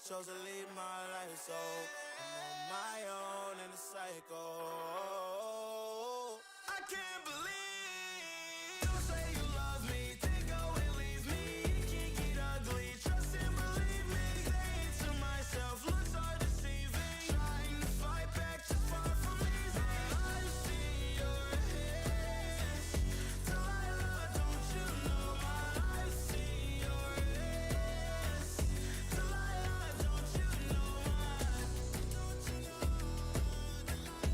chose to leave my life, so I'm on my own in the cycle. I can't believe you say you love me, then go and leave me. It can get ugly, trust and believe me. Saying to myself, looks are deceiving. Trying to fight back, just far from easy. I see your hands, Delilah, don't you know my life? See your hands, Delilah, don't you know my, don't you know, Delilah.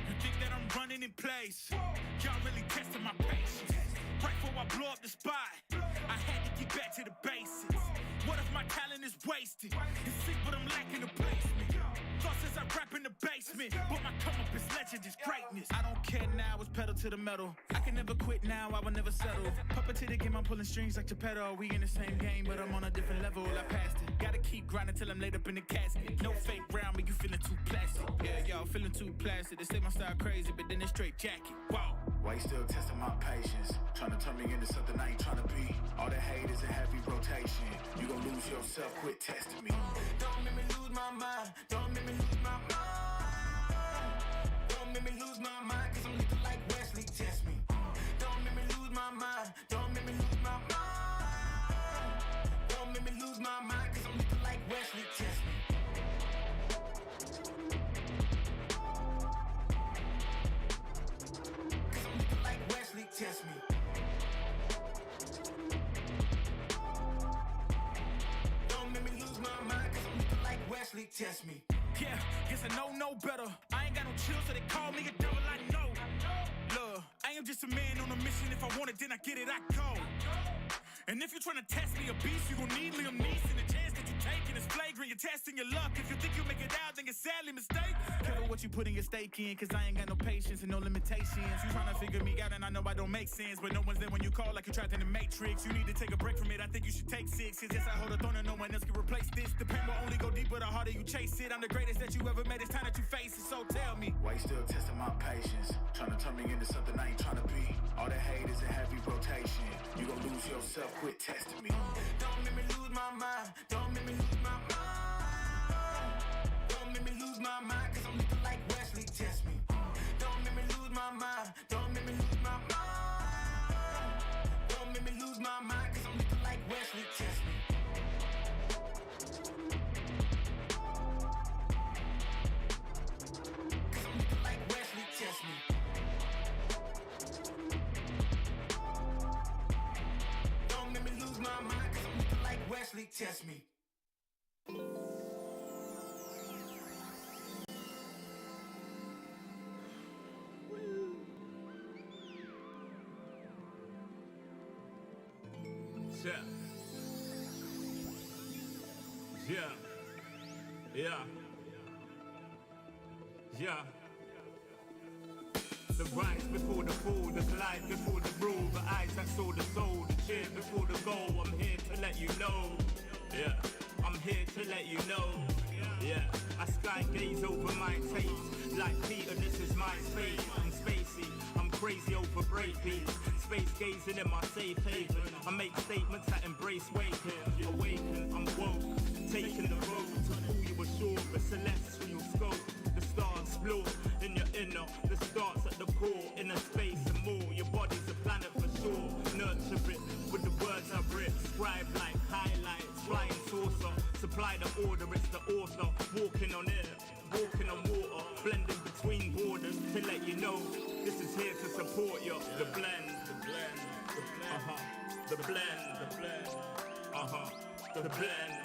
You think that I'm running in place? Y'all really testing my patience. Right before I blow up the spot, I had to get back to the basics. What if my talent is wasted? It's sick, but I'm lacking the placement. Thought since I rap in the basement, but my come up is legend, is greatness. I don't care now, it's pedal to the metal. I can never quit now, I will never settle. Puppet to the game, I'm pulling strings like Geppetto. We in the same game, but I'm on a different level. I passed it. Gotta keep grinding till I'm laid up in the casket. No fake round, but you feeling too plastic. Yeah, y'all feeling too plastic. They say my style crazy, but then it's straight jacket. Wow. Why you still testing my patience? Trying to turn me into something I ain't trying to be. All the hate is a heavy rotation. You gon' lose yourself, quit testing me. Don't make me lose my mind. Don't make me lose my mind. Don't make me lose my mind, cause I'm looking like Wesley, test me. Don't make me lose my mind. Don't make me lose my mind. Don't make me lose my mind, cause I'm looking like Wesley, test me. Cause I'm looking like Wesley, test me. Don't make me lose my mind, cause I'm looking like Wesley, test me. Yeah, guess I know no better. I ain't got no chill, so they call me a devil, I know. Look, I am just a man on a mission. If I want it, then I get it, I go. And if you're trying to test me a beast, you gon' need Liam Neeson. The chance that you taking is flagrant. You're testing your luck. If you think you'll make it out, then you're sadly mistaken. Careful what you putting your stake in, cause I ain't got no patience and no limitations. You trying to figure me out, and I know I don't make sense, but no one's there when you call like you're trapped in the Matrix. You need to take a break from it. I think you should take 6. Cause yes, I hold a throne and no one else can replace this. The pain will only go deeper the harder you chase it. I'm the greatest that you ever met. It's time that you face it. So tell me, why you still testing my patience? Trying to turn me into something I ain't trying to be. All the hate is a heavy rotation. You gon' lose yourself, quit testing me. don't make me lose my mind. Don't make me lose my mind. Don't make me lose my mind, cause I'm looking like Wesley, test me. Don't make me lose my mind. Don't make me lose my mind. Don't make me lose my mind, cause I'm looking like Wesley, test me. Cause I'm looking like Wesley, test me. Don't make me lose my mind, cause I'm looking like Wesley, test me. Yeah. The rise before the fall, the glide before the rule, the eyes that saw the soul, the cheer before the goal. I'm here to let you know. Yeah, I'm here to let you know. Yeah, I sky gaze over my taste. Like Peter, this is my space. I'm spacey, I'm crazy over breakbeats. Space gazing in my safe haven. I make statements that embrace waking. Awaken, I'm woke. Taking the road to pull you ashore. The celestial scope. The stars explore in your inner. The starts at the core. Inner space and more. Your body's a planet for sure. Nurture it with the words I've written. Scribe like highlights. Flying saucer. Supply the order, it's the author. Walking on air. Walking on water. Blending between borders to let you know. This is here to support you. The blend. The blend. The blend. The blend. The blend. The blend.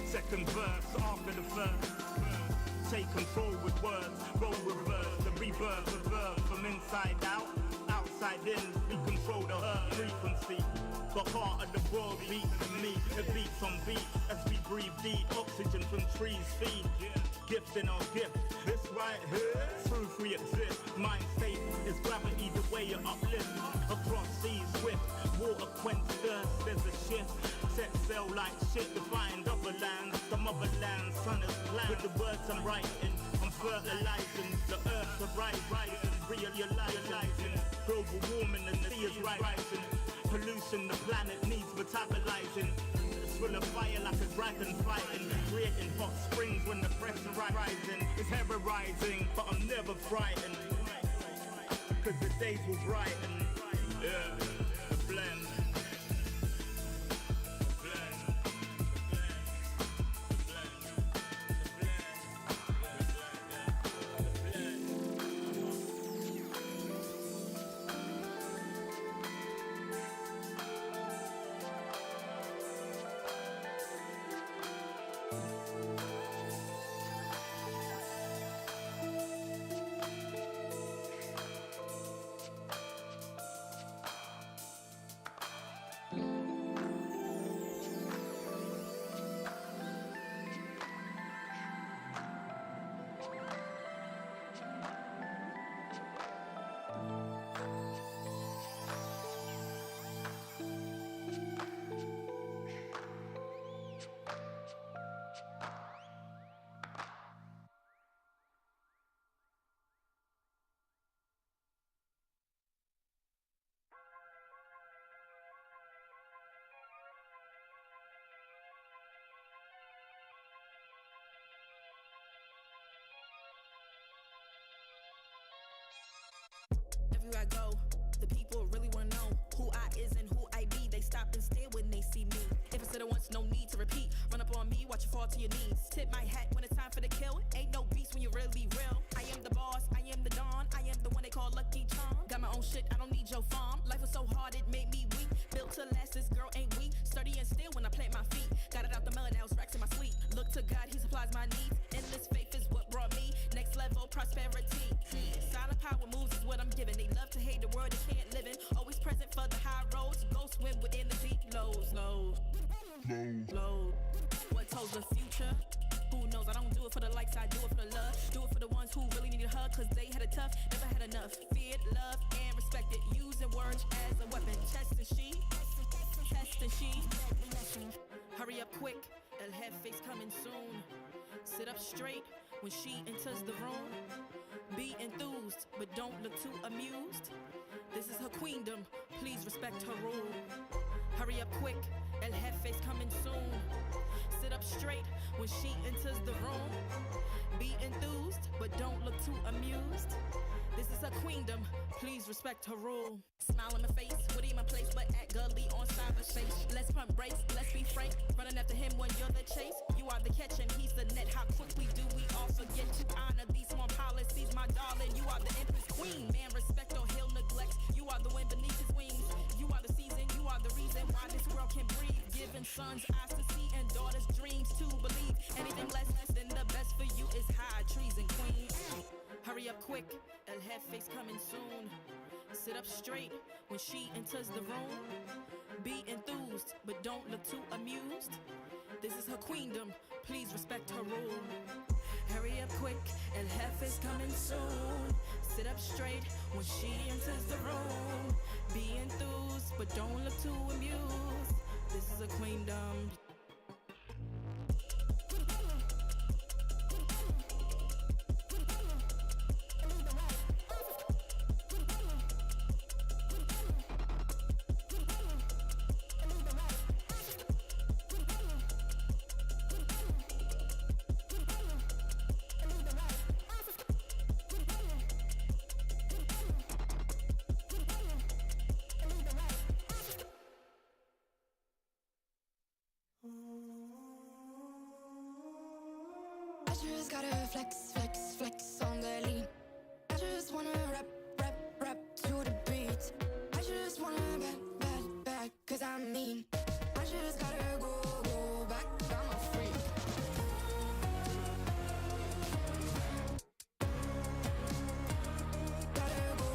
Second verse after the first. Take control with words, roll reverse. The rebirth of verb from inside out, outside in. We control the earth frequency. The heart of the world beats in me. It beats on beat as we breathe deep. Oxygen from trees feed. Gifts in our gift. This right here, truth we exist. Mind state is gravity the way. way you uplift. Across seas swift, water quench thirst, there's a shift. Set sail like shit to find other lands. The motherland, sun is planned. With the words I'm writing, I'm fertilizing. The earth's a rising, realizing. Global warming and the sea is rising. Pollution, the planet needs metabolizing. Full of fire like a dragon fighting, creating hot springs when the pressure rising. It's terrorizing, but I'm never frightened, cause the days will brighten. Yeah, the blend. Everywhere I go, the people really wanna know who I is and who I be. They stop and stare when they see me. If I said it once, no need to repeat. Run up on me, watch you fall to your knees. Tip my hat when it's time for the kill. Ain't no beast when you're really real. I am the boss, I am the dawn. I am the one they call Lucky Charm. Got my own shit, I don't need your farm. Life was so hard, it made me weak. Built to last, this girl ain't weak. Sturdy and still when I plant my feet. Got it out the melon, now it's racks in my sleep. Look to God, he supplies my needs. Endless faith is what brought me next level prosperity. Silent power moves is what I'm giving. They love to hate the world they can't live in. Always present for the high roads. Go swim within the deep lows. Low. What told the future? Who knows? I don't do it for the likes, I do it for the love. Do it for the ones who really needed a hug, cause they had it tough, never had enough. Feared, loved, and respected. Using words as a weapon. Test and she. Hurry up quick, El Jefe's coming soon. Sit up straight when she enters the room. Be enthused, but don't look too amused. This is her queendom, please respect her rule. Hurry up quick, El Jefe's coming soon. Sit up straight when she enters the room. Be enthused, but don't look too amused. This is her queendom, please respect her rule. Smile in my face, would in my place, but act gully on cyberspace. Let's pump brakes, let's be frank. Running after him when you're the chase. You are the catch and he's the net. How quickly do we all forget to honor these small policies, my darling? You are the empress queen. Man, respect or he'll neglect. You are the wind beneath his wings. You are the season, you are the reason why this world can breathe. Giving sons eyes to see and daughters dreams to believe. Anything less than the best for you is high treason, queen. Hurry up quick, El Jefe's coming soon. Sit up straight when she enters the room. Be enthused, but don't look too amused. This is her queendom, please respect her rule. Hurry up quick, El Jefe's coming soon. Sit up straight when she enters the room. Be enthused, but don't look too amused. This is a queendom. I just gotta flex on the lean. I just wanna rap to the beat. I just wanna back, cause I'm mean. I just gotta go back, I'm a freak. Gotta go.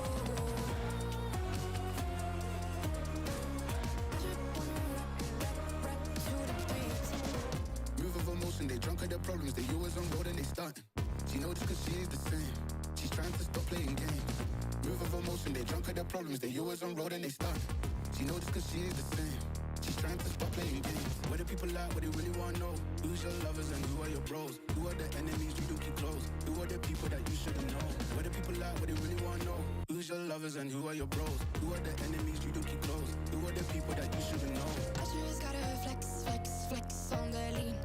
I just wanna rap to the beat. Move of emotion, they drunk at their problems. They always on road and they starting. She know just cause she's the same. She's trying to stop playing games. Move of emotion, they drunk at their problems. They always on road and they stuck. She knows this cause she is the same. She's trying to stop playing games. Where the people at, what they really wanna know? Who's your lovers and who are your bros? Who are the enemies you do keep close? Who are the people that you shouldn't know? Where the people at, what they really wanna know? Who's your lovers and who are your bros? Who are the enemies you do keep close? Who are the people that you shouldn't know? I just gotta flex, flex, flex on the lean.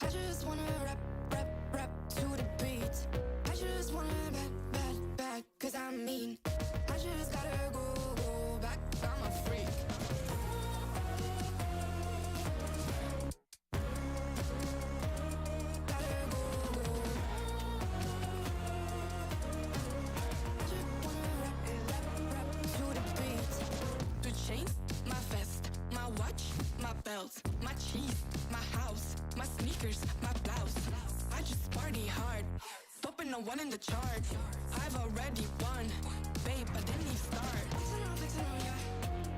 I just wanna rap, rap, rap to the beat. I just wanna back, cause I'm mean. I just gotta go back, I'm a freak. Gotta go. I just wanna rap to the beat. The chains, my vest, my watch, my belt, my cheese, my house, my sneakers, my blouse. I just party hard, topping the one in the chart. I've already won, babe, but then you start. Flexing on ya,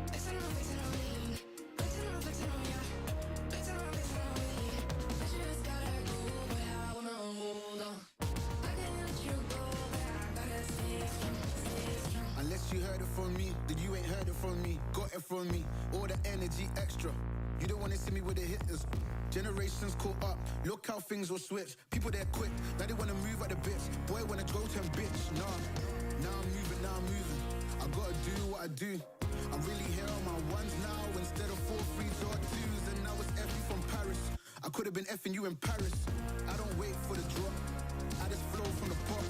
flexing on lean. Flexing on ya, flexing on lean. I just gotta go, but I wanna hold on. I can't let you go, but I gotta stay strong. Unless you heard it from me, then you ain't heard it from me. Got it from me, all the energy extra. You don't wanna see me with the hitters. Generations caught up, look how things will switch. People they're quick, now they wanna move at the bits. Boy wanna go to him, bitch, nah. Now I'm moving. I gotta do what I do. I'm really here on my ones now instead of 4 3s or 2s. And now it's Effie from Paris. I could've been effing you in Paris. I don't wait for the drop, I just flow from the pot.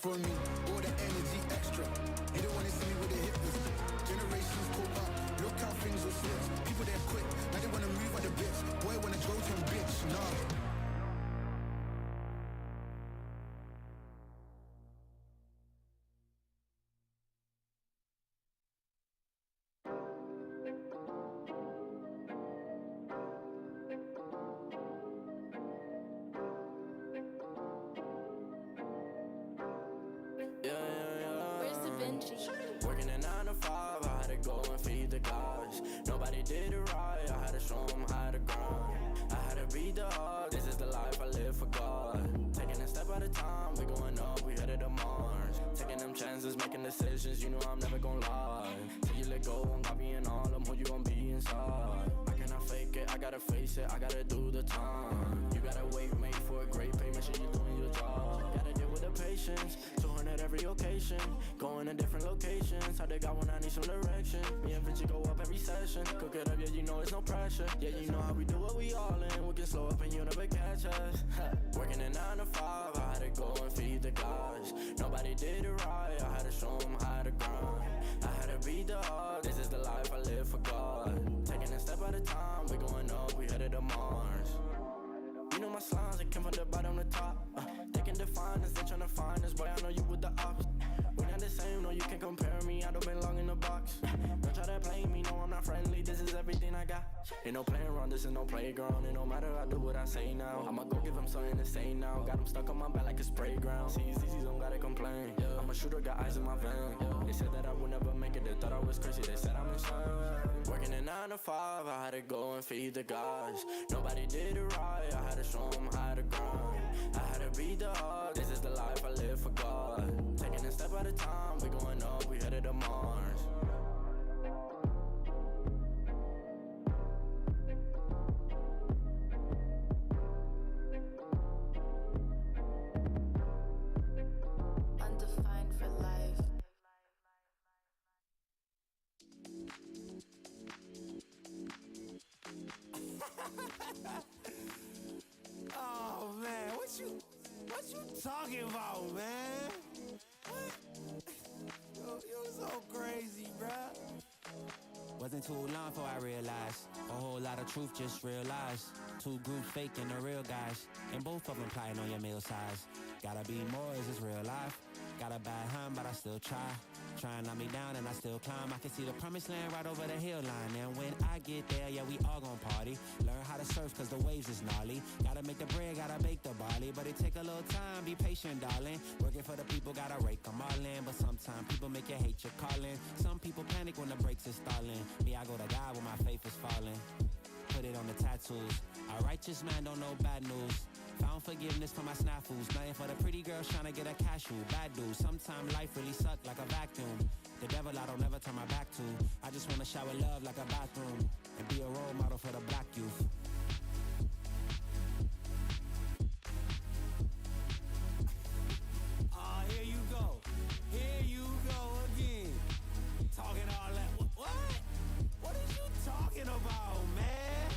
From me, all the energy extra. You don't wanna see me with the hitters. Generations caught up, look how things will switch. People they're quick, now they wanna move at the bits. Boy wanna go to him, bitch, nah. Where's the Vinci? Working a 9 to 5, I had to go and feed the guys. Nobody did it right, I had to show them how to grind. I had to beat the odds, this is the life I live for God. Taking a step at a time, we going up, we headed to Mars. Taking them chances, making decisions, you know I'm never gonna lie. Till you let go, I'm copying all of who you gon' be inside. I cannot fake it, I gotta face it, I gotta do the time. You gotta wait, mate, for a great pay, make sure you're doing your job. Gotta deal with the patience, 200 at every occasion. Going to different locations, how they got when I need some direction. Me and Vinci go up every session. Cook it up, yeah, you know it's no pressure. Yeah, you know how we do what we all in. We can slow up and you never catch us. Working a 9 to 5, I had to go and feed the guys. Nobody did it right, I had to show them how to grind. I had to beat the odds, this is the life I live for God. Taking a step at a time, we going up, we headed to Mars. You know my slimes, they came from the bottom to top. They can define us, they tryna find us. Boy, I know you with the ops. We're not the same, no, you can't compare me. I don't belong in the box. Don't try to play me, no, I'm not friendly. This is everything I got. Ain't no playing around, this is no playground. It no matter, I do what I say now. I'ma go give them something to say now. Got them stuck on my back like a spray ground. See, don't gotta complain. I'm a shooter, got eyes in my vein. They said that I would never make it, they thought I was crazy. They said I'm insane. Working a 9 to 5, I had to go and feed the guys. Nobody did it right, I had to show them how to grind. I had to beat the odds, this is the life I live for God. Taking a step at a time, we going up, we headed to Mars. Undefined for life. Oh man, what you talking about, man? What? You so crazy, bruh. Wasn't too long before I realized a whole lot of truth just realized. Two groups faking the real guys, and both of them plotting on your meal size. Gotta be more, is this real life? Got a bad hand, but I still try. Try and knock me down and I still climb. I can see the promised land right over the hill line. And when I get there, yeah, we all gon' party. Learn how to surf cause the waves is gnarly. Gotta make the bread, gotta bake the barley. But it take a little time, be patient, darling. Working for the people, gotta rake them all in. But sometimes people make you hate your calling. Some people panic when the brakes is stalling. Me, I go to God when my faith is falling. Put it on the tattoos. A righteous man don't know bad news. Found forgiveness for my snafus. Nothing for the pretty girls trying to get a cashew. Bad dude. Sometimes life really suck like a vacuum. The devil I don't never turn my back to. I just wanna shower love like a bathroom. And be a role model for the black youth. Here you go. Here you go again. Talking all that. What? What is you talking about, man?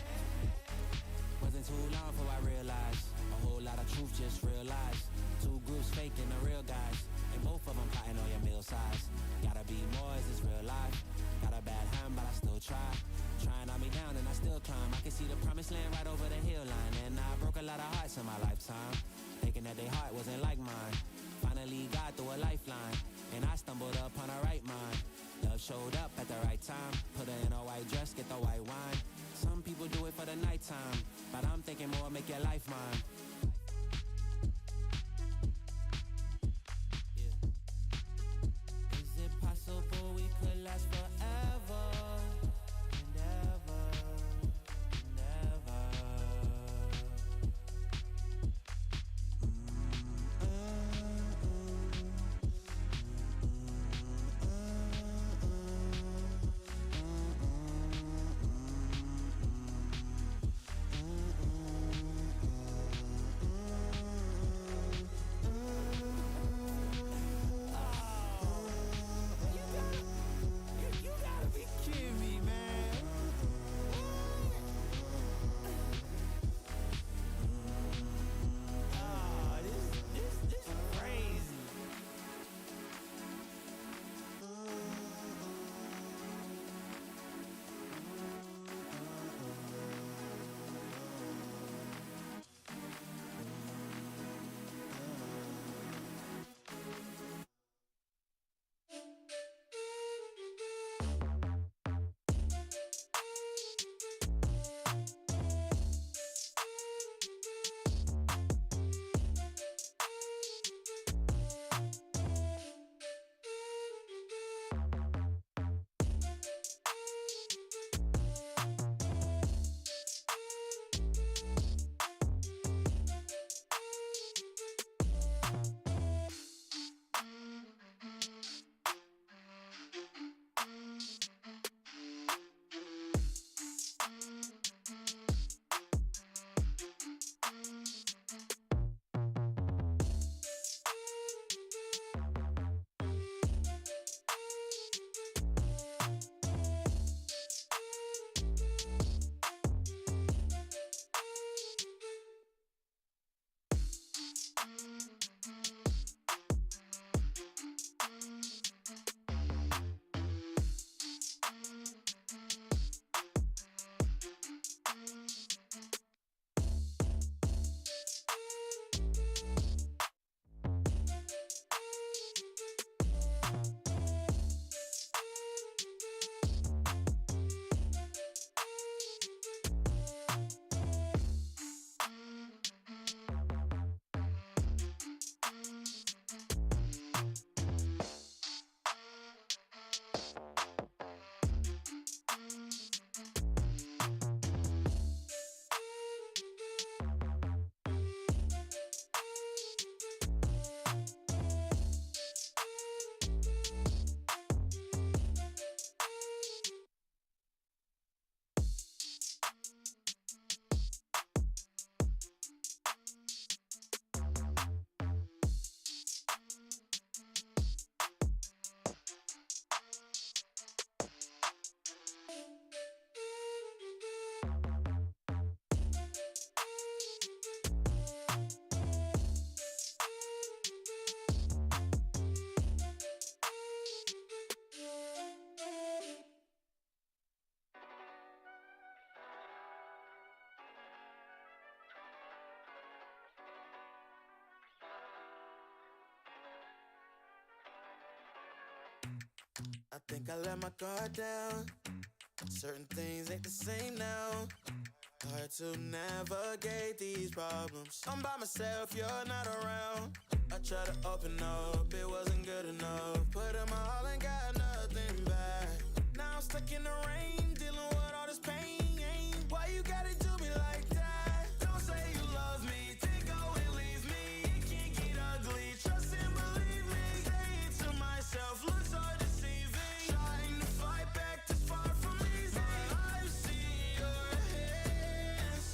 Wasn't too long before I realized a whole lot of truth just realized. Two groups faking the real guys, and both of them plotting on your meal size. Gotta be more, is this real life? Got a bad hand, but I still try. Trying to knock me down and I still climb. I can see the promised land right over the hill line. And I broke a lot of hearts in my lifetime, thinking that their heart wasn't like mine. Finally got through a lifeline, and I stumbled upon a right mind. Love showed up at the right time. Put her in a white dress, get the white wine. Some people do it for the nighttime, but I'm thinking more, make your life mine. Is it possible we could last forever and ever and ever? You gotta be kidding me, man. This is crazy. I think I let my guard down. Certain things ain't the same now. Hard to navigate these problems. I'm by myself, you're not around. I tried to open up, it wasn't good enough. Put in my all and got nothing back. Now I'm stuck in the rain, dealing with all this pain. Why you gotta do me like that? Don't say you love me, then go and leave me. It can't get ugly, trust and believe me. Saying to myself, looks are deceiving. Trying to fight back, this far from easy. I've seen your hands.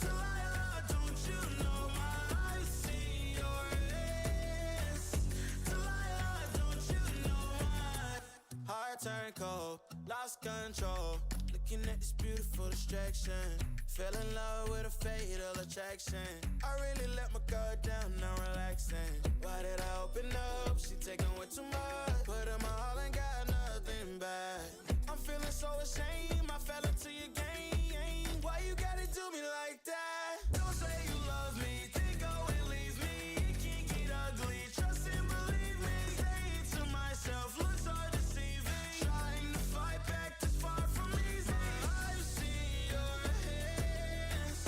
Delilah, don't you know my I've seen your hands. Delilah, don't you know my heart turned cold, lost control. Looking at this beautiful distraction. Fell in love with a fatal attraction. I really let my guard down, now relaxing. Why did I open up? She taking way too much. Put in my all and got nothing back. I'm feeling so ashamed, I fell into your game. Why you gotta do me like that? Don't say you love me, then go and leave me. It can't get ugly, trust and believe me. Saying to myself, looks are deceiving. Trying to fight back, this far from easy. I've seen your hands.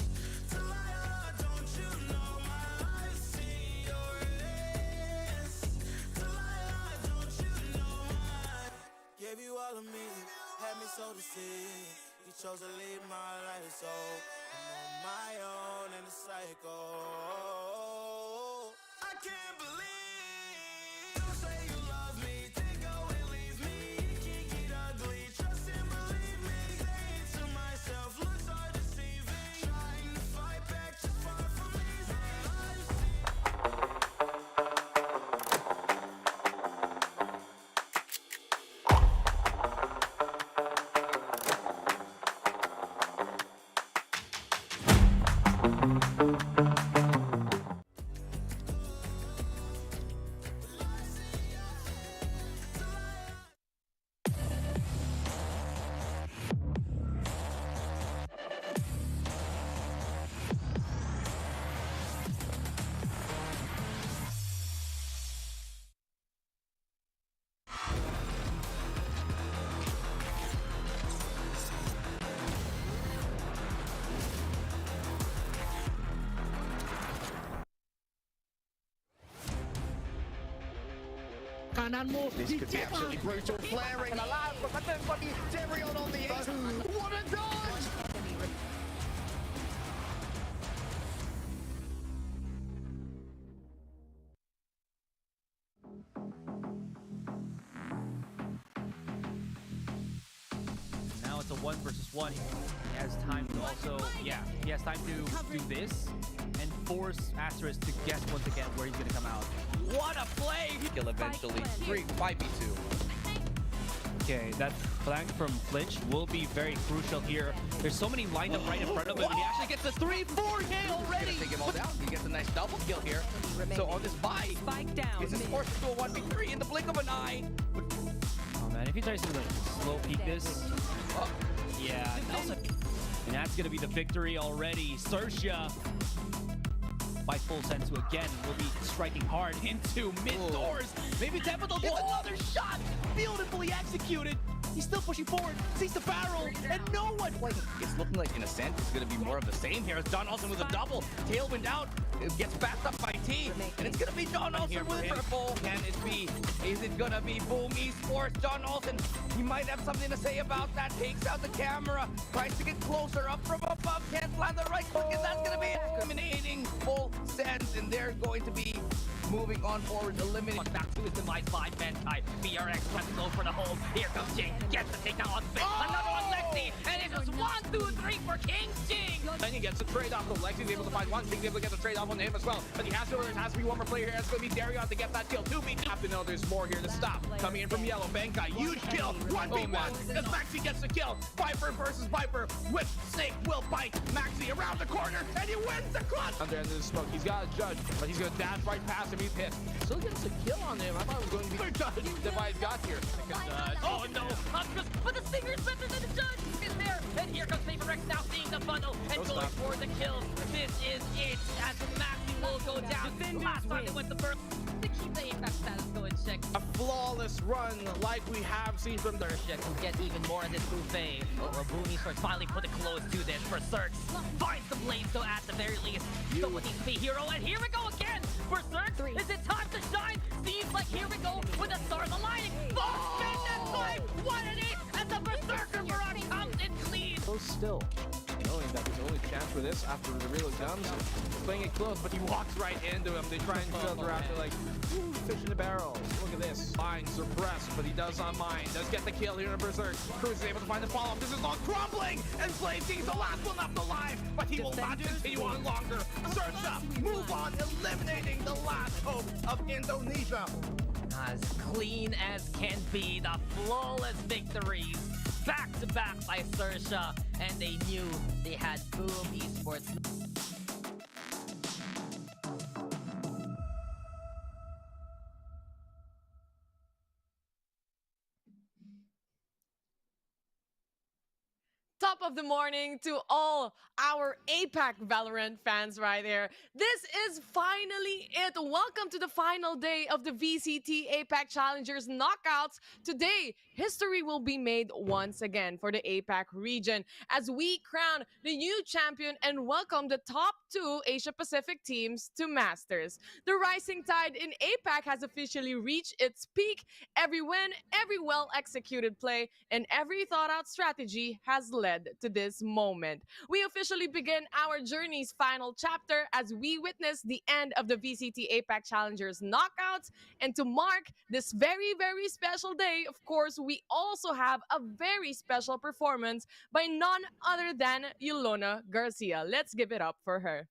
Delilah, don't you know my I've seen your hands. Delilah, don't you know my gave you all of me, had me so deceived. You chose to leave my life, so I'm on my own in the cycle. I can't believe. Don't say you love me, then go and leave me. It can't get ugly, trust and believe me. Saying to myself, looks are deceiving. Trying to fight back, just far from easy. I've seen kanan mo. This could be absolutely brutal. Flaring allowed, but then bloody Tyrion on the edge. What a dodge! Now it's a 1 versus 1. He has time to also, he has time to do this and force Asterisk to guess once again where he's going to come out. What a play! Kill eventually. 5v2. Okay, that flank from Flinch will be very crucial here. There's so many lined up right in front of him, and he actually gets a 3-4K already! Take him all down. He gets a nice double kill here. So on this buy, this is forced to a 1v3 in the blink of an eye. Oh man, if he tries to like slow peek this, yeah, and that's gonna be the victory already. XERXIA, by full sense, again will be striking hard into mid doors. Maybe Templeton gets another shot, beautifully executed. He's still pushing forward, sees the barrel, and no one. It's looking like in a sense it's gonna be more of the same here as John Olsen with a double. Tailwind out, it gets backed up by T, and it's gonna be John Olsen with a triple. Can it be? Is it gonna be Boom Esports? John Olsen, he might have something to say about that. Takes out the camera, tries to get closer, up from above, can't land the right click, and that's gonna be eliminating full sense, and they're going to be moving on forward, eliminating. Back to his demise, 5-man type. VRX tries to go for the hold. Here comes Jing, gets the takedown on Spin. Another one, Lexi, and it's just 1, 2, 3 for King Jing. Then he gets the trade off, so Lexi's able to find one. King's able to get the trade off on him as well. But he has to be one more player here. It's going to be Darion to get that kill. 2v. Have to know there's more here to stop. Coming in from yellow, Bankai, huge kill. 1v1 as Maxi gets the kill. Viper versus Viper with Snake will bite Maxi around the corner, and he wins the clutch. Under the smoke, he's got a judge, but he's going to dash right past him. He's hit. Still gets a kill on him. I thought it was going to be the judge. Device got here. Oh no, but the Stinger is better than the judge in there. And here comes VRX now seeing the bundle and going for the kills. This is it as Maxi will go down. Last time they went the first. To keep the APAC status going, check. A flawless run like we have seen from XERXIA can get even more in this buffet. Rabuni starts finally put a close to this for Xerx. Finds the blaze though at the very least. Someone needs to be hero, and here we go again for Xerx. Is it time to shine? Seems like here we go with the stars aligning. Oh, goodness, five! What an ace! And the Berserker Barak comes in clean. So still, knowing that his only chance for this after the reload comes, playing it close, but he walks right into him. They try and filter out. They're like, ooh, fish in the barrel. Look at this. Line suppressed, but he does not mind. Does get the kill here in Berserk. Cruz is able to find the follow-up. This is all crumbling, and Blazing's the last one left alive, but he will not continue on longer. XERXIA move on, eliminating the last hope of Indonesia. As clean as can be, the flawless victories. Back to back by XERXIA, and they knew they had Boom Esports. Top of the morning to all our APAC Valorant fans right there. This is finally it. Welcome to the final day of the VCT APAC Challengers Knockouts. Today, history will be made once again for the APAC region as we crown the new champion and welcome the top 2 Asia Pacific teams to Masters. The rising tide in APAC has officially reached its peak. Every win, every well-executed play, and every thought-out strategy has led to this moment. We officially begin our journey's final chapter as we witness the end of the VCT APAC Challengers Knockouts. And to mark this very, very special day, of course, we also have a very special performance by none other than Yolona Garcia. Let's give it up for her.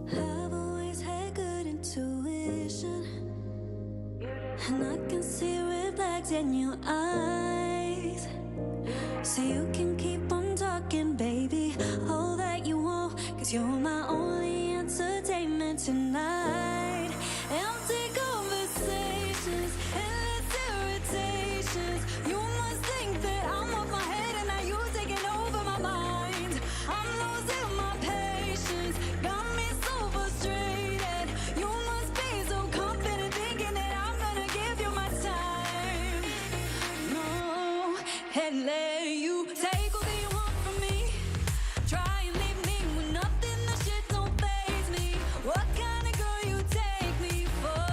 I've always had good intuition, and I can see red flags in your eyes. So you can keep on talking, baby, all that you want, 'cause you're my only entertainment tonight. Empty conversations, endless irritations. You must think that I'm off my head and now you're taking over my mind. I'm losing my patience, got me so frustrated. You must be so confident thinking that I'm gonna give you my time. No, and let you take all that you want from me. Try and leave me with nothing, that shit don't faze me. What kind of girl you take me for?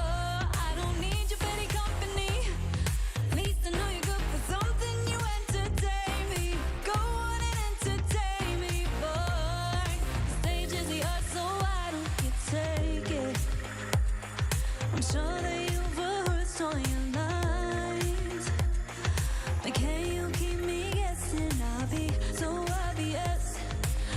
I don't need your petty company. At least I know you're good for something, you entertain me. Go on and entertain me, boy. The stage is yours, so why don't you take it? I'm sure that you've rehearsed all your lines, but can you keep me guessing? I'll be so obvious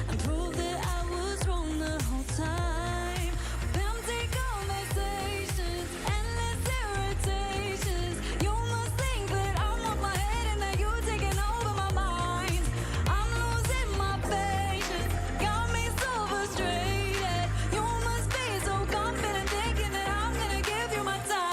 and prove that I was wrong the whole time. Empty conversations, endless irritations. You must think that I'm off my head and that you're taking over my mind. I'm losing my patience, got me so frustrated. You must be so confident thinking that I'm gonna give you my time.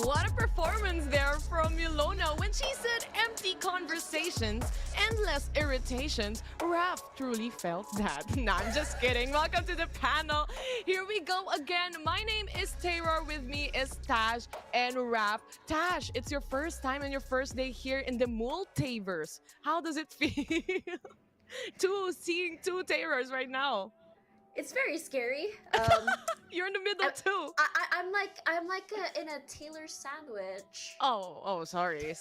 What a performance there from Milona when she said empty conversations, endless irritations. Raph truly felt that. Nah, I'm just kidding. Welcome to the panel. Here we go again. My name is Taylor. With me is Tash and Raph. Tash, it's your first time and your first day here in the multiverse. How does it feel? Seeing two Taylors right now. It's very scary. You're in the middle too. I'm like in a Taylor sandwich. Oh, sorry.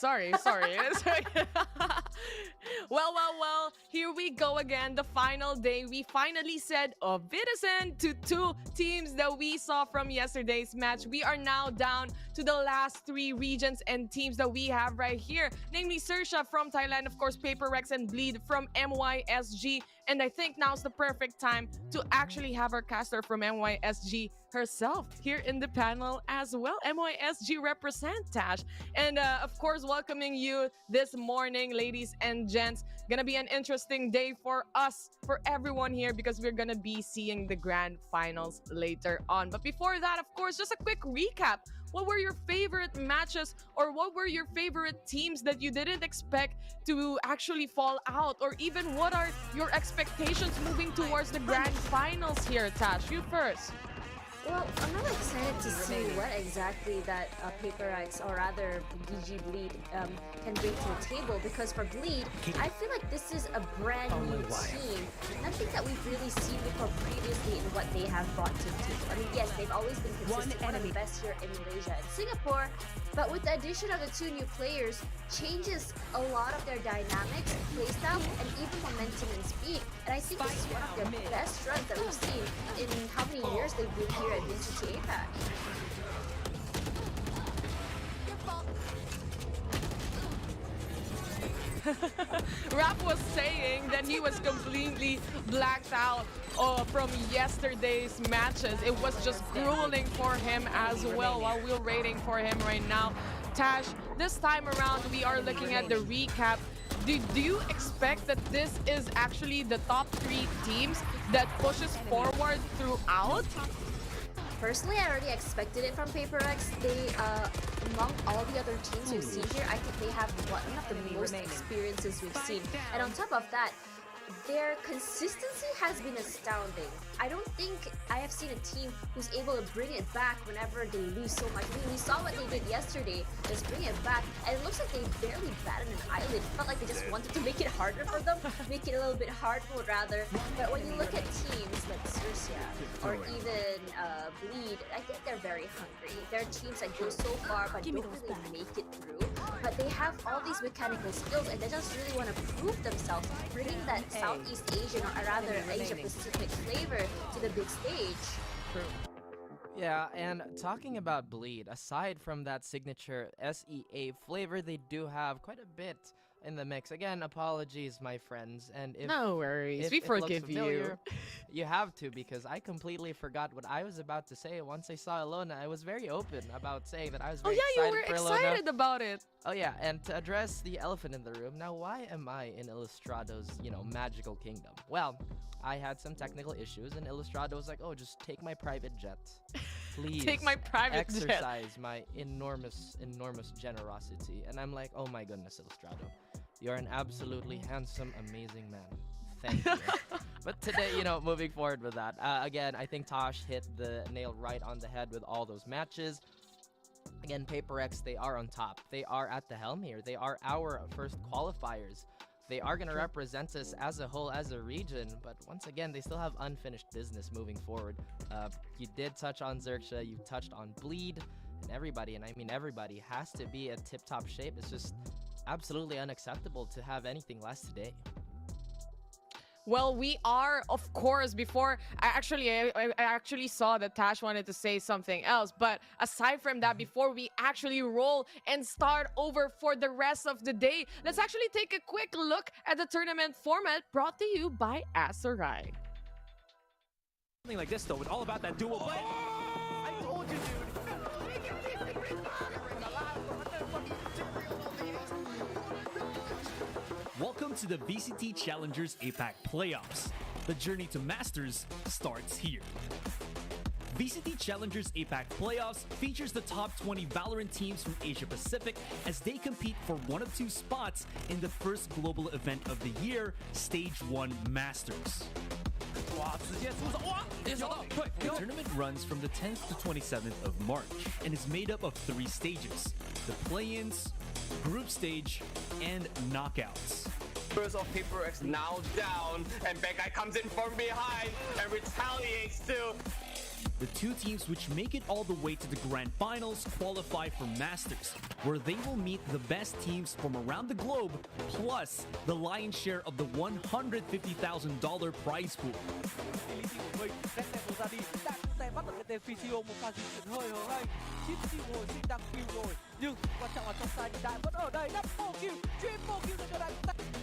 Well, here we go again. The final day. We finally said auf Wiedersehen to two teams that we saw from yesterday's match. We are now down to the last three regions and teams that we have right here. Namely XERXIA from Thailand, of course, PaperX and Bleed from MYSG. And I think now's the perfect time to actually have our caster from MYSG herself here in the panel as well. MYSG represent, Tash. And of course, welcoming you this morning, ladies and gents. Gonna be an interesting day for us, for everyone here, because we're gonna be seeing the grand finals later on. But before that, of course, just a quick recap. What were your favorite matches, or what were your favorite teams that you didn't expect to actually fall out? Or even what are your expectations moving towards the grand finals here, Tash? You first. Well, I'm really excited to see what exactly that PaperX, or rather DG Bleed, can bring to the table, because for Bleed, I feel like this is a brand new team. Nothing that we've really seen before previously in what they have brought to the table. I mean, yes, they've always been consistent, one of the best here in Malaysia and Singapore, but with the addition of the two new players, changes a lot of their dynamics, playstyle, and even momentum and speed. And I think this is one of their best runs that we've seen in how many years they've been here at VCT APAC. Raph was saying that he was completely blacked out from yesterday's matches. It was just grueling for him as well while we're waiting for him right now. Tash, this time around we are looking at the recap. Do you expect that this is actually the top three teams that pushes forward throughout? Personally, I already expected it from PaperX. They, among all the other teams we've seen here, I think they have one of the most experiences we've seen. And on top of that, their consistency has been astounding. I don't think I have seen a team who's able to bring it back whenever they lose so much. I mean, we saw what they did yesterday, just bring it back, and it looks like they barely batted an eyelid. It felt like they just wanted to make it harder for them, make it a little bit hard mode rather. But when you look at teams like XERXIA or even Bleed, I think they're very hungry. They're teams that go so far but don't really make it through. But they have all these mechanical skills and they just really want to prove themselves, bringing that Southeast Asian, or rather Asia Pacific flavor to the big stage. True. Yeah, and talking about Bleed, aside from that signature SEA flavor, they do have quite a bit in the mix. Again, apologies, my friends. And if no worries, we forgive you. You have to, because I completely forgot what I was about to say. Once I saw Ilona, I was very open about saying that I was very excited you were for excited Ilona. about it. Oh yeah, and to address the elephant in the room, now why am I in Illustrado's, magical kingdom? Well, I had some technical issues, and Illustrado was like, oh, just take my private jet. Please take my private exercise my enormous generosity. And I'm like, oh my goodness, Illustrado. You're an absolutely handsome, amazing man. Thank you. But today, moving forward with that, again, I think Tosh hit the nail right on the head with all those matches. Again, PaperX, they are on top. They are at the helm here. They are our first qualifiers. They are going to represent us as a whole, as a region, but once again, they still have unfinished business moving forward. You did touch on XERXIA, you touched on Bleed, and everybody, and I mean everybody, has to be at tip-top shape. It's just absolutely unacceptable to have anything less today. Well, we are, of course, before I actually saw that Tash wanted to say something else. But aside from that, before we actually roll and start over for the rest of the day, let's actually take a quick look at the tournament format brought to you by Aserai. Something like this, though, it's all about that dual play. I told Welcome to the VCT Challengers APAC Playoffs. The journey to Masters starts here. VCT Challengers APAC Playoffs features the top 20 Valorant teams from Asia Pacific as they compete for one of two spots in the first global event of the year, Stage 1 Masters. The tournament runs from the 10th to 27th of March and is made up of 3 stages: the play-ins, group stage, and knockouts. Members of PaperX now down, and Benkai comes in from behind and retaliates too. The 2 teams which make it all the way to the grand finals qualify for Masters, where they will meet the best teams from around the globe, plus the lion's share of the $150,000 prize pool.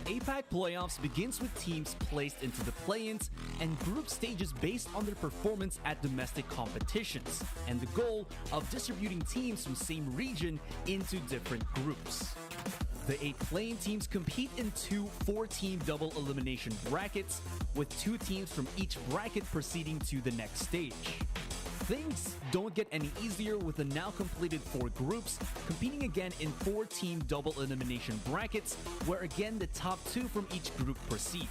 APAC Playoffs begins with teams placed into the play-ins and group stages based on their performance at domestic competitions, and the goal of distributing teams from same region into different groups. The 8 playing teams compete in 2 4-team double elimination brackets, with 2 teams from each bracket proceeding to the next stage. Things don't get any easier with the now completed 4 groups competing again in 4-team double elimination brackets, where again the top 2 from each group proceed.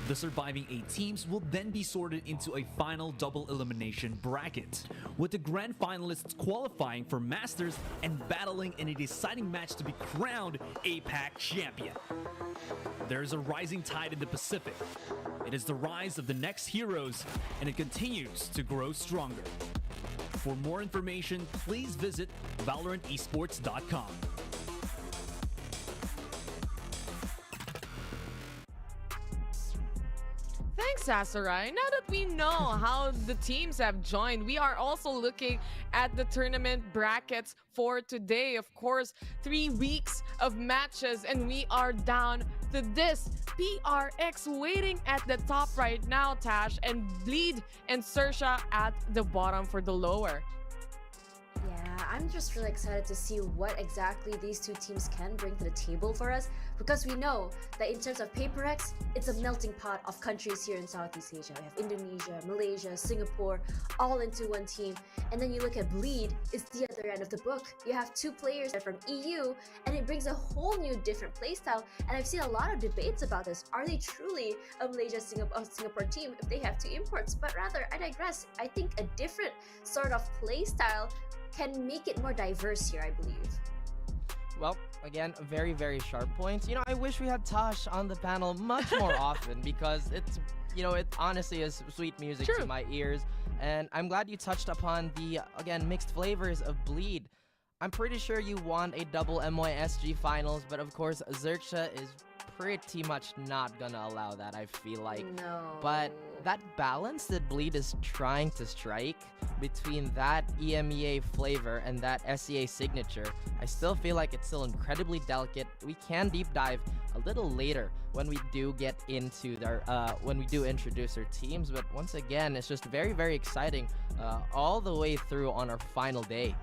The surviving 8 teams will then be sorted into a final double elimination bracket, with the grand finalists qualifying for Masters and battling in a deciding match to be crowned APAC champion. There is a rising tide in the Pacific. It is the rise of the next heroes, and it continues to grow stronger. For more information, please visit ValorantEsports.com. Thanks, Sasarai. Now that we know how the teams have joined, we are also looking at the tournament brackets for today. Of course, 3 weeks of matches, and we are down to this PRX waiting at the top right now, Tash, and Bleed and XERXIA at the bottom for the lower. Yeah, I'm just really excited to see what exactly these 2 teams can bring to the table for us, because we know that in terms of PaperX, it's a melting pot of countries here in Southeast Asia. We have Indonesia, Malaysia, Singapore, all into one team. And then you look at Bleed, it's the other end of the book. You have 2 players that are from EU, and it brings a whole new different playstyle. And I've seen a lot of debates about this. Are they truly a Malaysia-Singapore team if they have 2 imports? But rather, I digress. I think a different sort of playstyle can make it more diverse here, I believe. Well, again, a very, very sharp point. You know, I wish we had Tosh on the panel much more often, because it's, you know, it honestly is sweet music to my ears. And I'm glad you touched upon the, again, mixed flavors of Bleed. I'm pretty sure you won a double MYSG finals, but of course, XERXIA is pretty much not gonna allow that, I feel like. No. But that balance that Bleed is trying to strike between that EMEA flavor and that SEA signature, I still feel like it's still incredibly delicate. We can deep dive a little later when we do get into their when we do introduce our teams, but once again, it's just very, very exciting all the way through on our final day.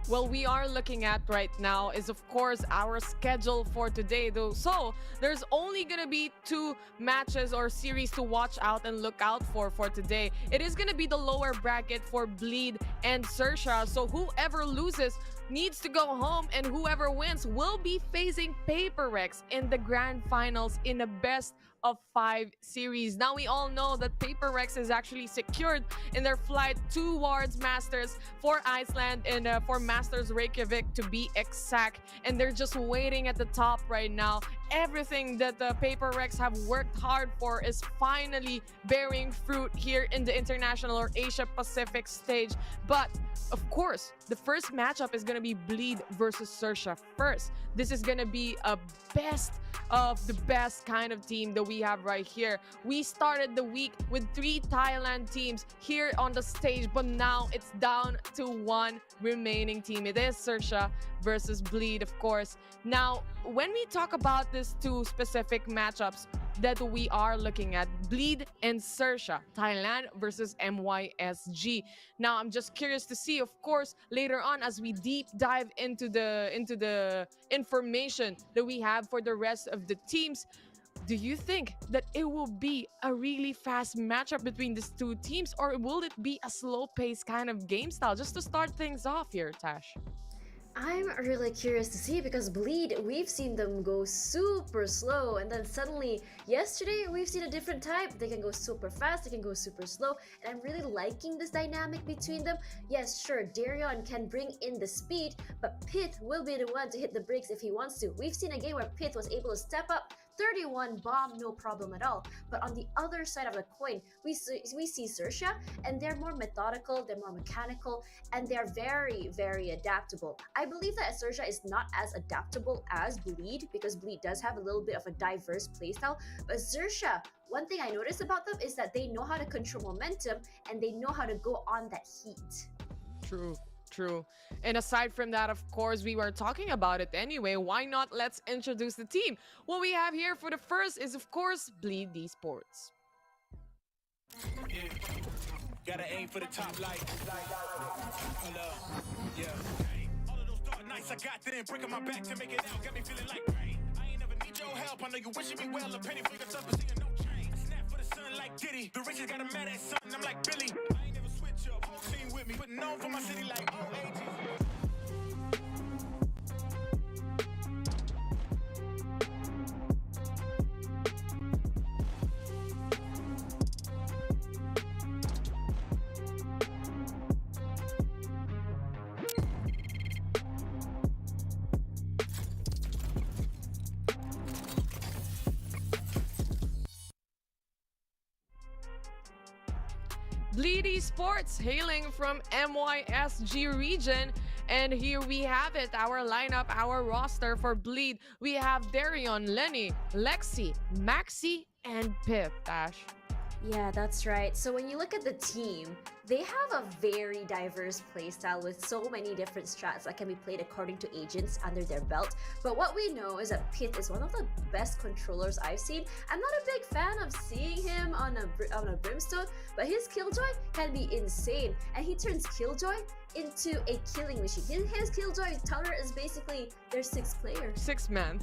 Well, we are looking at right now is, of course, our schedule for today, though. So there's only going to be 2 matches or series to watch out and look out for today. It is going to be the lower bracket for Bleed and XERXIA. So whoever loses needs to go home, and whoever wins will be facing PaperX in the grand finals in a best of 5 series. Now we all know that PaperX is actually secured in their flight towards Masters for Iceland and for Masters Reykjavik to be exact, and they're just waiting at the top right now. Everything that the PaperX have worked hard for is finally bearing fruit here in the international or Asia Pacific stage. But of course, the first matchup is going to be Bleed versus XERXIA first. This is going to be a best of the best kind of team that we have right here. We started the week with 3 Thailand teams here on the stage, but now it's down to 1 remaining team. It is XERXIA versus Bleed, of course. Now, when we talk about these 2 specific matchups, that we are looking at. Bleed and XERXIA, Thailand versus MYSG. Now, I'm just curious to see, of course, later on as we deep dive into the information that we have for the rest of the teams. Do you think that it will be a really fast matchup between these two teams, or will it be a slow-paced kind of game style? Just to start things off here, Tash. I'm really curious to see because Bleed, we've seen them go super slow, and then suddenly yesterday we've seen a different type. They can go super fast, they can go super slow, and I'm really liking this dynamic between them. Yes, sure, Darion can bring in the speed, but Pith will be the one to hit the brakes if he wants to. We've seen a game where Pith was able to step up 31 bomb, no problem at all. But on the other side of the coin, we see XERXIA, and they're more methodical, they're more mechanical, and they're very, very adaptable. I believe that XERXIA is not as adaptable as Bleed, because Bleed does have a little bit of a diverse playstyle. But XERXIA, one thing I noticed about them is that they know how to control momentum, and they know how to go on that heat. True. And aside from that, of course, we were talking about it anyway. Why not? Let's introduce the team. What we have here for the first is, of course, Bleed Esports. Yeah. Gotta aim for the top light. Yeah. All of those dark nights I got them breaking my back to make it out. Got me feeling like rain. I ain't never need your help. I know you wishing me well. A penny for your tough, seeing no change. I snap for the sun like Diddy. The riches got a mad at something. I'm like Billy. I ain't never switch up. Whole team with me. Putting on for my city like all ages. Bleed Esports, hailing from MYSG region. And here we have it, our lineup, our roster for Bleed. We have Darion, Lenny, Lexi, Maxi, and Pip. Ash. Yeah, that's right. So when you look at the team, they have a very diverse playstyle with so many different strats that can be played according to agents under their belt. But what we know is that Pith is one of the best controllers I've seen. I'm not a big fan of seeing him on a Brimstone, but his Killjoy can be insane. And he turns Killjoy into a killing machine. His Killjoy tower is basically their 6 players. 6 man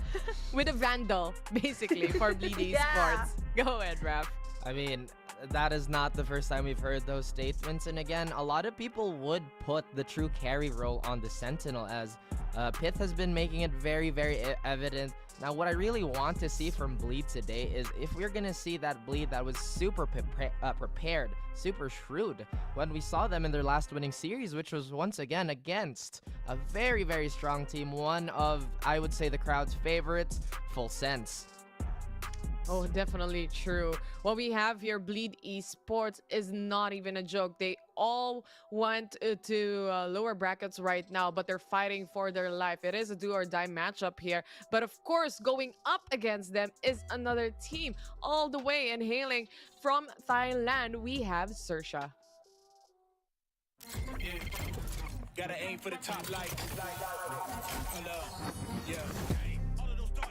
with a Vandal, basically, for Bleed Esports. Go ahead, Raph. I mean, that is not the first time we've heard those statements. And again, a lot of people would put the true carry role on the Sentinel, as Pith has been making it very, very evident. Now, what I really want to see from Bleed today is if we're going to see that Bleed that was super prepared, super shrewd, when we saw them in their last winning series, which was once again against a very, very strong team. One of, I would say, the crowd's favorites, Full Sense. Oh, definitely true. What we have here, Bleed Esports, is not even a joke. They all went to lower brackets right now, but they're fighting for their life. It is a do or die matchup here. But of course, going up against them is another team all the way. And hailing from Thailand, we have XERXIA. Yeah. Gotta aim for the top light. Yeah.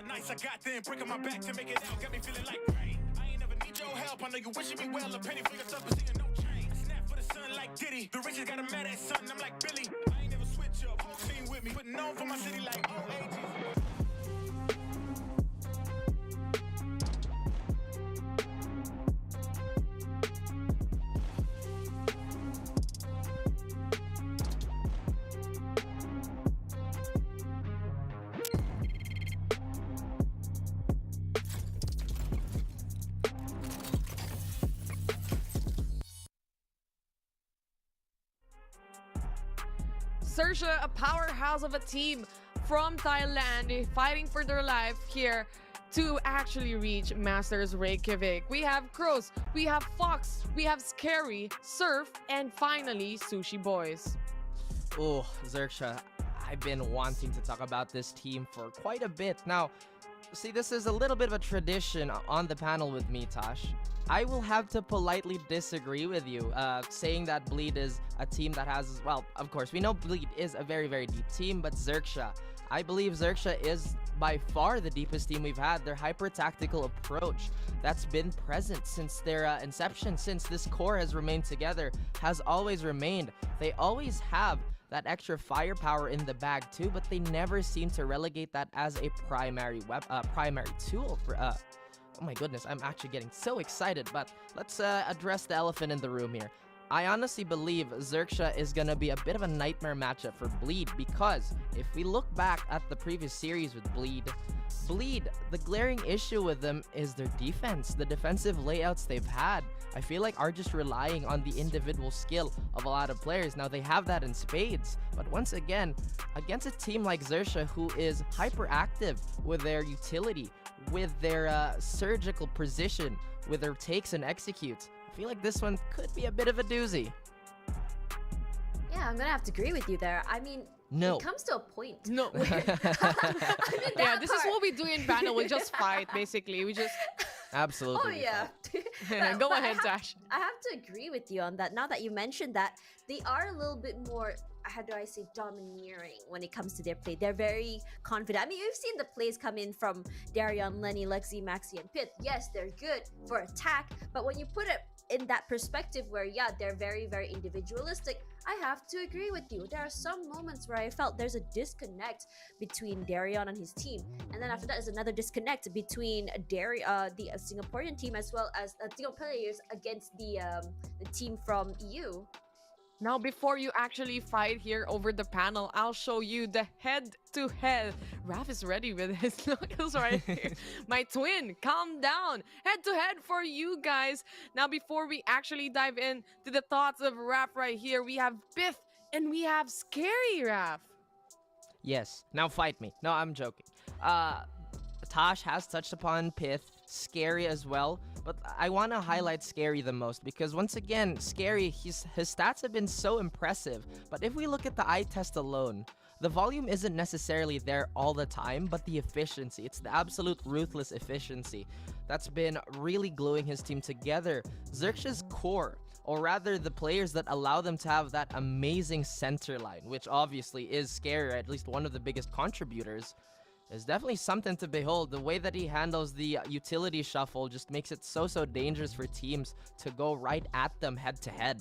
Nights I got them breaking my back to make it out. Got me feeling like rain. I ain't never need your help. I know you wishing me well. A penny for your tough, seeing no change. I snap for the sun like Diddy. The riches got a mad at something. I'm like Billy. I ain't never switch up. Whole team with me. Putting on for my city like all ages. XERXIA, a powerhouse of a team from Thailand, fighting for their life here to actually reach Masters Reykjavik. We have Crows, we have Fox, we have Scary, Surf, and finally Sushi Boys. Oh, XERXIA, I've been wanting to talk about this team for quite a bit. Now, see, this is a little bit of a tradition on the panel with me, Tosh. I will have to politely disagree with you, saying that Bleed is a team that has, well, of course, we know Bleed is a very, very deep team, but XERXIA, I believe XERXIA is by far the deepest team we've had. Their hyper-tactical approach that's been present since their inception, since this core has remained together, has always remained. They always have that extra firepower in the bag too, but they never seem to relegate that as a primary tool for oh my goodness, I'm actually getting so excited, but let's address the elephant in the room here. I honestly believe XERXIA is going to be a bit of a nightmare matchup for Bleed, because if we look back at the previous series with Bleed, the glaring issue with them is their defense. The defensive layouts they've had, I feel like, are just relying on the individual skill of a lot of players. Now, they have that in spades, but once again, against a team like XERXIA, who is hyperactive with their utility, with their surgical precision, with their takes and executes, I feel like this one could be a bit of a doozy. Yeah, I'm gonna have to agree with you there. I mean, no. It comes to a point. No. I mean, Yeah, this is what we do in panel. We just fight, basically. We just... Absolutely. Oh yeah. Go But ahead, Tash. I have to agree with you on that. Now that you mentioned that, they are a little bit more, how do I say, domineering when it comes to their play. They're very confident. I mean, we've seen the plays come in from Darion, Lenny, Lexi, Maxi, and Pith. Yes, they're good for attack, but when you put it in that perspective where, yeah, they're very, very individualistic, I have to agree with you. There are some moments where I felt there's a disconnect between Darion and his team, and then after that is another disconnect between the Singaporean team as well as Singaporean players against the team from EU. Now, before you actually fight here over the panel, I'll show you the head-to-head. Raph is ready with his knuckles right here. My twin, calm down. Head-to-head for you guys. Now, before we actually dive in to the thoughts of Raph right here, we have Pith and we have Scary Raph. Yes. Now fight me. No, I'm joking. Tosh has touched upon Pith, Scary as well, but I want to highlight Scary the most because once again, Scary, his stats have been so impressive, but if we look at the eye test alone, the volume isn't necessarily there all the time, but the efficiency, it's the absolute ruthless efficiency that's been really gluing his team together. XERXIA's core, or rather the players that allow them to have that amazing center line, which obviously is Scary, at least one of the biggest contributors, is definitely something to behold. The way that he handles the utility shuffle just makes it so dangerous for teams to go right at them head to head.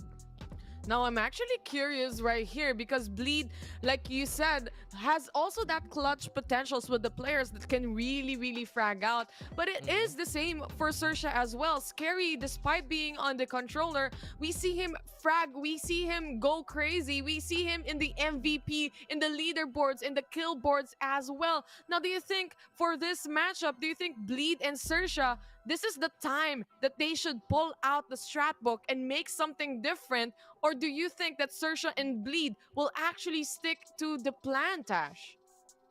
Now, I'm actually curious right here because Bleed, like you said, has also that clutch potentials with the players that can really frag out. But it is the same for XERXIA as well. Scary, despite being on the controller, we see him frag, we see him go crazy, we see him in the MVP, in the leaderboards, in the kill boards as well. Now, do you think for this matchup, do you think Bleed and XERXIA, this is the time that they should pull out the strat book and make something different? Or do you think that XERXIA and Bleed will actually stick to the plan, Tash?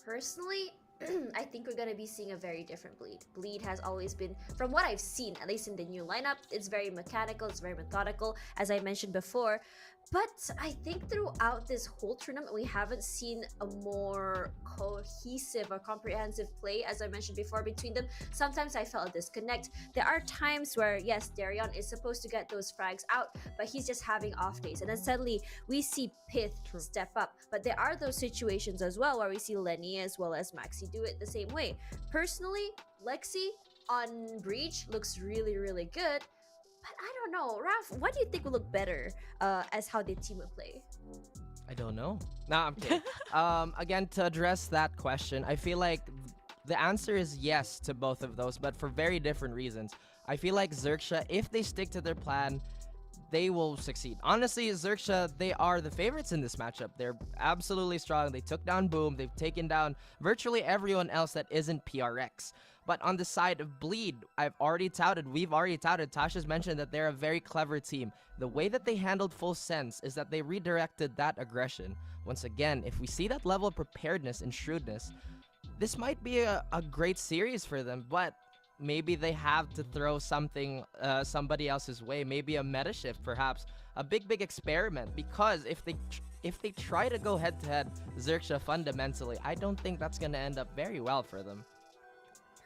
Personally, I think we're gonna be seeing a very different Bleed. Bleed has always been, from what I've seen, at least in the new lineup, it's very mechanical, it's very methodical, as I mentioned before. But I think throughout this whole tournament, we haven't seen a more cohesive or comprehensive play, as I mentioned before, between them. Sometimes I felt a disconnect. There are times where, yes, Darion is supposed to get those frags out, but he's just having off days. And then suddenly we see Pith step up. But there are those situations as well where we see Lenny as well as Maxi do it the same way. Personally, Lexi on Breach looks really good. But I don't know, Raph, what do you think will look better as how the team would play? I don't know. Nah, I'm kidding. Again, to address that question, I feel like the answer is yes to both of those, but for very different reasons. I feel like XERXIA, if they stick to their plan, they will succeed. Honestly, XERXIA, they are the favorites in this matchup. They're absolutely strong. They took down Boom. They've taken down virtually everyone else that isn't PRX. But on the side of Bleed, we've already touted, Tasha's mentioned that they're a very clever team. The way that they handled Full Sense is that they redirected that aggression. Once again, if we see that level of preparedness and shrewdness, this might be a great series for them, but maybe they have to throw something somebody else's way, maybe a meta shift perhaps, a big experiment, because if they try to go head-to-head XERXIA fundamentally, I don't think that's going to end up very well for them.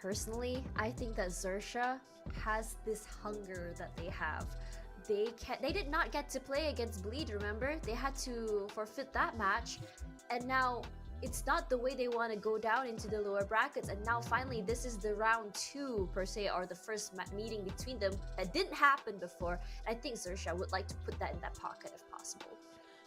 Personally, I think that XERXIA has this hunger that they have. They did not get to play against Bleed, remember? They had to forfeit that match, and now it's not the way they want to go down into the lower brackets. And now finally, this is the round 2 per se, or the first meeting between them that didn't happen before. And I think XERXIA would like to put that in that pocket if possible.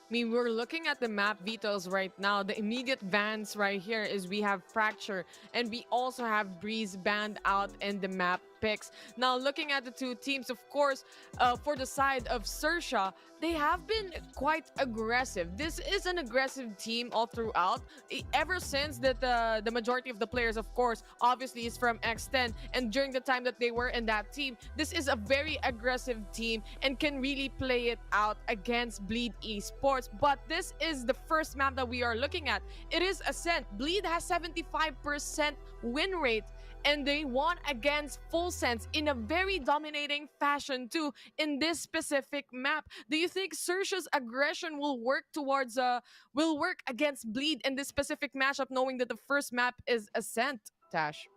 I mean, we're looking at the map vetoes right now. The immediate bans right here is we have Fracture, and we also have Breeze banned out in the map picks. Now, looking at the two teams, of course, for the side of XERXIA, they have been quite aggressive. This is an aggressive team all throughout. Ever since that the majority of the players, of course, obviously is from X10, and during the time that they were in that team, this is a very aggressive team and can really play it out against Bleed Esports. But this is the first map that we are looking at. It is Ascent. Bleed has 75% win rate, and they won against Full Sense in a very dominating fashion too in this specific map. Do you think XERXIA's aggression will work against Bleed in this specific matchup, knowing that the first map is Ascent, Tash?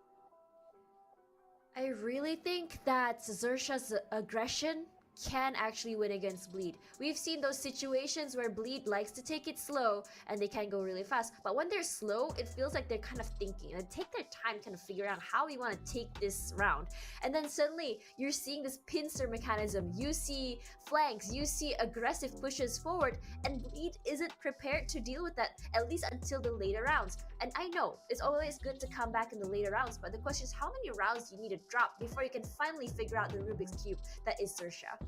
I really think that XERXIA's aggression can actually win against Bleed. We've seen those situations where Bleed likes to take it slow and they can go really fast. But when they're slow, it feels like they're kind of thinking and take their time to kind of figure out how we want to take this round. And then suddenly you're seeing this pincer mechanism. You see flanks, you see aggressive pushes forward, and Bleed isn't prepared to deal with that, at least until the later rounds. And I know it's always good to come back in the later rounds, but the question is how many rounds you need to drop before you can finally figure out the Rubik's Cube that is XERXIA.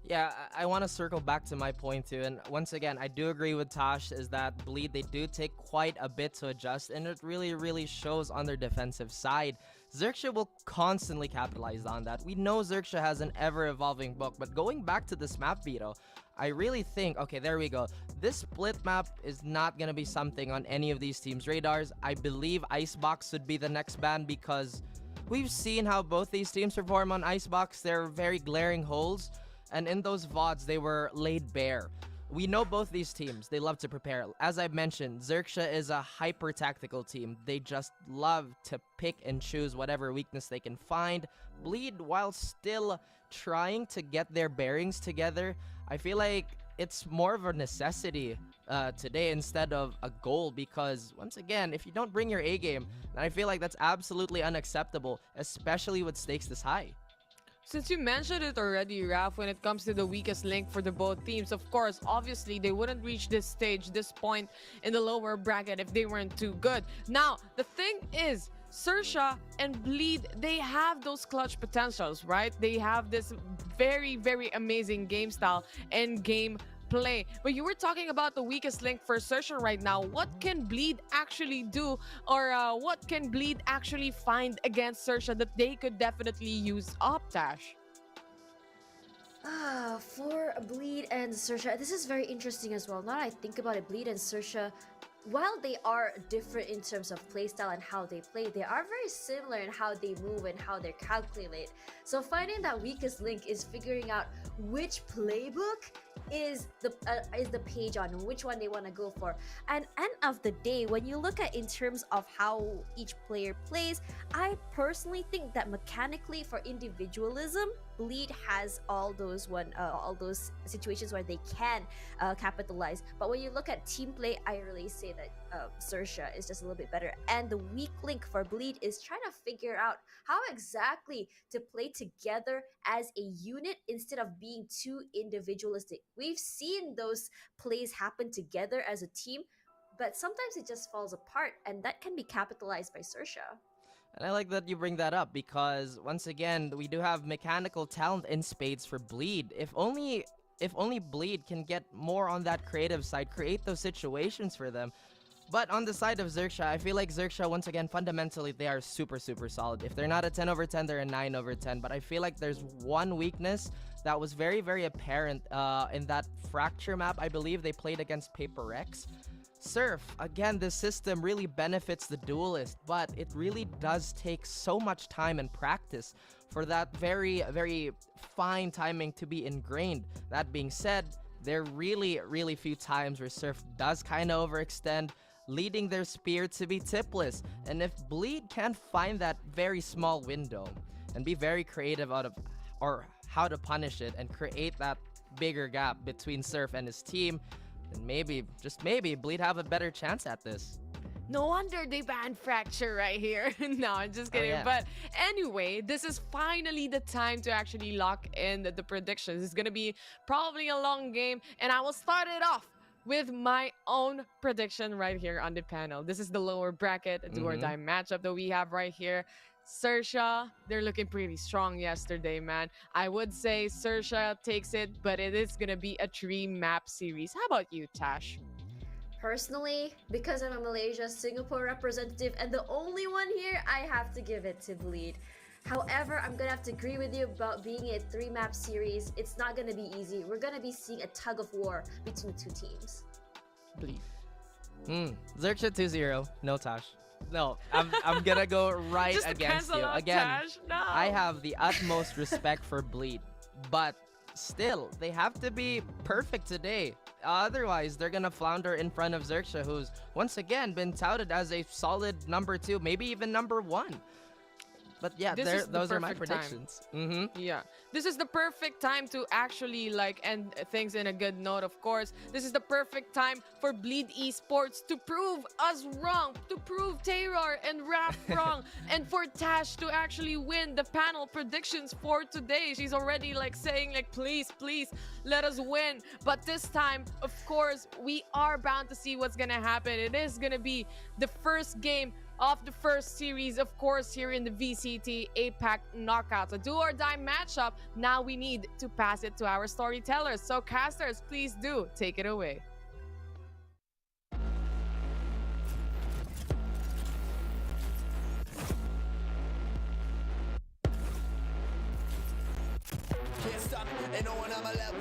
Yeah, I want to circle back to my point too, and once again, I do agree with Tosh is that Bleed, they do take quite a bit to adjust, and it really shows on their defensive side. XERXIA will constantly capitalize on that. We know XERXIA has an ever-evolving book, but going back to this map veto, I really think, okay, there we go. This split map is not going to be something on any of these teams' radars. I believe Icebox would be the next ban because we've seen how both these teams perform on Icebox. They're very glaring holes, and in those VODs, they were laid bare. We know both these teams, they love to prepare. As I mentioned, XERXIA is a hyper-tactical team. They just love to pick and choose whatever weakness they can find. Bleed, while still trying to get their bearings together, I feel like it's more of a necessity today instead of a goal, because once again, if you don't bring your A game, then I feel like that's absolutely unacceptable, especially with stakes this high. Since you mentioned it already, Raf, when it comes to the weakest link for the both teams, of course, obviously, they wouldn't reach this stage, this point in the lower bracket if they weren't too good. Now, the thing is, XERXIA and Bleed, they have those clutch potentials, right? They have this very amazing game style and game play. But you were talking about the weakest link for XERXIA right now. What can Bleed actually do, or what can Bleed actually find against XERXIA that they could definitely use up, Tash? For Bleed and XERXIA, this is very interesting as well. Now that I think about it, Bleed and XERXIA, while they are different in terms of playstyle and how they play, they are very similar in how they move and how they're calculated. So finding that weakest link is figuring out which playbook is the page on, which one they want to go for. And end of the day, when you look at in terms of how each player plays, I personally think that mechanically for individualism, Bleed has all those situations where they can capitalize. But when you look at team play, I really say that XERXIA is just a little bit better. And the weak link for Bleed is trying to figure out how exactly to play together as a unit instead of being too individualistic. We've seen those plays happen together as a team, but sometimes it just falls apart, and that can be capitalized by XERXIA. And I like that you bring that up because, once again, we do have mechanical talent in spades for Bleed. If only Bleed can get more on that creative side, create those situations for them. But on the side of XERXIA, I feel like XERXIA, once again, fundamentally, they are super solid. If they're not a 10 over 10, they're a 9 over 10. But I feel like there's one weakness that was very apparent in that Fracture map. I believe they played against PaperX. Surf, again, this system really benefits the duelist, but it really does take so much time and practice for that very fine timing to be ingrained. That being said, there are really few times where Surf does kind of overextend, leading their spear to be tipless. And if Bleed can't find that very small window and be very creative or how to punish it and create that bigger gap between Surf and his team, then maybe, just maybe, Bleed have a better chance at this. No wonder they banned Fracture right here. No, I'm just kidding. yeah. But anyway, this is finally the time to actually lock in the predictions. It's going to be probably a long game, and I will start it off with my own prediction right here on the panel. This is the lower bracket do or die matchup that we have right here. XERXIA, they're looking pretty strong yesterday, man. I would say XERXIA takes it, but it is going to be a 3-map series. How about you, Tash? Personally, because I'm a Malaysia Singapore representative and the only one here, I have to give it to Bleed. However, I'm gonna have to agree with you about being a 3-map series. It's not gonna be easy. We're gonna be seeing a tug of war between the two teams. Bleed. XERXIA 2-0. No, Tash. No, I'm gonna go right Just against cancel you. out Again, Tash. No. I have the utmost respect for Bleed, but still, they have to be perfect today. Otherwise, they're gonna flounder in front of XERXIA, who's once again been touted as a solid number 2, maybe even number 1. But yeah, those are my predictions. Yeah, this is the perfect time to actually like end things in a good note. Of course, this is the perfect time for Bleed Esports to prove us wrong, to prove Terror and Rap wrong, and for Tash to actually win the panel predictions for today. She's already like saying like, please, please, let us win. But this time, of course, we are bound to see what's gonna happen. It is gonna be the first game of the first series, of course, here in the VCT APAC Knockouts. A do-or-die matchup. Now we need to pass it to our storytellers. So casters, please do take it away. Can't stop, ain't no one on my level.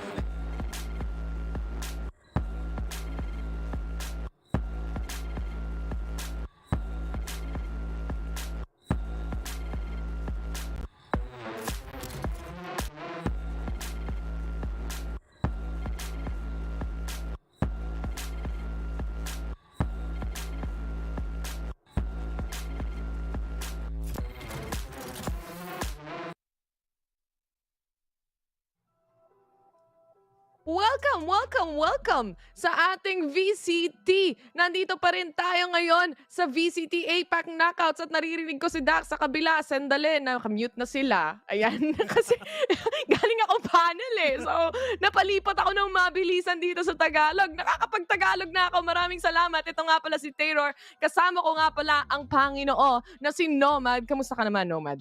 Welcome, welcome, welcome sa ating VCT. Nandito pa rin tayo ngayon sa VCT APAC Knockouts at naririnig ko si Dax sa kabila. Sandali, nakamute na sila. Ayan, kasi galing ako panel eh. So, napalipat ako ng mabilisan dito sa Tagalog. Nakakapag-Tagalog na ako. Maraming salamat. Ito nga pala si Terror. Kasama ko nga pala ang Panginoo na si Nomad. Kamusta ka naman, Nomad?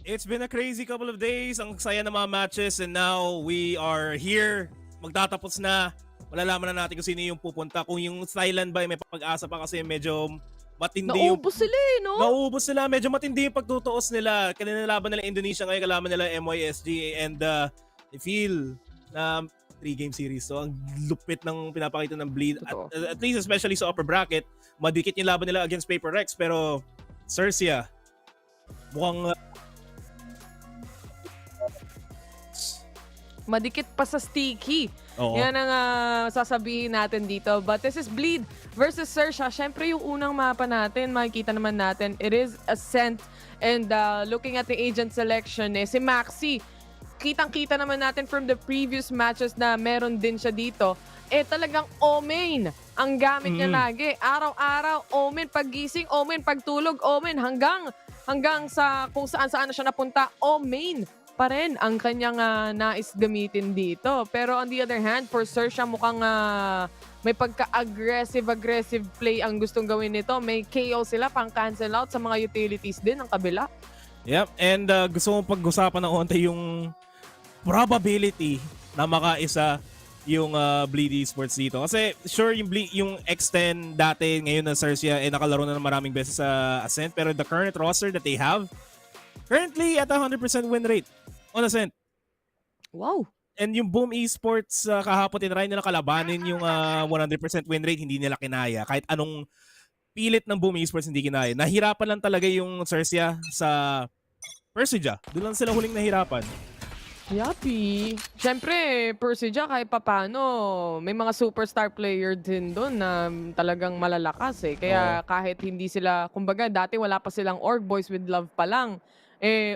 It's been a crazy couple of days. Ang saya ng mga matches and now we are here. Magtatapos na. Malalaman na natin kung sino yung pupunta. Kung yung Thailand ba may pag-asa pa kasi medyo matindi Naubos sila eh, no? Naubos sila. Medyo matindi yung pagtutuos nila. Kinalaban nila Indonesia ngayon. Kalaban nila MYSG and FIL na 3-game series. So ang lupit ng pinapakita ng Bleed. At least especially sa upper bracket. Madikit yung laban nila against Paper Rex. Pero XERXIA mukhang madikit pa sa sticky. Oo. Yan ang sasabihin natin dito. But this is Bleed versus XERXIA. Siyempre yung unang mapa natin, makikita naman natin, it is Ascent. And looking at the agent selection, si Maxi, kitang-kita naman natin from the previous matches na meron din siya dito. Talagang Omen ang gamit niya lagi. Araw-araw, Omen paggising, Omen pagtulog, Omen hanggang sa kung saan-saan na siya napunta, Omen pa rin ang kanyang nais gamitin dito. Pero on the other hand, for XERXIA mukhang may pagka-aggressive play ang gustong gawin nito. May KO sila pang cancel out sa mga utilities din ng kabila. Yep, and gusto mong pag-usapan ng onte yung probability na makaisa yung Bleed Esports dito. Kasi sure yung X10 dati ngayon na XERXIA nakalaro na ng maraming beses sa Ascent, pero the current roster that they have currently at 100% win rate on Ascent. Wow. And yung Boom Esports kahapon tinry nila kalabanin yung 100% win rate, hindi nila kinaya. Kahit anong pilit ng Boom Esports hindi kinaya. Nahirapan lang talaga yung XERXIA sa Persija. Doon lang sila huling nahirapan. Yapi. Siyempre, Persija kahit papano, may mga superstar player din doon na talagang malalakas eh. Kaya kahit hindi sila, kumbaga dati wala pa silang Org Boys with Love pa lang.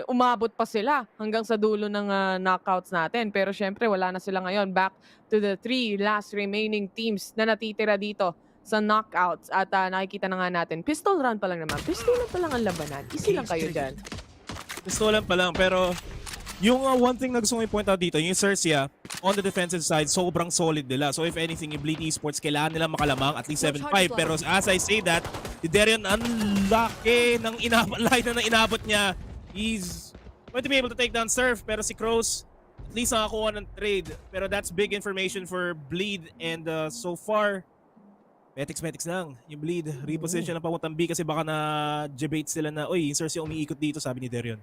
Umabot pa sila hanggang sa dulo ng knockouts natin. Pero syempre, wala na sila ngayon. Back to the 3 last remaining teams na natitira dito sa knockouts. At nakikita na nga natin, pistol round pa lang naman. Pistol lang pa lang ang labanan. Easy lang kayo dyan. Pistolan pa lang, pero yung one thing na gusto kong i-point out dito, yung XERXIA, on the defensive side, sobrang solid nila. So if anything, yung Bleed Esports, kailangan nila makalamang at least 7-5. Pero as I say that, si Darion, ang laki ng inabot niya. He's going to be able to take down Surf, pero si Crows, at least nakakuha ng trade. Pero that's big information for Bleed. And so far, Metics lang. Yung Bleed, reposition na papuntang B kasi baka na-debate sila na, uy, yung XERXIA umiikot dito, sabi ni Darion.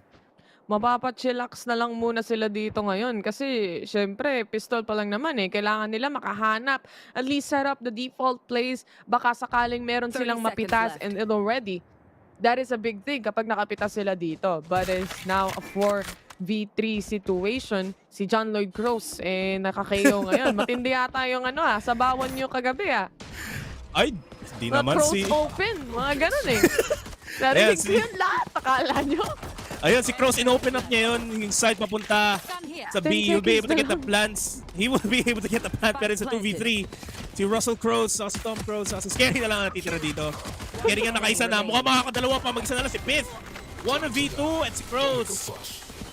Mapapachillax na lang muna sila dito ngayon kasi syempre pistol pa lang naman eh. Kailangan nila makahanap, at least set up the default plays. Baka sakaling meron silang mapitas and already. That is a big thing kapag nakapitas sila dito. But it's now a 4v3 situation. Si John Lloyd Cross nakakayo ngayon. Matindi yata yung sabawan nyo kagabi Ay, di naman si... open, mga ganun eh. Narinig ko yun lahat, akala nyo. Ayun, si Cross in-open up niya yun, yung side papunta sa B. He'll be able to get the plants. He will be able to get the plant, pero it's a 2v3. Si Russell Cross, si Tom Cross, si Scary na lang natitira dito. Scary nga nakaisa na. Mukhang makakadalawa pa, mag-isa na lang si Pith. 1v2 and si Cross.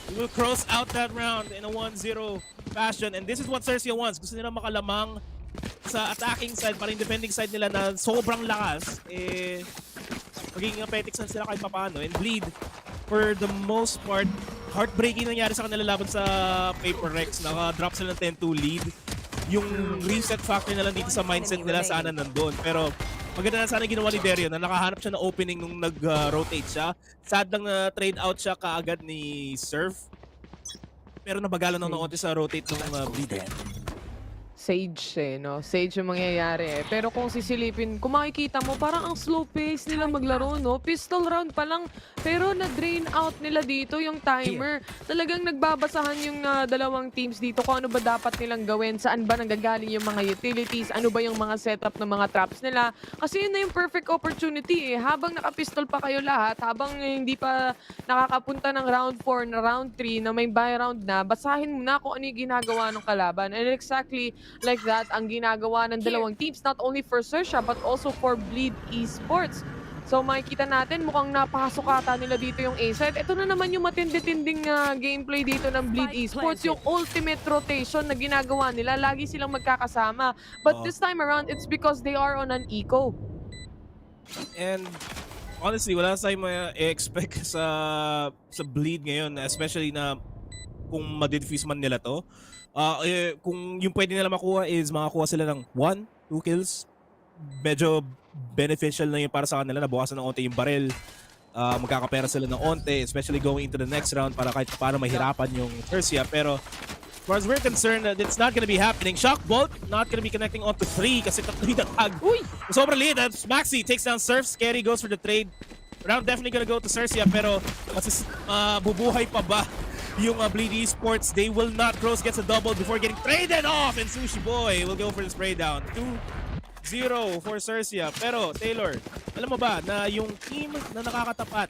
He will cross out that round in a 1-0 fashion. And this is what XERXIA wants. Gusto nila makalamang sa attacking side, para yung defending side nila na sobrang lakas. Magiging Metics na sila kahit papaano. And Bleed, for the most part, heartbreaking nangyari sa kanila laban sa Paper Rex. Naka-drop sila ng 10-2 lead. Yung reset factor na lang dito sa mindset nila sana nandun. Pero maganda na sana ginawa ni Darion na nakahanap siya ng opening nung nag-rotate siya. Sad lang na trade out siya kaagad ni Surf. Pero nabagalan ng naunti sa rotate ng Bleed. Sage no? Sage yung mangyayari Pero kung sisilipin, kung makikita mo, parang ang slow pace nila maglaro, no? Pistol round pa lang, pero na-drain out nila dito yung timer. Talagang nagbabasahan yung dalawang teams dito kung ano ba dapat nilang gawin, saan ba nanggagaling yung mga utilities, ano ba yung mga setup ng mga traps nila. Kasi yun na yung perfect opportunity Habang nakapistol pa kayo lahat, habang hindi pa nakakapunta ng round 4 na round 3 na may buy round na, basahin mo na kung ano yung ginagawa ng kalaban. And exactly like that ang ginagawa ng dalawang teams, not only for XERXIA but also for Bleed Esports. So makikita natin, mukhang napasok ata nila dito yung A-side. Ito na naman yung matindi-tinding gameplay dito ng Bleed Esports, yung ultimate rotation na ginagawa nila. Lagi silang magkakasama. But this time around, it's because they are on an eco. And honestly, wala tayong ma-expect sa Bleed ngayon, especially na kung ma-defuse man nila to. Kung yung pwede nila makuha is makakuha sila ng 1-2 kills. Medyo beneficial na yun para sa kanila. Nabukasan ng onte yung barrel. Magkakapera sila ng onte, especially going into the next round para kahit paano mahirapan yung XERXIA. Pero as far as we're concerned, it's not gonna be happening. Shock Bolt not gonna be connecting onto 3 kasi tatlo yung tag. Uy! Sobrang liit. Maxi takes down Surf. Scary goes for the trade. Round definitely gonna go to XERXIA, pero bubuhay pa ba yung Bleed Esports? They will not. Cross gets a double before getting traded off, and Sushi Boy will go for the spray down. 2-0 for XERXIA. Pero Taylor, alam mo ba na yung team na nakakatapat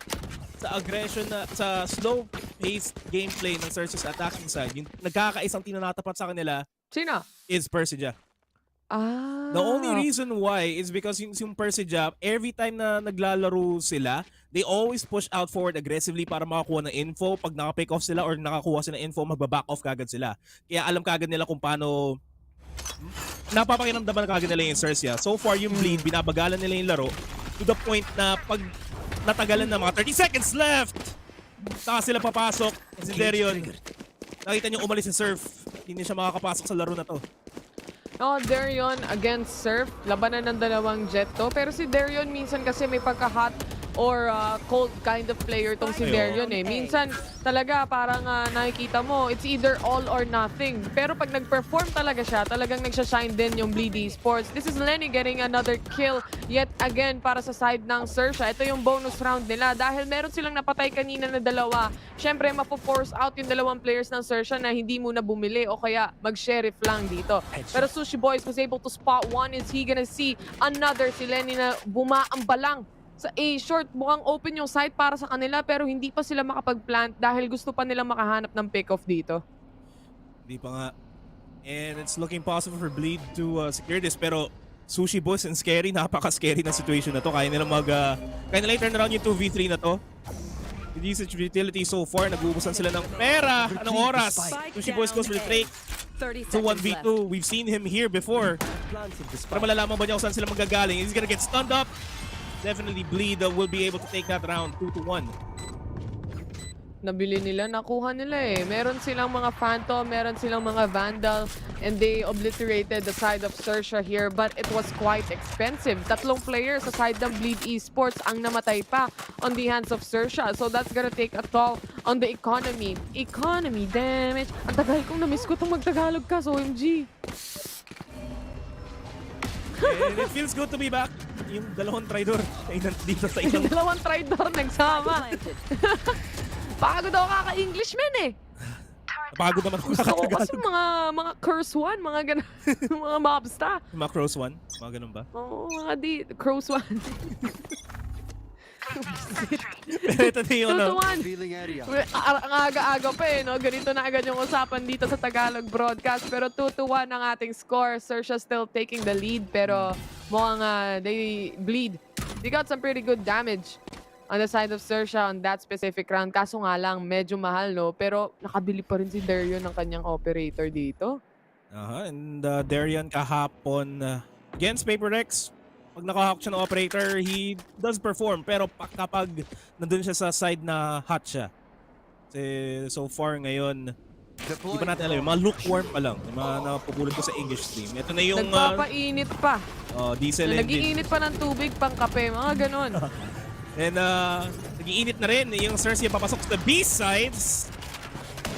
sa aggression, sa slow-paced gameplay ng XERXIA sa attacking side, yung nagkakaisang team na nakatapat sa kanila, sino? Is PPGL. The only reason why is because yung PPGL, every time na naglalaro sila, they always push out forward aggressively para makakuha ng info. Pag naka-pick off sila or nakakuha sila ng info, magbaback off kagad sila. Kaya alam kagad nila kung paano, napapakiramdaman kagad nila yung XERXIA. So far, yung Bleed, binabagalan nila yung laro to the point na pag natagalan na mga 30 seconds left, saka sila papasok. Si Darion, nakita niyo umalis si Surf. Hindi siya makakapasok sa laro na to. Darion against Surf. Labanan ng dalawang jet to. Pero si Darion minsan kasi may pagka-hot or cold kind of player tong si Darion Minsan talaga parang nakikita mo, it's either all or nothing. Pero pag nag-perform talaga siya, talagang nagsashine din yung Bleed Esports. This is Lenny getting another kill yet again para sa side ng XERXIA. Ito yung bonus round nila dahil meron silang napatay kanina na dalawa. Siyempre, mapo-force out yung dalawang players ng XERXIA na hindi muna bumili o kaya mag-sheriff lang dito. Pero Sushi Boys was able to spot one. Is he gonna see another si Lenny na bumaamba lang sa A-short? Mukhang open yung site para sa kanila pero hindi pa sila makapag-plant dahil gusto pa nilang makahanap ng pick-off dito. Hindi pa nga. And it's looking possible for Bleed to secure this. Pero Sushi Boys and Scary, napaka-scary na situation na to. Kaya nila i-turn around yung 2v3 na to. With usage utility so far, nag-uubusan sila ng pera. Anong oras? Sushi Boys goes for the trade. So 1v2, we've seen him here before. Para malalaman ba niya kung saan sila magagaling. He's gonna get stunned up. Definitely Bleed will be able to take that round 2-1. Nabili nila, nakuha nila eh. Meron silang mga Phantom, meron silang mga Vandal, and they obliterated the side of XERXIA here, but it was quite expensive. 3 players sa side ng Bleed Esports ang namatay pa on the hands of XERXIA. So that's gonna take a toll on the economy. Economy damage. Ang tagal kong na-miss ko itong mag-Tagalog ka, so OMG. And it feels good to be back. Yung dalawang tridor ay nandito sa Yung isang... dalawang tridor nagsama. Pagod ako kaka-English man eh. Pagod naman ako Gusto ko kasi kaka-Tagalog. mga curse one, mga ganun. Mga mobsta. Mga cross one? Mga ganun ba? Oo, mga cross one. Pero ito na yung ano. Ang aga-aga pa eh, no? Ganito na agad yung usapan dito sa Tagalog broadcast. Pero 2-1 ang ating score. XERXIA still taking the lead, pero mukhang they bleed. They got some pretty good damage on the side of XERXIA on that specific round. Kaso nga lang, medyo mahal, no? Pero nakabili pa rin si Darion ng kanyang operator dito. And Darion kahapon against PaperX. Pag nakahawk siya ng operator, he does perform. Pero kapag nandun siya sa side na hot siya. Kasi so far ngayon, di pa natin alam. Mga lukewarm pa lang. Yung mga napupulot ko sa English stream. Ito na yung... Nagpapainit pa. Diesel engine. Nag-iinit pa ng tubig pang kape. Mga ganon. And nag-iinit na rin yung XERXIA papasok sa B sides.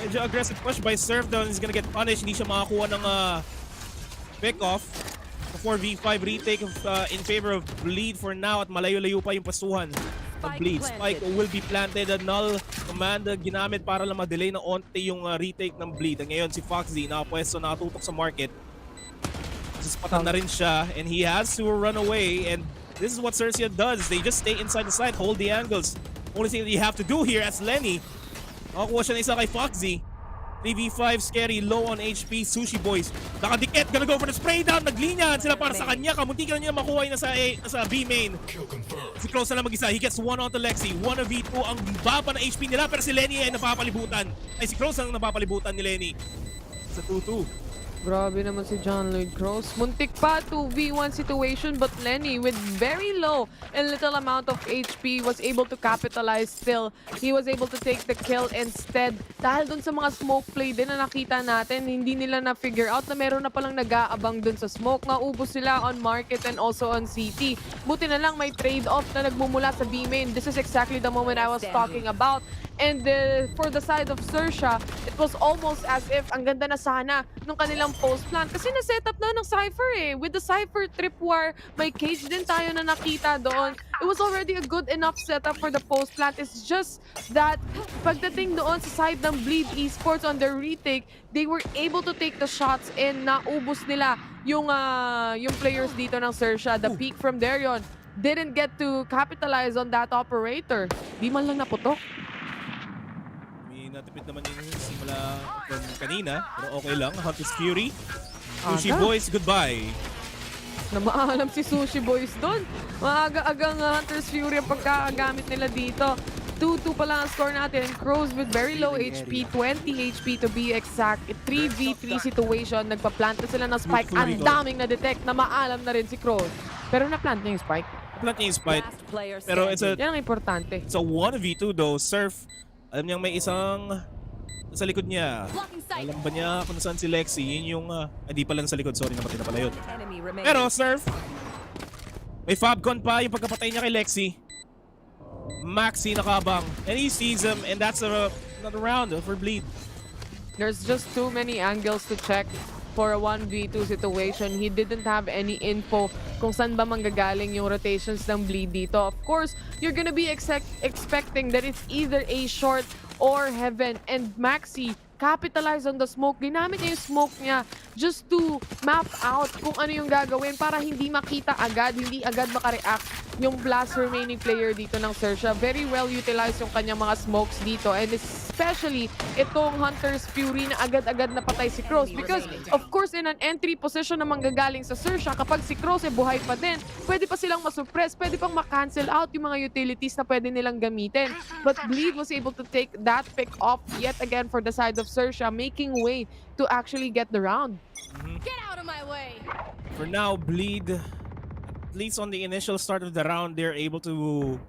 Medyo aggressive push by Surf down. He's gonna get punished. Hindi siya makakuha ng pick-off. 4v5 retake in favor of Bleed for now at malayo-layo pa yung pasuhan ng Bleed. Spike will be planted. Null command ginamit para lang ma-delay na onte yung retake ng Bleed. Ngayon si Foxy nakapwesto, nakatutok sa market. Sasapatan na rin siya and he has to run away, and this is what XERXIA does. They just stay inside the side, hold the angles. Only thing that you have to do here as Lenny. Nakakuha siya na isa kay Foxy. 3v5, Scary, low on HP, Sushi Boys. Nakadikit, gonna go for the spray down. Naglinyan sila para sa kanya. Kamunti ka na niya makuha yun sa B main. Si Close na lang mag-isa. He gets 1 onto Lexi. 1v2 ang baba na HP nila, pero si Lenny ay napapalibutan. Ay, si Close ang napapalibutan ni Lenny. Sa 2-2. Grabe naman si John Lloyd Cross. Muntik pa 2v1 situation, but Lenny with very low and little amount of HP was able to capitalize still. He was able to take the kill instead. Dahil dun sa mga smoke play din na nakita natin, hindi nila na-figure out na meron na palang nag-aabang dun sa smoke. Naubos sila on market and also on CT. Buti na lang may trade-off na nagmumula sa B main. This is exactly the moment I was talking about. And for the side of XERXIA, it was almost as if ang ganda na sana nung kanilang post plant. Kasi na-set up na ng Cypher eh. With the Cypher tripwire, may cage din tayo na nakita doon. It was already a good enough setup for the post plant. It's just that pagdating doon sa side ng Bleed Esports on their retake, they were able to take the shots and naubos nila yung players dito ng XERXIA. The peak from Darion didn't get to capitalize on that operator. Di man lang naputok. Natipid naman yung simula from kanina, pero okay lang. Hunter's Fury. Sushi Boys, goodbye. Na maalam si Sushi Boys doon. Maaga-agang Hunter's Fury ang pagkakagamit nila dito. 2-2 pa lang ang score natin. Crows with very low HP, 20 HP to be exact. 3v3 situation. Nagpa-plant na sila ng spike. Ang daming na-detect na maalam na rin si Crows. Pero na-plant niya yung spike. Na-plant niya yung spike. Pero yan ang importante. It's a 1v2 though. Surf, alam niyang may isang sa likod niya. Alam ba niya kung saan si Lexi? Yun yung, hindi pala sa likod. Sorry, napatay na pala yun. Pero Surf, may Fabcon pa yung pagkapatay niya kay Lexi. Maxi nakabang. And he sees him, and that's another round for Bleed. There's just too many angles to check for a 1v2 situation. He didn't have any info kung saan ba manggagaling yung rotations ng Bleed dito. Of course, you're gonna be expecting that it's either a short or heaven. And Maxi capitalize on the smoke. Ginamit niya yung smoke niya just to map out kung ano yung gagawin para hindi makita agad, hindi agad makareact yung last remaining player dito ng XERXIA. Very well utilized yung kanyang mga smokes dito, and especially itong Hunter's Fury na agad-agad napatay si Cross, because of course in an entry position na manggagaling sa XERXIA, kapag si Cross buhay pa din, pwede pa silang masuppress, pwede pang makancel out yung mga utilities na pwede nilang gamitin. But Bleed was able to take that pick off yet again for the side of XERXIA, making way to actually get the round. Get out of my way! For now, Bleed, at least on the initial start of the round, they're able to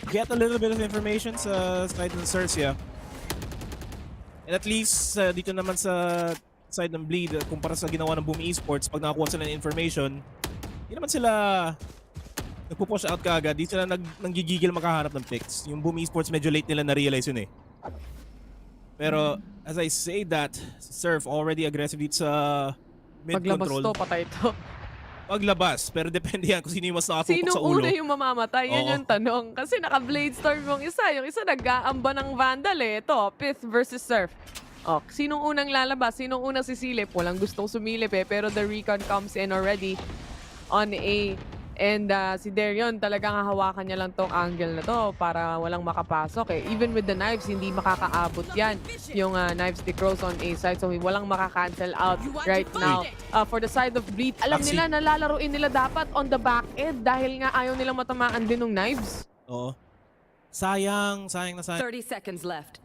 get a little bit of information sa side ng XERXIA. And at least dito naman sa side ng Bleed, kumpara sa ginawa ng Boom Esports, pag nakakuha sila ng information, hindi naman sila nagpo-push out kaagad. Di sila nanggigigil makahanap ng picks. Yung Boom Esports medyo late nila na-realize yun eh. Pero as I say that, Surf already aggressive dito sa mid-control. Paglabas to, patay to. Paglabas, pero depende yan kung sino yung mas nakatutok Sino sa ulo. una yung mamamatay? Yan Oo. yung tanong. Kasi naka-Blade Storm yung isa. Yung isa nag-aamba ng Vandal eh. Ito, Pith versus Surf. Oh, sinong unang lalabas? Sinong unang sisilip? Walang gustong sumilip eh. Pero the recon comes in already on A. And si Darion talagang hahawakan niya lang tong angle na to para walang makapasok eh. Even with the knives, hindi makakaabot yan. Yung knives ni Crows on A side. So walang makakancel out right now. For the side of Bleed, alam nila na lalaruin nila dapat on the back end dahil nga ayaw nilang matamaan din ng knives. Oo. Sayang na sayang. 30 seconds left.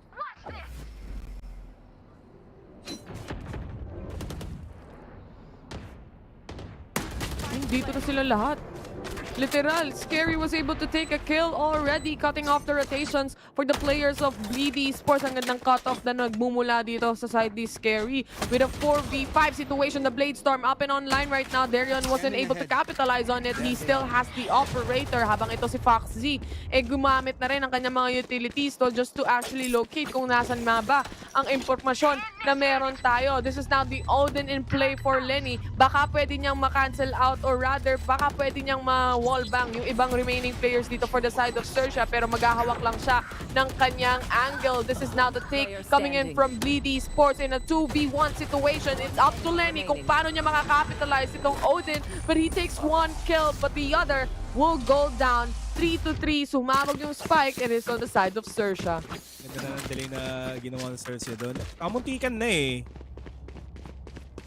Dito na sila lahat. Literal, Scary was able to take a kill already, cutting off the rotations for the players of Bleed Esports. Ang gandang cut-off na nagmumula dito sa side ni Scary. With a 4v5 situation, the Blade Storm up and online right now. Darion wasn't able to capitalize on it. He still has the operator. Habang ito si Fox Z, gumamit na rin ang kanyang mga utilities to just to actually locate kung nasan nga ba ang impormasyon na meron tayo. This is now the Odin in play for Lenny. Baka pwede niyang ma-cancel out, or rather, baka pwede niyang wallbang yung ibang remaining players dito for the side of XERXIA, pero maghahawak lang siya ng kanyang angle. This is now the take coming in from Bleed Esports in a 2v1 situation. It's up to Lenny kung paano niya makakapitalize itong Odin, but he takes one kill, but the other will go down 3-3. Sumabog yung spike, and it's on the side of XERXIA. Ganda na ng delay na ginawa ng XERXIA doon. Kamuntikan na eh.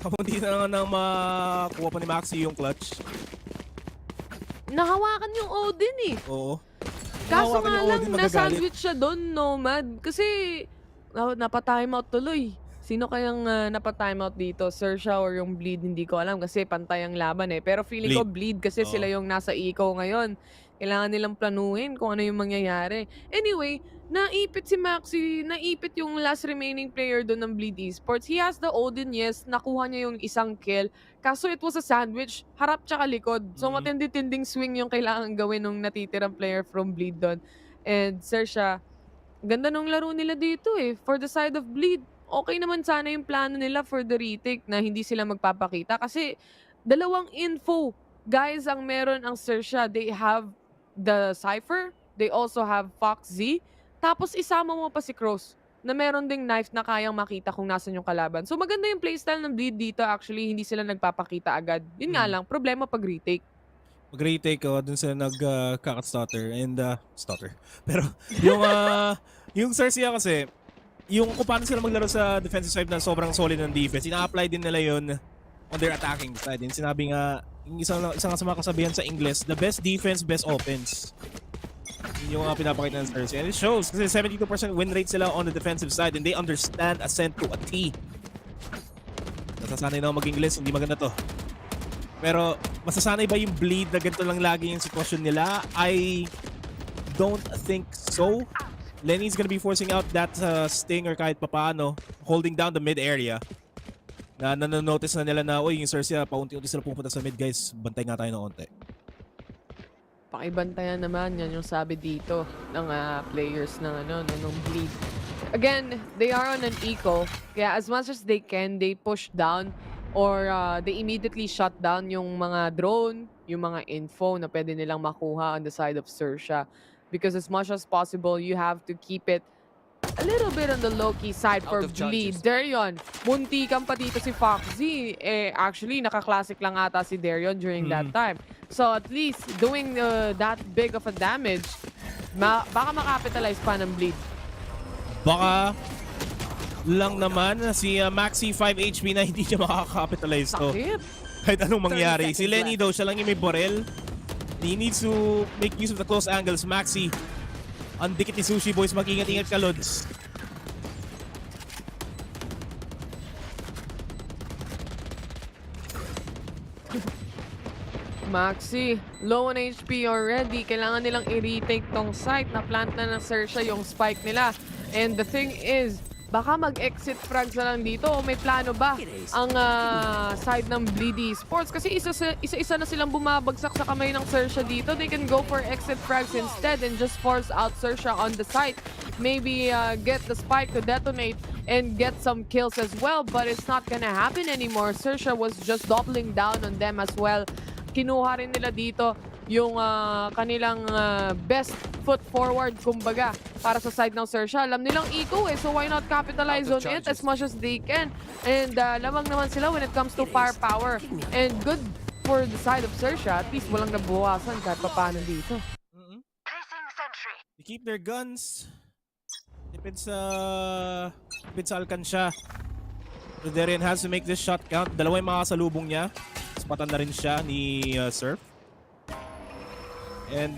Kamunti na nang makuha pa ni Maxi yung clutch. Nahawakan yung Odin eh. Oo. Kaso nga lang, na-sandwich siya doon, Nomad. Kasi, napa-timeout tuloy. Sino kayang napa-timeout dito? XERXIA or yung Bleed? Hindi ko alam kasi pantay ang laban eh. Pero feeling ko Bleed kasi sila yung nasa eco ngayon. Kailangan nilang planuhin kung ano yung mangyayari. Anyway, naipit si Maxi, naipit yung last remaining player doon ng Bleed Esports. He has the Odin, yes. Nakuha niya yung isang kill. Kaso it was a sandwich, harap tsaka likod. So matindi-tinding swing yung kailangan gawin ng natitirang player from Bleed doon. And XERXIA, ganda nung laro nila dito eh. For the side of Bleed, okay naman sana yung plano nila for the retake na hindi sila magpapakita. Kasi dalawang info, guys, ang meron ang XERXIA. They have the Cypher, they also have Fox Z, tapos isama mo pa si Cross na meron ding knife na kayang makita kung nasan yung kalaban. So maganda yung playstyle ng Bleed dito. Actually, hindi sila nagpapakita agad. Yun nga lang, problema pag retake. Pag retake, dun sila nag-kakat-stutter and stutter. Pero yung XERXIA kasi, yung kung paano sila maglaro sa defensive side na sobrang solid ng defense, ina-apply din nila yun on their attacking side. And sinabi nga, isang sa mga kasabihan sa English, the best defense, best offense. Yun yung pinapakita ng XERXIA. And it shows kasi 72% win rate sila on the defensive side and they understand ascent to a T. Nasasanay na ako mag-English, hindi maganda to. Pero masasanay ba yung Bleed na ganito lang lagi yung sitwasyon nila? I don't think so. Lenny's gonna be forcing out that stinger kahit papaano, holding down the mid area. Na nanonotice na nila na, uy, yung XERXIA, paunti-unti sila pupunta sa mid, guys. Bantay nga tayo ng onte. Pakibantayan naman, yan yung sabi dito ng players ng Bleed. Again, they are on an eco. Kaya as much as they can, they push down or they immediately shut down yung mga drone, yung mga info na pwede nilang makuha on the side of XERXIA. Because as much as possible, you have to keep it a little bit on the low-key side for Bleed. Darion, muntikan pa dito si Foxy. Actually, naka-classic lang ata si Darion during that time. So at least, doing that big of a damage, baka makapitalize pa ng Bleed. Baka lang naman si Maxi 5 HP na hindi siya makakapitalize to. Kahit anong mangyari. Si Lenny daw, siya lang yung may barrel. He needs to make use of the close angles. Maxi, ang dikit ni Sushi Boys. Mag-ingat-ingat ka, Lods. Maxi, low on HP already. Kailangan nilang i-retake tong site. Na-plant na ng XERXIA yung spike nila. And the thing is, baka mag-exit frags na lang dito o may plano ba ang side ng Bleed Esports? Kasi isa-isa na silang bumabagsak sa kamay ng XERXIA dito. They can go for exit frags instead and just force out XERXIA on the site. Maybe get the spike to detonate and get some kills as well. But it's not gonna happen anymore. XERXIA was just doubling down on them as well. Kinuha rin nila dito yung kanilang best foot forward, kumbaga, para sa side ng XERXIA. Alam nilang eco so why not capitalize on it as much as they can? And lamang naman sila when it comes to firepower. And good for the side of XERXIA, at least walang nabuwasan kahit paano dito. They keep their guns. Depends sa Alcansya. Darian has to make this shot count. Dalawa yung makasalubong niya. Spatan na rin siya ni Surf. And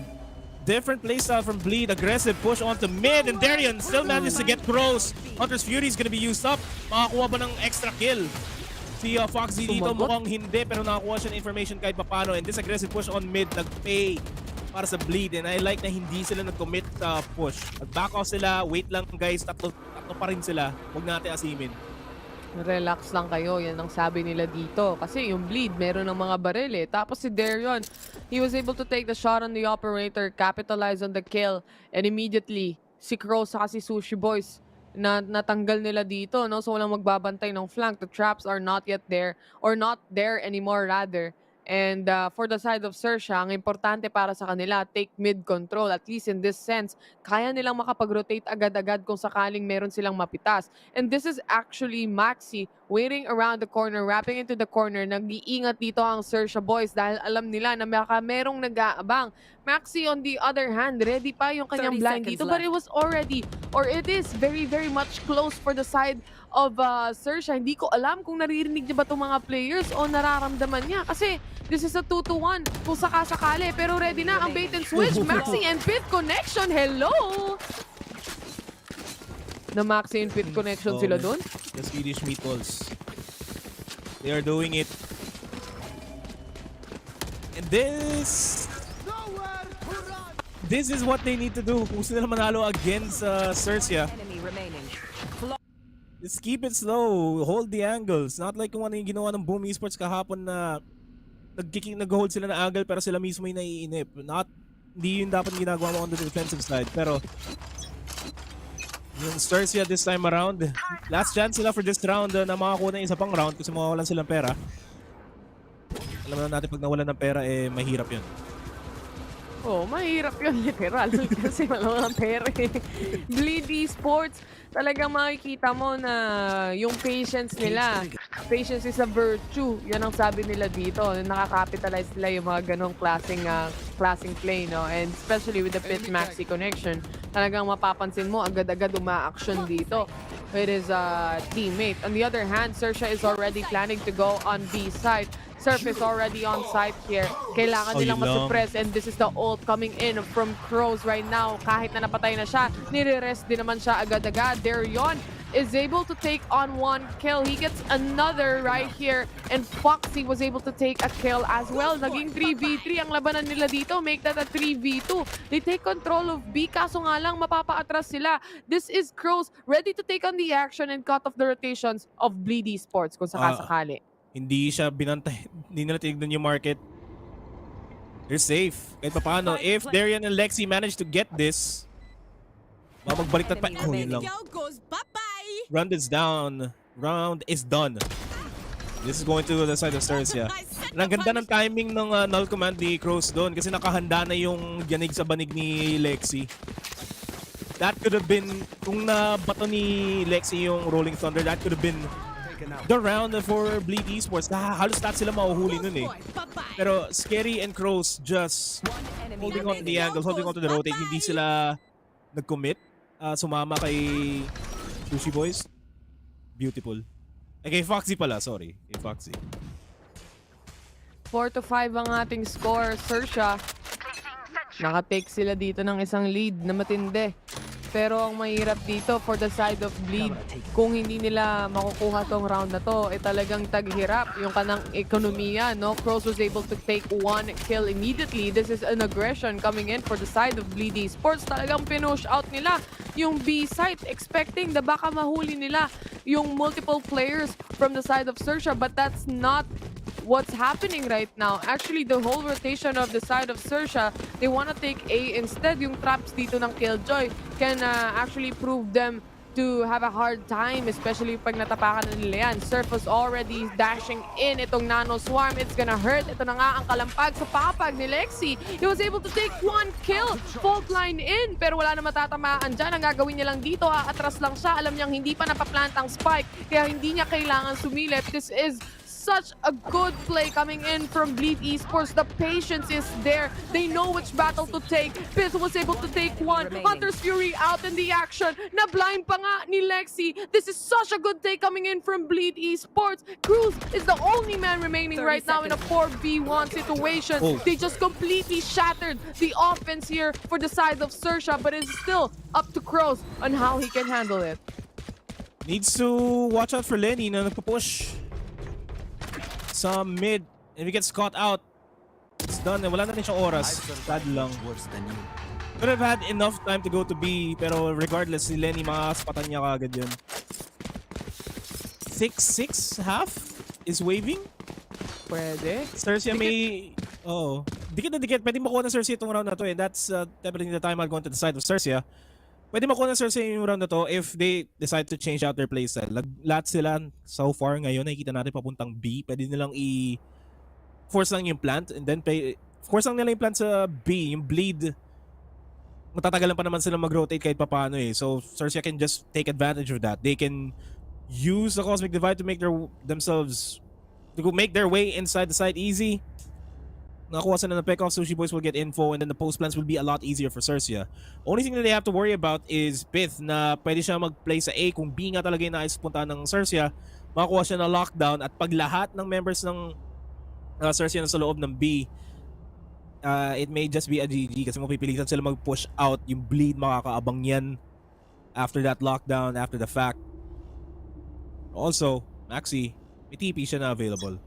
different playstyle from Bleed. Aggressive push onto mid. And Darian still manages to get Crows. Hunter's Fury is gonna be used up. Makakuha ba ng extra kill? Si Foxy dito mukhang hindi. Pero nakakuha siya ng information kahit papano. And this aggressive push on mid nag-pay para sa Bleed. And I like na hindi sila nag-commit sa push. Mag-back off sila. Wait lang guys. Tatlo pa rin sila. Huwag natin asimin. Relax lang kayo, yan ang sabi nila dito. Kasi yung Bleed, meron ng mga baril eh. Tapos si Darion, he was able to take the shot on the operator, capitalize on the kill, and immediately, si Crow saka si Sushi Boys, natanggal nila dito, no? So walang magbabantay ng flank. The traps are not yet there, or not there anymore rather. And for the side of XERXIA, ang importante para sa kanila, take mid control. At least in this sense, kaya nilang makapag-rotate agad-agad kung sakaling meron silang mapitas. And this is actually Maxi waiting around the corner, wrapping into the corner. Nag-iingat dito ang XERXIA boys dahil alam nila na merong nag-aabang. Maxi, on the other hand, ready pa yung kanyang blind dito. But it was already, or it is very, very much close for the side of XERXIA. Hindi ko alam kung naririnig niya ba itong mga players o nararamdaman niya. Kasi this is a 2-to-1 kung sakasakali. Pero ready na ang bait and switch. Maxi and Pit connection. Hello! Na Maxi and Pit connection sila doon. The Swedish Meatballs. They are doing it. And this is what they need to do. Kung sila manalo against XERXIA. Just keep it slow. Hold the angles. Not like kung ano yung ginawa ng Boom Esports kahapon na nag-hold sila ng angle pero sila mismo yung naiinip. Hindi yun dapat ginagawa mo on the defensive side. Pero yung XERXIA this time around, last chance sila for this round na makakuha ng isa pang round kasi mawawalan silang pera. Alam na natin pag nawalan ng pera mahirap yun. Oh, mahirap yun literal kasi walang pera eh. Bleed Esports, talagang makikita mo na yung patience nila. Patience is a virtue. Yan ang sabi nila dito. Nakakapitalize nila yung mga ganong klaseng play, no? And especially with the Pit Maxi connection, talagang mapapansin mo agad-agad uma-action dito with his teammate. On the other hand, XERXIA is already planning to go on B side. Surf is already on site here. Kailangan nilang masuppress and this is the ult coming in from Crows right now. Kahit na napatay na siya, nire-rest din naman siya agad-agad. Darion is able to take on one kill. He gets another right here and Foxy was able to take a kill as well. Naging 3v3 ang labanan nila dito. Make that a 3v2. They take control of B kaso nga lang mapapaatras sila. This is Crows ready to take on the action and cut off the rotations of Bleed Esports kung sakasakali. Hindi siya binantay. Hindi nila tinignan yung market. They're safe. Kahit pa paano, if Darian and Lexi manage to get this, magbaliktad pa. Oh, yun lang. Round is down. Round is done. This is going to the side of XERXIA. Ang ganda ng timing ng null command ni Crows doon kasi nakahanda na yung yanig sa banig ni Lexi. that could have been, kung nabato ni Lexi yung Rolling Thunder, that could have been the round for Bleed Esports. Halos lahat sila mahuhuli nun eh. Pero Scary and Crows just holding on to the angles, holding on to the rotate. Hindi sila nag-commit. Sumama kay Sushi Boys. Beautiful. Kay Foxy pala, sorry. Kay Foxy. 4-5 ang ating score. XERXIA, nakatake sila dito ng isang lead na matindi. Pero ang mahirap dito for the side of Bleed, kung hindi nila makukuha tong round na to, talagang taghirap yung kanang ekonomiya, no? Crows was able to take 1 kill immediately. This is an aggression coming in for the side of Bleed Esports. Talagang pinush out nila yung B site, expecting na baka mahuli nila yung multiple players from the side of XERXIA, but that's not what's happening right now. Actually, the whole rotation of the side of XERXIA, they want to take A instead. Yung traps dito ng Killjoy can actually prove them to have a hard time, especially pag natapakan na nila yan. Surf was already dashing in itong Nano Swarm. It's gonna hurt. Ito na nga ang kalampag sa papag ni Lexi. He was able to take 1 kill. Fault line in, pero wala na matatamaan dyan. Ang gagawin niya lang dito, atras lang siya. Alam niyang hindi pa napaplant ang spike, kaya hindi niya kailangan sumilip. This is such a good play coming in from Bleed Esports. The patience is there. They know which battle to take. Piz was able to take 1. Hunter's Fury out in the action. Na-blind pa nga ni Lexi. This is such a good take coming in from Bleed Esports. Cruz is the only man remaining right now in a 4v1 situation. They just completely shattered the offense here for the side of XERXIA, but it's still up to Crows on how he can handle it. Needs to watch out for Lenny na nagpa-push sa mid. If he gets caught out, it's done. Wala na rin siyang oras. Sad lang. Could have had enough time to go to B, pero regardless, si Lenny makakaspatan niya kagad yun. 6-6 half is waving? Pwede. XERXIA may... Oo. Dikit na dikit. Pwede makuha ng XERXIA itong round na to eh. That's definitely the time I'll go to the side of XERXIA. Pwede makuha ng XERXIA yung round na to if they decide to change out their playstyle. Lahat sila so far ngayon, nakikita natin papuntang B. Pwede nilang force lang yung plant and then force lang nila yung plant sa B, yung Bleed. Matatagalan pa naman sila mag-rotate kahit papaano eh. So XERXIA can just take advantage of that. They can use the Cosmic Divide to make themselves to make their way inside the site easy. Nakuha sila ng pick-off, Sushi Boys will get info, and then the post plans will be a lot easier for XERXIA. Only thing that they have to worry about is Pith, na pwede siya mag-play sa A. Kung B nga talaga yung nais punta ng XERXIA, makakuha siya ng lockdown, at pag lahat ng members ng XERXIA na sa loob ng B, it may just be a GG kasi mapipilitan sila mag-push out. Yung Bleed makakaabang yan after that lockdown, after the fact. Also, Maxi, may TP siya na available.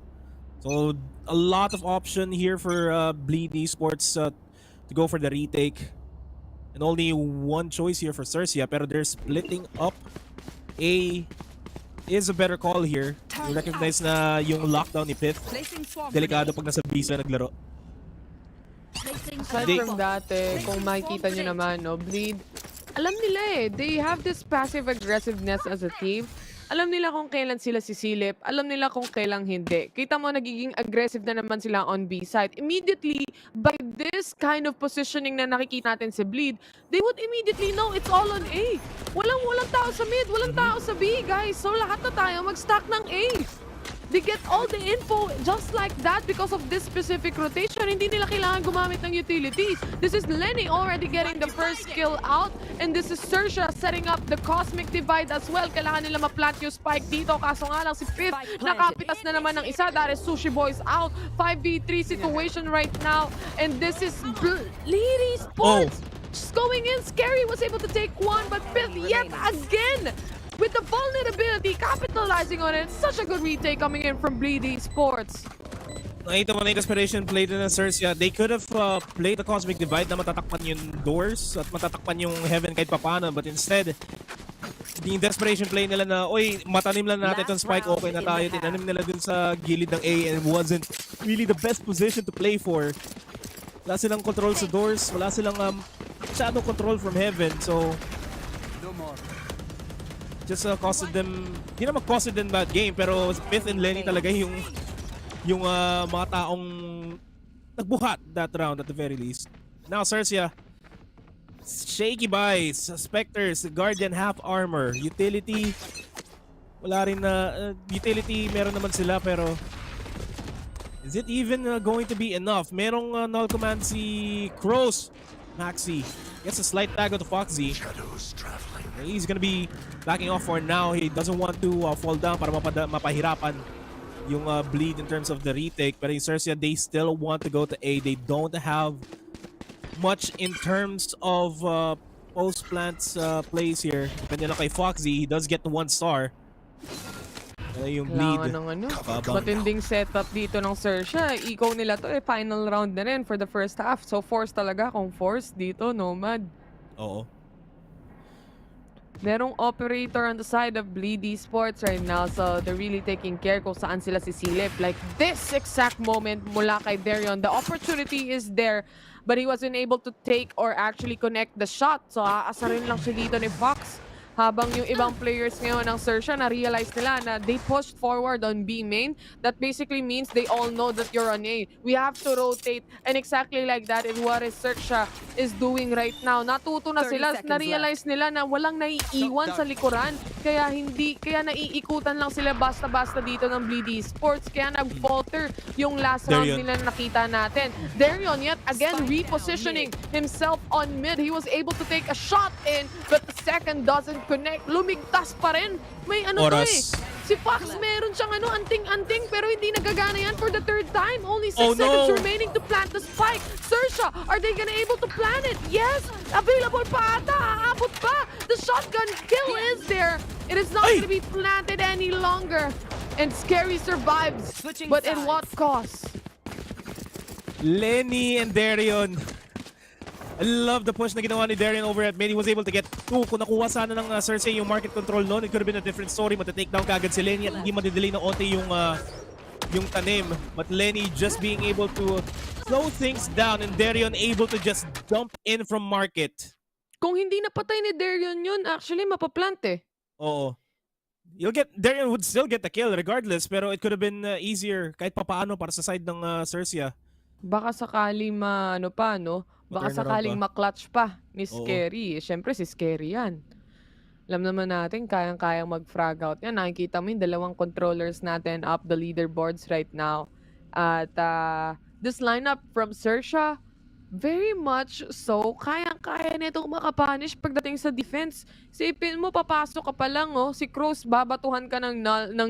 So, a lot of option here for Bleed Esports to go for the retake. And only one choice here for XERXIA, pero they're splitting up. A is a better call here. You recognize na yung lockdown ni Pith. Delikado pag nasa B sila naglaro. Aside from dati, kung makikita nyo naman, no, Bleed, alam nila eh, they have this passive aggressiveness as a team. Alam nila kung kailan sila sisilip. Alam nila kung kailan hindi. Kita mo, nagiging aggressive na naman sila on B side. Immediately, by this kind of positioning na nakikita natin sa Bleed, they would immediately know it's all on A. Walang tao sa mid, walang tao sa B, guys. So lahat na tayo mag-stack ng A. They get all the info just like that because of this specific rotation. Hindi nila kailangan gumamit ng utilities. This is Lenny already getting the first kill out. And this is XERXIA setting up the Cosmic Divide as well. Kailangan nila ma-plant yung spike dito. Kaso nga lang si Pith, nakapitas na naman ng isa. That is Sushi Boys out. 5v3 situation right now. And this is Bleed Esports. Just going in. Scary was able to take 1, but Pith yet again with the vulnerability, capitalizing on it. Such a good retake coming in from Bleed Esports. Nakita mo na yung desperation play na ng XERXIA. They could have played the Cosmic Divide na matatakpan yung doors at matatakpan yung Heaven kahit papano. But instead, yung desperation play nila na, oy, matanim lang natin itong spike, okay na tayo. Tinanim nila dun sa gilid ng A and wasn't really the best position to play for. Wala silang control sa doors. Wala silang shadow control from Heaven. So, just costed them, hindi naman costed them that game, pero Pith and Lenny talaga yung mga taong nagbuhat that round at the very least. Now XERXIA, Shaky buys, Spectres, Guardian half armor, utility. Wala rin na utility, meron naman sila pero is it even going to be enough? Merong null command si Crows. Maxi gets a slight tag of the Foxy. He's gonna be backing off for now. He doesn't want to fall down para mapahirapan yung bleed in terms of the retake. Pero yung XERXIA, they still want to go to A. They don't have much in terms of post-plants plays here. Depende lang kay Foxy. He does get the 1 star. Yung bleed. Kailangan ng matinding setup dito ng XERXIA. Ikaw nila to final round na rin for the first half. So force talaga kung force dito, Nomad. Oo. Merong operator on the side of Bleed Esports right now, so they're really taking care kung saan sila sisilip. Like this exact moment mula kay Darion, the opportunity is there, but he wasn't able to take or actually connect the shot. So aasarin lang siya dito ni Fox. Habang yung ibang players ngayon ng XERXIA na-realize nila na they pushed forward on B main. That basically means they all know that you're on A. We have to rotate. And exactly like that is what XERXIA is doing right now. Natuto na sila. Na-realize nila na walang naiiwan sa likuran. Kaya naiikutan lang sila basta-basta dito ng Bleed Esports. Kaya nag-falter yung last round nila na nakita natin. Darion yet again repositioning himself on mid. He was able to take a shot in, but the second doesn't connect. Lumigtas pa rin. May ano to eh. Si Fox meron siyang anting-anting pero hindi nagagana yan for the 3rd time. Only 6 seconds remaining to plant the spike. XERXIA, are they gonna able to plant it? Yes! Available pa ata. Aabot pa. The shotgun kill is there. It is not gonna be planted any longer. And Scary survives. But at what cost? Lenny and Darion. I love the push na ginawa ni Darion over at mid. He was able to get 2. Kung nakuha sana ng XERXIA yung market control noon, it could have been a different story. Mata-take down kagad si Lenny at hindi madidelay na onte yung tanim. But Lenny just being able to slow things down and Darion able to just jump in from market. Kung hindi napatay ni Darion yun, actually mapaplant eh. Oo. Darion would still get the kill regardless, pero it could have been easier kahit papaano para sa side ng XERXIA. Baka sakali Baka sakaling maklatch pa ni Scary. Siyempre si Scary yan. Alam naman natin, kayang-kayang mag-frag out yan. Nakikita mo yung 2 controllers natin up the leaderboards right now. At this lineup from XERXIA, very much so, kayang-kaya nitong makapunish pagdating sa defense. Isipin mo, papasok ka pa lang, si Cross, babatuhan ka ng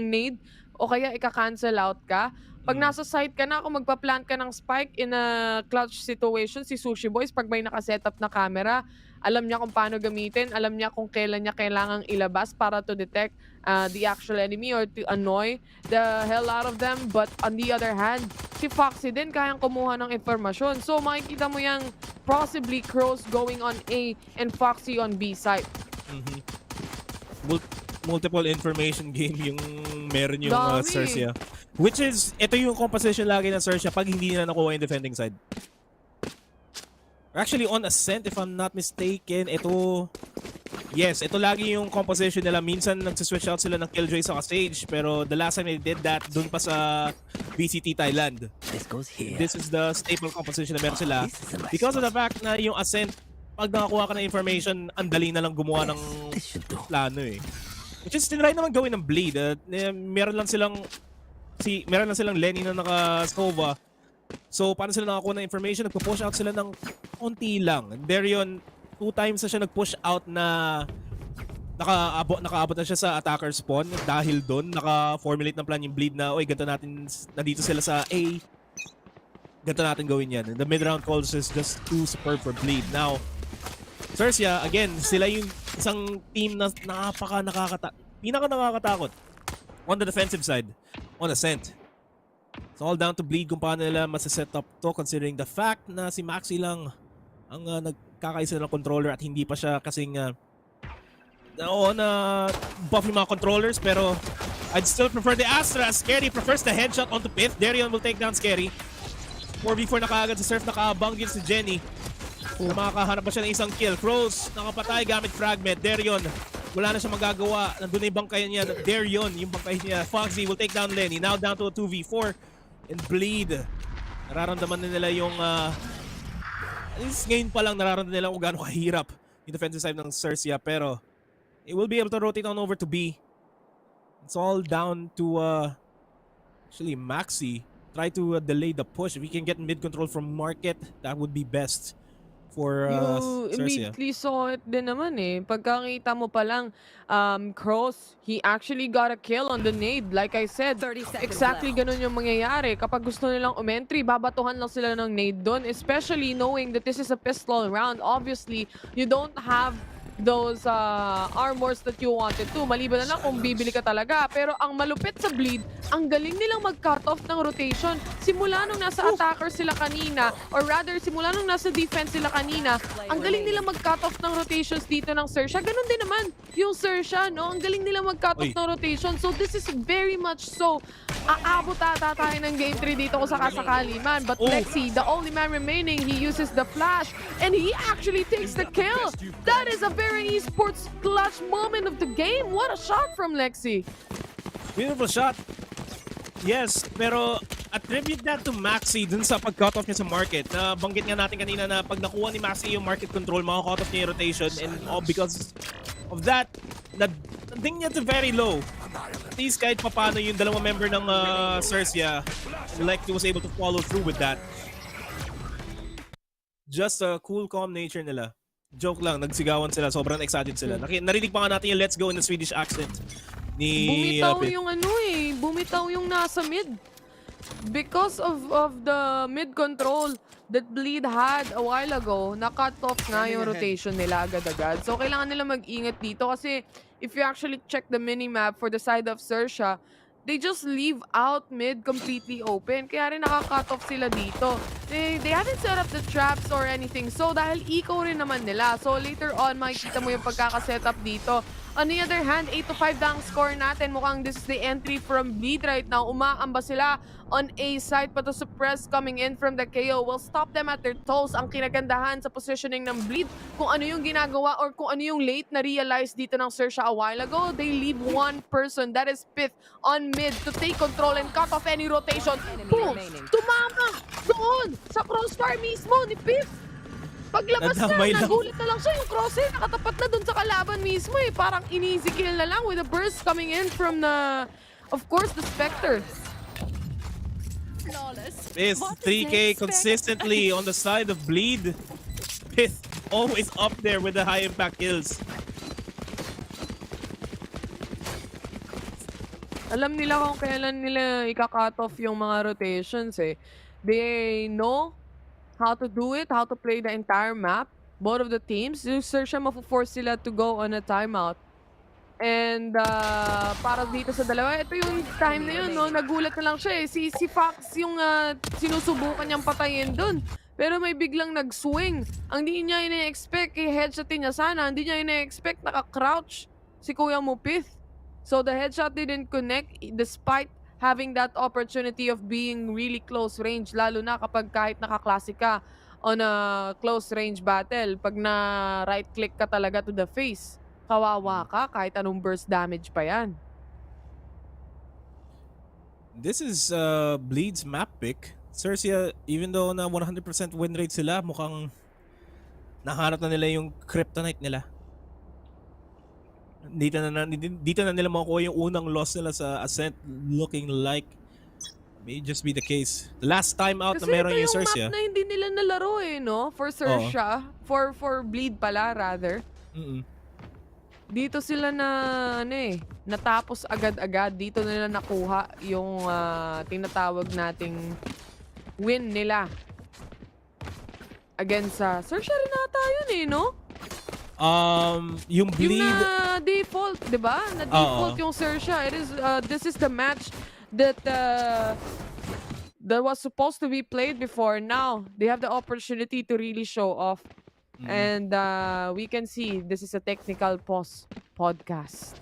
nade, o kaya ika-cancel out ka. Pag nasa site ka na, kung magpa-plant ka ng spike in a clutch situation, si Sushi Boys, pag may nakasetup na camera, alam niya kung paano gamitin, alam niya kung kailan niya kailangang ilabas para to detect the actual enemy or to annoy the hell out of them. But on the other hand, si Foxy din kayang kumuha ng informasyon. So makikita mo yung possibly Crows going on A and Foxy on B side. Multiple information game yung meron yung XERXIA. Which is, ito yung composition lagi ng XERXIA pag hindi nila nakuha yung defending side. Actually, on Ascent, if I'm not mistaken, ito lagi yung composition nila. Minsan, nagsiswitch out sila ng Killjoy sa stage. Pero the last time they did that, dun pa sa VCT Thailand. This is the staple composition na meron sila. Because of the fact na yung Ascent, pag nakakuha ka ng information, ang dali na lang gumawa ng plano eh. Which is, tinry naman gawin ng Bleed. Meron lang silang Lenny na naka-Skova. So, paano sila nakakuha ng information? Nagpo-push out sila ng konti lang. Darion, 2 times na siya nag-push out na nakaabot na siya sa attacker spawn. Dahil doon, naka-formulate ng plan yung Bleed na, oy, ganito natin, nandito sila sa A. Ganito natin gawin yan. The mid-round calls is just too superb for Bleed. Now, XERXIA, again, sila yung isang team na pinaka-nakakatakot on the defensive side, on Ascent. It's all down to Bleed kung paano nila masa-set up to, considering the fact na si Maxi lang ang nagkakaisa ng controller at hindi pa siya kasing buff yung mga controllers, pero I'd still prefer the Astra. Scary prefers the headshot onto Pith. Darion will take down Scary. 4v4 na kaagad si Surf, nakaabang din si Jenny. Na makakahanap pa siya ng isang kill. Crows, nakapatay gamit fragment. Darion, wala na siya magagawa. Nandun na yung bangkay niya. Darion, yung bangkay niya. Foxy will take down Lenny. Now down to a 2v4. And Bleed. Nararamdaman na nila yung is ngayon pa lang nararamdaman nila kung gaano kahirap yung defensive side ng XERXIA, pero it will be able to rotate on over to B. It's all down to actually Maxi. Try to delay the push. If we can get mid control from Market, that would be best for You XERXIA. immediately saw it din naman eh. Pagkakita mo pa lang, Cross, he actually got a kill on the nade. Like I said, exactly ganun yung mangyayari. Kapag gusto nilang umentry, babatuhan lang sila ng nade doon. Especially knowing that this is a pistol round. Obviously, you don't have those armors that you wanted to. Maliban na lang kung bibili ka talaga. Pero ang malupit sa Bleed, ang galing nilang mag-cut off ng rotation. Simula nung nasa attacker sila kanina, or rather, simula nung nasa defense sila kanina, ang galing nilang mag-cut off ng rotations dito ng XERXIA. Ganun din naman yung XERXIA, no? Ang galing nilang mag-cut off ng rotation. So this is very much so, aabot ata tayo ng game 3 dito kung sakasakali man. But Lexi, the only man remaining, he uses the flash, and he actually takes the kill. That is a very Esports clutch moment of the game. What a shot from Lexi. Beautiful shot. Yes, pero attribute that to Maxi dun sa pag-cut off niya sa Market. Na banggit nga natin kanina na pag nakuha ni Maxi yung Market control, maka-cut off niya yung rotation, and all because of that, naging niya to very low. At least kahit papano yung dalawang member ng XERXIA, Lexi was able to follow through with that. Just a cool, calm nature nila. Joke lang, nagsigawan sila, sobrang excited sila. Narinig pa nga natin yung let's go in the Swedish accent ni Bumitaw yung bumitaw yung nasa mid. Because of the mid control that Bleed had a while ago, na-cut off na yung rotation nila agad-agad. So kailangan nila mag-ingat dito kasi if you actually check the minimap for the side of XERXIA, they just leave out mid completely open. Kaya rin naka-cut off sila dito. They haven't set up the traps or anything. So dahil eco rin naman nila. So later on, makikita mo yung pagkaka-setup dito. On the other hand, 8-5 na ang score natin. Mukhang this is the entry from Bleed right now. Umaamba sila on A side, but the suppress coming in from the KO will stop them at their toes. Ang kinagandahan sa positioning ng Bleed, kung ano yung ginagawa or kung ano yung late na realize dito ng XERXIA a while ago, they leave one person, that is Pith, on mid to take control and cut off any rotation. Boom! Tumama doon sa crossfire mismo ni Pith. Paglabas na, nagulat na lang siya. Yung crosshair nakatapat na dun sa kalaban mismo eh. Parang in-easy kill na lang with a burst coming in from the, of course, the Spectre. Pith, 3K consistently on the side of Bleed. Pith always up there with the high impact kills. Alam nila kung kailan nila ika-cut off yung mga rotations eh. They know how to do it, how to play the entire map. Both of the teams, yung XERXIA mafu-force sila to go on a timeout. And para dito sa dalawa, ito yung time na yun, no? Nagulat na lang siya eh. Si Fox yung sinusubukan niyang patayin dun. Pero may biglang nag-swing. Ang di niya ina-expect, headshotin niya sana. Hindi niya ina-expect, naka-crouch si Kuya mo Pith. So the headshot didn't connect despite having that opportunity of being really close range, lalo na kapag kahit naka-classic ka on a close range battle. Pag na right click ka talaga to the face, kawawa ka kahit anong burst damage pa yan. This is Bleed's map pick. XERXIA, even though na 100% win rate sila, mukhang nahanap na nila yung kryptonite nila. Dito na nila makuha yung unang loss nila sa Ascent, looking like may just be the case. The last time out Kasi na meron yung XERXIA. Kasi ito yung map na hindi nila nalaro eh, no? For XERXIA. For Bleed pala, rather. Dito sila na, natapos agad-agad. Dito nila nakuha yung tinatawag nating win nila. Against sa XERXIA rin nata yun eh, no? Yung Bleed... Yung na default, di ba? Na default yung XERXIA. It is, this is the match that that was supposed to be played before. Now, they have the opportunity to really show off. And we can see this is a technical pause podcast.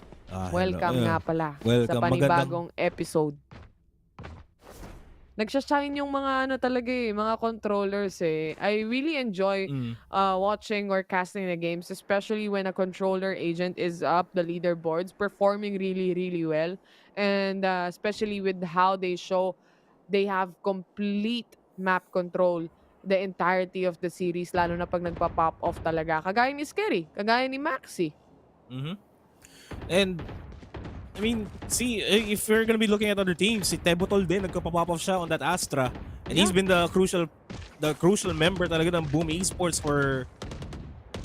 Welcome nga pala sa panibagong episode. Nagsashine yung mga talaga eh, mga controllers eh. I really enjoy watching or casting the games, especially when a controller agent is up the leaderboards, performing really, really well. And especially with how they show they have complete map control. the entirety of the series, lalo na pag nagpa-pop off talaga. Kagaya ni Scary, kagaya ni Maxi. And I mean, see, if we're gonna be looking at other teams, si Tebotol din, nagpa-pop off siya on that Astra. And he's been the crucial member talaga ng Boom Esports for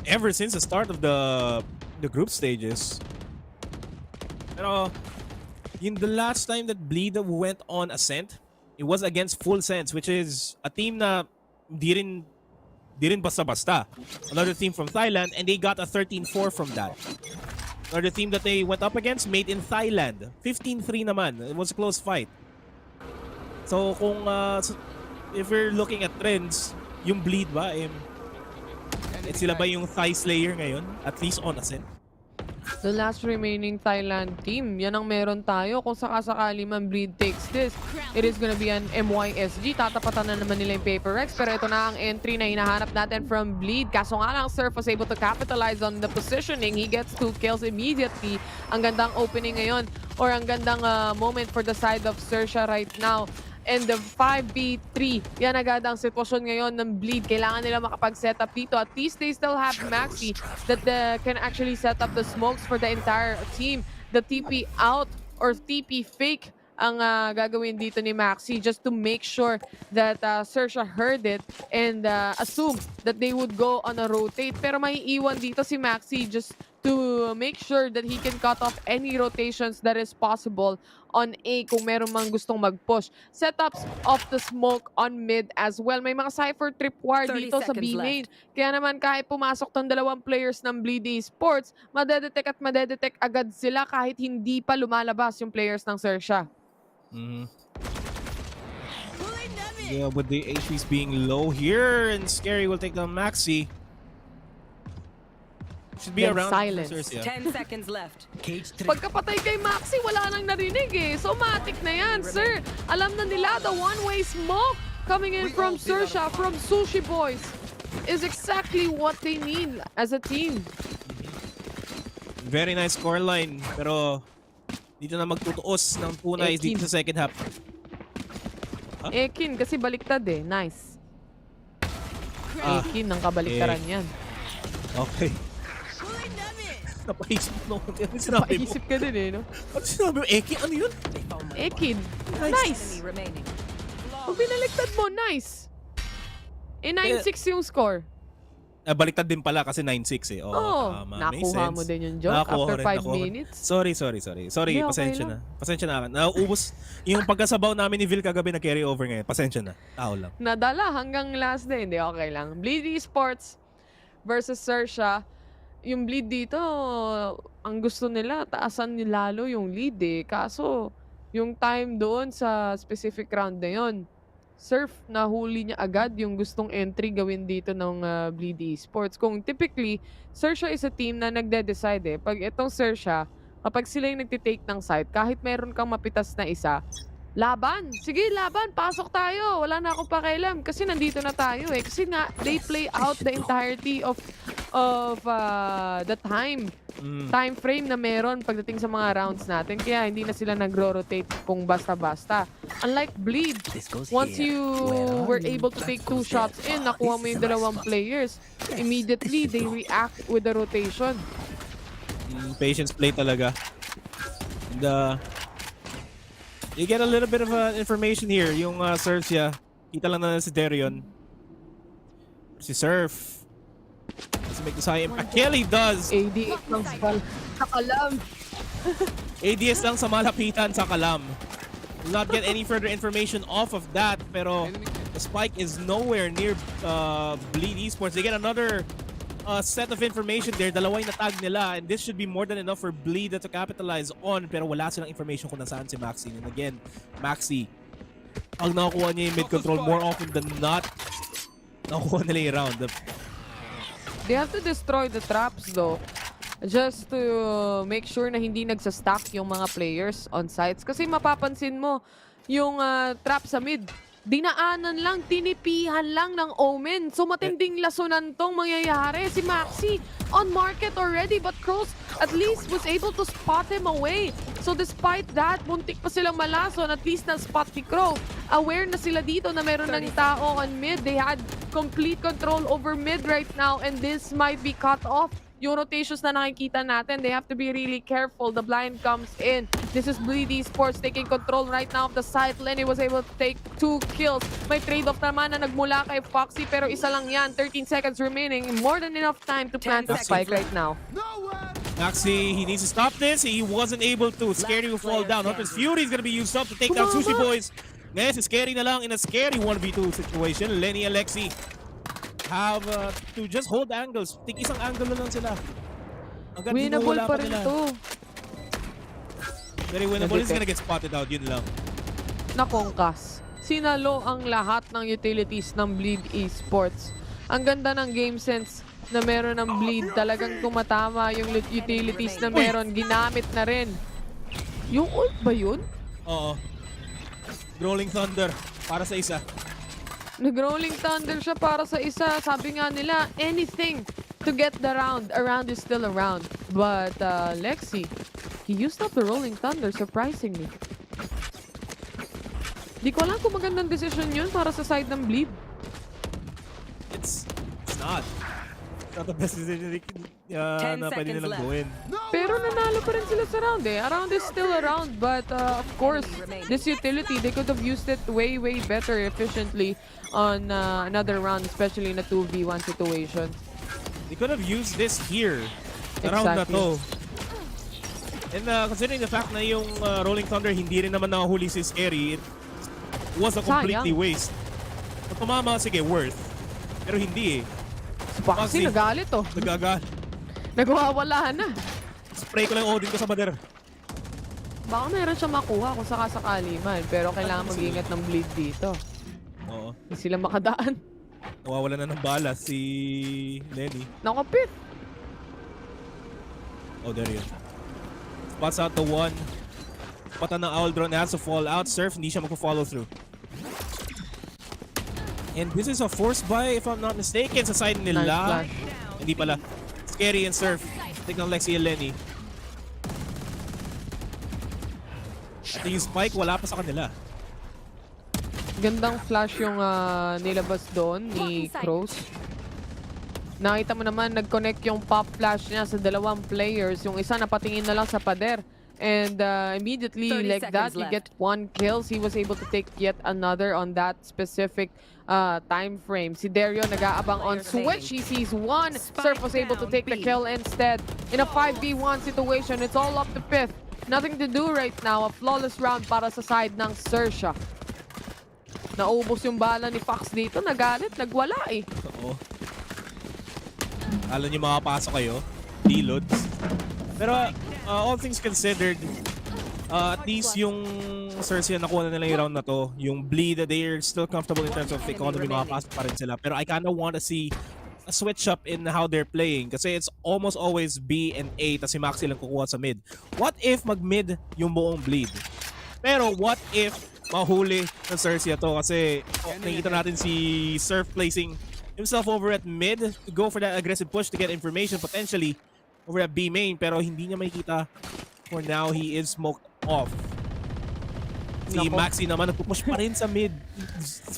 ever since the start of the group stages. Pero the last time that Bleed went on Ascent, it was against Full Sense, which is a team na di rin basta-basta. Another team from Thailand, and they got a 13-4 from that. Another team that they went up against, made in Thailand. 15-3 naman. It was a close fight. So kung if we're looking at trends, yung Bleed ba, sila ba yung Thai Slayer ngayon? At least on Ascent. The last remaining Thailand team, yan ang meron tayo. Kung sakasakali man Bleed takes this, it is gonna be an MYSG. Tatapatan na naman nila yung Paper X. Pero ito na ang entry na hinahanap natin from Bleed. Kaso nga lang, Surf was able to capitalize on the positioning. He gets 2 kills immediately. Ang gandang opening ngayon, or ang gandang moment for the side of XERXIA right now. And the 5v3, yan agad ang sitwasyon ngayon ng Bleed. Kailangan nila makapag-set up dito. At least they still have Maxi that can actually set up the smokes for the entire team. The TP out or TP fake ang gagawin dito ni Maxi just to make sure that XERXIA heard it and assume that they would go on a rotate. Pero may iwan dito si Maxi just to make sure that he can cut off any rotations that is possible on A kung meron mang gustong mag-push. Setups of the smoke on mid as well. May mga Cypher tripwire dito sa B main. Kaya naman kahit pumasok tong dalawang players ng Bleed Esports, madedetect agad sila kahit hindi pa lumalabas yung players ng XERXIA. Yeah, with the HPs being low here, and Scary will take down Maxi. Should be around silence. 10 seconds left. Pagkapatay kay Maxi, wala nang narinig eh. So matik na yan, sir. Alam na nila, the one-way smoke coming in from XERXIA, from Sushi Boys, is exactly what they need as a team. Very nice scoreline, pero dito na magtutuos ng tunay dito sa second half. Ekin, kasi baliktad eh. Nice. Ekin, ang kabaliktaran yan. Okay. Napaisip mo. Napaisip ka din eh, no? Ano sinabi mo? Ekin? Ano yun? Ekin. Nice. Pag binaliktad mo, nice. 9-6 yung score. Baliktad din pala kasi 9-6 eh. Nakuha mo din yung joke after 5 minutes. Sorry, pasensya na. Pasensya na. Naubos. Yung pagkasabaw namin ni Vil kagabi na carry over ngayon. Pasensya na. Tao lang. Nadala hanggang last day. Hindi, okay lang. Bleed Esports versus XERXIA. Yung Bleed dito, ang gusto nila, taasan lalo yung lead eh. Kaso, yung time doon sa specific round na yun, Surf, nahuli niya agad yung gustong entry gawin dito ng Bleed Esports. Kung typically, XERXIA is a team na nagde-decide eh. Pag itong XERXIA, kapag sila yung nagtitake ng side, kahit meron kang mapitas na isa, laban! Sige, laban! Pasok tayo! Wala na akong pakialam kasi nandito na tayo eh. Kasi nga, they play out the entirety of the time frame na meron pagdating sa mga rounds natin. Kaya hindi na sila nagro-rotate kung basta-basta. Unlike Bleed, once you were able to take 2 shots in, nakuha mo yung dalawang players, immediately they react with the rotation. Patience play talaga. And, you get a little bit of information here. Yung XERXIA, kita lang na si Darion. Si Surf. Does he make the high impact kill? He does! ADS lang sa kalam. ADS lang sa malapitan sa kalam. Will not get any further information off of that. Pero the spike is nowhere near Bleed Esports. They get another set of information there. Dalawa yung natag nila. And this should be more than enough for Bleed to capitalize on. Pero wala silang information kung nasaan si Maxi. And again, Maxi, pag nakukuha niya yung mid-control, more often than not, nakukuha nila yung round. They have to destroy the traps though. Just to make sure na hindi nagsastack yung mga players on sites. Kasi mapapansin mo, yung trap sa mid, dinaanan lang, tinipihan lang ng Omen. So matinding lasunan tong mangyayari. Si Maxi on market already, but Cross at least was able to spot him away. So despite that, muntik pa silang malason. At least na-spot ni Crow. Aware na sila dito na meron ng tao on mid. They had complete control over mid right now, and this might be cut off. Yung rotations na nakikita natin, they have to be really careful. The blind comes in. This is Bleed Esports taking control right now of the site. Lenny was able to take 2 kills. May trade-off naman na nagmula kay Foxy, pero isa lang yan. 13 seconds remaining. More than enough time to plant the spike right now. Maxi, he needs to stop this. He wasn't able to. Scary will fall down. Hunter's Fury is gonna be used up to take down Sushi Boys. Ngayon, si Scary na lang in a scary 1v2 situation. Lenny and Lexi have to just hold angles. Tik isang angle na lang sila. Winnable pa rin to. Very winnable. He's gonna get spotted out. Yun lang. Nakongkas. Sinalo ang lahat ng utilities ng Bleed Esports. Ang ganda ng game sense na meron ng Bleed. Talagang tumatama yung utilities na meron. Ginamit na rin. Yung ult ba yun? Oo. Rolling Thunder para sa isa. Nag-Rolling Thunder siya para sa isa. Sabi nga nila, anything to get the round. A round is still a round. But Lexi, he used up the Rolling Thunder, surprisingly. Di ko alam kung magandang decision yun para sa side ng Bleed. It's not. It's not the best decision na pwede nilang gawin. Pero nanalo pa rin sila sa round eh. A round is still a round. But of course, this utility, they could have used it way, way better efficiently on another round, especially in a 2v1 situation. They could have used this here. Sa round na to. And considering the fact na yung Rolling Thunder hindi rin naman nakahuli si Scary, it was a completely waste. Kung tumama, sige, worth. Pero hindi eh. Si Foxy nagalit oh. Nagagal. Nagwawala na. Spray ko lang Odin ko sa bader. Baka meron siya makuha kung sakasakali man. Pero kailangan mag-ingat ng Bleed dito. Oo. Hindi sila makadaan. Nawawala na ng bala si Lenny. Nakapit. Oh, there yun. Spots out the one. Patan ng Owl Drone has to fall out. Surf, hindi siya magpo-follow through. And this is a force buy, if I'm not mistaken, sa side nila. Nice. Hindi pala. Scary and Surf. Take ng Lexi and Lenny. At yung spike, wala pa sa kanila. Gandang flash yung nilabas doon ni Crows. Nakita mo naman, nag-connect yung pop flash niya sa dalawang players. Yung isa napatingin na lang sa pader. And immediately, like that, you get 1 kill. He was able to take yet another on that specific time frame. Si Dario nag-aabang on switch. He sees 1. Surf was able to take the kill instead. In a 5v1 situation, it's all up to Pith. Nothing to do right now. A flawless round para sa side ng XERXIA. Naubos yung bala ni Fox dito. Nagalit, nagwala eh. Oo. Alam niyo makapasok kayo. Deloads. Pero all things considered, at least yung XERXIA nakuha na nila yung round na to. Yung Bleed, they're still comfortable in terms of economy. Makapasok pa rin sila. Pero I kinda want to see a switch up in how they're playing. Kasi it's almost always B and A tas si Maxi lang kukuha sa mid. What if mag-mid yung buong Bleed? Pero what if mahuli ng XERXIA to? Kasi nakikita natin si Surf placing himself over at mid to go for that aggressive push to get information potentially over at B main. Pero hindi niya makikita. For now, he is smoked off. Si Maxi naman nagpupush pa rin sa mid.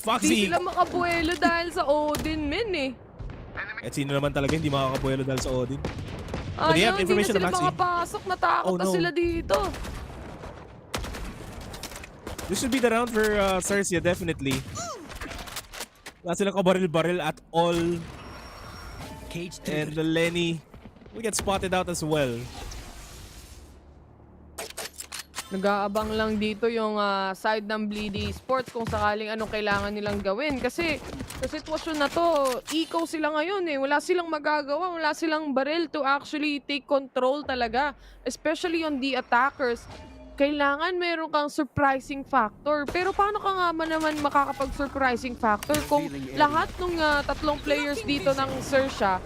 Foxy. Hindi sila makabuelo dahil sa Odin min eh. At sino naman talaga hindi makakabuelo dahil sa Odin? But Ayun, hindi na sila Maxi. makapasok. Natakot na sila dito. This should be the round for XERXIA, definitely. Wala silang kabaril-baril at all. And the Lenny will get spotted out as well. Nag-aabang lang dito yung side ng Bleed Esports kung sakaling anong kailangan nilang gawin. Kasi sa sitwasyon na to, eco sila ngayon eh. Wala silang magagawa, wala silang baril to actually take control talaga. Especially on the attackers. Kailangan meron kang surprising factor. Pero paano ka nga naman makakapag-surprising factor kung lahat ng tatlong players dito ng XERXIA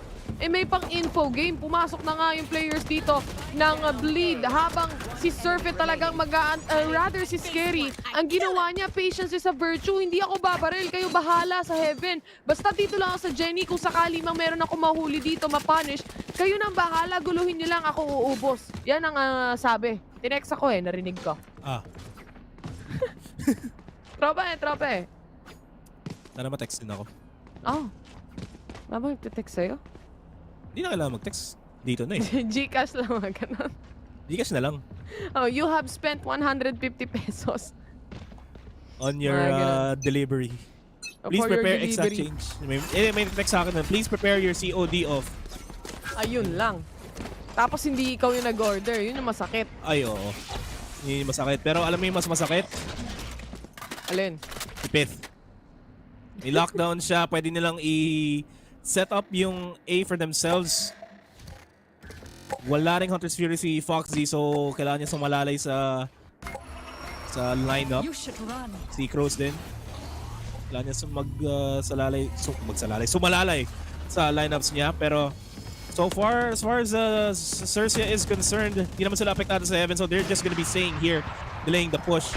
may pang-info game. Pumasok na nga yung players dito ng Bleed habang si Surfet talagang rather si Scary. Ang ginawa niya, patience is a virtue. Hindi ako babaril, kayo bahala sa heaven. Basta dito lang ako sa Jenny, kung sakali mang meron ako mahuli dito, mapunish, kayo nang bahala, guluhin niyo lang, ako uubos. Yan ang sabi. Tinext ako eh, narinig ko. Tropa eh. Sana ma-text din ako. Oh. Ba nagte-text sa'yo? Hindi na kailangan mag-text. Dito na eh. Gcash lang mga ganun. Gcash na lang. Oh, you have spent 150 pesos. On your delivery. Please For your prepare exact delivery. change. May text sa akin na, please prepare your COD off. Ayun lang. Tapos hindi ikaw yung nag-order. Yun yung masakit. Ay, oo. Yun yung masakit. Pero alam mo yung mas masakit? Alin? Ipith. May lockdown siya. Pwede nilang i-set up yung A for themselves. Wala ring Hunter's Fury si Foxy, so kailangan niya sumalalay sa lineup. Si Crows din. Kailangan niya sumalalay sa lineups niya. Pero so far, as far as XERXIA is concerned, hindi naman sila apektado sa Heaven, so they're just gonna be staying here, delaying the push.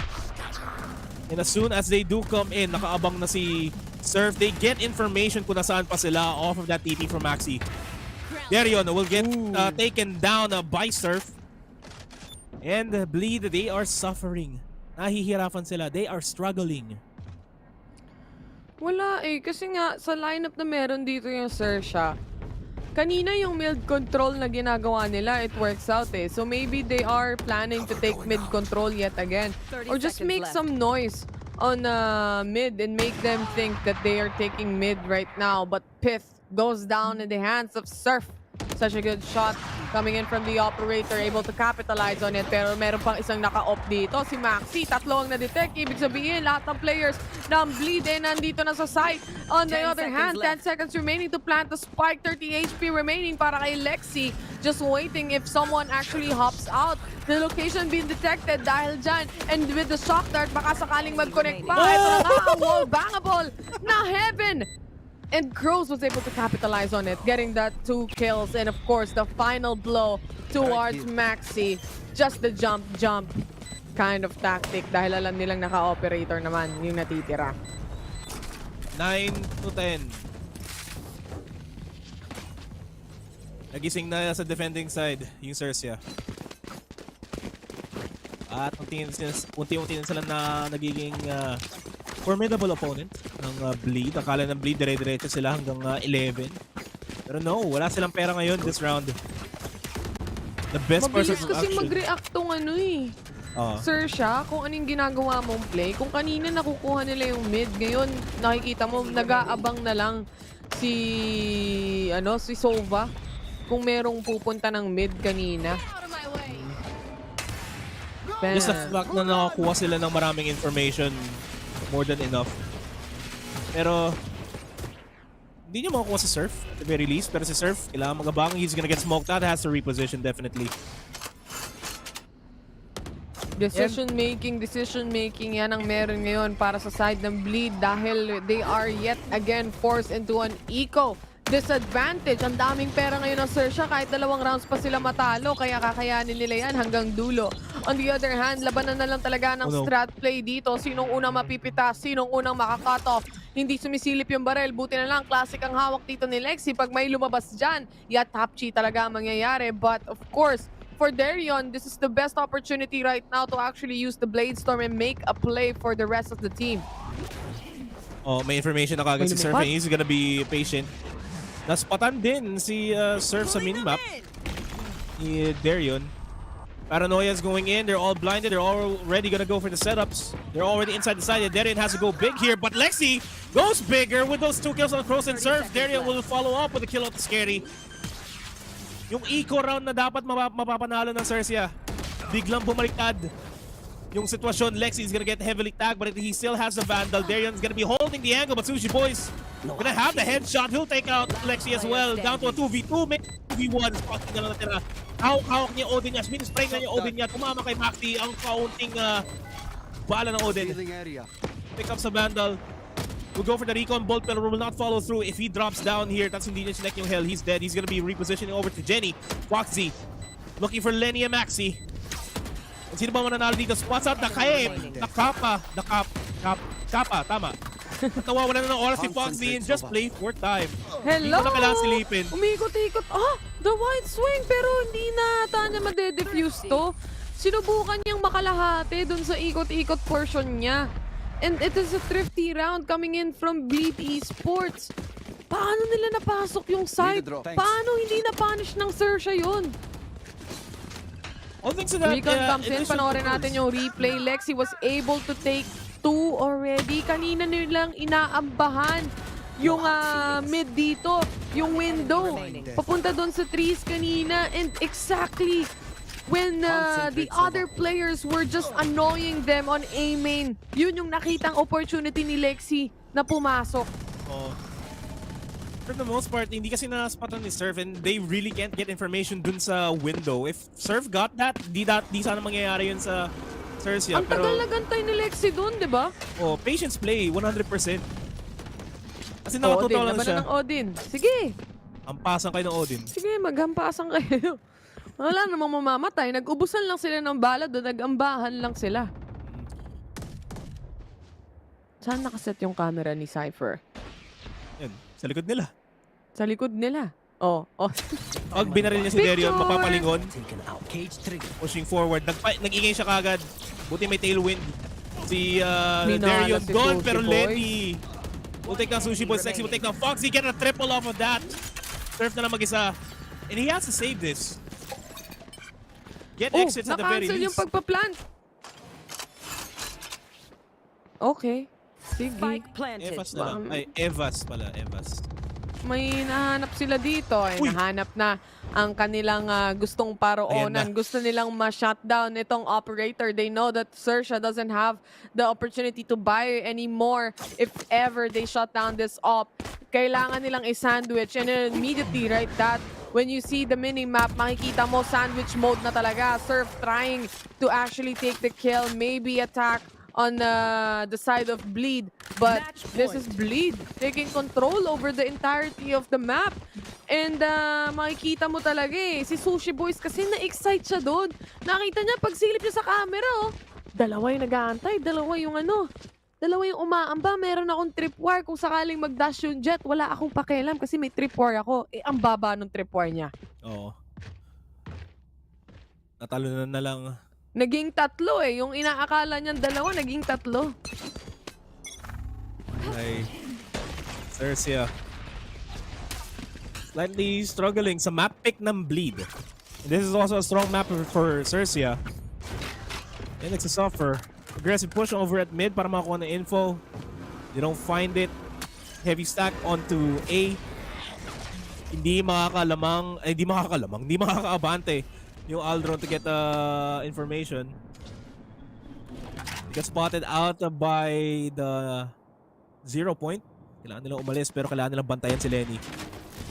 And as soon as they do come in, nakaabang na si Surf. They get information kung nasaan pa sila off of that TP from Maxi. Darion will get taken down by Surf. And Bleed, they are suffering. Nahihirapan sila. They are struggling. Wala eh. Kasi nga, sa lineup na meron dito yung XERXIA, kanina yung mid control na ginagawa nila, it works out eh. So maybe they are planning to take mid control yet again. Or just make some noise on mid and make them think that they are taking mid right now. But Pith goes down in the hands of Surf. Such a good shot coming in from the operator, able to capitalize on it. Pero meron pang isang naka-off dito. Si Maxi, tatlo ang na-detect. Ibig sabihin, lahat ng players ng Bleed nandito na sa site. On the other hand, 10 seconds remaining to plant the spike. 30 HP remaining para kay Lexi. Just waiting if someone actually hops out. The location being detected dahil dyan. And with the shock dart, baka sakaling mag-connect pa. Ito na nga ang wall bangable na Heaven. And Crows was able to capitalize on it, getting that 2 kills. And of course, the final blow towards Maxi. Just the jump kind of tactic dahil alam nilang naka-operator naman yung natitira. 9 to 10. Nagising na sa defending side yung XERXIA. At unti-unti na sila na nagiging formidable opponent ng Bleed. Akala ng Bleed dire-diretso sila hanggang 11. Pero no, wala silang pera ngayon this round. The best person Mabilis kasi mag-react tong XERXIA, kung anong ginagawa mong play. Kung kanina nakukuha nila yung mid, ngayon nakikita mo nag-aabang na lang si Sova kung merong pupunta ng mid kanina. Just the fact na nakakuha sila ng maraming information, more than enough. Pero hindi niya makakuha sa Surf at the very least. Pero si Surf, kailangan mag-abang. He's gonna get smoked out. Has to reposition definitely. Decision making yan ang meron ngayon para sa side ng Bleed dahil they are yet again forced into an eco disadvantage. Ang daming pera ngayon ng XERXIA, kahit 2 rounds pa sila matalo, kaya kakayanin nila yan hanggang dulo. On the other hand, labanan na lang talaga ng strat play dito. Sinong unang mapipitas, sinong unang makakat off. Hindi sumisilip yung barrel. Buti na lang, classic ang hawak dito ni Lexi. Pag may lumabas dyan, top chi talaga ang mangyayari. But of course, for Darion, this is the best opportunity right now to actually use the Blade Storm and make a play for the rest of the team. Oh, may information na kagad si Surf and he's gonna be patient. Naspatan din si Surf sa minimap ni Darion. Paranoia's going in. They're all blinded. They're already gonna go for the setups. They're already inside the side. Darion has to go big here, but Lexi goes bigger with those 2 kills on Crows and Surf. Darion will follow up with a kill on the Scary. Yung eco round na dapat mapapanalo ng XERXIA, biglang bumaliktad yung sitwasyon. Lexi is gonna get heavily tagged, but he still has the Vandal. Darion's gonna be holding the angle, but Sushi Boys gonna have the headshot. He'll take out Lexi as well. Down to a 2v2, maybe 2v1. Spotting na lang natira. Hawak niya Odin niya. Spray na niya Odin niya. Tumama kay Maxi ang kaunting bala ng Odin. Pick up sa Vandal. We'll go for the recon bolt, pero will not follow through. If he drops down here, that's hindi niya select yung hell. He's dead. He's gonna be repositioning over to Jenny. Foxy looking for Lenny and Maxi. And sino ba mananalo dito? Spots out, Kapa, tama. At nawawala na ng oras si Foxy and just play for time. Hello! Hindi ko na kailangan silipin. Umikot-ikot. The wide swing, pero hindi na ata niya madedefuse to. Sinubukan niyang makalahati dun sa ikot-ikot portion niya. And it is a thrifty round coming in from Bleed Esports. Paano nila napasok yung site? Paano hindi na-punish ng XERXIA yun? All thanks to that, Recon comes in, panoorin natin yung replay. Lexi was able to take 2 already. Kanina nilang inaambahan yung mid dito, yung window. Papunta doon sa trees kanina, and exactly when the other players were just annoying them on A main, yun yung nakitang opportunity ni Lexi na pumasok. Oh. For the most part, hindi kasi na-spotan ni Surf, and they really can't get information dun sa window. If Surf got that, di sana mangyayari yun sa XERXIA. Ang tagal na gantay ni Lexi dun, di ba? Oh, patience play, 100%. Kasi nakatuto lang siya. Laban ng Odin. Sige. Hampasan kayo ng Odin. Sige, maghampasan kayo. Wala namang mamamatay. Nag-ubusan lang sila ng bala doon. Nag-ambahan lang sila. Saan nakaset yung camera ni Cypher? Yan, sa likod nila. Sa likod nila. Oh. Pag binaril niya si Darion, mapapalingon. Pushing forward. Nag-ingay siya kagad. Buti may tailwind. Si Darion si gone, Sushi pero Boy. Lenny will take down Sushi Boy. Sexy will take down Foxy. Get a triple off of that. Surf na lang mag-isa. And he has to save this. Get exits at the very na-cancel least. yung pagpa-plant. Okay. Sige. Evas na lang. Ay, Evas pala. Evas. May nahanap sila dito. Ay, nahanap na ang kanilang gustong paroonan. Gusto nilang ma-shutdown itong operator. They know that XERXIA doesn't have the opportunity to buy anymore if ever they shut down this op. Kailangan nilang i-sandwich, and immediately, right, that when you see the mini-map, makikita mo sandwich mode na talaga. Surf trying to actually take the kill, maybe attack on the side of Bleed. But this is Bleed taking control over the entirety of the map. And makikita mo talaga si Sushi Boys kasi na-excite siya doon. Nakita niya pagsilip niya sa camera, dalawa yung nag-aantay, dalawa yung umaamba. Meron akong tripwire. Kung sakaling mag-dash yung jet, wala akong pakialam kasi may tripwire ako. Ang baba ng tripwire niya. Oo. Natalo na lang. Naging 3 Yung inaakala niyang 2, naging 3. Ay, XERXIA. Slightly struggling sa map pick ng Bleed. And this is also a strong map for XERXIA. And it's a suffer. Aggressive push over at mid para makakuha ng info. They don't find it. Heavy stack onto A. Hindi makakaabante yung Aldron to get information. He got spotted out by the 0 point. Kailangan nilang umalis, pero kailangan nilang bantayan si Lenny.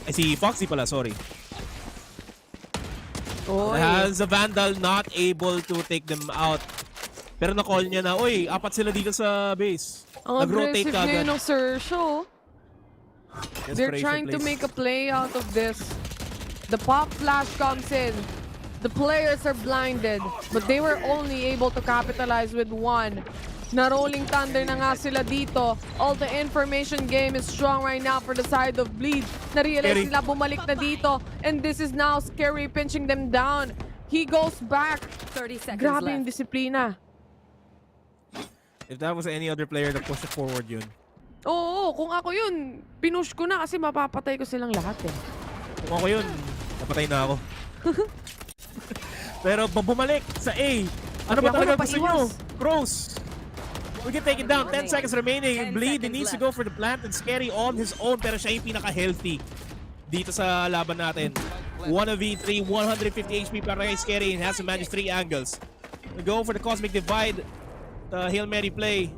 Ay, si Foxy pala, sorry. Has a Vandal, not able to take them out. Pero na-call niya na, oy, 4 sila dito sa base. Ang Nag-rotate aggressive kagad. ngayon ng XERXIA. They're trying to make a play out of this. The pop flash comes in. The players are blinded, but they were only able to capitalize with 1. Na-rolling thunder na nga sila dito. All the information game is strong right now for the side of Bleed. Na-realize nila bumalik na dito. And this is now Scary pinching them down. He goes back. 30 seconds Grabe left. yung disiplina. If that was any other player that pushed it forward yun. Oo, kung ako yun, pinush ko na kasi mapapatay ko silang lahat eh. Kung ako yun, napatay na ako. Pero bumalik sa A. Ano ba talaga gusto nyo? Cross. We can take it down. 10 seconds remaining. Bleed, he needs to go for the plant and Scary on his own. Pero siya yung pinaka-healthy dito sa laban natin. 1v3, 150 HP para kay Scary and has to manage 3 angles. We go for the Cosmic Divide. The Hail Mary play.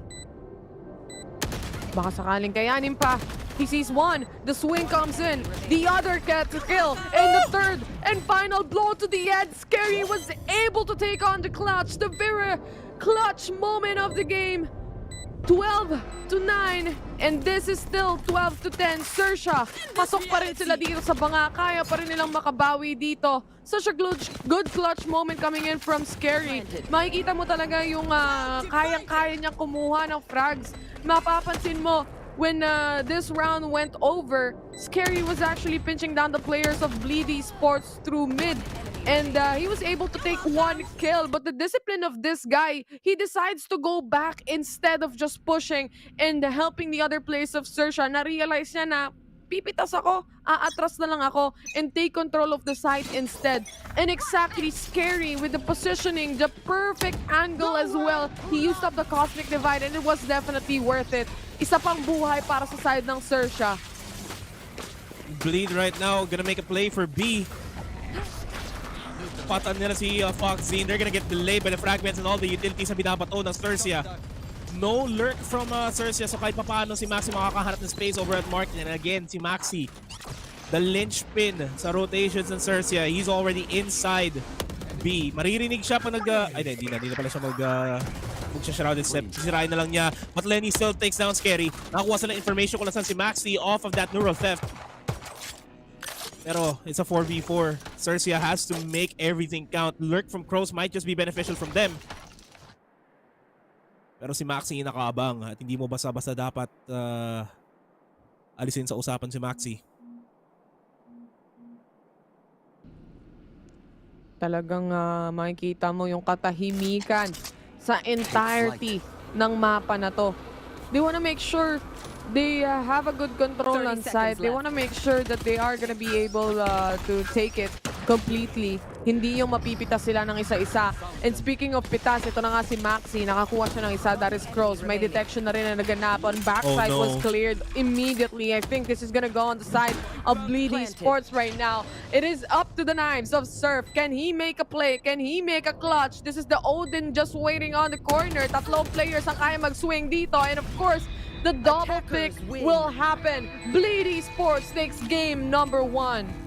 Baka sakaling kayanin pa. He sees 1. The swing comes in. The other gets a kill. And the third and final blow to the head. Scary was able to take on the clutch. The very clutch moment of the game. 12-9. And this is still 12-10. XERXIA, pasok pa rin sila dito sa banga. Kaya pa rin nilang makabawi dito. Such a good clutch moment coming in from Scary. Makikita mo talaga yung kayang-kaya niyang kumuha ng frags. Mapapansin mo, when this round went over, Scary was actually pinching down the players of Bleed Esports through mid. And he was able to take 1 kill. But the discipline of this guy, he decides to go back instead of just pushing and helping the other players of XERXIA. Na-realize niya na pipitas ako, aatras na lang ako, and take control of the site instead. And exactly scary with the positioning, the perfect angle as well. He used up the Cosmic Divide and it was definitely worth it. Isa pang buhay para sa side ng XERXIA. Bleed right now, gonna make a play for B. Patan nila si Foxy, and they're gonna get delayed by the fragments and all the utilities na binabato ng XERXIA. No lurk from XERXIA, so kahit papaano si Maxi makakahanap ng space over at Martin. And again, si Maxi, the linchpin sa rotations ng XERXIA. He's already inside B. Maririnig siya pa hindi na pala siya mag-shrouded step. Sisirain na lang niya. But Lenny still takes down Scary. Nakakuha sila information kung nasan si Maxi off of that neural theft. Pero it's a 4v4. XERXIA has to make everything count. Lurk from Crows might just be beneficial from them. Pero si Maxi nakaabang at hindi mo basta-basta dapat alisin sa usapan si Maxi. Talagang makikita mo yung katahimikan sa entirety ng mapa na to. They wanna make sure they have a good control on site. They wanna make sure that they are gonna be able to take it completely. Hindi yung mapipitas sila ng isa-isa. And speaking of pitas, ito na nga si Maxi. Nakakuha siya ng isa. That is Crows. May detection na rin na naganap. On backside was cleared immediately. I think this is gonna go on the side of Bleed Esports right now. It is up to the knives of Surf. Can he make a play? Can he make a clutch? This is the Odin just waiting on the corner. Tatlong players ang kaya mag-swing dito. And of course, the double pick will happen. Bleed Esports takes game number 1.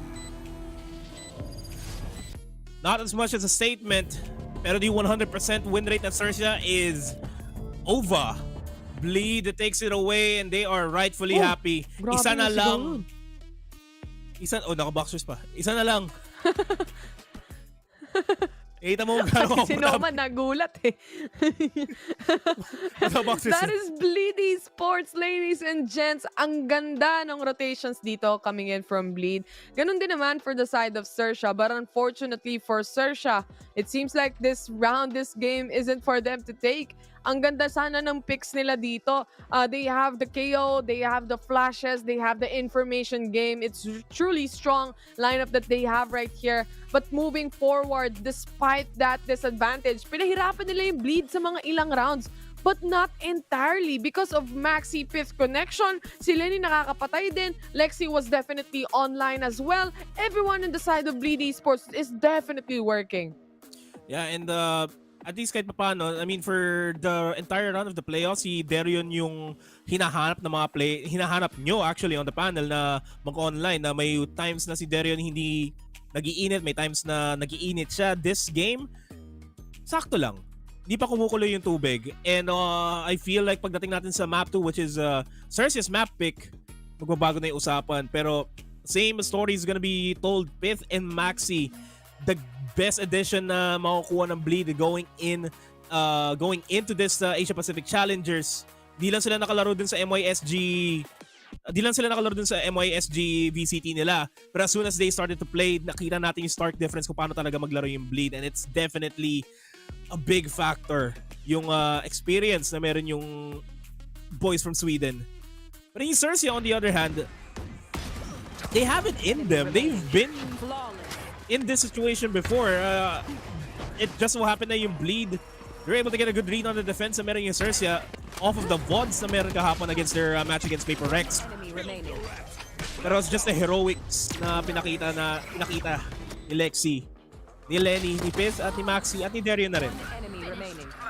Not as much as a statement, pero the 100% win rate at XERXIA is over. Bleed takes it away and they are rightfully happy. Isa na lang. Naka-boxers pa. Isa na lang. Kita mo gano'n. Si Noman nagulat eh. That is Bleed Esports, ladies and gents. Ang ganda ng rotations dito coming in from Bleed. Ganun din naman for the side of XERXIA. But unfortunately for XERXIA, it seems like this round, this game isn't for them to take. Ang ganda sana ng picks nila dito. They have the KO, they have the flashes, they have the information game. It's truly strong lineup that they have right here. But moving forward, despite that disadvantage, pinahirapan nila yung Bleed sa mga ilang rounds. But not entirely because of Maxi Pith connection. Si Lenny nakakapatay din. Lexi was definitely online as well. Everyone on the side of Bleed Esports is definitely working. Yeah, and at least kahit paano, I mean, for the entire run of the playoffs, si Darion yung hinahanap ng mga hinahanap nyo actually on the panel na mag-online, na may times na si Darion hindi nag-iinit, may times na nag-iinit siya. This game, sakto lang. Hindi pa kumukulo yung tubig. And I feel like pagdating natin sa map 2, which is XERXIA's map pick, magbabago na yung usapan. Pero same story is gonna be told. Pith and Maxi, the best addition na makukuha ng Bleed going into this Asia Pacific Challengers. Di lang sila nakalaro dun sa MYSG VCT nila. But as soon as they started to play, nakita natin yung stark difference kung paano talaga maglaro yung Bleed. And it's definitely a big factor yung experience na meron yung boys from Sweden. But in XERXIA, on the other hand, they have it in them. They've been in this situation before. It just so happened na yung Bleed, they're able to get a good read on the defense na meron yung XERXIA off of the VODs na meron kahapon against their match against Paper Rex. Pero it's just the heroics na pinakita ni Lexi, ni Lenny, ni Pith, at ni Maxi, at ni Darion na rin.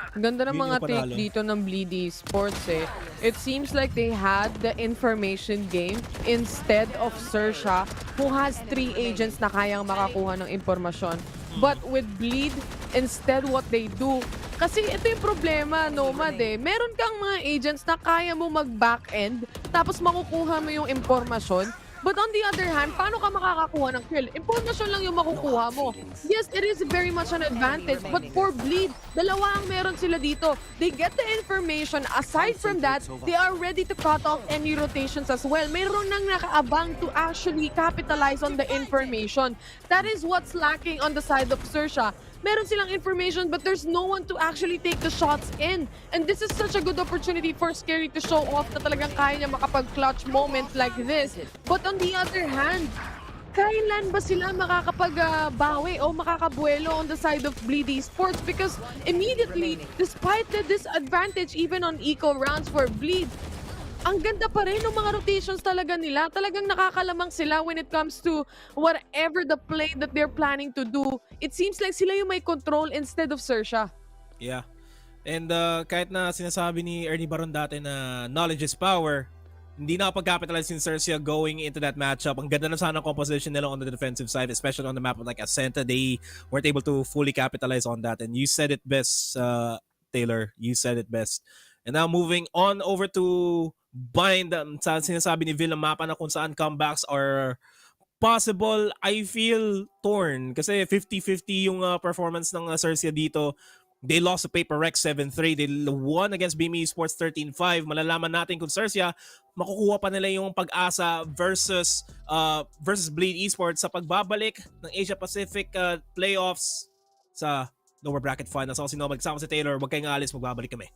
Ganda ng mga take dito ng Bleed Esports eh. It seems like they had the information game instead of XERXIA, who has 3 agents na kayang makakuha ng impormasyon. But with Bleed, instead what they do, kasi ito yung problema, Nomad eh. Meron kang mga agents na kaya mo mag-backend, tapos makukuha mo yung impormasyon. But on the other hand, paano ka makakakuha ng kill? Impormasyon lang yung makukuha mo. Yes, it is very much an advantage. But for Bleed, dalawa ang meron sila dito. They get the information. Aside from that, they are ready to cut off any rotations as well. Meron nang nakaabang to actually capitalize on the information. That is what's lacking on the side of XERXIA. meron silang information but there's no one to actually take the shots in. And this is such a good opportunity for Scary to show off na talagang kaya niya makapag-clutch moment like this. But on the other hand, kailan ba sila makakapag-bawi o makakabuelo on the side of Bleed Esports? Because immediately, despite the disadvantage even on eco rounds for Bleed, ang ganda pa rin ng mga rotations talaga nila. Talagang nakakalamang sila when it comes to whatever the play that they're planning to do. It seems like sila yung may control instead of XERXIA. Yeah. And kahit na sinasabi ni Ernie Baron dati na knowledge is power, hindi nakapag-capitalize yung XERXIA going into that matchup. Ang ganda na sana composition nila on the defensive side, especially on the map of like Ascenta. They weren't able to fully capitalize on that. And you said it best, Taylor. You said it best. And now moving on over to Bind, sa sinasabi ni Vil ang mapa na kung saan comebacks are possible. I feel torn kasi 50-50 yung performance ng XERXIA dito. They lost to Paper Rex 7-3. They won against BME Esports 13-5. Malalaman natin kung XERXIA makukuha pa nila yung pag-asa versus Bleed Esports sa pagbabalik ng Asia Pacific Playoffs sa lower bracket finals. Ako si Noah, magsama si Taylor. Huwag kayong alis, magbabalik kami.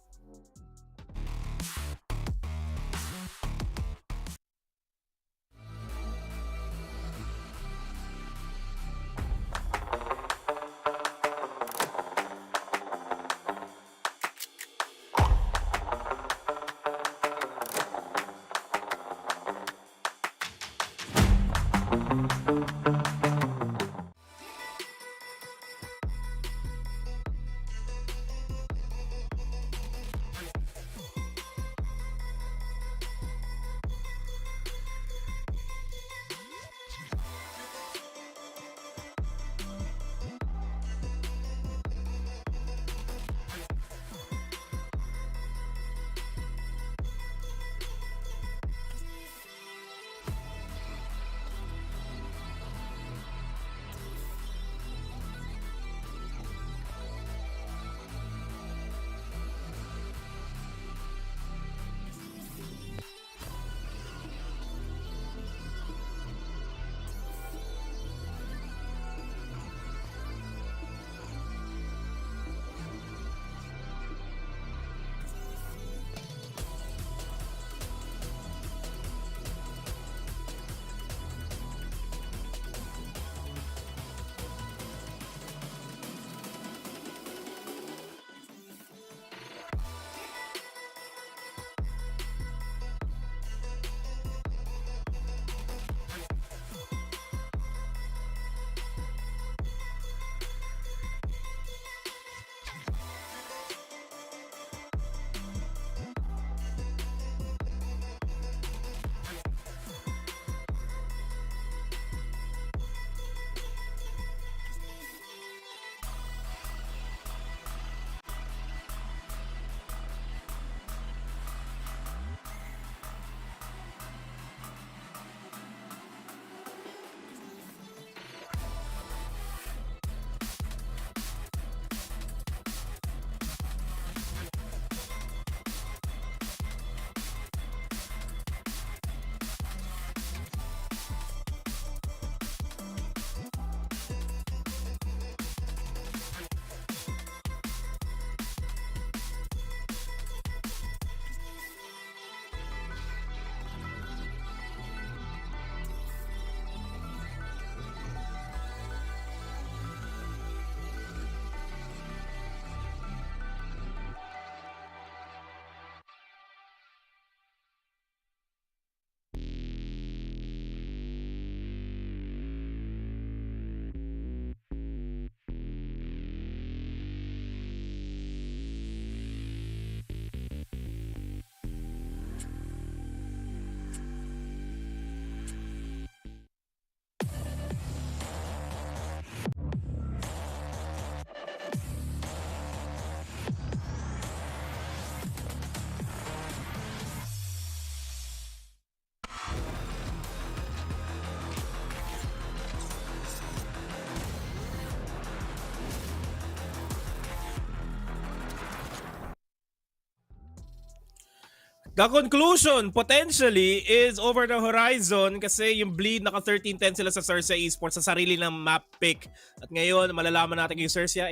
The conclusion, potentially, is over the horizon kasi yung Bleed naka 13-10 sila sa XERXIA Esports sa sarili ng map pick. At ngayon, malalaman natin yung XERXIA,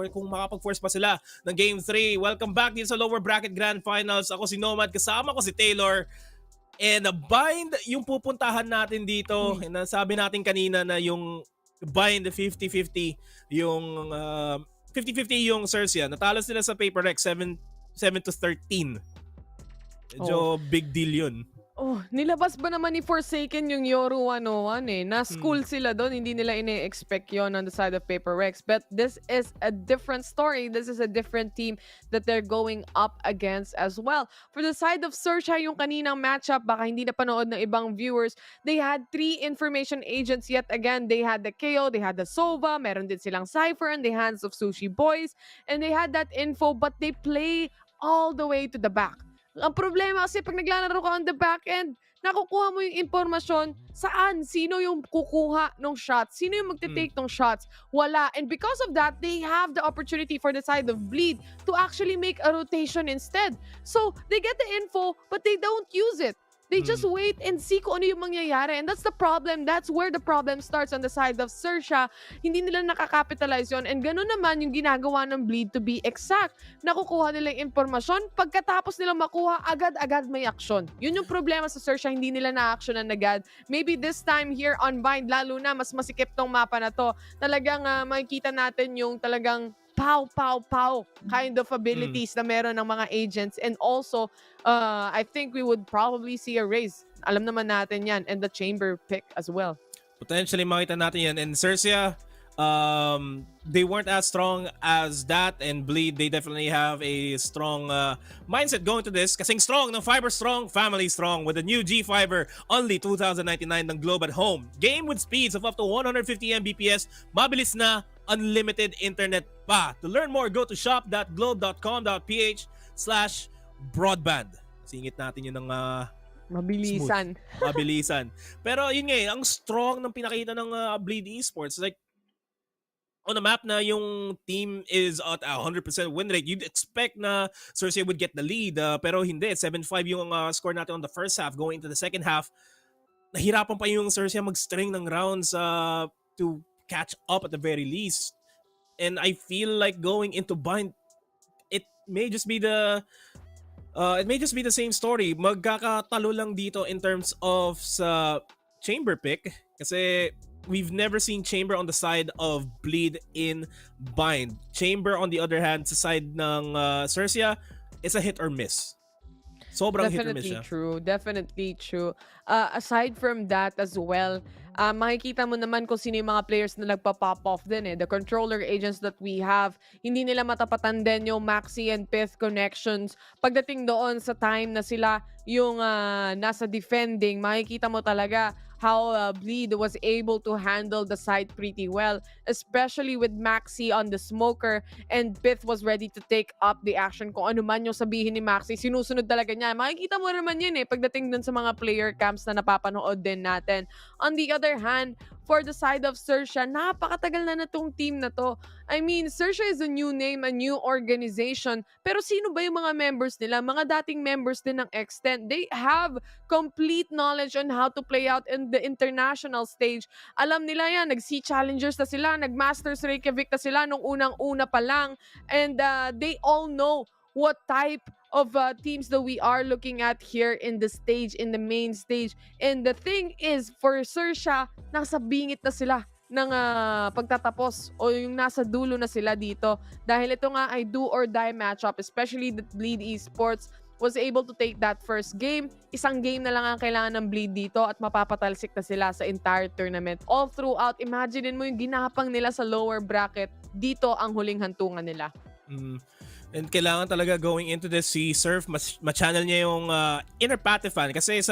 kung makapag-force pa sila ng Game 3. Welcome back dito sa lower bracket grand finals. Ako si Nomad, kasama ko si Taylor. And bind yung pupuntahan natin dito. And sabi natin kanina na yung bind 50-50 yung 50-50 yung XERXIA. Natalo sila sa Paper X 7-13. Medyo big deal yun. Nilabas ba naman ni Forsaken yung Yoru 101 eh? Na-school sila doon, hindi nila ine-expect yon on the side of Paper Rex. But this is a different story. This is a different team that they're going up against as well. For the side of XERXIA, yung kaninang matchup, baka hindi na panood ng ibang viewers, they had 3 information agents yet again. They had the KO, they had the Sova, meron din silang Cypher in the hands of Sushi Boys, and they had that info, but they play all the way to the back. Ang problema kasi pag naglalaro ka on the back end, nakukuha mo yung impormasyon saan, sino yung kukuha ng shots, sino yung magte-take ng shots, wala. And because of that, they have the opportunity for the side of Bleed to actually make a rotation instead. So, they get the info, but they don't use it. They just wait and see kung ano yung mangyayari. And that's the problem. That's where the problem starts on the side of XERXIA. Hindi nila nakakapitalize yun. And gano'n naman yung ginagawa ng Bleed to be exact. Nakukuha nila yung impormasyon. Pagkatapos nila makuha, agad-agad may aksyon. Yun yung problema sa XERXIA. Hindi nila na-actionan agad. Maybe this time here on Bind, lalo na mas masikip tong mapa na to. Talagang makikita natin yung talagang pow kind of abilities na meron ng mga agents. And also, I think we would probably see a raise. Alam naman natin yan. And the chamber pick as well. Potentially makita natin yan. And XERXIA, they weren't as strong as that. And Bleed, they definitely have a strong mindset going to this. Kasing strong ng Fiber Strong, family strong. With the new G-Fiber, only 2,099 ng Globe at home. Game with speeds of up to 150 Mbps. Mabilis na, unlimited internet pa. To learn more, go to shop.globe.com.ph/broadband. Singit natin yun ng mabilisan. Mabilisan. Pero yun nga ang strong ng pinakita ng Bleed Esports. Like, on the map na yung team is at 100% win rate, you'd expect na XERXIA would get the lead. Pero hindi. 7-5 yung score natin on the first half. Going into the second half, nahirapan pa yung XERXIA mag-string ng rounds to catch up at the very least. And I feel like going into Bind, it may just be the same story. Magkakatalo lang dito in terms of sa chamber pick kasi we've never seen chamber on the side of Bleed in Bind. Chamber on the other hand sa side ng XERXIA, it's a hit or miss. Sobrang hit or miss siya. Definitely true. Aside from that as well, makikita mo naman kung sino yung mga players na nagpa-pop off din eh. The controller agents that we have, hindi nila matapatan din yung Maxi and Pith connections. Pagdating doon sa time na sila yung nasa defending, makikita mo talaga how Bleed was able to handle the side pretty well, especially with Maxi on the smoker, and Pith was ready to take up the action. Kung ano man yung sabihin ni Maxi, sinusunod talaga niya. Makikita mo naman yun eh, pagdating dun sa mga player camps na napapanood din natin. On the other hand, for the side of XERXIA, napakatagal na tong team na to. I mean, XERXIA is a new name, a new organization, pero sino ba yung mga members nila? Mga dating members din ng Extent. They have complete knowledge on how to play out in the international stage. Alam nila yan, nag-C Challengers na sila, nag-Masters Reykjavik na sila nung unang-una pa lang, and they all know what type of teams that we are looking at here in the stage, in the main stage. And the thing is, for XERXIA, nasa bingit na sila ng pagtatapos o yung nasa dulo na sila dito. Dahil ito nga ay do or die matchup, especially the Bleed Esports was able to take that first game. Isang game na lang ang kailangan ng Bleed dito at mapapatalsik na sila sa entire tournament. All throughout, imagine mo yung ginapang nila sa lower bracket. Dito ang huling hantungan nila. And kailangan talaga going into this si Surf, ma-channel niya yung inner Patifan. Kasi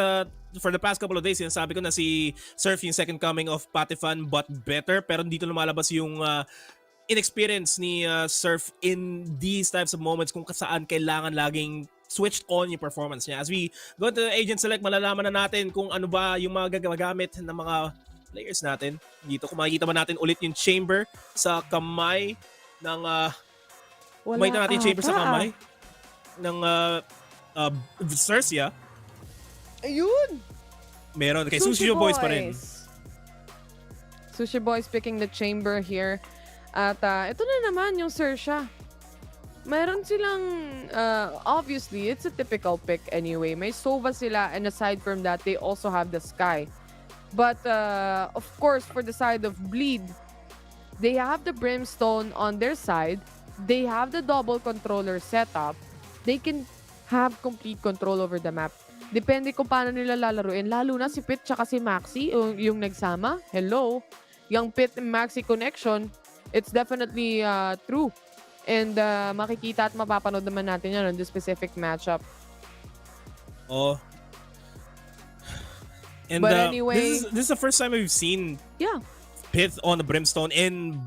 for the past couple of days, sinasabi ko na si Surf yung second coming of Patifan but better. Pero dito lumalabas yung inexperience ni Surf in these types of moments kung saan kailangan laging switched on yung performance niya. As we go to Agent Select, malalaman na natin kung ano ba yung mga gagagamit ng mga players natin. Dito kung makikita ba natin ulit yung chamber sa kamay ng... makita natin chamber sa kamay ng XERXIA. Ayun! Meron. Kay Sushi Boys pa rin. Sushi Boys picking the chamber here. At ito na naman yung XERXIA. Meron silang, obviously, it's a typical pick anyway. May Sova sila, and aside from that, they also have the Sky. But, of course, for the side of Bleed, they have the Brimstone on their side. They have the double controller setup. They can have complete control over the map. Depende kung paano nila lalaruin. Lalo na si Pit tsaka si Maxi, yung nagsama. Hello? Yung Pit and Maxi connection, it's definitely true. And makikita at mapapanood naman natin yan on this specific matchup. Oh. And But anyway, this is the first time we've seen Pith on the Brimstone in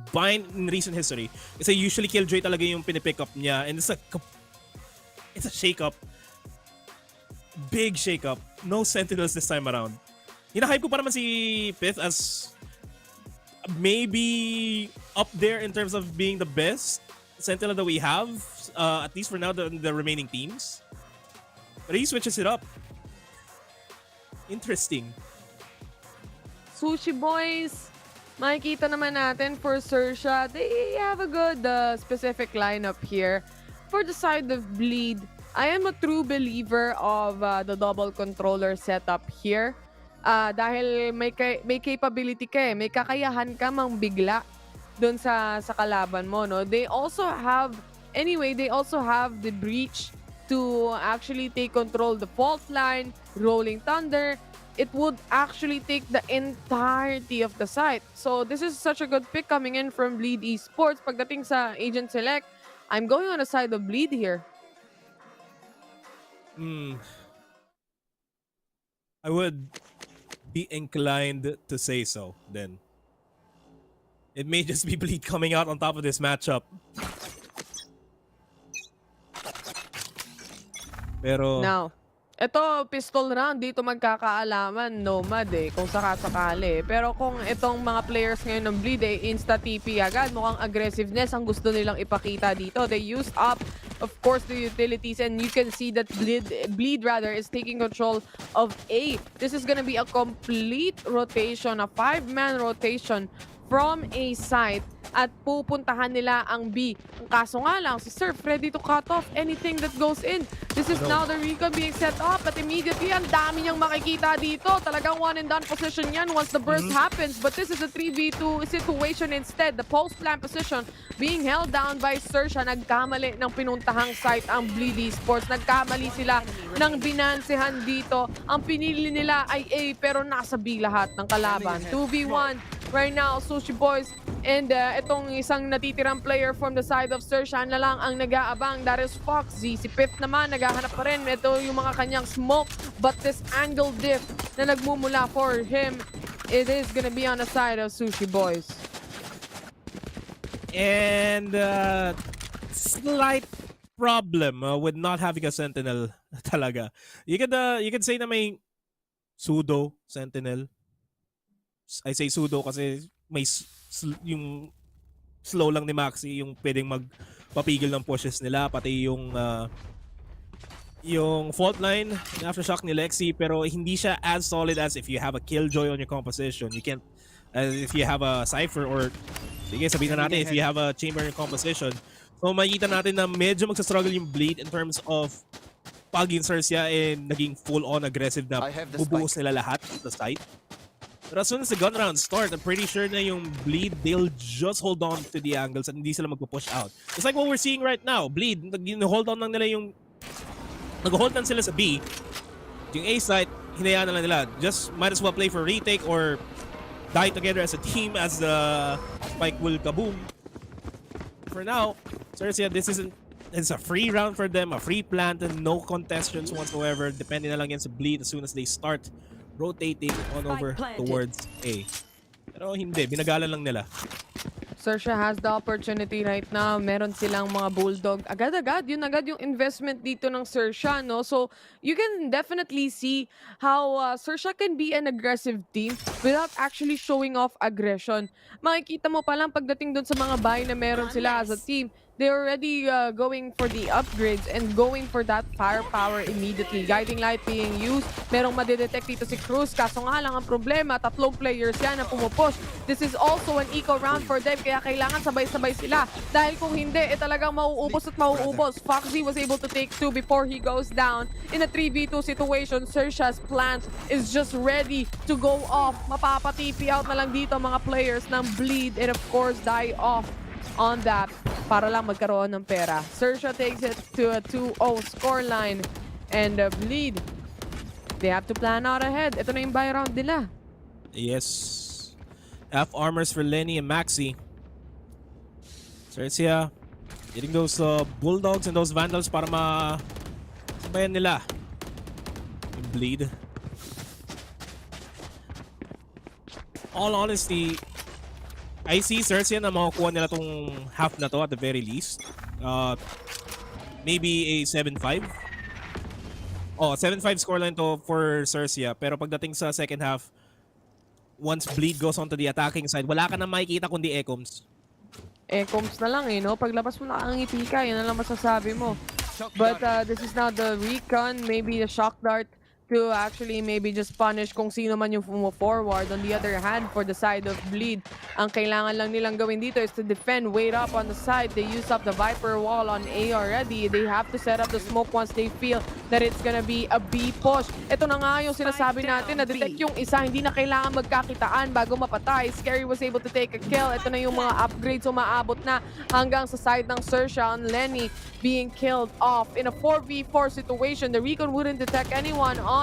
recent history. Kasi usually Killjoy talaga yung pinipick up niya. And it's a shake-up. Big shake-up. No Sentinels this time around. Hinahype ko pa naman si Pith as maybe up there in terms of being the best Sentinel that we have, at least for now, the remaining teams. But he switches it up. Interesting. Sushi Boys, makikita naman natin for XERXIA, they have a good specific lineup here. For the side of Bleed, I am a true believer of the double controller setup here. Dahil may capability ka eh, may kakayahan ka mang bigla doon sa kalaban mo, no? They also have the breach to actually take control the fault line, Rolling Thunder. It would actually take the entirety of the site. So this is such a good pick coming in from Bleed Esports. Pagdating sa Agent Select, I'm going on the side of Bleed here. I would be inclined to say so then. It may just be Bleed coming out on top of this matchup. Pero Now, ito, pistol round, dito magkakaalaman, Nomad eh, kung sakasakali. Pero kung itong mga players ngayon ng Bleed eh, insta-TP agad, mukhang aggressiveness ang gusto nilang ipakita dito. They used up, of course, the utilities, and you can see that Bleed is taking control of A. This is gonna be a complete rotation, a 5-man rotation from A side, at pupuntahan nila ang B. Ang kaso nga lang, si Surf ready to cut off anything that goes in. This is now the recon being set up, at immediately, ang dami niyang makikita dito. Talagang one and done position yan once the burst happens. But this is a 3v2 situation instead. The post-plan position being held down by XERXIA. Nagkamali ng pinuntahang site ang Bleed Esports. Nagkamali sila ng binansehan dito. Ang pinili nila ay A, pero nasa B lahat ng kalaban. 2v1 right now, Sushi Boys. And itong isang natitirang player from the side of XERXIA na lang ang nag-aabang. That is Foxy. Si Pip naman, naghahanap pa rin. Ito yung mga kanyang smoke. But this angle diff na nagmumula for him, it is gonna be on the side of Sushi Boys. And slight problem with not having a Sentinel talaga. You could say na may pseudo Sentinel. I say pseudo kasi may yung slow lang ni Maxi yung pwedeng magpapigil ng pushes nila, pati yung fault line, yung aftershock ni Lexi, pero hindi siya as solid as if you have a Killjoy on your composition. You can't, if you have a Cypher, or sige sabihin na natin, if you have a Chamber in your composition. So makikita natin na medyo magsastruggle yung Bleed in terms of pag yung XERXIA and naging full-on aggressive na bubuhos nila lahat sa site. But as soon as the gun rounds start, I'm pretty sure na yung Bleed, they'll just hold on to the angles at hindi sila magpo-push out. It's like what we're seeing right now. Bleed, nag-hold on lang nila yung... Nag-hold on sila sa B. Yung A site, hinayaan na lang nila. Just might as well play for retake or die together as a team as the spike will kaboom. For now, XERXIA, it's a free round for them, a free plant, and no contestations whatsoever. Depending na lang yan sa Bleed as soon as they start rotating on over towards A. Pero hindi, binagalan lang nila. XERXIA has the opportunity right now. Meron silang mga bulldog. Agad-agad, yun agad yung investment dito ng XERXIA, no? So, you can definitely see how XERXIA can be an aggressive team without actually showing off aggression. Makikita mo pa lang pagdating dun sa mga buy na meron sila as a team. they're already going for the upgrades and going for that firepower immediately. Guiding Light being used. Merong madidetect dito si Cruz. Kaso nga lang ang problema, tatlong players yan na pumupush. This is also an eco round for them, kaya kailangan sabay-sabay sila. Dahil kung hindi, talagang mauubos at mauubos. Foxy was able to take 2 before he goes down. In a 3v2 situation, XERXIA's plant is just ready to go off. Mapapatipi out na lang dito mga players ng Bleed and of course die off on that para lang magkaroon ng pera. XERXIA takes it to a 2-0 scoreline and Bleed, they have to plan out ahead. Ito na yung buy round nila. Yes. Half armors for Lenny and Maxi. XERXIA getting those bulldogs and those vandals para sabayan nila yung Bleed. All honesty, I see XERXIA na makukuha nila tong half na to at the very least. Maybe a 7-5. Oh, 7-5 scoreline to for XERXIA. Pero pagdating sa second half, once Bleed goes onto the attacking side, wala ka na makikita kundi Ecoms. Ecoms na lang eh, no? Paglabas mo na ang ngiti ka, yun na lang masasabi mo. But this is now the recon, maybe the shock dart to actually maybe just punish kung sino man yung forward. On the other hand, for the side of Bleed, ang kailangan lang nilang gawin dito is to defend, wait up on the side. They use up the Viper wall on A already. They have to set up the smoke once they feel that it's gonna be a B push. Ito na nga yung sinasabi natin, na-detect yung isa, hindi na kailangan magkakitaan bago mapatay. Scary was able to take a kill. Ito na yung mga upgrades umaabot na hanggang sa side ng XERXIA on Lenny being killed off. In a 4v4 situation, the recon wouldn't detect anyone on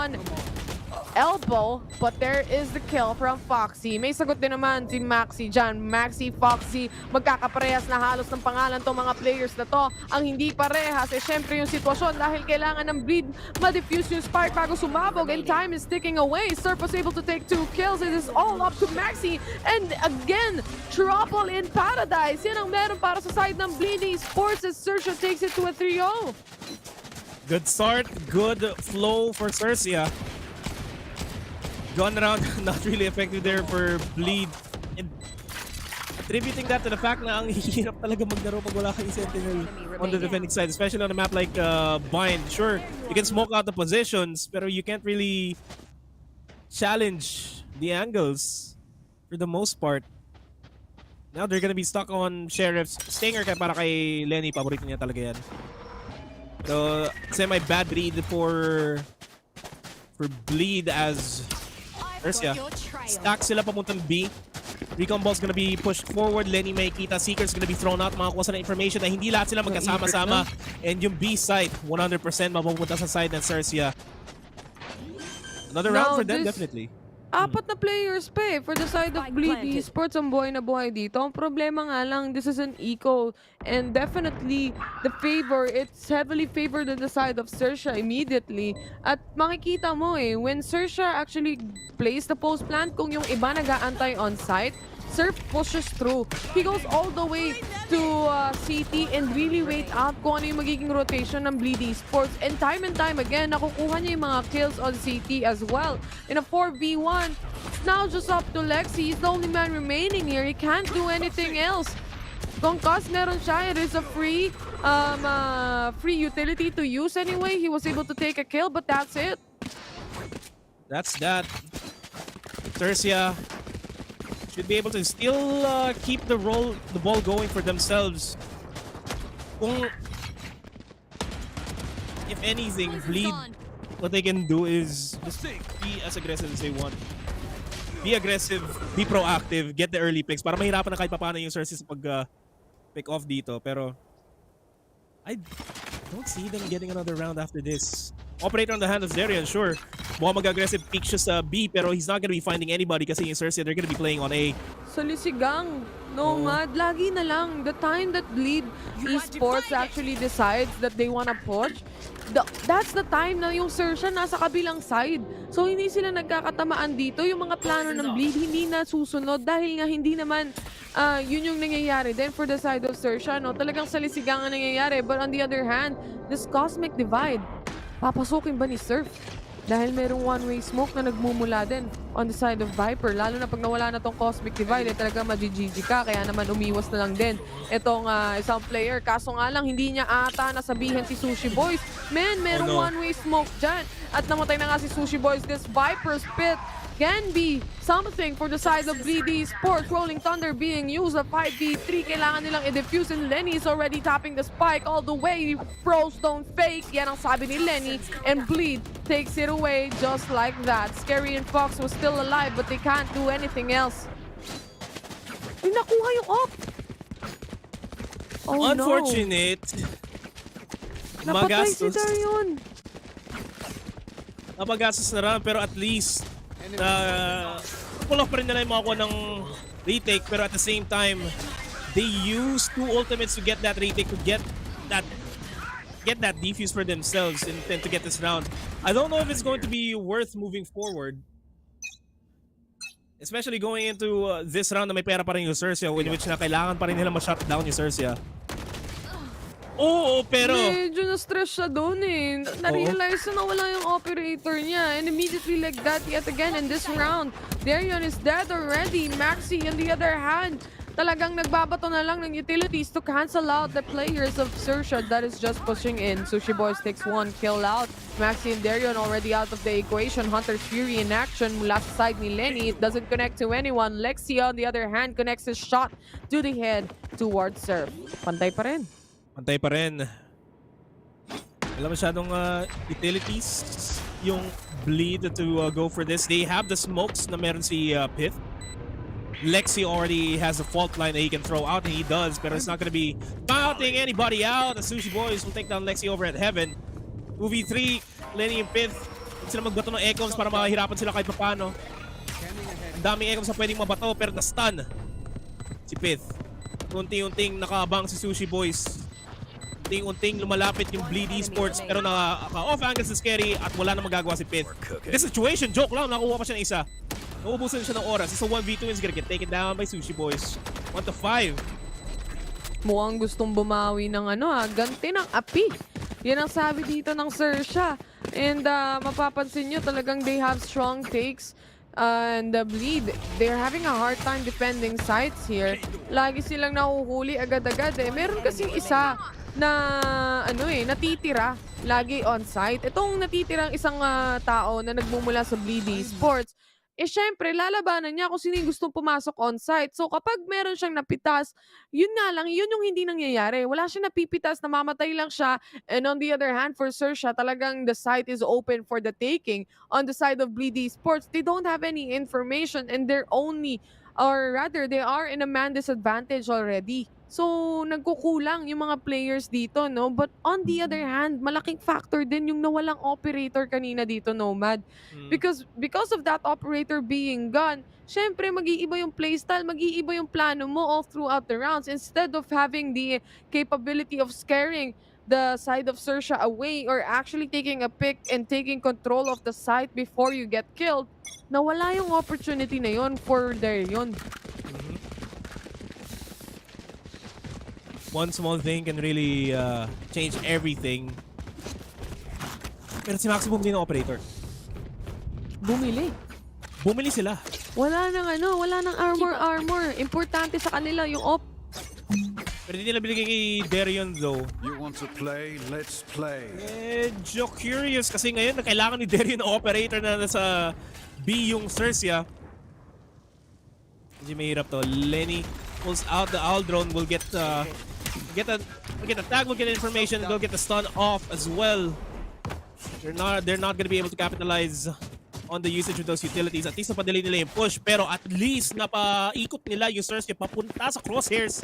elbow, but there is the kill from Foxy. May sagot din naman si Maxi dyan. Maxi, Foxy, magkakaparehas na halos ng pangalan tong mga players na to. Ang hindi parehas eh syempre yung sitwasyon dahil kailangan ng Bleed ma-defuse yung spark bago sumabog and time is ticking away. Surf was able to take 2 kills. It is all up to Maxi and again, trouble in paradise. Yan ang meron para sa side ng Bleed Esports as XERXIA takes it to a 3-0. Good start, good flow for XERXIA. Gun round, not really effective there for Bleed. And attributing that to the fact na ang hirap talaga maglaro pag wala kang Sentinel on the defending side, especially on a map like Bind. Sure, you can smoke out the positions, pero you can't really challenge the angles for the most part. Now they're gonna be stuck on Sheriff's Stinger para kay Lenny. Paborito niya talaga yan. So, semi-bad read for Bleed as XERXIA. Stack sila papuntang B. Recon ball's gonna be pushed forward. Lenny may kita. Seeker's gonna be thrown out. Makakuha sa information na hindi lahat sila magkasama-sama. And yung B side, 100% mapupunta sa side ng XERXIA. Another round for them, definitely. Apat na players pa eh for the side of Bleed Esports. Ang buhay na buhay dito. Ang problema nga lang, this is an eco and definitely the favor, it's heavily favored on the side of XERXIA immediately. At makikita mo eh, when XERXIA actually plays the post plant, kung yung iba nag-aantay on site, Surf pushes through. He goes all the way to CT and really wait out kung ano yung magiging rotation ng Bleed Esports. And time again, nakukuha niya yung mga kills on CT as well. In a 4v1, it's now just up to Lexi. He's the only man remaining here. He can't do anything else. Concuss meron siya. It is a free utility to use anyway. He was able to take a kill, but that's it. That's that. XERXIA should be able to still keep the ball going for themselves. Kung, if anything, Bleed, what they can do is just be as aggressive as they want. Be aggressive, be proactive, get the early picks para mahirapan na kahit paano yung XERXIA sa pag-pick off dito. Pero I don't see them getting another round after this. Operator on the hand of Zerian, sure. Mukhang mag-aggressive peek siya sa B, pero he's not gonna be finding anybody kasi yung XERXIA, they're gonna be playing on A. Salisigang, Nomad, lagi na lang. The time that Bleed Esports actually decides that they wanna push, that's the time na yung XERXIA nasa kabilang side. So hindi sila nagkakatamaan dito. Yung mga plano ng Bleed hindi na susunod dahil nga hindi naman yun yung nangyayari. Then for the side of XERXIA, no, talagang salisigang ang nangyayari. But on the other hand, this cosmic divide, papasukin ba ni Surf? Dahil merong one-way smoke na nagmumula din on the side of Viper. Lalo na pag nawala na tong Cosmic Divide, talaga mag-GG ka. Kaya naman umiwas na lang din itong isang player. Kaso nga lang, hindi niya ata nasabihin si Sushi Boys. Man, merong one-way smoke dyan. At namatay na nga si Sushi Boys. This Viper's pit can be something for the side of Bleed Esports. Rolling Thunder being used at 5v3. Kailangan nilang i-defuse and Lenny is already tapping the spike all the way. Pros don't fake. Yan ang sabi ni Lenny. And Bleed takes it away just like that. Scary and Fox was still alive but they can't do anything else. Ay, nakuha yung op! Oh Unfortunate. No. Napatay si Darion. Napagastos na rin pero at least pull off pa rin nila yung makakuha ng retake, pero at the same time they use 2 ultimates to get that retake, to get that defuse for themselves and to get this round. I don't know if it's going to be worth moving forward, especially going into this round na may pera pa rin yung XERXIA, in which na kailangan pa rin nila ma-shutdown yung XERXIA. Oo, pero medyo na-stress siya doon eh. Na-realize na wala yung operator niya. And immediately like that, yet again in this round, Darion is dead already. Maxi, on the other hand, talagang nagbabato na lang ng utilities to cancel out the players of XERXIA that is just pushing in. Sushi Boys takes 1 kill out. Maxi and Darion already out of the equation. Hunter's Fury in action mula sa side ni Lenny. It doesn't connect to anyone. Lexia, on the other hand, connects his shot to the head towards Surf. Pantay pa rin. Pantay pa rin. Wala masyadong utilities yung Bleed to go for this. They have the smokes na meron si Pith. Lexi already has a fault line that he can throw out, and he does, but it's not going to be bouncing anybody out. The Sushi Boys will take down Lexi over at Heaven. 2v3, Lenny and Pith. Hindi sila magbato ng Echoes para mahirapan sila kahit papano. Ang daming Echoes na pwedeng mabato, pero na-stun si Pith. Unti-unting nakaabang si Sushi Boys. Unting lumalapit yung Bleed Esports, pero naka-off angle si Scary at wala na magagawa si Pith. This situation, joke lang, nakuha pa siya ng isa. Nauubusan siya ng oras. It's a 1v2 and he's gonna get taken down by Sushi Boys. 1-5. Mukhang gustong bumawi ng ganti ng api. Yan ang sabi dito ng XERXIA. And mapapansin nyo talagang they have strong takes. And the Bleed, they're having a hard time defending sites here. Lagi silang nahuhuli agad-agad eh. Meron kasing isa na natitira lagi on site. Itong natitirang isang tao na nagmumula sa Bleed Esports, syempre, lalabanan niya kung sino yung gustong pumasok on-site. So, kapag meron siyang napitas, yun nga lang, yun yung hindi nangyayari. Wala siyang napipitas, namamatay lang siya. And on the other hand, for XERXIA, talagang the site is open for the taking. On the side of Bleed Esports, they don't have any information and they are in a man disadvantage already. So, nagkukulang yung mga players dito, no? But on the other hand, malaking factor din yung nawalang operator kanina dito, Nomad. Because of that operator being gone, syempre mag-iiba yung playstyle, mag-iiba yung plano mo all throughout the rounds. Instead of having the capability of scaring the side of XERXIA away or actually taking a pick and taking control of the site before you get killed, nawala yung opportunity na yun for Darion. One small thing can really change everything. Pero si Maxi bumili ng operator. Bumili sila. Wala nang armor. Importante sa kanila yung op. Pero hindi nila binigay kay Darion though. You want to play? Let's play. Medyo curious kasi ngayon kailangan ni Darion ng operator na nasa B yung XERXIA. Medyo mahirap to. Lenny pulls out the Owl Drone, will get a tag, will get information, and they'll get the stun off as well. They're not gonna be able to capitalize on the usage of those utilities. At least napadali nila yung push, pero at least napaikot nila yung XERXIA papunta sa crosshairs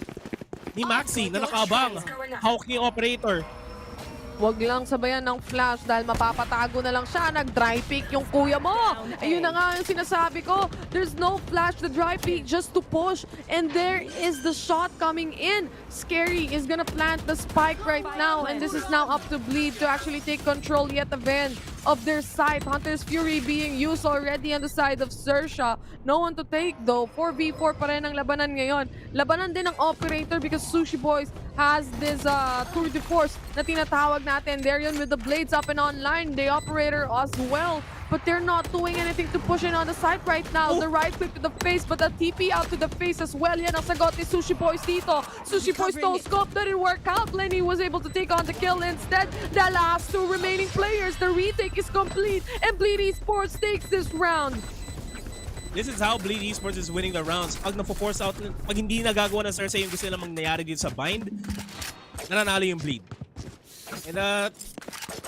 ni Maxi na nakaabang. Hawk ni operator. Huwag lang sabayan ng flash dahil mapapatago na lang siya. Nag-dry pick yung kuya mo. Ayun na nga yung sinasabi ko. There's no flash, the dry pick just to push. And there is the shot coming in. Scary is gonna plant the spike right now. And this is now up to Bleed to actually take control yet again. of their site. Hunter's Fury being used already on the side of XERXIA. No one to take though. 4v4 pa rin ang labanan ngayon. Labanan din ng operator because Sushi Boys has this tour de force na tinatawag natin. Darian with the blades up and online. The operator as well. But they're not doing anything to push in on the side right now. The right click to the face, but the TP out to the face as well. Yan ang sagot ni Sushi Boys dito. Sushi Boys no scope, didn't work out. Lenny was able to take on the kill instead. The last two remaining players, the retake is complete, and Bleed Esports takes this round. This is how Bleed Esports is winning the rounds. Pag na-force out, pag hindi nagagawa ng XERXIA yung gusto nila mangyayari dito sa bind, nananalo yung Bleed. And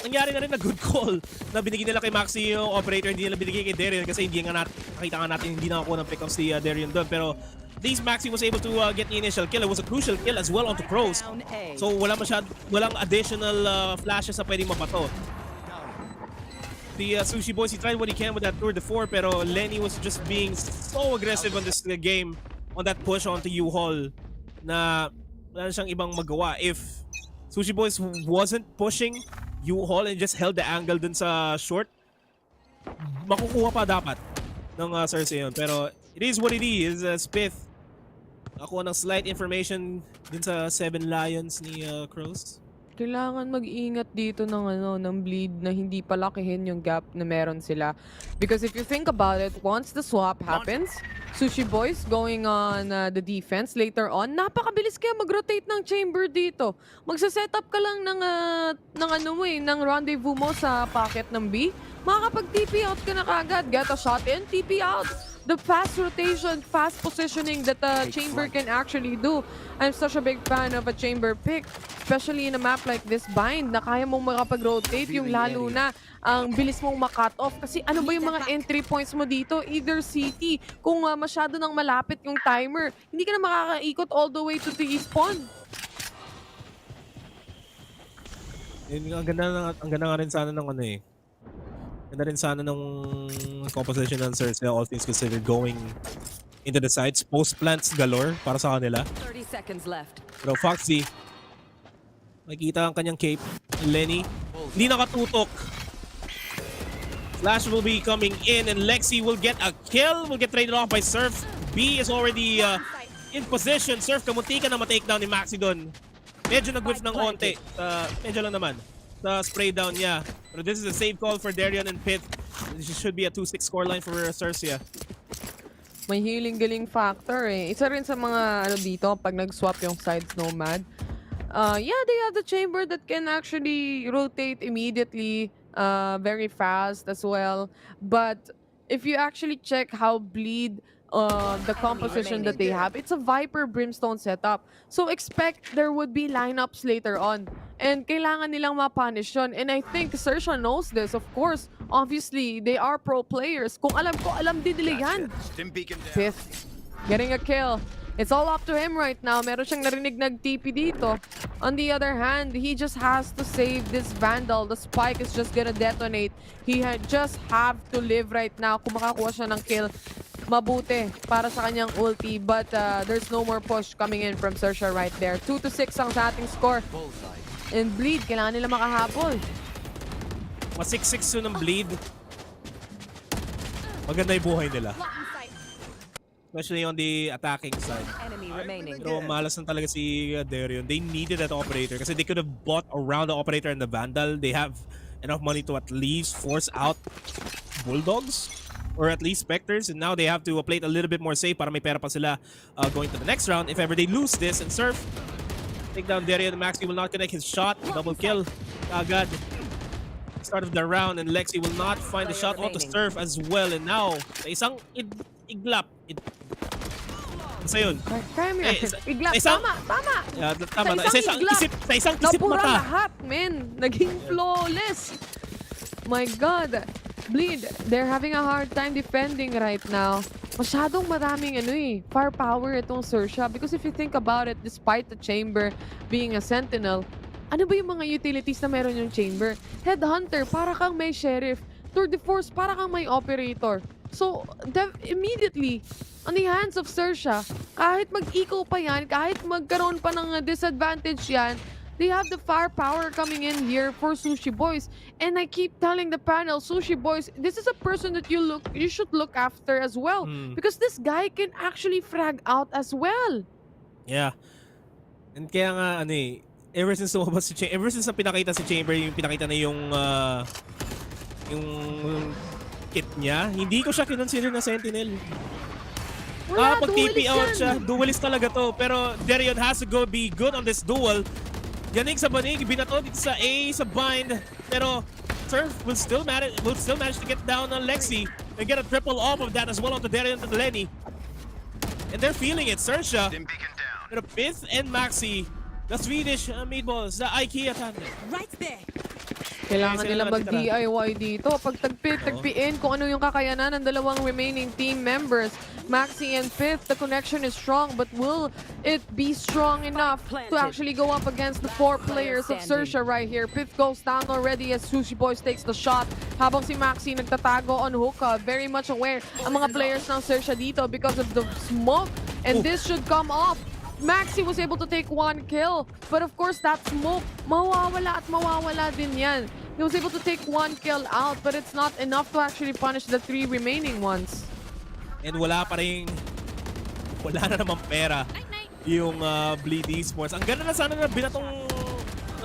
nangyari na rin na good call na binigyan nila kay Maxi yung operator, hindi nila binigay kay Darian kasi hindi nga nakita nga natin hindi nakakuha ng pick-up si Darian doon. Pero at least Maxi was able to get the initial kill. It was a crucial kill as well onto Crows. So walang additional flashes na pwedeng mabato. The Sushi Boys, he tried what he can with that tour de four, pero Lenny was just being so aggressive on this game, on that push onto U-Hall na wala siyang ibang magawa. If Sushi Boys wasn't pushing U-Hall and just held the angle dun sa short, makukuha pa dapat ng XERXIA yun. Pero it is what it is. Spith, nakuha ng slight information dun sa 7 Lions ni Crows. Kailangan mag-ingat dito ng Bleed na hindi palakihin yung gap na meron sila. Because if you think about it, once the swap happens, Sushi Boys going on the defense later on, napakabilis kaya mag-rotate ng chamber dito. Magsa-setup ka lang ng rendezvous mo sa pocket ng B. Makakapag-TP out ka na kagad. Get a shot in, TP out. The fast rotation, fast positioning that the chamber can actually do. I'm such a big fan of a chamber pick, especially in a map like this bind na kaya mong makapag-rotate yung lalo na ang bilis mong ma-cut off. Kasi ano ba yung mga entry points mo dito? Either CT, kung masyado nang malapit yung timer, hindi ka na makakaikot all the way to the spawn. Ang ganda nga rin sana ng ganda rin sana ng composition ng XERXIA, all things considered, going into the sides. Post plants galore para sa kanila. 30 seconds left. Pero Foxy, makikita ang kanyang cape. Lenny, hindi nakatutok. Flash will be coming in and Lexi will get a kill. Will get traded off by Surf. B is already in position. Surf, kamunti ka na ma-takedown ni Maxi doon. Medyo nag-whiff ng onte. Medyo lang naman. Sa spray down niya. Pero this is a save call for Darian and Pit. This should be a 2-6 scoreline for XERXIA. May healing galing factor eh. Isa rin sa mga dito pag nag-swap yung sides Nomad. Yeah, they have the chamber that can actually rotate immediately, very fast as well. But if you actually check how Bleed the composition that they have, it's a Viper Brimstone setup. So expect there would be lineups later on. And kailangan nilang ma-punish yun. And I think XERXIA knows this, of course. Obviously, they are pro players. Kung alam ko, alam din nila yan. Fifth, getting a kill. It's all up to him right now. Meron siyang narinig nag-TP dito. On the other hand, he just has to save this Vandal. The spike is just gonna detonate. He just have to live right now. Kung makakuha siya ng kill, mabuti para sa kanyang ulti. But there's no more push coming in from XERXIA right there. 2-6 ang sa ating score. And Bleed, kailangan nila makahabol. Ma-6-6 yun ng Bleed. Maganda yung buhay nila. Especially on the attacking side. Pero malas na talaga si Darian. They needed that operator kasi they could have bought around the operator and the Vandal. They have enough money to at least force out Bulldogs or at least Spectres, and now they have to play it a little bit more safe para may pera pa sila going to the next round. If ever they lose this and Surf, take down Darian, Maxi will not connect his shot. Double kill agad. Start of the round, and Lexi will not find the shot onto Surf as well. And now, sa isang iglap. Basta yun. Iglap, tama. Yeah, tama. Sa isang kisip napura mata. lahat, men. Naging flawless. My God. Bleed, they're having a hard time defending right now. Masyadong maraming firepower itong XERXIA. Because if you think about it, despite the chamber being a sentinel, ano ba yung mga utilities na meron yung chamber? Headhunter, para kang may sheriff. Tour de force, para kang may operator. So, immediately, on the hands of XERXIA, kahit mag-eco pa yan, kahit magkaroon pa ng disadvantage yan, They have the firepower coming in here for Sushi Boys. And I keep telling the panel, Sushi Boys, this is a person that you should look after as well. Because this guy can actually frag out as well. Yeah. And kaya nga, ano eh, ever since lumabas si Chamber, ever since na pinakita si Chamber, yung pinakita na yung kit niya, hindi ko siya kinonsider na Sentinel. Pag TP out siya, duelist talaga to. Pero Darion has to go be good on this duel. Yanig sa banig, binato dito sa A, sa bind. Pero Surf will still manage to get down on Lexi and get a triple off of that as well onto Darion and Lenny. And they're feeling it, Sersha. Pero Pith and Maxi, the Swedish meatballs, the IKEA tandem. Right there. Kailangan nila mag-DIY dito. Pag tagpiin kung ano yung kakayanan ng dalawang remaining team members. Maxi and Pith, the connection is strong, but will it be strong enough to actually go up against the 4 players of Sersha right here? Pith goes down already as Sushi Boys takes the shot. Habang si Maxi nagtatago on hookah, very much aware ang mga players ng Sersha dito because of the smoke. And this should come off. Maxi was able to take 1 kill, but of course that smoke, mawawala at mawawala din yan. He was able to take 1 kill out, but it's not enough to actually punish the 3 remaining ones. And wala na namang pera yung Bleed Esports. Ang ganda na sana na binatong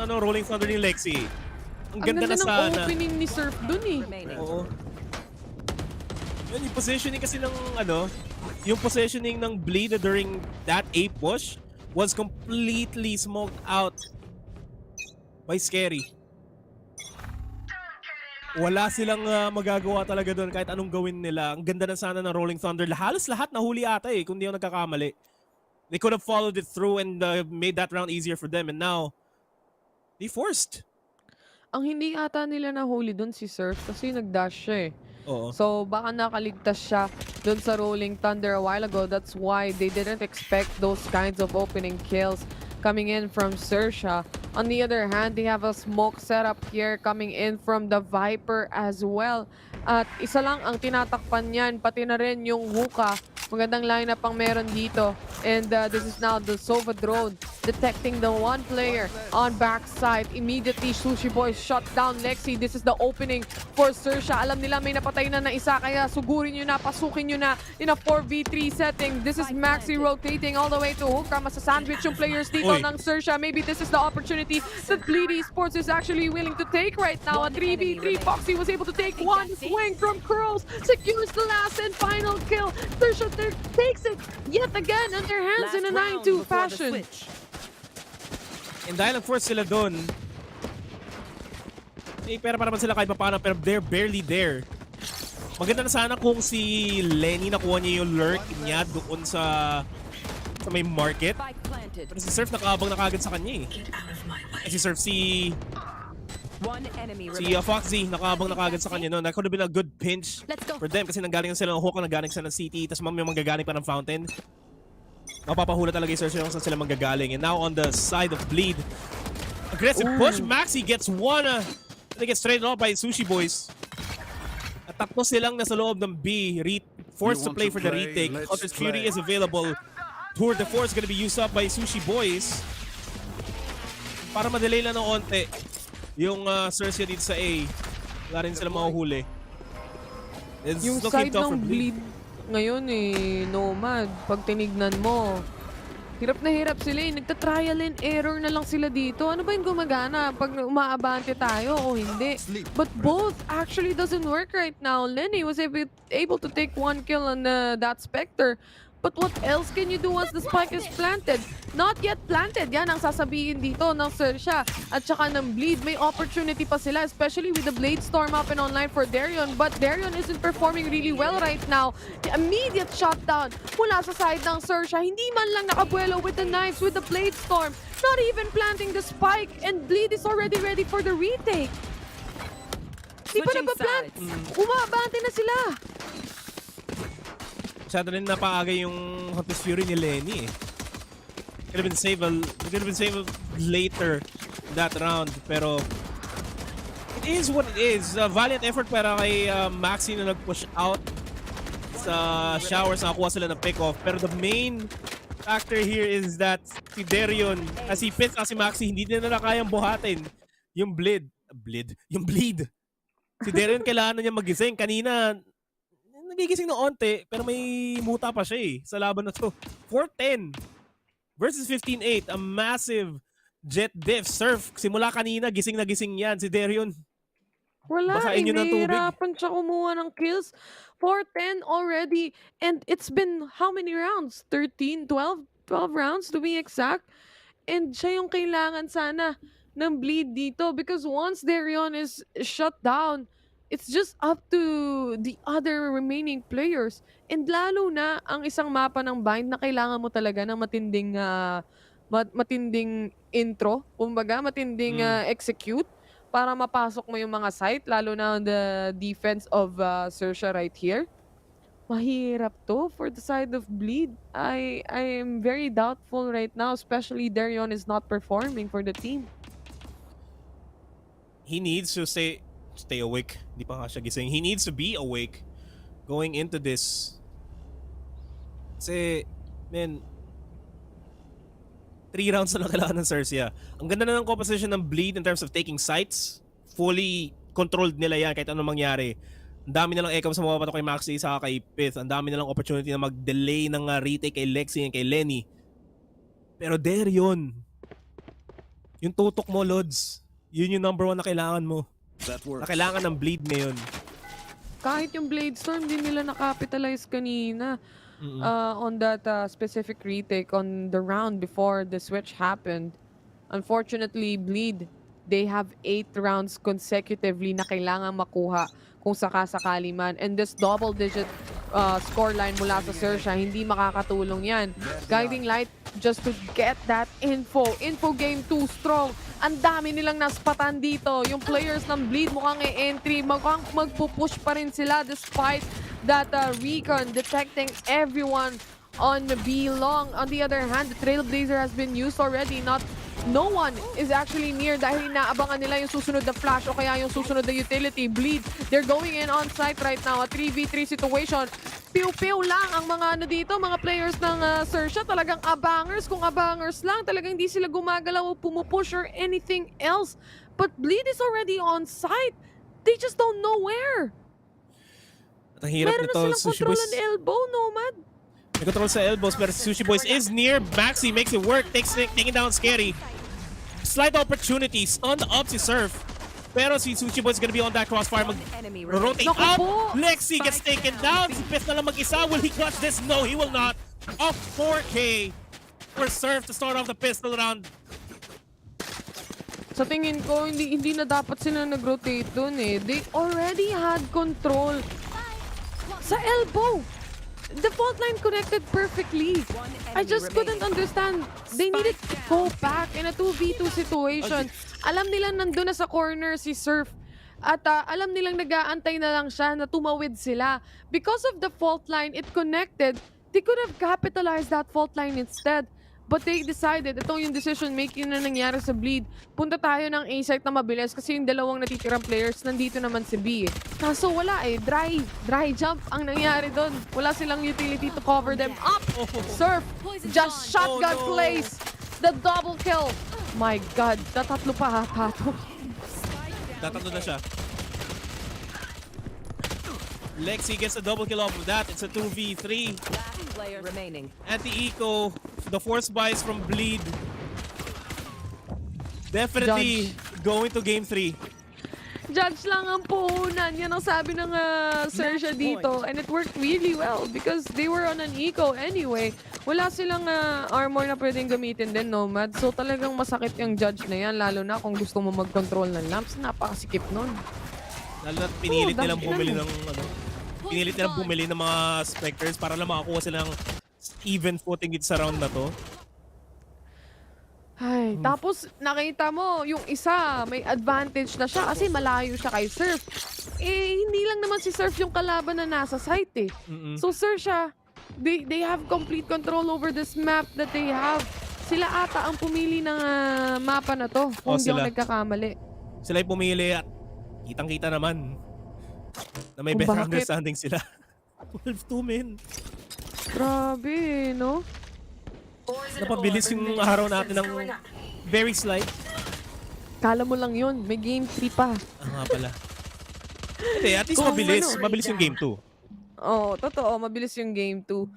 Rolling Thunder ni Lexi. Ang ganda na sana. Ang opening ni Surf dun eh. Oo. Yun, yung positioning kasi ng yung positioning ng Bleed during that A push was completely smoked out by Scary. Wala silang magagawa talaga doon kahit anong gawin nila. Ang ganda na sana ng Rolling Thunder. Halos lahat nahuli ata eh, kung di ako nagkakamali. They could have followed it through and made that round easier for them, and now they forced. Ang hindi ata nila nahuli doon si Surf kasi nag-dash siya eh. Oo. So baka nakaligtas siya dun sa Rolling Thunder a while ago. That's why they didn't expect those kinds of opening kills coming in from Sersha. On the other hand, they have a smoke setup here coming in from the Viper as well. At isa lang ang tinatakpan niyan, pati na rin yung hookah. Magandang lineup ang meron dito. And this is now the Sova drone detecting the 1 player on backside. Immediately, Sushi Boys shut down Lexi. This is the opening for Sersha. Alam nila may napatay na isa, kaya sugurin nyo na, pasukin nyo na in a 4v3 setting. This is Maxi rotating all the way to hookah. Masasandwich yung players dito ng Sersha. Maybe this is the opportunity that Bleed Esports is actually willing to take right now. A 3v3, Foxy was able to take 1 swing from Curls, secures the last and final kill. Sersha takes it yet again in their hands in a 9-2 fashion. And dahil nag-force sila doon, may pera pa naman sila kahit paano, pero they're barely there. Maganda na sana kung si Lenny nakuha niya yung lurk niya doon sa may market. Pero si Surf nakaabang na kagad sa kanya eh. Si Surf, si Foxy nakaabang na kagad sa kanya noon. That could have been a good pinch for them kasi nanggaling sila ng hookah, nanggaling sila ng CT, tapos may manggagaling pa ng fountain. Mapapahula talaga yung Search kung saan sila manggagaling. And now on the side of Bleed, aggressive push. Maxi gets one. They get straight off by Sushi Boys. At tatlo silang nasa loob ng B. Forced to play for the retake. Hunter's Fury is available. Tour de Force gonna be used up by Sushi Boys. Para madelay lang ng onte yung Xerxia dito sa A. Wala rin sila mahuhuli. Yung side ng Bleed ngayon eh, Nomad, pag tinignan mo, hirap na hirap sila eh. Nagta-trial and error na lang sila dito. Ano ba yung gumagana pag umaabante tayo o hindi? But both actually doesn't work right now. Lenny was able to take 1 kill on that Spectre. But what else can you do once the spike is planted? Not yet planted. Yan ang sasabihin dito ng Sersha at saka ng Bleed. May opportunity pa sila, especially with the Blade Storm up and online for Darion. But Darion isn't performing really well right now. The immediate shutdown mula sa side ng Sersha. Hindi man lang nakabuelo with the knives, with the Blade Storm. Not even planting the spike. And Bleed is already ready for the retake. Di pa nagpa-plant. Umabante na sila. Masyado rin napaaga yung Hunter's Fury ni Lenny eh. Could have been saved later that round, pero it is what it is. Valiant effort para kay Maxi na nag-push out sa showers, nakakuha sila ng pick-off. Pero the main factor here is that si Darion, si Pitts, si Maxi, hindi nila kayang buhatin yung bleed. Si Darion kailangan niya magising. Kanina, nagigising ng onte, pero may muta pa siya sa laban na to. 4-10 versus 15-8. A massive jet diff. Surf, simula kanina, gising na gising yan. Si Darion, Wala, bakain nyo ng tubig. nahihirapan siya kumuha ng kills. 4-10 already. And it's been how many rounds? 13, 12? 12 rounds to be exact. And siya yung kailangan sana ng bleed dito. Because once Darion is shut down, it's just up to the other remaining players. And lalo na ang isang mapa ng bind na kailangan mo talaga ng matinding intro. Kumbaga, matinding execute para mapasok mo yung mga site, lalo na on the defense of XERXIA right here. Mahirap to for the side of bleed. I am very doubtful right now, especially Darion is not performing for the team. He needs to stay awake. Di pa nga siya gising. He needs to be awake going into this. Kasi, man, 3 rounds na lang kailangan ng XERXIA. Ang ganda na ng composition ng bleed in terms of taking sites. Fully controlled nila yan kahit anong mangyari. Ang dami nilang echo sa mga pato kay Maxi sa kay Pith. Ang dami nilang opportunity na mag-delay ng retake kay Lexi and kay Lenny. Pero Darion, yung tutok mo, Lods, yun yung number 1 na kailangan mo. Na kailangan ng bleed ngayon. Kahit yung Blade Storm, di nila nakapitalize kanina on that specific retake on the round before the switch happened. Unfortunately, Bleed, they have 8 rounds consecutively na kailangan makuha kung sakasakali man. And this double-digit scoreline mula sa XERXIA, hindi makakatulong yan. Guiding Light just to get that info. Info game too strong. Ang dami nilang naspatan dito. Yung players ng Bleed mukhang e-entry. Mukhang magpupush pa rin sila despite that recon detecting everyone on B long. On the other hand, the Trailblazer has been used already. No one is actually near dahil inaabangan nila yung susunod na flash o kaya yung susunod na utility. Bleed, they're going in on site right now. A 3v3 situation. Piu-piu lang ang mga dito, mga players ng XERXIA. Talagang abangers. Kung abangers lang, talagang hindi sila gumagalaw o pumupush or anything else. But Bleed is already on site. They just don't know where. At ang hirap meron nito, na silang control on elbow, Nomad. May control sa elbows, pero Sushi Boys is near. Maxi makes it work, taking down Scary. Slight opportunities on the up si Surf. Pero si Sushi Boys is gonna be on that crossfire. Mag-rotate up. Lexi gets taken down. Si Piss na lang mag-isa. Will he clutch this? No, he will not. Off 4K for Surf to start off the pistol round. Sa tingin ko, hindi na dapat sila nag-rotate dun eh. They already had control sa elbow. The fault line connected perfectly. I just couldn't understand. They needed to go back in a 2v2 situation. Alam nila nandun na sa corner si Surf. At alam nilang nag-aantay na lang siya na tumawid sila. Because of the fault line, it connected. They could have capitalized that fault line instead. But they decided, itong yung decision making na nangyari sa Bleed. Punta tayo ng A site na mabilis kasi yung dalawang natitirang players nandito naman si B. Kaso wala eh, dry jump ang nangyari doon. Wala silang utility to cover them up. Surf, just shotgun plays. The double kill. My God, tatatlo pa hata to. Tatatlo na siya. Lexi gets a double kill off of that. It's a 2v3. Last player remaining. Anti-eco, the force buys from Bleed. Definitely going to game 3. Judge lang ang puhunan. Yan ang sabi ng XERXIA dito. And it worked really well because they were on an eco anyway. Wala silang armor na pwedeng gamitin din, Nomad. So talagang masakit yung judge na yan. Lalo na kung gusto mo mag-control ng lamps. Napakasikip nun. Lalo na pinilit nilang bumili ng pinilit nilang bumili ng mga Spectres para lang makakuha silang even footing dito sa round na to. Ay, tapos nakita mo, yung isa may advantage na siya kasi malayo siya kay Surf. Eh, hindi lang naman si Surf yung kalaban na nasa site eh. So XERXIA, they have complete control over this map that they have. Sila ata ang pumili ng mapa na to, kung hindi ako nagkakamali. Sila yung pumili at kitang-kita naman na may better understanding sila. 12-2 men. Grabe, no? Napabilis yung araw natin ng very slight. Kala mo lang yun, may game 3 pa. Nga pala. Hindi, at least mabilis. Mabilis yung game 2. Oo, totoo, mabilis yung game 2.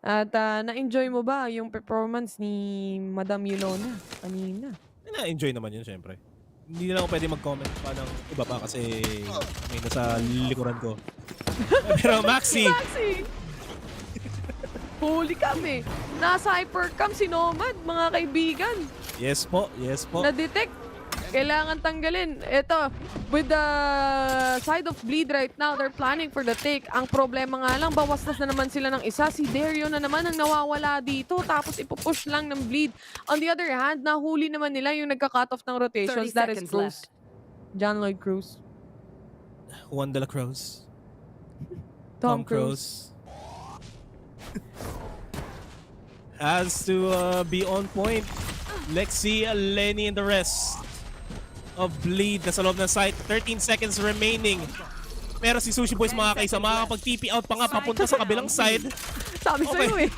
At na-enjoy mo ba yung performance ni Madam Yulona kanina? Na-enjoy naman yun, syempre. Hindi na ako pwede mag-comment pa ng iba pa kasi may nasa likuran ko. Pero Maxi! Huli kami! Nasa hypercam si Nomad, mga kaibigan. Yes po, yes po. Na-detect. Kailangan tanggalin. Ito, with the side of Bleed right now, they're planning for the take. Ang problema nga lang, bawas na naman sila ng isa. Si Dario na naman ang nawawala dito. Tapos ipupush lang ng Bleed. On the other hand, nahuli naman nila yung nagka-cut off ng rotations. That is Cruz. John Lloyd Cruz. Juan de la Cruz. Tom Cruise. Has to be on point. Lexi, Lenny, and the rest of Bleed nasa loob ng site. 13 seconds remaining. Pero si Sushi Boys mga kaisa, makakapag-TP out pa nga papunta sa kabilang side. Sabi sa'yo eh.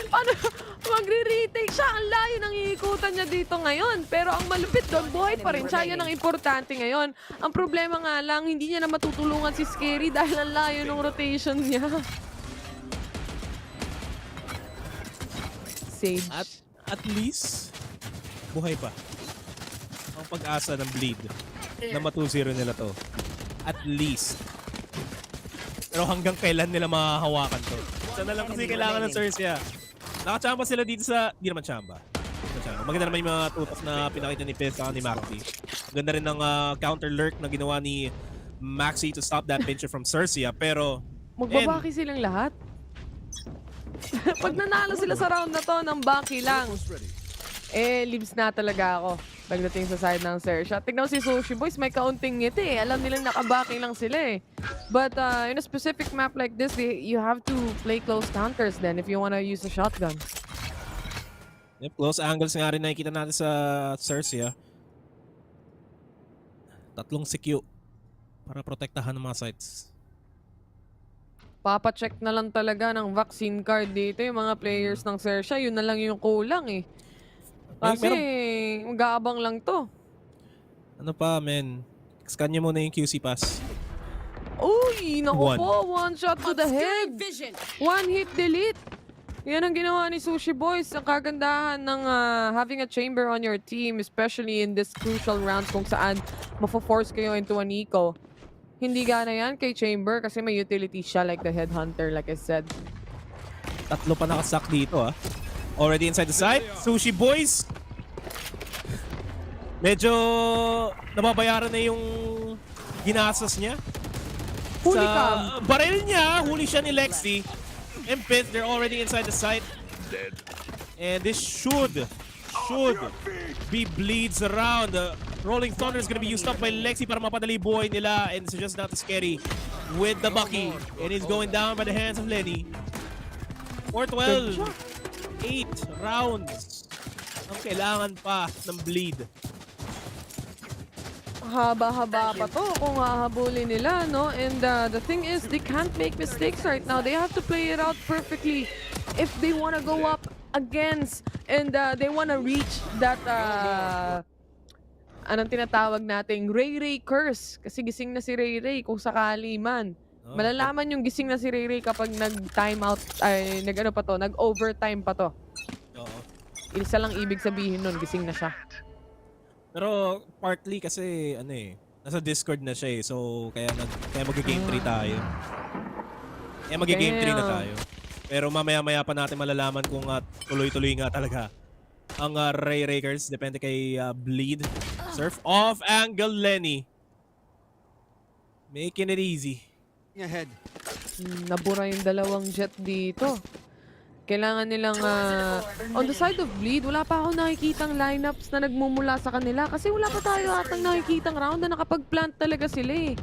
Paano magre-retake siya? Ang layo ng iikutan niya dito ngayon. Pero ang malupit doon, buhay pa rin siya. Yan ang importante ngayon. Ang problema nga lang, hindi niya na matutulungan si Scary dahil ang layo ng rotation niya. Sage. At least, buhay pa ang pag-asa ng Bleed na matu-0 nila to. At least. Pero hanggang kailan nila makahawakan to? Sana lang kasi kailangan ng XERXIA. Nakachamba sila dito sa... Hindi naman chamba. Maganda naman yung mga tutok na pinakita ni Pez at ni Maxi. Ganda rin ng counter lurk na ginawa ni Maxi to stop that pincher from XERXIA. Pero... Magbabaki silang lahat? Pag nanalo sila sa round na to ng baki lang, leaves na talaga ako pagdating sa side ng XERXIA. Tignan si Sushi Boys, may kaunting ngiti. Alam nilang nakabaki lang sila eh. But in a specific map like this, you have to play close counters then if you wanna use a shotgun. Yep, close angles nga rin nakikita natin sa XERXIA. 3 CQ para protektahan ng mga sites. Papacheck na lang talaga ng vaccine card dito yung mga players ng XERXIA. Yun na lang yung kulang eh. Kasi mag-aabang lang to. Ano pa, men? Scan nyo muna yung QC pass. Uy, naku po. One shot to the head. One hit delete. Yan ang ginawa ni Sushi Boys. Ang kagandahan ng having a chamber on your team, especially in this crucial rounds kung saan mafo-force kayo into an eco. Hindi gana yan kay Chamber kasi may utility siya like the Headhunter, like I said. 3 pa nakasak dito ah. Already inside the site. Sushi Boys. Medyo nababayaran na yung ginastos niya. Huli sa baril niya, huli siya ni Lexi. And Pith, they're already inside the site. And this should be Bleeds around. Rolling Thunder is gonna be used up by Lexi para mapadali buhay nila. And it's just not Scary with the Bucky. And he's going down by the hands of Lenny. 4-12. 8 rounds ang kailangan pa ng Bleed. Haba-haba pa to kung hahabulin nila, no? And the thing is, they can't make mistakes right now. They have to play it out perfectly if they want to go up against and they want to reach that anong tinatawag nating Ray curse. Kasi gising na si Ray kung sakali man. Malalaman yung gising na si Ray kapag nag-timeout, ay nag-overtime pa to. Oo. Isa lang ibig sabihin nun, gising na siya. Pero partly kasi nasa Discord na siya eh. So kaya mag-game 3 tayo. Kaya mag-game 3 na tayo. Pero mamaya-maya pa natin malalaman kung tuloy-tuloy nga talaga ang Ray Rakers. Depende kay Bleed. Surf off angle Lenny. Making it easy. Ahead. Nabura yung dalawang jet dito. Kailangan nilang on the side of Bleed, wala pa ako nakikitang lineups na nagmumula sa kanila kasi wala pa tayo atang nakikitang round na nakapag-plant talaga sila eh.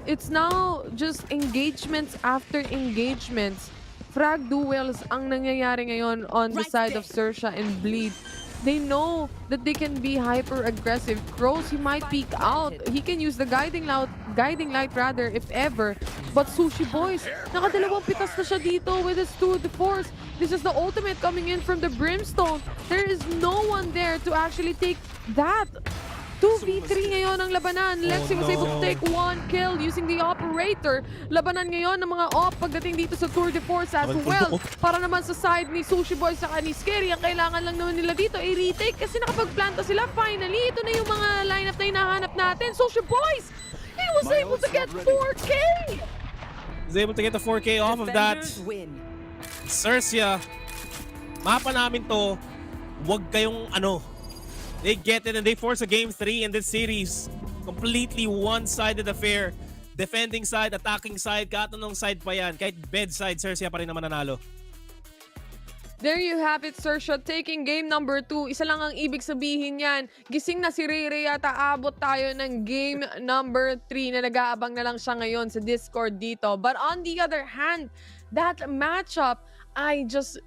It's now just engagements after engagements. Frag duels ang nangyayari ngayon on the side of XERXIA and Bleed. They know that they can be hyper aggressive. Crows, he might peek out. He can use the guiding light rather, if ever. But Sushi Boys, nakadalawang pitas na siya dito with his tour de force. This is the ultimate coming in from the Brimstone. There is no one there to actually take that. 2v3 ngayon ang labanan. Lexi was able to take 1 kill using the operator. Labanan ngayon ng mga op pagdating dito sa tour de force as well. Para naman sa side ni Sushi Boy sa ni Scary, ang kailangan lang naman nila dito ay retake kasi nakapagplanta sila. Finally, ito na yung mga lineup na hinahanap natin. Sushi Boys, he was able to get 4K! He was able to get the 4K off of that. XERXIA, mapa namin to. Huwag kayong they get it and they force a game 3 in this series. Completely one-sided affair. Defending side, attacking side, kahit anong side pa yan. Kahit bedside, XERXIA pa rin naman nanalo. There you have it, XERXIA taking game number 2. Isa lang ang ibig sabihin yan. Gising na si Rere at aabot tayo ng game number 3 na nag-aabang na lang siya ngayon sa Discord dito. But on the other hand, that matchup, I'm just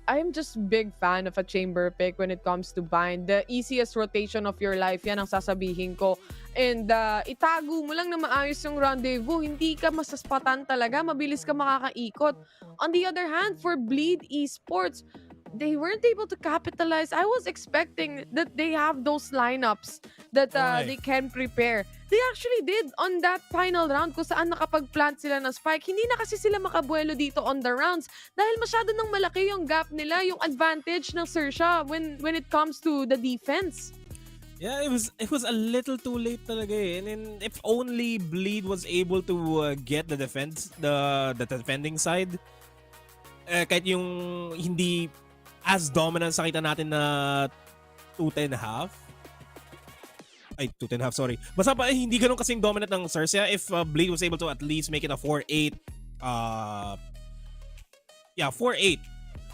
big fan of a chamber pick when it comes to bind. The easiest rotation of your life, yan ang sasabihin ko. And itago mo lang na maayos yung rendezvous. Hindi ka masaspatan talaga. Mabilis ka makakaikot. On the other hand, for Bleed Esports, they weren't able to capitalize. I was expecting that they have those lineups that they can prepare. They actually did on that final round kung saan nakapag-plant sila ng spike. Hindi na kasi sila makabuelo dito on the rounds dahil masyado nang malaki yung gap nila, yung advantage ng XERXIA when it comes to the defense. Yeah, it was a little too late talaga eh. And then if only Bleed was able to get the defending side, kahit yung hindi as dominant sa kita natin na 2.5. Ay, 2.5, sorry. Basta pa hindi ganun kasing dominant ng XERXIA if Bleed was able to at least make it a 4-8. 4-8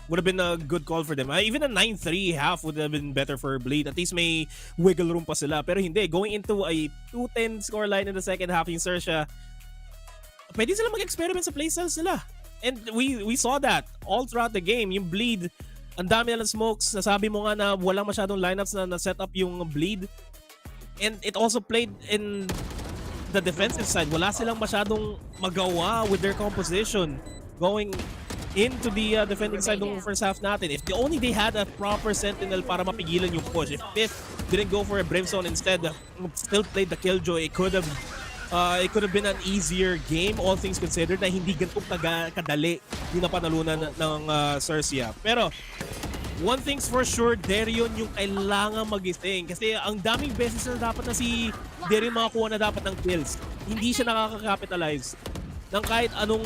would have been a good call for them. Even a 9-3 half would have been better for Bleed. At least may wiggle room pa sila. Pero hindi, going into a 2-10 scoreline in the second half yung XERXIA, pwede sila mag-experiment sa playstyles nila. And we saw that all throughout the game. Yung Bleed, ang dami na ng smokes. Nasabi mo nga na walang masyadong lineups na set up yung Bleed. And it also played in the defensive side. Wala silang masyadong magawa with their composition going into the defending side ng first half natin. If only they had a proper sentinel para mapigilan yung push. If Fifth didn't go for a Brimstone instead, still played the Killjoy, it could have been an easier game, all things considered, na hindi ganitong kadali yung napanalunan ng XERXIA. Pero one thing's for sure, Darion yung kailangan magising. Kasi ang daming beses na dapat na si Darion makakuha na dapat ng kills. Hindi siya nakaka-capitalize ng kahit anong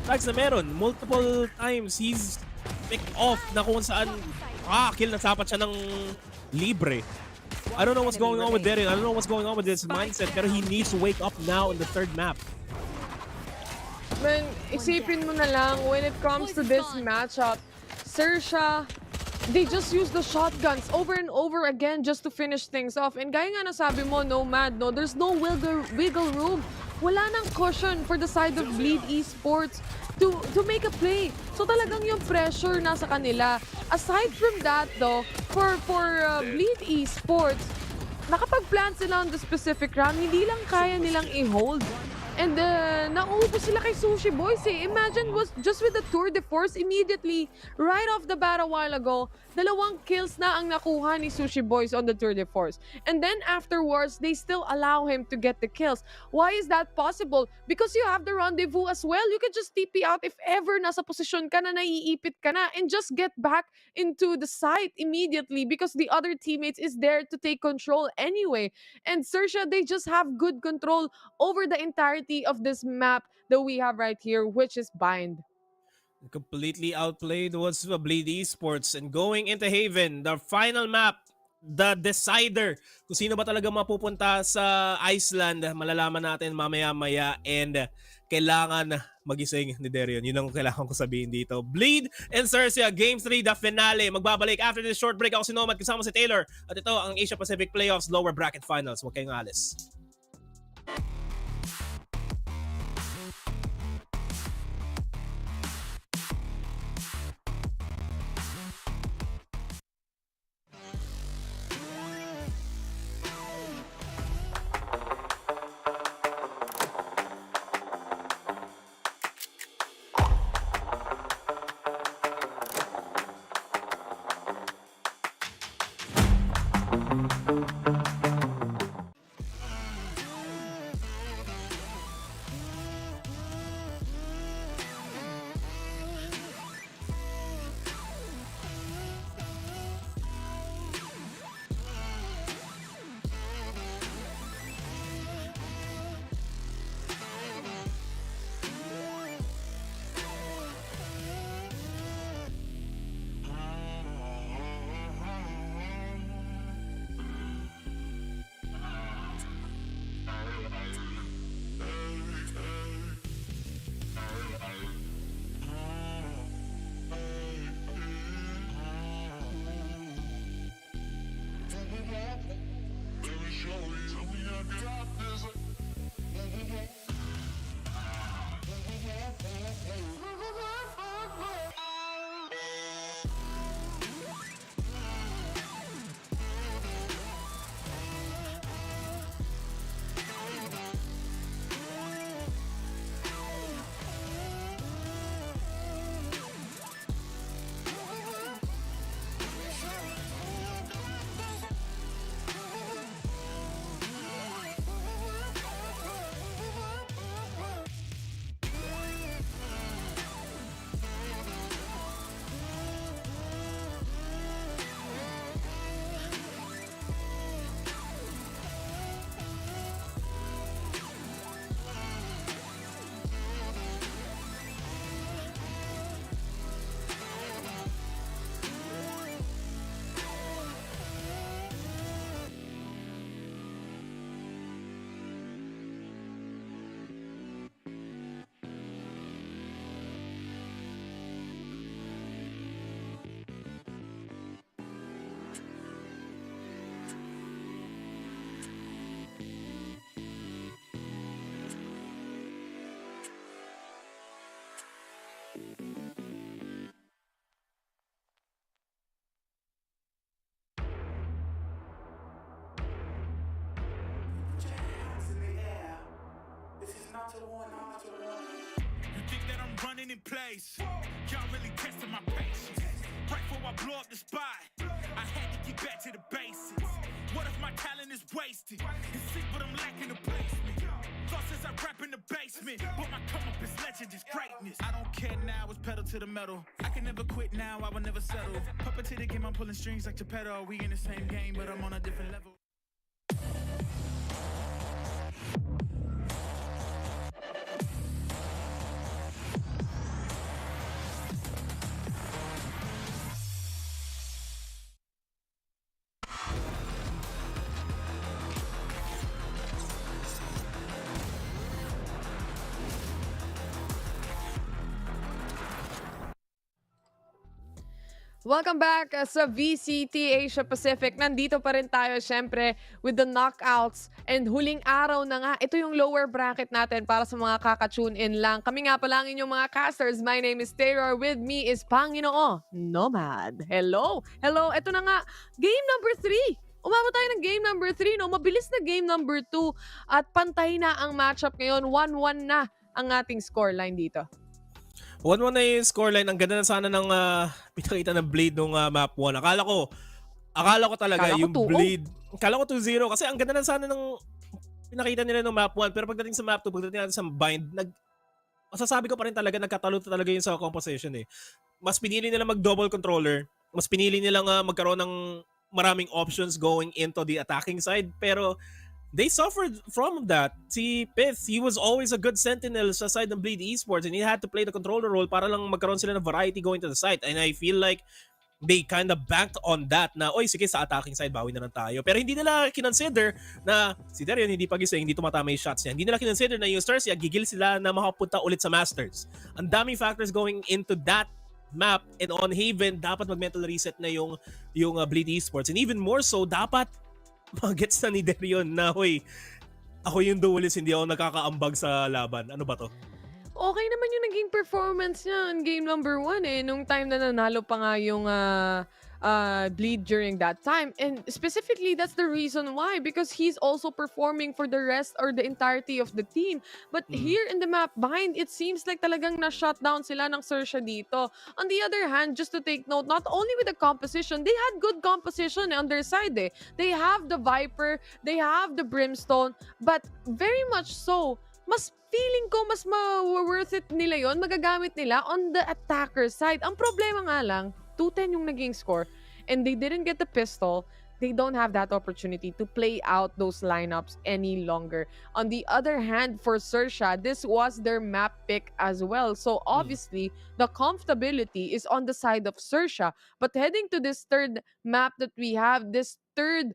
tags na meron. Multiple times, he's picked off na kung saan kill na sapat siya ng libre. I don't know what's going on with Darion. I don't know what's going on with his mindset. Pero he needs to wake up now in the third map. Man, isipin mo na lang, when it comes to this matchup, XERXIA, they just use the shotguns over and over again just to finish things off. And gaya nga nasabi mo, Nomad, no, there's no wiggle room. Wala nang cushion for the side of Bleed Esports to make a play. So talagang yung pressure nasa kanila. Aside from that though, for Bleed Esports, nakapag-plant sila on the specific round, hindi lang kaya nilang i-hold. And nauubos sila kay Sushi Boys eh. Imagine just with the tour de force immediately, right off the bat a while ago, 2 kills na ang nakuha ni Sushi Boys on the tour de force. And then afterwards, they still allow him to get the kills. Why is that possible? Because you have the rendezvous as well. You can just TP out if ever nasa posisyon ka na, naiipit ka na, and just get back into the site immediately because the other teammates is there to take control anyway. And XERXIA, they just have good control over the entirety of this map that we have right here, which is Bind. Completely outplayed was Bleed Esports. And going into Haven, the final map, the decider, kung sino ba talaga mapupunta sa Iceland, malalaman natin mamaya-maya. And kailangan magising ni Darion. Yun ang kailangan ko sabihin dito. Bleed and XERXIA, Game 3, the finale. Magbabalik after this short break. Ako si Nomad, kasama si Taylor. At ito ang Asia Pacific Playoffs Lower Bracket Finals. Huwag kayong alis. You think that I'm running in place? Y'all really testing my patience. Right before I blow up the spot, I had to get back to the basics. What if my talent is wasted? It's sick, but I'm lacking the placement. Thought since I rap in the basement, but my come up is legend, is greatness. I don't care now, it's pedal to the metal. I can never quit now, I will never settle. Puppet to the game, I'm pulling strings like Geppetto. We in the same game, but I'm on a different level. Welcome back sa VCT Asia Pacific. Nandito pa rin tayo syempre with the knockouts. And huling araw na nga, ito yung lower bracket natin para sa mga kaka-tune in lang. Kami nga pala ang inyong mga casters. My name is Terror. With me is Panginoo Nomad. Hello! Hello! Ito na nga, game number 3. Umabot tayo ng game number 3, no? Mabilis na game number 2. At pantay na ang matchup ngayon. 1-1 na ang ating scoreline dito. 1-1 na yung scoreline. Ang ganda na sana ng pinakita ng Blade nung map 1. Akala ko talaga yung Blade. Akala ko 2-0 kasi ang ganda na sana ng pinakita nila ng map 1. Pero pagdating sa map 2, pagdating natin sa bind, masasabi ko pa rin talaga nagkatalo talaga yun sa composition eh. Mas pinili nila mag-double controller. Mas pinili nilang magkaroon ng maraming options going into the attacking side. Pero they suffered from that. Si Pith, he was always a good sentinel sa side ng Bleed Esports and he had to play the controller role para lang magkaroon sila ng variety going to the side. And I feel like they kind of banked on that na, oy, sige, sa attacking side, bawi na lang tayo. Pero hindi nila kinonsider na si Darion hindi pagising, hindi tumatama yung shots niya. Hindi nila kinonsider na yung XERXIA, gigil sila na makapunta ulit sa Masters. Ang daming factors going into that map, and on Haven, dapat mag-mental reset na yung Bleed Esports. And even more so, dapat magets na ni Darion na, hoy, ako yung duelist, hindi ako nakakaambag sa laban. Ano ba to? Okay naman yung naging performance niya in game number 1 eh. Nung time na nanalo pa nga yung Bleed during that time. And specifically, that's the reason why. Because he's also performing for the rest or the entirety of the team. But here in the map bind, it seems like talagang na-shutdown sila ng XERXIA dito. On the other hand, just to take note, not only with the composition, they had good composition on their side eh. They have the Viper, they have the Brimstone, but very much so, mas feeling ko mas worth it nila yon, magagamit nila on the attacker side. Ang problema nga lang, 2-10 yung naging score and they didn't get the pistol. They don't have that opportunity to play out those lineups any longer. On the other hand, for XERXIA, this was their map pick as well. So obviously, the comfortability is on the side of XERXIA. But heading to this third map that we have, this third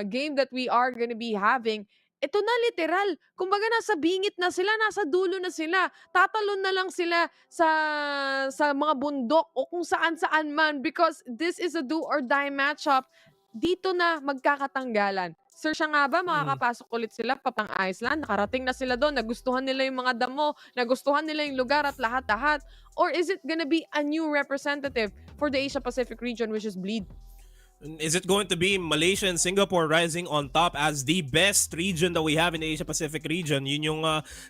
game that we are going to be having, ito na literal. Kumbaga nasa bingit na sila, nasa dulo na sila. Tatalon na lang sila sa mga bundok o kung saan-saan man because this is a do or die matchup. Dito na magkakatanggalan. XERXIA nga ba, makakapasok ulit sila papang Iceland? Nakarating na sila doon, nagustuhan nila yung mga damo, nagustuhan nila yung lugar at lahat-lahat? Or is it gonna be a new representative for the Asia-Pacific region which is Bleed? Is it going to be Malaysia and Singapore rising on top as the best region that we have in the Asia-Pacific region? Yun yung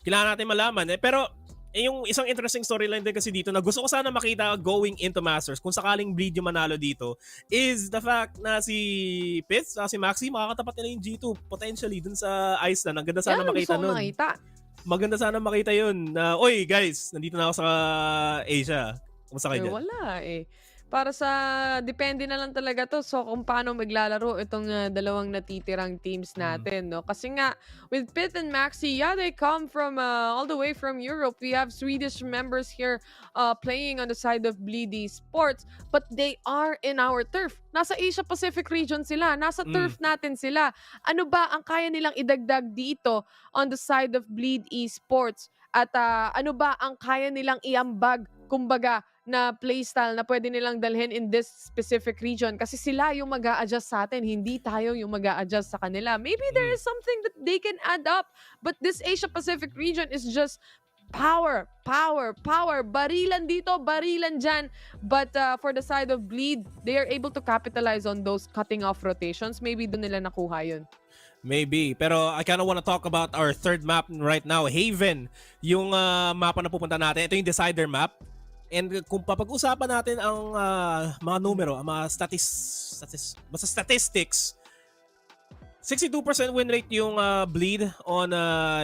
kailangan natin malaman. Pero yung isang interesting storyline din kasi dito na gusto ko sana makita going into Masters kung sakaling Bleed yung manalo dito is the fact na si Pitts, si Maxi, makakatapat nila yung G2 potentially dun sa Iceland. Ang ganda sana makita nun. Maganda sana makita yun. Oy guys, nandito na ako sa Asia. Kumusta kayo dyan? Wala eh. Para sa, depende na lang talaga to. So, kung paano maglalaro itong dalawang natitirang teams natin, no? Kasi nga, with Pith and Maxi, yeah, they come from all the way from Europe. We have Swedish members here playing on the side of Bleed Esports, but they are in our turf. Nasa Asia-Pacific region sila. Nasa turf natin sila. Ano ba ang kaya nilang idagdag dito on the side of Bleed Esports? At ano ba ang kaya nilang iambag, kumbaga, na playstyle na pwede nilang dalhin in this specific region kasi sila yung mag-a-adjust sa atin, hindi tayo yung mag-a-adjust sa kanila. Maybe there is something that they can add up, but this Asia-Pacific region is just Power, power, power. Barilan dito, barilan dyan. But for the side of Bleed, they are able to capitalize on those cutting off rotations. Maybe doon nila nakuha yun. Maybe. Pero I kind of want to talk about our third map right now, Haven. Yung mapa na pupunta natin. Ito yung decider map. And kung papag-usapan natin ang mga numero, ang mga statistics, 62% win rate yung Bleed on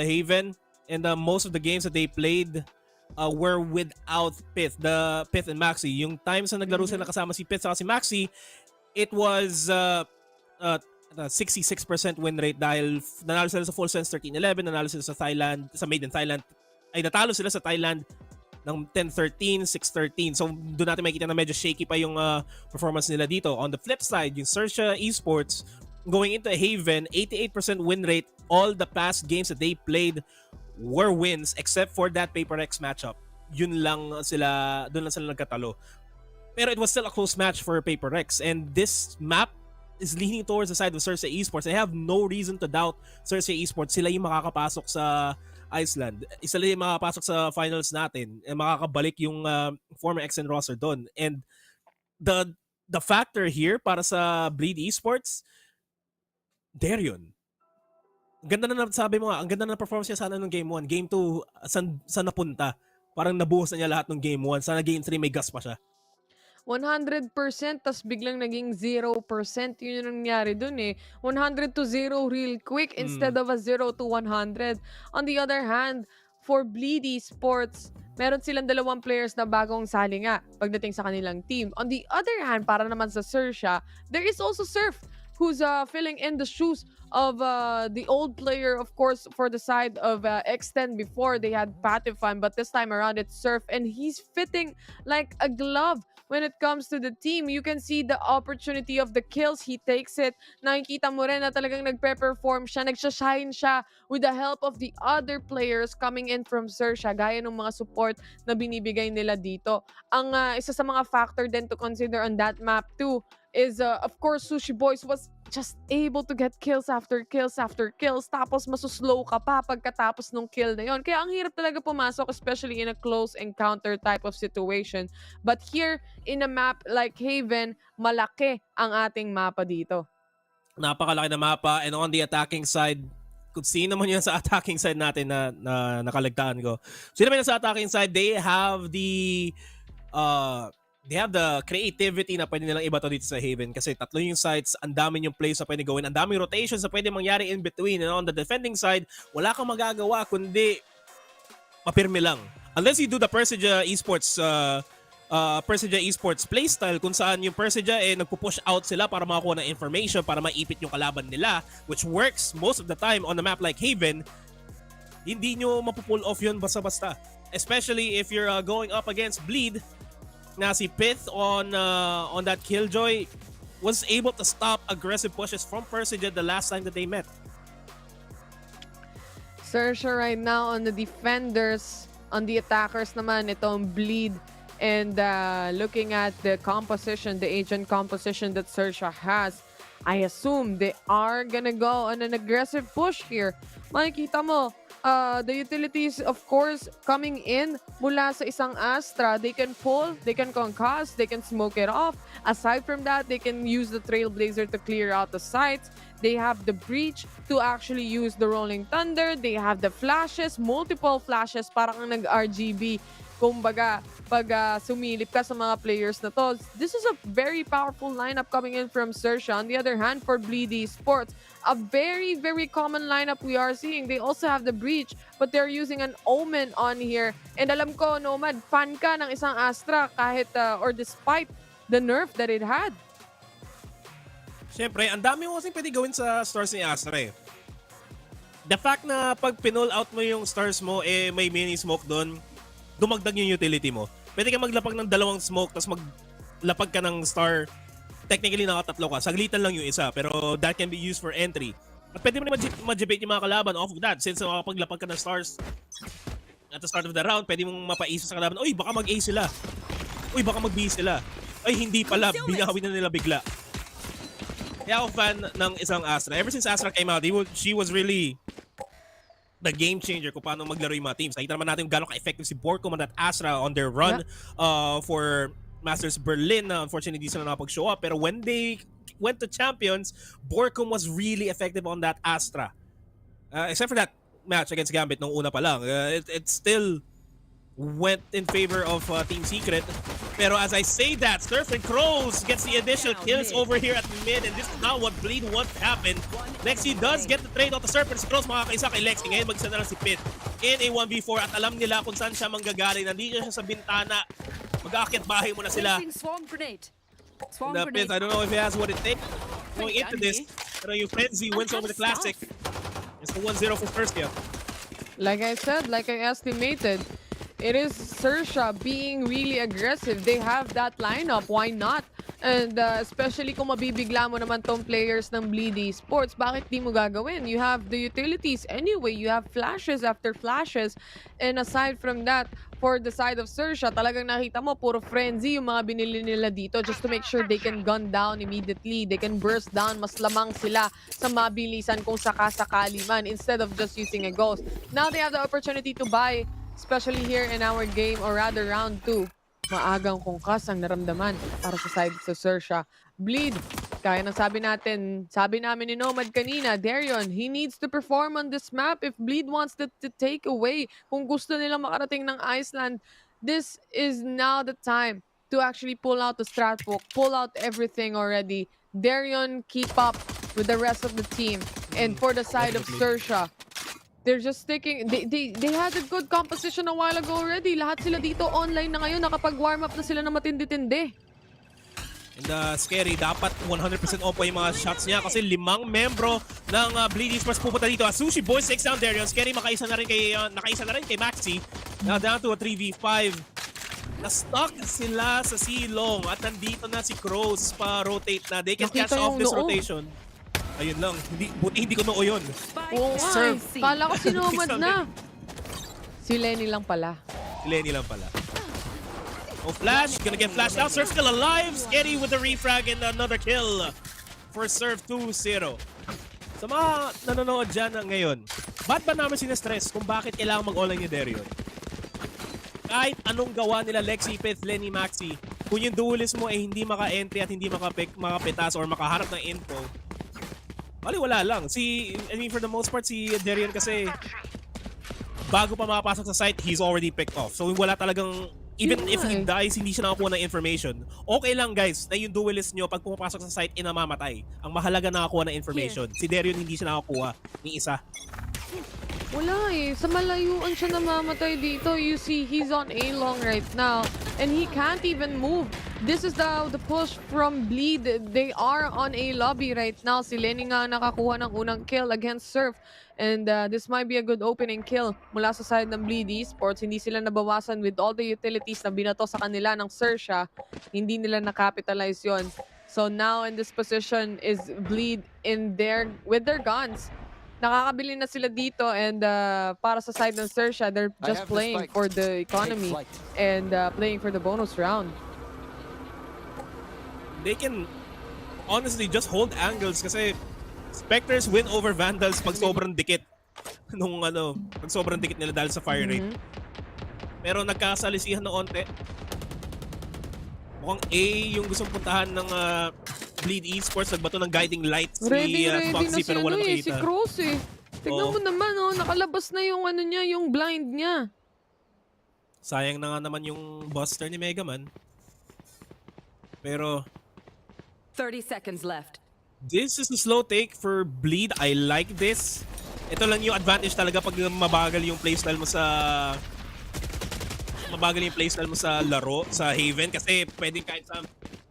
Haven. And most of the games that they played were without Pith. The Pith and Maxi. Yung times na naglaro sila kasama si Pith at si Maxi, it was 66% win rate dahil nanalo sila sa Full Sense 13-11, nanalo sila sa Thailand, sa Maiden Thailand, ay natalo sila sa Thailand ng 10-13, 6-13. So doon natin makikita na medyo shaky pa yung performance nila dito. On the flip side, yung XERXIA Esports going into Haven, 88% win rate. All the past games that they played were wins except for that Paper X matchup. Yun lang sila, doon lang sila nagkatalo. Pero it was still a close match for Paper X, and this map is leaning towards the side of XERXIA Esports. I have no reason to doubt XERXIA Esports. Sila yung makakapasok sa Iceland. Sila yung makakapasok sa finals natin. And makakabalik yung former XN roster doon. And the factor here para sa Bleed Esports, Darion. Ganda na sabi mo nga, ang ganda na performance niya sana nung Game 1. Game 2, saan napunta? Parang nabuhos na niya lahat ng Game 1. Sana Game 3 may gas pa siya. 100% tas biglang naging 0%. Yun yung nangyari dun eh. 100 to 0 real quick instead of a 0 to 100. On the other hand, for Bleed Esports, meron silang dalawang players na bagong sali nga pagdating sa kanilang team. On the other hand, para naman sa XERXIA, there is also Surf who's filling in the shoes of the old player, of course, for the side of X10. Before they had Patifan, but this time around it's Surf, and he's fitting like a glove when it comes to the team. You can see the opportunity of the kills. He takes it. Nakikita mo rin na talagang nagpe-perform siya. Nagsashine siya with the help of the other players coming in from XERXIA, gaya ng mga support na binibigay nila dito. Ang isa sa mga factor din to consider on that map too is, of course, Sushi Boys was just able to get kills after kills after kills, tapos masuslow ka pa pagkatapos ng kill na yon. Kaya ang hirap talaga pumasok, especially in a close encounter type of situation. But here, in a map like Haven, malaki ang ating mapa dito. Napakalaki na mapa, and on the attacking side, kung sino man yun sa attacking side natin na nakaligtaan ko. Sino man yun sa attacking side, they have the creativity na pwede nilang iba to dito sa Haven kasi tatlo yung sides, ang dami yung plays na pwede gawin, ang daming rotations na pwede mangyari in between. And on the defending side, wala kang magagawa kundi mapirmi lang. Unless you do the Persija Esports playstyle kung saan yung Persija nagpo-push out sila para makakuha ng information, para maipit yung kalaban nila, which works most of the time on a map like Haven. Hindi nyo mapupull off yun basta-basta. Especially if you're going up against Bleed, na si Pith on that Killjoy was able to stop aggressive pushes from Persija the last time that they met. XERXIA right now on the defenders, on the attackers naman, itong Bleed. And looking at the composition, the agent composition that XERXIA has, I assume they are gonna go on an aggressive push here. Makikita mo, the utilities, of course, coming in mula sa isang Astra. They can pull, they can concuss, they can smoke it off. Aside from that, they can use the Trailblazer to clear out the sites. They have the Breach to actually use the Rolling Thunder. They have the flashes, multiple flashes, parang nag-RGB. Kumbaga, pag sumilip ka sa mga players na to, this is a very powerful lineup coming in from XERXIA. On the other hand, for Bleed Esports, a very, very common lineup we are seeing. They also have the Breach, but they're using an Omen on here. And alam ko, Nomad, fan ka ng isang Astra kahit, or despite the nerf that it had. Siyempre, ang dami mo kasing pwede gawin sa stars ni Astra eh. The fact na pag pinull out mo yung stars mo, may mini smoke doon, dumagdag yung utility mo. Pwede ka maglapag ng dalawang smoke tapos maglapag ka ng star. Technically nakatatlo ka. Saglitan lang yung isa pero that can be used for entry. At pwede mo rin ma-debate yung mga kalaban off of that. Since makapaglapag ka ng stars at the start of the round, pwede mong mapaisa sa kalaban, uy, baka mag-A sila. Uy, baka mag-B sila. Ay, hindi pala. Binawi na nila bigla. Kaya ako fan ng isang Astra. Ever since Astra came out, she was really the game changer kung paano maglaro yung mga teams. Nakita naman natin kung gano'ng ka-effective si Borkom at Astra on their run for Masters Berlin. Unfortunately, hindi sila nakapag-show up. Pero when they went to Champions, Borkom was really effective on that Astra. Except for that match against Gambit nung una pa lang. It still went in favor of Team Secret. Pero as I say that, Surf and Crows gets the additional kills over here at mid, and this is not what Bleed wants to happen. Lexi does get the trade off the Surf and Crows, makakaisa kay Lexi. Ngayon mag-isa na lang si Pit in a 1v4 at alam nila kung saan siya manggagaling. Nandito siya sa bintana. Mag-aakyat bahay muna sila. Pit, I don't know if he has what it takes going into this. Pero yung Frenzy wins over the Classic. It's a 1-0 for XERXIA. Like I said, like I estimated, it is XERXIA being really aggressive. They have that lineup. Why not? And especially kung mabibigla mo naman tong players ng Bleed Esports, bakit di mo gagawin? You have the utilities anyway. You have flashes after flashes. And aside from that, for the side of XERXIA, talagang nakita mo, puro frenzy yung mga binili nila dito just to make sure they can gun down immediately. They can burst down. Mas lamang sila sa mabilisan kung sakasakali man instead of just using a ghost. Now they have the opportunity to buy, especially here in our game, or rather round 2. Maagang kungkas ang naramdaman para sa side sa XERXIA. Bleed, kaya nang sabi namin ni Nomad kanina, Darion, he needs to perform on this map if Bleed wants to take away. Kung gusto nila makarating ng Iceland, this is now the time to actually pull out the strat book, pull out everything already. Darion, keep up with the rest of the team. And for the side of XERXIA, they're just sticking. They had a good composition a while ago already. Lahat sila dito online na ngayon. Nakapag-warm up na sila na matindi-tindi. And Scary, dapat 100% on po yung mga shots niya kasi 5 membro ng Bleed Esports pupunta dito. Sushi Boys takes down Darion. Scary nakaisa na rin kay Maxi. Now down to a 3v5. Na-stuck sila sa silong at nandito na si Crows pa-rotate na. They can catch off this rotation. Ayun lang. Buti hindi ko noo yun. Oo nga. Kala ko sinumad na. Si Lenny lang pala. Oh, Flash. Gonna get flashed out. Surf still alive. Scary with the refrag and another kill for Surf 2-0. Sa mga nanonood dyan ngayon, ba't ba namin sinestress kung bakit kailangan mag-online ni Darion? Kahit anong gawa nila Lexi, Pith, Lenny, Maxi, kung yung duelist mo ay hindi maka-entry at hindi makapitas or makaharap ng info, wala lang. For the most part, si Darion kasi bago pa makapasok sa site, he's already picked off. So wala talagang, even if he dies, hindi siya nakakuha ng information. Okay lang guys, na yung duelist nyo, pag pumapasok sa site, inamamatay. Ang mahalaga nakakuha ng information. Si Darion hindi siya nakakuha ni isa. Wala eh. Sa malayuan siya namamatay dito. You see, he's on A long right now. And he can't even move. This is the push from Bleed. They are on A lobby right now. Si Lenny nga nakakuha ng unang kill against Surf. And this might be a good opening kill mula sa side ng Bleed Esports. Hindi sila nabawasan with all the utilities na binato sa kanila ng XERXIA. Hindi nila nakapitalize yon. So now in this position is Bleed with their guns. Nakakabili na sila dito, and para sa side ng XERXIA, they're just playing for the economy and playing for the bonus round. They can honestly just hold angles kasi Spectres win over Vandals pag sobrang dikit pag sobrang dikit nila dahil sa fire rate. Pero nagkasalisihan na onte. Mukhang A yung gustong puntahan ng Bleed Esports. Nagbato ng guiding light Ready Foxy, na pero walang si kita. Cross eh. Tignan mo naman nakalabas na yung yung blind niya. Sayang na nga naman yung buster ni Mega Man. Pero 30 seconds left. This is a slow take for Bleed. I like this. Ito lang yung advantage talaga pag mabagal yung playstyle mo sa laro, sa Haven, kasi pwedeng kahit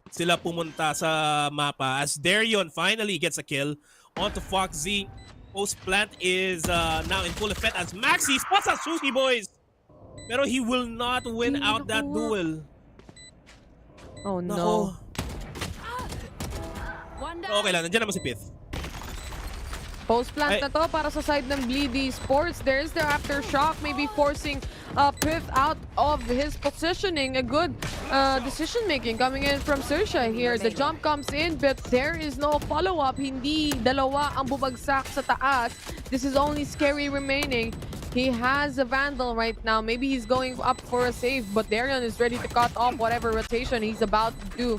sila pumunta sa mapa. As Darion finally gets a kill onto Foxy. Post plant is now in full effect as Maxi spots out Sushi Boys. Pero he will not win out that duel. Oh no. Okay lang, nandiyan naman si Pith. Post plant na to para sa side ng Bleed Esports. There is their aftershock, maybe forcing Pith out of his positioning. A good decision making coming in from XERXIA here. The jump comes in, but there is no follow-up. Hindi dalawa ang bubagsak sa taas. This is only Scary remaining. He has a Vandal right now. Maybe he's going up for a save, but Darion is ready to cut off whatever rotation he's about to do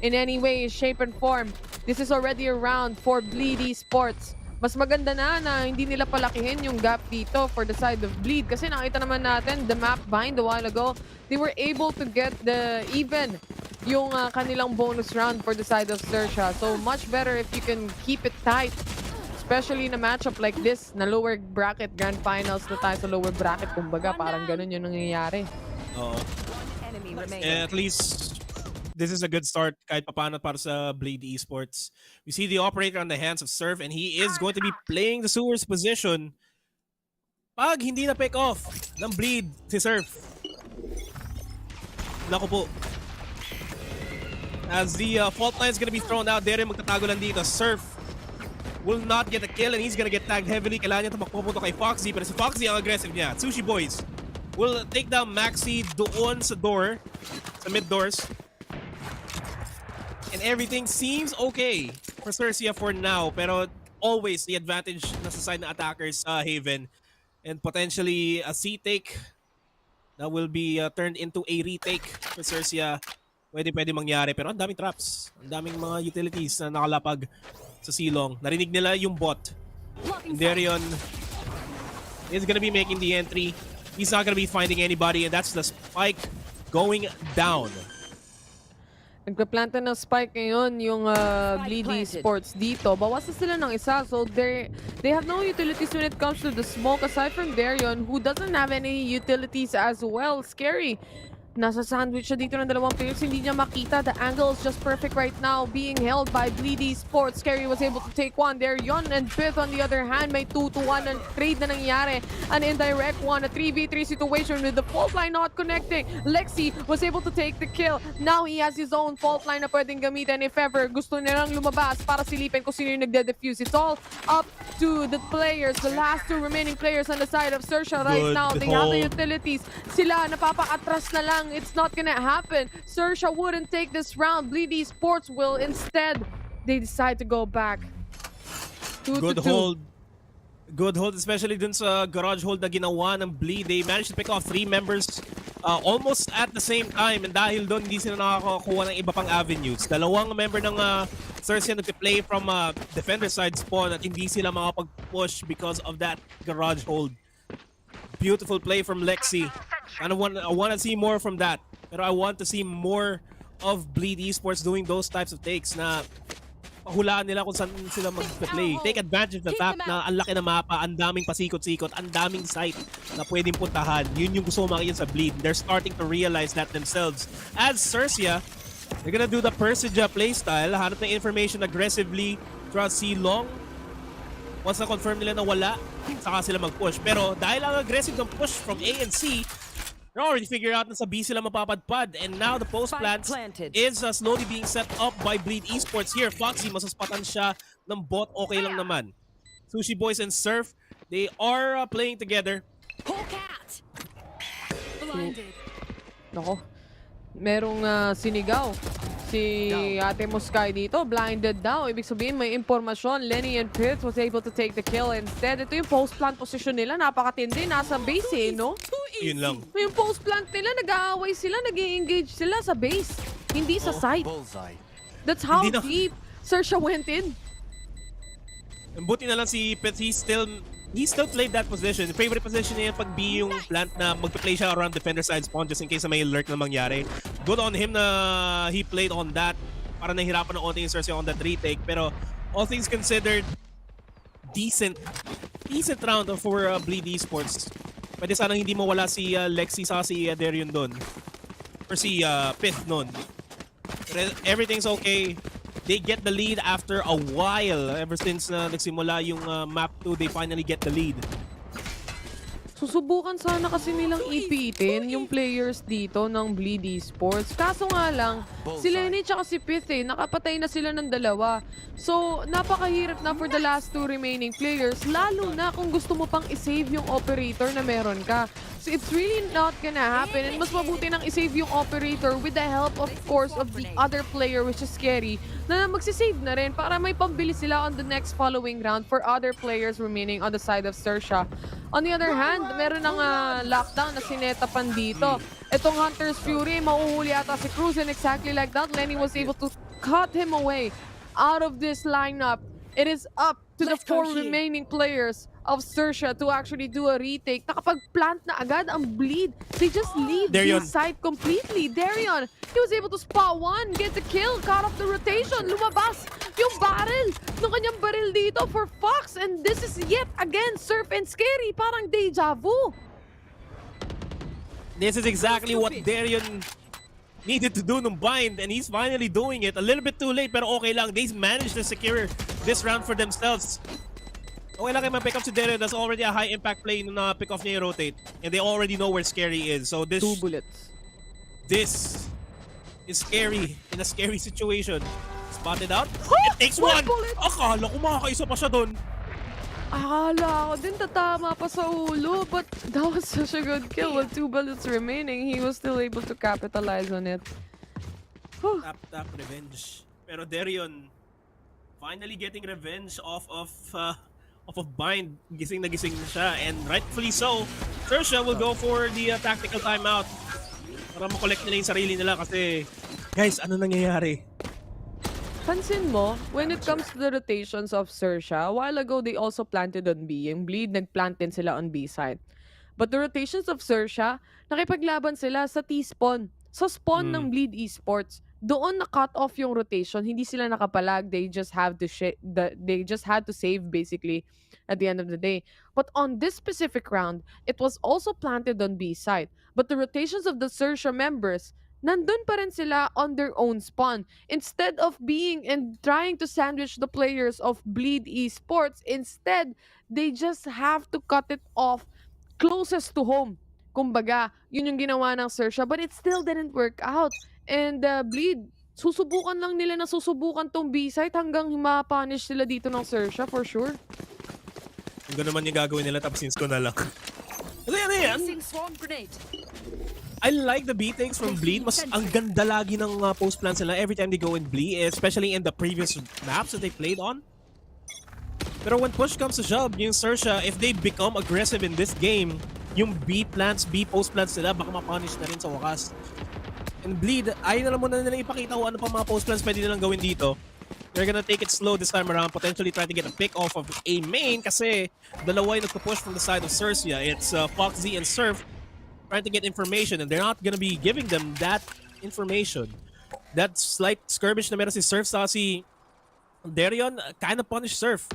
in any way, shape, and form. This is already a round for Bleed Esports. Mas maganda na hindi nila palakihin yung gap dito for the side of Bleed. Kasi nakita naman natin, the map bind a while ago, they were able to get the even yung kanilang bonus round for the side of XERXIA. So much better if you can keep it tight. Especially in a matchup like this, na lower bracket grand finals na tayo sa lower bracket. Kumbaga, parang ganun yung nangyayari. At least, this is a good start kahit papano para sa Bleed Esports. We see the operator on the hands of Surf and he is going to be playing the Sewers position. Pag hindi na pick off ng Bleed si Surf. Naku po. As the fault line is going to be thrown out there, magtatago lang dito. Surf will not get a kill and he's gonna get tagged heavily. Kailangan niya tumakbo kay Foxy, pero si Foxy ang aggressive niya. Sushi Boys will take down Maxi doon sa door, sa mid doors. And everything seems okay for XERXIA for now, pero always the advantage nasa side ng attackers sa Haven. And potentially a C-take that will be turned into a retake for XERXIA. Pwede mangyari, pero ang daming traps. Ang daming mga utilities na nakalapag sa silong. Narinig nila yung bot. Darion is gonna be making the entry. He's not gonna be finding anybody and that's the spike going down. Nagpa-planta ng spike ngayon yung Bleed Esports dito. Bawas na sila ng isa. So they have no utilities when it comes to the smoke aside from Darion who doesn't have any utilities as well. Scary. Nasa sandwich siya dito ng dalawang players. Hindi niya makita. The angle is just perfect right now. Being held by Bleed Esports. Scary was able to take one. Darion and Pith on the other hand. May 2-1 and trade na nangyari. An indirect one. A 3v3 situation with the fault line not connecting. Lexi was able to take the kill. Now he has his own fault line na pwedeng gamitin if ever gusto nilang lumabas para silipin kung sino yung nagde-defuse. It's all up to the players. The last two remaining players on the side of XERXIA right now. They have the utilities. Sila napapa-atras na lang. It's not gonna happen. XERXIA wouldn't take this round. Bleed Esports will instead. They decide to go back. Good hold. Good hold, especially dun sa garage hold na ginawa ng Bleed. They managed to pick off 3 members almost at the same time. And dahil doon, hindi sila nakakakuha ng iba pang avenues. Dalawang member ng XERXIA nag-play from defender side spawn at hindi sila makapag-push because of that garage hold. Beautiful play from Lexi. I want to see more from that. Pero I want to see more of Bleed Esports doing those types of takes na hulaan nila kung saan sila mag-play. Take advantage of the fact na ang laki na mapa, ang daming pasikot-sikot, ang daming site na pwedeng puntahan. Yun yung gusto mo makikita sa Bleed. They're starting to realize that themselves. As XERXIA, they're gonna do the Persija playstyle. Hanap ng information aggressively throughout C-Long. Once na-confirm nila na wala, saka sila mag-push. Pero dahil ang aggressive ng push from A and C, they're already figured out na sa B sila mapapadpad. And now the post plant is slowly being set up by Bleed Esports here. Foxy, masaspatan siya ng bot. Okay lang naman. Sushi Boys and Surf, they are playing together. Nako, merong sinigaw. Si Ate Muskai dito, blinded daw. Ibig sabihin, may impormasyon. Lenny and Pitts was able to take the kill instead. Ito yung post-plant position nila. Napakatindi. Nasa base no? Yun lang. Yung post-plant nila, nag-aaway sila, nag-i-engage sila sa base. Hindi sa side. That's how deep XERXIA went in. Buti na lang si Pitts, he still played that position. Favorite position niya pag B yung plant na magpa-play siya around defender side spawn just in case may alert na mangyari. Good on him na he played on that. Para nahirapan ng onting XERXIA on that retake. Pero all things considered, decent round for Bleed Esports. Pwede sanang hindi mawala si Lexi sa si Darion doon. Or si Pith noon. Everything's okay. They get the lead after a while. Ever since nagsimula yung map 2, they finally get the lead. Susubukan sana kasi nilang ipitin yung players dito ng Bleed Esports. Kaso nga lang, si Lenny tsaka si Pith nakapatay na sila ng dalawa. So, napakahirap na for the last 2 remaining players. Lalo na kung gusto mo pang isave yung operator na meron ka. Fox, it's really not gonna happen. And mas mabuti nang isave yung operator with the help, of course, of the other player, which is Scary, na magsisave na rin para may pambili sila on the next following round for other players remaining on the side of XERXIA. On the other hand, meron ng lockdown na sinetapan dito. Itong Hunter's Fury, mauhuli ata si Cruz, and exactly like that, Lenny was able to cut him away out of this lineup. It is up to the 4 remaining players of XERXIA to actually do a retake. Nakapag-plant na agad ang Bleed. They just leave the side completely. Darion, he was able to spot one, get the kill, cut off the rotation, lumabas yung barrel ng kanyang baril dito for Fox. And this is yet again Surf and Scary. Parang deja vu. This is exactly what Darion needed to do nung bind, and he's finally doing it. A little bit too late, pero okay lang. They managed to secure this round for themselves. Okay lang kayo ma-pick up si Darion. That's already a high impact play nung na-pick off niya yung rotate. And they already know where Scary is. So this... 2 bullets. This is Scary in a scary situation. Spotted out. It takes one! Akala ko makakaisa pa siya dun. Akala ko din tatama pa sa ulo, but that was such a good kill with 2 bullets remaining. He was still able to capitalize on it. Tap revenge. Pero Darion finally getting revenge off of bind. Gising na siya, and rightfully so. XERXIA will go for the tactical timeout para makollect nila yung sarili nila kasi guys, ano nangyayari? Pansin mo, when it comes to the rotations of XERXIA, a while ago they also planted on B. Yung Bleed, nagplant din sila on B side. But the rotations of XERXIA, nakipaglaban sila sa T-spawn. Sa spawn ng Bleed Esports. Doon na-cut off yung rotation. Hindi sila nakapalag. They just had to save basically at the end of the day. But on this specific round, it was also planted on B side. But the rotations of the XERXIA members, nandun pa rin sila on their own spawn. Instead of being and trying to sandwich the players of Bleed Esports, instead, they just have to cut it off closest to home. Kumbaga, yun yung ginawa ng XERXIA, but it still didn't work out. And Bleed, susubukan lang nila na susubukan tong B-site hanggang ma-punish sila dito ng XERXIA for sure. Kung gano'n man yung gagawin nila, tapos ko na lang. Kasi ano yan? I like the B takes from Bleed. Mas ang ganda lagi ng post plans nila every time they go in Bleed, especially in the previous maps that they played on. Pero when push comes to shove, yung XERXIA, if they become aggressive in this game, yung B post plans nila, baka ma-punish na rin sa wakas. And Bleed, ayaw na lang muna nila ipakita kung ano pa mga post plans pwede nilang gawin dito. They're gonna take it slow this time around, potentially try to get a pick off of a main kasi dalawa yung nagpo-push from the side of XERXIA. It's Fox Z and Surf trying to get information, and they're not gonna be giving them that information. That slight skirmish na meron si Surf sa si Darion, kind of punish Surf.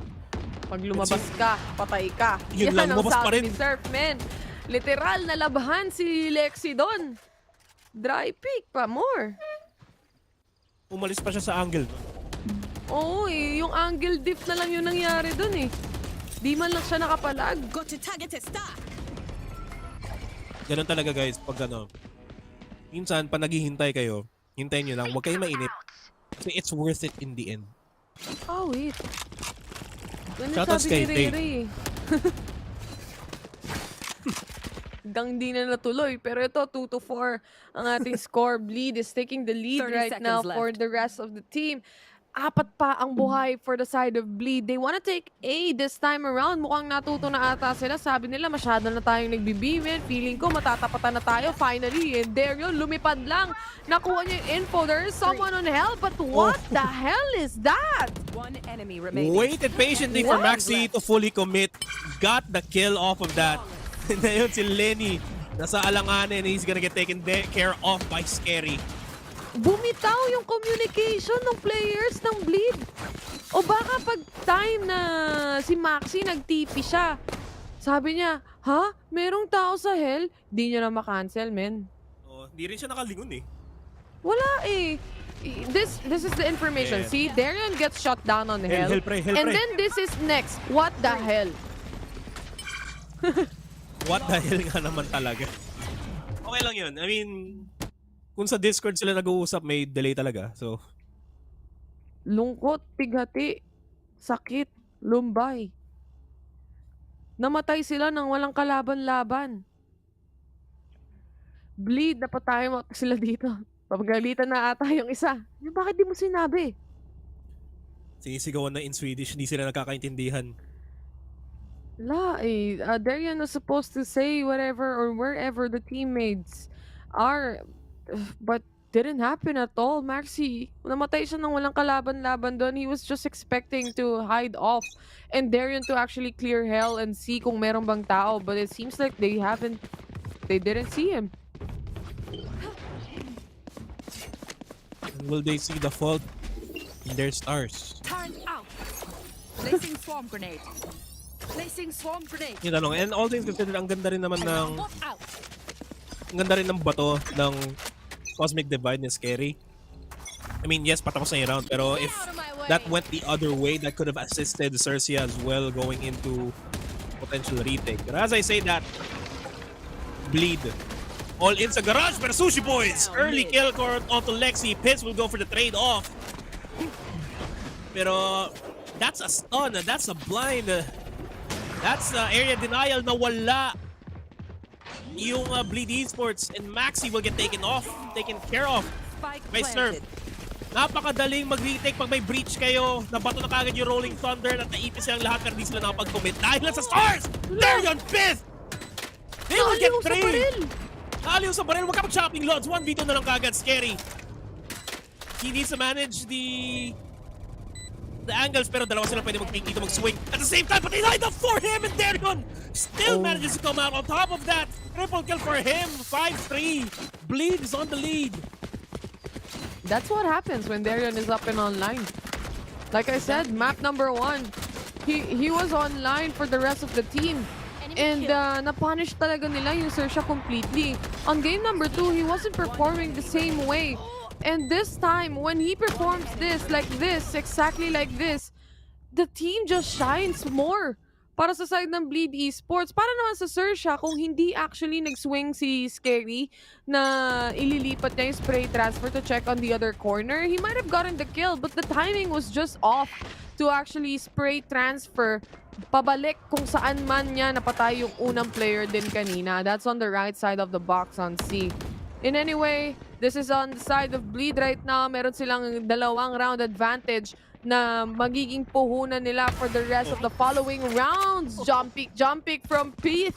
Pag lumabas ka, patay ka. Yun lang, lumabas pa rin. Ni Surf, man. Literal na labahan si Lexi doon. Dry pick pa more. Umalis pa siya sa angle. Oo yung angle diff na lang yung nangyari doon Di man lang siya nakapalag. Go to target star. Ganun talaga guys, pag minsan, pa naghihintay kayo, hintayin nyo lang, huwag kayong mainip. Kasi it's worth it in the end. Oh, wait. Shoutouts kay Ray. Hanggang di na natuloy. Pero ito, 2-4 ang ating score. Bleed is taking the lead right now for the rest of the team. 4 pa ang buhay for the side of Bleed. They wanna take A this time around. Mukhang natuto na ata sila. Sabi nila, masyado na tayong nagbibimin. Feeling ko, matatapatan na tayo finally. And there yun, lumipad lang. Nakuha niya yung info. There is someone on hell, but what the hell is that? One enemy remaining. Waited patiently for Maxi to fully commit. Got the kill off of that. And na yun si Lenny. Nasa alanganin. He's gonna get taken care of by Scary. Bumitaw yung communication ng players ng Bleed. O baka pag time na si Maxi nag-TP siya, sabi niya, ha? Merong tao sa hell? Di niya na makancel, men. Oh, di rin siya nakalingon Wala This is the information. Yeah. See, Darion gets shot down on hell. Hell pre. And then this is next. What the hell? What the hell nga naman talaga. Okay lang yun. I mean, kung sa Discord sila nag-uusap, may delay talaga. So, lungkot, pighati, sakit, lumbay. Namatay sila nang walang kalaban-laban. Bleed, napatayo sila dito. Pagalitan na ata yung isa. Yung bakit di mo sinabi? Sinisigawan na in Swedish, hindi sila nakakaintindihan. Darian was supposed to say whatever or wherever the teammates are, but didn't happen at all. Maxi, namatay siya nang walang kalaban-laban doon. He was just expecting to hide off and Darian to actually clear hell and see kung meron bang tao, but it seems like they didn't see him. Will they see the fault in their stars? Turn out. Placing swarm grenade. Placing swarm grenade. Yung tanong, and all things considered, ang ganda rin naman ng... Ang ganda rin ng bato ng Cosmic Divide ni Scary. I mean, yes, patapos na yung round, pero if that went the other way, that could have assisted XERXIA as well going into potential retake. But as I say that, Bleed. All in sa garage, pero Sushi Boys! Early kill onto Lexi. Pitts will go for the trade-off. Pero that's a stun, that's a blind. That's area denial na wala yung Bleed Esports, and Maxi will get taken care of by Snurf. Napakadaling mag-retake pag may breach kayo. Nabato na kagad yung Rolling Thunder at naipis silang lahat pero di sila nakapag-commit. Dahil lang sa stars! Darian fifth! They will get 3! Nakaliw sa baril. Huwag ka mag-shopping loads. 1v2 na lang kagad. Scary. He needs to manage the angles, pero dalawa sila pwede mag-ping dito, mag-swing. At the same time, but they lined up for him, and Darian still manages to come out. On top of that, triple kill for him. 5-3. Bleed is on the lead. That's what happens when Darian is up and online. Like I said, map number 1, he was online for the rest of the team. And na-punish talaga nila yung XERXIA completely. On game number 2, he wasn't performing the same way. And this time, when he performs this, like this, exactly like this, the team just shines more. Para sa side ng Bleed Esports. Para naman sa XERXIA, kung hindi actually nag-swing si Scary na ililipat niya yung spray transfer to check on the other corner, he might have gotten the kill, but the timing was just off to actually spray transfer pabalik kung saan man niya napatay yung unang player din kanina. That's on the right side of the box on C. In any way, this is on the side of Bleed right now. Meron silang dalawang round advantage na magiging puhunan nila for the rest of the following rounds. Jump pick from Pete.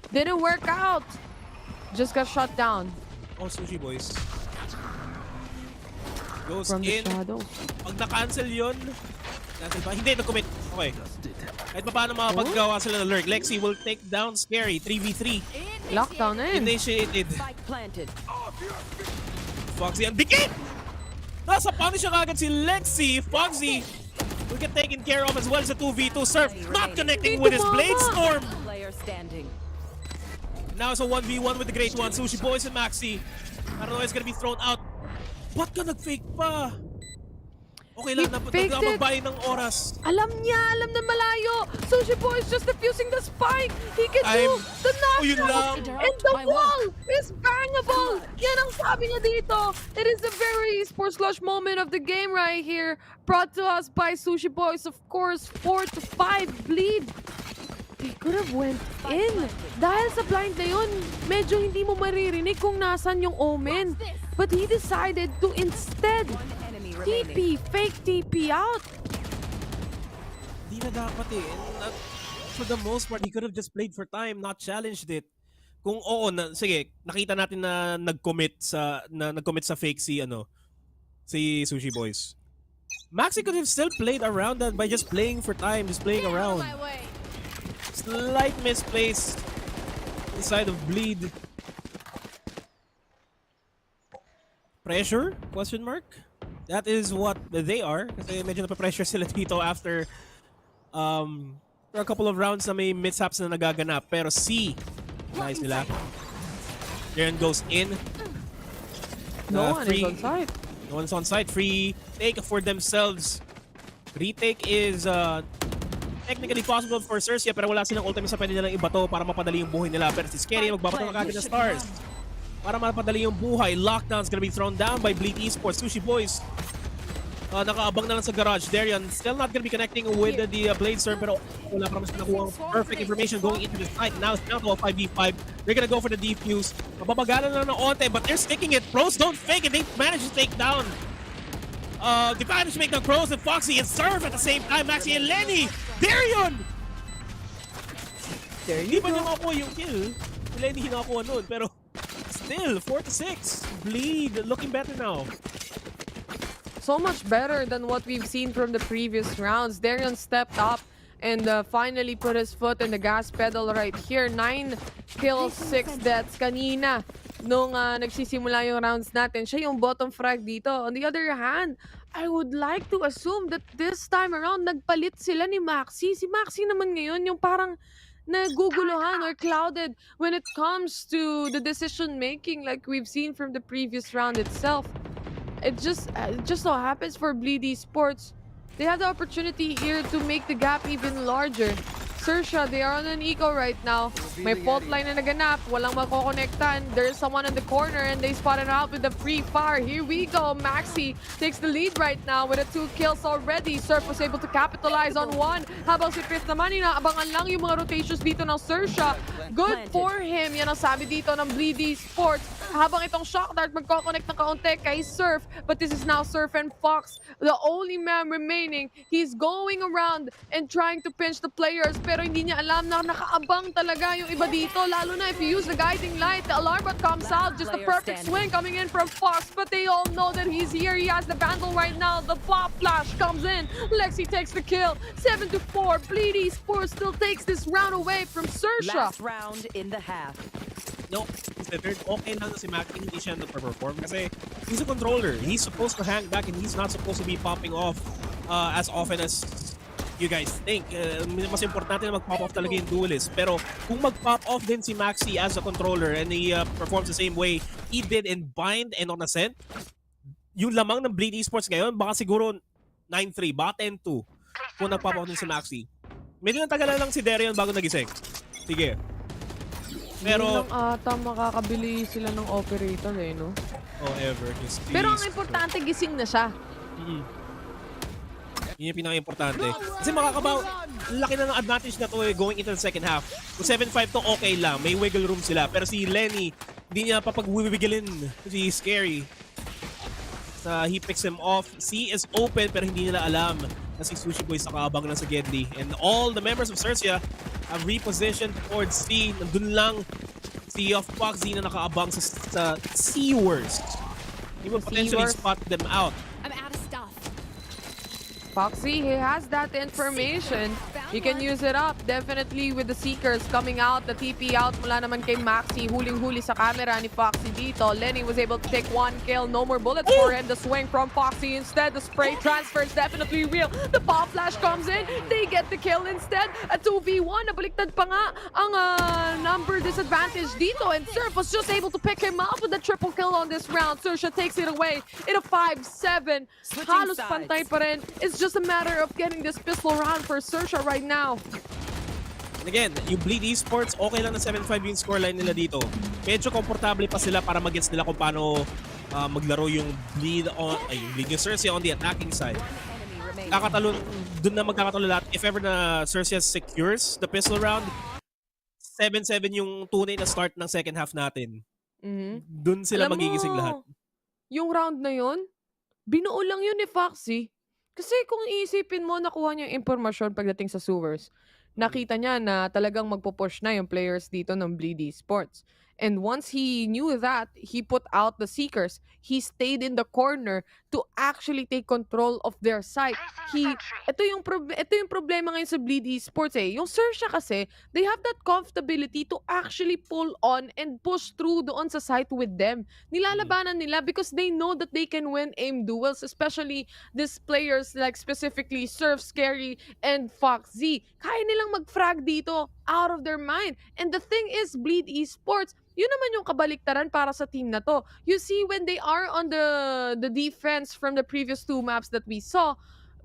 Didn't work out. Just got shut down. Oh, Sushi Boys. Goes from in. The shadow. Pag na-cancel yun, hindi na-commit. Okay. Kahit pa paano makapaggawa sila ng lurk. Lexi will take down Scary. 3v3. Lockdown na yun. Initiated. Foxy ang dikit! Nasa punish siya kagad si Lexi. Foxy will get taken care of as well sa 2v2. Surf not connecting with his Blade Storm. Now it's a 1v1 with the Great One. Sushi Boys and Maxi. I don't know, it's gonna be thrown out. Ba't ka nag-fake pa? Okay lang, nagbabayin ng oras. Alam na malayo. Sushi Boy is just defusing the spike. He can do the knockdown. And the wall is bangable. Yan ang sabi niya dito. It is a very Esports clutch moment of the game right here. Brought to us by Sushi Boys. Of course, 4-5 Bleed. They could have went in. Dahil sa blind na yun, medyo hindi mo maririnig kung nasan yung Omen. But he decided to instead TP, fake TP out. Di na dapat eh. For the most part, he could have just played for time, not challenged it. Kung oo, sige, nakita natin na nag-commit sa fake si Sushi Boys. Maxi could have still played around that by just playing for time, just playing around. Slight misplaced inside of Bleed. Pressure? Question mark? That is what they are. Kasi medyo napapressure sila dito after for a couple of rounds na may mishaps na nagaganap. Pero C, nice nila. Darren goes in. No one is on site. No one's on site. Free take for themselves. Retake is technically possible for XERXIA pero wala silang ultimate sa pwede nilang ibato para mapadali yung buhay nila. Pero si Scary magbabato na kagad ng stars. Para mapadali yung buhay. Lockdown's gonna be thrown down by Bleed Esports. Sushi Boys Nakaabang na lang sa garage. Darian still not gonna be connecting with the Blade Serve, pero wala pa naman siya nakuha perfect information going into the site. Now it's down to a 5v5. They're gonna go for the defuse. Mapapagalan lang ng onte, but they're sticking it. Pros don't fake it. They manage to take down. They manage to make the Pros and Foxy and Surf at the same time. Maxi and Lenny. Darian! Hindi ba niya makuha yung kill? Si Lenny hinakuha nun, pero still, 4-6. Bleed looking better now. So much better than what we've seen from the previous rounds. Darian stepped up and finally put his foot in the gas pedal right here. 9 kills, 6 deaths kanina. Nung nagsisimula yung rounds natin, siya yung bottom frag dito. On the other hand, I would like to assume that this time around, nagpalit sila ni Maxi. Si Maxi naman ngayon yung parang naguguluhan or clouded when it comes to the decision making like we've seen from the previous round itself. It just so happens for Bleed Esports, they have the opportunity here to make the gap even larger. XERXIA, they are on an eco right now. May fault line na naganap, walang makokonektan. There's someone in the corner and they spotted out with the free fire. Here we go, Maxi takes the lead right now with the 2 kills already. Surf was able to capitalize on 1. Habang si Chris naman, inaabangan lang yung mga rotations dito ng XERXIA. Good for him, yan ang sabi dito ng Bleed Esports. Habang itong Shock Dart magkoconnect ng kaunti kay Surf, but this is now Surf and Fox, the only man remaining. He's going around and trying to pinch the players, pero hindi niya alam na nakaabang talaga yung iba dito, lalo na if you use the guiding light. The alarm bot comes out, just a perfect swing coming in from Fox, but they all know that he's here. He has the Vandal right now. The pop flash comes in. Lexi takes the kill. 7-4. Bleed Esports still takes this round away from XERXIA. Last round in the half. No, considered okay lang na si Maxi hindi siya nagpa-perform kasi he's a controller. He's supposed to hang back and he's not supposed to be popping off as often as you guys think. Mas importante na mag-pop off talaga yung duelist. Pero kung mag-pop off din si Maxi as a controller and he performs the same way he did in Bind and on Ascent, yung lamang ng Bleed Esports ngayon, baka siguro 9-3, baka 10-2 kung nag-pop off din si Maxi. Medyo natagalan lang si Darian bago nagising. Sige. Pero hindi lang ata makakabili sila ng operator no? Oh, ever. Pero ang importante, gising na siya. Yun yung pinaka-importante. Kasi makakabaw, laki na ng advantage na to going into the second half. Kung 7-5 to, okay lang. May wiggle room sila. Pero si Lenny, hindi niya papag-wigilin. Si Scary. He picks him off. C is open pero hindi nila alam na si Sushi Boy nakaabang lang sa Gedli. And all the members of XERXIA have repositioned towards C. Nandun lang si Foxy na nakaabang sa C-Worst. He will potentially spot them out. I'm out of stuff. Foxy, he has that information. You can use it up definitely with the Seekers coming out, the TP out mula naman kay Maxi. Huling-huli sa camera ni Foxy dito. Lenny was able to take 1 kill. No more bullets for him. The swing from Foxy instead. The spray transfer is definitely real. The pop flash comes in. They get the kill instead. A 2v1. Nabaliktad pa nga ang number disadvantage dito. And Surf was just able to pick him up with the triple kill on this round. XERXIA takes it away in a 5-7. Halos pantay pa rin. It's just a matter of getting this pistol round for XERXIA right now. And again, yung Bleed Esports, okay lang na 7-5 yung scoreline nila dito. Medyo komportable pa sila para mag-gets nila kung paano maglaro yung Bleed yung XERXIA on the attacking side. Doon na magkakatalo lahat. If ever na XERXIA secures the pistol round, 7-7 yung tunay na start ng second half natin. Doon sila magigising lahat. Yung round na yun, binuo lang yun ni Foxy. Kasi kung iisipin mo, nakuha niya yung impormasyon pagdating sa sewers. Nakita niya na talagang magpo-push na yung players dito ng Bleed Esports. And once he knew that, he put out the Seekers. He stayed in the corner to actually take control of their site. Ito yung problema ngayon sa Bleed Esports Yung XERXIA kasi, they have that comfortability to actually pull on and push through doon sa site with them. Nilalabanan nila because they know that they can win aim duels, especially these players like specifically Surf, Scary, and Fox Z. Kaya nilang mag-frag dito out of their mind. And the thing is, Bleed Esports, yun naman yung kabaliktaran para sa team na to. You see, when they are on the defense from the previous 2 maps that we saw,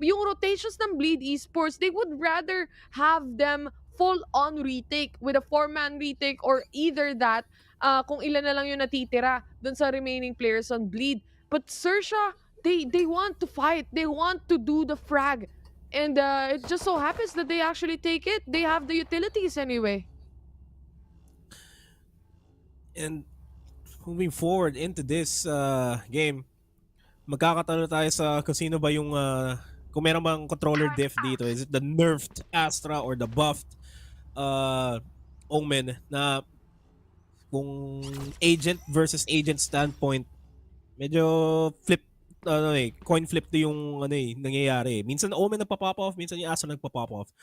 yung rotations ng Bleed Esports, they would rather have them full-on retake with a 4-man retake or either that, kung ilan na lang yung natitira dun sa remaining players on Bleed. But XERXIA, They want to fight. They want to do the frag. And it just so happens that they actually take it. They have the utilities anyway. And moving forward into this game, magkakatalo tayo sa kung sino ba yung kung meron bang controller diff dito. Is it the nerfed Astra or the buffed Omen na kung agent versus agent standpoint, medyo flip coin flip to yung nangyayari. Minsan Omen nagpa-pop off, minsan yung Astra nagpa-pop off.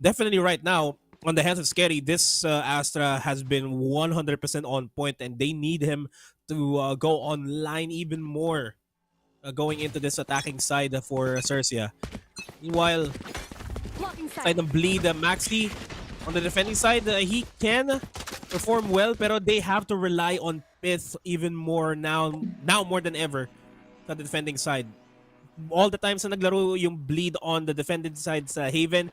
Definitely right now, on the hands of Scary, this Astra has been 100% on point and they need him to go online even more going into this attacking side for XERXIA. Meanwhile, side ng Bleed, Maxi, on the defending side, he can perform well pero they have to rely on Pith even more now more than ever sa defending side. All the times na naglaro yung Bleed on the defending side sa Haven,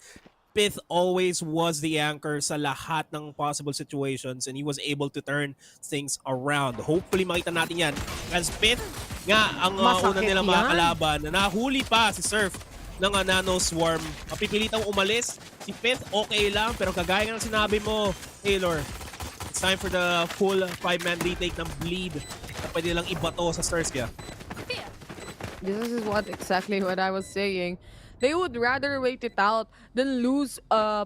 Pith always was the anchor sa lahat ng possible situations and he was able to turn things around. Hopefully makita natin yan. As Pith nga ang una nilang mga kalaban na nahuli pa si Surf ng Nano Swarm. Mapipilitang umalis. Si Pith okay lang pero kagaya ng sinabi mo, Taylor, it's time for the full 5-man retake ng Bleed na pwede lang ibato sa XERXIA. This is exactly what I was saying. They would rather wait it out than lose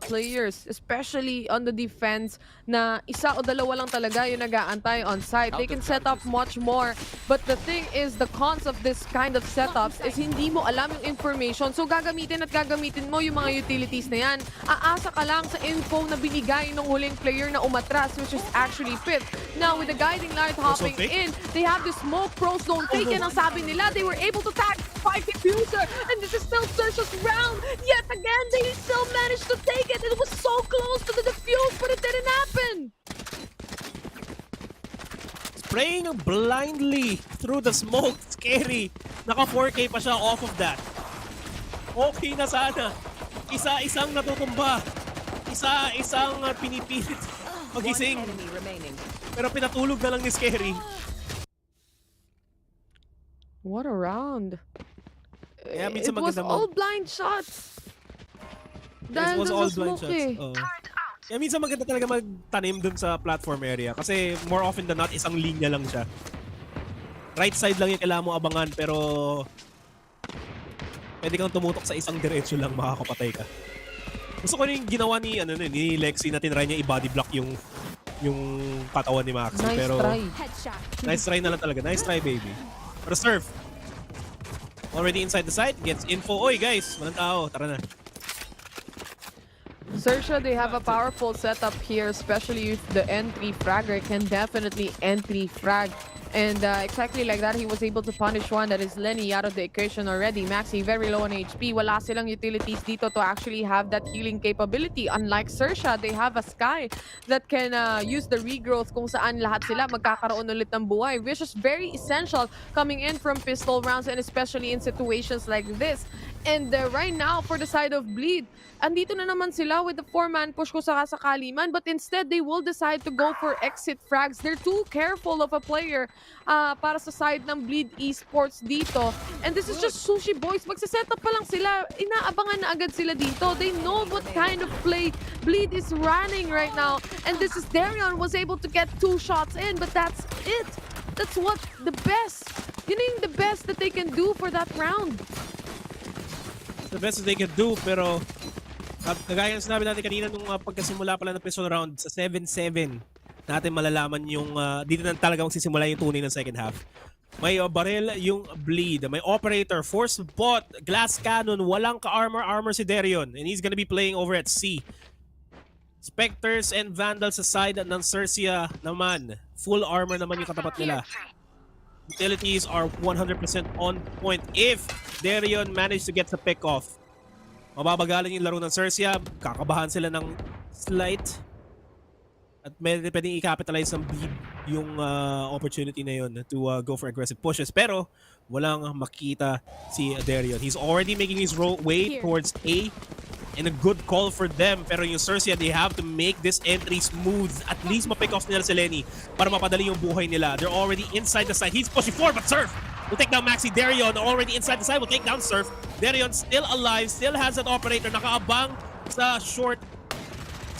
players, especially on the defense na isa o dalawa lang talaga yung nag-aantay on site. They can set up much more. But the thing is, the cons of this kind of setups is hindi mo alam yung information. So gagamitin mo yung mga utilities na yan. Aasa ka lang sa info na binigay ng huling player na umatras, which is actually Pith. Now, with the guiding light hopping in, they have the smoke pros don't fake. And ang sabi nila, they were able to tag 5 diffuser. And this is still XERXIA's round. Yet again, they still managed to take it. It was so close to the defuse, but it didn't happen. Spraying blindly through the smoke. Scary. Naka 4K pa siya off of that. Okay na sana. Isa-isang natutumba. Isa-isang pinipilit magising. Pero pinatulog na lang ni Scary. What a round. Yeah, it was all blind shots. Dahil was dun all sa blind smoke shots. Kaya minsan maganda talaga magtanim dun sa platform area kasi more often than not, isang linya lang siya. Right side lang yung kailangan mo abangan pero pwede kang tumutok sa isang diretso lang, makakapatay ka. Gusto ko yung ginawa ni Lexi na tinry niya i-body block yung katawan ni Maxi. Nice pero try. Nice try na lang talaga. Nice try, baby. Pero Surf, already inside the site, gets info. Oy guys, walang tao. Tara na. XERXIA, they have a powerful setup here, especially if the N3 fragger can definitely N3 frag. And exactly like that, he was able to punish one. That is Lenny out of the equation already. Maxi very low on HP. Wala silang utilities dito to actually have that healing capability. Unlike XERXIA, they have a Sky that can use the regrowth kung saan lahat sila magkakaroon ulit ng buhay, which is very essential coming in from pistol rounds and especially in situations like this. And right now, for the side of Bleed, andito na naman sila with the 4-man push kung sakasakali man, but instead they will decide to go for exit frags. They're too careful of a player para sa side ng Bleed Esports dito. And this is just Sushi Boys. Magsiset up pa lang sila. Inaabangan na agad sila dito. They know what kind of play Bleed is running right now. And this is Darion was able to get 2 shots in, but that's it. That's what the best. Yun yung the best that they can do for that round. The best that they can do, pero kagaya ng sinabi natin kanina nung pagkasimula pala ng pistol round sa 7-7, natin malalaman yung dito na talaga magsisimula yung tunay ng second half. May barrel yung Bleed, may operator, force bot, glass cannon, walang ka-armor si Darion, and he's gonna be playing over at C. Specters and Vandals sa side ng XERXIA naman. Full armor naman yung katapat nila. Utilities are 100% on point if Darion managed to get the pick off. Mababagalan yung laro ng XERXIA, kakabahan sila ng slight at pwedeng i-capitalize ng Bleed yung opportunity na yun to go for aggressive pushes, pero walang makita si Darion. He's already making his way towards A and a good call for them, pero yung XERXIA, they have to make this entry smooth. At least ma-pick off nila si Lenny para mapadali yung buhay nila. They're already inside the side. He's pushing forward, but Surf will take down Maxi. Darion already inside the side will take down Surf. Darion still alive, still has that operator. Nakaabang sa short.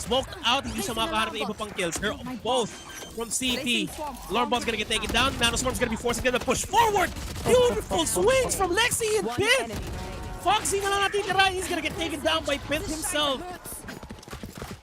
Smoked out, hindi siya makaharap ng iba pang kills. They're both from CT. Alarmbot's gonna get taken down. Nanoswarm's gonna be forcing them to push forward. Beautiful swings from Lexi and Pit. Foxy na lang natitira. He's gonna get taken down by Pit himself.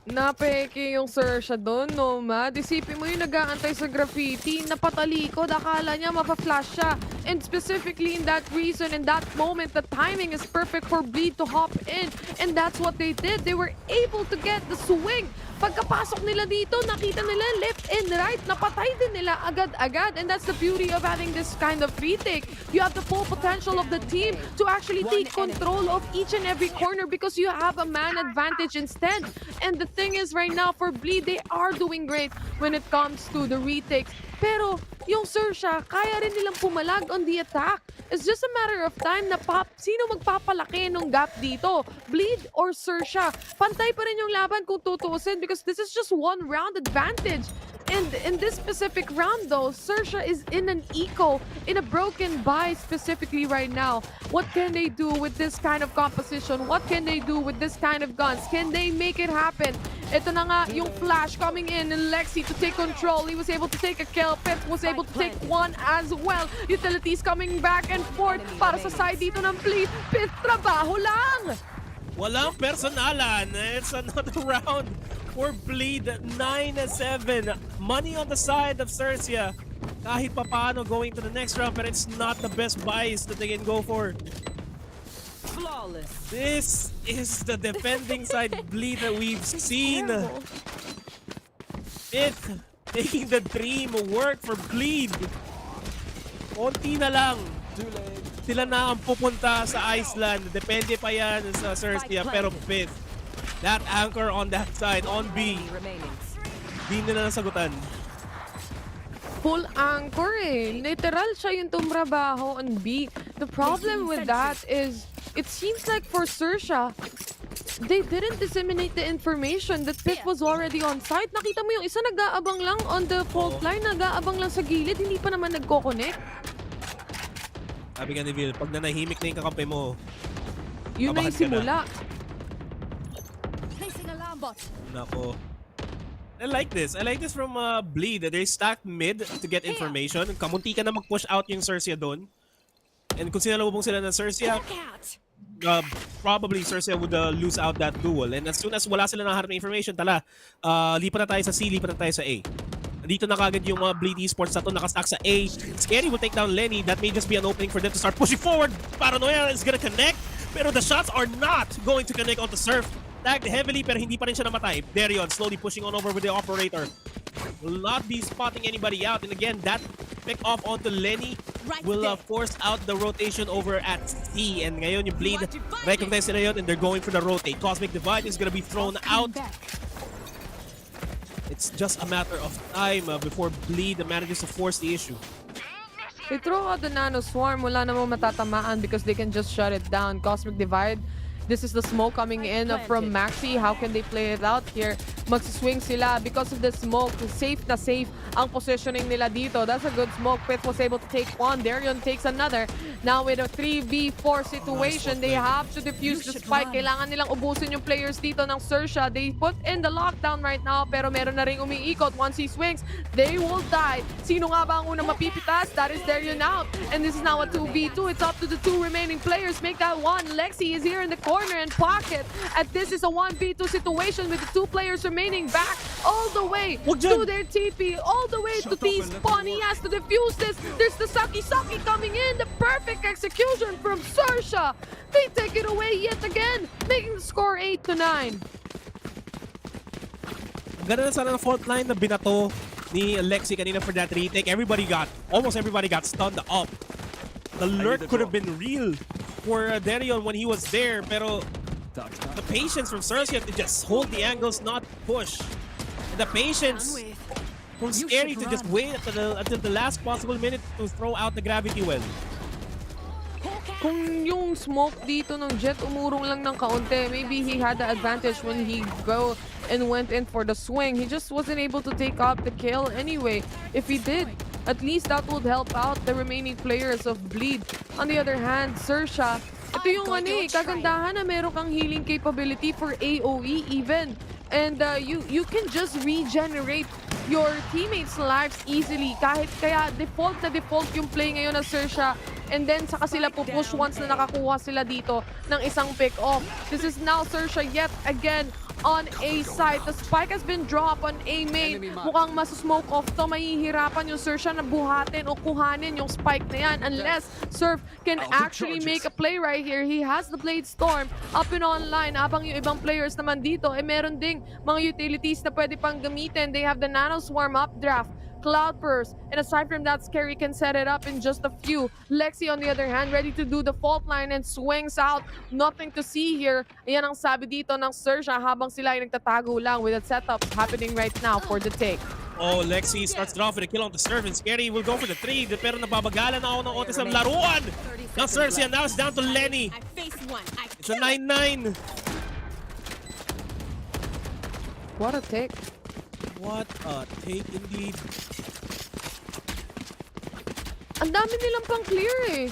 Napeke yung XERXIA doon, Nomad. Isipin mo yung nag-aantay sa graffiti, napatalikod, akala niya mapa-flash siya. And specifically in that reason, in that moment, the timing is perfect for Bleed to hop in. And that's what they did. They were able to get the swing. Pagkapasok nila dito, nakita nila left and right, napatay din nila agad-agad. And that's the beauty of having this kind of retake. You have the full potential of the team to actually take control of each and every corner because you have a man advantage instead. And the thing is right now for Bleed, they are doing great when it comes to the retakes. Pero yung XERXIA, kaya rin nilang pumalag on the attack. It's just a matter of time na sino magpapalaki nung gap dito? Bleed or XERXIA? Pantay pa rin yung laban kung tutuusin because this is just one round advantage. And in this specific round though, XERXIA is in an eco, in a broken buy specifically right now. What can they do with this kind of composition? What can they do with this kind of guns? Can they make it happen? Ito na nga yung flash coming in and Lexi to take control. He was able to take a kill. Pit was able to take one as well. Utilities coming back and forth para sa side dito ng Bleed. Pit, trabaho lang! Walang personalan. It's another round for Bleed. 9-7. Money on the side of XERXIA. Kahit papaano going to the next round, but it's not the best buys that they can go for. Flawless. This is the defending side Bleed that we've seen. Fifth, making the dream work for Bleed. Konti na lang. Sila na ang pupunta sa Iceland. Depende pa yan sa XERXIA. Pero fifth, that anchor on that side, on B, di nila nasagutan. Full anchor eh. Literal siya yung tumrabaho on B. The problem with that is, it seems like for XERXIA, they didn't disseminate the information that Pit was already on site. Nakita mo yung isa nag-aabang lang on the fault line, nag-aabang lang sa gilid, hindi pa naman nagko-connect. Sabi nga ni Vil, pag nanahimik na yung kakampi mo, yun na yung simula. Placing alarm bot. Nako. I like this. I like this from Bleed. They stacked mid to get information. Kamunti ka na mag-push out yung XERXIA doon. And kung sinalubong sila ng XERXIA, probably XERXIA would lose out that duel. And as soon as wala sila nakaharap ng information, lipat na tayo sa C, lipat na tayo sa A. Dito na kagad yung mga Bleed Esports na to, nakastack sa A. Scary will take down Lenny. That may just be an opening for them to start pushing forward. Paranoia is gonna connect, pero the shots are not going to connect onto Surf. Tagged heavily, pero hindi pa rin siya namatay. Darion slowly pushing on over with the operator. Will not be spotting anybody out. And again, that pick off onto Lenny will force out the rotation over at C. And ngayon yung Bleed, recognize nila yun and they're going for the rotate. Cosmic Divide is gonna be thrown out. It's just a matter of time before Bleed manages to force the issue. They throw out the Nano Swarm, wala namang matatamaan because they can just shut it down. Cosmic Divide, this is the smoke coming in from Maxi. How can they play it out here? Magsiswing sila because of the smoke. Safe na safe ang positioning nila dito. That's a good smoke. Pit was able to take one. Darion takes another. Now with a 3v4 situation, they have to defuse the spike. Kailangan nilang ubusin yung players dito ng XERXIA. They put in the lockdown right now, pero meron na ring umiikot. Once he swings, they will die. Sino nga ba ang unang mapipitas? That is Darion out. And this is now a 2v2. It's up to the two remaining players. Make that one. Lexi is here in the corner and pocket. And this is a 1v2 situation with the two players remaining back all the way to their TP, all the way to T-spawn. He has to defuse this. There's the Saki coming in. The perfect execution from XERXIA. They take it away yet again, making the score 8-9. Ganda na sana ng fault line na binato ni Lexi kanina for that retake. Almost everybody got stunned up. The lurk could have been real for Darion when he was there, pero the patience from XERXIA to just hold the angles, not push. And the patience from Scary to just wait until the last possible minute to throw out the gravity well. Kung yung smoke dito ng Jet umurong lang ng kaunti, maybe he had the advantage when he go and went in for the swing. He just wasn't able to take up the kill anyway. If he did, At least that would help out the remaining players of Bleed. On the other hand, XERXIA, ito yung kagandahan na meron kang healing capability for AoE even. And you can just regenerate your teammates' lives easily. Kaya default na default yung play ngayon ng XERXIA. And then saka sila pupush once na nakakuha sila dito ng isang pick-off. This is now XERXIA yet again on A side. The spike has been dropped on A main. Mukhang masusmoke off to. Mahihirapan yung XERXIA na buhatin o kuhanin yung spike na yan unless Surf can actually make a play right here. He has the Blade Storm up and online habang yung ibang players naman dito meron ding mga utilities na pwede pang gamitin. They have the Nano Swarm Updraft, Cloud Burst, and aside from that, Scary can set it up in just a few. Lexi, on the other hand, ready to do the fault line and swings out. Nothing to see here. Ayan ang sabi dito ng XERXIA habang sila ay nagtatago lang with the setup happening right now for the take. Oh, Lexi starts it off with a kill on the serve, and Scary will go for the 3. Pero nababagalan na ako ng otis ng laruan ng XERXIA. Now it's down to Lenny. It's a 9-9. What a take. What a take indeed. Ang dami nilang pang clear eh.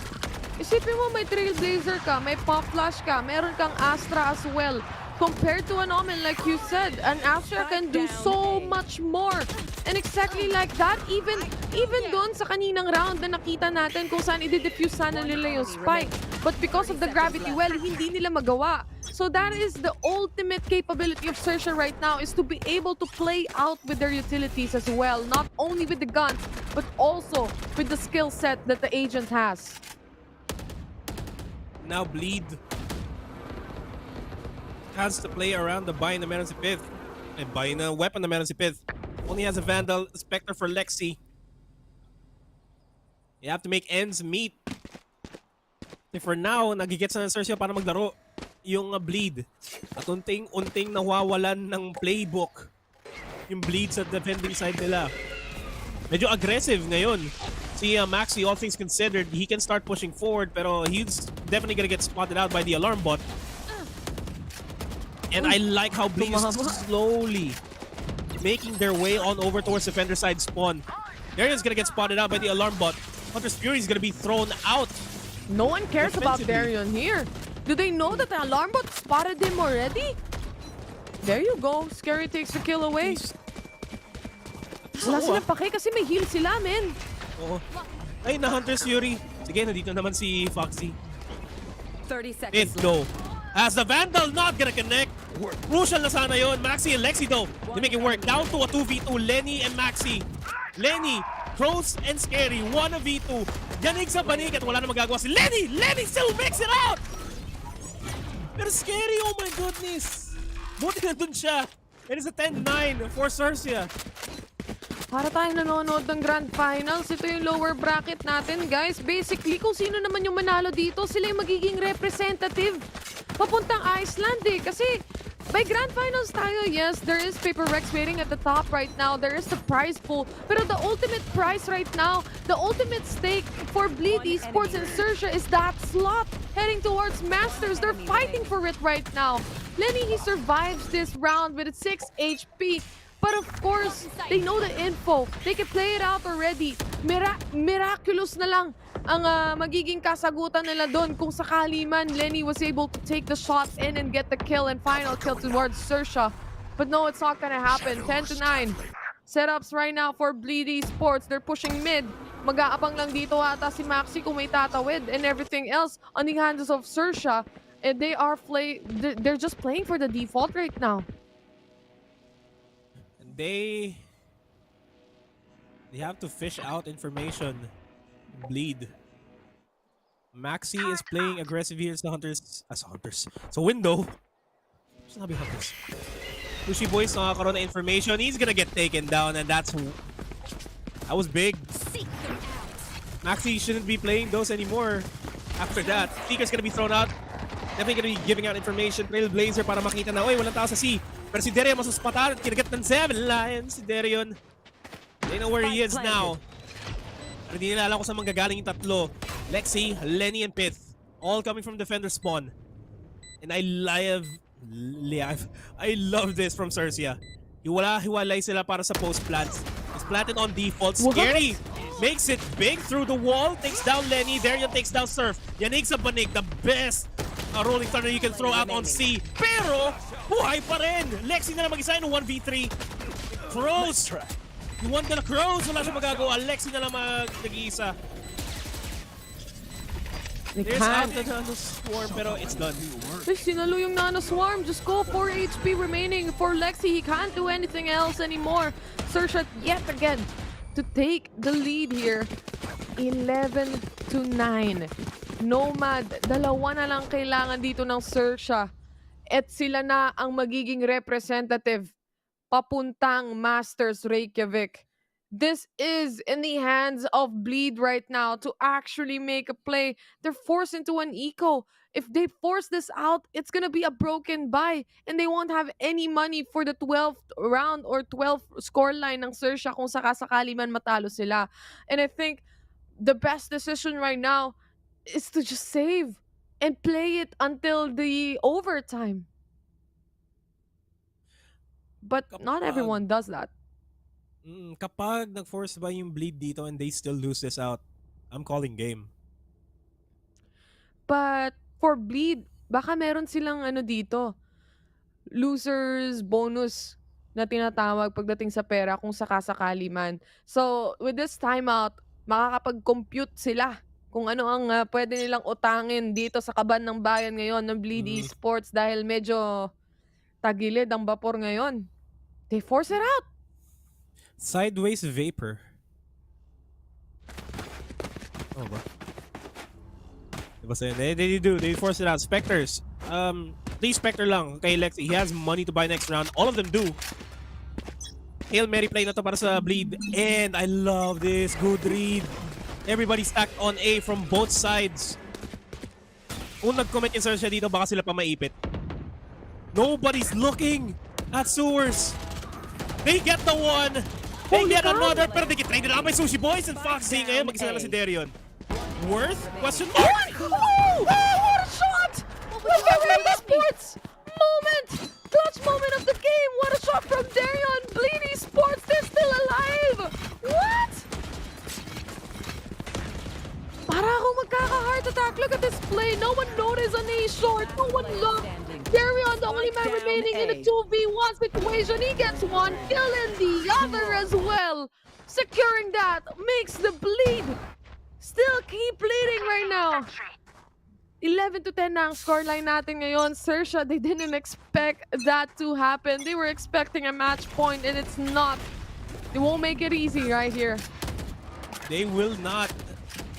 Isipin mo may Trailblazer ka, may Pop Flash ka, meron kang Astra as well. Compared to an Omen, like you said, an Astra can do so much more. And exactly like that, even doon sa kaninang round na nakita natin kung saan i-defuse sana nila yung spike. But because of the gravity well, hindi nila magawa. So that is the ultimate capability of XERXIA right now, is to be able to play out with their utilities as well. Not only with the guns, but also with the skill set that the agent has. Now Bleed has to play around the buy na meron si Pith. And buy na weapon na meron si Pith. Only has a Vandal, Spectre for Lexi. You have to make ends meet. And for now, nagigets na ng XERXIA para maglaro yung Bleed. At unting nawawalan ng playbook yung Bleed sa defending side nila. Medyo aggressive ngayon. Si Maxi, all things considered, he can start pushing forward, pero he's definitely gonna get spotted out by the alarm bot. And I like how Bleed is slowly making their way on over towards defender side spawn. Darion's gonna get spotted out by the alarm bot. Hunter's Fury is gonna be thrown out. No one cares about Darion here. Do they know that the alarm bot spotted him already? There you go. Scary takes the kill away. Wala silang pake kasi may heal sila, men. Oo. Ay, na Hunter's Fury. Sige, nandito naman si Foxy. 30 seconds. Fifth though. As the Vandal not gonna connect. Crucial na sana yun. Maxi and Lexi though, they make it work. Down to a 2v2. Lenny and Maxi. Lenny, Crows and Scary. 1v2. Ganig sa banig at wala na magagawa si Lenny. Lenny still makes it out! Pero Scary, oh my goodness. Buti na dun siya. It is a 10-9 for XERXIA. Para tayong nanonood ng Grand Finals, ito yung lower bracket natin, guys. Basically, kung sino naman yung manalo dito, sila yung magiging representative papuntang Iceland eh. Kasi by Grand Finals tayo, yes, there is Paper Rex waiting at the top right now. There is the prize pool. Pero the ultimate prize right now, the ultimate stake for Bleed Esports and XERXIA is that slot heading towards Masters. They're fighting for it right now. Lenny, he survives this round with a 6 HP. But of course, they know the info. They can play it out already. Miraculous na lang ang magiging kasagutan nila doon kung sakali man Lenny was able to take the shots in and get the kill and final kill towards XERXIA. But no, it's not gonna happen. 10-9. Setups right now for Bleed Esports. They're pushing mid. Mag-aabang lang dito ata si Maxi kung may tatawid and everything else on the hands of XERXIA. And they're just playing for the default right now. They have to fish out information. Bleed. Maxi is playing aggressive here sa Hunters. So Window. Sinabi Hunters. Sushi Boys nakakaroon na information. He's gonna get taken down and that was big. Maxi shouldn't be playing those anymore. After that, Seeker's gonna be thrown out. Definitely gonna be giving out information. Trailblazer para makita na, oy, walang tao sa C. Pero si Darion masuspatan at kinagat ng 7 Lions. Si Darion, they know where he is now. Pero hindi nila alam kung saan manggagaling yung tatlo. Lexi, Lenny, and Pith. All coming from defender spawn. And I love this from XERXIA. Hiwalay sila para sa post plants. It's planted on default. Scary! makes it big through the wall, takes down Lenny. Darian takes down Surf. Yannick sa banig, the best rolling thunder you can throw out on C. Pero, buhay pa rin. Lexi na lang mag-isa ng 1v3. Crows. You want the Crows? Wala siya magagawa. Lexi na lang nag-iisa. There's out the Nano Swarm, pero it's done. Sinalo yung Nano Swarm. Just go, 4 HP remaining for Lexi. He can't do anything else anymore. XERXIA yet again to take the lead here. 11-9. Nomad, dalawa na lang kailangan dito ng XERXIA. At sila na ang magiging representative papuntang Masters Reykjavik. This is in the hands of Bleed right now to actually make a play. They're forced into an eco. If they force this out, it's gonna be a broken buy. And they won't have any money for the 12th round or 12th scoreline ng XERXIA kung sakasakali man matalo sila. And I think the best decision right now is to just save and play it until the overtime. But not everyone does that. Kapag nag-force ba yung Bleed dito and they still lose this out, I'm calling game. But for Bleed, baka meron silang dito, losers bonus na tinatawag pagdating sa pera kung sakasakali man. So, with this timeout, makakapag-compute sila kung ano ang pwede nilang utangin dito sa kaban ng bayan ngayon ng Bleed Esports dahil medyo tagilid ang vapor ngayon. They force it out. Sideways Vapor. Oh ba? Diba sa'yo? They do. They force it out. Spectres. Please Spectre lang kay Lexi. He has money to buy next round. All of them do. Hail Mary play na to para sa Bleed. And I love this. Good read. Everybody stacked on A from both sides. Kung nag-comment yung XERXIA dito, baka sila pa maipit. Nobody's looking at sewers. They get the one. They get another. Pero they get traded out by Sushi Boys and Foxy. Ngayon, mag-isa na lang si Darion. Worth? Question mark? Oh, what a shot! Bleed Esports moment! Clutch moment of the game! What a shot from Darion! Bleed Esports, they're still alive! What? Para akong magkaka-heart attack. Look at this play. No one noticed an A short. No one looked. Darion, the only man remaining in a 2v1 situation. He gets one, killing the other as well. Securing that makes the Bleed still keep leading right now. 11-10 na ang scoreline natin ngayon. XERXIA, they didn't expect that to happen. They were expecting a match point and it's not. They won't make it easy right here. They will not.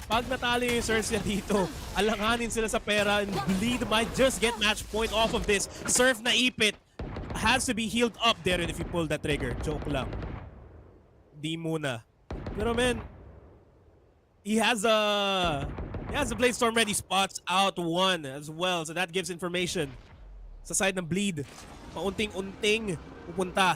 Pag natalo yung XERXIA dito, alanganin sila sa pera and Bleed might just get match point off of this. Surf na ipit. Has to be healed up there if you pull that trigger. Joke lang. Di muna. Pero man, he has a Bladestorm ready spots out one as well. So that gives information sa side ng Bleed. Paunting-unting pupunta.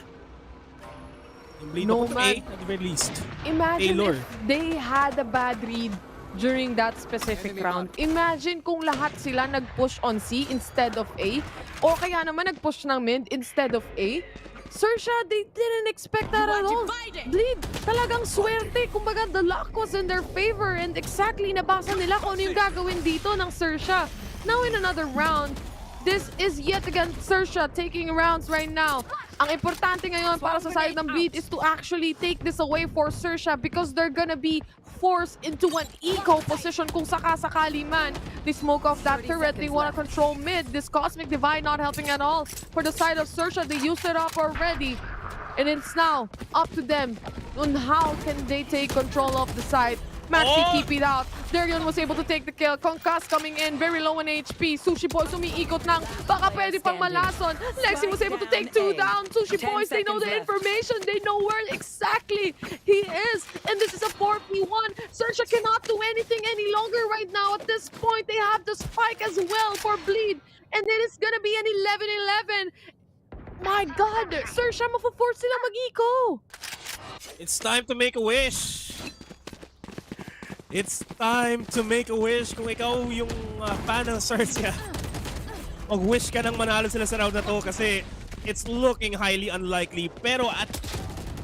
Yung Bleed Nomad, A at the very least. Imagine Taylor. if they had a bad read during that specific round. Imagine kung lahat sila nag-push on C instead of A. O kaya naman nag-push ng mid instead of A. XERXIA, they didn't expect that at all. Bleed, talagang swerte. Kumbaga, the luck was in their favor and exactly nabasa nila kung ano yung gagawin dito ng XERXIA. Now in another round, this is yet again XERXIA taking rounds right now. Ang importante ngayon para sa side ng Bleed is to actually take this away for XERXIA because they're gonna be forced into an eco position kung sakasakali man. They smoke off that turret, they wanna control mid. This Cosmic Divide not helping at all. For the side of XERXIA, they used it up already. And it's now up to them on how can they take control of the side. Maxi keep it out. Darion was able to take the kill. Concuss coming in, very low in HP. Sushi Boys umiikot ng baka pwede pang malason. Lexi was able to take 2 down. Sushi Boys, they know the information. They know where exactly he is. And this is a 4v1. XERXIA cannot do anything any longer right now. At this point, they have the spike as well for Bleed. And then it's gonna be an 11-11. My God, XERXIA, mafu-force sila mag-eco. It's time to make a wish. It's time to make a wish. Kung ikaw yung fan ng XERXIA, mag-wish ka nang manalo sila sa round na to kasi it's looking highly unlikely. Pero at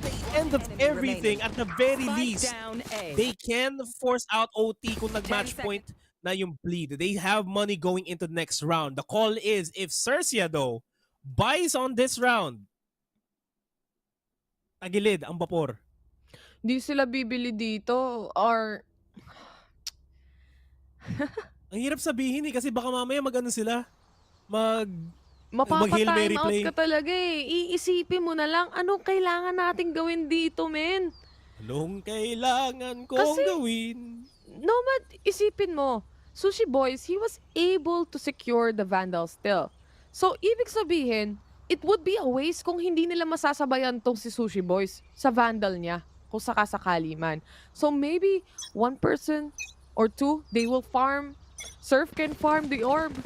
the end of everything, at the very least, they can force out OT kung nag-match point na yung bleed. They have money going into the next round. The call is, if XERXIA though buys on this round, tagilid ang Vapor. Di sila bibili dito or Ang hirap sabihin kasi baka mamaya mag-ano sila, mapapa-time Mary out play. ka talaga eh. Iisipin mo na lang, anong kailangan nating gawin dito, men? Anong kailangan kong gawin? Nomad, isipin mo, Sushi Boys, he was able to secure the Vandal still. So, ibig sabihin, it would be a waste kung hindi nila masasabayan tong si Sushi Boys sa Vandal niya, kung sakasakali man. So, maybe one person or two, they will farm. Surf can farm the orb.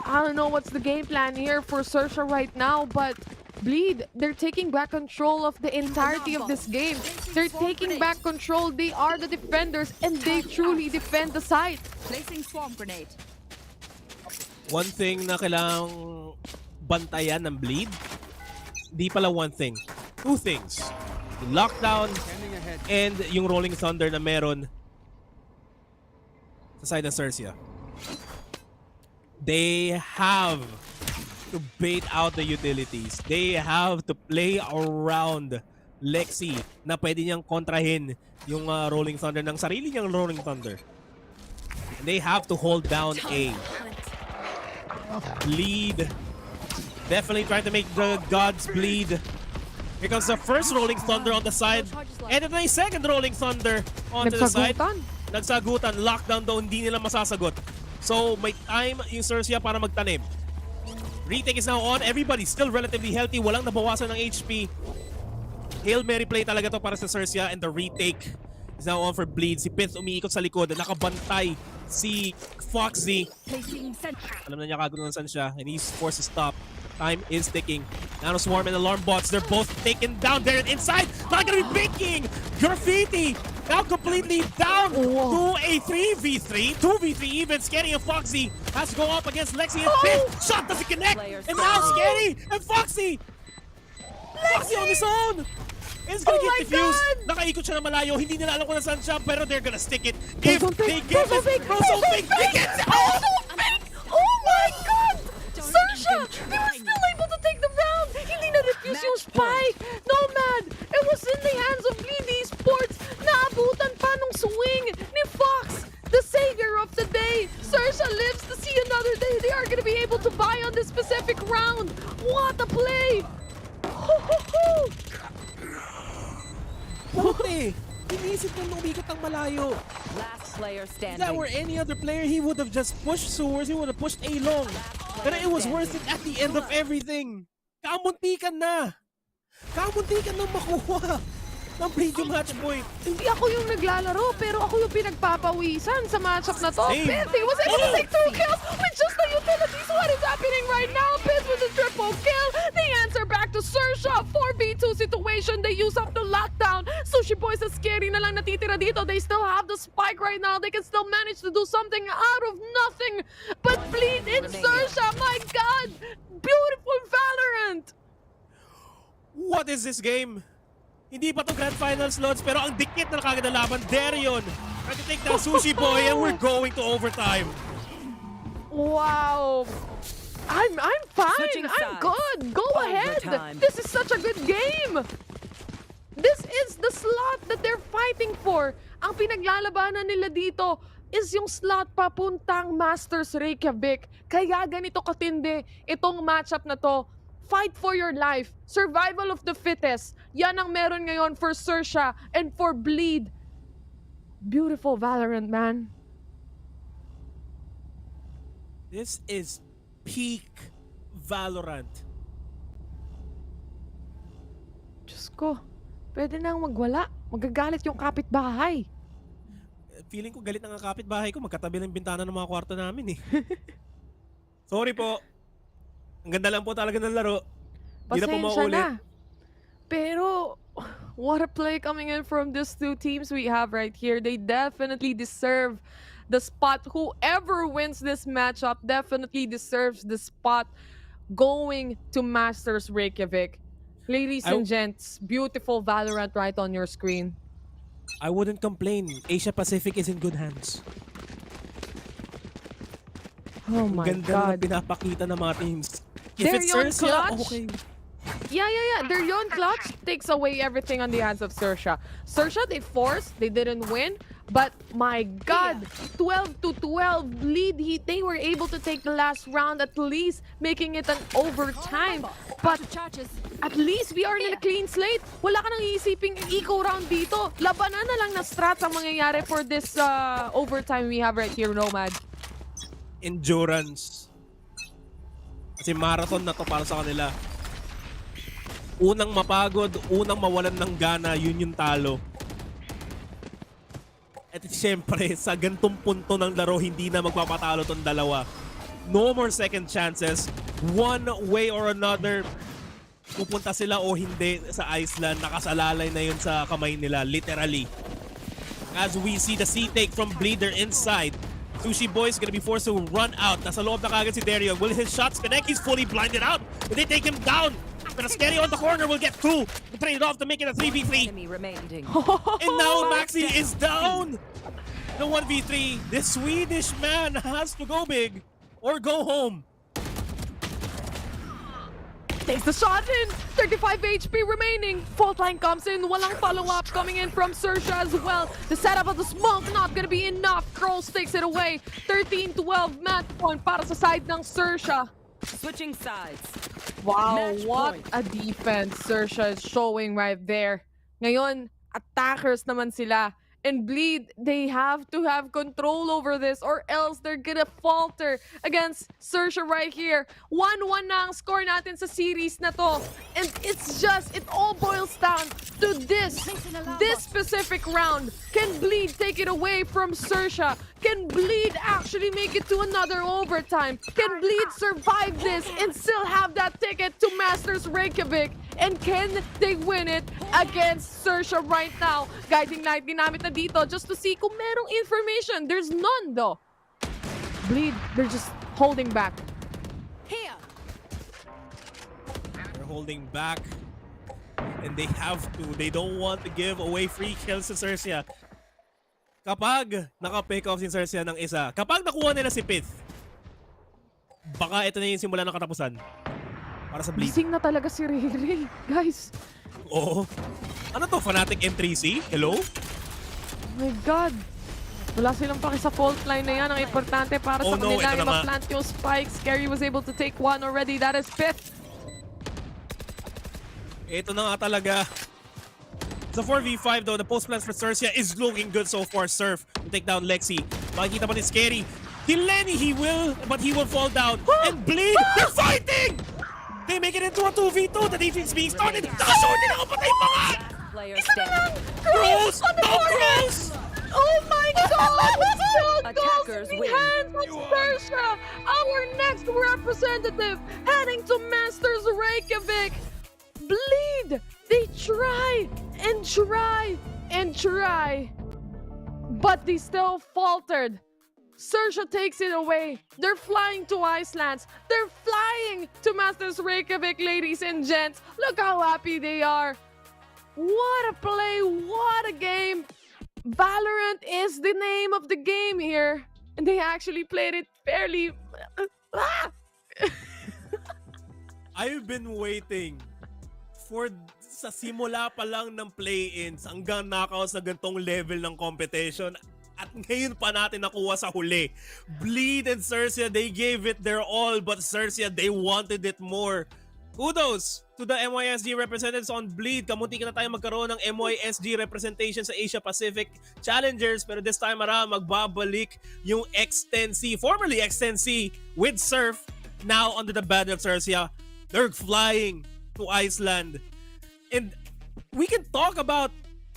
I don't know what's the game plan here for XERXIA right now, but Bleed, they're taking back control of the entirety of this game. They're taking back control. They are the defenders, and they truly defend the site. Placing swarm grenade. One thing na kailangang bantayan ng Bleed, di pala one thing. Two things. Yung lockdown and yung Rolling Thunder na meron sa side ng XERXIA. They have to bait out the utilities. They have to play around Lexi na pwede niyang kontrahin yung Rolling Thunder ng sarili niyang Rolling Thunder. And they have to hold down A. Bleed. Definitely trying to make the gods bleed. Here comes the first Rolling Thunder on the side. And then the second Rolling Thunder onto the side. Nagsagutan. Lockdown daw, hindi nila masasagot. So, may time yung XERXIA para magtanim. Retake is now on. Everybody still relatively healthy. Walang nabawasan ng HP. Hail Mary play talaga to para sa XERXIA. And the retake is now on for Bleed. Si Pith umiikot sa likod. Nakabantay si Foxy. Alam na niya kagod na saan siya. And he's forced to stop. Time is ticking. Nano Swarm and Alarm Bots. They're both taken down there inside. Not gonna be picking. Graffiti now completely down to a 3v3. 2v3 even. Scary and Foxy has to go up against Lexi and Pith. Shot doesn't connect. And now Scary and Foxy. Foxy on his own. It's gonna get diffused. Nakaikot siya na malayo. Hindi nila alam kung nasaan siya, pero they're gonna stick it. If they get this Broso Big, they get it. Oh my God! XERXIA! They were still able to take the round! Hindi na-refuse yung spike! Nomad! It was in the hands of Bleed Esports! Naabutan pa nung swing ni Fox! The savior of the day! XERXIA lives to see another day! They are gonna be able to buy on this specific round! What a play! Ho-ho-ho! Puti! Inisip nung umikot ang malayo. Last player standing. If that were any other player, he would have just pushed Sewers. He would have pushed A long. Pero it was worth it at the end of everything. Kamuntikan na! Kamuntikan na makuha ng Bleed yung match point. Hindi ako yung naglalaro, pero ako yung pinagpapawisan sa matchup na to. Same. Pith, he was able to take 2 kills with just the utilities. What is happening right now? Pith with a triple kill. They answer back to XERXIA. 4v2 situation. They use up the lockdown. Sushi Boys at Scary na lang natitira dito. They still have the spike right now. They can still manage to do something out of nothing. But Bleed in XERXIA, my God! Beautiful Valorant! What is this game? Hindi pa to Grand Finals, Lods, pero ang dikit na kagad na laban. Darion trying to take down Sushi Boy, and we're going to overtime. Wow! I'm fine. I'm good. Go ahead. This is such a good game. This is the slot that they're fighting for. Ang pinaglalabanan nila dito is yung slot papuntang Masters Reykjavik. Kaya ganito katindi itong matchup na to. Fight for your life. Survival of the fittest. Yan ang meron ngayon for XERXIA and for Bleed. Beautiful Valorant, man. This is peak Valorant. Diyos ko, pwede nang magwala. Magagalit yung kapitbahay. Feeling ko galit na ang kapitbahay ko. Magkatabi ng bintana ng mga kwarto namin eh. Sorry po. Ang ganda lang po talaga ng laro. Hindi na po maulit. Na. Pero, what a play coming in from these two teams we have right here. They definitely deserve the spot. Whoever wins this matchup definitely deserves the spot going to Masters Reykjavik. Ladies and gents, beautiful Valorant right on your screen. I wouldn't complain. Asia Pacific is in good hands. Oh my Ganda God. na pinapakita ng mga teams. If They're it's yon XERXIA, clutch. okay. Yeah. Their yon clutch takes away everything on the hands of XERXIA. XERXIA, they forced, they didn't win. But my God, 12-12 lead. They were able to take the last round at least, making it an overtime. But at least we are in a clean slate. Wala ka nang iisiping eco round dito. Labanan na lang na strats ang mangyayari for this overtime we have right here, Nomad. Endurance. Kasi marathon na to para sa kanila. Unang mapagod, unang mawalan ng gana, yun yung talo. At siyempre, sa gantong punto ng laro, hindi na magpapatalo tong dalawa. No more second chances. One way or another, pupunta sila o hindi sa Iceland. Nakasalalay na yun sa kamay nila, literally. As we see the C-take from Bleeder inside. Sushi Boy's gonna be forced to run out. Nasa loob na kagad si Dario. Will his shots connect? He's fully blinded out. Will they take him down? But Scary on the corner will get two. To trade it off to make it a 3v3. And now Maxi is down. The 1v3. This Swedish man has to go big or go home. Takes the shot in. 35 HP remaining. Fault line comes in. Walang follow-up coming in from XERXIA as well. The setup of the smoke not gonna be enough. Crows takes it away. 13-12 match point para sa side ng XERXIA. Switching sides. Wow, Match what point. a defense XERXIA is showing right there. Ngayon, attackers naman sila. And Bleed, they have to have control over this or else they're gonna falter against XERXIA right here. 1-1 na ang score natin sa series na to. And it's just, it all boils down to this specific round. Can Bleed take it away from XERXIA? Can Bleed actually make it to another overtime? Can Bleed survive this and still have that ticket to Masters Reykjavik? And can they win it against XERXIA right now? Guiding light ginamit na dito just to see kung merong information. There's none though. Bleed, they're just holding back. Here. They're holding back. And they have to. They don't want to give away free kills to XERXIA. Kapag naka-pick off si XERXIA ng isa, kapag nakuha nila si Pith, baka ito na yung simula ng katapusan. Para sa Bleed. Gising na talaga si Ray, guys. Oo. Ano to? Fnatic M3C? Hello? Oh my God. Wala silang paki sa fault line na yan. Ang importante para sa kanila ay ma-plant yung spikes. Scary was able to take one already. That is fifth. Ito na nga talaga. Sa 4v5 though, the post plans for XERXIA is looking good so far. Surf to take down Lexi. Makikita pa ni Scary. Lenny, he will, but he will fall down. And Bleed, they're fighting! They make it into a 2v2. The defense being started. Nakasort din ako patay pa nga! Player standing. Crows! No Crows! Oh my God! Still Attackers goes in win. hands of XERXIA. Our next representative heading to Masters Reykjavik. Bleed! They try and try and try. But they still faltered. XERXIA takes it away. They're flying to Iceland. They're flying to Masters Reykjavik, ladies and gents. Look how happy they are. What a play. What a game. Valorant is the name of the game here. And they actually played it fairly... I've been waiting for sa simula pa lang ng play-ins hanggang knockouts sa gantong level ng competition. At ngayon pa natin nakuha sa huli. Bleed and XERXIA, they gave it their all, but XERXIA, they wanted it more. Kudos to the MYSG representatives on Bleed. Kamunti ka na tayo magkaroon ng MYSG representation sa Asia Pacific Challengers, pero this time around, magbabalik yung X10C, formerly X10C, with Surf, now under the banner of XERXIA. They're flying to Iceland. And we can talk about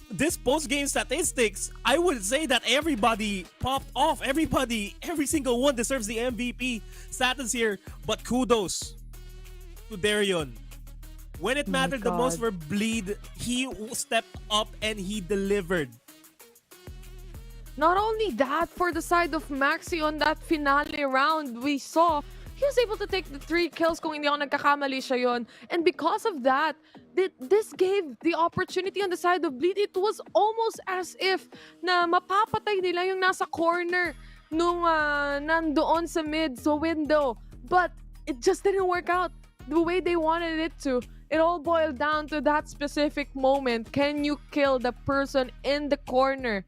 this post-game statistics. I would say that everybody popped off. Everybody, every single one deserves the MVP status here. But kudos to Darion. When it mattered the most for Bleed, he stepped up and he delivered. Not only that, for the side of Maxi on that finale round, we saw he was able to take the 3 kills kung hindi ako nagkakamali siya yun. And because of that, this gave the opportunity on the side of Bleed. It was almost as if na mapapatay nila yung nasa corner nung nandoon sa mid, sa window. But it just didn't work out the way they wanted it to. It all boiled down to that specific moment. Can you kill the person in the corner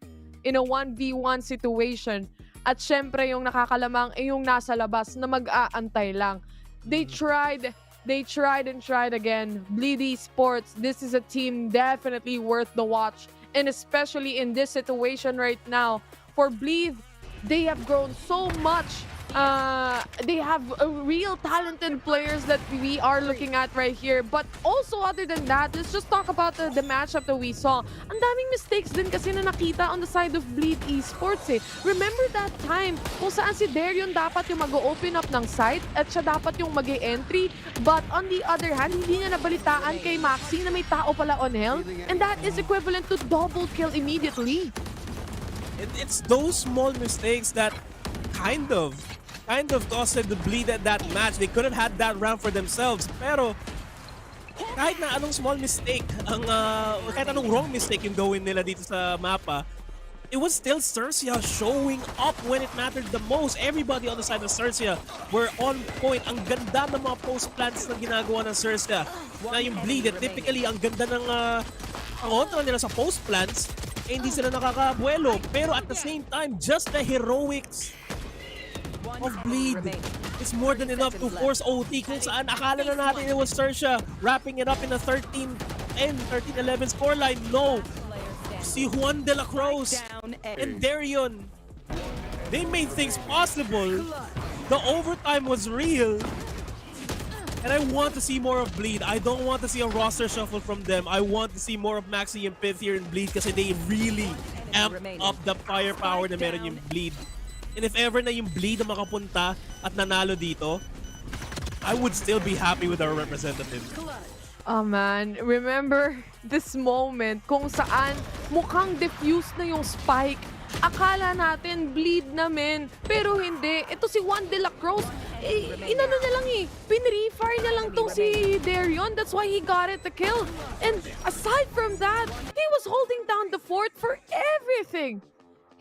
in a 1v1 situation? At syempre yung nakakalamang ay yung nasa labas na mag-aantay lang. They tried and tried again. Bleed Esports, this is a team definitely worth the watch. And especially in this situation right now, for Bleed, they have grown so much. They have real talented players that we are looking at right here. But also other than that, let's just talk about the matchup that we saw. Ang daming mistakes din kasi na nakita on the side of Bleed Esports eh. Remember that time kung saan si Darion dapat yung mag-open up ng site at siya dapat yung mag-entry. But on the other hand, hindi niya nabalitaan kay Maxi na may tao pala on hell. And that is equivalent to double kill immediately. It's those small mistakes that kind of costed the Bleed at that match. They could have had that round for themselves. Pero kahit na anong small mistake, kahit anong wrong mistake yung gawin nila dito sa mapa, it was still XERXIA showing up when it mattered the most. Everybody on the side of XERXIA were on point. Ang ganda ng mga post plants na ginagawa ng XERXIA. Na yung Bleed, typically ang ganda ng kontra nila sa post plants, hindi sila nakakabuelo. Pero at the same time, just the heroics of Bleed is more than enough to force OT kung saan akala na natin it was XERXIA wrapping it up in a 13-11 scoreline. No! Si Juan de la Cruz and Darion, they made things possible. The overtime was real. And I want to see more of Bleed. I don't want to see a roster shuffle from them. I want to see more of Maxi and Pith here in Bleed kasi they really amped up the firepower na meron yung Bleed. And if ever na yung Bleed na makapunta at nanalo dito, I would still be happy with our representative. Oh man, remember this moment kung saan mukhang diffused na yung spike. Akala natin Bleed namin, pero hindi. Ito si Juan de la Cruz, inano na lang eh. Pinrefire niya lang tong si Darion. That's why he got it the kill. And aside from that, he was holding down the fort for everything.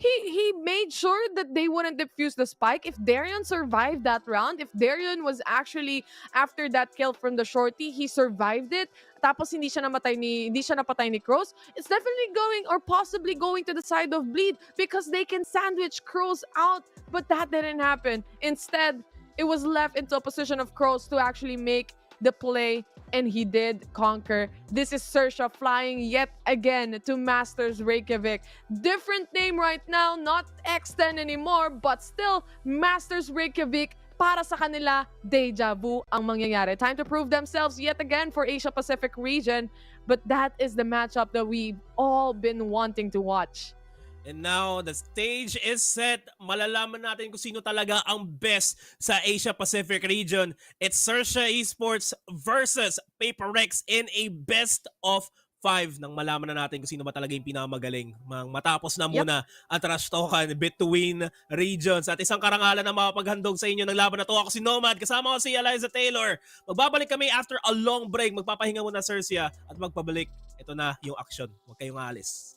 He made sure that they wouldn't defuse the spike. If Darion survived that round, if Darion was actually after that kill from the shorty, he survived it. Tapos hindi siya napatay ni Crows. It's definitely going or possibly going to the side of Bleed because they can sandwich Crows out, but that didn't happen. Instead, it was left into a position of Crows to actually make the play, and he did conquer. This is XERXIA flying yet again to Masters Reykjavik. Different name right now, not X10 anymore, but still Masters Reykjavik. Para sa kanila, deja vu ang mangyayari. Time to prove themselves yet again for Asia Pacific region, but that is the matchup that we've all been wanting to watch. And now, the stage is set. Malalaman natin kung sino talaga ang best sa Asia Pacific region. It's XERXIA Esports versus PaperX in a best of 5 nang malaman na natin kung sino ba talaga yung pinakamagaling. Matapos na muna ang trash talkan between regions. At isang karangalan na makapaghandog sa inyo ng laban na to. Ako si Nomad, kasama ko si Eliza Taylor. Magbabalik kami after a long break. Magpapahinga muna XERXIA at magpabalik. Ito na yung action. Huwag kayong aalis.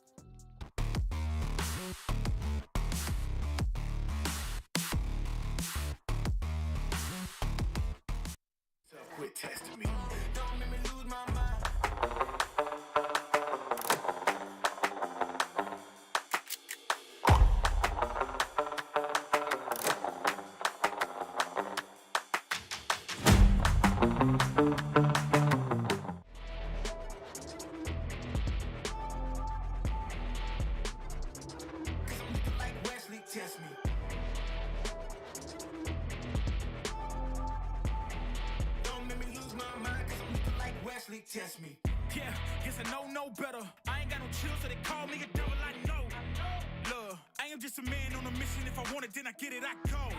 Quit testing me. Don't make me lose my mind. Like Wesley test me. Test me. Yeah, guess I know no better. I ain't got no chill, so they call me a devil. I know. Look, I am just a man on a mission. If I want it, then I get it, I go.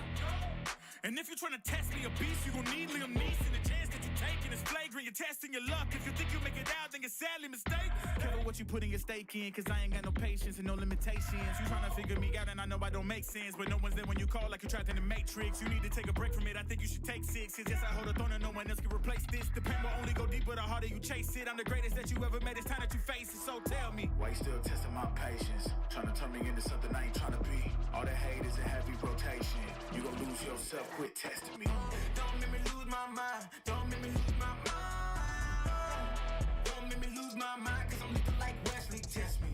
And if you're trying to test me a beast, you gon' need Liam Neeson. The chance that you taking is flagrant. You're testing your luck. If you think you make it out, then you're sadly mistaken. Careful what you putting your stake in, cause I ain't got no patience and no limitations. You trying to figure me out and I know I don't make sense, but no one's there when you call like you trapped in the Matrix. You need to take a break from it. I think you should take 6. Cause yes, I hold a throne and no one else can replace this. The pain will only go deeper the harder you chase it. I'm the greatest that you ever made. It's time that you face it. So tell me, Why you still testing my patience? Trying to turn me into something I ain't trying to be. All the hate is in heavy rotation. You gon' lose yourself, quit testing me. Don't make me lose my mind. Don't make me lose my mind. Don't make me lose my mind, cause I'm looking like Wesley, test me.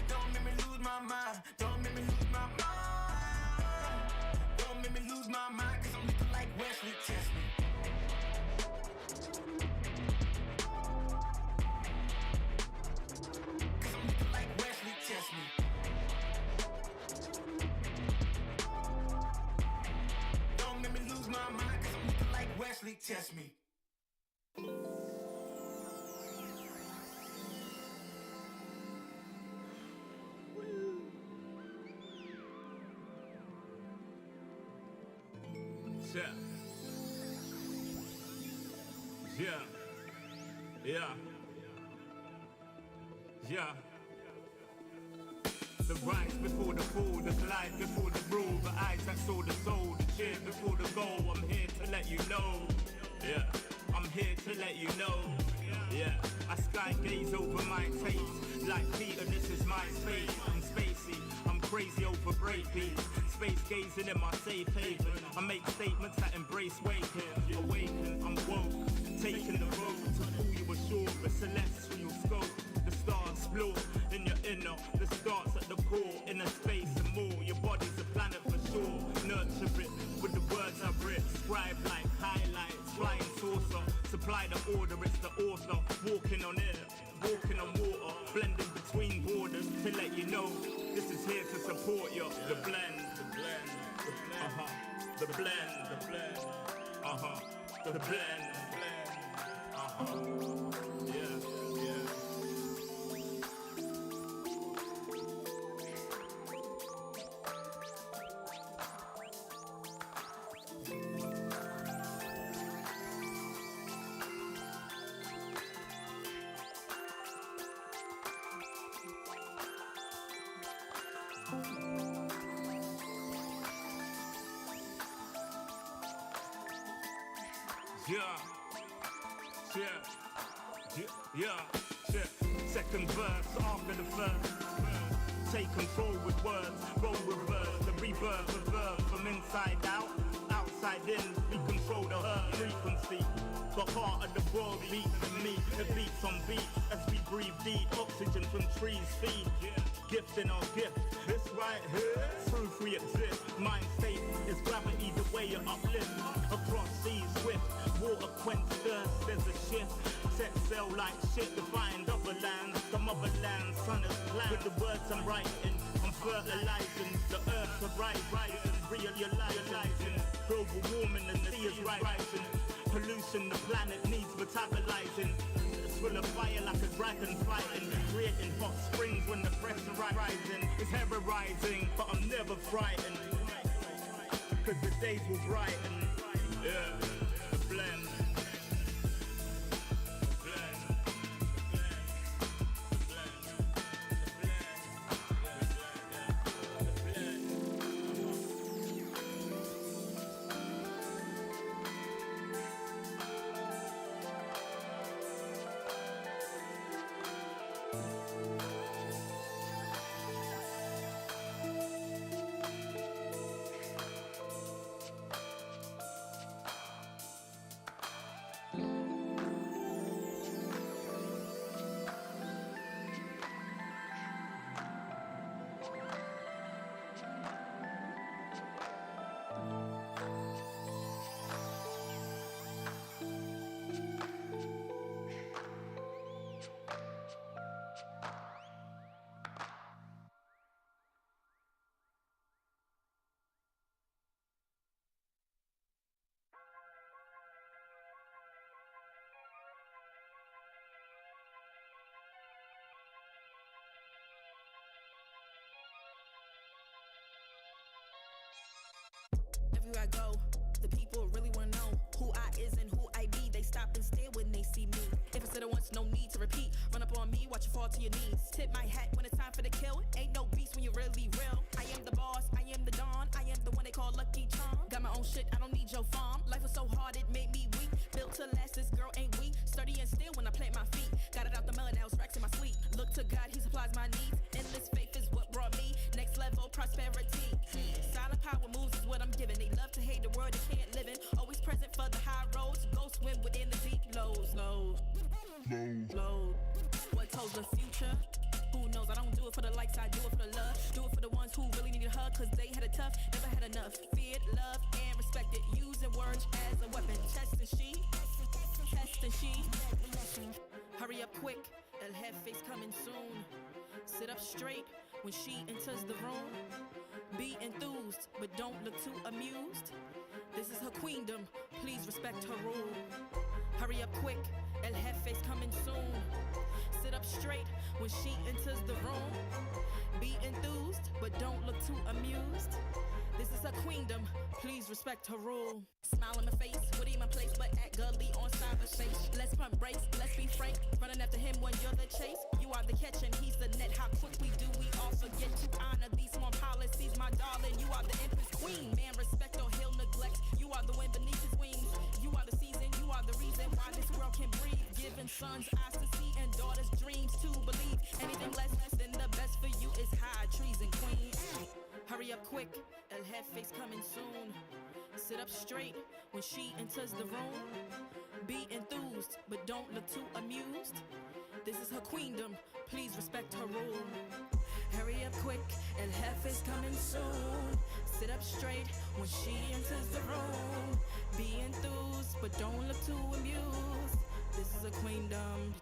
Don't make me lose my mind. Don't make me lose my mind. Don't make me lose my mind, cause I'm looking like Wesley, test me. Cause I'm looking like Wesley, test me. Don't make me lose my mind, cause I'm looking like Wesley, test me. Yeah. The rise before the fall, the slide before the rule, the eyes that saw the soul, the cheer before the goal. I'm here to let you know. Yeah, I'm here to let you know. Yeah, I sky gaze over my taste. Like Peter, this is my space. I'm spacey, I'm crazy over breakbeats. Space gazing in my safe haven. I make statements that embrace waking. Awaken, I'm woke. Taking the road to pull you ashore. A celestial scope. The stars explore in your inner. The starts at the core. Inner space and more. Your body's a planet for sure. Nurture it with the words I've written. Scribe like highlights. Flying saucer. Supply the order, it's the author. Walking on air. Walking on water. Blending between borders to let you know this is here to support you. The blend. The blend. The blend. The blend. The blend. The blend. Second verse after the first. Take control with words, roll reverse, the rebirth of verb from inside out, outside in. We control the earth frequency. The heart of the world beats in me. It beats on beats as we breathe deep. Oxygen from trees feed. Gift in our gift. This right here, proof we exist. Mind state is gravity, the way you uplift. Across seas swift, water quench thirst. There's a shift. Set sail like shit to find other lands. The motherland, sun is planned. With the words I'm writing, I'm fertilizing. The earth's a rising, realizing. Global warming and the sea is rising. Pollution, the planet needs metabolizing. It's full of fire like a dragon fighting. Creating hot springs when the pressure rising. It's ever rising, but I'm never frightened. Cause the days will brighten. Yeah, the blend. Everywhere I go, the people really wanna know who I is and who I be. They stop and stare. once, no need to repeat. Run up on me, watch you fall to your knees. Tip my hat when it's time for the kill. Ain't no beast when you're really real. I am the boss, I am the dawn. I am the one they call Lucky Charm. Got my own shit, I don't need your farm. Life was so hard, it made me weak. Built to last, this girl ain't weak. Sturdy and still when I plant my feet. Got it out the mud, now it's racks in my sleep. Look to God, he supplies my needs. Endless faith is what brought me next level prosperity. Silent power moves is what I'm giving. They love to hate the world they can't live in. Always present for the high roads. Go swim within the deep lows. Low. What told the future? Who knows? I don't do it for the likes, I do it for the love. Do it for the ones who really need a hug, cause they had it tough, never had enough. Feared, loved, and respected. Using words as a weapon. Test and she. Hurry up quick, El Jefe's coming soon. Sit up straight when she enters the room. Be enthused, but don't look too amused. This is her queendom, please respect her rule. Hurry up quick, El Jefe's coming soon. Sit up straight when she enters the room. Be enthused, but don't look too amused. This is her queendom, please respect her rule. Smile in my face, would in my place, but act gully on cyberspace. Let's pump brakes, let's be frank. Running after him when you're the chase. You are the catch and he's the net. How quickly do we all forget to honor these small policies, my darling? You are the empress queen. Man, respect or he'll neglect. You are the wind beneath his wings. You are the season, you are the reason why this world can breathe. Giving sons eyes to see and daughters dreams to believe. Anything less than the best for you is high treason, queen. Hurry up quick, El Jefe's coming soon. Sit up straight when she enters the room. Be enthused, but don't look too amused. This is her queendom, please respect her rule. Hurry up quick, El Jefe's coming soon. Sit up straight when she enters the room. Be enthused, but don't look too amused. This is a queendom.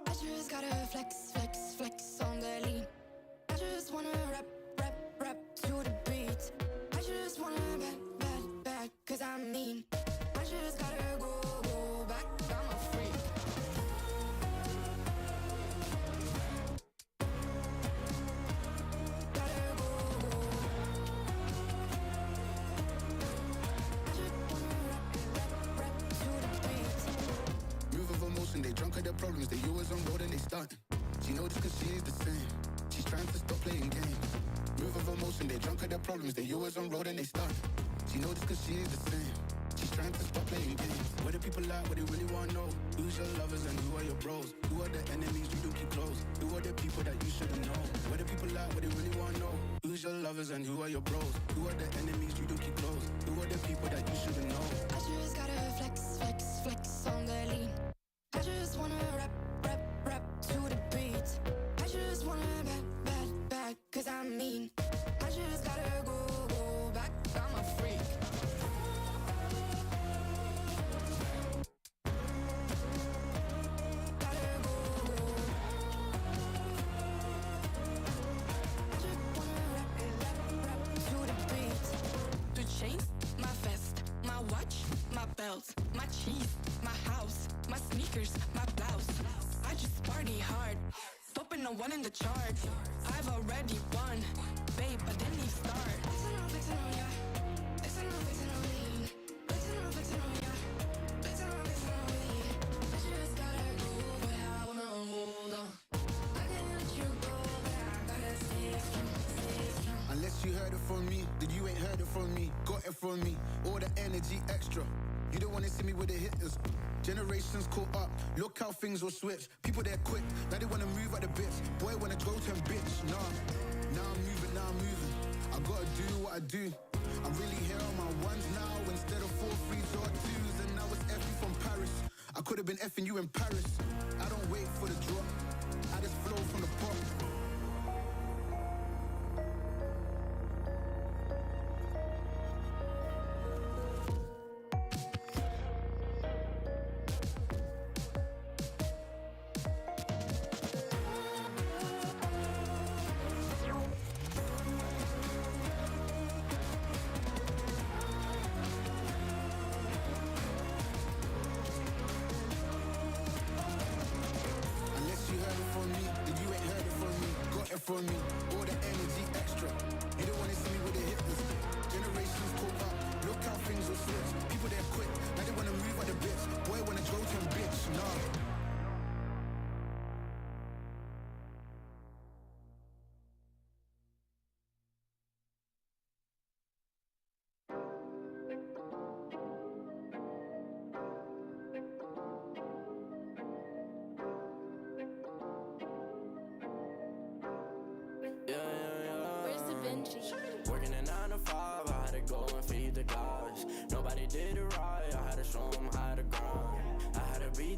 I just gotta flex on the lean. I just wanna rap to the beat. I just wanna back, cause I'm mean. I just gotta go back, I'm a freak. Gotta go. I just wanna rap to the beat. Move of emotion, they drunk at their problems. They always on road and they starting. She knows this cause she is the same. She's trying to stop playing games. Move of emotion, they drunk at their problems. They always on road and they starting. She knows this cause she is the same. She's trying to stop playing games. Where the people at, what they really want to know. Who's your lovers and who are your bros? Who are the enemies you do keep close? Who are the people that you shouldn't know? Where the people at, what they really want to know. Who's your lovers and who are your bros? Who are the enemies you do keep close? Who are the people that you shouldn't know? I just gotta flex on the lean. I just wanna rap to the beat. I just wanna back, cause I'm mean. I just gotta go back, I'm a freak. Gotta go. I just wanna rap to the beat. The chains, my vest, my watch, my belt, my cheese, my house, my sneakers, my blouse. I just party hard, topping the one in the chart. I've already won, babe, I didn't even start. Flexing on ya, flexing on me, flexing on ya, flexing on me. I just gotta go, but I wanna hold on. I can't let you go, but I gotta stay strong. Unless you heard it from me, then you ain't heard it from me. Got it from me, all the energy extra. You don't wanna see me with the hitters. Generations caught up, look how things will switch. People they're quick, now they wanna move at the bits. Boy wanna go to bitch, nah. Now I'm moving. I gotta do what I do. I'm really here on my ones now instead of 4 3s or 2s. And now it's Effie from Paris. I could have been effing you in Paris. I don't wait for the drop, I just flow from the pop.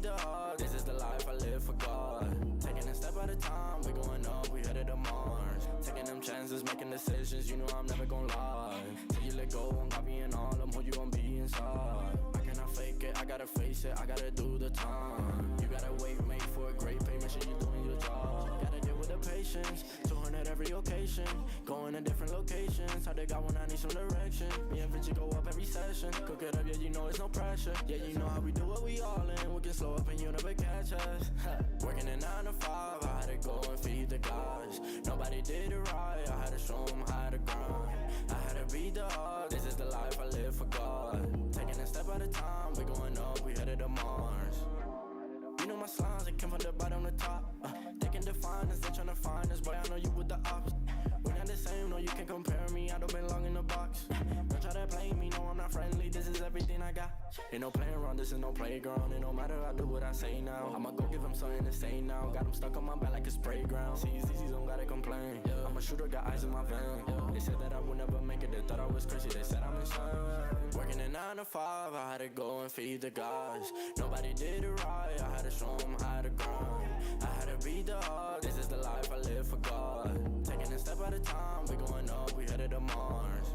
the odds. This is the life I live for God. Taking a step at a time, we going up, we headed to Mars. Taking them chances, making decisions, you know I'm never gonna lie. Till you let go, I'm copying all of them, who you gon' be inside. I cannot fake it, I gotta face it, I gotta do the time. You gotta wait, make for a great pay, make sure you're doing your job. Gotta deal with the patience, 200 every occasion. Going to different locations, how they got when I need some direction. Me and Vinci go up every session. Cook it up, yeah, you know it's no pressure. Yeah, you know how we do it, we all in. We can slow up and you never catch us. Working at 9 to 5, I had to go and feed the guys. Nobody did it right, I had to show them how to grind. I had to beat the odds, this is the life I live for God. Taking a step at a time, we going up, we headed to Mars. You know my slimes, they came from the bottom to top. They can define us, they tryna find us. Boy, I know you with the ops. We're not the same, no, you can't compare me. I don't belong in the box. Don't try to play me, no, I'm not friendly. This is everything I got. Ain't no playing around, this is no playground. It no matter, I do what I say now. I'ma go give them something to say now. Got them stuck on my back like a spray ground. See, easy, don't gotta complain. I'm a shooter, got eyes in my vein. They said that I would never make it, they thought I was crazy. They said I'm insane. Working at 9 to 5, I had to go and feed the guys. Nobody did it right, I had to show them how to grind. I had to beat the odds, this is the life I live for God. Taking a step at a time, we going up, we headed to Mars.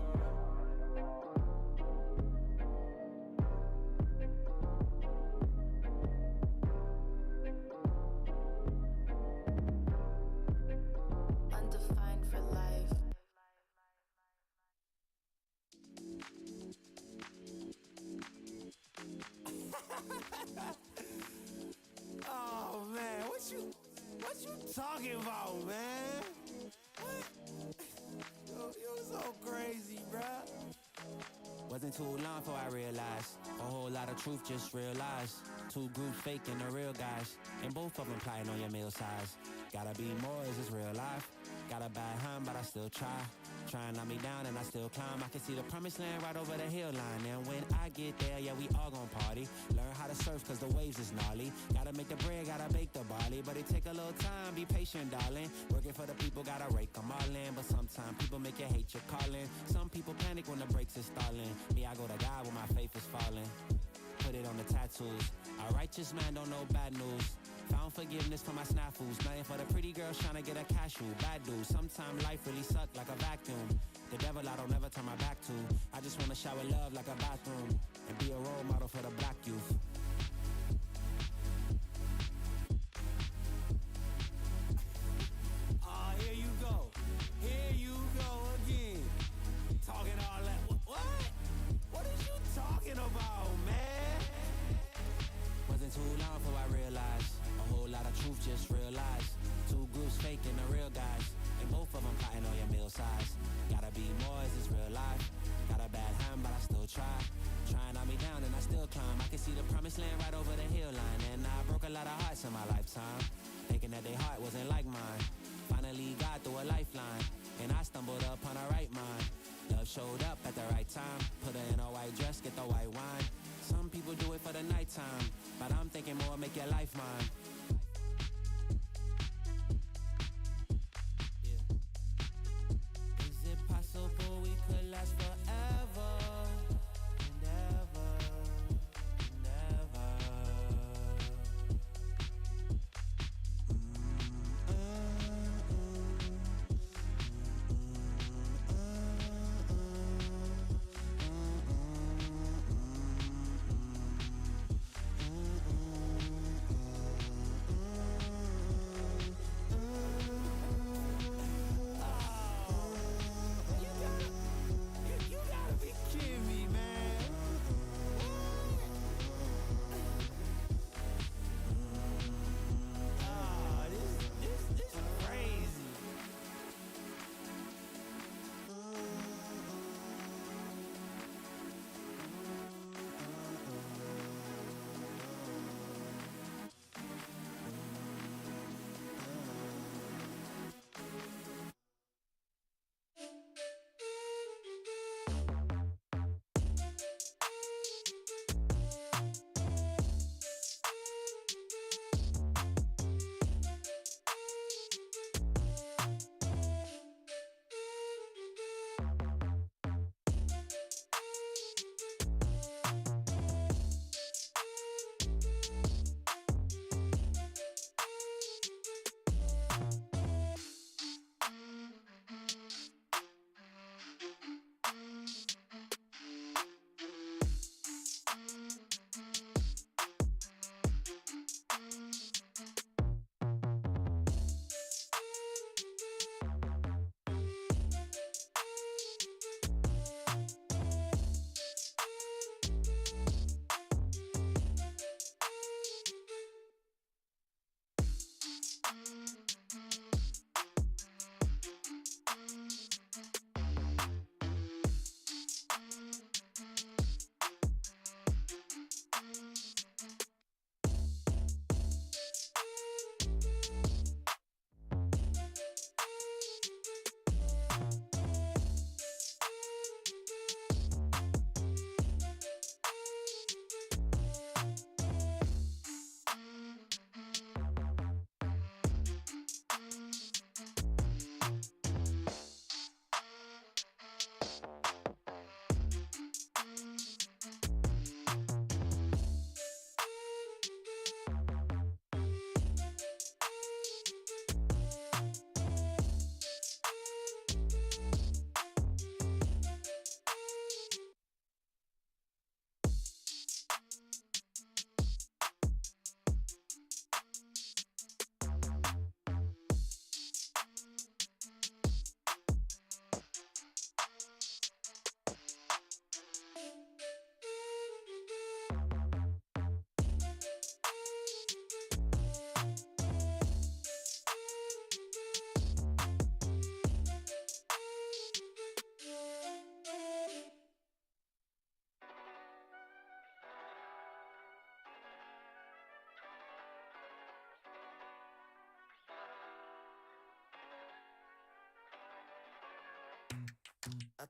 Undefined for life. Oh man, what you talking about, man? What? You're so crazy, bruh. Wasn't too long before I realized a whole lot of truth just realized. Two groups faking the real guys, and both of them plotting on your meal size. Gotta be more, is this real life? Got a bad hand, but I still try. Try and knock me down and I still climb. I can see the promised land right over the hill line. And when I get there, yeah, we all gon' party. Learn how to surf cause the waves is gnarly. Gotta make the bread, gotta bake the barley. But it take a little time, be patient, darling. Working for the people, gotta rake them all in. But sometimes people make you hate your calling. Some people panic when the brakes is stalling. Me, I go to God when my faith is falling. Put it on the tattoos. A righteous man don't know bad news. Found forgiveness for my snafus. Nothing for the pretty girls trying to get a cashew. Bad dude. Sometimes life really suck like a vacuum. The devil I don't ever turn my back to. I just wanna shower love like a bathroom. And be a role model for the black youth. Here you go. Here you go again. Talking all that. What? What are you talking about, man? Wasn't too long before I realized a whole lot of truth just realized. Two groups faking the real guys, and both of them plotting on your meal size. Gotta be more, is this real life? Got a bad hand, but I still try. Trying to knock me down and I still climb. I can see the promised land right over the hill line. And I broke a lot of hearts in my lifetime, thinking that their heart wasn't like mine. Finally got through a lifeline, and I stumbled upon a right mind. Love showed up at the right time. Put her in a white dress, get the white wine. Some people do it for the nighttime, but I'm thinking more, make your life mine. Is it possible we could last forever and ever and ever?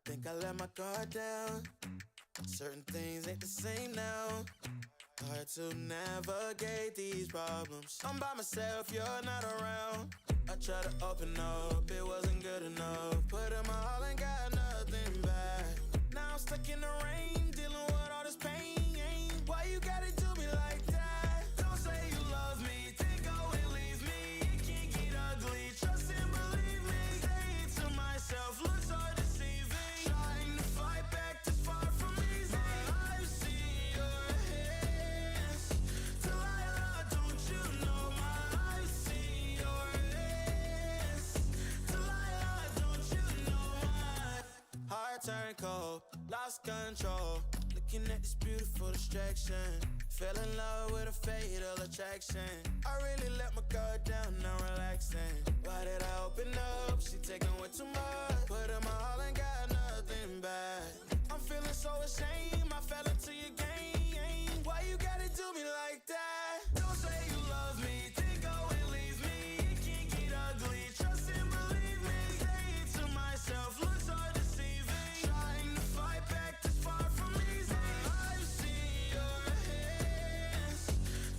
think I let my guard down. Certain things ain't the same now. Hard to navigate these problems. I'm by myself, you're not around. I tried to open up, it wasn't good enough. Put in my all and got nothing back. Now I'm stuck in the rain, dealing with all this pain. Why you gotta do me like that? Don't say you love me, then go and leave me. It can get ugly, trust and believe me. Saying to myself, looks are deceiving. Trying to fight back, too far from easy. I've seen your hands. Delilah, don't you know I've seen your hands. Delilah, don't you know heart turned cold, lost control. Looking at this beautiful distraction. Fell in love with a fatal attraction. I really let my guard down, now relaxing. Why did I open up? She taking way too much. Put in my all and got nothing back. I'm feeling so ashamed, I fell into your game. Why you gotta do me like that? Don't say you love me, then go and leave me. It can get ugly, trust and believe me. Saying to myself, looks are deceiving. Trying to fight back, too far from easy. I've seen your hands.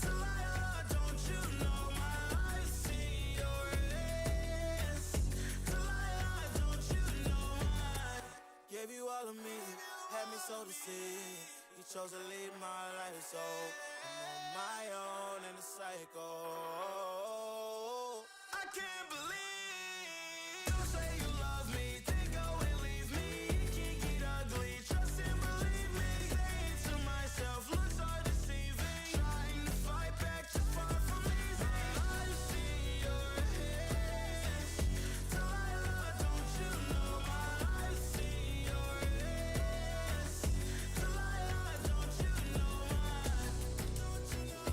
Delilah, don't you know I've seen your hands. Delilah, don't you know gave you all of me, had me so deceived. You chose to lead my life, so I'm on my own in the cycle. I can't believe. Don't say you love me, then go and leave me. It can get ugly, trust and believe me. Saying to myself, looks are deceiving. Trying to fight back, too far from easy. I've seen your hands. Delilah, don't you know I've seen your hands. Delilah, don't you know don't you know?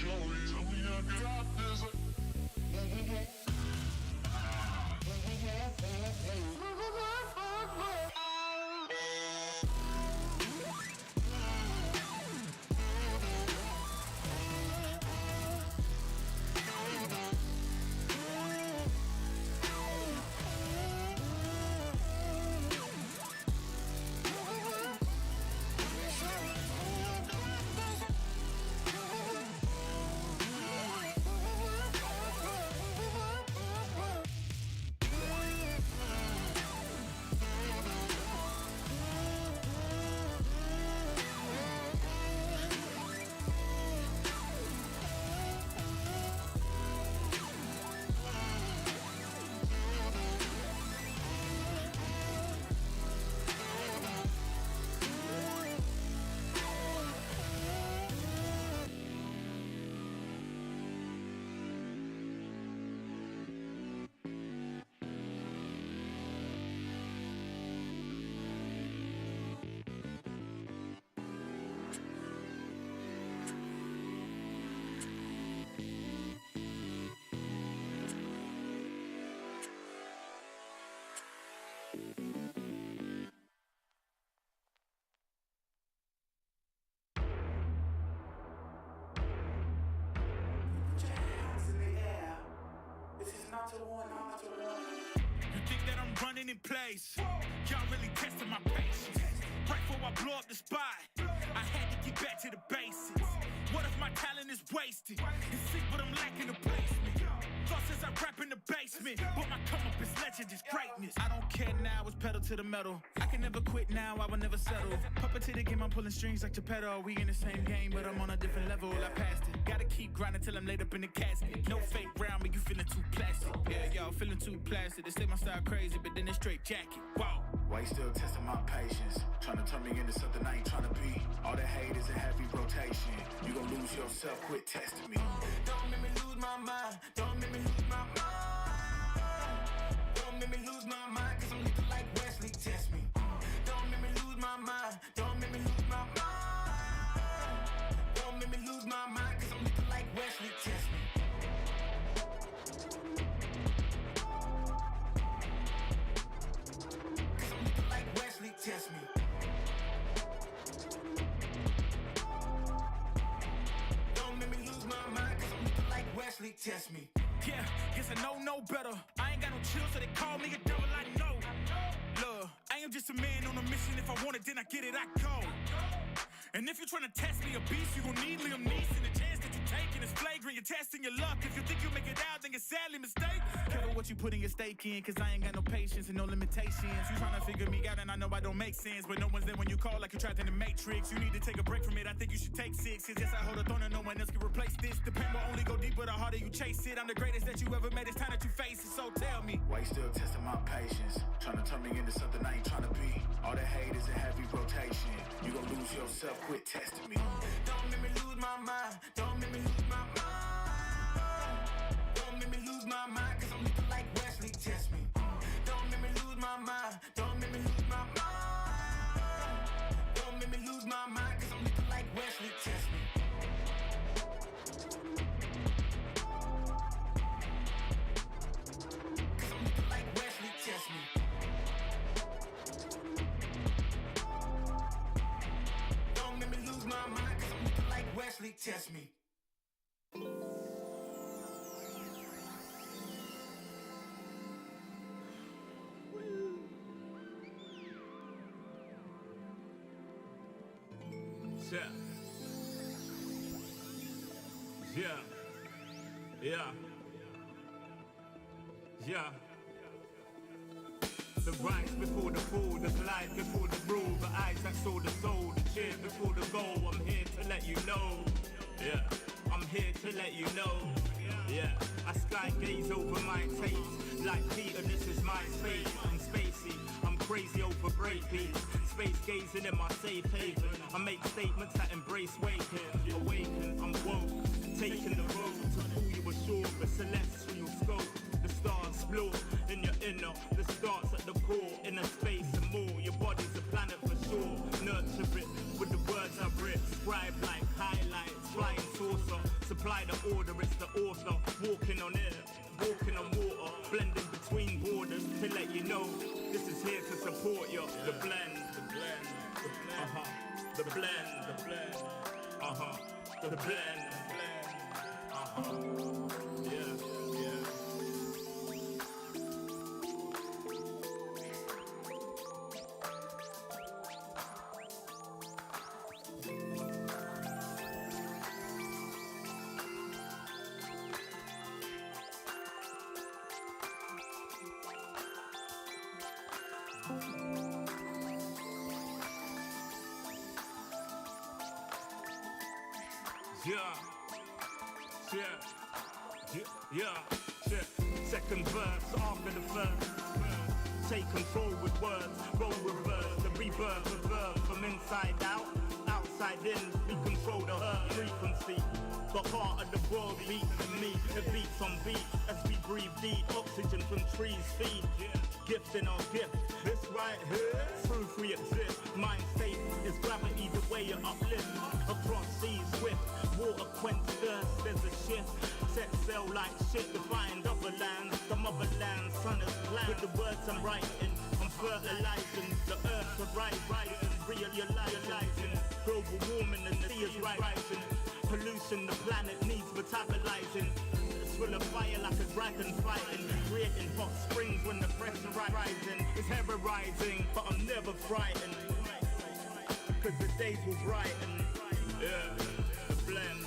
You think that I'm running in place? Y'all really testing my patience. Right before I blow up the spot, I had to get back to the basics. What if my talent is wasted? It's sick, but I'm lacking the placement. Thoughts as I rap in the basement, but my come up is legend, is greatness. I don't care now, it's pedal to the metal. I can never quit now, I will never settle. Puppet to the game, I'm pulling strings like Geppetto. We in the same game, but I'm on a different level. I passed it. Gotta keep grinding till I'm laid up in the casket. No fake round, but you feeling too plastic. Yeah, y'all feeling too plastic. They say my style crazy, but then it's straight jacket. Wow. Why you still testing my patience? Trying to turn me into something I ain't trying to be. All the hate is a heavy rotation. You gon' lose yourself, quit testing me. Don't make me lose my mind. Don't make me lose my mind. Don't make me lose my mind, cause I'm looking like Wesley, test me. Don't make me lose my mind. Don't make me lose my mind. Don't make me lose my mind, cause I'm looking like Wesley, test me. Cause I'm looking like Wesley, test me. Don't make me lose my mind, cause I'm looking like Wesley, test me. Yeah, guess I know no better. I ain't got no chill, so they call me a devil, I know. Look, I am just a man on a mission. If I want it, then I get it, I go. And if you're trying to test me a beast, you gon' need Liam Neeson. The chance that you taking is flagrant. You're testing your luck. If you think you'll make it out, then you're sadly mistaken. Careful what you putting your stake in, cause I ain't got no patience and no limitations. You trying to figure me out, and I know I don't make sense, but no one's there when you call like you're trapped in the Matrix. You need to take a break from it. I think you should take 6. Cause yes, I hold a throne and no one else can replace this. The pain will only go deeper the harder you chase it. I'm the greatest that you ever made. It's time that you face it. So tell me, why you still testing my patience? Trying to turn me into something I ain't trying to be. All the hate is a heavy rotation. You gon' lose yourself, quit testing me. Don't make me lose my mind. Don't make me lose my mind. Don't make me lose my mind, cause I'm looking like Wesley, test me. Don't make me lose my mind. Don't make me lose my mind. Don't make me lose my mind, cause I'm looking like Wesley, test me. Cause I'm looking like Wesley, test me. Don't make me lose my mind, cause I'm looking like Wesley, test me. Yeah. The rise before the fall, the slide before the rule, the eyes that saw the soul, the cheer before the goal. I'm here to let you know. Yeah, I'm here to let you know. Yeah, I sky gaze over my taste. Like Peter, this is my space. I'm spacey, I'm crazy over break beats. Space gazing in my safe haven. I make statements that embrace waking. Awaken, I'm woke. Taking the road to pull you ashore. The celestial scope. The stars explore in your inner. The starts at the core. Inner space and more. Your body's a planet for sure. Nurture it with the words I've writ. Scribe like highlights. Flying saucer. Supply The blend. Yeah. Yeah. Second verse after the first. Take control with words, roll reverse, the rebirth of verb from inside out, outside in. We control the earth frequency. The heart of the world beats in me. It beats on beat as we breathe deep. Oxygen from trees feed. Gifts in our gift. This right here, proof we exist. Mind state is gravity, the way it uplifts. Across seas swift, water quench thirst. There's a shift. Set sail like shit to find other lands. The motherland, sun is planned. With the words I'm writing, I'm fertilizing. The earth to rising, realizing. Global warming and the sea is rising. Pollution, the planet needs metabolizing. It's full of fire like a dragon fighting. Creating hot springs when the pressure rising. It's terrorizing, but I'm never frightened. Cause the days will brighten. Yeah, the blend.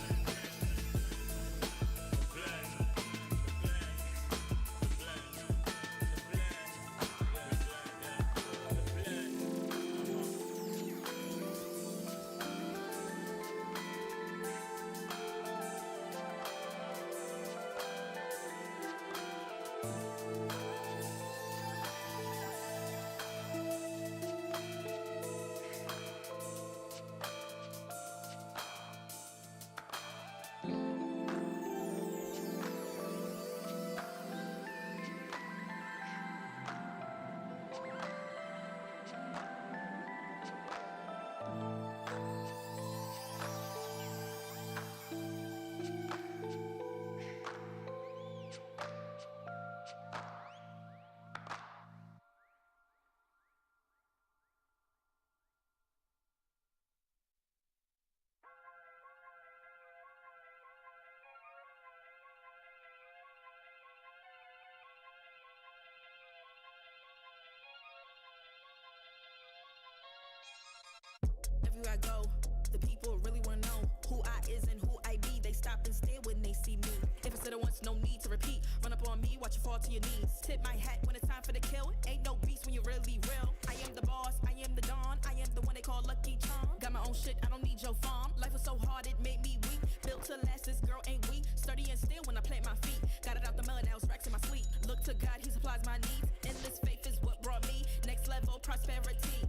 Everywhere I go, the people really wanna know who I is and who I be. They stop and stare when they see me. If I said it once, no need to repeat. Run up on me, watch you fall to your knees. Tip my hat when it's time for the kill. Ain't no beast when you're really real. I am the boss, I am the dawn. I am the one they call Lucky Charm. Got my own shit, I don't need your farm. Life was so hard, it made me weak. Built to last, this girl ain't weak. Sturdy and still when I plant my feet. Got it out the mud, now it's racks in my sleep. Look to God, he supplies my needs. Endless faith is what brought me next level prosperity.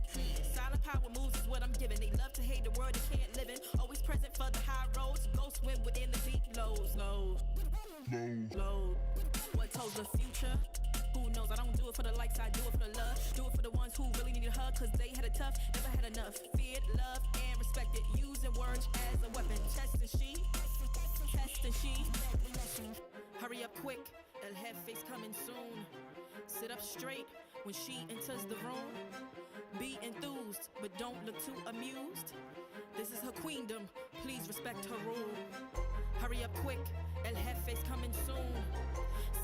Silent power moves is what I'm giving. They love to hate the world they can't live in. Always present for the high roads. Go swim within the deep lows. Low. What told the future? Who knows? I don't do it for the likes, I do it for the love. Do it for the ones who really needed a hug, cause they had it tough, never had enough. Feared, loved, and respected. Using words as a weapon. Test and she. Hurry up quick, El Jefe's coming soon. Sit up straight when she enters the room. Be enthused, but don't look too amused. This is her queendom, please respect her rule. Hurry up quick, El Jefe's coming soon.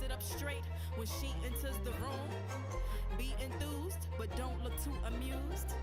Sit up straight when she enters the room. Be enthused, but don't look too amused.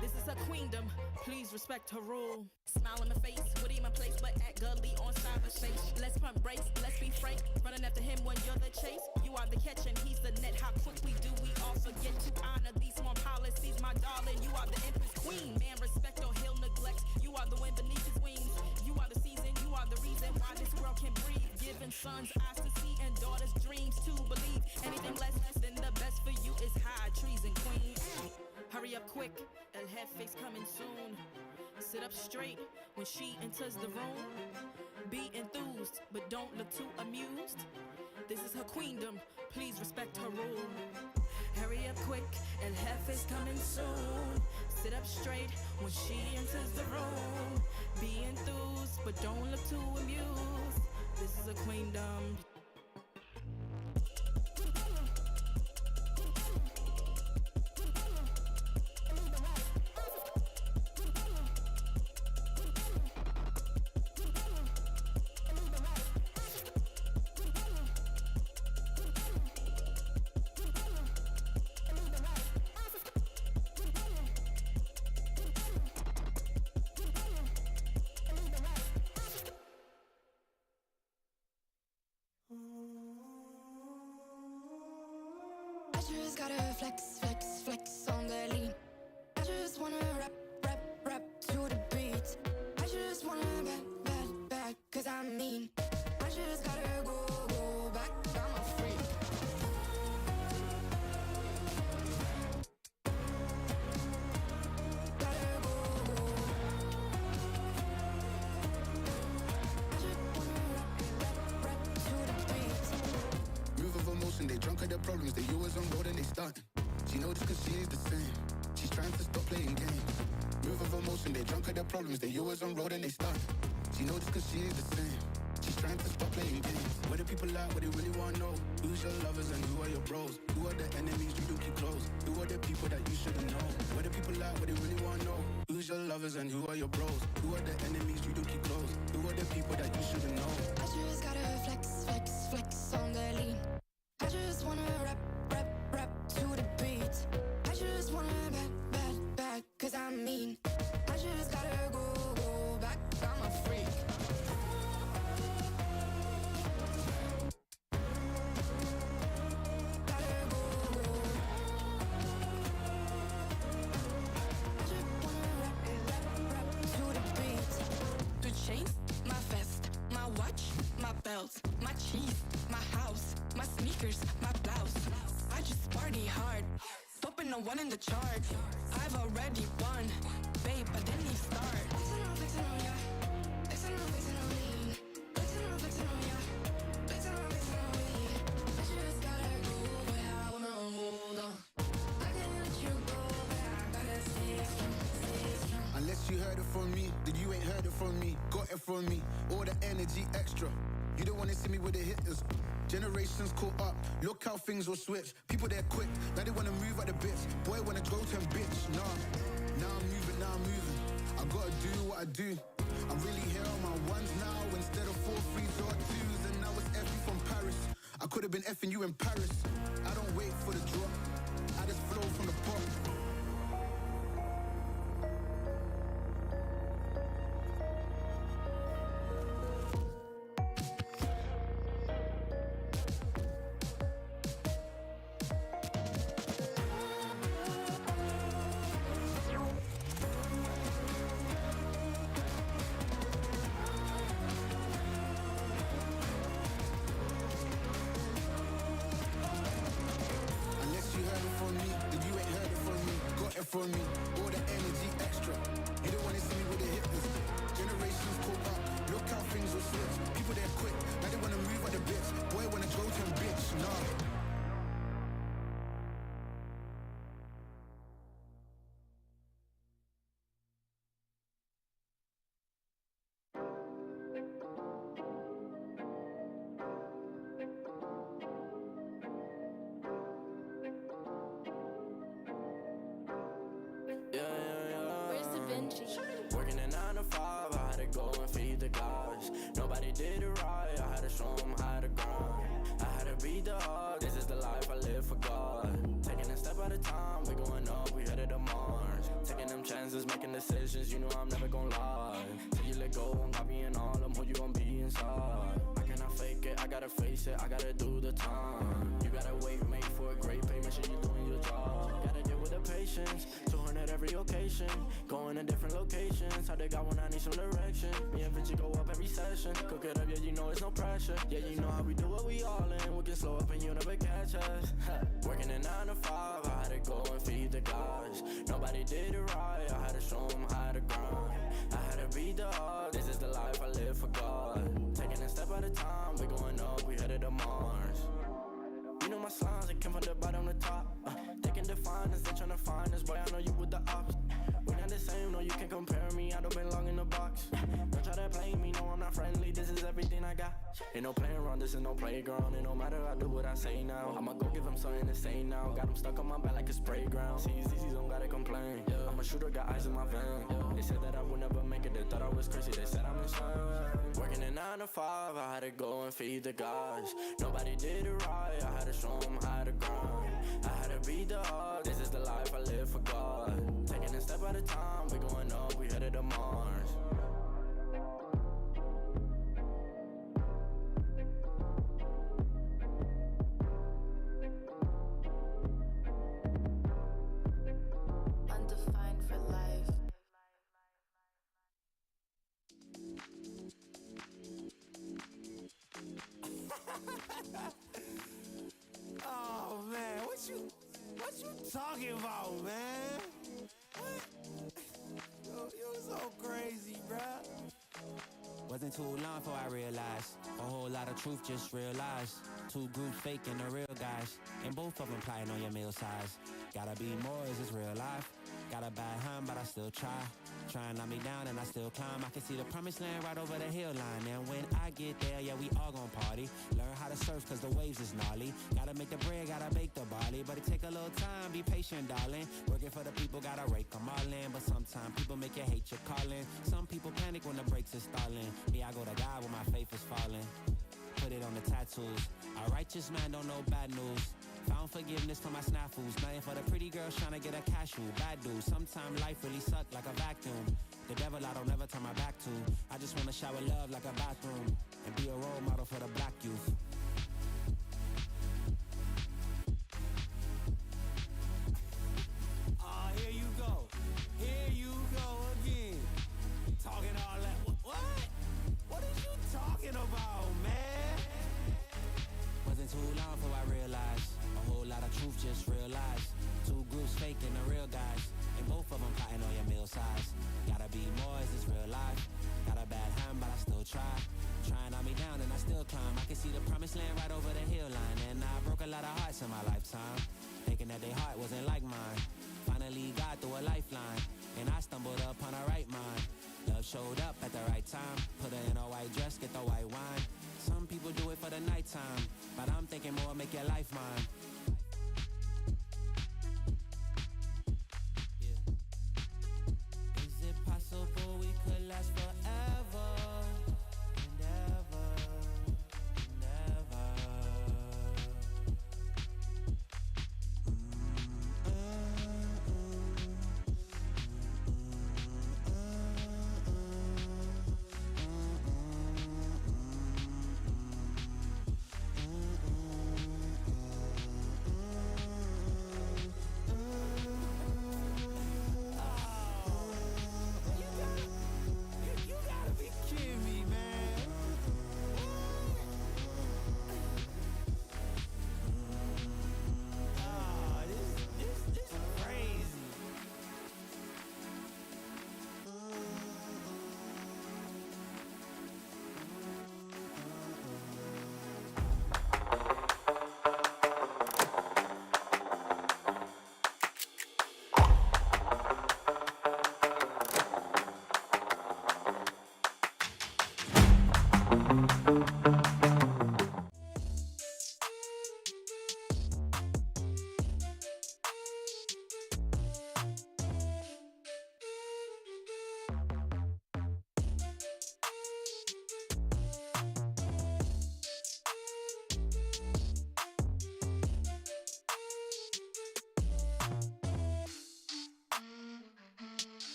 This is her queendom, please respect her rule. Smile in my face, would in my place, but act gully on cyberspace. Let's pump brakes, let's be frank. Running after him when you're the chase. You are the catch and he's the net. How quickly do we all forget to honor these small policies, my darling? You are the empress queen. Man, respect or he'll neglect. You are the wind beneath his wings. You are the season, you are the reason why this world can breathe. Giving sons eyes to see and daughters dreams to believe. Anything less than the best for you is high treason, queen. Hurry up quick, El Jefe's coming soon. Sit up straight when she enters the room. Be enthused, but don't look too amused. This is her queendom, please respect her rule. Hurry up quick, El Jefe's coming soon. Sit up straight when she enters the room. Be enthused, but don't look too amused. This is a queendom. flex, flex, flex on the lean. I just wanna rap, rap, rap to the beat. I just wanna back, cause I'm mean. I just gotta go back, I'm a freak. Move of emotion, they drunk at their problems. They always on road and they starting. She knows cause she is the same. She's trying to stop playing games. Move of emotion, they drunk at their problems. They always on road and they starting. She knows cause she is the same. She's trying to stop playing games. Where the people at, what they really want to know. Who's your lovers and who are your bros? Who are the enemies you don't keep close? Who are the people that you shouldn't know? Where the people at, what they really want to know. Who's your lovers and who are your bros? Who are the enemies you don't keep close? Who are the people that you shouldn't know? I just gotta flex, flex, flex on the lean. I just wanna rap, rap, rap to the beat. I just wanna back, cause I'm mean. I just gotta go back, I'm a freak. The chains, my vest, my watch, my belt, my cheese, my house, my sneakers, my blouse. I just party hard, topping the one in the chart. I've already won, babe, but then you start. Flexing on ya, flexing on me, flexing on ya, flexing on me. I just gotta go, but I wanna hold on. I can't let you go, but I gotta stay strong, stay strong. Unless you heard it from me, then you ain't heard it from me. Got it from me, all the energy extra. You don't wanna see me with the hitters. Generations caught up, look how things will switch. People they're quick, now they wanna move at the bits. Boy wanna go to bitch, nah. Now I'm moving. I gotta do what I do. I'm really here on my ones now instead of 4 3s or 2s. And now it's Effie from Paris. I could've been effing you in Paris. I don't wait for the drop, I just flow from the pot. From me, all the energy extra. You don't wanna see me with the hitters. Generations caught up, look how things will switch. People they're quick, now they wanna move at the bits. Boy wanna go to bitch, nah. Working a 9 to 5, I had to go and feed the guys. Nobody did it right, I had to show them how to grind. I had to beat the odds, this is the life I live for God. Taking a step at a time, we going up, we headed to Mars. Taking them chances, making decisions, you know I'm never gonna lie. Till you let go, I'm copying all them, who you gon' be inside. I cannot fake it, I gotta face it, I gotta do the time. You gotta wait, make for a great pay, make sure you're doing your job. Gotta deal with the patience, touring at every occasion. Going to different locations, how they got when I need some direction. Me and Vinci go up every session. Cook it up, yeah, you know it's no pressure. Yeah, you know how we do what we all in. We can slow up and you never catch us. Working a 9 to 5, I had to go and feed the guys. Nobody did it right, I had to show them how to grind. I had to beat the odds, this is the life I live for God. Taking a step at a time, we going up, we headed to Mars. You know my slimes, they came from the bottom to top. Taking the finest, they tryna find us. Boy, I know you with the ops. We're not the same, no, you can't compare me. I don't belong in the box. Don't try to play me, no, I'm not friendly. This is everything I got. Ain't no playing around, this is no playground. It no matter, I do what I say now. I'ma go give them something to say now. Got them stuck on my back like a spray ground. See, don't gotta complain. I'm a shooter, got eyes in my vein. They said that I would never make it, they thought I was crazy. They said I'm insane. Working a 9 to 5, I had to go and feed the guys. Nobody did it right, I had to show them how to grind. I had to beat the odds, this is the life I live for God. Taking a step at a time, we going up, we headed to Mars. Oh man, what you talking about, man? What? You so crazy, bruh. Wasn't too long before I realized a whole lot of truth just realized. Two groups faking the real guys, and both of them plotting on your meal size. Gotta be more, is this real life? Got a bad hand, but I still try. Try and knock me down and I still climb. I can see the promised land right over the hill line. And when I get there, yeah, we all gon' party. Learn how to surf cause the waves is gnarly. Gotta make the bread, gotta bake the barley. But it take a little time, be patient, darling. Working for the people, gotta rake them all in. But sometimes people make you hate your calling. Some people panic when the brakes is stalling. Me, I go to God when my faith is falling. Put it on the tattoos. A righteous man don't know bad news. Found forgiveness for my snafus. Nothing for the pretty girls trying to get a cashew. Bad dude. Sometimes life really suck like a vacuum. The devil I don't never turn my back to. I just wanna shower love like a bathroom. And be a role model for the black youth. Here you go. Here you go again. Talking all that. What? What are you talking about, man? Wasn't too long before I realized a whole lot of truth just realized. Two groups faking the real guys, and both of them plotting on your meal size. Gotta be more, is this real life? Got a bad hand, but I still try. Trying to knock me down and I still climb. I can see the promised land right over the hill line. And I broke a lot of hearts in my lifetime, thinking that their heart wasn't like mine. Finally got through a lifeline, and I stumbled upon a right mind. Love showed up at the right time. Put her in a white dress, get the white wine. Some people do it for the nighttime, but I'm thinking more, make your life mine. Is it possible we could last forever and ever and ever? You gotta be kidding me, man. This is crazy.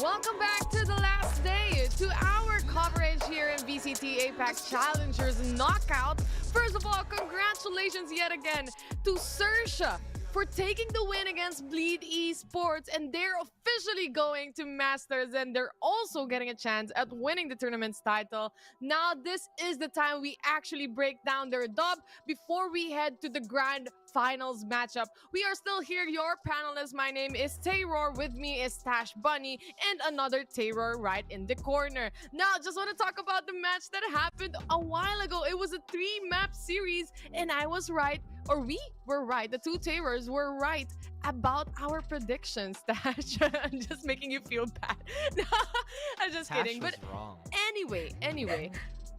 Welcome back to the last day, to our coverage here in VCT APAC Challengers Knockout. First of all, congratulations yet again to XERXIA for taking the win against Bleed Esports, and they're officially going to Masters, and they're also getting a chance at winning the tournament's title. Now, this is the time we actually break down their dub before we head to the grand finals matchup. We are still here, your panelists. My name is Tayror. With me is Tash Bunny and another Tayror right in the corner. Now, just want to talk about the match that happened a while ago. It was a 3-map series, and I was right or we were right, the two terrors were right about our predictions, Tash. I'm just making you feel bad. I'm just Tash kidding. was But wrong. anyway,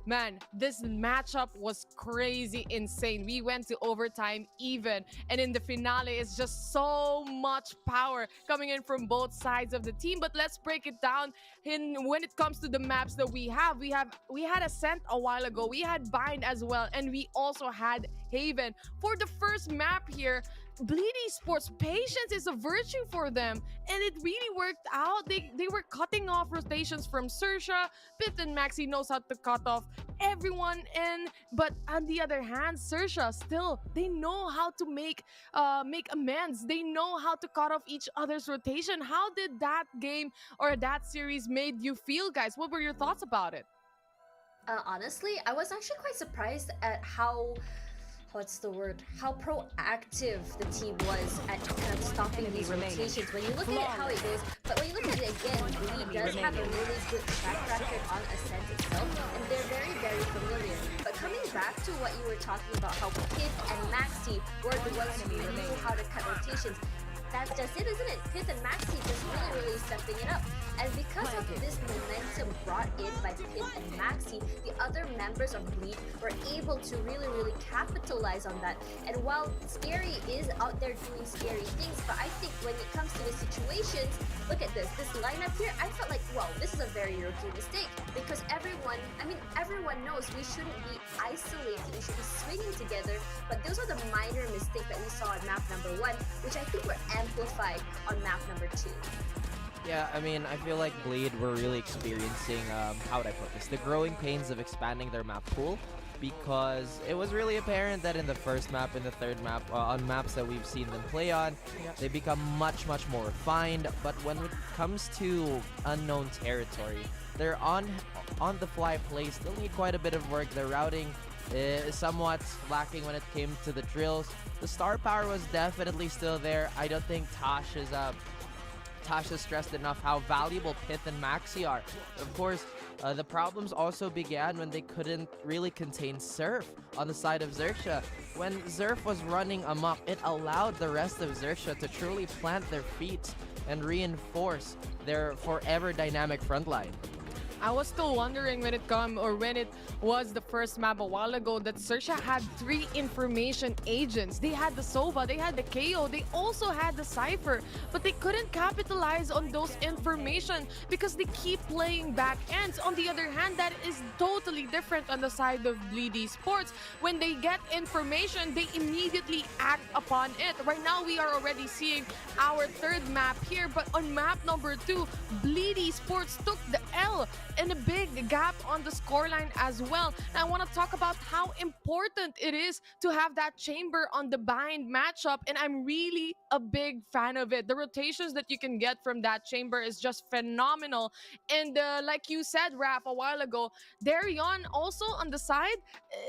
man, this matchup was crazy insane. We went to overtime even. And in the finale, it's just so much power coming in from both sides of the team. But let's break it down when it comes to the maps that we have. We had Ascent a while ago. We had Bind as well. And we also had Haven. For the first map here, Bleed Esports, patience is a virtue for them, and it really worked out. They were cutting off rotations from XERXIA. Pit and Maxi knows how to cut off everyone in, but on the other hand, XERXIA still, they know how to make amends. They know how to cut off each other's rotation. How did that game or that series made you feel, guys? What were your thoughts about it? Honestly, I was actually quite surprised at how proactive the team was at kind of stopping these rotations. When you look at it how it goes, but when you look at it again, Bleed does have a really good track record on Ascent itself, and they're very, very familiar. But coming back to what you were talking about, how Pit and Maxi were the ones who knew how to cut rotations, that's just it, isn't it? Pit and Maxi just really stepping it up. And because of this momentum brought in by Pit and Maxi, the other members of Bleed were able to really capitalize on that. And while Scary is out there doing scary things, but I think when it comes to the situations, look at this lineup here, I felt like, well, this is a very rookie mistake, because everyone knows we shouldn't be isolating, we should be swinging together, but those are the minor mistakes that we saw on map number 1, which I think were amplified on map number 2. Yeah, I mean, I feel like Bleed were really experiencing, how would I put this, the growing pains of expanding their map pool, because it was really apparent that in the first map and the third map, on maps that we've seen them play on, they become much more refined. But when it comes to unknown territory, their on-the-fly play still need quite a bit of work. Their routing is somewhat lacking when it came to the drills. The star power was definitely still there. I don't think Tasha stressed enough how valuable Pith and Maxi are. Of course, the problems also began when they couldn't really contain Surf on the side of XERXIA. When Surf was running amok, it allowed the rest of XERXIA to truly plant their feet and reinforce their forever dynamic frontline. I was still wondering when it was the first map a while ago that XERXIA had 3 information agents. They had the Sova, they had the KO, they also had the Cypher, but they couldn't capitalize on those information because they keep playing back ends. On the other hand, that is totally different on the side of Bleed Esports. When they get information, they immediately act upon it. Right now, we are already seeing our 3rd map here, but on map number 2, Bleed Esports took the L and a big gap on the scoreline as well. And I want to talk about how important it is to have that chamber on the bind matchup, and I'm really a big fan of it. The rotations that you can get from that chamber is just phenomenal. And like you said, Raph, a while ago, Darion also on the side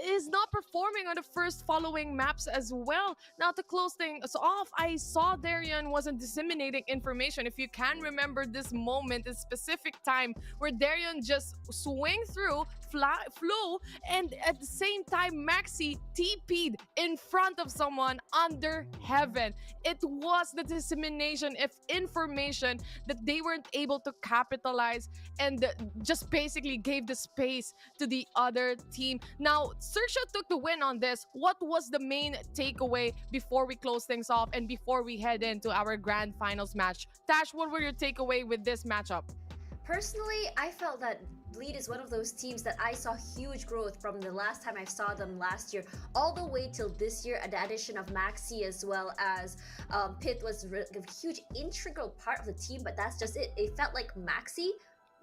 is not performing on the first following maps as well. Now to close things off, I saw Darion wasn't disseminating information. If you can remember this moment, this specific time where Darion just swing through, flew, and at the same time Maxi TP'd in front of someone under heaven. It was the dissemination of information that they weren't able to capitalize and just basically gave the space to the other team. Now, XERXIA took the win on this. What was the main takeaway before we close things off and before we head into our grand finals match? Tash, what were your takeaway with this matchup? Personally, I felt that Bleed is one of those teams that I saw huge growth from the last time I saw them last year, all the way till this year, and the addition of Maxi as well as Pit was a huge integral part of the team, but that's just it. It felt like Maxi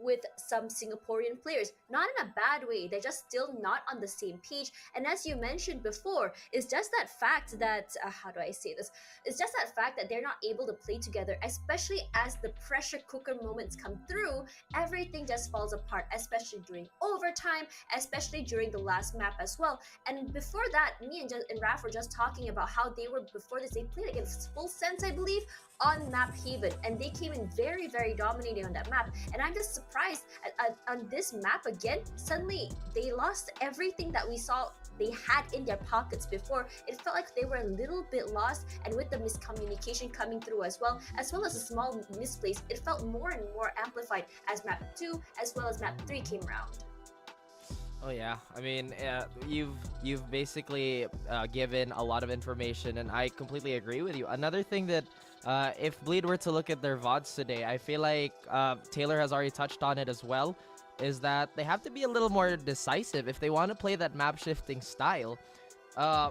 with some Singaporean players, not in a bad way, they're just still not on the same page. And as you mentioned before, it's just that fact that how do I say this, it's just that fact that they're not able to play together, especially as the pressure cooker moments come through. Everything just falls apart, especially during overtime, especially during the last map as well. And before that, me and Raph were just talking about how they were, before this, they played against Full Sense, I believe, on map Haven, and they came in very dominating on that map. And I'm just surprised on this map again, suddenly they lost everything that we saw they had in their pockets before, it felt like they were a little bit lost, and with the miscommunication coming through as well as the small misplays, it felt more and more amplified as map 2 as well as map 3 came around. Oh yeah, I mean, you've basically given a lot of information, and I completely agree with you. Another thing that if Bleed were to look at their VODs today, I feel like Taylor has already touched on it as well, is that they have to be a little more decisive if they want to play that map shifting style.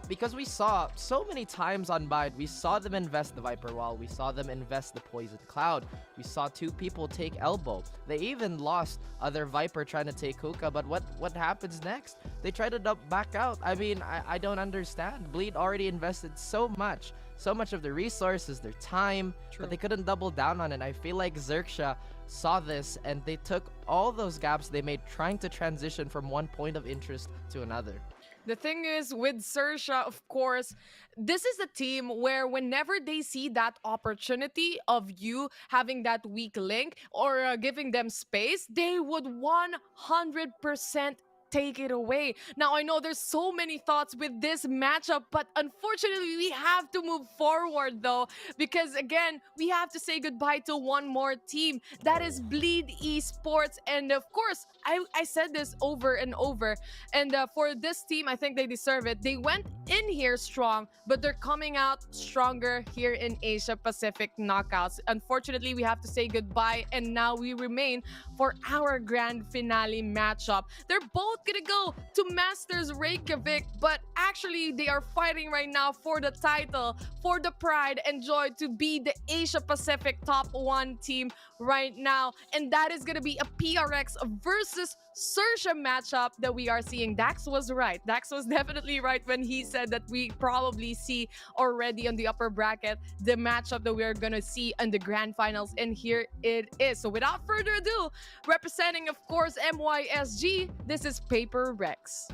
Because we saw so many times on Bide, we saw them invest the Viper Wall, we saw them invest the Poison Cloud, we saw 2 people take Elbow. They even lost their Viper trying to take Hookah, but what happens next? They try to back out. I mean, I don't understand. Bleed already invested so much of their resources, their time, but they couldn't double down on it. I feel like XERXIA saw this and they took all those gaps they made trying to transition from one point of interest to another. The thing is, with XERXIA, of course, this is a team where whenever they see that opportunity of you having that weak link or giving them space, they would 100% take it away. Now, I know there's so many thoughts with this matchup, but unfortunately, we have to move forward though, because again, we have to say goodbye to one more team. That is Bleed Esports. And of course, I said this over and over. And for this team, I think they deserve it. They went in here strong, but they're coming out stronger here in Asia Pacific Knockouts. Unfortunately, we have to say goodbye, and now we remain for our grand finale matchup. They're both gonna go to Masters Reykjavik, but actually they are fighting right now for the title, for the pride and joy to be the Asia Pacific top 1 team right now. And that is gonna be a PRX versus XERXIA matchup that we are seeing. Dax was right. Dax was definitely right when he said that we probably see already on the upper bracket the matchup that we're gonna see in the grand finals, and here it is. So without further ado, representing of course MYSG, this is Paper Rex.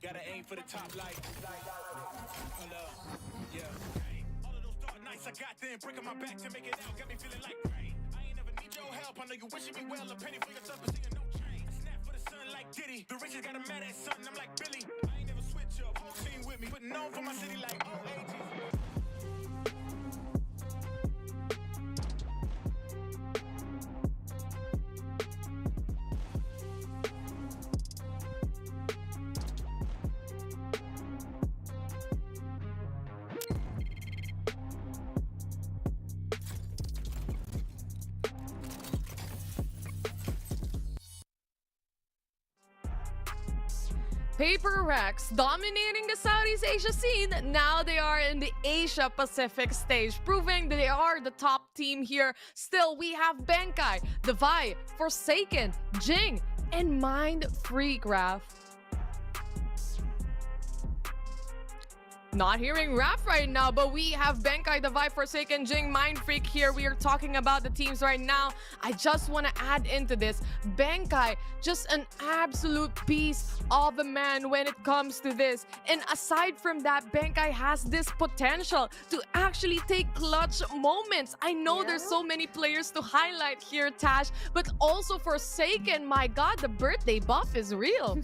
Gotta aim for the top light. Yeah. All of those dark nights I got them breaking my back to make it out. Got me feeling like rain. I ain't never need your help. I know you wishing me well. A penny for your stuff, but seeing no change. I snap for the sun like Diddy. The riches got a mad at something. I'm like Billy. I ain't never switch up. Whole team with me. Putting on for my city like all ages. Paper Rex dominating the Southeast Asia scene. Now they are in the Asia Pacific stage, proving that they are the top team here. Still, we have Benkai, Devi, Forsaken, Jing, and Mind Freak, Raph. Not hearing Raph right now, but we have Benkai, Devi, Forsaken, Jing, Mind Freak here. We are talking about the teams right now. I just want to add into this. Benkai, just an absolute beast of a man when it comes to this. And aside from that, Benkai has this potential to actually take clutch moments. I know there's so many players to highlight here, Tash, but also Forsaken. My God, the birthday buff is real.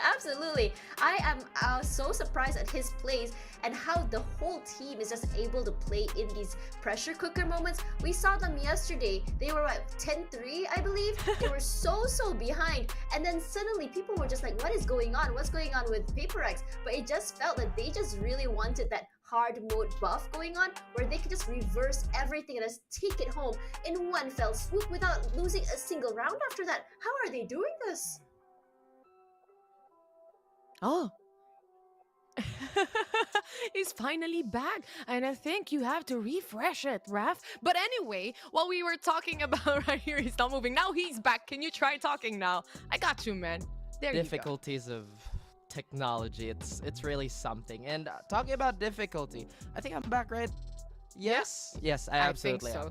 Absolutely. I am so surprised at his plays and how the whole team is just able to play in these pressure cooker moments. We saw them yesterday. They were at 10-3, I believe. They were so behind, and then suddenly people were just like, what is going on? What's going on with PaperX? But it just felt that they just really wanted that hard mode buff going on, where they could just reverse everything and just take it home in one fell swoop without losing a single round after that. How are they doing this? Oh. He's finally back, and I think you have to refresh it, Raph. But anyway, while we were talking about right here, he's not moving. Now he's back. Can you try talking now? I got you, man. There you go. Difficulties of technology. It's really something. And talking about difficulty, I think I'm back, right? Yes. Yes, I absolutely think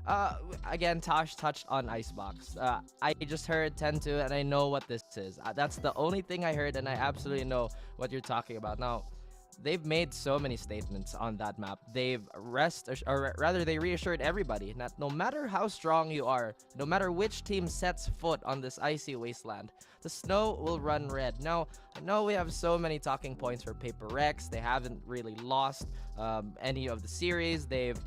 so. Again, Tosh touched on Icebox. I just heard 10-2 and I know what this is. That's the only thing I heard, and I absolutely know what you're talking about. Now, they've made so many statements on that map. They've they reassured everybody that no matter how strong you are, no matter which team sets foot on this icy wasteland, the snow will run red. Now, I know we have so many talking points for PaperX. They haven't really lost any of the series. They've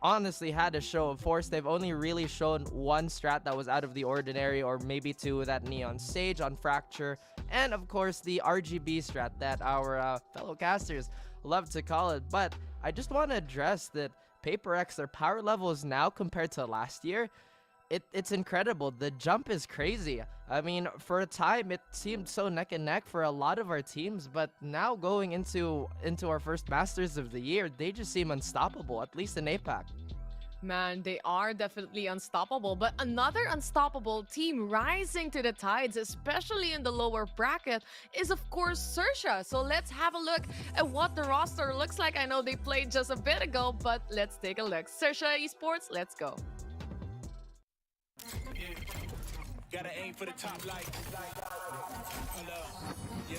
honestly had a show of force. They've only really shown one strat that was out of the ordinary, or maybe two, that Neon Sage on Fracture, and of course the RGB strat that our fellow casters love to call it. But I just want to address that PaperX, their power levels now compared to last year, it's incredible. The jump is crazy. I mean, for a time it seemed so neck and neck for a lot of our teams, but now going into our first Masters of the year, they just seem unstoppable, at least in APAC. Man, they are definitely unstoppable. But another unstoppable team rising to the tides, especially in the lower bracket, is of course XERXIA. So let's have a look at what the roster looks like. I know they played just a bit ago, but let's take a look. XERXIA Esports, let's go. Gotta aim for the top like hello. Yeah.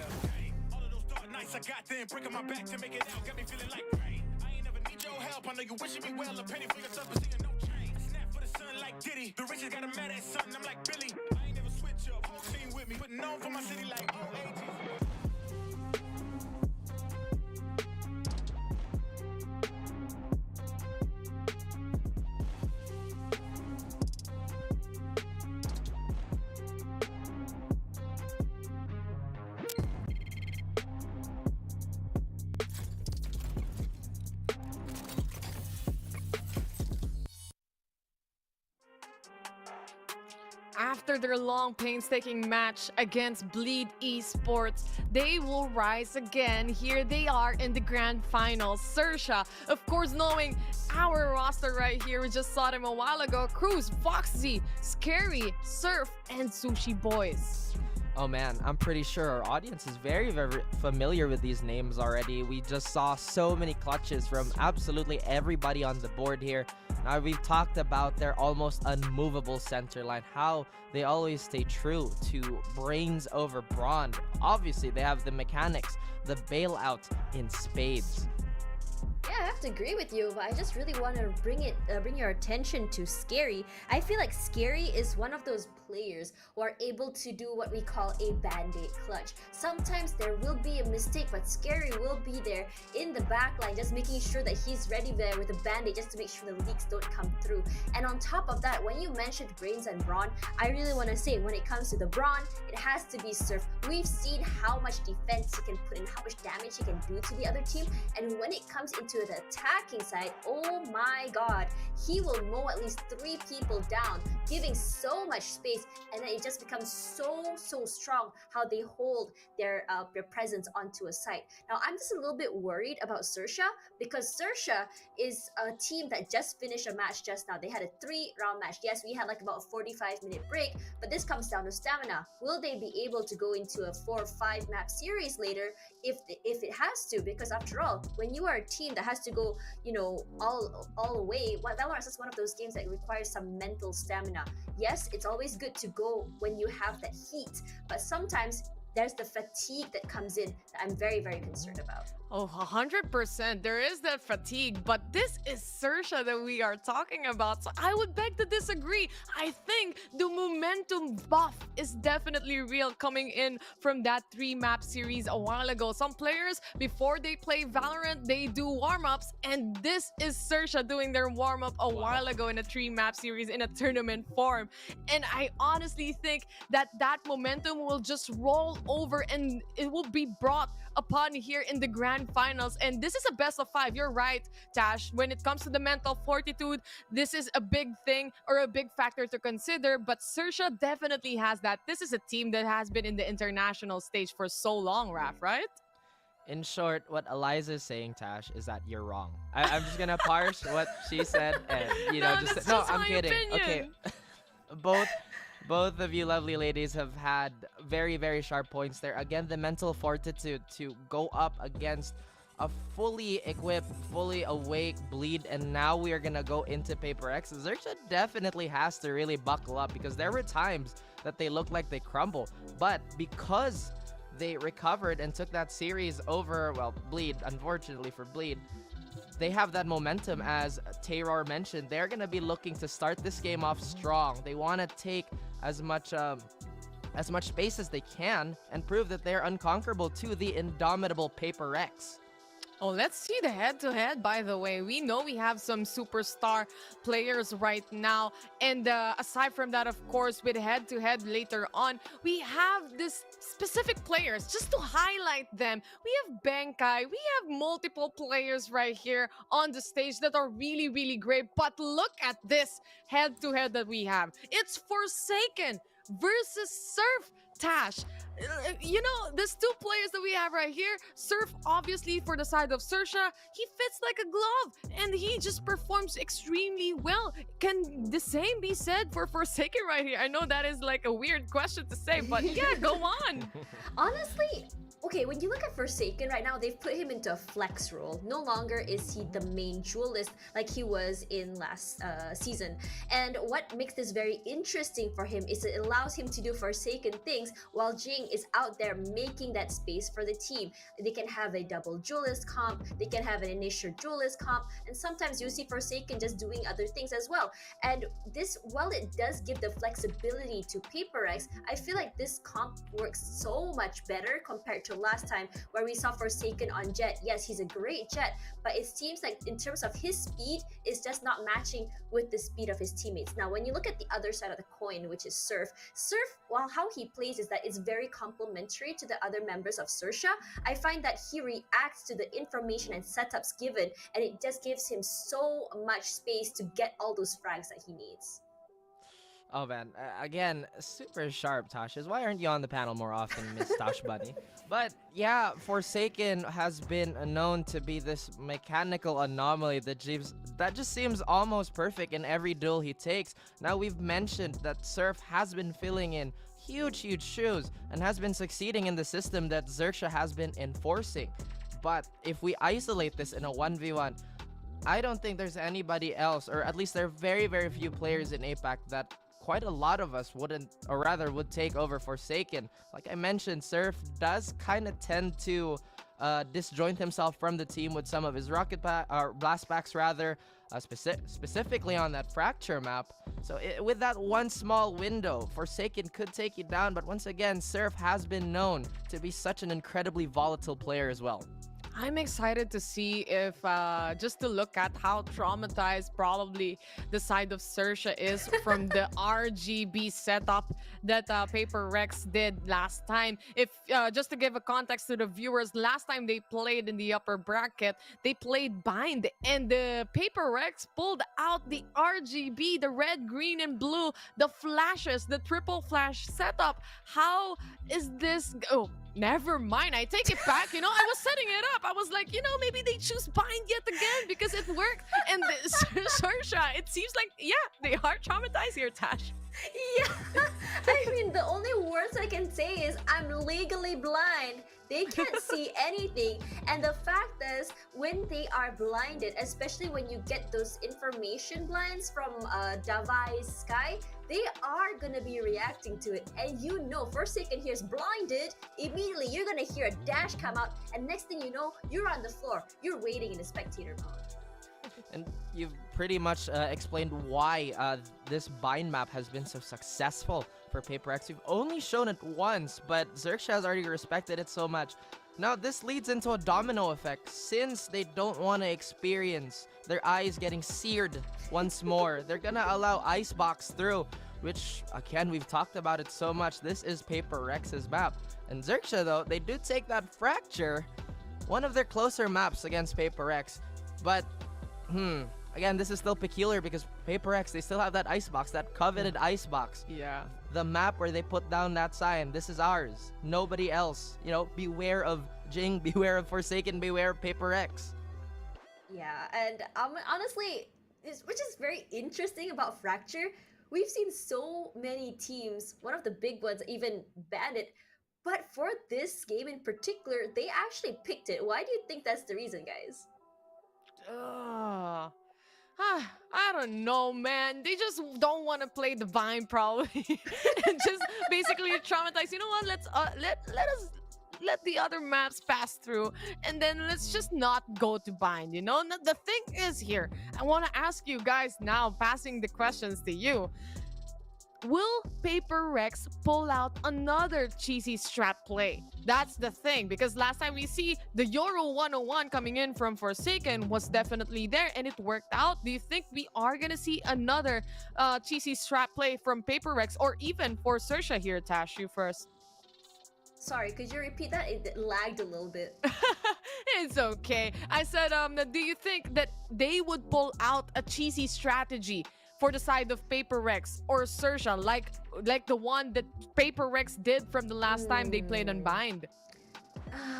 All of those dark nights I got them breaking my back to make it out. Got me feeling like rain. I ain't never need your help. I know you wishing me well. A penny for your tough, but seeing no change. I snap for the sun like Diddy. The riches got a mad at something. I'm like Billy. I ain't never switch up. Whole team with me. Putting on for my city like OAG. After their long, painstaking match against Bleed Esports, they will rise again. Here they are in the grand finals. XERXIA, of course, knowing our roster right here, we just saw them a while ago. Cruz, Foxy, Scary, Surf, and Sushi Boys. Oh man, I'm pretty sure our audience is very, very familiar with these names already. We just saw so many clutches from absolutely everybody on the board here. Now, we've talked about their almost unmovable center line, how they always stay true to brains over brawn. Obviously, they have the mechanics, the bailout in spades. Yeah, I have to agree with you, but I just really want to bring your attention to Scary. I feel like Scary is one of those players who are able to do what we call a band-aid clutch. Sometimes there will be a mistake, but Scary will be there in the back line, just making sure that he's ready there with a band-aid just to make sure the leaks don't come through. And on top of that, when you mentioned brains and brawn, I really want to say when it comes to the brawn, it has to be Surf. We've seen how much defense he can put in, how much damage he can do to the other team, and when it comes into the attacking side, oh my god, he will mow at least 3 people down, giving so much space, and then it just becomes so strong how they hold their presence onto a site. Now, I'm just a little bit worried about XERXIA because XERXIA is a team that just finished a match just now. They had a 3-round match. Yes, we had like about a 45-minute break, but this comes down to stamina. Will they be able to go into a 4 or 5 map series later if it has to? Because after all, when you are a team that has to go, you know, all the way, Valorant is one of those games that requires some mental stamina. Yes, it's always good to go when you have that heat, but sometimes there's the fatigue that comes in that I'm very, very concerned about. Oh, 100%. There is that fatigue, but this is XERXIA that we are talking about. So I would beg to disagree. I think the momentum buff is definitely real coming in from that 3-map series a while ago. Some players, before they play Valorant, they do warm-ups, and this is XERXIA doing their warm-up a while ago in a 3-map series in a tournament form. And I honestly think that momentum will just roll over and it will be brought upon here in the grand finals. And this is a best of 5. You're right, Tash. When it comes to the mental fortitude, this is a big thing or a big factor to consider, but XERXIA definitely has that. This is a team that has been in the international stage for so long, Raph, right? In short, what Eliza is saying, Tash, is that you're wrong. I'm just gonna parse what she said and, you know, I'm kidding. Opinion. Okay. Both of you lovely ladies have had very, very sharp points there. Again, the mental fortitude to go up against a fully equipped, fully awake Bleed, and now we are gonna go into PaperX. XERXIA definitely has to really buckle up because there were times that they looked like they crumble. But because they recovered and took that series over, well, Bleed, unfortunately for Bleed. They have that momentum, as Taylor mentioned. They're going to be looking to start this game off strong. They want to take as much space as they can and prove that they're unconquerable to the indomitable Paper Rex. Oh, let's see the head-to-head, by the way. We know we have some superstar players right now. And aside from that, of course, with head-to-head later on, we have this specific players. Just to highlight them, we have Benkai. We have multiple players right here on the stage that are really, really great. But look at this head-to-head that we have. It's Forsaken versus Surf Tash. You know, there's two players that we have right here. Surf, obviously, for the side of XERXIA, he fits like a glove and he just performs extremely well. Can the same be said for Forsaken right here? I know that is like a weird question to say, but yeah, go on. Honestly, okay, when you look at Forsaken right now, they've put him into a flex role. No longer is he the main duelist like he was in last season. And what makes this very interesting for him is it allows him to do Forsaken things while Jing is out there making that space for the team. They can have a double duelist comp, they can have an initial duelist comp, and sometimes you see Forsaken just doing other things as well. And this, while it does give the flexibility to PaperX, I feel like this comp works so much better compared to last time where we saw Forsaken on Jet. Yes, he's a great Jet, but it seems like in terms of his speed, it's just not matching with the speed of his teammates. Now, when you look at the other side of the coin, which is Surf, while how he plays is that it's very complementary to the other members of XERXIA. I find that he reacts to the information and setups given, and it just gives him so much space to get all those frags that he needs. Oh man, again, super sharp, Tasha. Why aren't you on the panel more often, Miss Tash Bunny? But yeah, Forsaken has been known to be this mechanical anomaly that just seems almost perfect in every duel he takes. Now, we've mentioned that Surf has been filling in huge shoes and has been succeeding in the system that XERXIA has been enforcing. But if we isolate this in a 1v1, I don't think there's anybody else, or at least there are very few players in APAC that quite a lot of us wouldn't, or rather would take over Forsaken. Like I mentioned, Surf does kind of tend to disjoint himself from the team with some of his blast packs rather, specifically on that fracture map. So with that one small window, Forsaken could take you down, but once again, Surf has been known to be such an incredibly volatile player as well. I'm excited to see if, just to look at how traumatized probably the side of XERXIA is from the RGB setup that Paper Rex did last time. If just to give a context to the viewers, last time they played in the upper bracket, they played Bind, and the Paper Rex pulled out the RGB, the red, green, and blue, the flashes, the triple flash setup. How is this? Oh, never mind. I take it back. You know, I was setting it up. I was like, you know, maybe they choose Bind yet again because it worked. And XERXIA, it seems like, yeah, they are traumatized here, Tash. Yeah, I mean, the only words I can say is I'm legally blind. They can't see anything. And the fact is, when they are blinded, especially when you get those information blinds from Davai's Sky, they are gonna be reacting to it. And you know, Forsaken hears blinded, immediately you're gonna hear a dash come out, and next thing you know, you're on the floor. You're waiting in the spectator mode. And you've pretty much explained why this bind map has been so successful for Paper X. We've only shown it once, but XERXIA has already respected it so much. Now, this leads into a domino effect. Since they don't want to experience their eyes getting seared once more, they're gonna allow Icebox through, which, again, we've talked about it so much. This is Paper X's map. And XERXIA, though, they do take that Fracture, one of their closer maps against Paper X. But again, this is still peculiar because Paper X, they still have that icebox, that coveted icebox. Yeah. The map where they put down that sign, this is ours. Nobody else. You know, beware of Jing, beware of Forsaken, beware of Paper X. Yeah, and honestly, which is very interesting about Fracture, we've seen so many teams, one of the big ones even banned it, but for this game in particular, they actually picked it. Why do you think that's the reason, guys? I don't know, man. They just don't want to play the Vine, probably, and just basically traumatize. You know what? Let us let the other maps pass through, and then let's just not go to bind, you know? The thing is here, I want to ask you guys now, passing the questions to you. Will Paper Rex pull out another cheesy strat play? That's the thing, because last time we see the Euro 101 coming in from Forsaken was definitely there and it worked out. Do you think we are gonna see another cheesy strat play from Paper Rex, or even for XERXIA here? Tash, you first. Sorry, could you repeat that? It lagged a little bit. It's okay. I said, do you think that they would pull out a cheesy strategy for the side of Paper Rex or XERXIA, like the one that Paper Rex did from the last time they played Unbind?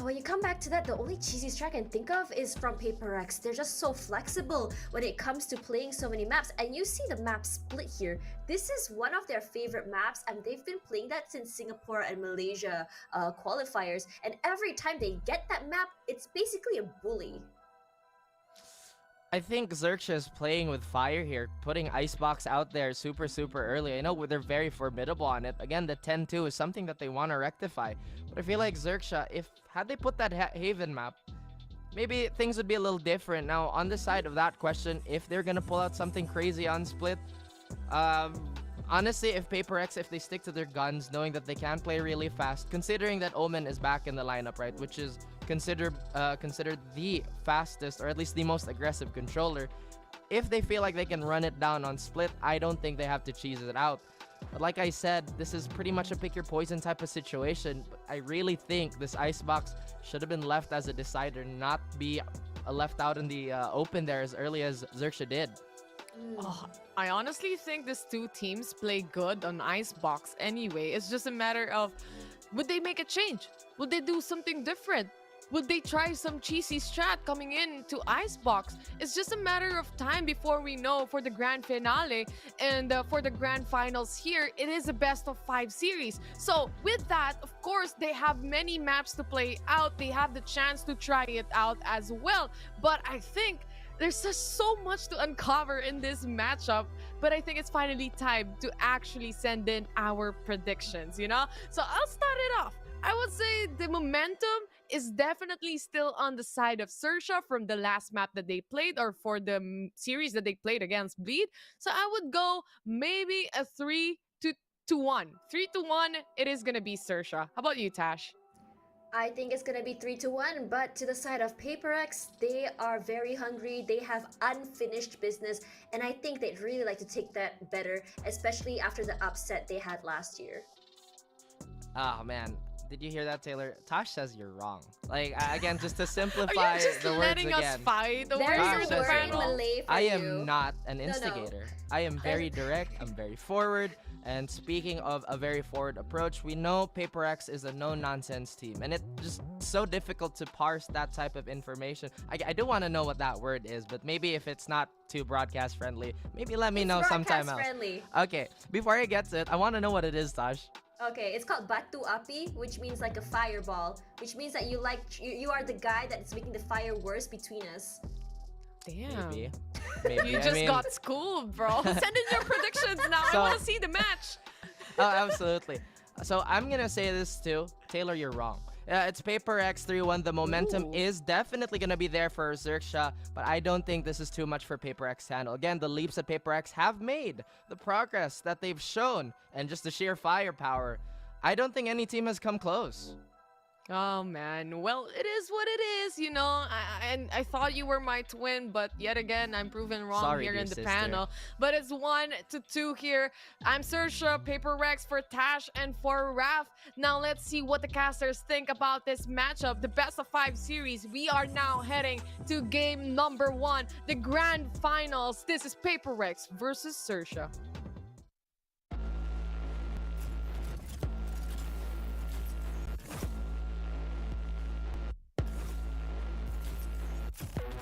When you come back to that, the only cheesy strat I can think of is from Paper Rex. They're just so flexible when it comes to playing so many maps. And you see the map split here. This is one of their favorite maps, and they've been playing that since Singapore and Malaysia qualifiers. And every time they get that map, it's basically a bully. I think XERXIA is playing with fire here, putting Icebox out there super early. I know they're very formidable on it. Again, the 10-2 is something that they want to rectify. But I feel like XERXIA, had they put that Haven map, maybe things would be a little different. Now, on the side of that question, if they're going to pull out something crazy on Split, honestly, if Paper X, if they stick to their guns, knowing that they can play really fast, considering that Omen is back in the lineup, right, which is considered the fastest, or at least the most aggressive controller, if they feel like they can run it down on Split, I don't think they have to cheese it out. But like I said, this is pretty much a pick your poison type of situation. But I really think this Icebox should have been left as a decider, not be left out in the open there as early as XERXIA did. Oh, I honestly think these two teams play good on Icebox anyway. It's just a matter of, would they make a change? Would they do something different? Would they try some cheesy strat coming in to Icebox? It's just a matter of time before we know for the grand finale, and for the grand finals here, it is a best of 5 series. So with that, of course, they have many maps to play out. They have the chance to try it out as well. But I think there's just so much to uncover in this matchup, but I think it's finally time to actually send in our predictions, you know? So I'll start it off. I would say the momentum is definitely still on the side of XERXIA from the last map that they played, or for the series that they played against Bleed. So I would go maybe a 3-1. 3-1, it is gonna be XERXIA. How about you, Tash? I think it's gonna be 3-1, but to the side of Paper X, they are very hungry. They have unfinished business, and I think they'd really like to take that better, especially after the upset they had last year. Oh man, did you hear that, Taylor? Tosh says you're wrong. Like, again, just to simplify Are you just the words letting again. us fight over There's the a word in panel? Malay for I you. am not an No. instigator. I am very direct. I'm very forward. And speaking of a very forward approach, we know Paper X is a no-nonsense team. And it's just so difficult to parse that type of information. I do want to know what that word is, but maybe if it's not too broadcast friendly, maybe let me know sometime else. Friendly. Okay, before I get to it, I want to know what it is, Tosh. Okay, it's called Batu Api, which means like a fireball, which means that you are the guy that's making the fire worse between us. Damn. Maybe. You just got schooled, bro. Send in your predictions now. I want to see the match. Oh, absolutely. So I'm going to say this too. Taylor, you're wrong. It's Paper X 3-1. The momentum is definitely going to be there for XERXIA, but I don't think this is too much for Paper X to handle. Again, the leaps that Paper X have made, the progress that they've shown, and just the sheer firepower, I don't think any team has come close. Oh man, well, it is what it is, you know. I thought you were my twin, but yet again, I'm proven wrong here in the panel. But it's 1-2 here. I'm XERXIA, Paper Rex for Tash, and for Raph. Now let's see what the casters think about this matchup, the best of 5 series. We are now heading to game number 1, the grand finals. This is Paper Rex versus XERXIA.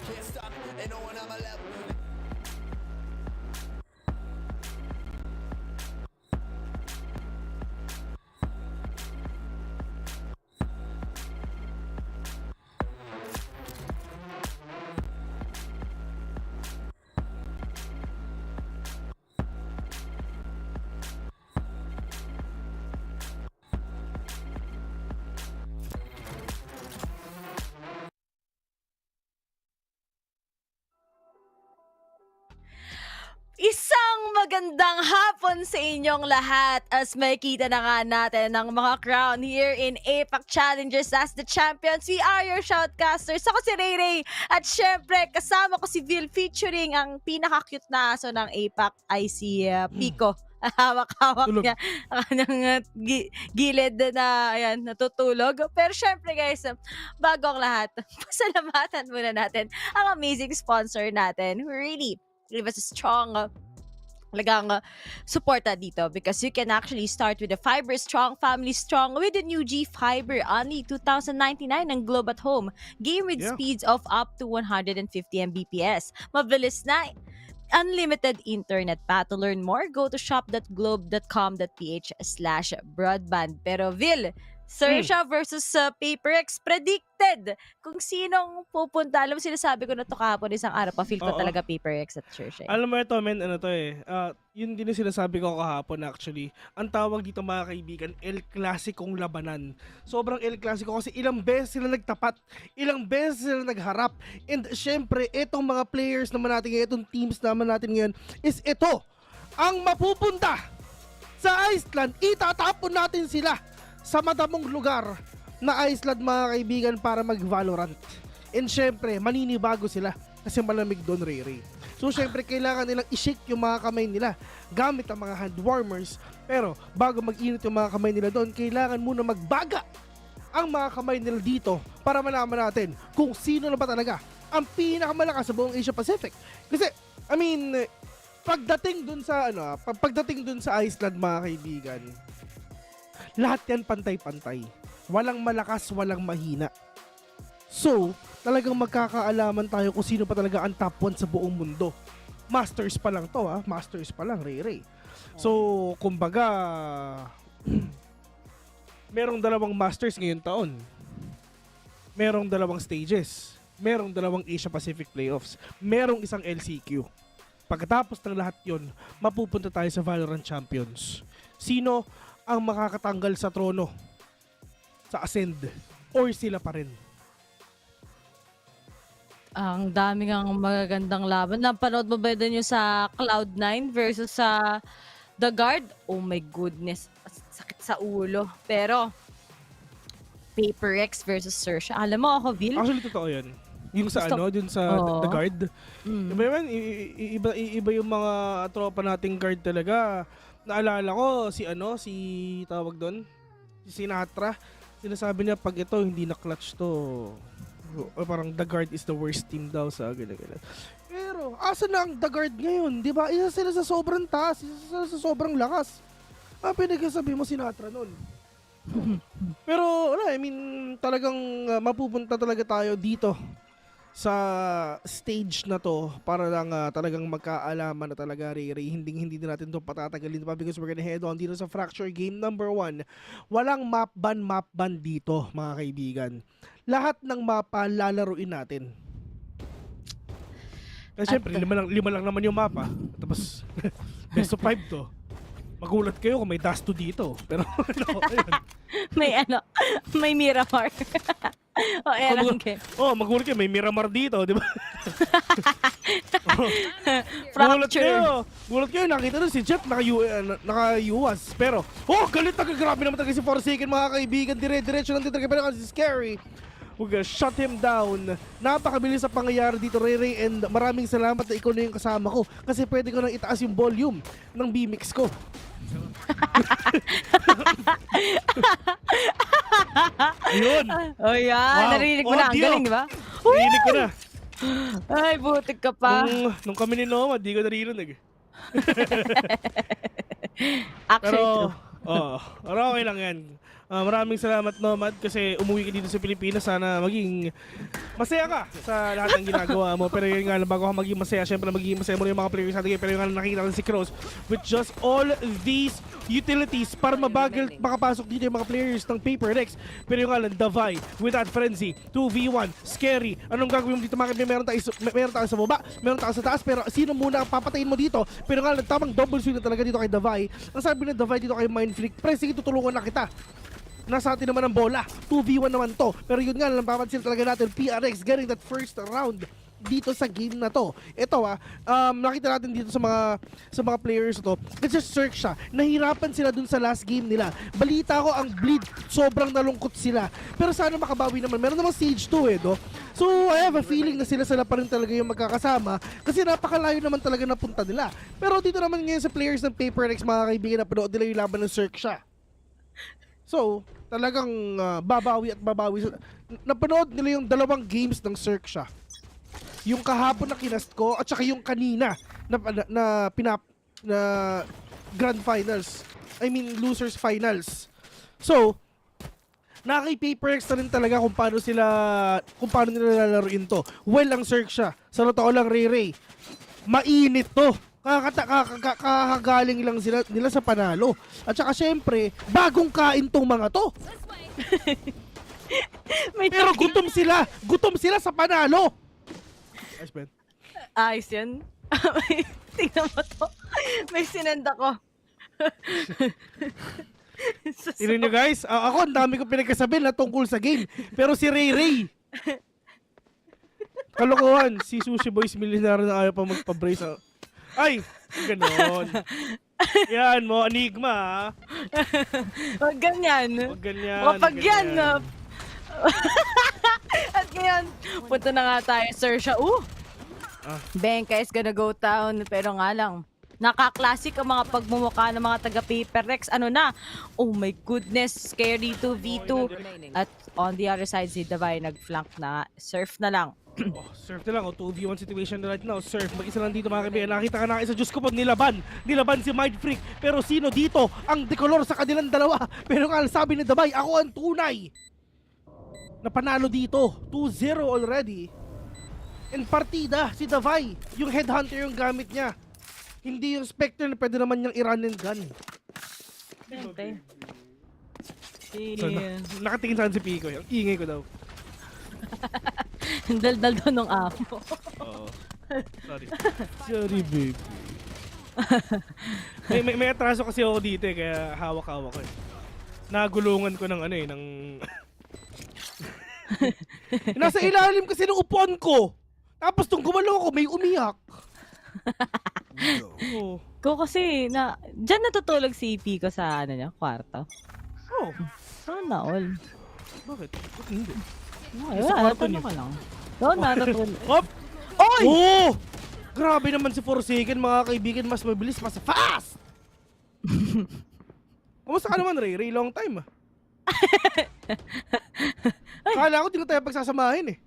Can't stop, ain't no one on my level. Isang magandang hapon sa inyong lahat as makikita na nga natin ng mga crown here in APAC Challengers as the champions. We are your shoutcasters. Ako si Ray Ray at syempre kasama ko si Vil featuring ang pinaka-cute na aso ng APAC ay si Pico. Hawak-hawak niya ang kanyang gilid na ayan, natutulog. Pero syempre guys, bago ang lahat, pasalamatan muna natin ang amazing sponsor natin who really give us a strong suporta dito because you can actually start with a fiber strong, family strong with the new G Fiber, only 2,099 ng Globe at Home. Game with speeds of up to 150 Mbps. Mabilis na, unlimited internet pa. To learn more, go to shop.globe.com.ph/broadband. Pero Vil, XERXIA versus PaperX, predicted kung sinong pupunta. Alam mo, sinasabi ko na to kahapon isang araw pa, feel ko talaga PaperX at XERXIA. Alam mo ito, men, ano to yun din yung sinasabi ko kahapon actually. Ang tawag dito mga kaibigan, El Clasicong labanan. Sobrang El Clasico kasi ilang beses sila nagtapat, ilang beses sila nagharap. And syempre, itong mga players naman natin ngayon, itong teams naman natin ngayon, is ito, ang mapupunta sa Iceland. Itatapon natin sila sa madamong lugar na Iceland mga kaibigan para mag-Valorant. And syempre, maninibago sila kasi malamig doon, Ray. So syempre, kailangan nilang i-shake yung mga kamay nila gamit ang mga hand warmers. Pero bago mag-init yung mga kamay nila doon, kailangan muna magbaga ang mga kamay nila dito para malaman natin kung sino na ba talaga ang pinakamalakas sa buong Asia Pacific. Kasi, I mean, pagdating dun sa Iceland mga kaibigan, lahat yan pantay-pantay. Walang malakas, walang mahina. So, talagang magkakaalaman tayo kung sino pa talaga ang top 1 sa buong mundo. Masters pa lang to, Masters pa lang, Ray. So, kumbaga, merong dalawang Masters ngayon taon. Merong dalawang stages. Merong dalawang Asia Pacific Playoffs. Merong isang LCQ. Pagkatapos ng lahat yon, mapupunta tayo sa Valorant Champions. Sino ang makakatanggal sa trono sa Ascend or sila pa rin? Ang daming ang magagandang laban. Napanood mo ba din yung sa Cloud9 versus sa The Guard? Oh my goodness, sakit sa ulo. Pero PaperX versus XERXIA. Alam mo ako, Vil? Actually, totoo yan. Yung sa dun sa The Guard. Iba yung mga tropa nating guard talaga. Naalala ko si tawag doon, si Sinatra. Sinasabi niya pag ito hindi na clutch to, parang The Guard is the worst team daw sa ganyan. Pero asa na ang The Guard ngayon, 'di ba? Isa sila sa sobrang taas, isa sila sa sobrang lakas. Pinagsasabi mo Sinatra noon. Pero I mean, talagang mapupunta talaga tayo dito sa stage na to para lang talagang magkaalaman na talaga, Ray. Hindi natin to patatagalin pa because we're gonna head on dito sa Fracture Game number 1. Walang map ban dito mga kaibigan. Lahat ng mapa lalaruin natin. Kasi syempre, lima lang naman yung mapa. Tapos best of 5 to. Magulat kayo kung may dust to dito. Pero ayun. may Miramar. Magulat kayo, may Miramar dito, di ba? Gulat kayo, nakita doon si Jeff naka-UAS. Pero, galit na grabe naman talaga si Forsaken mga kaibigan. Dire-diretso lang dito pero kasi scary. We're gonna shut him down. Napakabilis sa pangyayari dito, Ray, and maraming salamat na ikaw na yung kasama ko kasi pwede ko nang itaas yung volume ng B-Mix ko. Ayun. Wow. Narinig mo na. Ang galing, di ba? Narinig ko na. Ay, butik ka pa. Nung kami ni Noma, di ko naririnig. Actually, pero okay lang yan. Maraming salamat, Nomad, kasi umuwi ka dito sa Pilipinas. Sana maging masaya ka sa lahat ng ginagawa mo. Pero yun nga, bago ka maging masaya, syempre magiging masaya mo yung mga players natin. Pero yun nga, nakikita ko si Cross with just all these utilities para mabagal makapasok dito yung mga players ng PaperX. Pero yung nga lang, Davai, Without Frenzy, 2v1, Scary. Anong gagawin mo dito? Meron tayo sa baba, meron tayo sa taas, pero sino muna ang papatayin mo dito? Pero nga lang, tamang double swing na talaga dito kay Davai. Ang sabi ng Davai dito kay Mindfreak, pre, sige, tutulungan na kita. Nasa atin naman ang bola. 2v1 naman to. Pero yun nga, napapansin talaga natin, PRX getting that first round dito sa game na to. Ito nakita natin dito sa mga players to. Kasi XERXIA, nahirapan sila dun sa last game nila. Balita ko ang Bleed, sobrang nalungkot sila. Pero sana makabawi naman. Meron namang Stage 2 no? So I have a feeling na sila pa rin talaga yung magkakasama kasi napakalayo naman talaga na punta nila. Pero dito naman ngayon sa players ng PaperX, mga kaibigan, napanood nila yung laban ng XERXIA. So, talagang babawi at babawi. Napanood nila yung 2 games ng XERXIA. Yung kahapon na kinast ko at saka yung kanina na Grand Finals. I mean, Losers Finals. So, nakaka-PaperX na rin talaga kung paano nila lalaruin to. Well, ang XERXIA, sa totoo lang, Ray, mainit to. Kakagaling lang nila sa panalo. At saka syempre, bagong kain tong mga to. Pero gutom sila sa panalo. Ayos, Ben. Ayos yan. Tingnan mo to. May sinend ako. Tignan nyo guys, ako ang dami ko pinagkasabi na tungkol sa game. Pero si Ray, kalokohan, si Sushi Boys Millionaire na ayaw pa magpa-brace. Ay, ganon. Yan mo, enigma ha. Wag ganyan. Wag ganyan. Kapag yan, at ngayon, punta na nga tayo, XERXIA. Benka is gonna go down. Pero nga lang, naka-classic ang mga pagmumukha ng mga taga-PaperX. Ano na? Oh my goodness, scary 2v2. At on the other side, si Davai nag-flank na. Surf na lang. Surf na lang, 2v1 situation right now. Surf, mag-isa lang dito mga kaibigan. Nakita ka na isa, Diyos ko po, nilaban si Mind Freak. Pero sino dito ang decolor sa kanilang dalawa? Pero nga, sabi ni Davai, ako ang tunay na panalo dito. 2-0 already. And partida, si Davai, yung headhunter yung gamit niya. Hindi yung Spectre na pwede naman niyang i-run and gun. So, nakatingin saan si Pico. Ang ingay ko daw. Daldal doon ng amo. Oo. Sorry baby. may atraso kasi ako dito kaya hawak-hawak ko Nagulungan ko ng ng nasa ilalim kasi ng upuan ko. Tapos nung gumalaw ako, may umiyak. Ko kasi diyan natutulog si Pico sa kwarto. Oh, sana all. Bakit? Hindi. Ay, wala, natanong ko lang. Doon natutulog. Hop! Oy! Oh! Grabe naman si Forsaken, mga kaibigan. Mas mabilis, mas fast! Kamusta ka naman, Ray? Ray, long time Akala ko di ko tayo pagsasamahin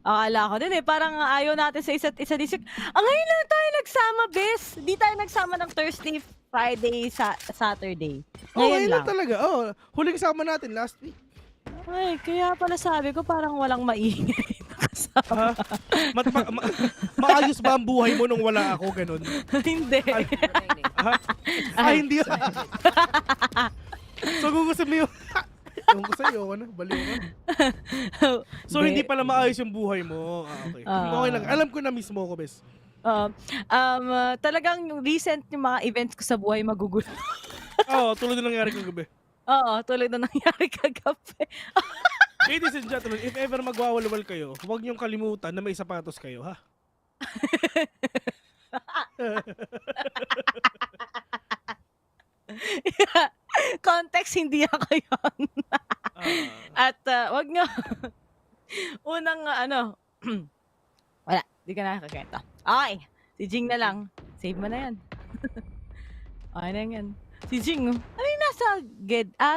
Akala ko din parang ayaw natin sa isa't isa. Ngayon lang tayo nagsama, bes. Di tayo nagsama ng Thursday, Friday, Saturday. Ngayon lang talaga. Huling sama natin last week. Ay, kaya pala sabi ko parang walang maingay na kasama. Maayos ba ang buhay mo nung wala ako, ganun? Hindi. Hindi. So kung gusto mo yung ko sa'yo, baliw ka. So hindi pala maayos yung buhay mo. Okay. Okay lang. Alam ko na mismo ko, bes. Talagang yung recent yung mga events ko sa buhay magugulo. Tulad na nangyari kagabi. Oo, tulad na nangyari kagabi. Ladies and gentlemen, if ever magwawalwal kayo, huwag niyong kalimutan na may sapatos kayo, ha? Context, hindi ako yun. At wag nyo. Unang wala, di ka nakakakita. Okay, si Jing na lang. Save mo na yan. Okay na yan. Si Jing, ano yung nasa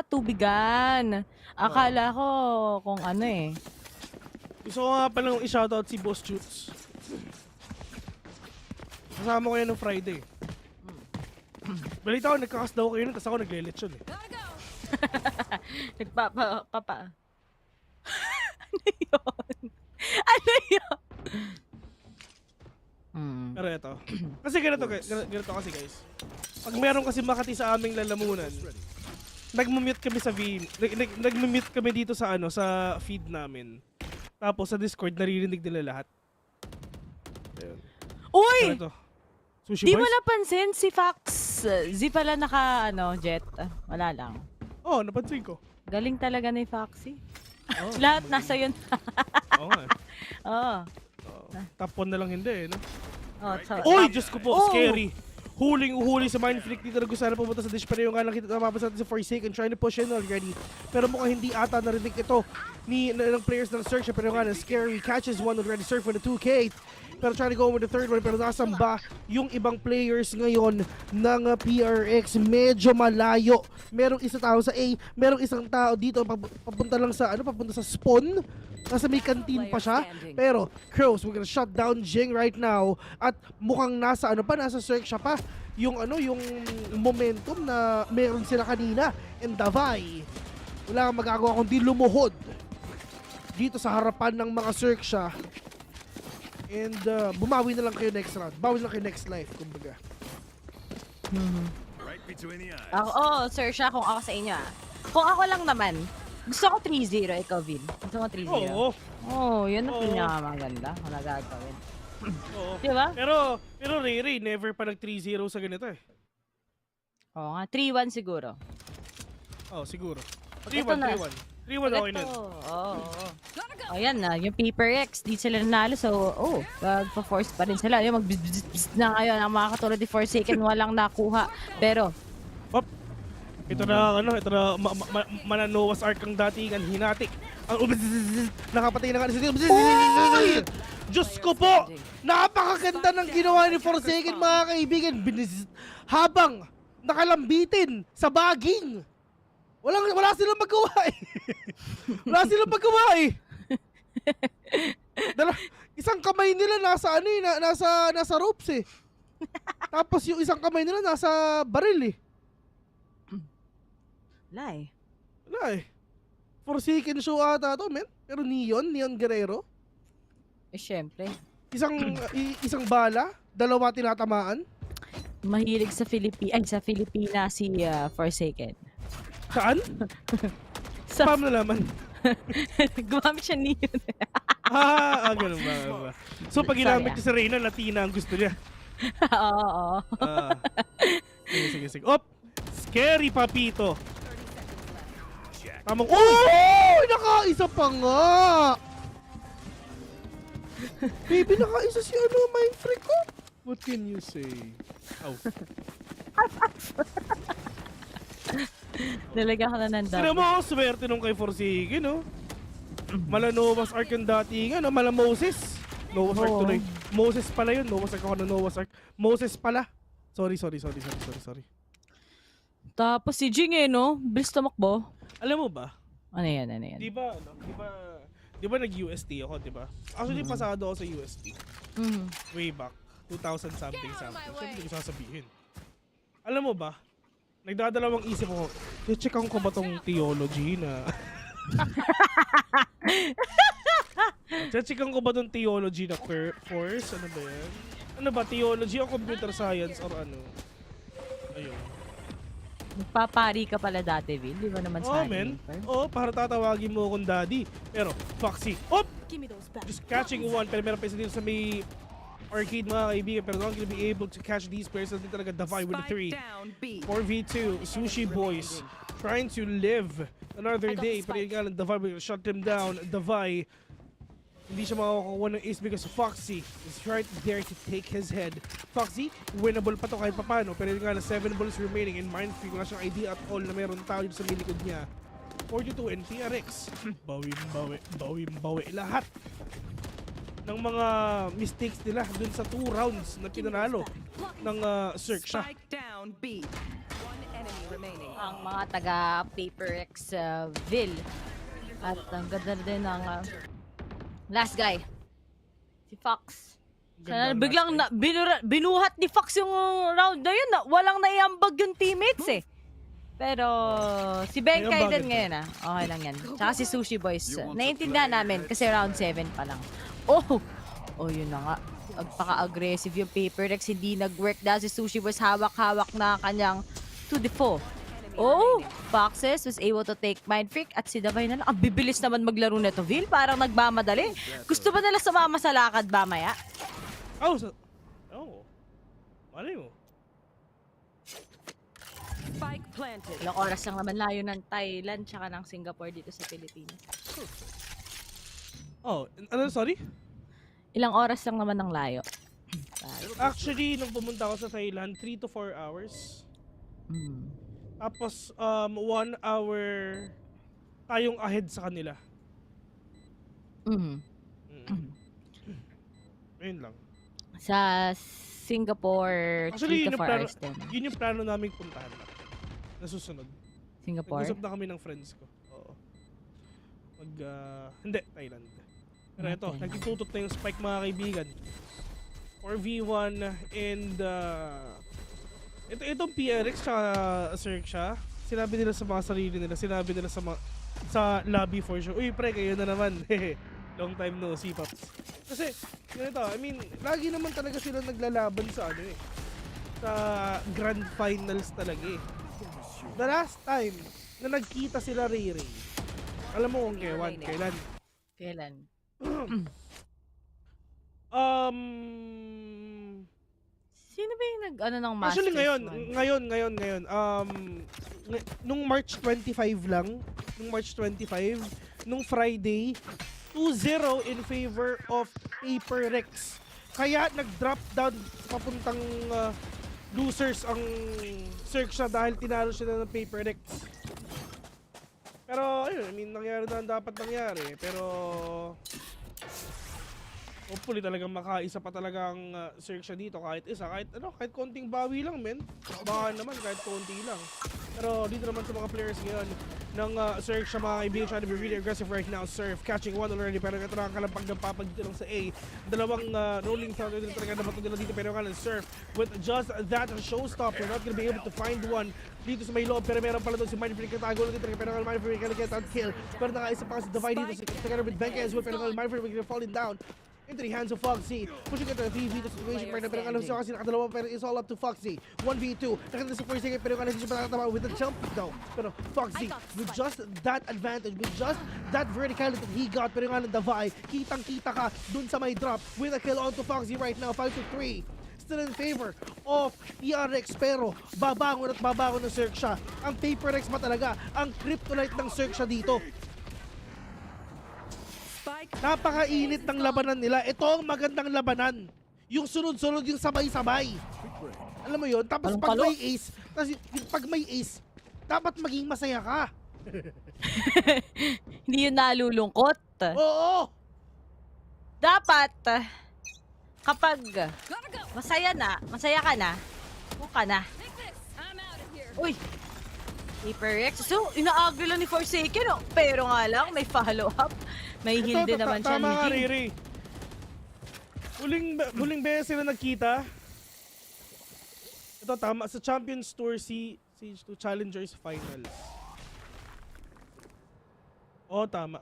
tubigan. Akala ko kung Gusto ko nga palang i-shoutout si Boss Shoots. Kasama ko yan ng Friday. Balita ko, nagkakas daw kayo nun, tapos ako nagle-lechon Nagpapa. Ano yun? Ano yun? Pero ito. Kasi ganito kasi guys. Pag meron kasi Makati sa aming lalamunan, nagmumute kami sa nagmumute kami dito sa sa feed namin. Tapos sa Discord naririnig nila lahat. Ayun. Uy! Ito. Sushi Di Boys? mo napansin si Fox Z pala naka jet. Wala lang. Napansin ko. Galing talaga ni Foxy. Lahat nasa yun. Oo nga. Top 1 na lang hindi, no? Oh, Oy, Diyos ko po, scary. Huling-huli sa mind flick dito na gusto na pumunta sa dish, pero yung nga nakita napapansin natin si Forsaken trying to push in already. Pero mukhang hindi ata narinig ito ng players ng XERXIA, pero yung nga scary catches one already, Surf for the 2K. Pero trying to go with the third one, pero nasamba yung ibang players ngayon ng PRX. Medyo malayo. Merong isang tao sa A, merong isang tao dito papunta lang sa papunta sa spawn. Nasa may canteen pa siya. Pero Crows, we're gonna shut down Jing right now. At mukhang nasa nasa XERXIA pa yung yung momentum na meron sila kanina. And Davai, wala kang magagawa kundi lumuhod dito sa harapan ng mga XERXIA. And bumawi na lang kayo next round. Bawi lang kayo next life, kumbaga. Ako, XERXIA, kung ako sa inyo Kung ako lang naman, gusto ko 3-0, ikaw, Vin. Gusto ko 3-0. Oo, yun ang pinakamaganda kung nagagawin. Oo. Diba? Pero Ray, never pa nag 3-0 sa ganito eh. Oo nga, 3-1 siguro. Oo, siguro. 3-1 3-1 okay na. Oo. O yan na, yung Paper X, di sila nanalo. So, magpa-force pa rin sila. Yung mag-bzz na ngayon, ang mga katulad ni Forsaken, walang nakuha. Pero, ito na mananowas arc ang datingan, hinatik. Ang nakapatay na nga si Diyos ko po! Napakaganda ng ginawa ni Forsaken, mga kaibigan. Habang nakalambitin sa baging. Wala silang magawa eh. Wala silang magawa eh. Isang kamay nila nasa nasa ropes eh. Tapos yung isang kamay nila nasa baril eh. Wala eh. Forsaken show ata to, men. Pero Neon Guerrero. Syempre. Isang bala, dalawa tinatamaan. Mahilig sa Filipina si Forsaken. Saan? Spam na naman. Gumamit siya Neon. Ganun ba? So pag ginamit niya si Reyna, Latina ang gusto niya. Oo. Sige. Scary, papito. Tamang, nakaisa pa nga! Baby, nakaisa si mind freak ko. What can you say? Nalagyan ko na ng Sino mo, swerte nung kay Forsaken, no? Mala Noah's Ark yung dating, mala Moses. Noah's Ark tuloy. Moses pala yun. Noah's Ark ako na Noah's Ark. Moses pala. Sorry. Tapos si Jing no? Bilis tumakbo. Alam mo ba? Ano yan? Di ba nag-UST ako, di ba? Actually, pasado ako sa UST. Way back. 2000 something. Siyempre, hindi ko sasabihin. Alam mo ba? Nagdadalawang isip ako, checkan ko ba tong theology na... Checkan ko ba tong theology na course? Ano ba yan? Ano ba? Theology o computer science or ano? Ayun. Nagpapari ka pala dati, Vil. Di ba naman sa men. Para tatawagin mo akong daddy. Pero, Foxy. Just catching one. Pero meron pa isa dito sa may arcade, mga kaibigan. Pero not gonna be able to catch these players. Hindi talaga Davai with the 3. 4v2. Sushi Boys trying to live another day. Pero yung nga lang, Davai will shut them down. Davai, hindi siya makakuha ng ace because Foxy is right there to take his head. Foxy, winnable pa to kahit papano. Pero yung nga na 7 balls remaining in mind free. Wala siyang idea at all na meron tao dito sa milikod niya. 42 and PRX. Bawi lahat ng mga mistakes nila dun sa 2 rounds na pinanalo ng XERXIA. Ang mga taga PaperX Vil. At ang ganda din ng last guy. Si Fox. Biglang binuhat ni Fox yung round na yun. Walang naiambag yung teammates eh. Pero si Benkay din ngayon okay lang yan. Tsaka si Sushi Boys. Naiintindihan namin kasi round 7 pa lang. Yun na nga. Agpaka-aggressive yung PaperX. Hindi nag-work dahil si Sushi Boys hawak-hawak na kanyang 2-4. Foxes was able to take Mind Freak at si Davai na lang. Ang bibilis naman maglaro nito, Vil. Parang nagmamadali. Gusto ba nila sumama sa lakad ba maya? Malay mo. Spike planted. Ilang oras lang naman layo ng Thailand tsaka ng Singapore dito sa Pilipinas. Sorry? Ilang oras lang naman ng layo. Actually, nung pumunta ako sa Thailand, 3 to 4 hours. Tapos, 1 hour tayong ahead sa kanila. Ayun lang. Sa Singapore, Actually, 3 to 4 hours din. yun yung plano naming puntahan na. Nasusunod. Singapore? Nag-usap na kami ng friends ko. Oo. Hindi, Thailand. Pero ito, nagtitutot na yung spike mga kaibigan. 4v1 and itong PRX tsaka XERXIA, sinabi nila sa mga sarili nila, sinabi nila sa lobby for sure, uy pre, kayo na naman. Long time no see, Paps. Kasi, ganito, I mean, lagi naman talaga sila naglalaban sa sa grand finals talaga eh. The last time na nagkita sila Ray, alam mo kung kailan? Kailan? Sino ba yung ng Masters? Actually ngayon. Nung March 25 lang, nung Friday, 2-0 in favor of PaperX. Kaya nag-drop down papuntang losers ang XERXIA dahil tinalo sila ng PaperX. Pero ayun, I mean, nangyari na ang dapat nangyari. Pero hopefully talagang makaisa pa talaga ang XERXIA dito kahit isa, kahit konting bawi lang men. Baka naman kahit konti lang. Pero dito naman sa mga players ngayon ng XERXIA, mga kaibigan, trying to be really aggressive right now. Surf, catching one already, pero ito na ang kalampag ng papag dito lang sa A. Dalawang rolling thunder dito talaga nabato nila dito, pero nga Surf with just that showstopper, not gonna be able to find one dito sa may loob, pero meron pala doon si Mindfreak katago lang dito, pero nga Mindfreak can get that kill, pero nakaisa pa si Divide dito together with Benka as well, pero nga Mindfreak falling down into the hands of Foxy, pushing into the 3v2 situation, pero alam siya kasi nakadalawa, pero it's all up to Foxy. 1v2, nakita sa first second, pero nga siya patatama with the jump though. Pero Foxy, with just that advantage, with just that verticality that he got, pero nga ng Davai, kitang-kita ka dun sa may drop, with a kill onto Foxy right now, 5-3. Still in favor of PRX, pero babangon at babangon ng XERXIA. Ang PaperX ba talaga ang kryptonite ng XERXIA dito? Napakainit ng labanan nila. Ito ang magandang labanan. Yung sunod-sunod, yung sabay-sabay. Alam mo yun? Tapos pag may ace, dapat maging masaya ka. Hindi yun nalulungkot. Oo! Dapat, kapag masaya ka na, ka na. Uy! PaperX. So, inaagri lang ni Forsaken, oh. Pero nga lang, may follow-up. May hindi naman siya tama nga, Riri. Huling beses sila nagkita. Ito, tama. Sa Champions Tour Stage 2 Challengers Finals. Oo, tama.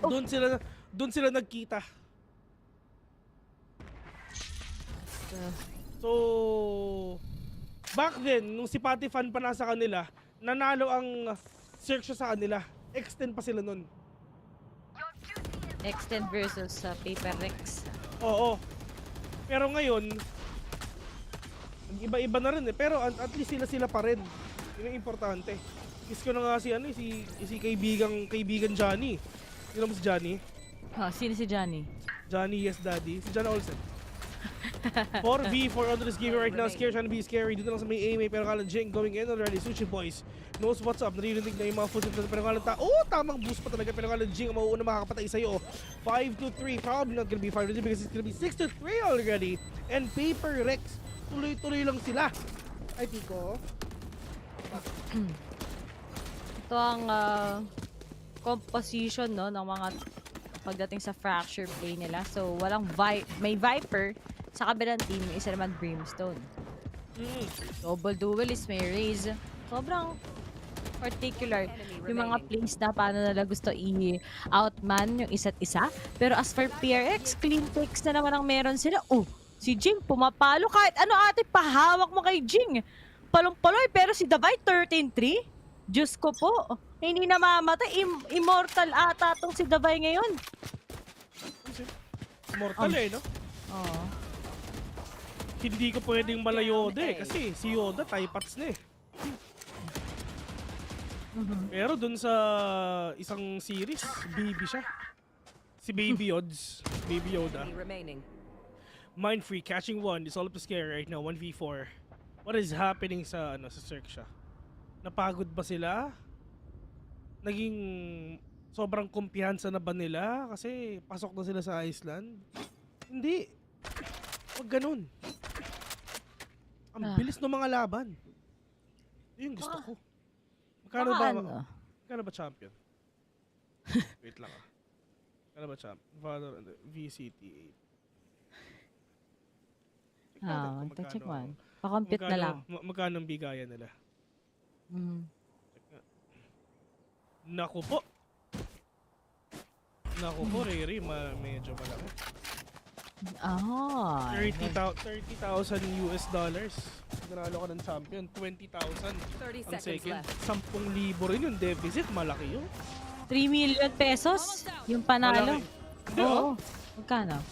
Doon sila nagkita. So, back then, nung si Patifan pa nasa kanila, nanalo ang XERXIA sa kanila. Extend pa sila nun. Extend versus PaperX. Oo. Pero ngayon, iba-iba na rin eh. Pero at least sila pa rin. Yun ang importante. Kiss ko na nga si kaibigan Johnny. Sino mo si Johnny? Sino si Johnny? Johnny, yes daddy. Si John Olsen. 4v4 under this game right now. Scary, trying to be scary. Dito lang sa may aim, pero kalang Jing going in already. Sushi Boys knows what's up. Naririnig na yung mga footage, pero kalang tamang boost pa talaga. Pero kalang Jing ang mauuna makakapatay sa'yo. 5-3. Probably not gonna be 5-3 because it's gonna be 6-3 already. And PaperX, tuloy-tuloy lang sila. Ay, Pico. Ito ang composition ng mga pagdating sa fracture play nila. So, may Viper sa kabilang team, yung isa naman Brimstone. Double duelist, may Raze. Sobrang particular yung mga plays na paano nila gusto i-outman yung isa't isa. Pero as for PRX, clean takes na naman ang meron sila. Oh, si Jing pumapalo kahit ano ate, pahawak mo kay Jing. Palong-paloy, pero si Davai 13-3. Diyos ko po. Hindi na mamatay. Immortal ata tong si Davai ngayon. Immortal no? Oo. Hindi ko pwedeng malayoda kasi si Yoda typats na eh. Pero dun sa isang series, baby siya. Si Baby Odds. Baby Yoda. Mind free, catching one. It's all up to scare right now. 1v4. What is happening sa XERXIA? Napagod ba sila? Naging sobrang kumpiyansa na ba nila? Kasi pasok na sila sa Iceland? Hindi. Huwag ganun. Ang bilis ng mga laban. Yun gusto ko. Magkano ba? Magkano ba champion? Wait lang Magkano ba champion? Valorant, VCT 8. Check mo. Pa-compute na lang. Magkano ang bigayan nila? Naku po, Riri, medyo malaki. 30,000 US dollars. Nanalo ka ng champion. 20,000 ang second. 10,000 rin yung deficit. Malaki yun. 3 million pesos yung panalo. Oo. Magkano?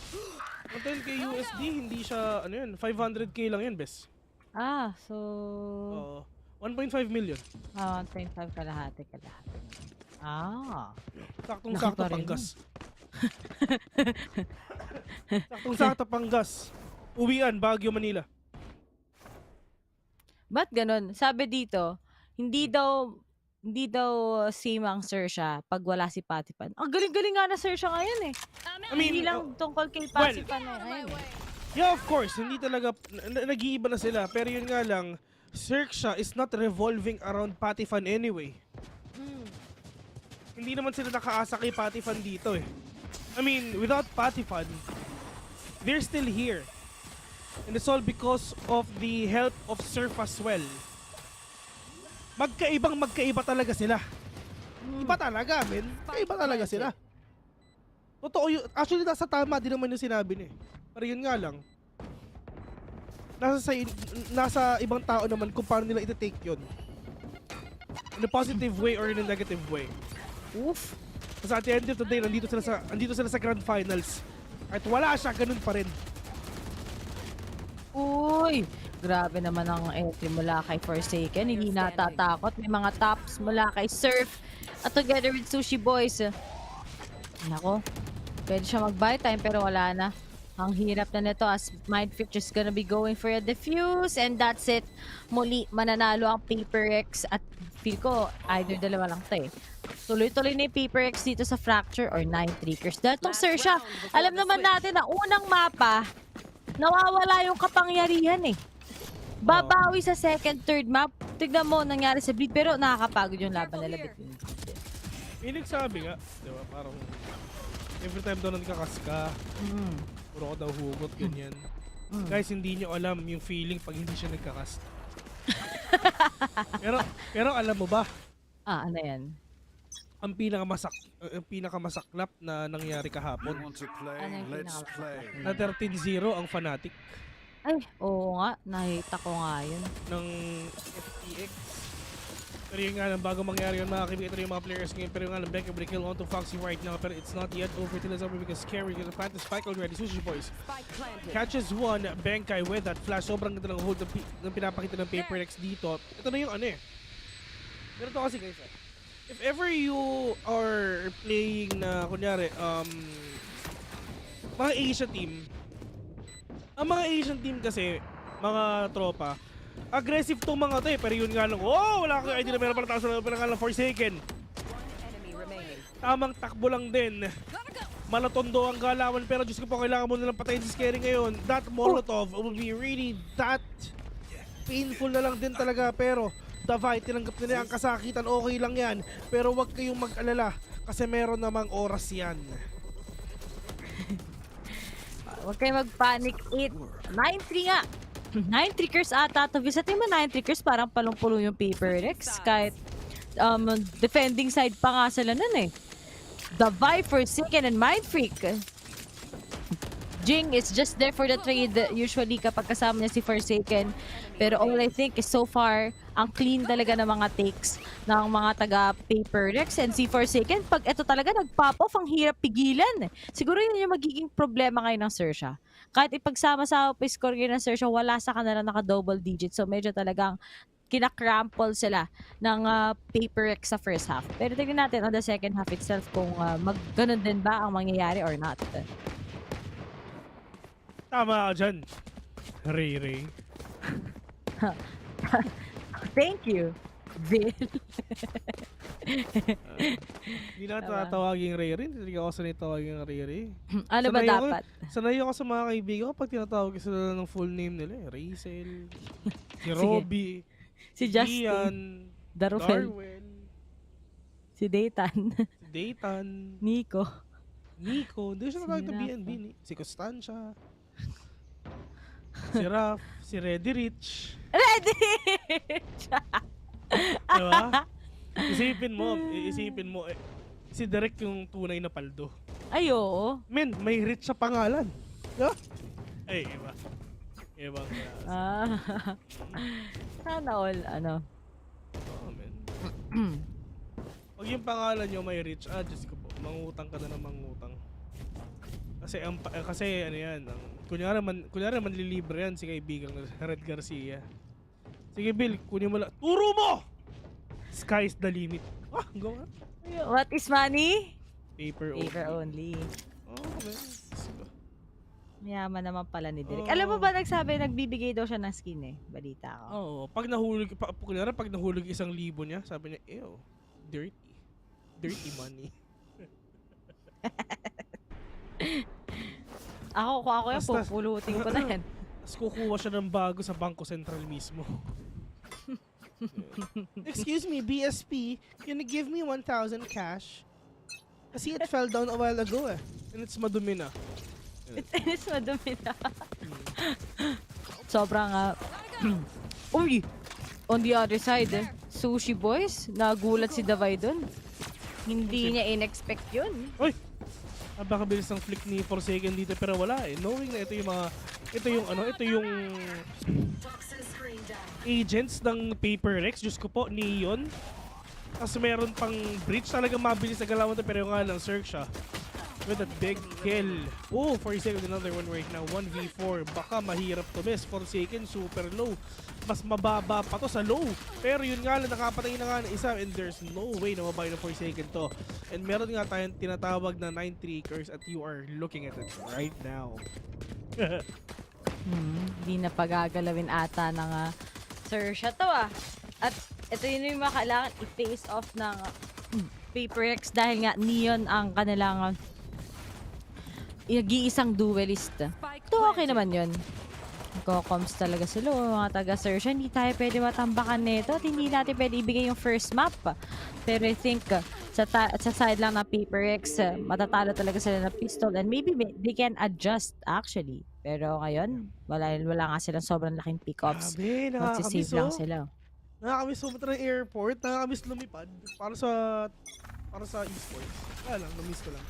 10k USD, hindi siya, 500k lang yun, bes. So... 1.5 million. 1.5 kalahati. Saktong-sakto panggas. Saktong-sakto panggas. Uwian, Baguio, Manila. Ba't ganun? Sabi dito, hindi daw same ang XERXIA pag wala si Patipan. Ang galing-galing nga na XERXIA ngayon eh. Hindi lang tungkol kay Patipan ngayon eh. Yeah, of course. Hindi talaga, nag-iiba na sila. Pero yun nga lang, XERXIA is not revolving around Patifan anyway. Hindi naman sila nakaasa kay Patifan dito eh. I mean, without Patifan, they're still here. And it's all because of the help of Surf as well. Magkaiba talaga sila. Iba talaga, men. Magkaiba talaga sila. Totoo yun. Actually, nasa tama din naman yung sinabi niya. Pero yun nga lang, nasa ibang tao naman kung paano nila iti-take yun. In a positive way or in a negative way. Oof. Kasi at the end of the day, nandito sila sa Grand Finals. At wala siya, ganun pa rin. Uy! Grabe naman ang entry mula kay Forsaken. Hindi natatakot. May mga tops mula kay Surf. At together with Sushi Boys. Nako. Pwede siya mag-buy time pero wala na. Ang hirap na nito as Mindfreak just gonna be going for a defuse and that's it. Muli, mananalo ang PaperX at feel ko, either dalawa lang ito eh. Tuloy-tuloy na yung PaperX dito sa Fracture or 9 Trickers. Dahil itong XERXIA, alam naman natin na unang mapa, nawawala yung kapangyarihan eh. Babawi sa second, third map. Tignan mo, nangyari sa Bleed pero nakakapagod yung laban nila between. Yung nagsabi nga, diba, parang every time daw nagkakas ka, puro ko daw hugot, ganyan. Guys, hindi nyo alam yung feeling pag hindi siya nagkakast. pero alam mo ba? Ano yan? Ang pinakamasaklap na nangyari kahapon. Na 13-0 ang Fnatic. Ay, oo nga. Nakita ko nga yun. Ng FTX. Pero yun nga lang, bago mangyari yun, mga kaibigan, ito yung mga players ngayon. Pero yun nga lang, Becca break kill onto Foxy right now. Pero it's not yet over till it's over because Scary gonna plant the spike already. Sushi Boys catches one. Benkay with that flash. Sobrang ganda ng hold ng pinapakita ng PaperX dito. Ito na yung ano eh. Pero ito kasi guys, if ever you are playing na, kunyari, mga Asian team, ang mga Asian team kasi, mga tropa, aggressive tong mga to eh. Pero yun nga lang, wala kang idea na meron pala taas na nga lang Forsaken. Tamang takbo lang din. Malatondo ang galawan pero Diyos ko po, kailangan mo nalang patayin si Scary ngayon. That Molotov will be really that painful na lang din talaga. Pero Davai, tinanggap nila ang kasakitan, okay lang yan. Pero wag kayong mag-alala kasi meron namang oras yan. Huwag kayo mag-panic. 9-3 nga. 9 Trickers ata. Visit mo 9 Trickers, parang palong-pulo yung PaperX. Kahit defending side pa nga sila nun eh. The Vibe, Forsaken, and Mindfreak. Jing is just there for the trade usually kapag kasama niya si Forsaken. Pero all I think is so far, ang clean talaga ng mga takes ng mga taga-PaperX and si Forsaken. Pag ito talaga nag-pop off, ang hirap pigilan. Siguro yun yung magiging problema ngayon ng XERXIA. Kahit ipagsama-sama pa score ngayon ng XERXIA, wala sa kanila naka-double digit. So medyo talagang kinakrample sila ng PaperX sa first half. Pero tignan natin on the second half itself kung mag-ganon din ba ang mangyayari or not. Tama ka dyan. Ray. Thank you, Bill. Hindi na tatawagin Ray. Hindi ako sanay tawagin Ray. Ano ba dapat? Sanay ako sa mga kaibigan ko pag tinatawag sila ng full name nila. Rachel, si Robbie, Si Justin, Ian, Darwin, si Daytan, Nico. Hindi siya natawag na Rafa. BNB. Si Constancia, si Raf, si Reddy Rich. Ready! Diba? Isipin mo, si Derek yung tunay na paldo. Ay, oo. Men, may Rich sa pangalan. Diba? Ay, iba. Ibang Sana all, ano. Oh, men. Pag yung pangalan nyo may Rich, Diyos ko po, mangutang ka na ng mangutang. Kasi ano yan, kunyari manlilibre yan si kaibigang Red Garcia. Sige Bill, kunin mo lang. Turo mo! Sky's the limit. Go on. What is money? Paper only. Oh, man. Mayaman naman pala ni Derek. Alam mo ba nagbibigay daw siya ng skin eh. Balita ko. Oo. Pag nahulog, pag nahulog 1,000 niya, sabi niya, ew, dirty. Dirty money. Kung ako yan, pupulutin ko na yan. Tapos kukuha siya ng bago sa Bangko Sentral mismo. Excuse me, BSP, can you give me 1,000 cash? Kasi it fell down a while ago eh. And it's madumi na. It's madumi na. Sobrang Uy! On the other side, Sushi Boys, nagulat si Davay dun. Hindi niya in-expect yun. Uy! Baka bilis ng flick ni Forsaken dito pero wala eh. Knowing na ito yung agents ng Paper Rex, Diyos ko po, Neon. Tapos meron pang breach, talagang mabilis na galawan pero yung nga lang, XERXIA. With a big kill. Oh, Forsaken another one right now. 1v4. Baka mahirap to miss. Forsaken super low. Mas mababa pa to sa low. Pero yun nga lang, nakapatay na nga ng isa and there's no way na mabay na Forsaken to. And meron nga tayong tinatawag na 9-3 curse at you are looking at it right now. Hindi na pagagalawin ata ng XERXIA to At ito yun yung mga kailangan i-face off ng Paper X dahil nga Neon ang kanilang nag-iisang duelist. Ito okay naman yun. Nagko-comms talaga sila, mga taga-XERXIA. Hindi tayo pwede matambakan nito at hindi natin pwede ibigay yung first map. Pero I think sa side lang ng Paper X, matatalo talaga sila ng pistol and maybe they can adjust actually. Pero ngayon, wala nga silang sobrang laking pick-ups. Magsisave lang sila. Nakakamiss pumunta ng airport, nakakamiss lumipad para sa esports. Wala lang, namiss ko lang.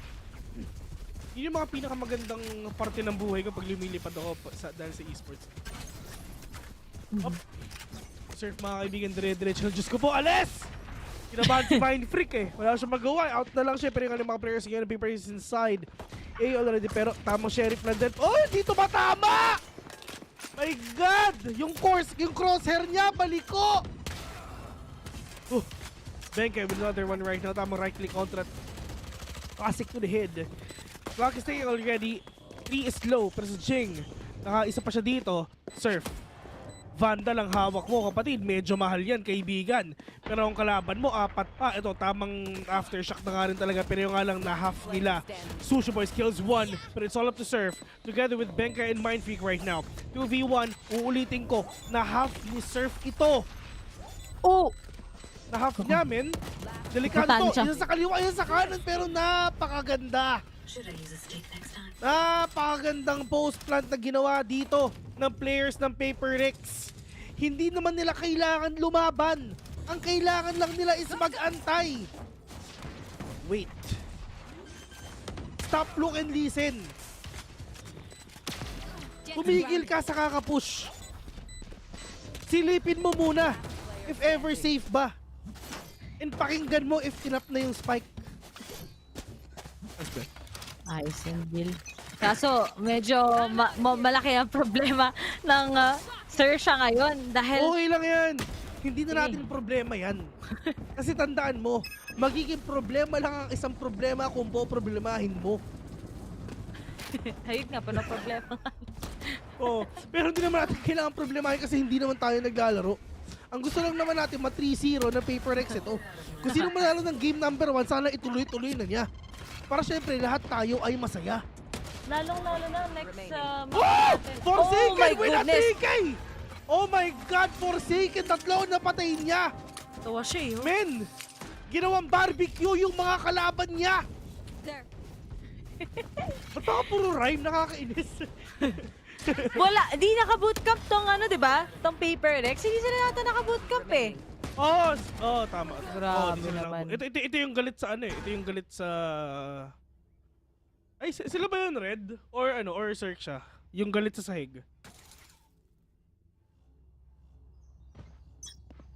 Yun yung mga pinakamagandang parte ng buhay ko pag lumilipad ako dahil sa esports. Surf mga kaibigan, dire-diretso. Diyos ko po, alis! Kinabahan si Mind Freak eh. Wala siyang magawa. Out na lang siya. Pero yung mga players ngayon, Paper is inside. Already. Pero tamang sheriff lang din. Oh, dito ba tama? My God! Yung crosshair niya, baliko! Benke with another one right now. Tamang right click contract. Classic to the head. Clock is taking already. 3 is low. Pero sa Jing, naka-isa pa siya dito. Surf. Vandal ang hawak mo, kapatid. Medyo mahal yan, kaibigan. Pero ang kalaban mo, 4 pa. Ito, tamang aftershock na nga rin talaga. Pero yung nga lang na-half nila. Sushi Boys kills 1. But it's all up to Surf. Together with Benka and Mindfreak right now. 2v1. Uulitin ko. Na-half ni Surf ito. Oh! Na-half niya, men. Delikado to. Isa sa kaliwa, isa sa kanan. Pero napakaganda. Napakagandang post plant na ginawa dito ng players ng Paper Rex. Hindi naman nila kailangan lumaban. Ang kailangan lang nila is mag-antay. Wait. Stop, look, and listen. Tumigil ka sa kakapush. Silipin mo muna if ever safe ba. And pakinggan mo if tinap na yung spike. Ayos yung deal. Kaso, medyo malaki ang problema ng XERXIA ngayon dahil... Okay lang yan. Hindi na natin problema yan. Kasi tandaan mo, magiging problema lang ang isang problema kung poproblemahin mo. Ayun nga, paano problema? Oh, pero hindi naman natin kailangan problemahin kasi hindi naman tayo naglalaro. Ang gusto lang naman natin, 3-0 na Paper X ito. Kung sino manalo ng game number 1, sana ituloy-tuloy na niya. Para syempre, lahat tayo ay masaya. Lalong-lalo na next Oh! Forsaken my with a goodness! 3K! Oh my God, Forsaken, tatlo na patay niya! Tawa siya eh. Men! Ginawang barbecue yung mga kalaban niya! Ba't ako puro rhyme? Nakakainis. Wala, di naka-bootcamp tong ano, di ba? Tong Paper Rex. Hindi sila yata naka-bootcamp eh. Tama. Grabe naman. Ito yung galit sa ano eh. Ito yung galit sa... Ay, sila ba yun, Red? Or XERXIA? Yung galit sa sahig.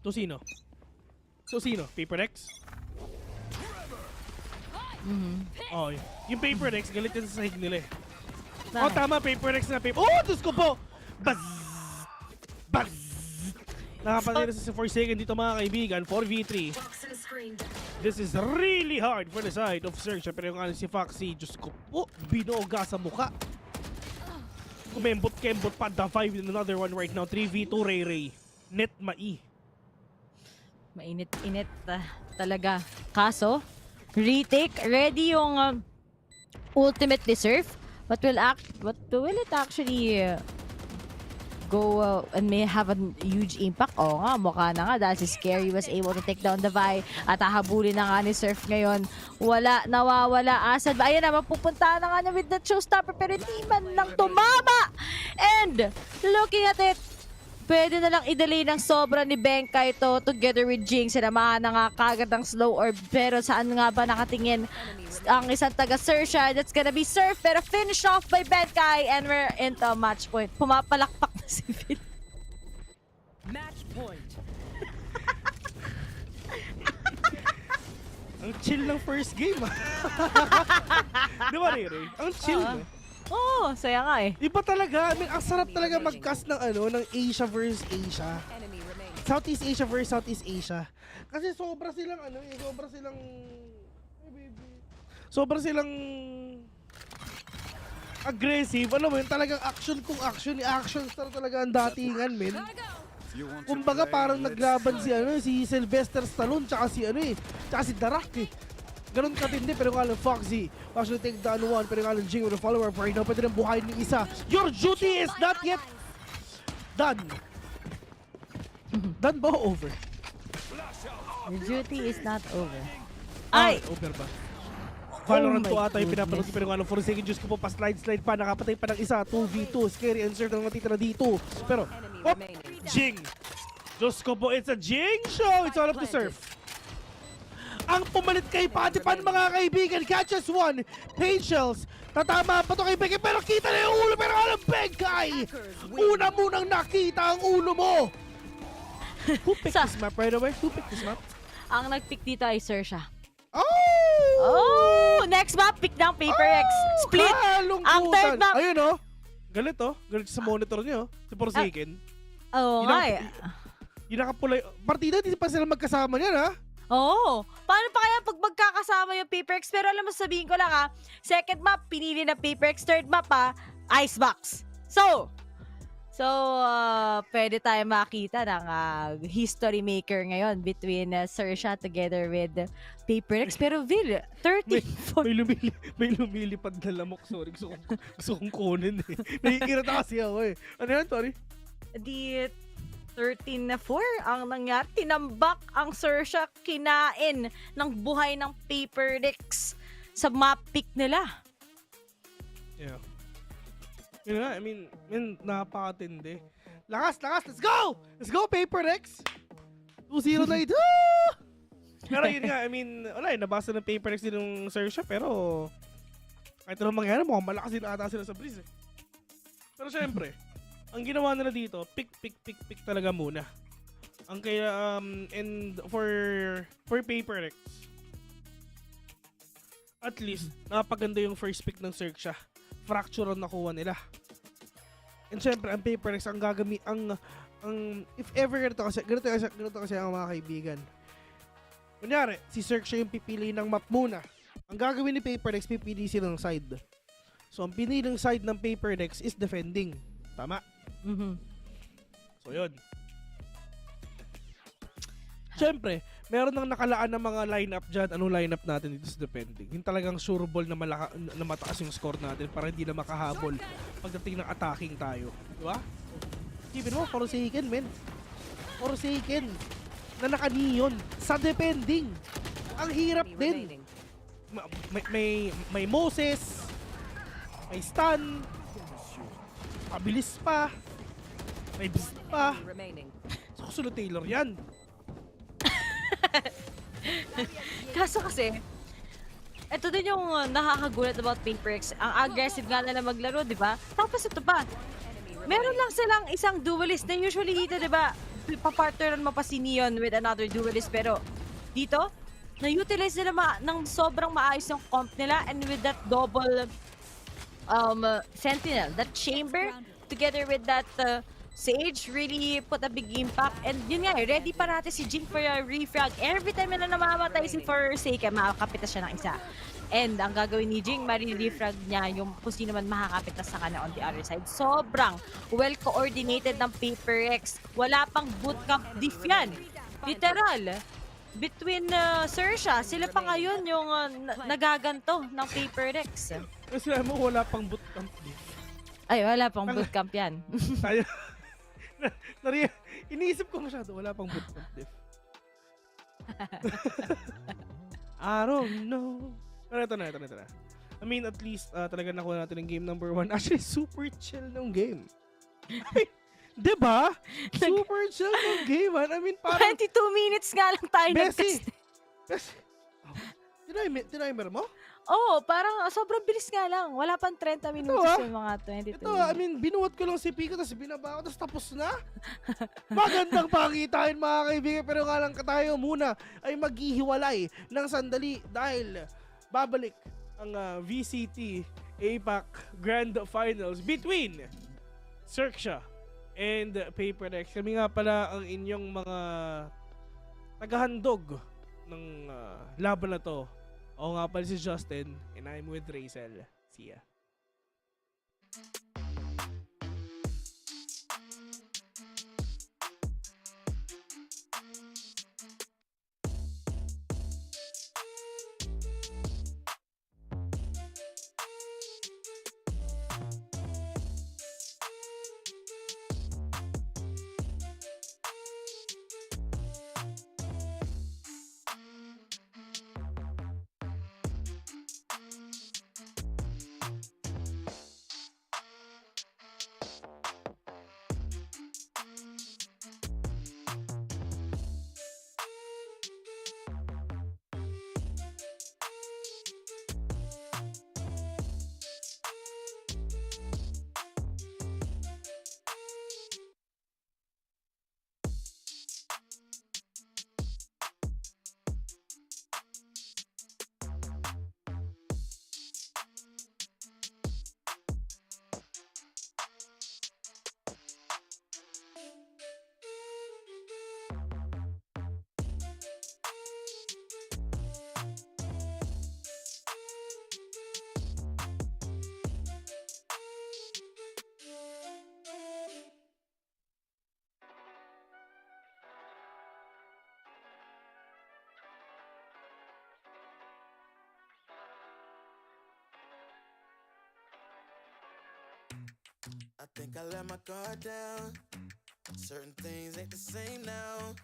To sino? Paper X? Oh, yung Paper X, galit yan sa sahig nila eh. Oh, tama, Paper X na paper. Oh, Diyos ko po! Buzz! Nakapansin na si Forsaken dito mga kaibigan, 4v3. This is really hard for the side of XERXIA. Pero yung si Foxy, Diyos ko po, binoga sa muka. Kumembot-kembot pa, the 5 in another one right now. 3v2 Ray. Net mai. Mainit-init talaga. Kaso, retake, ready yung ultimate deserve. But will it actually go and may have a huge impact? Oo nga, mukha na nga dahil si Scary was able to take down the Vi at hahabulin na nga ni Surf ngayon. Nawawala asad ba? Ayan na, mapupunta na nga niya with the showstopper pero hindi man lang tumama! And looking at it, pwede na lang i-delay ng sobra ni Benka ito together with Jing. Sinamahan na nga kagad ng slow orb. Pero saan nga ba nakatingin ang isang taga XERXIA? That's gonna be Surf. Pero finish off by Benkai. And we're into match point. Pumapalakpak na si Phil. Match point. Ang chill ng first game. Di ba, Ray? Ang chill. Oo, saya nga eh. Iba talaga. I mean, ang sarap talaga mag-cast ng Asia versus Asia. Southeast Asia versus Southeast Asia. Kasi sobra silang aggressive. Alam mo yun, talagang action kung action. Action star talaga ang datingan, men. Kumbaga parang naglaban si Sylvester Stallone tsaka si The Rock eh. Ganun katindi pero nga lang Foxy actually take down one pero nga lang Jing with a follower right now pwede rin buhayin ng isa. Your duty is not yet done. Done ba o over? Your duty is not over. Ay! Over ba? Valorant to ata yung pinapanood ko pero nga lang for a second Diyos ko po pa-slide pa nakapatay pa ng isa 2v2 Scary and Surf ang matitira dito pero Jing! Diyos ko po, it's a Jing show! It's all up to Surf. Ang pumalit kay Patipan mga kaibigan, catches one, Pagels, tatama pa to kay Becky pero kita na yung ulo pero alam Becky! Una munang nakita ang ulo mo! Who picked this map by the way? Who picked this map? Ang nag-pick dito ay XERXIA. Oh! Next map, pick down Paper X. Split! Ang third map! Ayun galit galit sa monitor niyo, si Forsaken. Oo nga eh. Yung nakapula, partida hindi pa sila magkasama niyan ha? Oo. Paano pa kaya pag magkakasama yung Paper X? Pero alam mo, sabihin ko lang second map, pinili na Paper X. Third map Icebox. So, pwede tayo makita ng history maker ngayon between XERXIA together with Paper X. Pero Vil, 30. May lumilipad na lamok. Sorry, gusto kong kunin eh. Nakikirata kasi ako eh. Ano yan, sorry? Di 13-4 ang nangyari. Tinambak ang XERXIA, kinain ng buhay ng Paper X sa map pick nila. Yeah. Yun nga, I mean napakatindi. Lakas! Let's go! Let's go, Paper X! 2-0 na ito! Pero yun nga, I mean, wala nabasa ng Paper X din ng XERXIA, pero kahit anong mangyari, mukhang malakas din ata sila sa Breeze eh. Pero syempre, ang ginawa nila dito, pick talaga muna. Ang kaya, and for Paper X, at least, napaganda yung first pick ng XERXIA. Fracture ang nakuha nila. And syempre, ang Paper X, ang gagamit, if ever ganito kasi ang mga kaibigan. Kunyari, si XERXIA yung pipili ng map muna. Ang gagawin ni Paper X, pipili sila ng side. So, ang piniling side ng Paper Rex is defending. Tama? So, yun. Siyempre, meron nang nakalaan ng mga lineup dyan. Anong lineup natin dito sa defending? Yung talagang sure ball na, na mataas yung score natin para hindi na makahabol pagdating ng attacking tayo. Diba? Isipin mo, Forsaken, men. Forsaken na naka-neon sa defending. Ang hirap din. May Moses, may stun, mabilis pa, may beast pa. So, Solo Taylor yan. Kaso kasi, ito din yung nakakagulat about PaperX. Ang aggressive nga nila maglaro, di ba? Tapos ito pa, meron lang silang isang duelist na usually dito, di ba? Papartneran mo pa si Neon with another duelist. Pero dito, na-utilize nila ng sobrang maayos yung comp nila, and with that double Sentinel, that chamber, together with that Sage, really put a big impact. And yun nga, ready pa natin si Jing for a refrag. Every time na namamatay si Forsaken, makakapit na siya ng isa. And ang gagawin ni Jing, mari-refrag niya yung kung sino man makakapit na sa kanya on the other side. Sobrang well-coordinated ng PaperX. Wala pang bootcamp diff yan. Literal. Between XERXIA, sila pa ngayon yung nagaganto ng PaperX. Kasi mo, wala pang bootcamp diff. Ay, wala pang bootcamp yan. Tayo. Iniisip ko masyado, wala pang bootcamp diff. I don't know. Pero ito na. I mean, at least talaga nakuha natin ng game number 1. Actually, super chill ng game. Diba? Super chill ng game, man. I mean, parang 22 minutes nga lang tayo Bessie! Tinimer mo? Oo, parang sobrang bilis nga lang. Wala pang 30 minutos yung mga 22 Ito, I mean, binuhat ko lang si Pico, tapos binaba ko, tapos tapos na. Magandang pakitain, mga kaibigan. Pero nga lang tayo muna ay maghihiwalay ng sandali dahil babalik ang VCT APAC Grand Finals between XERXIA and PaperX. Kami nga pala ang inyong mga tagahandog ng laban na to. Ako nga pala si Justin, and I'm with Rachel. See ya. I think I let my guard down. Certain things ain't the same now.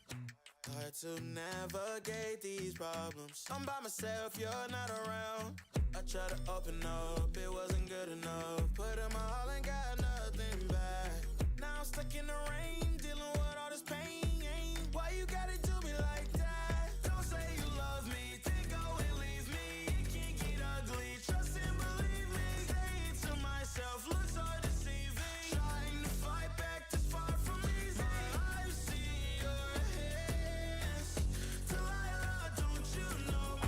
Hard to navigate these problems. I'm by myself, you're not around. I tried to open up, it wasn't good enough. Put in my all and got nothing back. Now I'm stuck in the rain, dealing with all this pain. Why you gotta do me like that? Don't say you love me, then go and leave me. It can get ugly, trust and believe me. Say it to myself, looks hard deceiving. Trying to fight back to far from easy. I see your hands. Delilah, don't you know?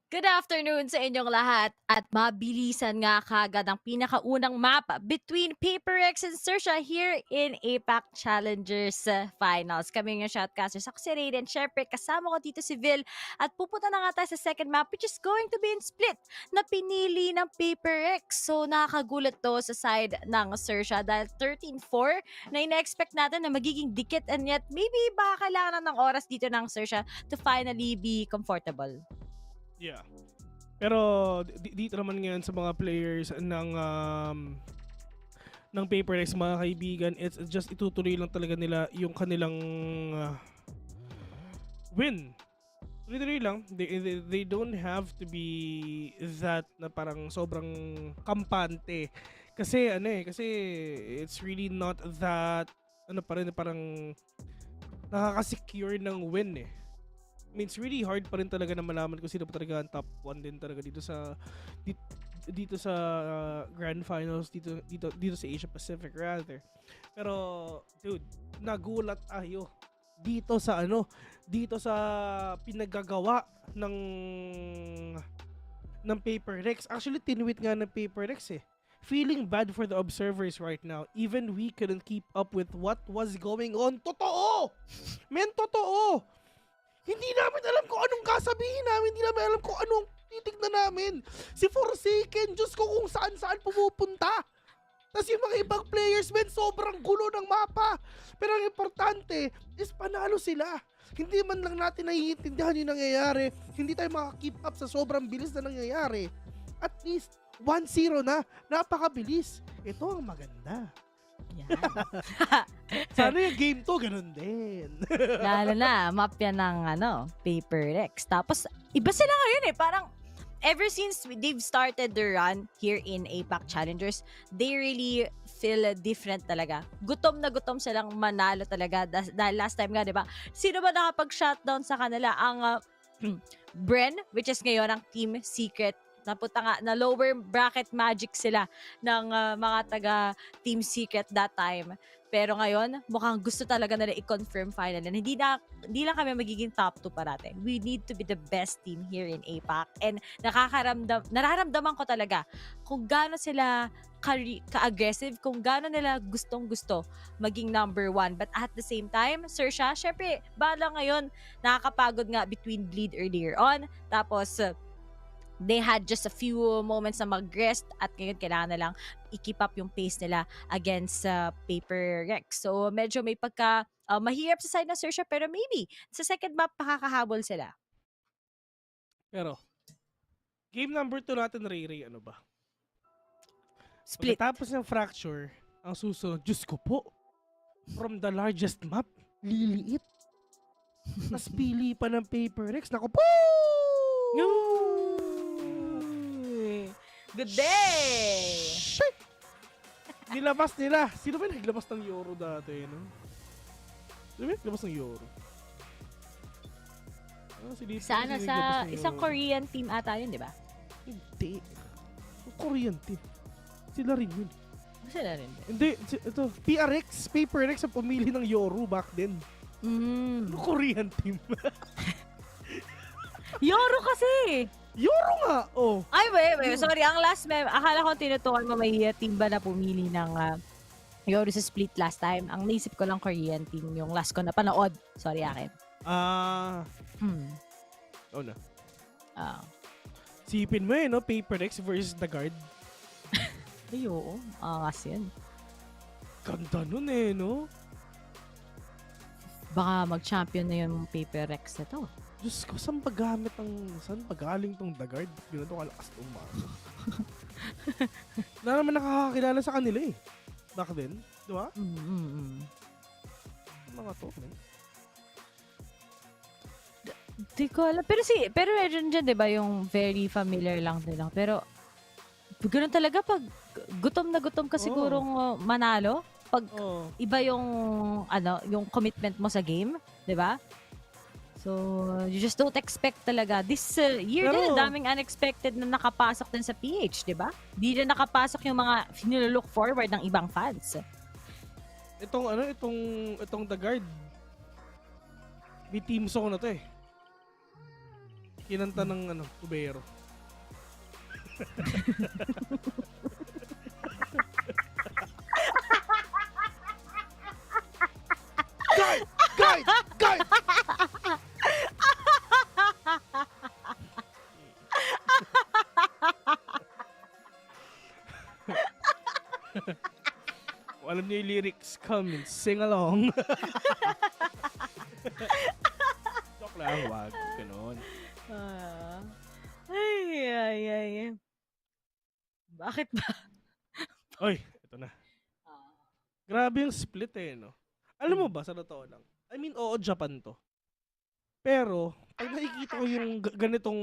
Good afternoon sa inyong lahat at mabilisan nga kagad ang pinakaunang map between PaperX and XERXIA here in APAC Challengers Finals. Kami yung shoutcasters. Ako si Raiden. Syempre, kasama ko dito si Vil at pupunta na nga tayo sa second map which is going to be in split na pinili ng PaperX. So, nakakagulat to sa side ng XERXIA dahil 13-4 na ina-expect natin na magiging dikit and yet maybe baka kailangan ng oras dito ng XERXIA to finally be comfortable. Yeah. Pero dito naman ngayon sa mga players ng PaperX, mga kaibigan, it's just itutuloy lang talaga nila yung kanilang win. Tuloy-tuloy lang. They don't have to be that na parang sobrang kampante. Kasi kasi it's really not that parang nakaka-secure ng win eh. I mean, it's really hard pa rin talaga na malaman kung sino pa talaga ang top 1 din talaga dito sa Grand Finals, dito sa Asia Pacific rather. Pero dude, nagulat tayo dito sa pinagagawa ng PaperX. Actually, tinweet nga ng PaperX eh. Feeling bad for the observers right now. Even we couldn't keep up with what was going on. Totoo! Men, totoo! Hindi namin alam kung anong kasabihin namin. Hindi namin alam kung anong titignan namin. Si Forsaken, Diyos ko kung saan-saan pumupunta. Tapos yung mga ibang players, men, sobrang gulo ng mapa. Pero ang importante is panalo sila. Hindi man lang natin naiintindihan yung nangyayari. Hindi tayo makaka-keep up sa sobrang bilis na nangyayari. At least, 1-0 na. Napakabilis. Ito ang maganda. Sana yung game to, ganun din. Lalo na, map yan ng PaperX. Tapos, iba sila ngayon eh. Parang, ever since they've started their run here in APAC Challengers, they really feel different talaga. Gutom na gutom silang manalo talaga. Dahil last time nga, di ba? Sino ba nakapag-shutdown sa kanila? Ang Bren, which is ngayon ang Team Secret. Napunta nga, na lower bracket magic sila ng mga taga Team Secret that time. Pero ngayon, mukhang gusto talaga nila i-confirm final. And hindi lang kami magiging top 2 parate. We need to be the best team here in APAC. And nararamdaman ko talaga kung gaano sila ka-aggressive, kung gaano nila gustong-gusto maging number 1. But at the same time, XERXIA, syempre, bala ngayon, nakakapagod nga between bleed earlier on. Tapos, they had just a few moments na mag-rest at ngayon kailangan na lang i-keep up yung pace nila against PaperX. So, medyo may pagka mahirap sa side na XERXIA pero maybe sa second map pakakahabol sila. Pero, game number 2 natin, Ray, ano ba? Split. Pagkatapos ng fracture, ang susunod, Diyos ko po, from the largest map, liliit. Tapos pili pa ng PaperX. Naku po! Good day! Shit! Nilabas nila. Sino ba naglabas ng Euro dati, no? Sino ba naglabas ng Euro? Sana sa isang Korean team ata yun, di ba? Hindi. Korean team. Sila rin yun. Sila rin. Hindi. Ito. PaperX ang pumili ng Euro back then. Korean team. Euro kasi! Euro nga! Oh. Ay, wait. Sorry, ang last akala ko tinutukan mo may team ba na pumili ng Euro sa split last time. Ang naisip ko lang Korean team yung last ko na panood. Sorry, akin. Oh na. Sipin mo no? PaperX versus The Guard. Ay, oo. Angas yan. Ganda nun no? Baka mag-champion na yung PaperX na to. Diyos ko, saan pagaling tong The Guard? Ganito kalakas tong mga. Na naman nakakakilala sa kanila eh. Back then. Di ba? Mga to, man. Di ko alam. Pero meron dyan, di ba, yung very familiar lang nila. Pero, ganoon talaga pag gutom na gutom ka sigurong manalo. Pag iba yung, yung commitment mo sa game. Di ba? So, you just don't expect talaga. This year din, daming unexpected na nakapasok din sa PH, di ba? Di na nakapasok yung mga nilook forward ng ibang fans. Itong The Guard. May team song na to eh. Kinanta ng ano, tubero. Guide! Guide! Guide! Kung alam niyo yung lyrics, come and sing along. Joke lang, wag. Ganon. Ay. Bakit ba? Oy, ito na. Grabe yung split no? Alam mo ba, sa totoo lang, I mean, oo, Japan to. Pero, pag nakikita ko yung ganitong,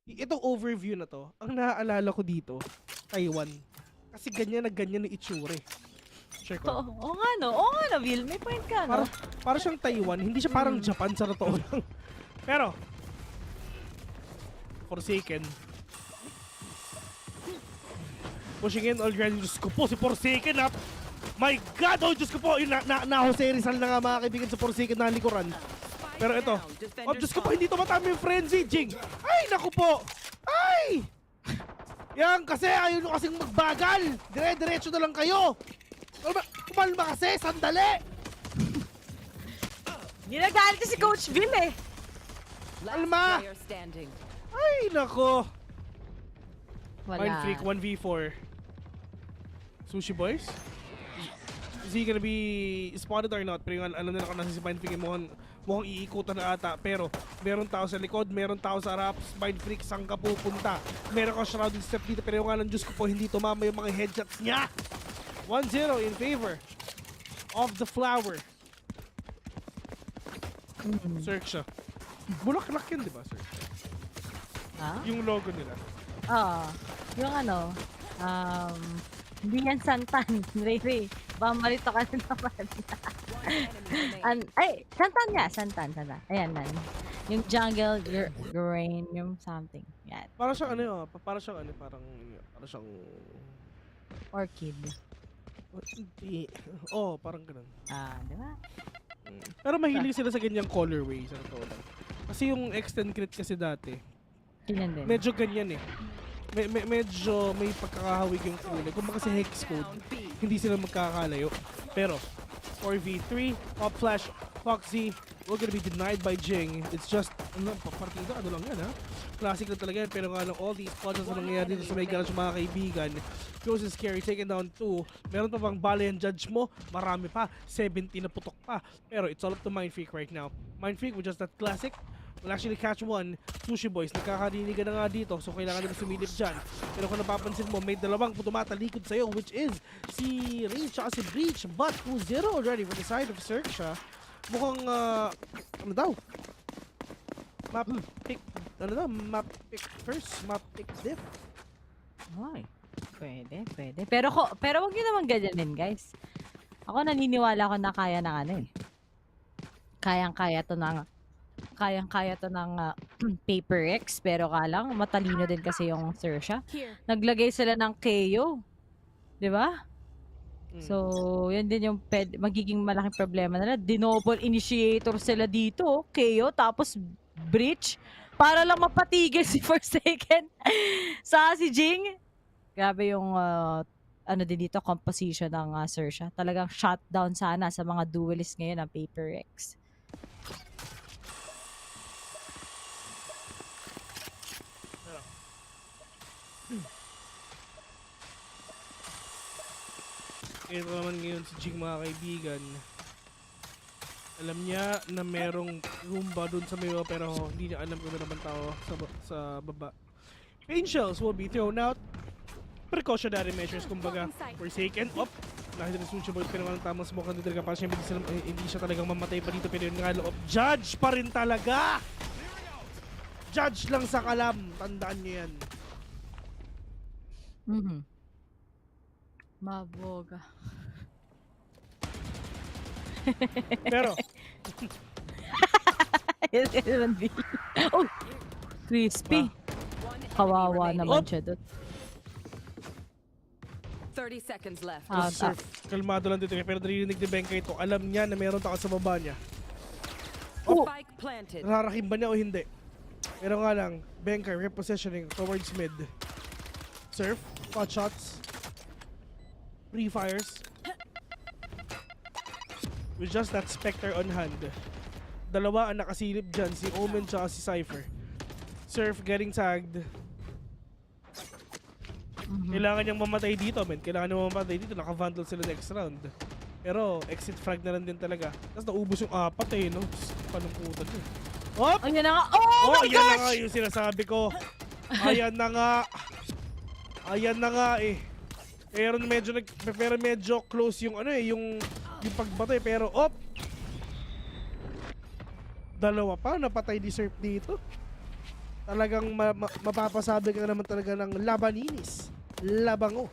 itong overview na to, ang naaalala ko dito, Taiwan. Kasi ganyan na ganyan yung itsure. Check ko. Oo nga no, Will, may point ka, no? Para siyang Taiwan, hindi siya parang Japan sa totoo lang. Pero, Forsaken. Pushing in already, Diyos ko po, si Forsaken ha! My God! Oh, Diyos ko po! Na-Jose Rizal na nga mga kaibigan sa Forsaken na likuran. Pero ito, oh, Diyos ko po, hindi tumatama yung frenzy, Jing! Ay, naku po! Ay! Yan, kasi ayaw nyo kasing magbagal! Dire-diretso na lang kayo! Kumalma kasi, sandali! Ginagalit si Coach Bill eh! Alma! Ay, nako! Wala. Mind Freak 1v4. Sushi Boys? Is he gonna be spotted or not? Pero yung alam nila kung nasa si Mind Freak, mukhang iikutan na ata. Pero meron tao sa likod, meron tao sa wraps. Mind Freak, saan ka pupunta? Meron ka shrouded step dito, pero yung nga ng Diyos ko po, hindi tumama yung mga headshots niya. 1-0 in favor of the flower. XERXIA. Bulaklak yun, di ba, XERXIA? Yung logo nila. Yung ano, hindi yan Santan, Ray. Bamalito ka na naman. Santan. Ayan na. Yung jungle, uranium, something. Yan. Para siyang parang orchid. Hindi. Oh, parang ganun. Di ba? Pero mahilig sila sa ganyang colorway, sa totoo lang. Kasi yung extend crit kasi dati, medyo ganyan eh. Medyo may pagkakahawig yung kulay. Kung baka sa hex code, hindi sila magkakalayo. Pero, 4v3, Pop Flash, Foxy, we're gonna be denied by Jing. It's just, partida, ano lang yan ha? Classic na talaga yan, pero nga lang all these plots na nangyayari dito sa may garage mga kaibigan. Goes is scary, taken down 2. Meron pa bang bala yung judge mo? Marami pa, 70 na putok pa. Pero it's all up to Mind Freak right now. Mind Freak with just that classic will actually catch one. Sushi Boys, nagkakadinigan na nga dito, so kailangan nila sumilip dyan. Pero kung napapansin mo, may dalawang tumatalikod sa'yo, which is si Reach at si Breach, but 2-0 already for the side of XERXIA. Mukhang, ano daw? Map pick first, map pick diff. Ay, pwede. Pero wag nyo naman ganyanin, guys. Ako naniniwala ko na kaya ng ano eh. Kayang-kaya to ng Paper X, pero kalang matalino din kasi yung XERXIA. Naglagay sila ng KO. 'Di ba? So, yan din yung magiging malaking problema nila. Dinoble initiator sila dito, KO, tapos breach para lang mapatigil si Forsaken. Sa si Jing. Grabe yung ano din dito, composition ng XERXIA. Talagang shutdown sana sa mga duelist ngayon ng Paper X. Ito naman ngayon si Jing mga kaibigan. Alam niya na merong Roomba dun sa mayo, pero hindi niya alam kung ano naman tao sa baba. Pain shells will be thrown out. Precautionary measures, kumbaga. Forsaken. Nakita ni Sushi Boy, pero walang tamang smoke dito talaga. Para siya hindi siya talagang mamatay pa dito, pero yun nga loob. Judge pa rin talaga! Judge lang sa kalam. Tandaan niyo yan. Maboga. Pero oh, crispy. Kawawa naman siya doon. 30 seconds left. Kalmado lang dito, pero narinig ni Benka ito. Alam niya na meron tao sa baba niya. Spike planted. Rarakim ba niya o hindi? Pero nga lang, Benkai repositioning towards mid. Surf, pot shots, free fires. With just that Spectre on hand. Dalawa ang nakasilip dyan, si Omen tsaka si Cypher. Surf getting tagged. Kailangan niyang mamatay dito, men. Kailangan niyang mamatay dito. Naka-vandal sila next round. Pero exit frag na lang din talaga. Tapos naubos yung 4 eh, no? Panungkutan yun. Hop! Ayan na nga. Oh my ayan gosh! na nga yung sinasabi ko. Ayan na nga. Ayan na nga eh. Pero medyo close yung ano eh, yung pagbato eh. Pero op! Dalawa pa, napatay ni Surf dito. Talagang mapapasabi ka naman talaga ng labaninis. Labango.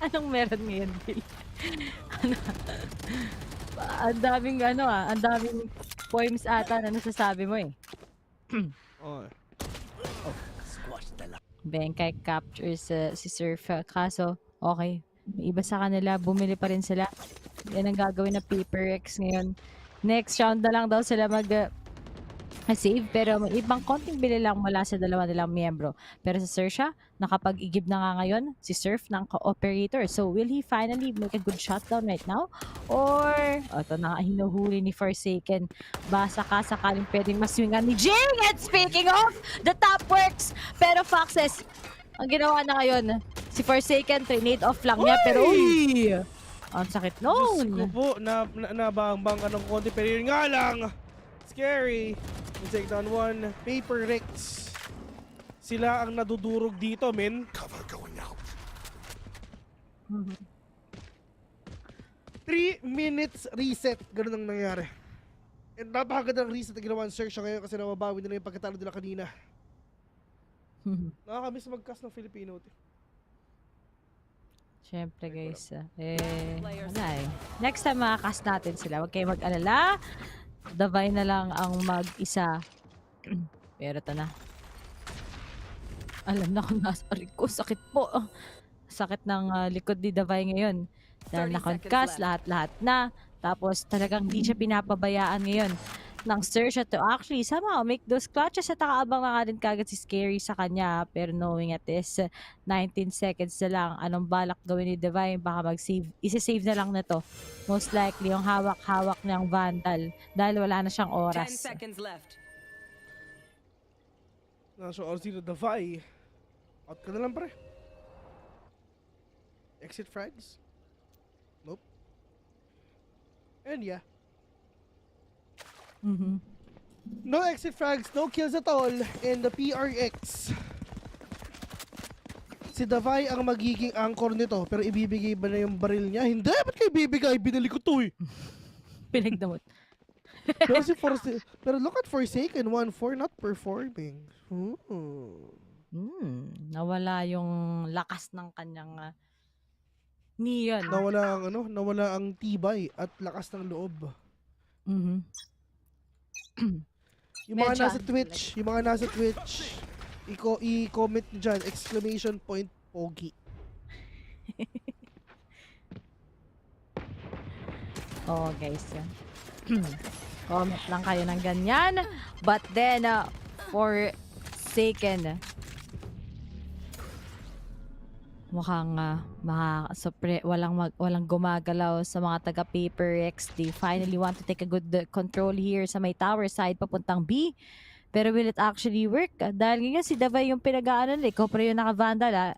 Anong meron ngayon, Bill? Ang daming ang daming poems ata na nasasabi mo eh. Benkai captures si Surf. Kaso, okay. May iba sa kanila, bumili pa rin sila. Yan ang gagawin na PPGL ngayon. Next round na lang daw sila save, pero may ibang konting bili lang mula sa dalawa nilang miyembro. Pero sa XERXIA, nakapag-igib na nga ngayon si Surf ng co-operator. So, will he finally make a good shutdown right now? Or, ito na nga, hinuhuli ni Forsaken. Basa ka sakaling pwedeng maswingan ni Jing! And speaking of, the top works! Pero Foxes, ang ginawa na ngayon, si Forsaken, trinade off lang niya, pero uy! Ang sakit noon. Diyos ko po, nabang ka ng konti, pero yun nga lang. Scary. Take down one. Paper Rex. Sila ang nadudurog dito, men. Cover going out. 3 minutes reset. Ganun ang nangyari. And napakagandang reset na ginawa ng XERXIA ngayon kasi nababawi nila yung pagkatalo nila kanina. Nakakamiss mag-cast ng Filipino. Siyempre guys, wala eh. Next time makakast natin sila, huwag kayo mag-alala. Davay na lang ang mag-isa. Pero ito na. Alam na kung nasa ko, sakit po. Sakit ng likod ni Davay ngayon. Dahil na-concast, lahat-lahat na. Tapos talagang di siya pinapabayaan ngayon ng XERXIA to actually somehow make those clutches at nakaabang na nga din kagad si Scary sa kanya. Pero knowing at this 19 seconds na lang, anong balak gawin ni Divine? Baka mag-save, isa-save na lang na to. Most likely yung hawak-hawak niyang Vandal dahil wala na siyang oras. 10 seconds left. Nasa oras dito, Divine. Out ka na lang, pre. Exit frags? Nope. And yeah. No exit frags, no kills at all in the PRX. Si Davay ang magiging anchor nito, pero ibibigay ba na yung baril niya? Hindi, ba't kayo ibibigay? Binili ko to eh. Pinagdamot. Pero look at Forsaken, 1-4 not performing. Nawala yung lakas ng kanyang neon. Nawala ang tibay at lakas ng loob. Yung mga nasa Twitch, i-comment nyo dyan, exclamation point, pogi. Oh guys, comment lang kayo ng ganyan. But then, Forsaken, mukhang walang gumagalaw sa mga taga PPGL. They finally want to take a good control here sa may tower side papuntang B. Pero will it actually work? Dahil ngayon si Davay yung pinag-aanan, ikaw pa rin yung naka-Vandal.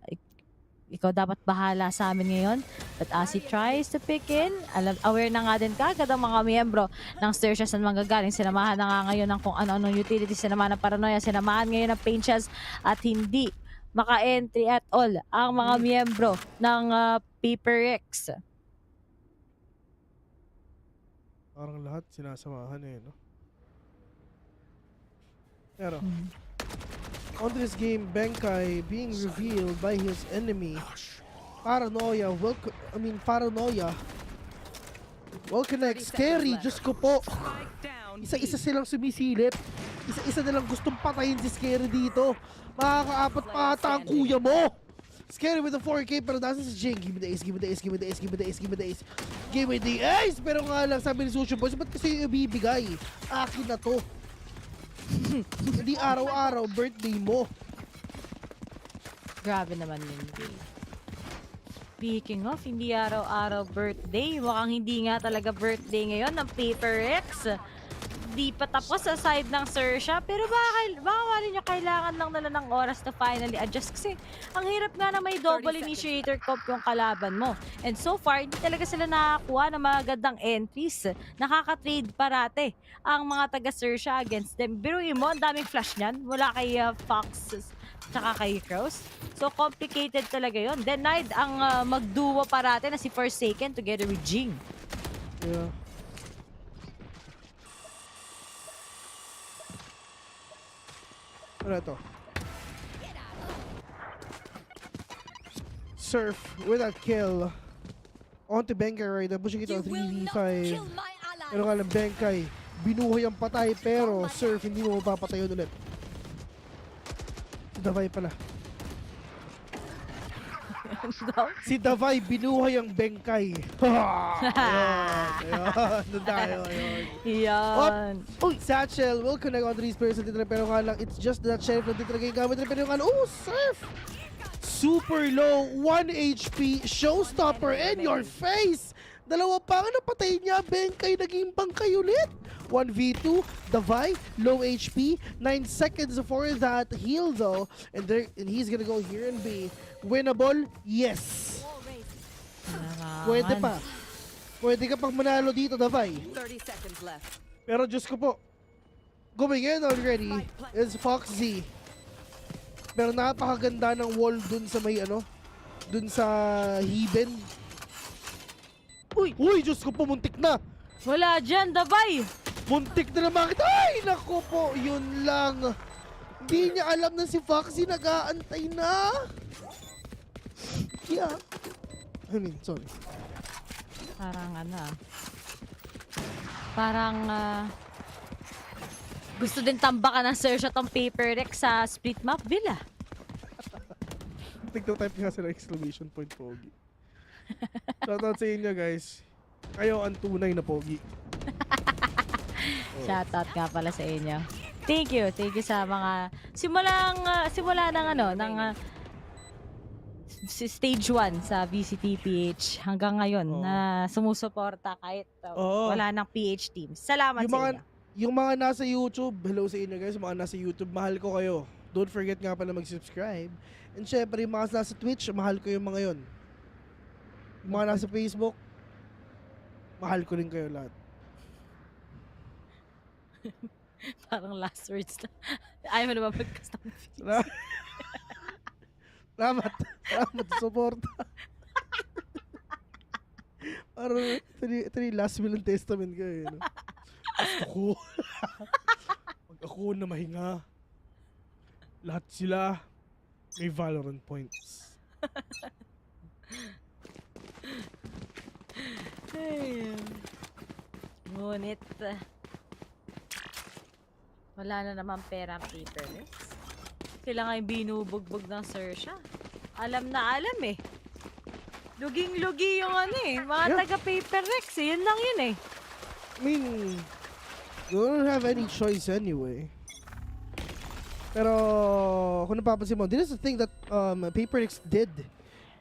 Ikaw dapat bahala sa amin ngayon. But as he tries to pick in, aware na nga din kagad ang mga miyembro ng XERXIA saan manggagaling. Sinamahan na nga ngayon ng kung ano-anong utility, sinamahan ng paranoia, sinamahan ngayon ng pain shells at hindi maka-entry at all ang mga miyembro ng PPGL. Parang lahat sinasamahan eh, no? Pero, on this game, Benkai being revealed by his enemy. Paranoia will connect. Scary, Diyos ko po. Isa-isa silang sumisilip. Isa-isa nilang gustong patayin si Scary dito. Makakaapat pa ata ang kuya mo. Scary with the 4K, pero nasa si Jing. Give me the ace, give me the ace, give me the ace, give me the ace, give me the ace. Give me the ace! Pero nga lang, sabi ni Sushi Boys, ba't kasi ibibigay? Akin na to. Hindi araw-araw, birthday mo. Grabe naman yun. Speaking of, hindi araw-araw birthday. Mukhang hindi nga talaga birthday ngayon ng Paper X. Di pa tapos sa side ng XERXIA. Pero baka wali nyo kailangan lang nila ng oras to finally adjust. Kasi ang hirap nga na may double initiator comp yung kalaban mo. And so far, hindi talaga sila nakakuha ng mga gandang entries. Nakaka-trade parate ang mga taga XERXIA against them. Biruin mo, ang daming flash niyan. Mula kay Fox tsaka kay Crows. So complicated talaga yon. Denied ang magduo parate na si Forsaken together with Jing. Yeah. Ano to? Surf with that kill. On to Benkay right now. Pushing it on 3v5. Pero nga lang Benkay. Binuhay ang patay pero Surf hindi mo mapapatayon ulit. Si Davay pala. Si Davay binuhay ang Benkay. Yan. Uy, Satchel will connect on 3 players dito pero nga lang it's just that Sheriff na dito naging gamit pero nga oh, Surf! Super low, 1 HP, showstopper in your face! Dalawa pa nga napatay niya, Benkay naging bangkay ulit! 1v2, Davay, low HP, 9 seconds for that heal though, and he's gonna go here and be winnable, yes! Pwede pa. Pwede ka pang manalo dito, Davay. 30 seconds left. Pero Diyos ko po, going in already is Foxy. Pero napakaganda ng wall dun sa may dun sa Heben. Uy, Diyos ko po, muntik na. Wala dyan, Davay. Muntik na naman kita. Ay, naku po, yun lang. Hindi niya alam na si Foxy nag-aantay na. Yeah. Sorry. Parang gusto din tambakan ng XERXIA tong Paper X sa split map, Villa. Tigto-type nga sila exclamation point pogi. Shoutout sa inyo guys. Kayo ang tunay na pogi. Shoutout nga pala sa inyo. Thank you sa mga simula ng stage 1 sa VCT PH hanggang ngayon na sumusuporta kahit wala ng PH team. Salamat sa inyo. Yung mga nasa YouTube, hello sa inyo guys, mga nasa YouTube, mahal ko kayo. Don't forget nga pala mag-subscribe. And syempre, yung mga nasa Twitch, mahal ko yung mga yon. Yung mga nasa Facebook, mahal ko rin kayo lahat. Parang last words na. Ayaw mo naman mag-custom fees. Salamat sa support. Parang ito yung last will and testament ko eh. No? Pag ako na mahinga, lahat sila may Valorant points. Ngunit wala na naman pera paperless. Sila nga yung binubugbog ng XERXIA. Alam na alam eh. Luging-lugi yung mga taga-Paper X eh. Yun lang yun eh. I mean, you don't have any choice anyway. Pero, kung napapansin mo, this is the thing that Paper X did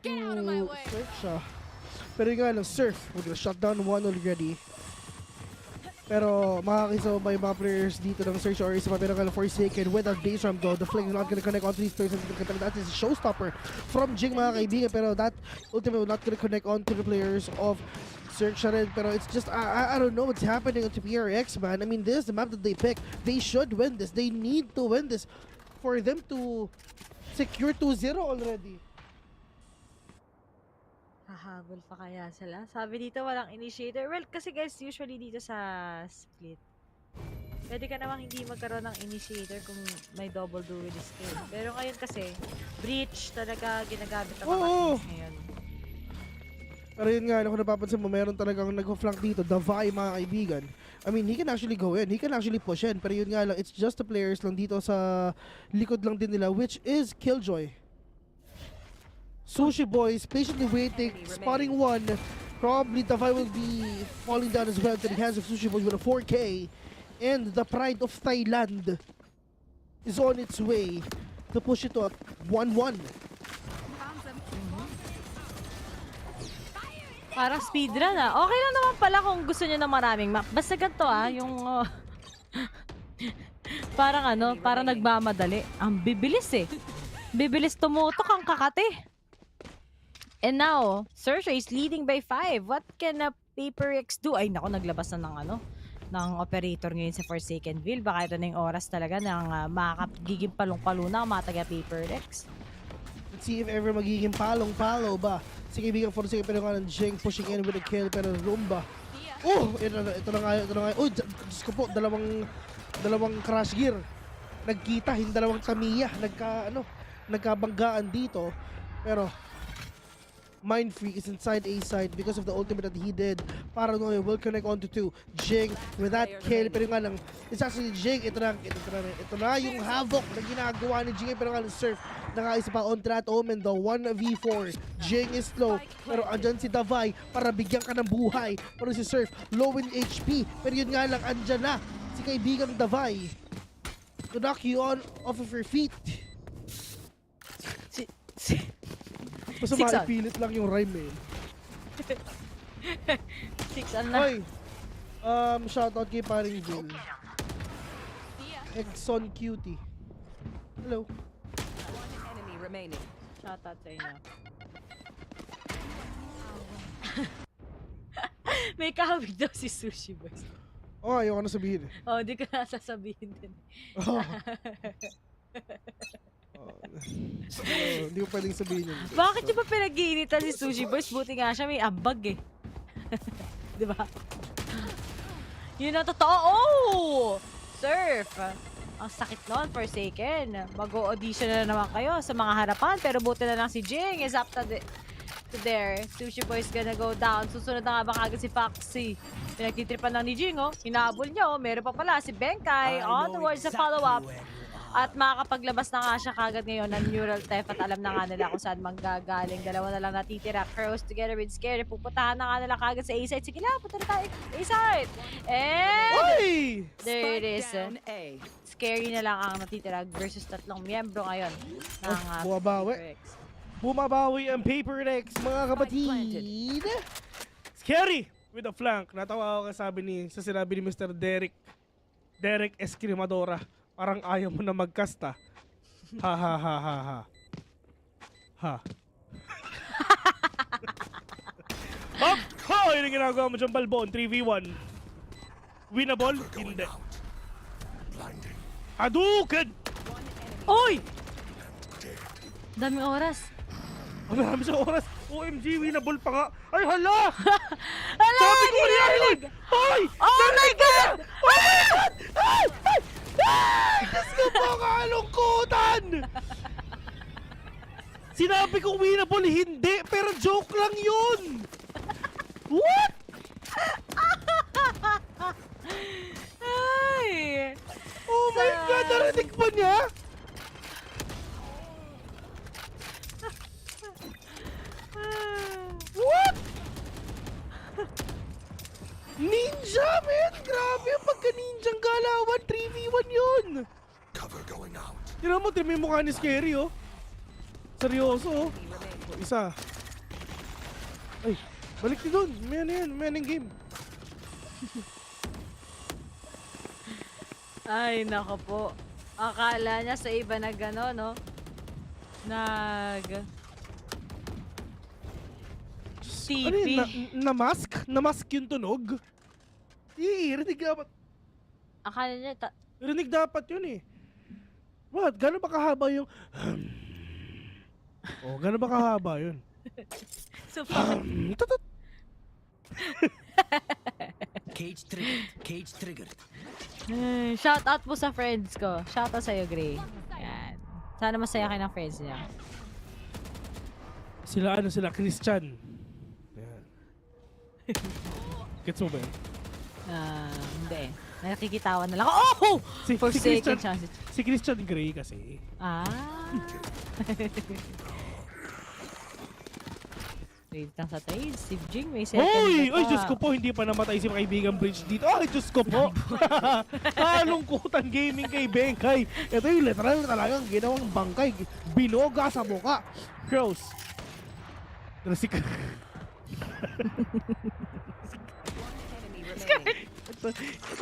to XERXIA. Pero yung nga lang, Surf, we're gonna shut down one already. Pero makakisama yung mga players dito ng XERXIA or isa pa pero nga Forsaken with that base ramp though. The flag is not gonna connect on 3 players. That is a showstopper from Jing mga kaibigan. Pero that ultimately not gonna connect on to the players of XERXIA rin. Pero it's just, I don't know what's happening to PRX, man. I mean, this is the map that they pick. They should win this. They need to win this for them to secure 2-0 already. Hahabol pa kaya sila? Sabi dito walang initiator. Well, kasi guys, usually dito sa split, pwede ka namang hindi magkaroon ng initiator kung may double duel skill. Pero ngayon kasi, breach talaga ginagamit ang mga teams ngayon. Pero yun nga, kung napapansin mo, meron talagang nag-flank dito. Davay, mga kaibigan. I mean, he can actually go in. He can actually push in. Pero yun nga lang, it's just the players lang dito sa likod lang din nila, which is Killjoy. Sushi Boys patiently waiting, spotting one. Probably Davai will be falling down as well to the hands of Sushi Boys with a 4K. And the pride of Thailand is on its way to push it to a 1-1. Parang speedrun ah. Okay lang naman pala kung gusto nyo ng maraming map. Basta ganito ah, yung... parang ano, parang nagmamadali. Ang bibilis eh. Bibilis tumutok ang kakate. And now, XERXIA is leading by 5. What can a PaperX do? Ay nako, naglabas na ng ano, ng operator ngayon sa Forsaken Ville. Baka ito na yung oras talaga ng makakagiging palong-palo na ang mga taga PaperX. Let's see if ever magiging palong-palo ba. Si kaibigan Forsaken pero nga ng Jeng pushing in with a kill pero Rumba. Oh! Ito na nga. Oh, Diyos ko po, dalawang crash gear. Nagkita, hindi dalawang Tamiya. Nagkabanggaan dito. Pero Mind Freak is inside A side because of the ultimate that he did. Paranoia will connect onto 2. Jing with that kill. Pero nga lang, it's actually Jing. Ito na yung havoc na ginagawa ni Jing. Pero nga lang Surf. Nakaisa pa on that Omen. The 1v4. Jing is low. Pero andyan si Davai para bigyan ka ng buhay. Pero si Surf low in HP. Pero yun nga lang, andyan na si kaibigang Davai to knock you on off of your feet. Basta maipilit lang yung rhyme eh. 6 na. Hoy! Shoutout kay paring Jill. Exxon Cutie. Hello. Shoutout sa inyo. May kahawig daw si Sushi Boys. Oh, ayaw ko na sabihin eh. Oh, di ko na sasabihin din. Oh. Hindi ko pwedeng sabihin yun. Bakit nyo ba pinag-iinitan si Sushi Boys? Buti nga siya may ambag eh. Diba? Yun ang totoo. Oh! Surf! Ang sakit nun, Forsaken. Mag-audition na naman kayo sa mga harapan. Pero buti na lang si Jing is up to there. Sushi Boys gonna go down. Susunod na nga ba kagad si Foxy. Pinagtitripan lang ni Jing, oh. Hinabol niya, oh. Meron pa pala si Benkai on towards the follow-up. At makakapaglabas na nga siya kagad ngayon ng neural theft at alam na nga nila kung saan manggagaling. Dalawa na lang natitira. Crows together with Scary. Pupuntahan na nga nila kagad sa A-side. Sige na, punta na tayo A-side. And there it is. Scary na lang ang natitira versus tatlong miyembro ngayon ng Bumabawi ang PaperX, mga kapatid. Scary with a flank. Natawa ako sa sinabi ni Mr. Derek Escrimadora. Parang ayaw mo na magkasta. Ha ha ha ha ha. Ha. Hop! Ho! Yun ang ginagawa mo dyan, Balbon. 3v1. Winnable? Hindi. Hadouken! Oy! Daming oras. Ang dami sa oras. OMG, winnable pa nga. Ay, hala! Hala! Sabi ko maninig! Hoy! Oh my God! Oh my God! Ay! Ay! Ay! Diyos ko po, kalungkutan! Sinabi kong winnable, hindi. Pero joke lang yun! What? Ay! Oh my God! Narinig pa niya? What? Ninja, man! Grabe yung pagka-ninjang galawan. 3v1 yun. Cover going out. Tira mo, tira mo yung mukha ni Scary, oh. Seryoso, oh. Isa. Ay, balik ni doon. May yan game. Ay, nako po. Akala niya sa iba na gano'n, no? TP. Ano yun? Na-mask? Na-mask yung tunog? Rinig dapat. Akala niya, rinig dapat yun eh. What? Gano'n ba kahaba yung... oh, gano'n ba kahaba yun? So, Cage triggered. Shout out po sa friends ko. Shout out sa'yo, Gray. Yan. Sana masaya kayo ng friends niya. Sila Christian. Yan. Gets mo ba yun? Hindi. Nakikitawan na lang. Oh! Si Christian Grey kasi. Ah. Wait lang sa trade. Si Jing may second Oy! pa. Ay, Diyos ko po, hindi pa namatay si kaibigang Bridge dito. Ay, Diyos ko po. Kalungkutan gaming kay Bengkay. Ito yung literal talagang ginawang bangkay. Binoga sa muka. Crows. Ito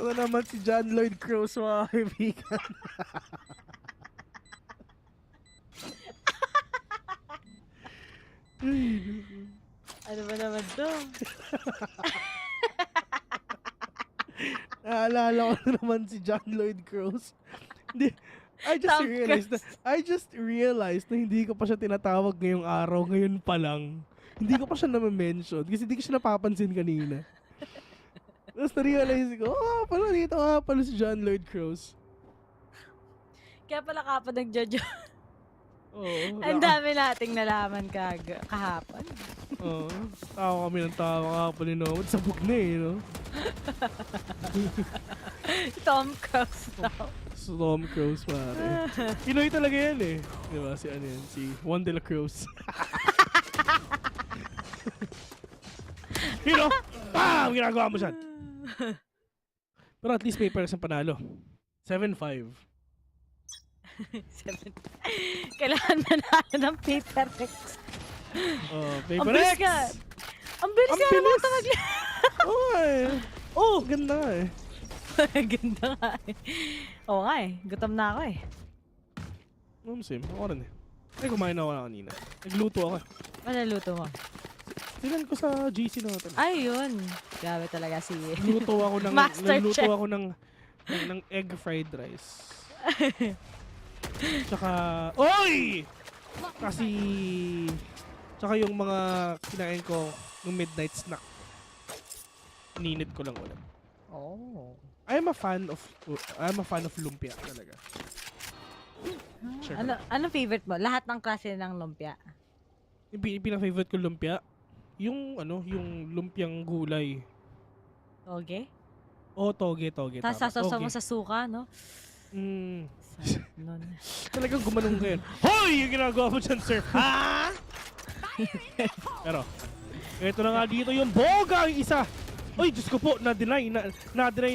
na naman si John Lloyd Crows, mga kaibigan. Ano ba naman to? Naalala ko na naman si John Lloyd Crows. Hindi, I just realized na hindi ko pa siya tinatawag ngayong araw, ngayon pa lang. Hindi ko pa siya na-mention kasi hindi ko siya napapansin kanina. Tapos na-realize ko, pala dito pala si John Lloyd Crows. Kaya pala kapag nag-judge. Oo. Ang dami nating nalaman kahapon. Oo. Tawa kami ng tawa kahapon ni Nomad. Sabog na no? Tom Cruise daw. Tom Cruise, pare. Pinoy talaga yan eh. Diba? Si ano yan? Si Juan de la Cruz. Bam! Ginagawa mo siyan. Pero at least paper ang panalo. 7-5. Kailangan manalo ng Paper X. Paper Ang bilis X! ka. Ang bilis ka naman ito Ganda nga eh. Ganda nga eh. Oo nga eh. Gutom na ako eh. Same. Ako rin eh. Ay, kumain ako na kanina. Nagluto ako eh. Ano luto mo? Tingnan ko sa GC natin. Ay, yun. Grabe talaga si Nagluto ako ng Master Chef. ng egg fried rice. Tsaka tsaka yung mga kinain ko ng midnight snack. Ninit ko lang ulit. Oh. I'm a fan of lumpia talaga. Sure. Ano favorite mo? Lahat ng klase ng lumpia. Yung pinaka-favorite ko lumpia, yung lumpiang gulay. Toge? Toge. Tapos sasasaw mo sa suka, no? Talagang gumanong ka yun. Hoy! Yung ginagawa mo dyan, sir. Ha? Pero, ito na nga dito yung boga, yung isa. Oy, Diyos ko po, na-deny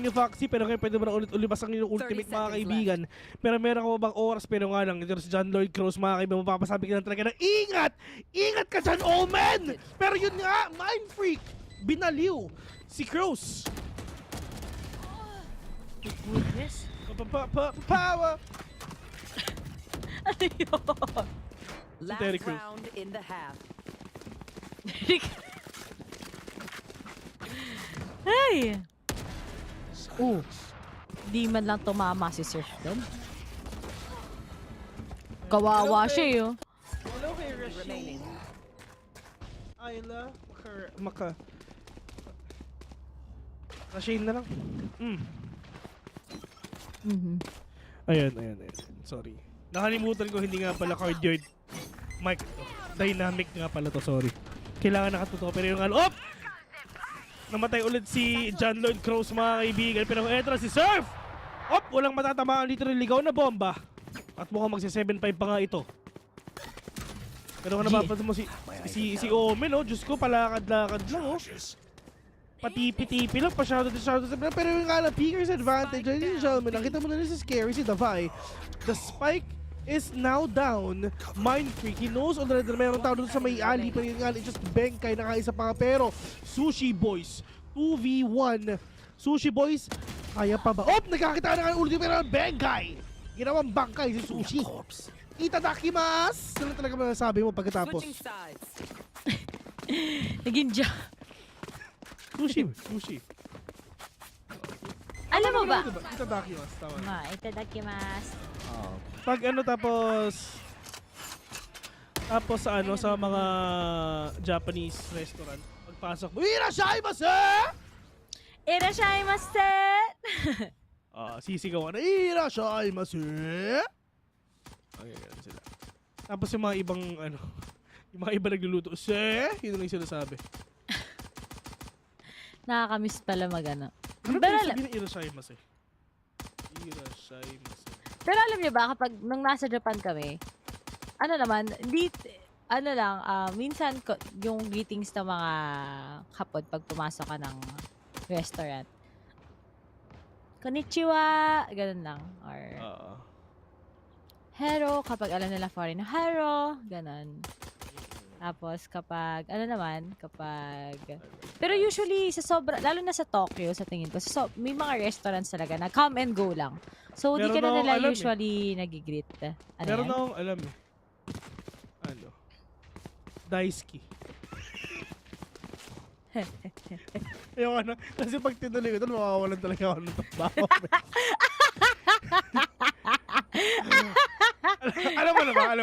ni Foxy, pero kayo pwede mo na ulit-ulibas ang inyong ultimate, mga kaibigan. Pero meron ka bang oras, pero nga lang, ito si John Lloyd Crows, mga kaibigan, mapapasabi ka lang talaga na, ingat! Ingat ka dyan, Omen! Pero yun nga, Mind Freak! Binaliw si Crows. Goodness. Power! Ano yun? Last round in the half. Hey! Di man lang tumama si Surf doon. Kawawa siya yun. Hello kay Rasheen. Ayla, Rasheen na lang. Ayan. Sorry. Nakalimutan ko, hindi nga pala cardioid mic to. Dynamic nga pala to, sorry. Kailangan nakatuto. Pero yung namatay ulit si John Lloyd Crows, mga kaibigan. Pero eto na si Surf! Walang matatamaan dito ng ligaw na bomba. At mukhang magsi-7-5 pa nga ito. Pero kung napapansin mo si Omen, Diyos ko, palakad-lakad lang, Patipi-tipi lang, pa-shoutout. Pero yung nga lang, Peaker's advantage, ladies and gentlemen, nakita mo na si Scary, si Davai. The spike is now down. Mind Freak, he knows already na mayroong tao doon sa may alley, pero yung nga lang, just Bengkay, nakaisa pa nga. Pero, Sushi Boys, 2v1. Sushi Boys, kaya pa ba? Nagkakita na nga ng ulit, pero Bengkay! Ginawang bangkay si Sushi. Itadakimasu! Ano talaga masasabi mo pagkatapos? Naging Sushi. Alam mo ba? Itadakimasu, tama. Itadakimasu. Pag tapos sa mga Japanese restaurant, pagpasok mo, Irashaimase! Irashaimase! Sisigawan na, Irashaimase! Ayan sila. Tapos yung mga ibang, yung mga iba nagluluto, yun lang yung sinasabi. Nakakamiss pala Ano Pero ba sabihin na Irashaimase? Irashaimase. Pero alam niyo ba, kapag nung nasa Japan kami, ano lang, minsan yung greetings ng mga hapon pag pumasok ka ng restaurant. Konnichiwa, ganun lang. Or hello, kapag alam nila foreign, hello, ganun. Tapos kapag, pero usually, lalo na sa Tokyo, sa tingin ko, may mga restaurants talaga na come and go lang. So, hindi ka na nila usually nagigreet. Meron na akong alam eh. Ano? Daisuke. Ayoko na. Kasi pag tinuloy ko ito, makawalan talaga ako ng trabaho. Alam mo na ba?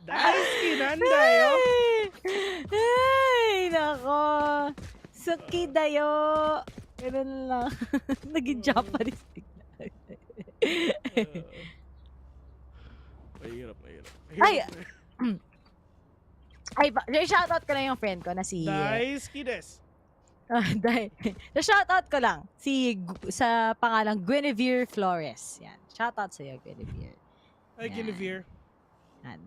Daisuke nandayo. Ay, nako. Suki dayo. Ganun lang. Naging Japanese. Mahirap. Ay, shoutout ko lang yung friend ko na si... Daisuke desu. Shoutout ko lang sa pangalang Guinevere Flores. Yan. Shoutout sa iyo, Guinevere. Hi, Guinevere. Yan.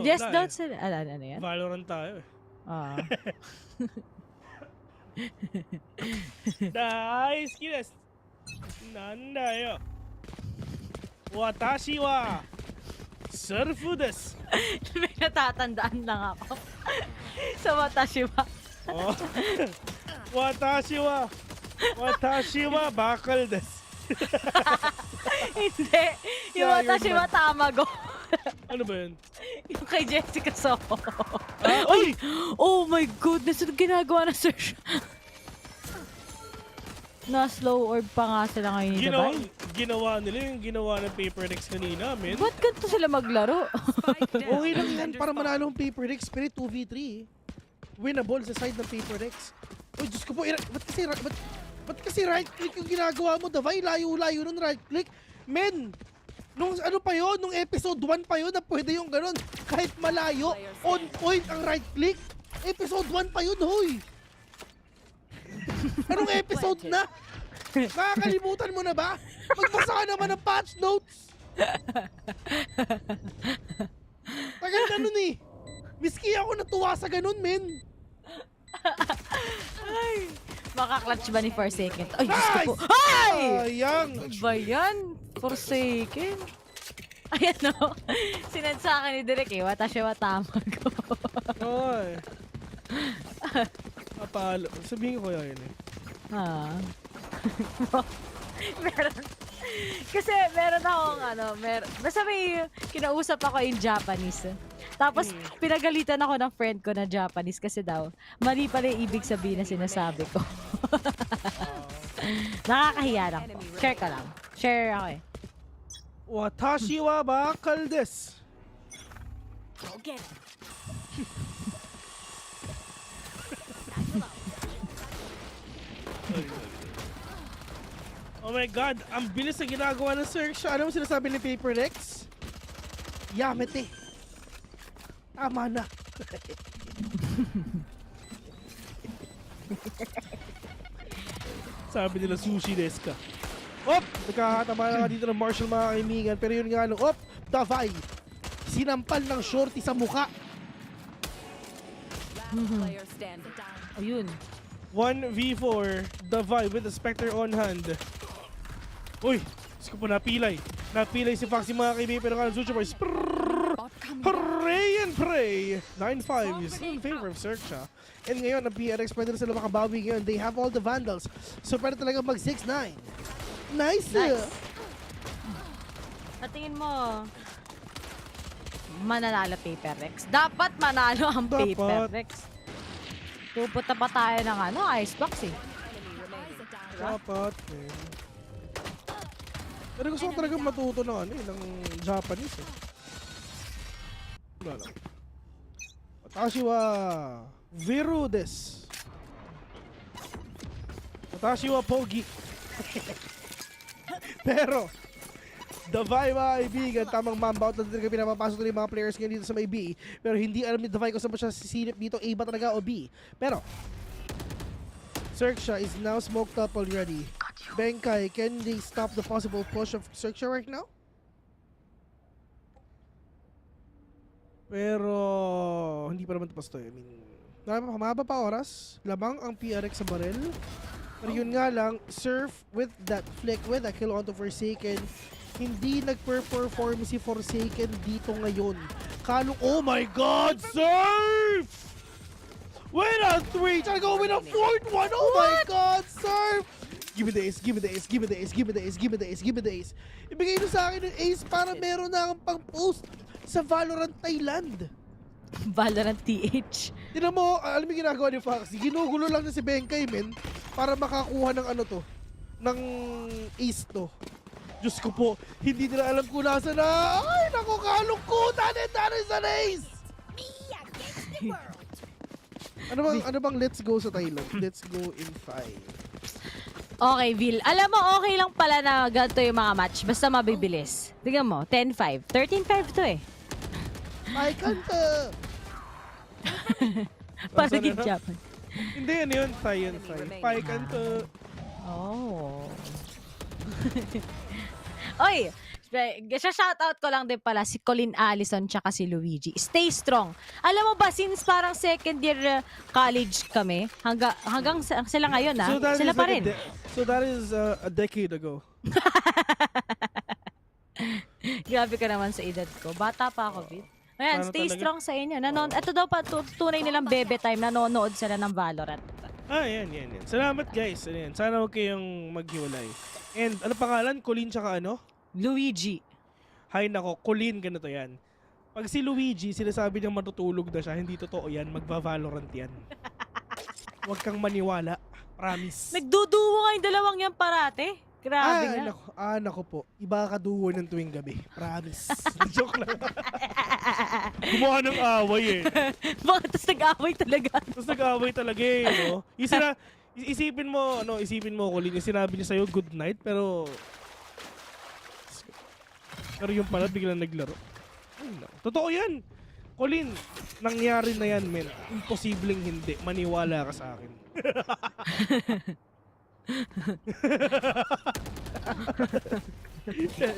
Yes, don't say... Ano yan? Valorant tayo eh. Daisuke desu. Nandayo. Watashi wa surfu desu. May natatandaan lang ako. Sa watashi wa. Watashi wa bakal desu. Hindi. Yung watashi wa tamago. Ano ba yun? Yung kay Jessica Soho. Uy! Oh my goodness. Ano ginagawa na search? Na slow orb pa nga sila ngayon ni Dabay. Ginawa nila yung ginawa ng Paper Decks kanina, men. Ba't ganito sila maglaro? Okay lang yan para manalo ang Paper Decks, pero 2v3. Winnable sa side ng Paper Decks. Uy, Diyos ko po, ba't kasi right click yung ginagawa mo, Davay? Layo-layo nun right click. Men, nung ano pa yun, nung episode 1 pa yun na pwede yung ganun. Kahit malayo, on point ang right click. Episode 1 pa yun, hoy. Anong episode na? Nakakalimutan mo na ba? Magbasa ka naman ng patch notes. Tagal na nun eh. Miski ako natuwa sa ganun, men. Ay, maka-clutch ba ni Forsaken? Ay, Diyos ko po. Ay! Sayang. Ba yan? Forsaken? Ayan o. Sinad sa akin ni Direk eh. Watashi wa tamago. Oy. Apalo. Sabihin ko yun eh. Meron akong basta may kinausap ako in Japanese. Tapos pinagalitan ako ng friend ko na Japanese kasi daw mali pala yung ibig sabihin na sinasabi ko. Nakakahiya lang po. Share ka lang. Share ako eh. Watashi wa bakal desu. Go get it. Oh my God, ang bilis na ginagawa ng XERXIA. Ano mo sinasabi ni Paper Decks? Yamete. Tama na. Sabi nila sushi desu ka. Op! Nagkakatama na nga dito ng Marshall mga kaibigan. Pero yun nga, op! Davay! Sinampal ng shorty sa muka. Ayun. 1v4, Davay with the Spectre on hand. Uy! Gusto ko po napilay. Napilay si Foxy mga kaibigan pero kanan Sushi Boys. Pray and pray! 9-5 is in favor of XERXIA. And ngayon, ang PRX pwede na sila makabawi ngayon. They have all the Vandals. So pwede talaga mag 6-9. Nice! Patingin mo, mananalo Paper Rex. Dapat manalo ang Paper Rex. Pupunta pa tayo ng Icebox eh. Dapat eh. Pero gusto ko talaga matuto ng ng Japanese eh. Wala lang. Watashi wa Viru desu. Watashi wa Pogi. Pero Davay mga kaibigan, tamang mambout na talaga pinapapasok na yung mga players ngayon dito sa may B. Pero hindi alam ni Davay kung saan ba siya sisilip dito, A ba talaga o B. Pero XERXIA is now smoked up already. Benkai, can they stop the possible push of XERXIA right now? Pero hindi pa naman tapos to. I mean, mahaba pa oras. Lamang ang PRX sa barel. Pero yun nga lang, Surf with that flick, with a kill onto Forsaken, hindi nag-perform si Forsaken dito ngayon. Kalong, oh my God, Surf! Win a 3! Try to go win a 4th one! Oh my God, Surf! Give me the ace, give me the ace, give me the ace, give me the ace, give me the ace, give me the ace. Ibigay nyo sa akin yung ace para meron na akong pang-post sa Valorant Thailand. Valorant TH. Tignan mo, alam mo yung ginagawa ni Foxy, ginugulo lang na si Benkai, men, para makakuha ng ano to, ng ace to. Diyos ko po, hindi nila alam kung nasa na. Ay, naku, kalungkutan, and that is an ace! Ano bang let's go sa Thailand? Let's go in 5. Okay, Vil. Alam mo, okay lang pala na ganito yung mga match. Basta mabibilis. Tingnan mo, 10-5. 13-5 to eh. Ay, kanta! Parang Japan. Hindi, ano yun? Thai. Pai, kanta. Oh. Oy! Shoutout ko lang din pala si Colin Allison tsaka si Luigi. Stay strong. Alam mo ba, since parang second year college kami, hanggang sila ngayon sila pa rin. So that is a decade ago. Grabe ka naman sa edad ko. Bata pa ako, Bit. Ayan, stay strong sa inyo. Ito daw pa tunay nilang bebe time, nanonood sila ng Valorant. Yan. Salamat guys. Ayan. Sana huwag kayong maghiwalay. And ano pangalan? Colin tsaka ano? Luigi. Hay nako, Colin, ganito yan. Pag si Luigi, sinasabi niyang matutulog na siya, hindi totoo yan, magva-Valorant yan. Huwag kang maniwala. Promise. Nagduduwo nga yung dalawang yan parate. Grabe nga. Nako po. Iba ka duwo ng tuwing gabi. Promise. Joke lang. Gumawa ng away eh. Bakit tapos nag-away talaga? Tapos nag-away talaga eh. No? Isipin mo, Colin, yung sinabi niya sa'yo, good night, pero yung pala biglang naglaro. Totoo yan. Colin, nangyari na yan, men. Imposibleng hindi. Maniwala ka sa akin.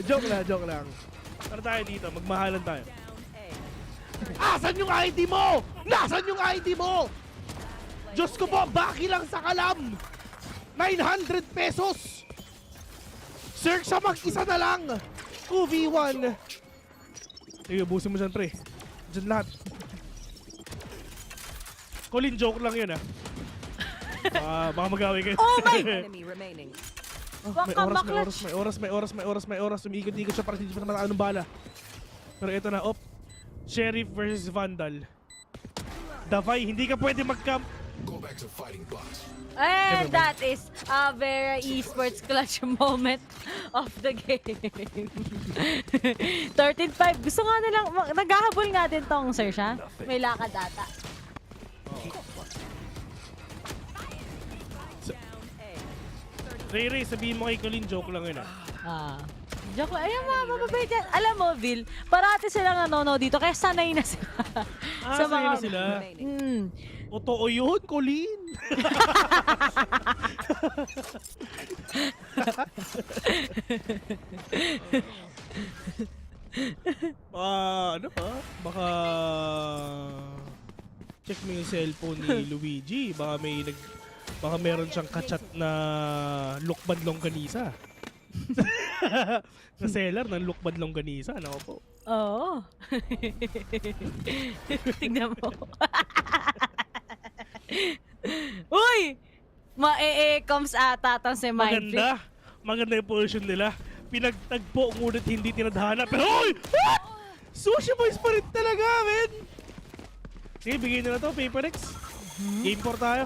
Joke lang. Tara tayo dito, magmahalan tayo. Asan yung ID mo? Nasaan yung ID mo? Diyos ko po, baki lang sa kalam. 900 pesos. XERXIA mag-isa na lang. 2v1. Sige, busin mo dyan, pre. Dyan lahat. Colin, joke lang yun, baka mag-away kayo. Oh my! May oras. Umikot-ikot siya para hindi siya mataan ng bala. Pero ito na, Sheriff versus Vandal. Davay, hindi ka pwede mag-camp. Go back to fighting box. And that is a very esports clutch moment of the game. 13-5. Gusto nga nilang, naghahabol nga din tong XERXIA. May lakad ata. Ray, sabihin mo kay Colin, joke lang yun Joke lang. Ayun mga mababait yan. Alam mo, Vil, parati silang nanonood dito, kaya sanay na sila. Sanay na sila. Totoo yun, Colin. Baka check mo yung cellphone ni Luigi. Baka meron siyang kachat na lukbad longganisa. Na seller ng lukbad longganisa. Ano po? Oo. Tignan mo. Uy! Ma-e-coms ata tang si Mindfreak. Maganda yung position nila. Pinagtagpo, ngunit hindi tinadhana. Pero, what? Sushi boys pa rin talaga, men! Sige, bigyan na to, PaperX. Game 4 tayo.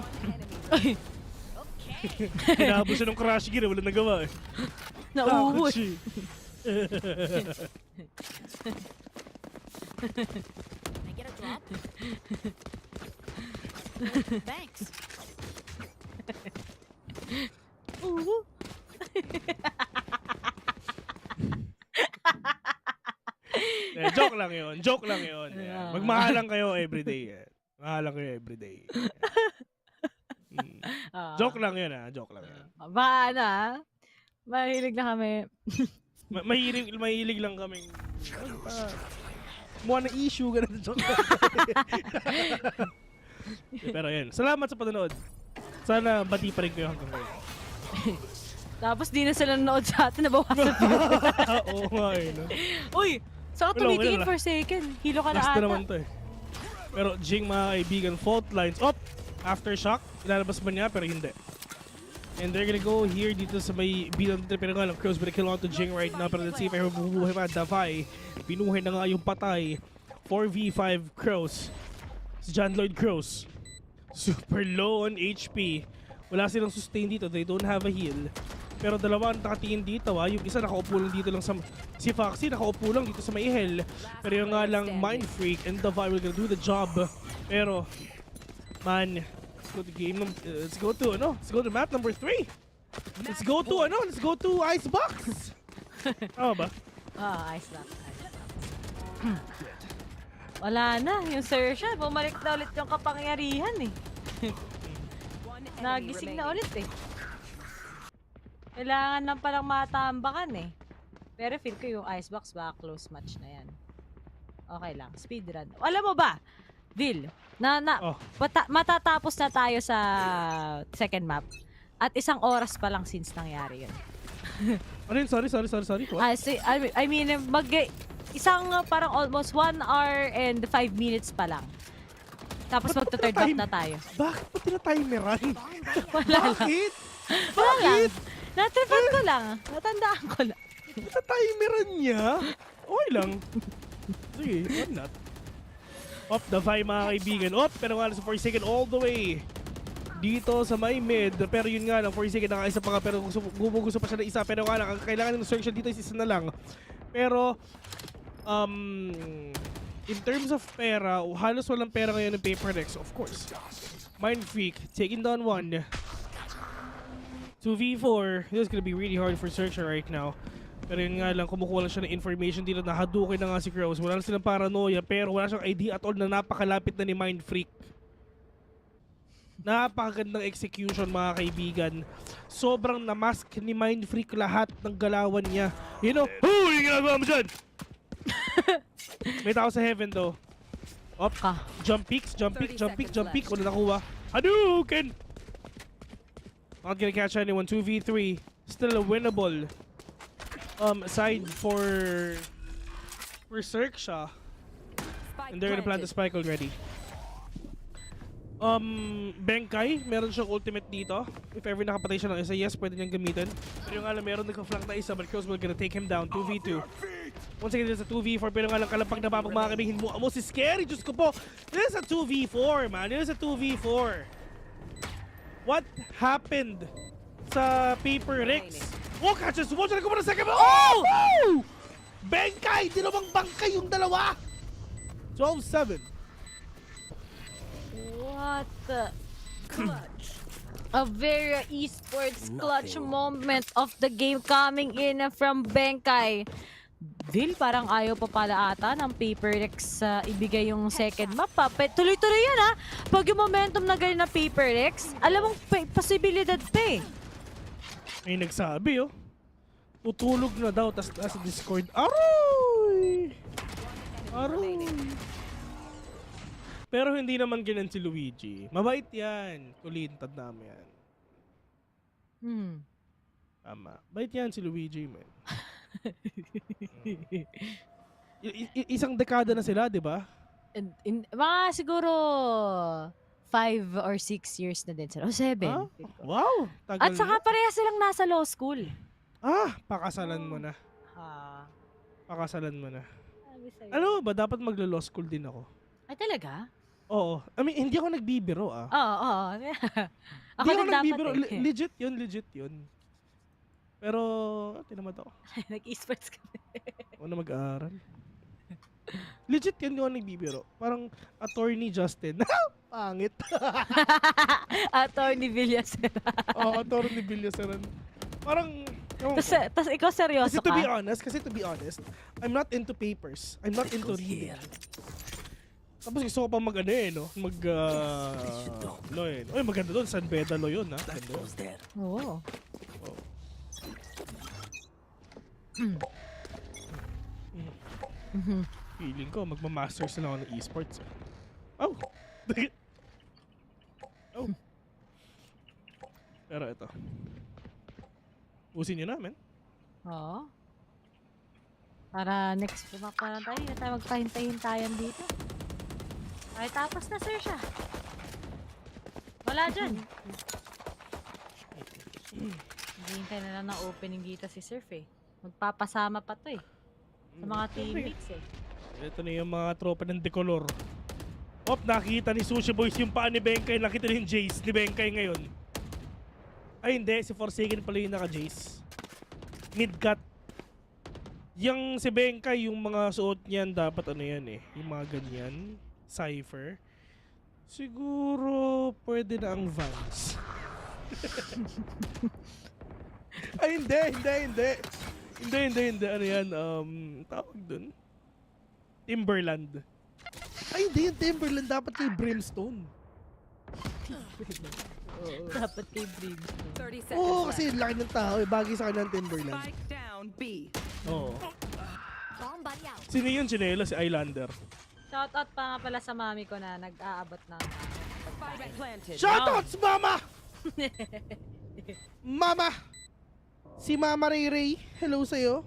Hinabos siya ng crash gear, wala nagawa eh. Nauubos. Thanks. Joke lang yun. Magmahalan kayo everyday. Mahalan kayo everyday. Joke lang yun joke lang yun. Baka ano mahilig na kami. Mahilig lang kaming mukha na issue, ganun. Joke lang. Pero yun, salamat sa panonood. Sana bati pa rin kayo hanggang ngayon. Tapos di na sila nanood sa atin, nabawasan pa. Oo nga no? Uy, saka tumitingin for second. Hilo ka na last ata. na naman to Pero Jing, mga kaibigan, fault lines. Aftershock. Ilalabas ba niya? Pero hindi. And they're gonna go here dito sa may bilang dito. Pero nga lang, Crows but kill on to Jing right now. Pero let's see if ever bubuhay pa. Davai. Pinuhay na nga yung patay. 4v5 Crows. Si John Lloyd Crows. Super low on HP. Wala silang sustain dito. They don't have a heal. Pero dalawa ang nakatingin dito Yung isa nakaupo lang dito lang sa... Si Foxy nakaupo lang dito sa may hell. Pero yung nga lang Mind Freak and Davai will gonna do the job. Pero... Man... Let's go to game let's go to map number 3. Let's go to Icebox. Ba? Icebox. Wala na, yung XERXIA, bumalik na ulit yung kapangyarihan Nagising na ulit Kailangan lang palang matambakan Pero feel ko yung Icebox baka close match na yan. Okay lang, speedrun. Alam mo ba, Vil, matatapos na tayo sa second map at 1 oras pa lang since nangyari yun. Sorry. I mean, isang parang almost 1 hour and 5 minutes pa lang. Tapos magta-third map na tayo. Bakit pa tina-timeran? Bakit? Wala lang. Natripan ko lang. Natandaan ko lang. Nata-timeran niya? Okay lang. Sige, why not? Davai mga kaibigan. Pero nga sa Forsaken all the way dito sa may mid. Pero yun nga lang, Forsaken nakaisa pa nga. Pero gusto pa siya na isa. Pero nga lang, ang kailangan ng search dito is isa na lang. Pero, in terms of pera, halos walang pera ngayon ng Paper Rex, of course. Mind Freak, taking down 1. 2v4. This is gonna be really hard for XERXIA right now. Pero yun nga lang, kumukuha lang siya ng information dito na hadukin na nga si Crows. Wala na silang paranoia, pero wala siyang idea at all na napakalapit na ni Mind Freak. Napakagandang execution mga kaibigan. Sobrang namask ni Mind Freak lahat ng galawan niya. You know, yung ginagawa mo dyan? May tao sa heaven though. Jump peaks. Wala nakuha. Hadouken! Not gonna catch anyone. 2v3. Still a winnable side for XERXIA. And they're gonna plant the spike already. Benkai, meron siyang ultimate dito. If ever nakapatay siya ng isa, yes, pwede niyang gamitin. Pero yung alam, meron nagka-flank na isa, but Crows will gonna take him down. 2v2. Once again, this is a 2v4. Pero yung alam, kalapag na babag mga kaibigan mo si Scary. Diyos ko po. This is a 2v4, man. This is a 2v4. What happened sa Paper Rex? Catches! Watch na ko muna second! Oh! Benkai! Dinawang bangkay yung dalawa! 12-7. What the... Clutch. A very esports clutch moment of the game coming in from Benkai. Vil, parang ayaw pa pala ata ng Paper Rex ibigay yung second map. Tuloy-tuloy yan Pag yung momentum na ganyan na Paper Rex, alam mong posibilidad pa May nagsabi tutulog na daw tas sa Discord. Aroy! Pero hindi naman ganyan si Luigi. Mabait yan. Kulintad namin yan. Tama. Bait yan si Luigi, man. Isang dekada na sila, di ba? Mga siguro 5 or 6 years na din sila. O 7. Wow! Tagal At saka pareha silang nasa law school. Pakasalan mo na. Pakasalan mo na. Alam mo ba, dapat maglo-law school din ako. Ay, talaga? Oo. I mean, hindi ako nagbibiro Oo. Ako hindi ako nagbibiro. Legit yun. Pero, tinamad ako. Nag-esports kami. Ako na mag-aaral. Legit yun yung nagbibiro. Parang attorney Justin. Pangit. Attorney Villaseran. Attorney Villaseran. Parang... Tapos ikaw seryoso Kasi to be honest, I'm not into papers. I'm not into reading. Tapos gusto ko pa mag ano eh, no? Uy, maganda doon. San Bedalo yun, ha? Ganda yun. Oo. Feeling ko, magmamasters na ako ng esports. Oh! Oh! Pero ito. Usin nyo namin. Oo. Para next pumakpa na tayo. Hindi na tayo magpahintay-hintayan dito. Ay, tapos na, sir, siya. Wala dyan. Hintay na lang ng opening dito si Surf eh. Magpapasama pa to eh. Sa mga teammates eh. Ito na yung mga tropa ng Decolor. Nakita ni Sushi Boys yung paa ni Benkay. Nakita ni yung Jace ni Benkay ngayon. Ay hindi, si Forsaken pala yung naka-Jace. Mid-cut. Yung si Benkay, yung mga suot niyan, dapat ano yan eh. Yung mga ganyan. Cypher. Siguro pwede na ang Vans. Ay hindi. Hindi. Ano yan? Tawag dun? Timberland. Ay hindi yung Timberland. Dapat kay Brimstone. Dapat kay Brimstone. 30 seconds Oo, left. kasi laki ng tao eh. Bagay sa kanya ng Timberland. Spike down B. Oo. Sino yun? Chinela? Si Islander. Shoutout pa nga pala sa mami ko na nag-aabot ng Spike planted. Shoutouts, Mama! Mama! Si Mama Ray Ray, hello sa'yo.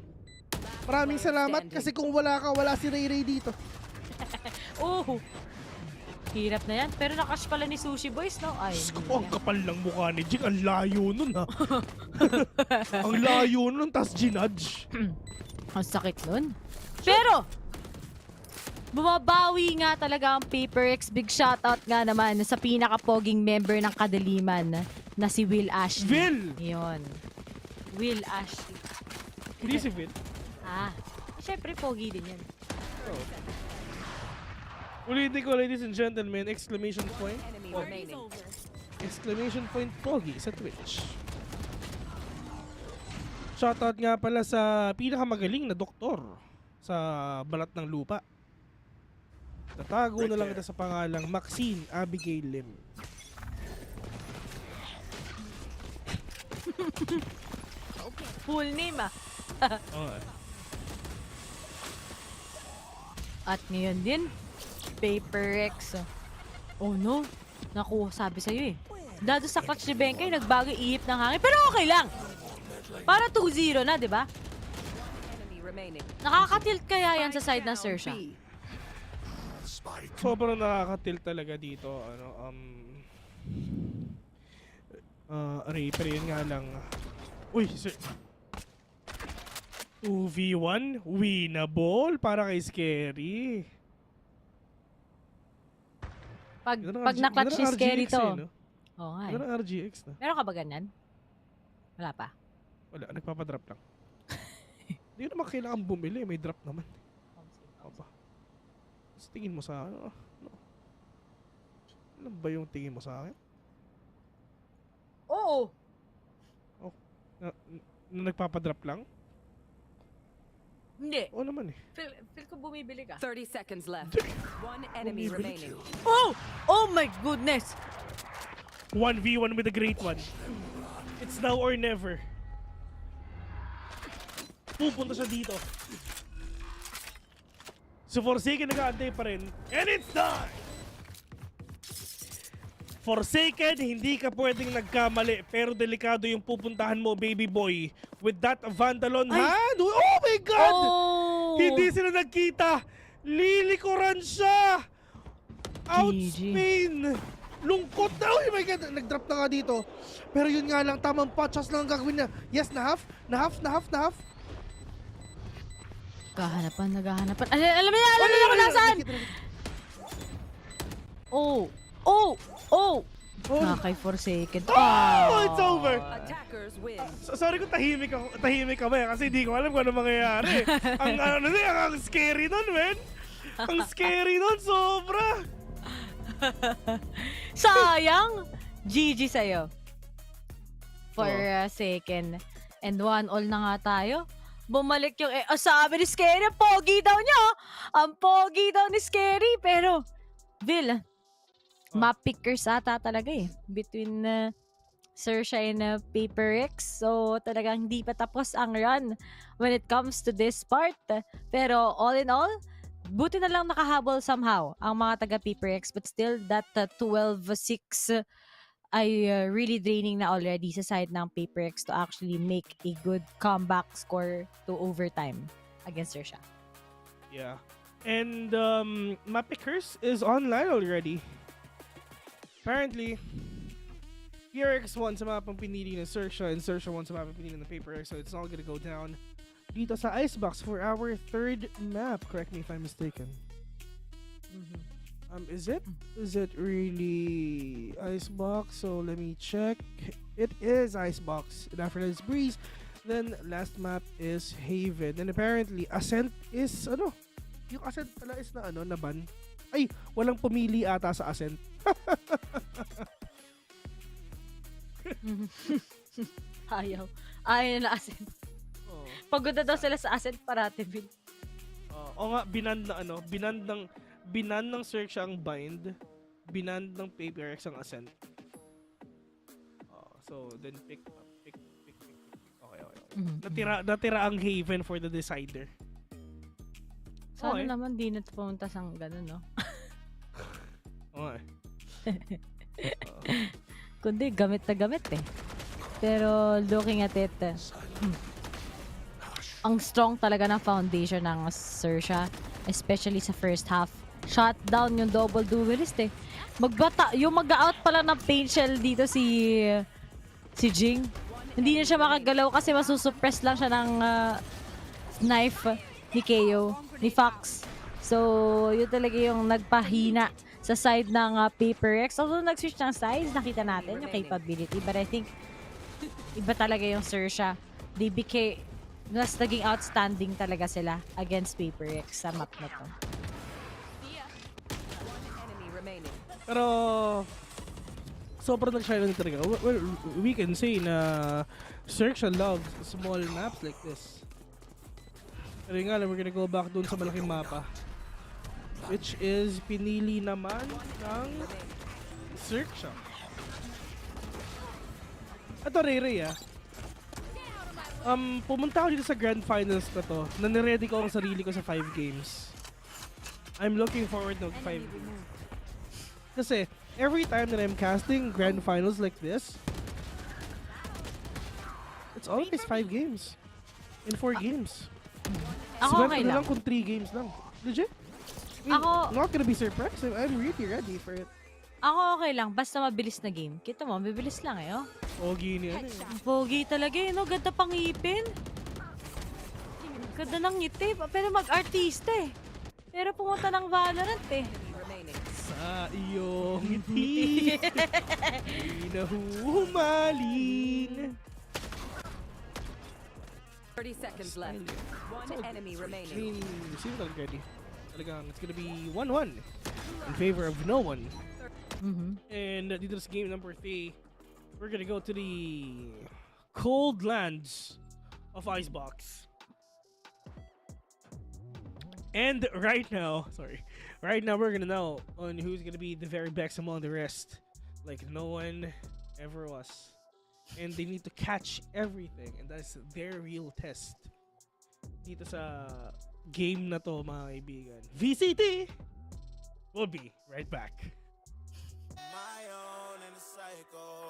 Maraming salamat kasi kung wala ka, wala si Ray Ray dito. Oh! Hirap na yan. Pero nakash pala ni Sushi Boys, no? Ay, Ang kapal lang mukha ni Jing. Ang layo nun, ha? Ang layo nun, tas ginudge. Ang sakit nun. Pero, bumabawi nga talaga ang PaperX. Big shoutout nga naman sa pinaka-poging member ng Kadaliman na si Will Ashley. Will! Yun. Will Ashley. Hindi si Will. Siyempre, pogi din yan. Ulitin ko, ladies and gentlemen, exclamation point. Exclamation point pogi sa Twitch. Shoutout nga pala sa pinakamagaling na doktor sa balat ng lupa. Tatago na lang kita sa pangalang Maxine Abigail Lim. Full name Okay. At ngayon din, PaperX. Oh no, naku, sabi sa'yo eh. Dado sa clutch ni Benkay, nagbago ihip ng hangin. Pero okay lang. Para 2-0 na, di ba? Nakakatilt kaya yan sa side ng Sersha? Sobrang nakakatilt talaga dito. Ray, pero yun nga lang. Uy, sir. 2v1, winnable para kay Scary. Pag na-clutch si Scary to. Oo nga eh. Meron RGX na. Meron ka ba ganyan? Wala pa? Wala, nagpapadrop lang. Hindi naman kailangan bumili, may drop naman. Aba. Mas tingin mo sa ano? Ano ba yung tingin mo sa akin? Oo! Nagpapadrop lang? Hindi. Oo naman eh. Feel ko bumibili ka. 30 seconds left. One enemy remaining. Oh! Oh my goodness! 1v1 with the great one. It's now or never. Pupunta siya dito. So Forsaken nag-aantay pa rin. And it's done! Forsaken, hindi ka pwedeng nagkamali. Pero delikado yung pupuntahan mo, baby boy. With that Vandalon hand. Oh my God! Oh! Hindi sila nagkita. Lilikuran siya. Outspain. Lungkot na. Oh my God. Nag-drop na nga dito. Pero yun nga lang, tamang patchas lang ang gagawin niya. Yes, na half. Nagahanapan. Alam niya kung nasaan! Oh! Nakay Forsaken. Oh! It's over! Attackers win. Sorry kung tahimik ka ba kasi hindi ko alam kung ano mangyayari. ang scary nun, men. Ang scary nun, sobra. Sayang! GG sa'yo. For a second. And 1-1 na nga tayo. Bumalik yung... sabi ni Scary, ang pogi daw niya. Ang pogi daw ni Scary. Pero Vil, map pickers ata talaga eh. Between XERXIA and PaperX. So, talagang hindi pa tapos ang run when it comes to this part. Pero, all in all, buti na lang nakahabol somehow ang mga taga PaperX. But still, that 12-6 ay really draining na already sa side ng PaperX to actually make a good comeback score to overtime against XERXIA. Yeah. And Mapikers is online already. Apparently, PRX won sa mapang pinili ng XERXIA and XERXIA won sa mapang pinili ng PaperX, so it's all gonna go down dito sa Icebox for our third map. Correct me if I'm mistaken. Is it really Icebox? So let me check. It is Icebox. And after that is Breeze. Then last map is Haven. And apparently Ascent is yung Ascent pala is na ban. Ay, walang pumili ata sa Ascent. Ayaw na Ascent. Pagod na daw sila sa Ascent parati, Vil. O nga, binand ng XERXIA ang bind, binand ng PaperX ang Ascent. So then pick. Okay. Natira ang Haven for the decider. Sana naman di na pumunta sa ganun, no? Okay. Kundi gamit na gamit eh. Pero looking at it, ang strong talaga ng foundation ng XERXIA, especially sa first half. Shot down yung double duelist eh. Yung mag-out pala ng paint shell dito si Jing. Hindi na siya makagalaw kasi masusuppress lang siya ng knife ni KO, ni Fox. So, yun talaga yung nagpahina sa side ng PaperX. Although nag-switch ng sides, nakita natin yung capability. But I think, iba talaga yung XERXIA. Mas naging outstanding talaga sila against PaperX sa map na to. Pero sobrang nag-shine talaga. Well, we can say na XERXIA loves small maps like this. Pero nga lang, we're gonna go back dun sa malaking mapa. Which is pinili naman ng XERXIA. Ito, Ray pumunta ako dito sa Grand Finals na to. Naniready ko ang sarili ko sa 5 games. I'm looking forward to 5 games. Kasi, every time that I'm casting Grand Finals like this, it's always 5 games. In 4 games. Ako okay lang. Kung 3 games lang. Legit? I'm not gonna be surprised. I'm really ready for it. Ako okay lang, basta mabilis na game. Kita mo, mabilis lang eh, oh. Pogi niya eh. Pogi talaga eh, no? Ganda pang ngipin. Ganda ng ngiti. Pero mag-artista eh. Pero pumunta ng Valorant eh. Sa iyong ngiti, ay nahuhumaling. 30 seconds left. One enemy remaining. Sino talaga ready? Talagang, it's gonna be 1-1 in favor of no one. And dito sa game number 3, we're gonna go to the cold lands of Icebox. And right now we're gonna know on who's gonna be the very best among the rest, like no one ever was. And they need to catch everything, and that's their real test dito sa game na to, mga kaibigan. VCT will be right back. My own in the cycle.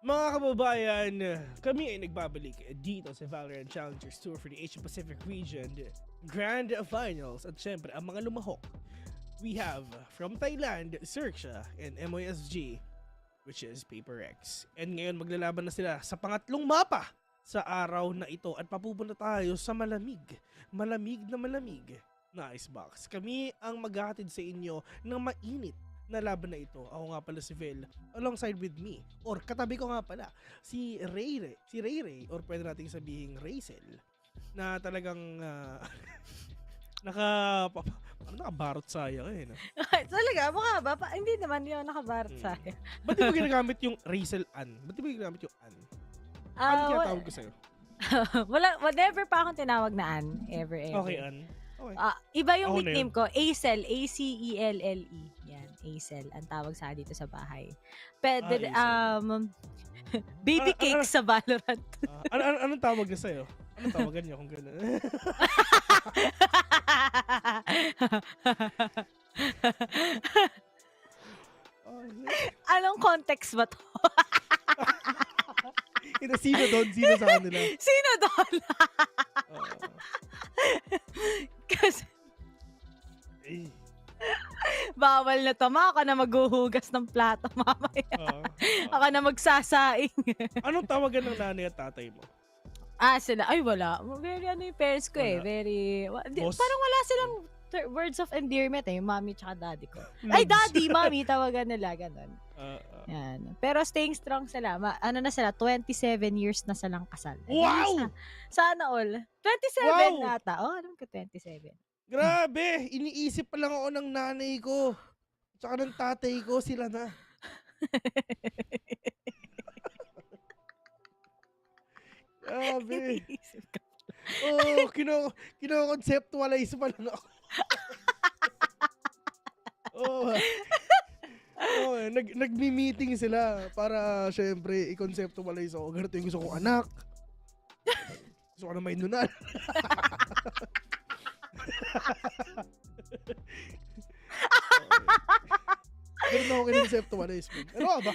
Mga kababayan, kami ay nagbabalik dito sa Valorant Challengers Tour for the Asia Pacific Region Grand Finals. At syempre, ang mga lumahok, we have from Thailand, XERXIA, and MOSG, which is PaperX. And ngayon maglalaban na sila sa pangatlong mapa sa araw na ito at papupunta tayo sa malamig na icebox. Kami ang maghahatid sa inyo ng mainit na laban na ito. Ako nga pala si Phil, alongside with me, or katabi ko nga pala, si Ray, or pwede nating sabihin Raycel, na talagang nakabarot sayang eh. No? Talaga, mukha ba? Hindi naman yun nakabarot sayang. Ba't di mo ginagamit yung Raycel Ann? Ba't di mo ginagamit yung Ann? Ano tinatawag ko sa'yo? Never pa akong tinawag na Ann. Ever. Okay, Ann. Okay. Iba yung Ako nickname ko. Acel. A-C-E-L-L-E. Yan, Acel. Ang tawag sa dito sa bahay. Pwede, baby cake sa Valorant. Anong tawag na sa'yo? Anong tawagan niyo kung gano'n? Anong context ba to? Sino doon? Sino sa kanila? Sino doon? Kasi bawal na to. Ako na maghuhugas ng plato mamaya. Ako na magsasaing. Anong tawagan ng nanay at tatay mo? Sila. Ay, wala. Very yung parents ko eh. Very, parang wala silang words of endearment eh. Mommy tsaka daddy ko. Ay, daddy, mommy, tawagan nila. Ganon. Yan. Pero staying strong sila. Ano na sila? 27 years na silang kasal. Wow! Sana all. 27 nata. Alam ko 27. Grabe! Iniisip pa lang ako ng nanay ko. Tsaka ng tatay ko. Sila na. Grabe. Kino-conceptualize pa lang ako. Nagmi-meeting sila para syempre i-conceptualize ako. Ganito yung gusto kong anak. Gusto ko na may nunal. Ganito ako kinonceptualize. Ano ka ba?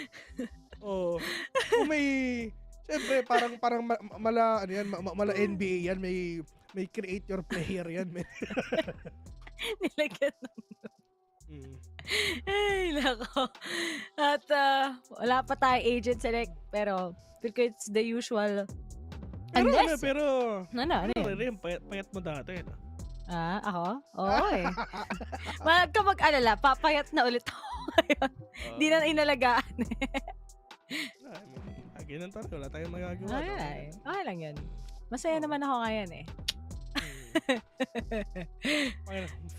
Kung may syempre parang mala ano yan, mala NBA yan, may create your player yan. Nilagyan ng ay, lako. At wala pa tayo agent select, pero it's the usual. Pero yun? payat mo dati. No? Ako? Oo eh. Wag ka mag-alala, papayat na ulit ako ngayon. Hindi na inalagaan. Ganun talaga, wala tayong magagawa. Okay lang yun. Masaya naman ako ngayon eh.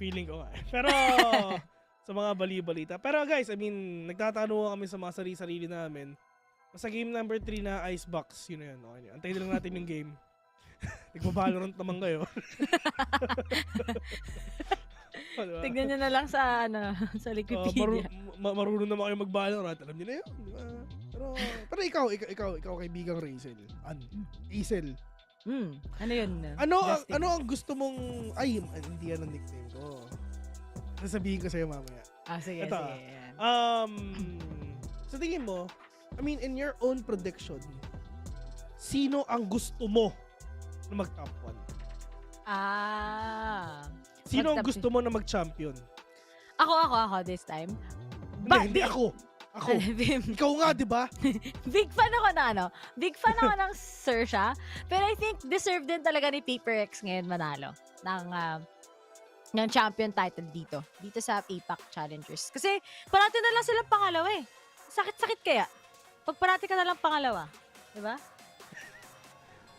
Feeling ko nga. Pero sa mga bali-balita. Pero guys, I mean, nagtatanong kami sa mga sarili-sarili namin. Sa game number 3 na Icebox, yun na yun. Okay, antayin lang natin yung game. Nagpa-Valorant naman kayo. Tignan nyo na lang sa Wikipedia. Marunong naman kayo mag-Valorant. Alam nyo na yun. Pero ikaw kaibigang Raycel. Acel. Ano yun? Ano ang gusto mong... Ay, hindi yan ang nickname ko. Sasabihin ko sa'yo mamaya. Sige. Ito, sa tingin mo, I mean, in your own prediction, sino ang gusto mo na mag-top 1? Sino ang gusto mo na mag-champion? Ako this time. Hindi ako. Ikaw nga, di ba? Big fan ako ng XERXIA. Pero I think deserve din talaga ni PaperX ngayon manalo ng champion title dito sa APAC Challengers. Kasi parati na lang silang pangalawa eh. Sakit-sakit kaya. Pag parati ka na lang pangalawa. Di ba?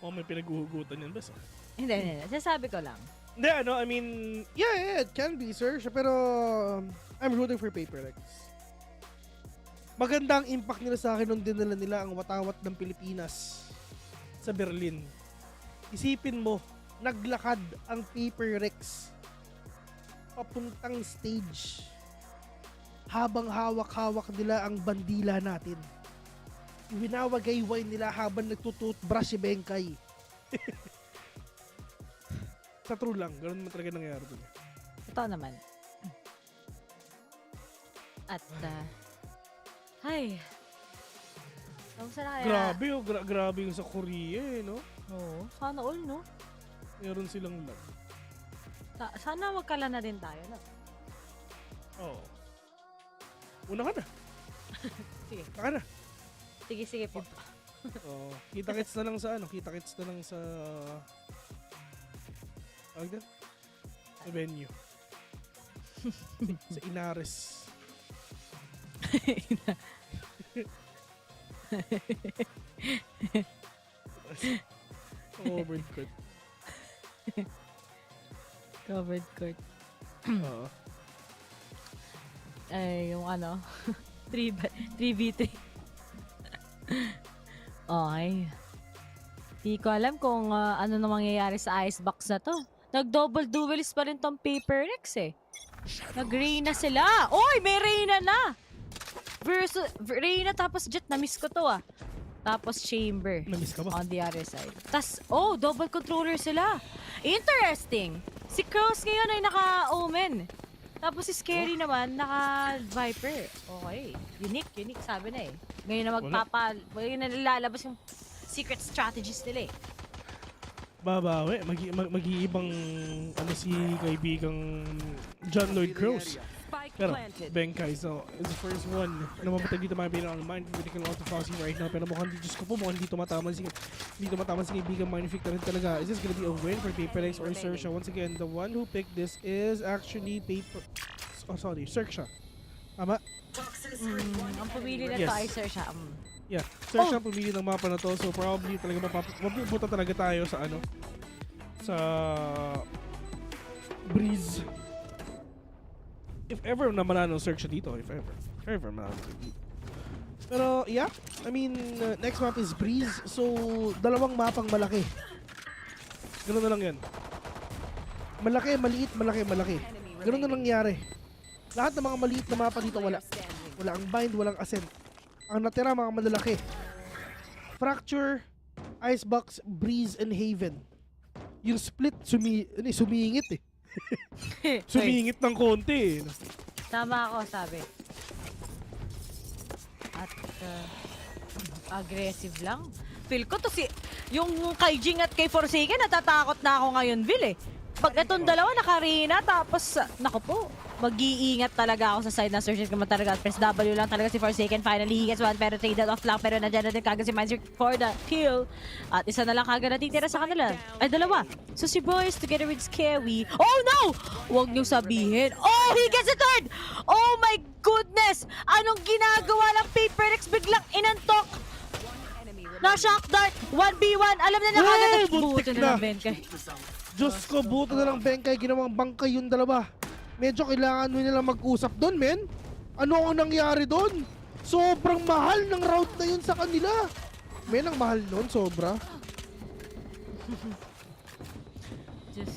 May pinaghuhugutan yan, bes. Hindi. Sasabi ko lang. Hindi, I mean, yeah, it can be, sir. Pero I'm rooting for PaperX. Maganda ang impact nila sa akin nung dinala nila ang watawat ng Pilipinas sa Berlin. Isipin mo, naglakad ang PaperX papuntang stage habang hawak-hawak nila ang bandila natin. Winawagayway nila habang nagtututbrush si Benkay. Sa true lang, ganun mo talaga nangyari doon. Totoo naman. At Kamusta na kaya? Grabe, oh. Grabe yung sa Korea, eh, no? Oo. Sana all, no? Meron silang lag. Sana magkala na din tayo, no? Oo. Una ka na. Sige. Taka na. Sige po. Oo. Kita-kits na lang sa ano? Kita-kits na lang sa... Tawag na? Sa venue. Sa Inares. Covered court. Covered court. Oo. Ay, yung ano, 3v3. Okay. Di ko alam kung ano na mangyayari sa icebox na to. Nag-double duelist pa rin tong Paper Rex eh. Nag-Reyna sila. Oy, may Reyna na! Versus Reyna tapos Jet, na-miss ko to ah. Tapos Chamber. Na-miss ka ba? On the other side. Tas, double controller sila. Interesting. Si Cross ngayon ay naka-Omen. Tapos si Scary naman, naka-Viper. Okay. Unique, sabi na eh. Ngayon na ngayon na nilalabas yung secret strategies nila eh. Babawi. Mag-iibang ano si kaibigang John Lloyd Cross. Pero, Benkai, so, it's the first one na mamatay dito mga bilang online. Critical auto Foxy right now. Pero mukhang Diyos ko po, mukhang hindi tumatama si kaibigang Magnific na rin talaga. Is this gonna be a win for PaperX or XERXIA? Once again, the one who picked this is actually XERXIA. Tama? Ang pumili na to ay XERXIA. Yeah, XERXIA ang pumili ng mapa na to. So probably talaga mapupunta talaga tayo sa ano? Sa Breeze. If ever na manalo XERXIA dito, if ever manalo dito. Pero yeah, I mean, next map is Breeze. So dalawang mapang malaki. Ganun na lang yan. Malaki, maliit, malaki. Ganun na nangyari. Lahat ng mga maliit na mapa dito wala. Wala ang bind, walang ascent. Ang natira mga malalaki. Fracture, Icebox, Breeze, and Haven. Yung split, sumingit eh. Sumingit ng konti eh. Tama ako, sabi. At aggressive lang. Feel ko to yung kay Jing at kay Forsaken, natatakot na ako ngayon, Vil eh. Pag itong dalawa nakarina, tapos, naku po, mag-iingat talaga ako sa side na search naman talaga. Press W lang talaga si Forsaken. Finally, he gets one, pero traded off lang. Pero nandiyan natin kagad si Mindset for the kill. At isa na lang kagad natitira sa kanila. Ay, dalawa. So si Boys together with Scary. Oh no! Huwag niyo sabihin. Oh, he gets a third! Oh my goodness! Anong ginagawa ng Paper X? Biglang inantok. Na-shock dart. 1v1. Alam na kagad. Buto na lang Benkay. Diyos ko, buto na lang Benkay. Ginawang bangkay yung dalawa. Medyo kailangan mo nila mag-usap doon, men. Ano ang nangyari doon? Sobrang mahal ng route na yun sa kanila. Men, ang mahal nun, sobra. Just,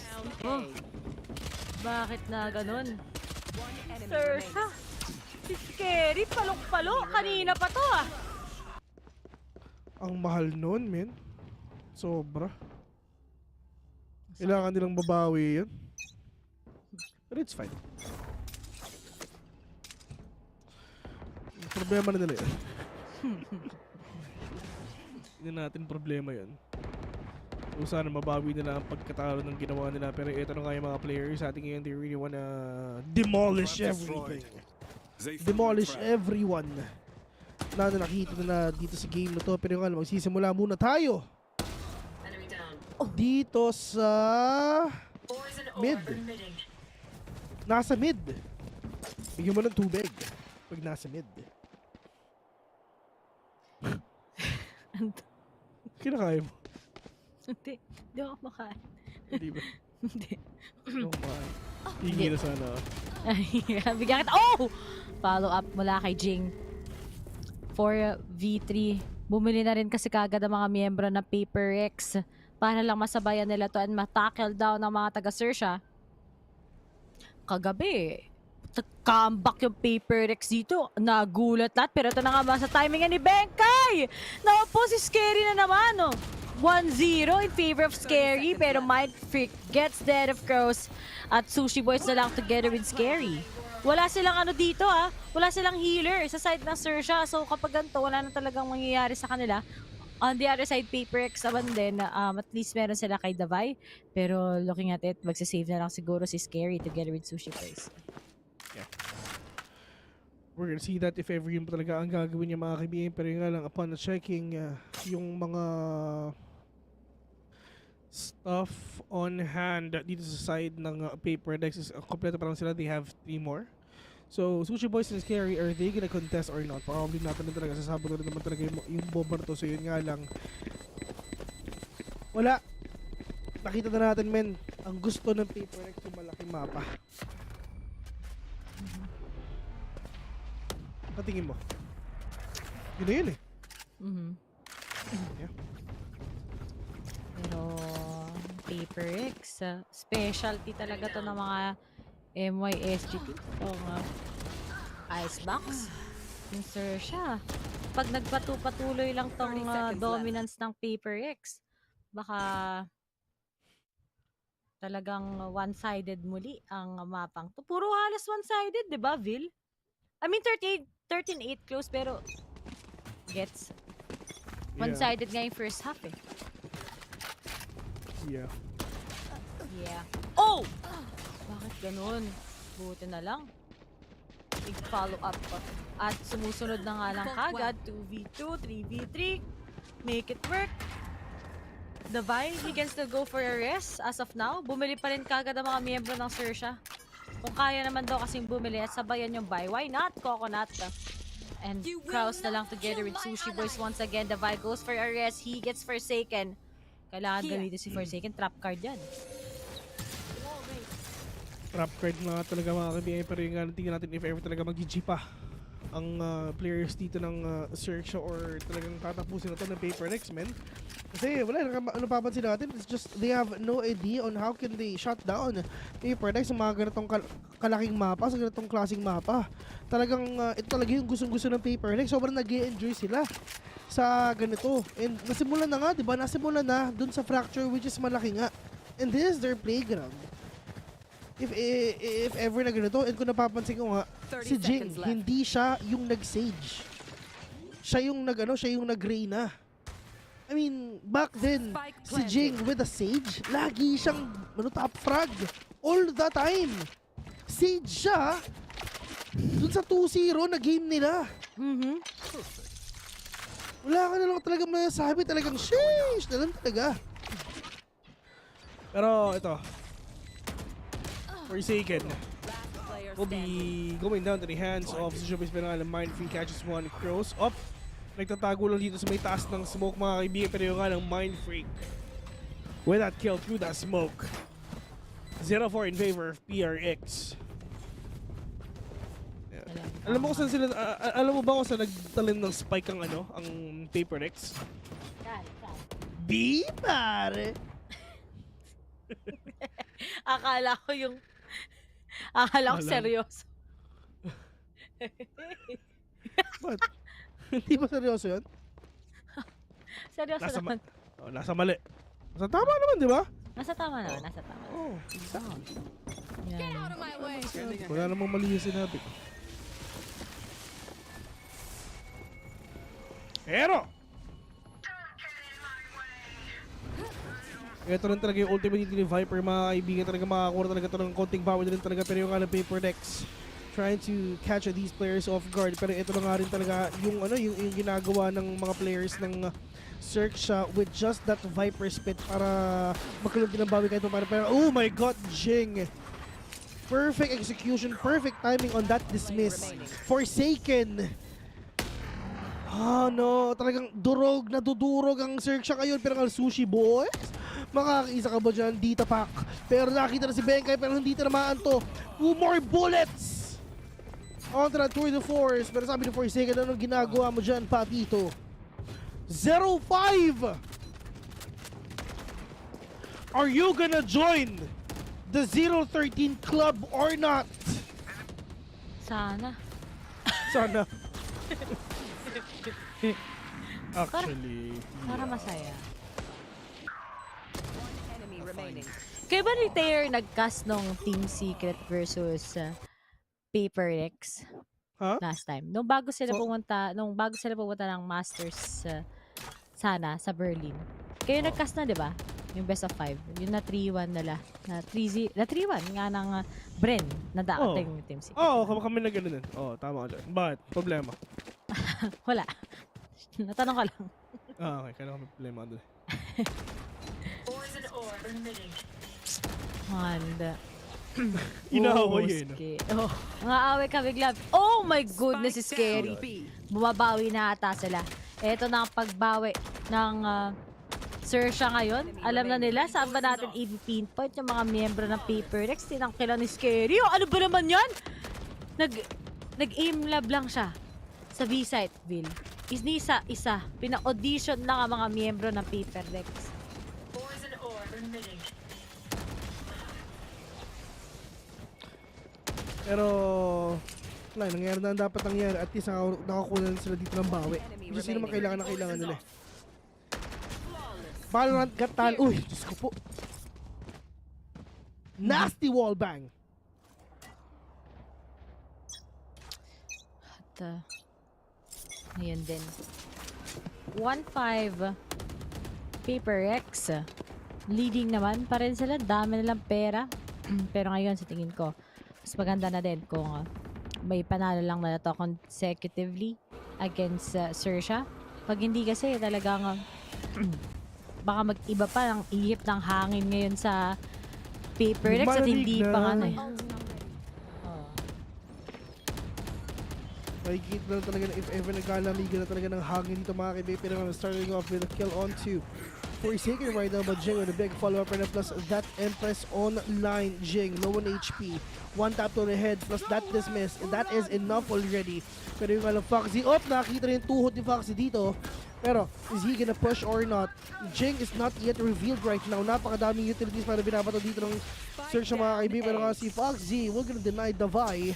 bakit na ganun? XERXIA. Si Scary, palong-palo. Kanina pa to ah. Ang mahal nun, men. Sobra. Kailangan nilang babawi yan. But it's fine. Problema na nila yan. Hindi natin problema yan. Kung sana mabawi nila ang pagkatalo ng ginawa nila. Pero ito na nga yung mga players sa ating ngayon. They really wanna demolish everything. Demolish everyone. Na nakita na dito sa game na to. Pero nga, magsisimula muna tayo. Dito sa mid. Nasa mid. Bigyan mo ng tubig pag nasa mid. Kinakain mo? Hindi. Hindi ako makain. Hindi ba? Hindi. Hindi ako makain. Hingi na sana. Bigyan kita. Oh! Follow up mula kay Jing. 4v3. Bumili na rin kasi kagad ang mga miyembro ng Paper X para lang masabayan nila to and matackle down ng mga taga-XERXIA. Kagabi, comeback yung Paper X dito. Nagulat lahat. Pero ito na nga ba sa timing ni Benkay? Naupo si Scary na naman, oh. 1-0 in favor of Scary. Pero Mind Freak gets dead of course. At Sushi Boys na lang together with Scary. Wala silang ano dito wala silang healer sa side ng XERXIA. So kapag ganito, wala na talagang mangyayari sa kanila. On the other side, PPGL naman din, at least meron sila kay Davai. Pero looking at it, magsasave na lang siguro si Scary together with Sushi Boys. Yeah. We're gonna see that if ever yun talaga ang gagawin niya mga kaibigan. Pero yun nga lang, upon checking yung mga stuff on hand dito sa side ng Paper Dex is kompleto pa lang sila. They have 3 more. So, Sushi Boys and Scary, are they gonna contest or not? Probably natin na talaga. Sasabot na naman talaga yung bomba na to. So, yun nga lang. Wala. Nakita na natin, men. Ang gusto ng Paper Dex yung malaking mapa. Patingin mo. Yun na yun eh. Yeah. Pero PPGL, specialty talaga to ng mga MYSGT. Itong Icebox. Yung XERXIA. Pag nagpatuloy lang tong dominance ng PPGL, baka talagang one-sided muli ang mapang to. Puro halos one-sided, di ba, Vil? I mean, 13-8 close, pero gets one-sided nga yung first half eh. Yeah. Yeah. Oh! Bakit ganun? Buti na lang. Big follow-up pa. At sumusunod na nga lang kagad. 2v2, 3v3. Make it work. Davai, he can still go for a rest as of now. Bumili pa rin kagad ang mga miyembro ng XERXIA. Kung kaya naman daw kasing bumili at sabayan yung buy, why not? Coconut. And Kraus na lang together with Sushi Boys once again. Davai goes for a rest. He gets Forsaken. Kailangan gamitin si Forsaken. Trap card yan. Trap card na talaga mga kaibigan. Pero yung tingnan natin if ever talaga mag-GG pa ang players dito ng XERXIA or talagang tatapusin na ito ng Paper Dex, men. Kasi wala, ano papansin natin, it's just they have no idea on how can they shut down Paper Dex sa mga ganitong kalaking mapa, sa ganitong klaseng mapa. Talagang ito talaga yung gustong-gusto ng Paper Dex. Sobrang nag-i-enjoy sila sa ganito. And nasimulan na nga, diba? Nasimulan na dun sa Fracture, which is malaki nga. And this is their playground. If ever na ganito, and kung napapansin ko nga, si Jing, hindi siya yung nag-sage. Siya yung nag-Reyna. I mean, back then, si Jing with a sage, lagi siyang top frag. All the time. Sage siya, dun sa 2-0 na game nila. Wala ka na lang talaga masasabi, talagang sheesh na lang talaga. Pero ito, Forsaken will be going down to the hands of Sushi Boys. Pero nga Mind Freak catches one. Crows up. Nagtatago lang dito sa may taas ng smoke mga kaibigan. Pero yung nga ng Mind Freak with that kill through that smoke. 0-4 in favor of PRX. Yeah. Alam mo kung saan sila, alam mo ba kung saan nagtalim ng spike ang ang Paper X? B pare. Akala ko seryoso. What? Hindi ba seryoso yan? Seryoso naman. Nasa mali. Nasa tama naman, di ba? Nasa tama naman, nasa tama. Oh, exactly. Yan. Wala namang mali yung sinabi ko. Pero! Ito rin talaga yung ultimate ni Viper, mga kaibigan. Talaga makakuha talaga ito ng konting power din talaga. Pero yung nga ng Paper Dex trying to catch these players off guard. Pero ito na nga rin talaga yung yung ginagawa ng mga players ng XERXIA with just that Viper spit para magkaroon din ng bawi kahit pa. Pero oh my god, Jing! Perfect execution, perfect timing on that dismiss. Forsaken! Oh no, talagang dudurog ang XERXIA ngayon. Pero ang Sushi Boys, makakaisa ka ba dyan, Dita Pack? Pero nakita na si Benkay, pero hindi tinamaan to. 2 more bullets! Onto that tour de force. Pero sabi ni Forsaken, anong ginagawa mo dyan, Patito? 0-5! Are you gonna join the 0-13 club or not? Sana. Sana. Actually, para masaya. Kaya ba ni Taylor nag-cast nung Team Secret versus Paper Rex Huh? last time. Nung bago sila pumunta ng Masters sa Berlin. Kayo nag-cast na, 'di ba? Yung best of 5. Yung na 3-1 nila. Na 3-1 nga ng Bren na dating Team Secret. Kami na gano'n. Tama ka dyan. Bakit? Problema? Wala. Natanong ka lang. Okay. Kailangan may problema doon. Handa. Inaaway yun. Mga away ka bigla. Oh my goodness, scary. Bumabawi na ata sila. Ito na ang pagbawi ng XERXIA ngayon. Alam na nila saan ba natin i-pinpoint yung mga miyembro ng Paper Rex. Tinangkilan ni Scary. Ano ba naman yan? Nag-aim lab lang siya sa VCT Ville. Isa. Pina-audition lang ang mga miyembro ng Paper Rex. Pero wala, nangyari na ang dapat nangyari. At least nakakunan sila dito ng bawi. Kasi sino naman kailangan nila. Valorant Gatal. Uy, Diyos ko po. Nasty wall bang. At ngayon din. 1-5 Paper Rex. Leading naman pa rin sila. Dami nilang pera. Pero ngayon sa tingin ko, mas maganda na din kung may panalo lang na ito consecutively against XERXIA. Pag hindi kasi talagang baka mag-iba pa ang ihip ng hangin ngayon sa Paper Rex at hindi pa nga na. Makikita na talaga na if ever nagkalamigan na talaga ng hangin dito mga kaibigan. Pero starting off with a kill on 2. Forsaken right now, but Jing with a big follow-up right now, plus that Empress online. Jing, low on HP. One tap to the head, plus that dismiss. And that is enough already. Pero yung alam, Foxy, nakita rin yung tuhod ni Foxy dito. Pero, is he gonna push or not? Jing is not yet revealed right now. Napakadaming utilities para binabato dito ng XERXIA mga kaibigan. Pero nga si Foxy, we're gonna deny the Vi.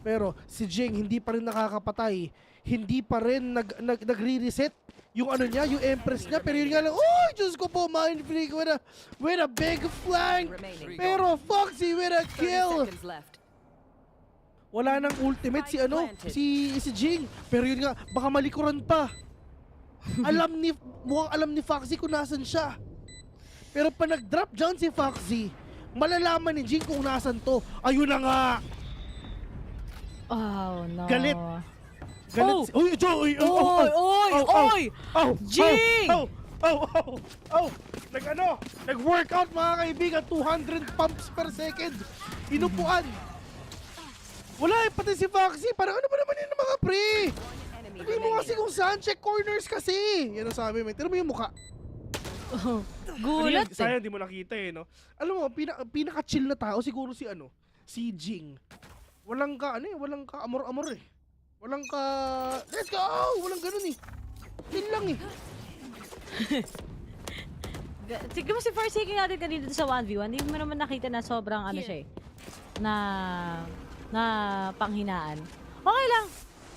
Pero si Jing hindi pa rin nakakapatay. Hindi pa rin nagre-reset yung ano niya, yung Empress niya. Pero yun nga lang, oh, Diyos ko po, Mind Freak with a big flank. Pero Foxy with a kill. Wala nang ultimate si Jing. Pero yun nga, baka malikuran pa. Mukhang alam ni Foxy kung nasan siya. Pero pa nag-drop dyan si Foxy, malalaman ni Jing kung nasan to. Ayun na nga. Oh no. Galit. Oy! Jing! Nag-workout mga kaibigan, 200 pumps per second. Inupuan. Wala pati si Foxy. Parang ano ba naman yun mga pre? Sabi mo kasi kung saan, check corners kasi. Yan ang sabi mo. Tira mo yung mukha. Gulat Sayang di mo nakita no? Alam mo, pinaka-chill na tao siguro si Jing. Walang ka amor-amor eh. Walang ka, let's go! Walang ganun eh. Chill lang eh. Siguro si Forsaken natin kanina sa 1v1, hindi mo naman nakita na sobrang siya eh. Na panghinaan. Okay lang.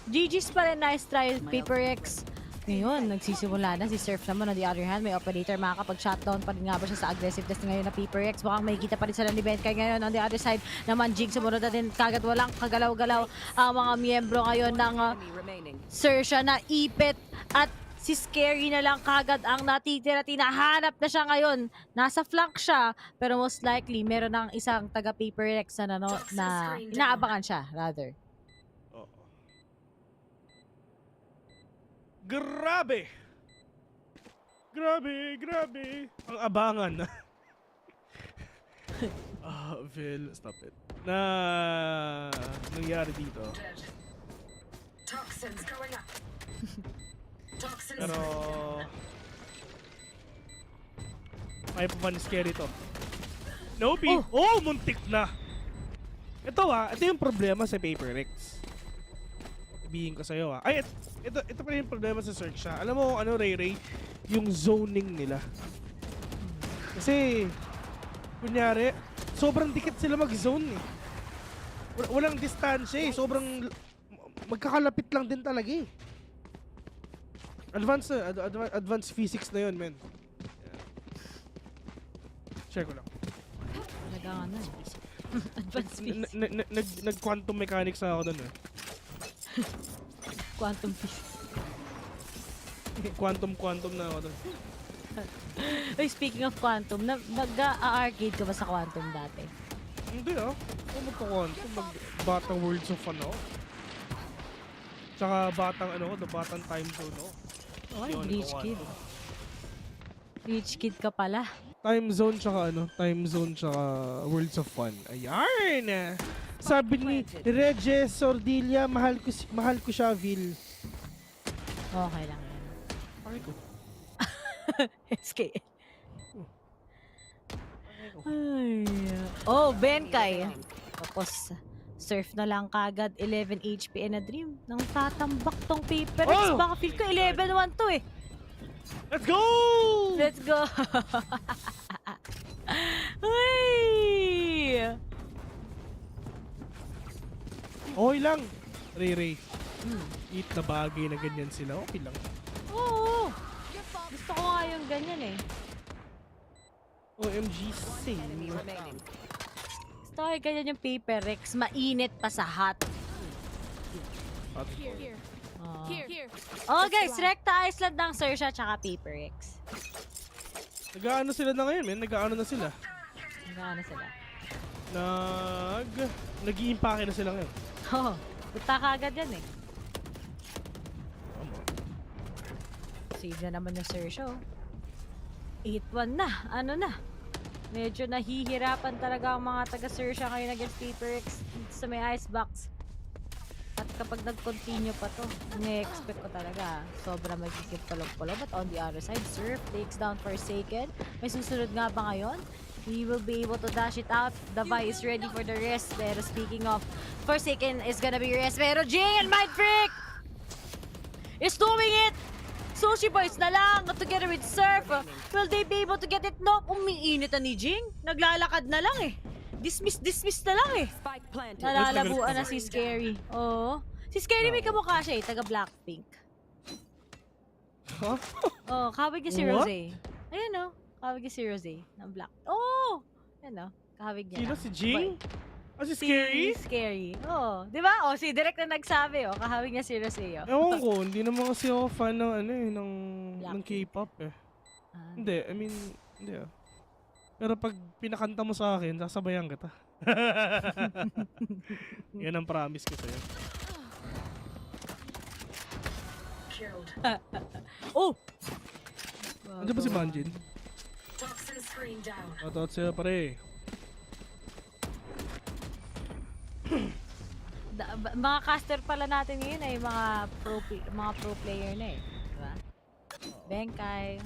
GG's pa rin, nice try, Paper Rex. Ngayon, nagsisimula na si Surf naman. On the other hand, may operator makakapag-shutdown pa rin nga ba siya sa aggressiveness ngayon na Paper Rex. Baka makikita pa rin sila ni Benkay ngayon. On the other side naman, Jig sumunod na din. Kagad walang kagalaw-galaw ang mga miyembro ngayon ng XERXIA na ipit. At si Scary na lang kagad ang natitira. Tinahanap na siya ngayon. Nasa flank siya. Pero most likely, meron ng isang taga Paper Rex na inaabangan siya, rather. Grabe! Ang abangan. Phil, stop it. Nangyari dito. Pero may pa pa ni Scary to. Nope. Muntik na. Ito yung problema sa Paper Rex. Sabihin ko sa'yo Ay, ito pa rin yung problema sa XERXIA. Alam mo Ray? Yung zoning nila. Kasi, kunyari, sobrang dikit sila mag-zone eh. Walang distansya eh. Sobrang, magkakalapit lang din talaga eh. Advanced physics na yun, men. Yeah. Share ko lang. Talaga Advanced physics. Nag-quantum mechanics na ako dun eh. Quantum physics. Quantum na ako dun. Uy, speaking of quantum, mag-arcade ka ba sa quantum dati? Hindi ah. Kung magka-quantum, batang Worlds of ano. Tsaka batang batang time zone no. Ay, Bleach Kid. Bleach Kid ka pala. Time zone tsaka Worlds of Fun. Ayan! Sabi ni Regis Sordilla, mahal ko siya, Vil. Okay lang yan. Okay ko. SKL. Ay. Oh, Benkay. Tapos, surf na lang kagad. 11 HP and a dream. Nang tatambak tong paper. Oh! Baka feel ko 11-1 to eh. Let's go! Let's go! Ay! Okay lang. Ray. Eat na bagay na ganyan sila. Okay lang. Oo. Gusto ko nga yung ganyan eh. OMG, same. Gusto ko yung ganyan yung paper Rex. Mainit pa sa hot. Oh guys, Recta Island ng Sersha tsaka Paper X. Nag-aano sila na ngayon, men? Nag-aano na sila? Nag-aano sila? Nag-i-impake na sila ngayon. Oo. Punta ka agad yan eh. Save na naman yung Sersha oh. 8-1 na. Ano na? Medyo nahihirapan talaga ang mga taga-Sersha ngayon against Paper X sa may icebox. At kapag nag-continue pa to, ni-expect ko talaga sobra magiging palong-palo. But on the other side, Surf takes down Forsaken. May susunod nga ba ngayon? He will be able to dash it out. Davai is ready for the rest. Pero speaking of, Forsaken is gonna be rest. Pero Jing and Mind Freak is doing it! Sushi Boys na lang together with Surf. Will they be able to get it? No, umiinit na ni Jing. Naglalakad na lang eh. Dismiss na lang eh. Nalalabuan na si Scary. Oo. Si Scary may kamukha siya eh, taga Blackpink. Huh? Oh, kawig niya si Rosé. Ayun oh, kawig niya si Rosé ng Black. Oh! Ayun oh, kawig niya. Sino si Jing? Si Scary? Si Scary. Oh, di ba? Oh, si Direk na nagsabi oh, kahawig niya si Rosé oh. Ewan ko, hindi naman kasi ako fan ng ng K-pop eh. Hindi, I mean, hindi ah. Pero pag pinakanta mo sa akin, sasabayan kita. Yan ang promise ko sa'yo. Oh! Andiyan ba si Banjin? Matot sila pare. Mga caster pala natin ngayon ay mga pro player na eh. Diba? Benkay.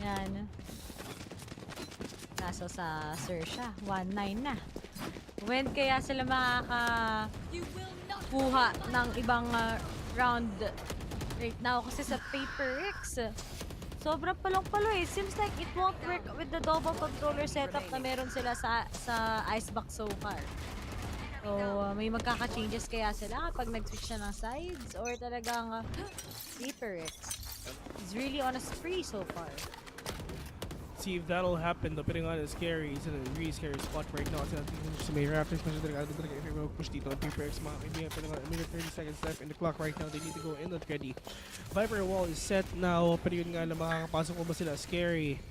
Yan. Kaso sa Sersha, 1-9 na. When kaya sila makakakuha ng ibang round right now? Kasi sa Paper X, sobrang palong-palo eh. Seems like it won't work with the double controller setup na meron sila sa Icebox so far. So, may magkaka-changes kaya sila kapag nag-switch na ng sides or talagang Paper X is really on a spree so far. See if that'll happen. Depending on Scary, he's in a really scary spot right now. Sa may Raptors, talaga if you push dito on Paper X, mga kaibigan, a minute 30 seconds left in the clock right now. They need to go in and ready. Viper wall is set now. Pero yun nga lang, makakapasok ko ba sila? Scary.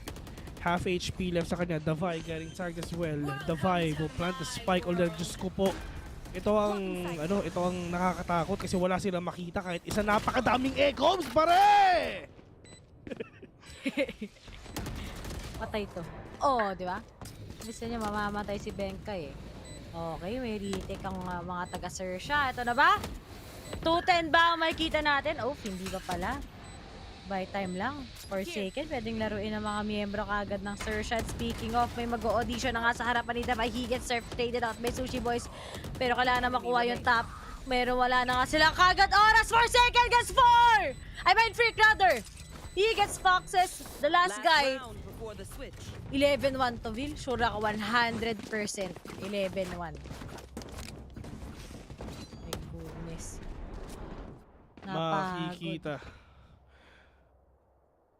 Half HP left sa kanya. Davai getting tagged as well. Davai will plant the spike already. Diyos ko po. Ito ang nakakatakot kasi wala silang makita kahit isa napakadaming echoes, pare! Patay to. Oh, di ba? Gusto niya mamamatay si Benkay eh. Okay, may retake ang mga taga-Sersha. Ito na ba? 210 ba ang makikita natin? Oh, hindi ba pala? By time lang. Forsaken, pwedeng laruin ng mga miyembro kagad ng Sersha. Speaking of, may mag-audition na nga sa harapan ni Davai. He gets surf traded out by Sushi Boys. Pero kailangan na makuha yung top. Meron wala na nga silang kagad oras. Forsaken gets 4! I mean, Freak rather. He gets Foxes. The last guy. 11-1 to Vil. Sure ako 100%. 11-1. My goodness. Makikita.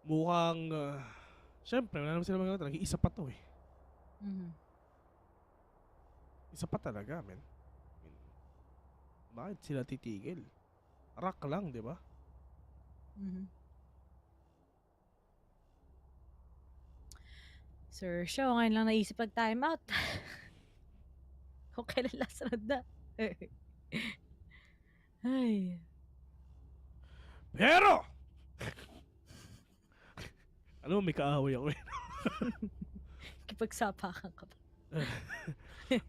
Mukhang, syempre, wala naman sila magagawa. Isa pa to eh. Isa pa talaga, men. Bakit sila titigil? Rock lang, di ba? Sir Show, ngayon lang naisip pag timeout. Kung kailan last round na. Ay. Pero! Alam mo, may kaaway ako eh. Kipagsapakan ka pa.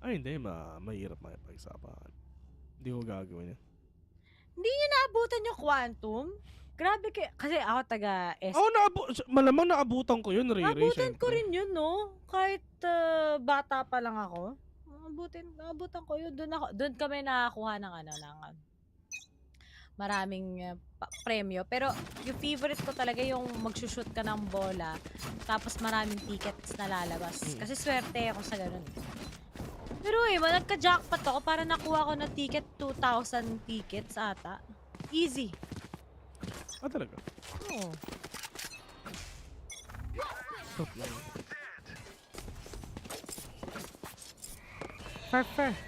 Ay, hindi. Mahirap makipagsapakan. Hindi ko gagawin yun. Hindi niyo naabutan yung Quantum? Grabe kasi ako taga S. Malamang naabutan ko yun, Riri. Naabutan ko rin yun, no? Kahit bata pa lang ako. Naabutan ko yun. Doon kami nakakuha ng maraming premyo. Pero yung favorite ko talaga yung magsushoot ka ng bola tapos maraming tickets na lalabas. Kasi swerte ako sa ganun. Pero nagka-jackpot ako para nakuha ko na ticket 2,000 tickets ata. Easy. Talaga? Oo. Stop lang. Perfect.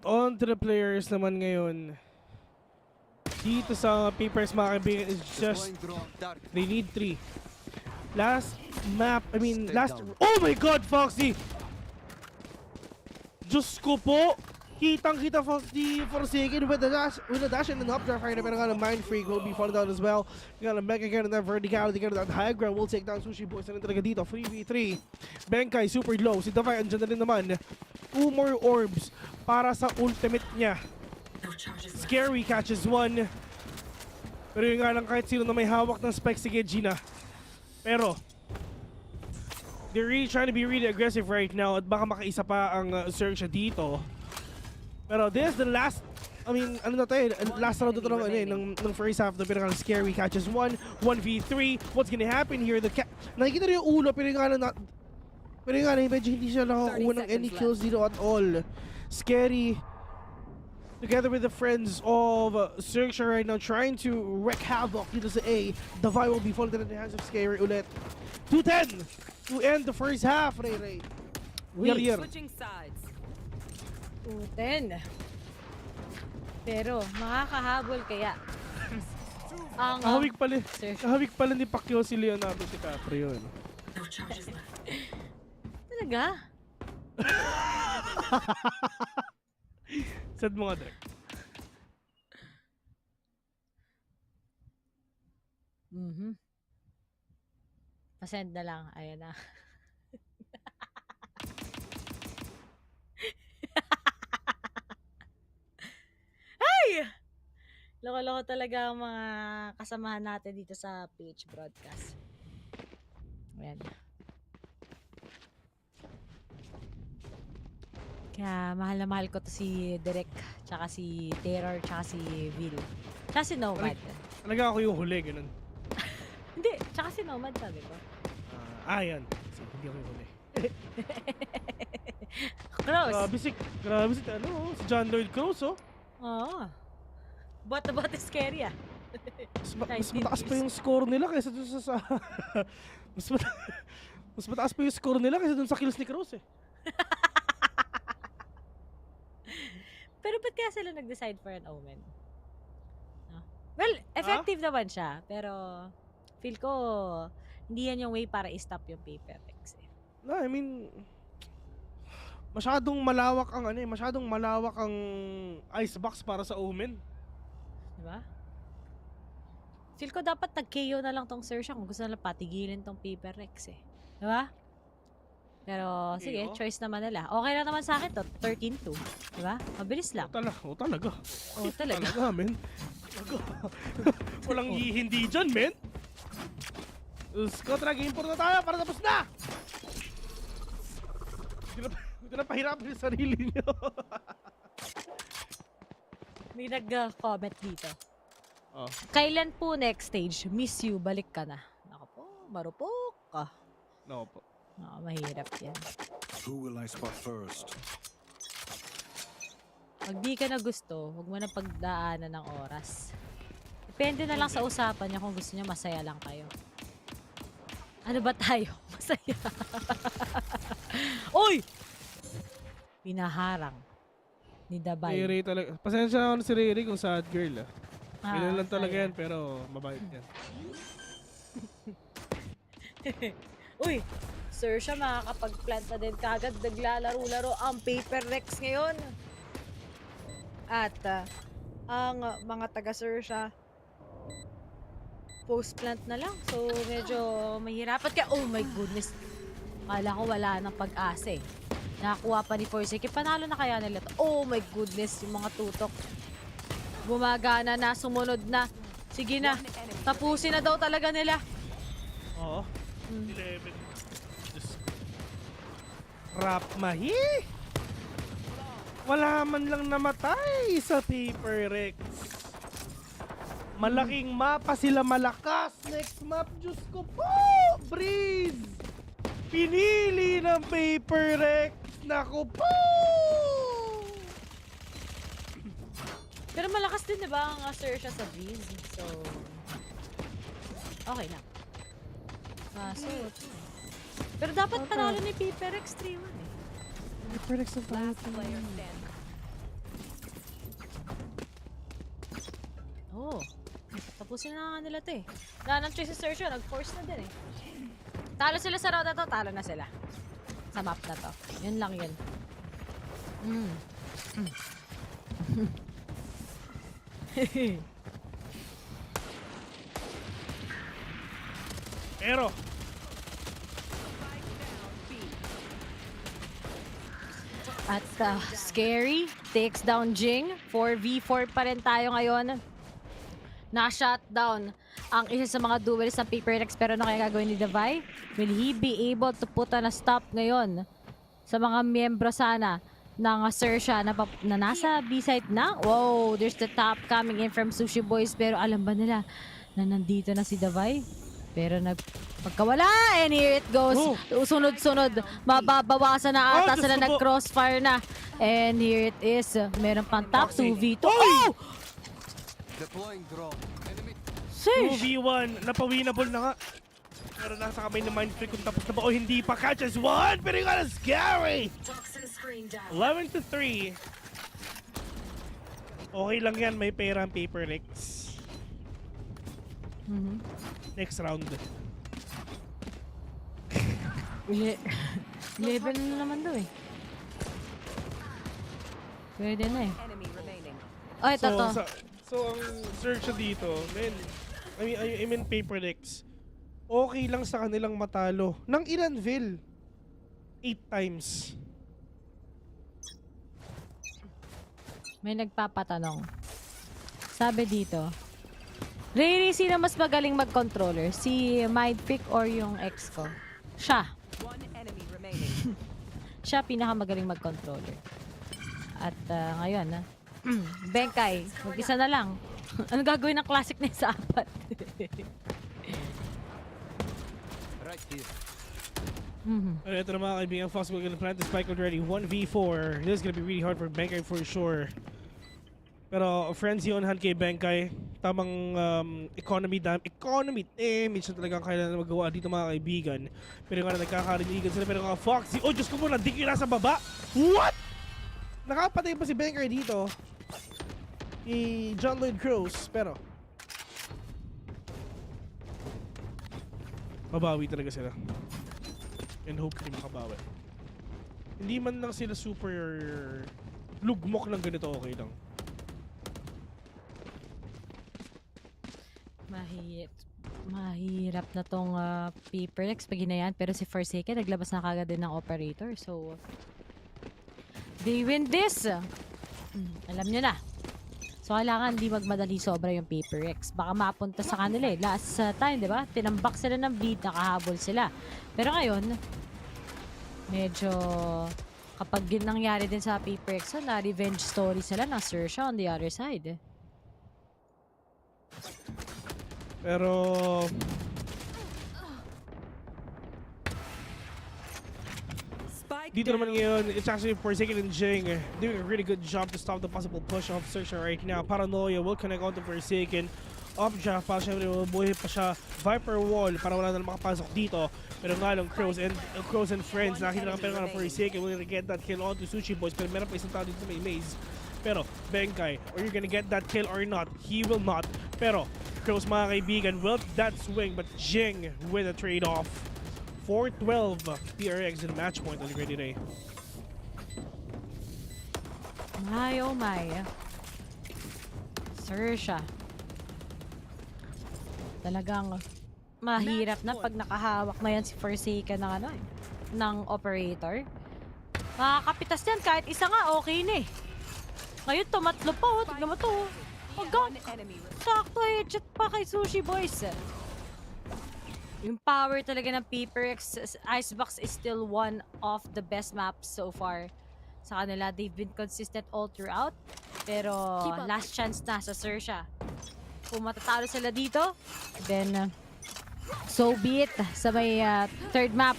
On to the players naman ngayon. Dito sa papers, mga kaibigan, is just they need 3. Last oh my God, Foxy! Diyos ko po! Kitang-kita Foxy Forsaken with a dash and an up draft right. Pero nga Mind Freak will be falling down as well. We got a Mega Cannon, that Verticality Cannon, that High Ground will take down Sushi Boys. Ano talaga dito? 3v3. Benkai super low. Si Davai andyan na rin naman. 2 more orbs para sa ultimate niya. Scary catches 1. Pero yun nga lang, kahit sino na may hawak ng spike, sige Gina. Pero they're really trying to be really aggressive right now at baka makaisa pa ang XERXIA dito. Pero this is the last, last round ito ng first half. The pinakang Scary catches 1, 1v3. What's gonna happen here? Nakikita rin yung ulo, pero yung medyo hindi siya nakakuha ng any kills dito at all. Scary, together with the friends of XERXIA right now, trying to wreak havoc dito sa A. Davai will be falling in the hands of Scary ulit. 2-10 to end the first half, Ray. Switching sides. 2-10. Pero makakahabol kaya ang kahawig pala ni Pacquiao si Leonardo DiCaprio. Talaga? Sad mo nga, Drek. Pasend na lang. Ayan na. Ay! Loko-loko talaga ang mga kasamahan natin dito sa page broadcast. Ayan. Kaya mahal na mahal ko to si Derek, tsaka si Terror, tsaka si Vil. Tsaka si Nomad. Talaga ako yung huli, ganun. Hindi, tsaka si Nomad sabi ko. Yan. Hindi ako yung huli. Cross. Grabe si John Lloyd Cross, oh. Oo. What about the scary, ah? Mas mataas pa yung score nila kaysa dun sa mas mataas pa yung score nila kaysa dun sa kills ni Cross, eh. Pero ba't kaya sila nag-decide for an Omen? No? Well, effective naman siya. Pero, feel ko, hindi yan yung way para i-stop yung paper X, eh. No, masyadong malawak ang icebox para sa Omen. Diba? Feel ko dapat nag-KO na lang tong XERXIA kung gusto nila patigilin tong paper X, eh. Diba? Pero, sige, choice naman nila. Okay lang naman sa akin to, 13-2. Diba? Mabilis lang. Oo, talaga. Talaga, men. Walang hindi dyan, men. Kontra game 4 na tayo para tapos na! Hindi na pahirapan yung sarili nyo. May nag-comment dito. Kailan po next stage? Miss you, balik ka na. Ako po, marupok ka. Nako po. Mahirap yan. Who will I spot first? Pag di ka na gusto, huwag mo na pagdaanan ng oras. Depende na lang sa usapan niya kung gusto niya masaya lang kayo. Ano ba tayo? Masaya. Uy! Pinaharang ni Dabay. Riri talaga. Pasensya na ako si Riri kung sad girl ah. Ah, Ganun lang talaga saya. yan pero mabait yan. Uy! Sir siya makakapag-plant na din kagad. Naglalaro-laro ang Paper Rex ngayon. At ang mga taga-sir siya post-plant na lang. So, medyo mahirapan ka. Oh my goodness. Kala ko wala ng pag-asa eh. Nakakuha pa ni Forsake. Panalo na kaya nila to? Oh my goodness. Yung mga tutok. Gumagana na. Sumunod na. Sige na. Tapusin na daw talaga nila. Oo. 11. Rap mahi! Wala man lang namatay sa Paper Rex. Malaking mapa sila malakas. Next map, Diyos ko po! Breeze! Pinili ng Paper Rex. Naku po! Pero malakas din diba ang sir siya sa Breeze. So, okay lang. So, pero dapat panalo ni Paper Rex 3-1 eh. Paper Rex ang panalo. Oh. Tapusin na nga nila to eh. Wala nang choice si Sir Sean, nag-force na din eh. Talo sila sa round na to, talo na sila. Sa map na to. Yun lang yun. Pero, at Scary takes down Jing. 4v4 pa rin tayo ngayon. Na-shutdown ang isa sa mga duelists ng Paper Rex. Pero ano kaya gagawin ni Davai? Will he be able to put on a stop ngayon sa mga miyembro sana ng XERXIA na nasa B-site na? Wow, there's the top coming in from Sushi Boys. Pero alam ba nila na nandito na si Davai? Pero pagkawala, and here it goes. Sunod-sunod. Mababawasan na ata sila, nag-crossfire na. And here it is. Meron pang top 2v2. Oh! Deploying drone. Sheesh! 2v1. Napawinable na nga. Pero nasa kamay ng Mind Freak kung tapos na ba o hindi pa. Catches one! Pero yung ano, Scary! 11-3. Okay lang yan. May pera ang Paper Rex. Next round. 11 na naman daw eh. Pwede na eh. Oh, ito to. So ang search dito, man, I mean Paper Rex, okay lang sa kanilang matalo. Nang ilan, Vil? 8 times. May nagpapatanong. Sabi dito, Riri, sino mas magaling mag-controller? Si Mindpick or yung ex ko? Siya. Siya pinakamagaling mag-controller. At ngayon, Benkay, mag-isa na lang. Ano gagawin ng classic na sa apat? Right here. Ito na mga kaibigan, Fox will gonna plant the spike already. 1v4. This is gonna be really hard for Benkay for sure. Pero frenzy on hand kay Benkay. Tamang economy damage na talagang kailangan magawa dito mga kaibigan. Pero nga na nagkakarinigan sila. Pero nga Foxy, oh Diyos ko muna, di kayo nasa baba. What? Nakapatay pa si Benkay dito. John Lloyd Cruz. Pero babawi talaga sila. And hopefully makabawi. Hindi man lang sila super lugmok ng ganito, okay lang. Mahirap na tong Paper Rex pag ginayan. Pero si Forsaken naglabas na kagad din ng operator. So, they win this. Alam nyo na. So, kailangan di magmadali sobra yung Paper Rex. Baka mapunta sa kanila eh. Last time, di ba? Tinambak sila ng bleed, nakahabol sila. Pero ngayon, medyo kapag nangyari din sa Paper Rex, na revenge story sila ng XERXIA on the other side. Pero dito naman ngayon, it's actually Forsaken and Jing doing a really good job to stop the possible push of XERXIA right now. Paranoia will connect on to Forsaken. Updraft pa, syempre mabuhay pa siya. Viper Wall para wala na makapasok dito. Pero nga lang, Crows and Friends, nakita lang pero nga for a second, we're gonna get that kill onto Sushi Boys. Pero meron pa isang tao dito may maze. Pero, Benkai, are you gonna get that kill or not? He will not. Pero, Crows mga kaibigan, will that swing, but Jing with a trade-off. 4-12, PRX in match point already, Ray. My oh my. XERXIA. Talagang mahirap na pag nakahawak na yan si Forsaken ng ano ng operator. Makakapitas yan kahit isa nga okay na eh. Ngayon tumatlo pa oh. Tignan mo to oh. Sakto headshot pa kay Sushi Boys. Yung power talaga ng PPGL Icebox is still one of the best maps so far sa kanila. They've been consistent all throughout. Pero last chance na sa XERXIA. Kung matatalo sila dito, then so be it sa may third map.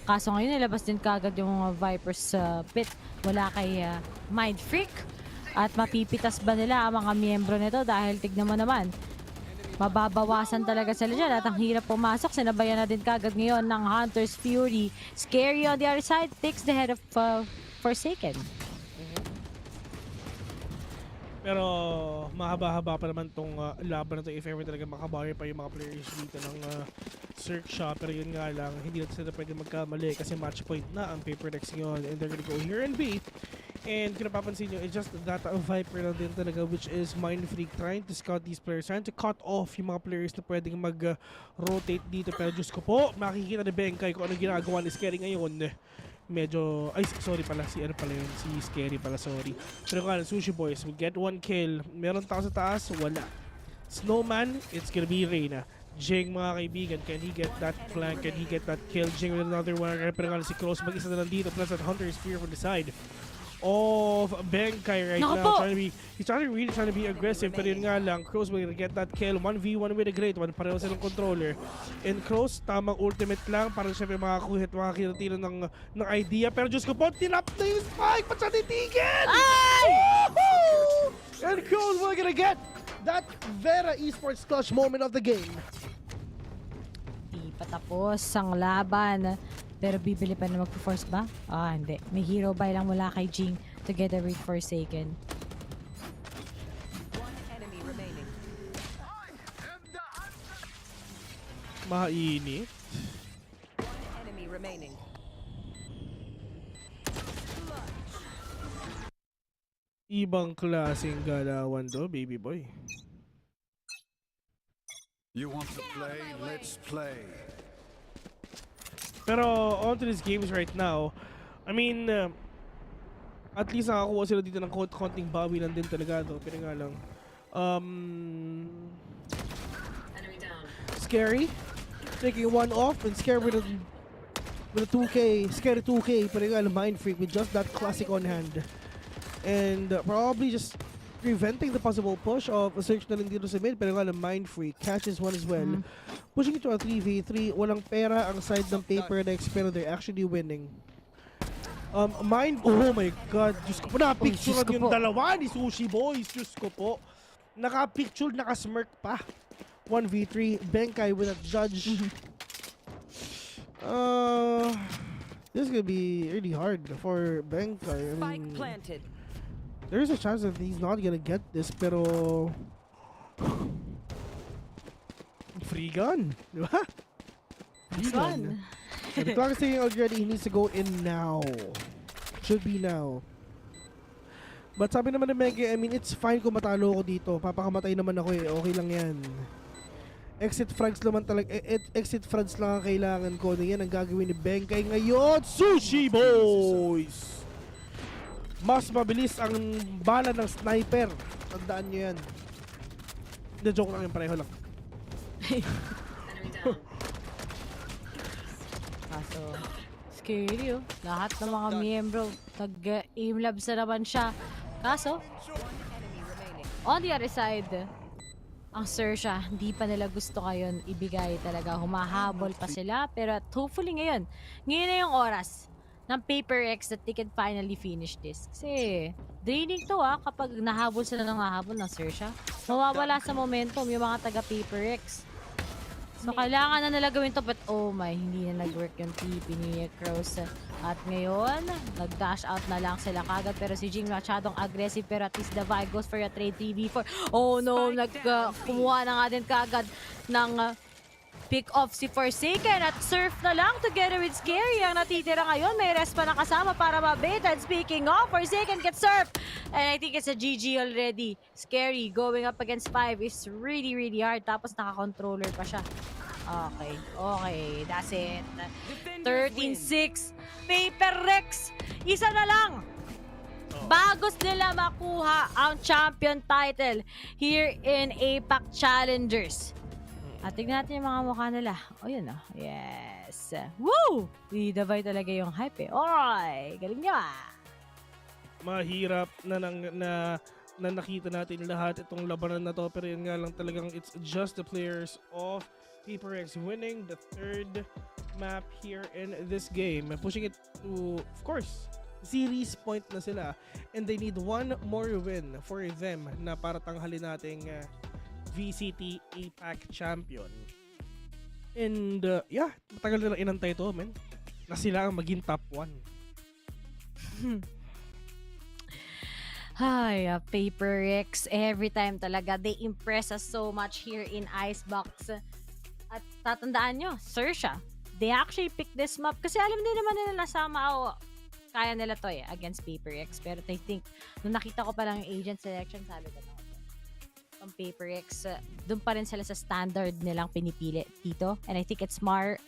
Kaso ngayon nilabas din kagad yung Vipers pit. Wala kay Mind Freak. At mapipitas ba nila ang mga miyembro nito dahil tignan mo naman. Mababawasan talaga sila dyan at ang hirap pumasok. Sinabayan na din kagad ngayon ng Hunter's Fury. Scary on the other side takes the head of Forsaken. Pero mahaba-haba pa naman tong laban na to if ever talaga makabawi pa yung mga players dito ng XERXIA. Pero yun nga lang, hindi natin sila pwede magkamali kasi match point na ang PPGL ngayon. And they're gonna go here and B. And kung napapansin nyo, it's just that Viper na din talaga, which is Mind Freak trying to scout these players, trying to cut off yung mga players na pwedeng mag-rotate dito. Pero Diyos ko po, makikita ni Benkai kung ano ginagawa ni Scary ngayon. Medyo, ay sorry pala, si ano pala yun, si Scary pala, sorry. Pero kung Sushi Boys will get one kill. Meron tao sa taas, wala. Snowman, it's gonna be Reyna. Jing mga kaibigan, can he get that flank? Can he get that kill? Jing with another one. Pero kung si Cross mag-isa na lang dito, plus that Hunter's Spear from the side of Benkai right now. He's really trying to be aggressive. Pero yun nga lang, Crows will get that kill. 1v1 with a great one. Pareho silang controller. And Crows, tamang ultimate lang para syempre makakitira ng idea. Pero Diyos ko po, tinap na yung spike! Ba't siya titigil? Ay! And Crows will gonna get that Vera Esports clutch moment of the game. Di patapos ang laban. Pero bibili pa na mag-force ba? Ah, hindi. May hero buy lang mula kay Jing together with Forsaken. Mainit. Ibang klaseng galawan do, baby boy. You want to play? Let's play. Pero on to these games right now, I mean, at least nakakuha sila dito ng konting bawi lang din talaga do. Pero nga lang, Scary taking one off and Scary with a 2K, Scary 2K. Pero nga lang, Mind Freak with just that classic on hand. And probably just preventing the possible push of a search na lang dito sa mid. Pero nga lang, Mind Freak catches one as well. Pushing into a 3v3, walang pera ang side ng PPGL, pero they're actually winning. Oh my god, Diyos ko po, nakapicture yung dalawa ni Sushi Boys, Diyos ko po. Nakapicture, nakasmirk pa. 1v3, Benkai with a judge. This is gonna be really hard for Benkai. I mean, there's a chance that he's not gonna get this, pero free gun, di ba? Free gun. The clock is saying already he needs to go in now. Should be now. But sabi naman ni Mega, I mean, it's fine kung matalo ko dito. Papakamatay naman ako eh. Okay lang yan. Exit frags naman talaga. Exit frags lang ang kailangan ko. Yan ang gagawin ni Benkai ngayon. Sushi Boys! Mas mabilis ang bala ng sniper. Tandaan nyo yan. Hindi, joke lang yung pareho lang. Kaso, scary oh. Lahat ng mga miyembro, nag-aim labs na naman siya. Kaso, on the other side, ang XERXIA, hindi pa nila gusto ngayon ibigay talaga. Humahabol pa sila. Pero hopefully ngayon na yung oras ng Paper X that they can finally finish this. Kasi, draining to kapag nahabol sila ng nahabol ng Sersha. Mawawala sa momentum yung mga taga Paper X. So, kailangan na nila gawin to, but oh my, hindi na nag-work yung TP ni Crows. At ngayon, nag-dash out na lang sila kagad, pero si Jing masyadong aggressive, pero at least the vibe goes for a trade 3v4. Oh no, kumuha na nga din kagad ng pick off si Forsaken at Surf na lang together with Scary ang natitira ngayon. May rest pa na kasama para mabait. And speaking of, Forsaken gets Surf. And I think it's a GG already. Scary going up against 5 is really, really hard. Tapos naka-controller pa siya. Okay, okay. That's it. 13-6. Paper Rex. Isa na lang. Bagos nila makuha ang champion title here in APAC Challengers. At tignan natin yung mga mukha nila. O, yun o. Yes. Woo! Idabay talaga yung hype eh. Alright! Galing niya. Mahirap na nakita natin lahat itong labanan na to. Pero yun nga lang talagang it's just the players of Paper X winning the third map here in this game. Pushing it to, of course, series point na sila. And they need one more win for them na para tanghalin nating VCT APAC champion. And yeah, matagal nila inantay to, man. Na sila ang maging top 1. Hi, Paper X. Every time talaga, they impress us so much here in Icebox. At tatandaan nyo, Sersha, they actually picked this map kasi alam din naman nila na somehow kaya nila to against Paper X. Pero I think, nung nakita ko pa lang yung agent selection, sabi ko na, ang Paper X, doon pa rin sila sa standard nilang pinipili dito. And I think it's far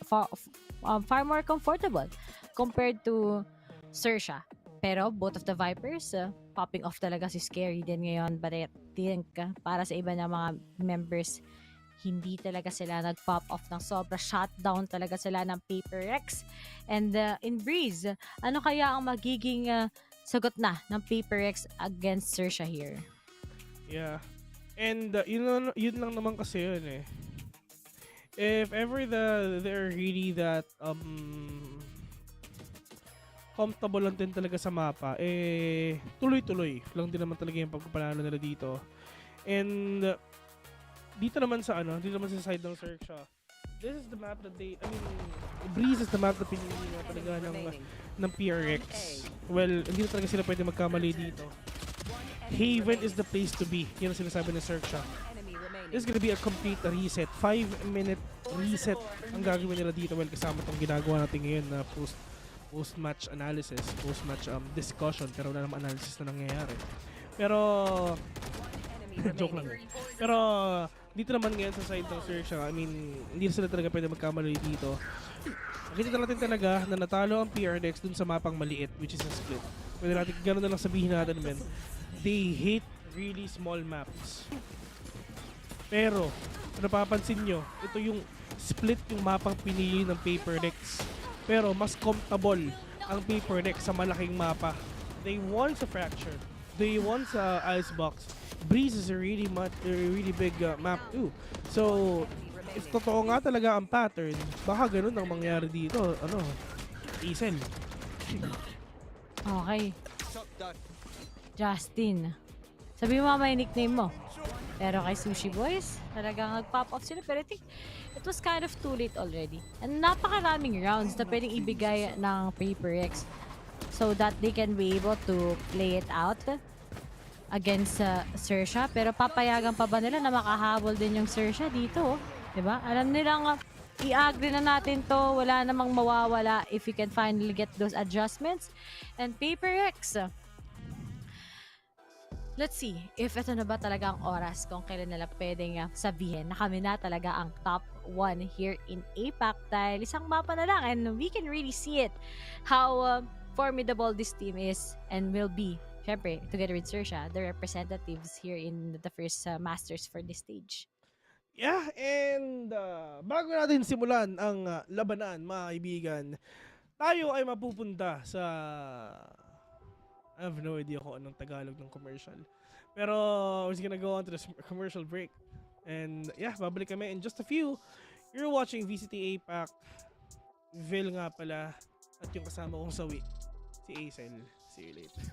more comfortable compared to Sersha. Pero both of the Vipers, popping off talaga si Scary din ngayon. But I think para sa iba ng mga members, hindi talaga sila nag-pop off ng sobra. Shutdown talaga sila ng Paper X. And in Breeze, ano kaya ang magiging sagot na ng Paper X against Sersha here? Yeah. And yun lang naman kasi yun eh. If ever they're really that comfortable lang din talaga sa mapa, tuloy-tuloy lang din naman talaga yung pagpapanalo nila dito. And dito naman sa side ng XERXIA, this is the map that Breeze is the map na pinili na talaga ng PRX. Well, hindi na talaga sila pwede magkamali dito. Haven is the place to be. Yan ang sinasabi ng XERXIA. This is gonna be a complete reset. 5-minute reset ang gagawin nila dito. Well, kasama itong ginagawa natin ngayon na post-match analysis, post-match discussion. Pero wala namang analysis na nangyayari. Pero joke lang. Pero dito naman ngayon sa side ng XERXIA, hindi sila talaga pwede magkamali dito. Nakita natin talaga na natalo ang PRX dun sa mapang maliit, which is a split. Pwede natin, gano'n na lang sabihin natin, men. They hate really small maps. Pero, kung napapansin nyo, ito yung split yung mapang pinili ng Paper X. Pero, mas comfortable ang Paper X sa malaking mapa. They won sa Fracture. They won sa Icebox. Breeze is a really big map too. So, if totoo nga talaga ang pattern, baka ganun ang mangyari dito. Isel. Okay. Justin. Sabi mo may nickname mo. Pero kay Sushi Boys, talagang nag-pop off sila. Pero I think it was kind of too late already. And napakaraming rounds na pwedeng ibigay ng Paper X so that they can be able to play it out against XERXIA. Pero papayagan pa ba nila na makahabol din yung XERXIA dito? Diba? Alam nilang i-agree na natin to. Wala namang mawawala if you can finally get those adjustments. And Paper X, let's see if ito na ba talaga ang oras kung kailan nila pwedeng sabihin na kami na talaga ang top 1 here in APAC dahil isang mapa na lang and we can really see it how formidable this team is and will be. Syempre, together with XERXIA, the representatives here in the first Masters for this stage. Yeah, and bago natin simulan ang labanan, mga kaibigan, tayo ay mapupunta sa I have no idea kung anong Tagalog ng commercial. Pero we're just gonna go on to the commercial break. And yeah, babalik kami in just a few. You're watching VCT APAC. VIL nga pala. At yung kasama kong sawi, si Aisel. See you later.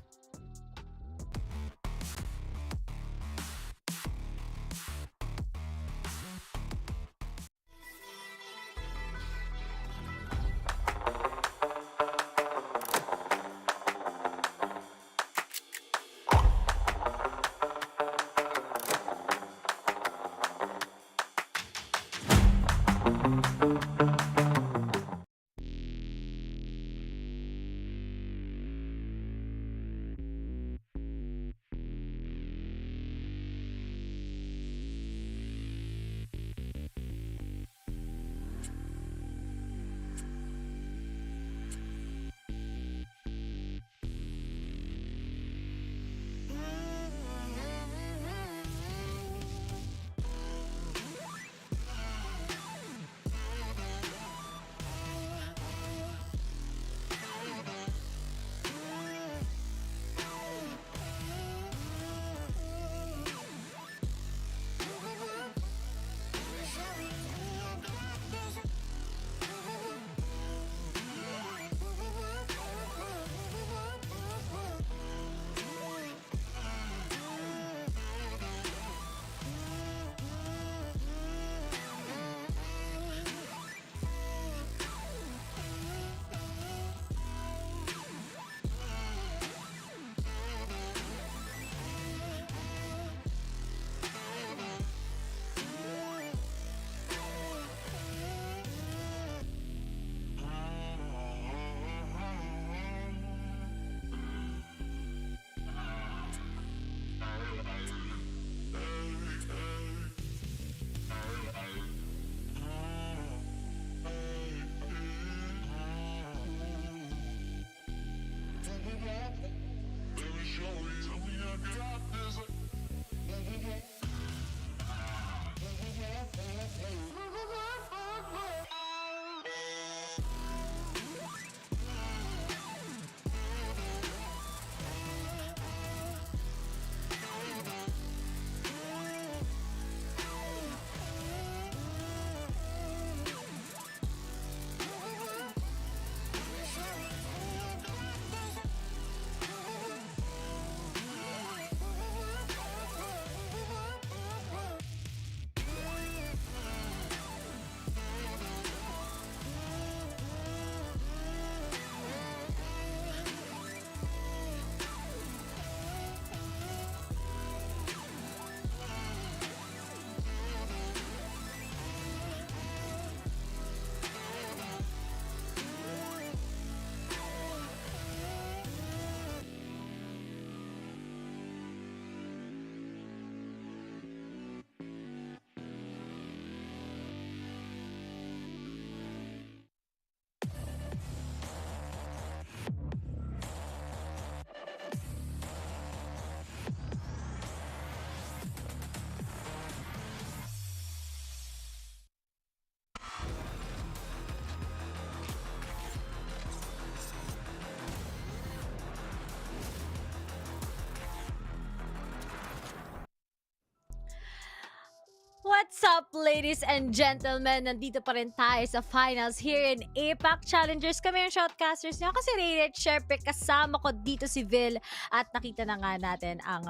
What's up, ladies and gentlemen? Nandito pa rin tayo sa finals here in APAC Challengers. Kami yung shoutcasters niya. Ako si Rayret, syempre kasama ko dito si Vil. At nakita na nga natin ang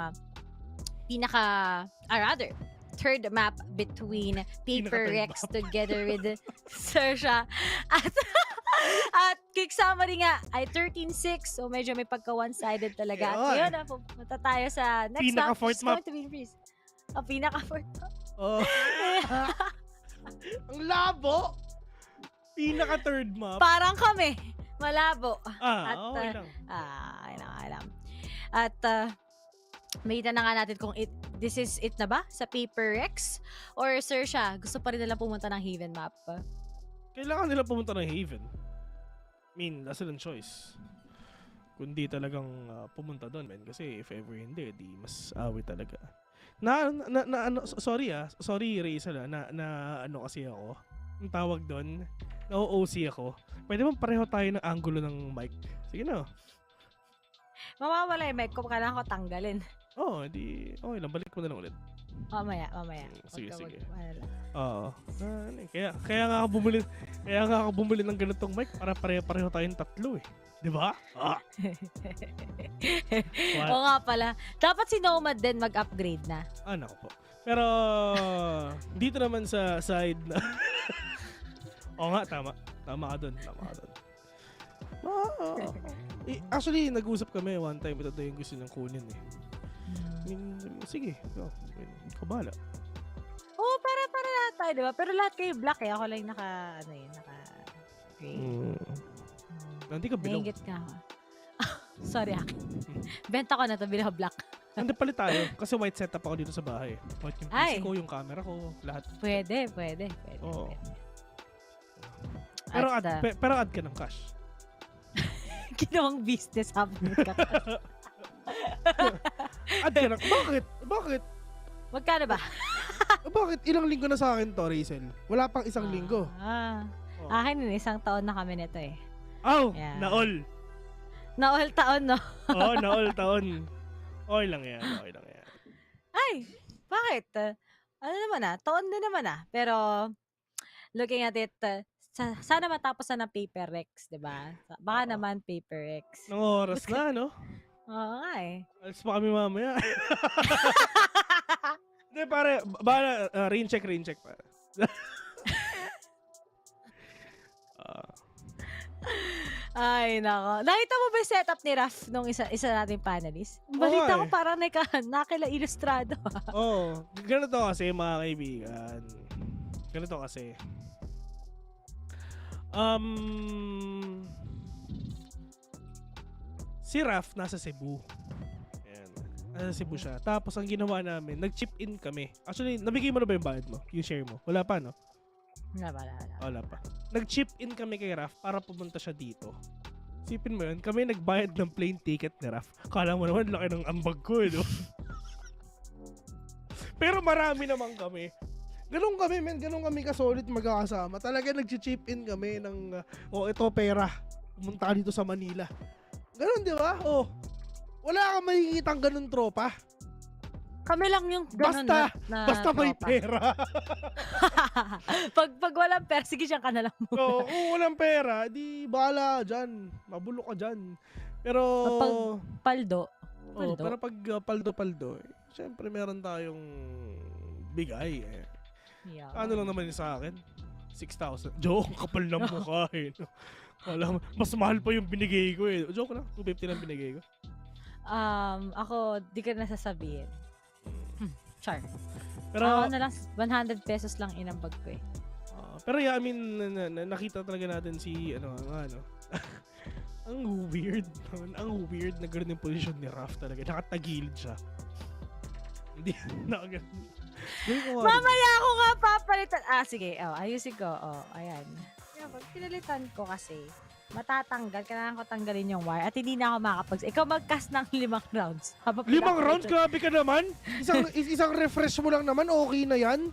third map between Paper Rex together with XERXIA. At quick summary nga ay 13-6. So medyo may pagka one-sided talaga. At yun, pumunta tayo sa next map. Pinaka-fourth map. Pinaka-fourth map. Oh. Ang labo. Pinaka third map. Parang kami. Malabo. Okay lang. Okay lang. At makita na nga natin kung this is it na ba sa Paper Rex or XERXIA gusto pa rin nila pumunta ng Haven map. Kailangan nila pumunta ng Haven. I mean, nasa lang choice. Kundi talagang pumunta doon, man. Kasi if ever hindi, di mas awit talaga. Sorry Rachel, ano kasi ako, ang tawag doon, na-OC ako. Pwede bang pareho tayo ng angulo ng mic? Sige na. Mawawala yung mic ko, kailangan ko tanggalin. Di, okay lang, balik mo na lang ulit. Mamaya. Sige, Huwag ka sige. mag-alala. Oo. Kaya nga ako bumili ng ganitong mic para pareho tayong tatlo eh. 'Di ba? Oo nga pala. Dapat si Nomad din mag-upgrade na. Nako po. Pero dito naman sa side na Oo nga, tama. Tama ka doon. Actually, nag-usap kami one time. Ito daw yung gusto niyang kunin eh. Sige. Ikaw bahala. Oo, para lahat tayo, diba? Pero lahat kayo black eh. Ako lang naka gray. Hindi ka bilog. Nainggit ka. Sorry Benta ko na to, bilog black. Hindi palit tayo. Kasi white setup ako dito sa bahay. White yung PC ko, yung camera ko, lahat. Pwede. Oo. Pero add ka ng cash. Ginawang business happening ka. Add ka ng... Bakit? Magkano ba? Bakit? Ilang linggo na sa akin to, Rachel? Wala pang isang linggo. Akin yun, 1 taon na kami nito eh. Yeah. Naol taon, no? Oo, naol taon. Okay lang yan. Ay, bakit? Ano naman taon din naman Pero, looking at it, sana matapos na ng paper Rex, diba? Baka naman paper Rex. Nang oras na, no? Oo nga eh. Alis pa kami mamaya. Hindi, pare. Bala, rain check pare. Ay, nako. Nakita mo ba yung setup ni Raf nung isa nating panelist? Balita ko parang nakila ilustrado. Oo. Ganito kasi, mga kaibigan. Ganito kasi. Si Raf nasa Cebu. Ayan. Nasa Cebu siya. Tapos ang ginawa namin, nag-chip in kami. Actually, nabigay mo na ba yung bayad mo? Yung share mo? Wala pa, no? Wala pa. Nag-chip in kami kay Raf para pumunta siya dito. Sipin mo yun, kami nagbayad ng plane ticket ni Raf. Kala mo naman, laki ng ambag ko, no? Pero marami naman kami. Ganun kami kasolid magkakasama. Talaga nag-chip in kami ng, ito pera. Pumunta ka dito sa Manila. Ganun, di ba? Wala kang makikitang ganun tropa. Kami lang yung ganun Basta may pera. pag walang pera, sige siyang ka na lang muna. Kung walang pera, di bahala dyan. Mabulok ka dyan. Pero... Paldo. Pero pag paldo, syempre meron tayong bigay eh. Yeah. Ano lang naman yun sa akin? 6,000. Joke, kapal ng mukha eh. Mas mahal pa yung binigay ko eh. Joke lang, 250 lang binigay ko. Ako, di ka nasasabihin. Char. Pero ako na lang, 100 pesos lang inambag ko eh. Pero yeah, I mean, nakita talaga natin si, ang weird. Ang weird na gano'n yung position ni Raf talaga. Nakatagilid siya. Hindi, mamaya ako nga papalitan. Sige, ayusin ko. Ayan. Pag pinalitan ko kasi, matatanggal, kailangan ko tanggalin yung wire at hindi na ako ikaw mag-cast ng 5 rounds. 5 rounds? Grabe ka naman. Isang refresh mo lang naman, okay na yan.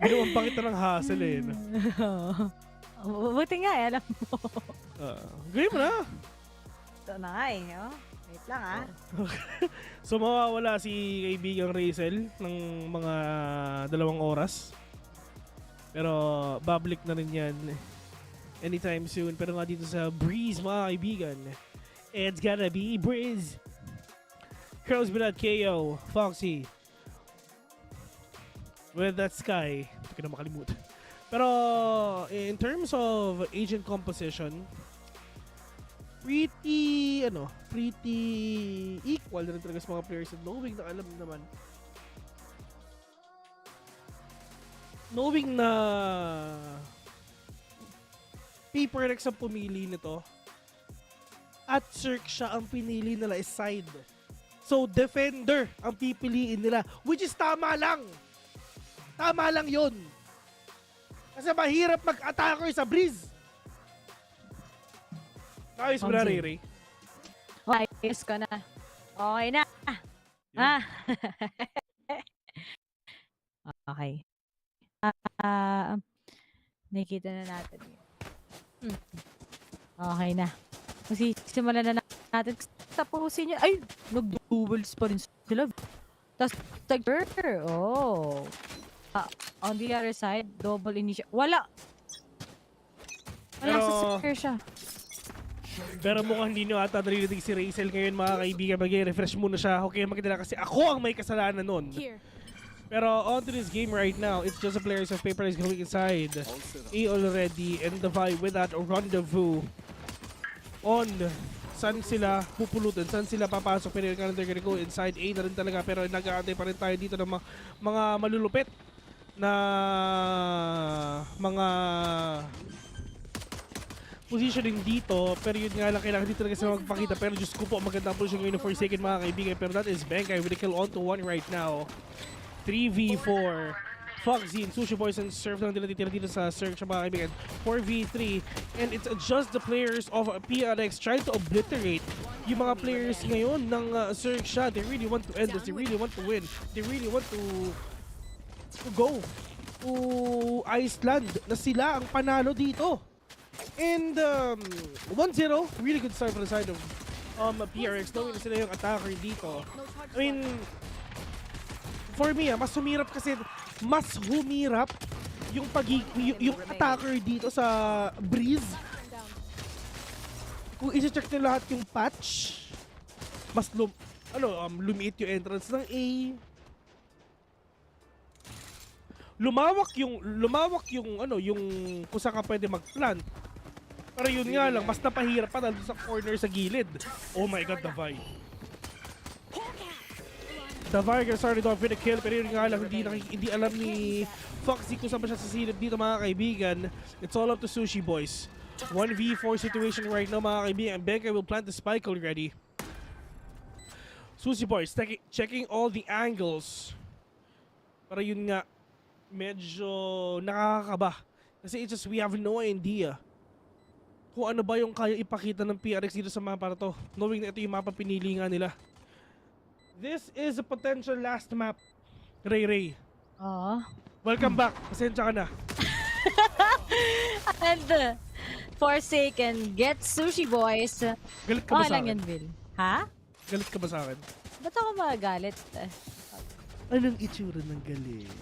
Ginawan pa kita ng hassle eh. Buti nga alam mo. Gawin mo na. Ito na nga wait lang So mawawala si kaibigang Rachel ng mga 2 oras. Pero babalik na rin yan anytime soon. Pero nga dito sa Breeze, mga kaibigan, it's gotta be Breeze. Curls without KO, Foxy. With that Sky. Hindi ko na makalimutan. Pero in terms of agent composition, pretty equal na rin talaga sa mga players. Knowing na alam naman, knowing na PPGL ang pumili nito at XERXIA ang pinili nila is side. So, defender ang pipiliin nila, which is tama lang. Tama lang yun. Kasi mahirap mag-attacker sa Breeze. Ayos mo na, Ray. Ayos ko na. Okay na. Okay. Nakikita na natin. Okay na. Kasi simulan na natin. tapusin niya. Ay, nag-duels pa rin sila. Tapos, oh. On the other side, double initial. Wala sa XERXIA. Pero mukhang hindi nyo ata narinig si Rachel ngayon mga kaibigan. Mag-refresh muna siya. Okay, magkita kasi ako ang may kasalanan nun. Pero on to this game right now, it's just the players of Paper is going inside. A already and the vibe with that rendezvous. On, saan sila pupulutan? Saan sila papasok? Pero yung they're gonna go inside A na rin talaga. Pero nag-aantay pa rin tayo dito ng mga malulupit na mga positioning dito, pero yun nga lang, kailangan dito talaga sila magpakita. Pero Diyos ko po, magandang position ngayon ng Forsaken mga kaibigan. Pero that is Benkay with a kill on to 1 right now. 3v4. Foxy and Sushi Boys and Surf lang din natitira dito sa XERXIA mga kaibigan. 4v3. And it's just the players of PRX trying to obliterate yung mga players ngayon ng XERXIA. They really want to end this. They really want to win. They really want to go to Iceland na sila ang panalo dito. And 1-0, really good start from the side of PRX, knowing na sila yung attacker dito. I mean, for me, mas humirap yung yung attacker dito sa Breeze. Kung i-check nyo lahat yung patch, mas lumiit yung entrance ng A. Lumawak yung kung saan ka pwede mag-plant. Pero yun nga lang, mas napahirap pa dahil sa corner sa gilid. Oh my god, Davai. Davai started off with a kill, pero yun nga lang, hindi alam ni Foxy kung saan ba siya sasilip dito mga kaibigan. It's all up to Sushi Boys. 1v4 situation right now mga kaibigan. Benkay will plant the spike already. Sushi Boys checking all the angles. Pero yun nga, medyo nakakakaba. Kasi it's just we have no idea kung ano ba yung kaya ipakita ng PRX dito sa mapa na to. Knowing na ito yung mapa pinili nga nila. This is a potential last map. Ray. Welcome back. Pasensya ka na. And Forsaken gets Sushi Boys. Galit ka ba sa akin? Lang yan, Bill. Ha? Galit ka ba sa akin? Ba't ako magagalit? Anong itsura ng galit?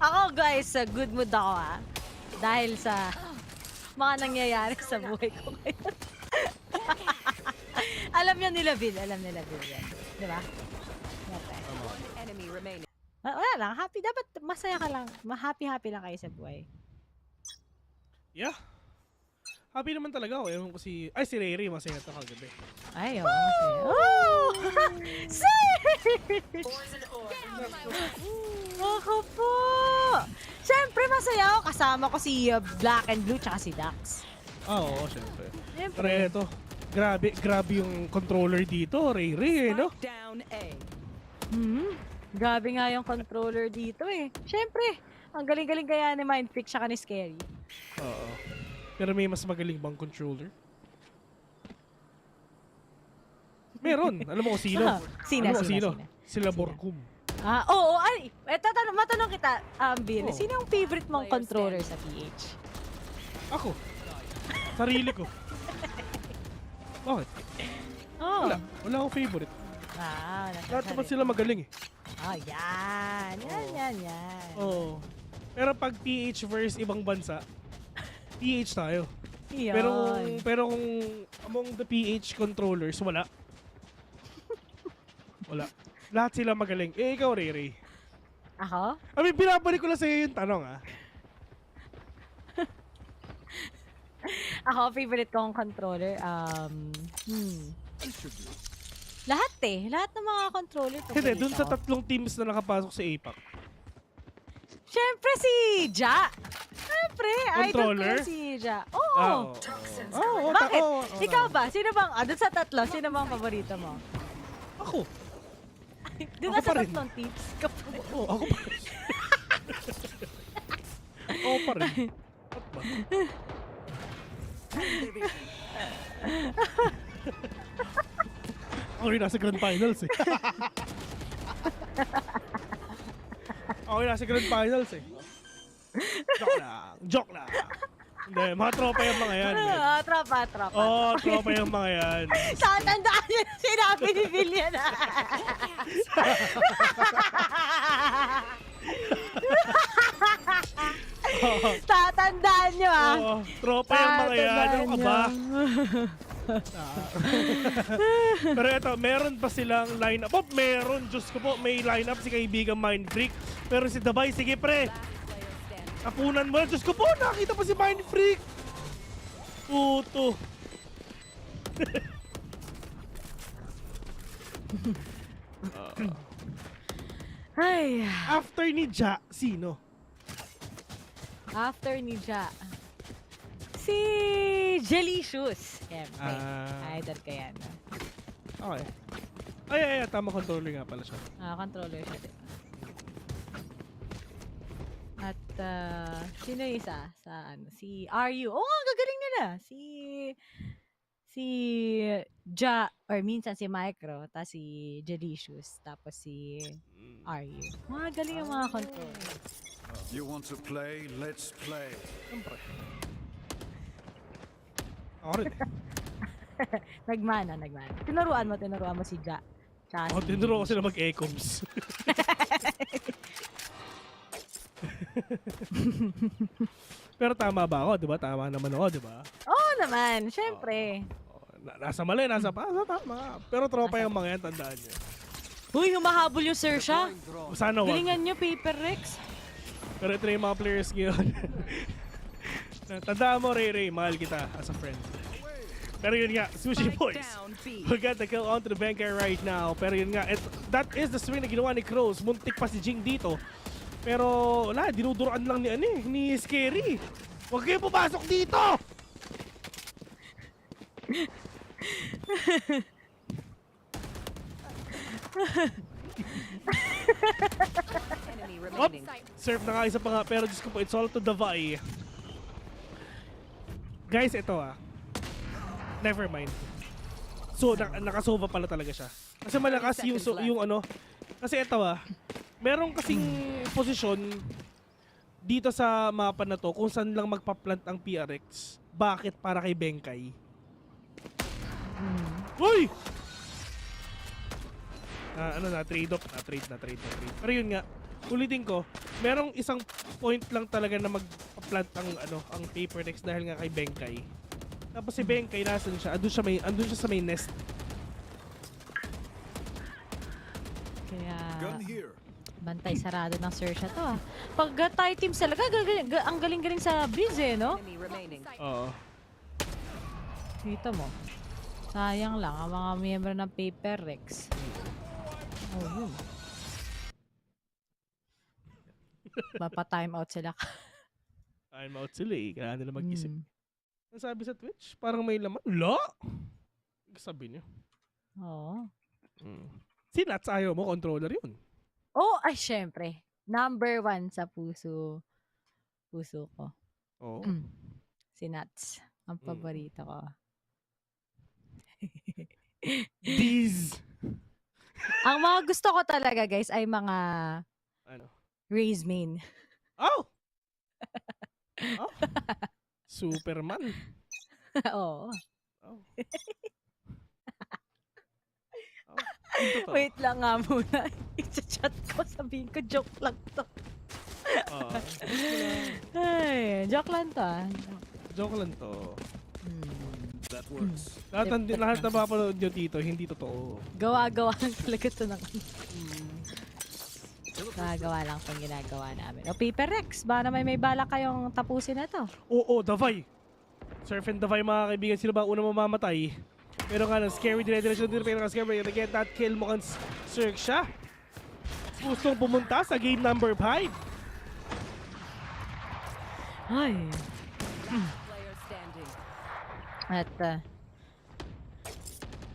Ako guys, sa good mood ako dahil sa mga nangyayari sa buhay ko ngayon. Alam nila Bill yan. Diba? Wala lang, happy. Dapat masaya ka lang. Happy lang kayo sa buhay. Yeah. Happy naman talaga ako. Ewan ko si Ray, masaya ito kagabi. Ay, oo, masaya. Oh! Sir! Ako po! Siyempre, masaya ako. Kasama ko si Black and Blue tsaka si Dax. Oo, siyempre. Pero ito, grabe yung controller dito, Ray, no? Grabe nga yung controller dito eh. Siyempre, ang galing-galing kaya ni Mindfix tsaka ni Scary. Oo. Pero may mas magaling bang controller? Meron. Alam mo kung sino? Sino? Sila Borkum. Oo. Ay, matanong kita, Bill. Sino ang favorite mong controller sa PH? Ako. Sarili ko. Bakit? Wala akong favorite. Lahat naman sila magaling eh. Yan. Oo. Pero pag PH versus ibang bansa, PH tayo. Yan. Pero kung among the PH controllers, wala. Lahat sila magaling. Ikaw, Ray. Ako? I mean, binabalik ko lang sa'yo yung tanong, Ako, favorite kong controller, lahat ng mga controller. Hindi, dun sa tatlong teams na nakapasok sa APAC. Siyempre si Ja. Siyempre, controller? idol ko si Ja. Oo. Bakit? Ikaw ba? Sino bang, dun sa tatlo, sino bang paborito mo? Ako. Dun sa tatlong teams. Ako pa rin. Ako pa rin. Ako rin nasa Grand Finals eh. Joke lang. Hindi, mga tropa yung mga yan. men. Tropa. Oo, tropa yung mga yan. Tatandaan niyo na sinabi ni Villian. Tatandaan niyo Oo, tropa yung mga yan. Ano ka ba? Pero ito, meron pa silang lineup. Oh, meron. Diyos ko po, may lineup si kaibigan Mind Freak. Pero si Dabay, sige pre. Tapunan mo. Diyos ko po, nakita pa si Mind Freak. Puto. Ay. After ni Ja, sino? After ni Ja. Si Jelicious. Siyempre. Idol ka yan. Okay. Ay, tama, controller nga pala siya. Controller siya, diba? At, sino yung isa? Si RU. Oh, ang gagaling nila. Si Ja, or minsan si Micro, tapos si Jelicious, tapos si RU. Mga galing yung mga controller. You want to play? Let's play. Siyempre. Ako rin. Nagmana. Tinuruan mo si Ja. Tinuro ko sila mag-ecoms. Pero tama ba ako, di ba? Tama naman ako, di ba? Oo naman, syempre. Nasa mali, nasa tama. Pero tropa yung mga yan, tandaan nyo. Uy, humahabol yung Sersha. Sana wag. Galingan nyo, Paper Rex. Pero ito na yung mga players ngayon. Tandaan mo, Ray, mahal kita as a friend. Pero yun nga, Sushi Boys will get the kill onto the banker right now. Pero yun nga, that is the swing na ginawa ni Crows. Muntik pa si Jing dito. Pero wala, dinuduroan lang ni Scary. Huwag kayo pumasok dito! Surf na nga isa pa nga, pero Diyos ko po, it's all to Davai. Guys, ito never mind. So, nakasova pala talaga siya. Kasi malakas yung ano. Kasi ito merong kasing posisyon dito sa mapa na to kung saan lang magpa-plant ang PRX. Bakit? Para kay Benkay. Uy! Trade off. Na-trade. Pero yun nga, ulitin ko, merong isang point lang talaga na magpa-plant ang paper next dahil nga kay Benkay. Tapos si Benkay, nasan siya? Andun siya sa may nest. Kaya, Gun here. bantay sarado ng Sersha to Pag tie teams talaga, ang galing-galing sa Breeze no? Oo. Dito mo. Sayang lang, ang mga miyembro ng Paper Rex. Oh, yun. Mapa-time out sila. Time out sila kailangan nila mag-isip. Ang sabi sa Twitch, parang may laman. Wala! Sabi niyo. Oo. Si Nats, ayaw mo, controller yun. Oh, ay syempre. Number 1 sa puso ko. Oo. Si Nats. Ang paborito ko. These. Ang mga gusto ko talaga, guys, ay mga Raze main. Oh! Superman. Oo. Oh. Wait lang nga muna. I-chat ko, sabihin ko, joke lang to. Ay, joke lang to. Joke lang to. That works. Lahat na mapanood nyo dito, hindi totoo. Gawa-gawa lang talaga ito ng Gawa lang itong ginagawa namin. O, Paper Rex, baka naman may bala kayong tapusin na to. Oo, Davay. Surf and Davay, mga kaibigan, sino ba unang mamamatay? Pero nga, scary dire-diretso dito, pero scary, gonna get that kill mo kan XERXIA. Gustong pumunta sa game number 5. Ay. At,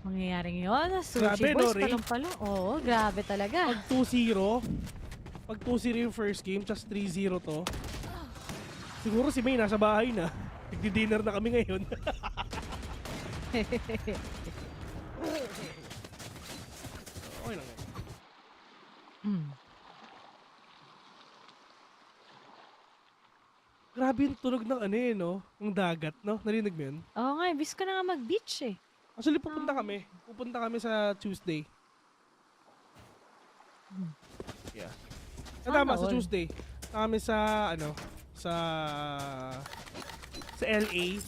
mangyayaring yun. Sushi Boys, palong-palong. Oo, grabe talaga. Pag 2-0 yung first game, just 3-0 to. Siguro si May nasa bahay na. Nagdi-dinner na kami ngayon. Okay lang Grabe yung tunog ng ano eh, no? Ng dagat, no? Narinig mo yun? Oo nga, bis ko na nga mag-beach eh. Actually, pupunta kami. Pupunta kami sa Tuesday. Yeah. Tama, sa Tuesday. Kami sa, ano, sa LA.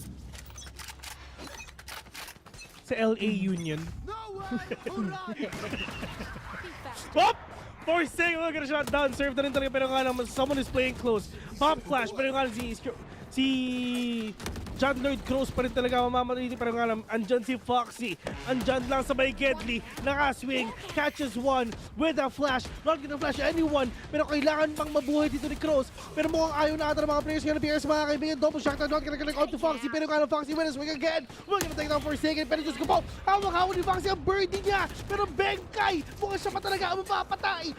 Sa LA Union. Pop! Forcing! Oh, gonna shot down. Serve na rin talaga pero nga naman someone is playing close. Pop clash pero nga si John Lloyd Cross pa rin talaga mamamatay pero nga naman andyan si Foxy. Andyan lang sa may Gedli. Nakaswing. Catches one with a flash. Not gonna flash anyone pero kailangan pang mabuhay dito ni Cross. Pero mukhang ayaw na ata ng mga players ngayon PS mga kaibigan. Double shot not gonna connect on to Foxy pero nga naman Foxy with a swing again. We're gonna take down for a second pero Diyos ko po. Hawak-hawak ni Foxy ang birdie niya. Pero Bengkay mukhang siya pa talaga ang mapapatay.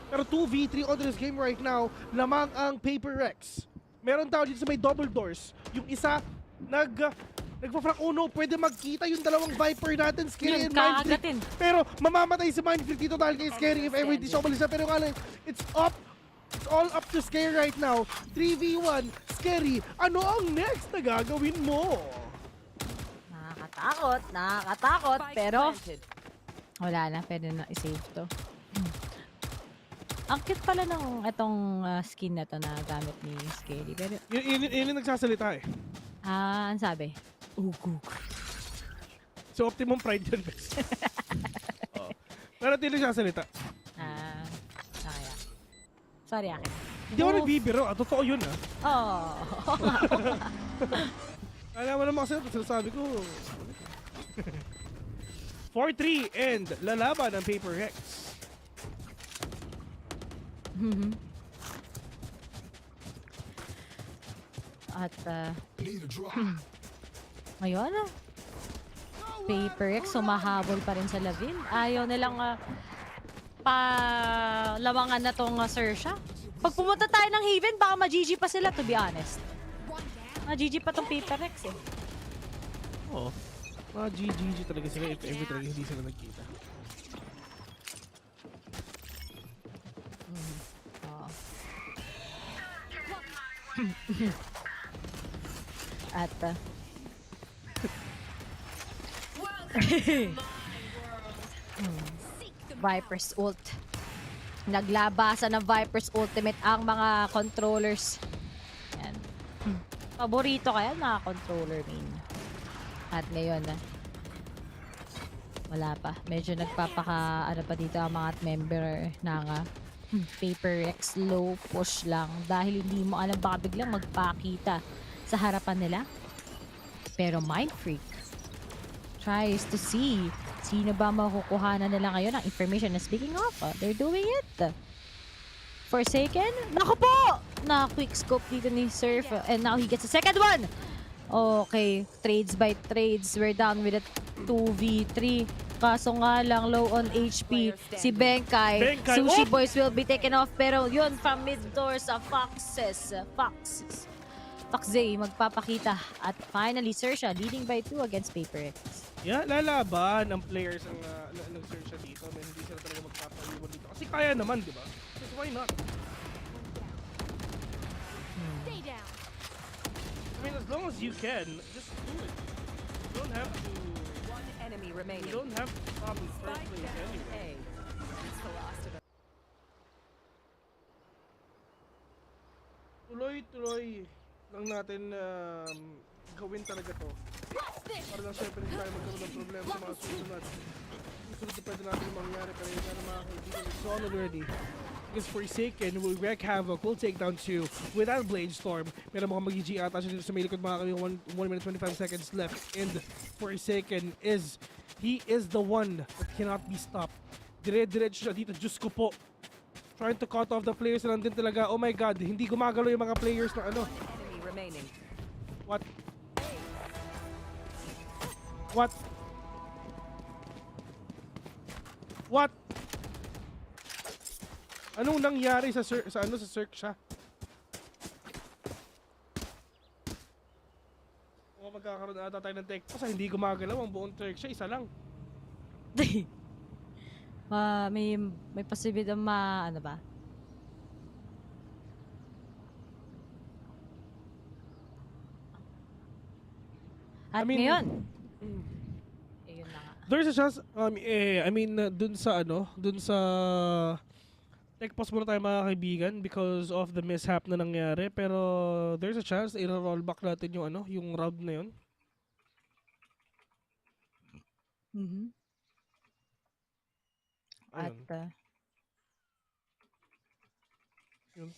Pero 2v3 on this game right now. Lamang ang Paper Rex. Meron tao dito sa may double doors. Yung isa, nagpa-frack uno, pwede magkita yung dalawang Viper natin, Scary and Mindfreak. Pero mamamatay si Mindfreak dito dahil kay Scary if ever hindi siya umalis na. Pero nga lang, it's all up to Scary right now. 3v1, Scary, ano ang next na gagawin mo? Nakakatakot, pero wala na, pwede na i-save to. Ang cute pala ng itong skin na to na gamit ni Scary. Pero Yun yung nagsasalita eh. ang sabi? Ugug. So Optimum Pride yun, bes. Pero hindi nagsasalita. Kaya. Sorry akin. Hindi ako nagbibiro. Totoo yun Oh. Alam mo naman kasi sinasabi ko. 4-3 and lalaban ng Paper Rex. At ngayon Paper X sumahabol pa rin sa Lavin. Ayaw nilang palawangan na tong XERXIA. Pag pumunta tayo ng Haven, baka ma-GG pa sila, to be honest. Ma-GG pa tong Paper X eh. Oo. Ma-GG talaga sila if ever talaga hindi sila nagkita. At Viper's ult. Naglabasan ng Viper's ultimate ang mga controllers. Yan. Paborito kaya mga controller main. At ngayon wala pa. Medyo nagpapaka ano pa dito ang mga member ng Paper X. Low push lang dahil hindi mo alam baka biglang magpakita sa harapan nila. Pero Mindfreak tries to see sino ba makukuhanan nila ngayon ang information. Na speaking of, they're doing it. Forsaken? Naku po! Na-quick scope dito ni Surf. And now he gets a second one! Okay, trades by trades. We're down with a 2v3. Kaso nga lang, low on HP. Si Bengkay. Sushi Boys will be taken off. Pero yun, from mid doors, Foxes. Foxzay magpapakita. At finally, XERXIA leading by 2 against Paper X. Yeah, lalaban ang players ang XERXIA dito. Men, hindi sila talaga magpapaiwan dito. Kasi kaya naman, di ba? Because why not? Stay down. I mean, as long as you can, just do it. You don't have to... One enemy remaining. You don't have to stop in first place anyway. Tuloy-tuloy lang natin gawin talaga to. Para lang syempre hindi tayo magkaroon ng problema sa mga susunod. Susunod na pwede natin mangyari pero yun na mga kaibigan. It's on already. Because Forsaken will wreak havoc. We'll take down 2 without Blade Storm. Pero mukhang mag-GG ata siya dito sa may likod mga kaibigan. 1 minute 25 seconds left. And Forsaken is the one that cannot be stopped. Dire-diretso siya dito. Diyos ko po. Trying to cut off the players na nandun talaga. Oh my god, hindi gumagalaw yung mga players na ano. Enemy remaining. What? What? What? Anong nangyari sa XERXIA? O magkakaroon ata tayo ng tech kasi hindi gumagalaw ang buong XERXIA, isa lang. May posibilidad ano ba? At ngayon, ayun na nga. There's a chance, dun sa tech pause muna tayo mga kaibigan because of the mishap na nangyari. Pero there's a chance na i-roll back natin yung round na yun. At Yun.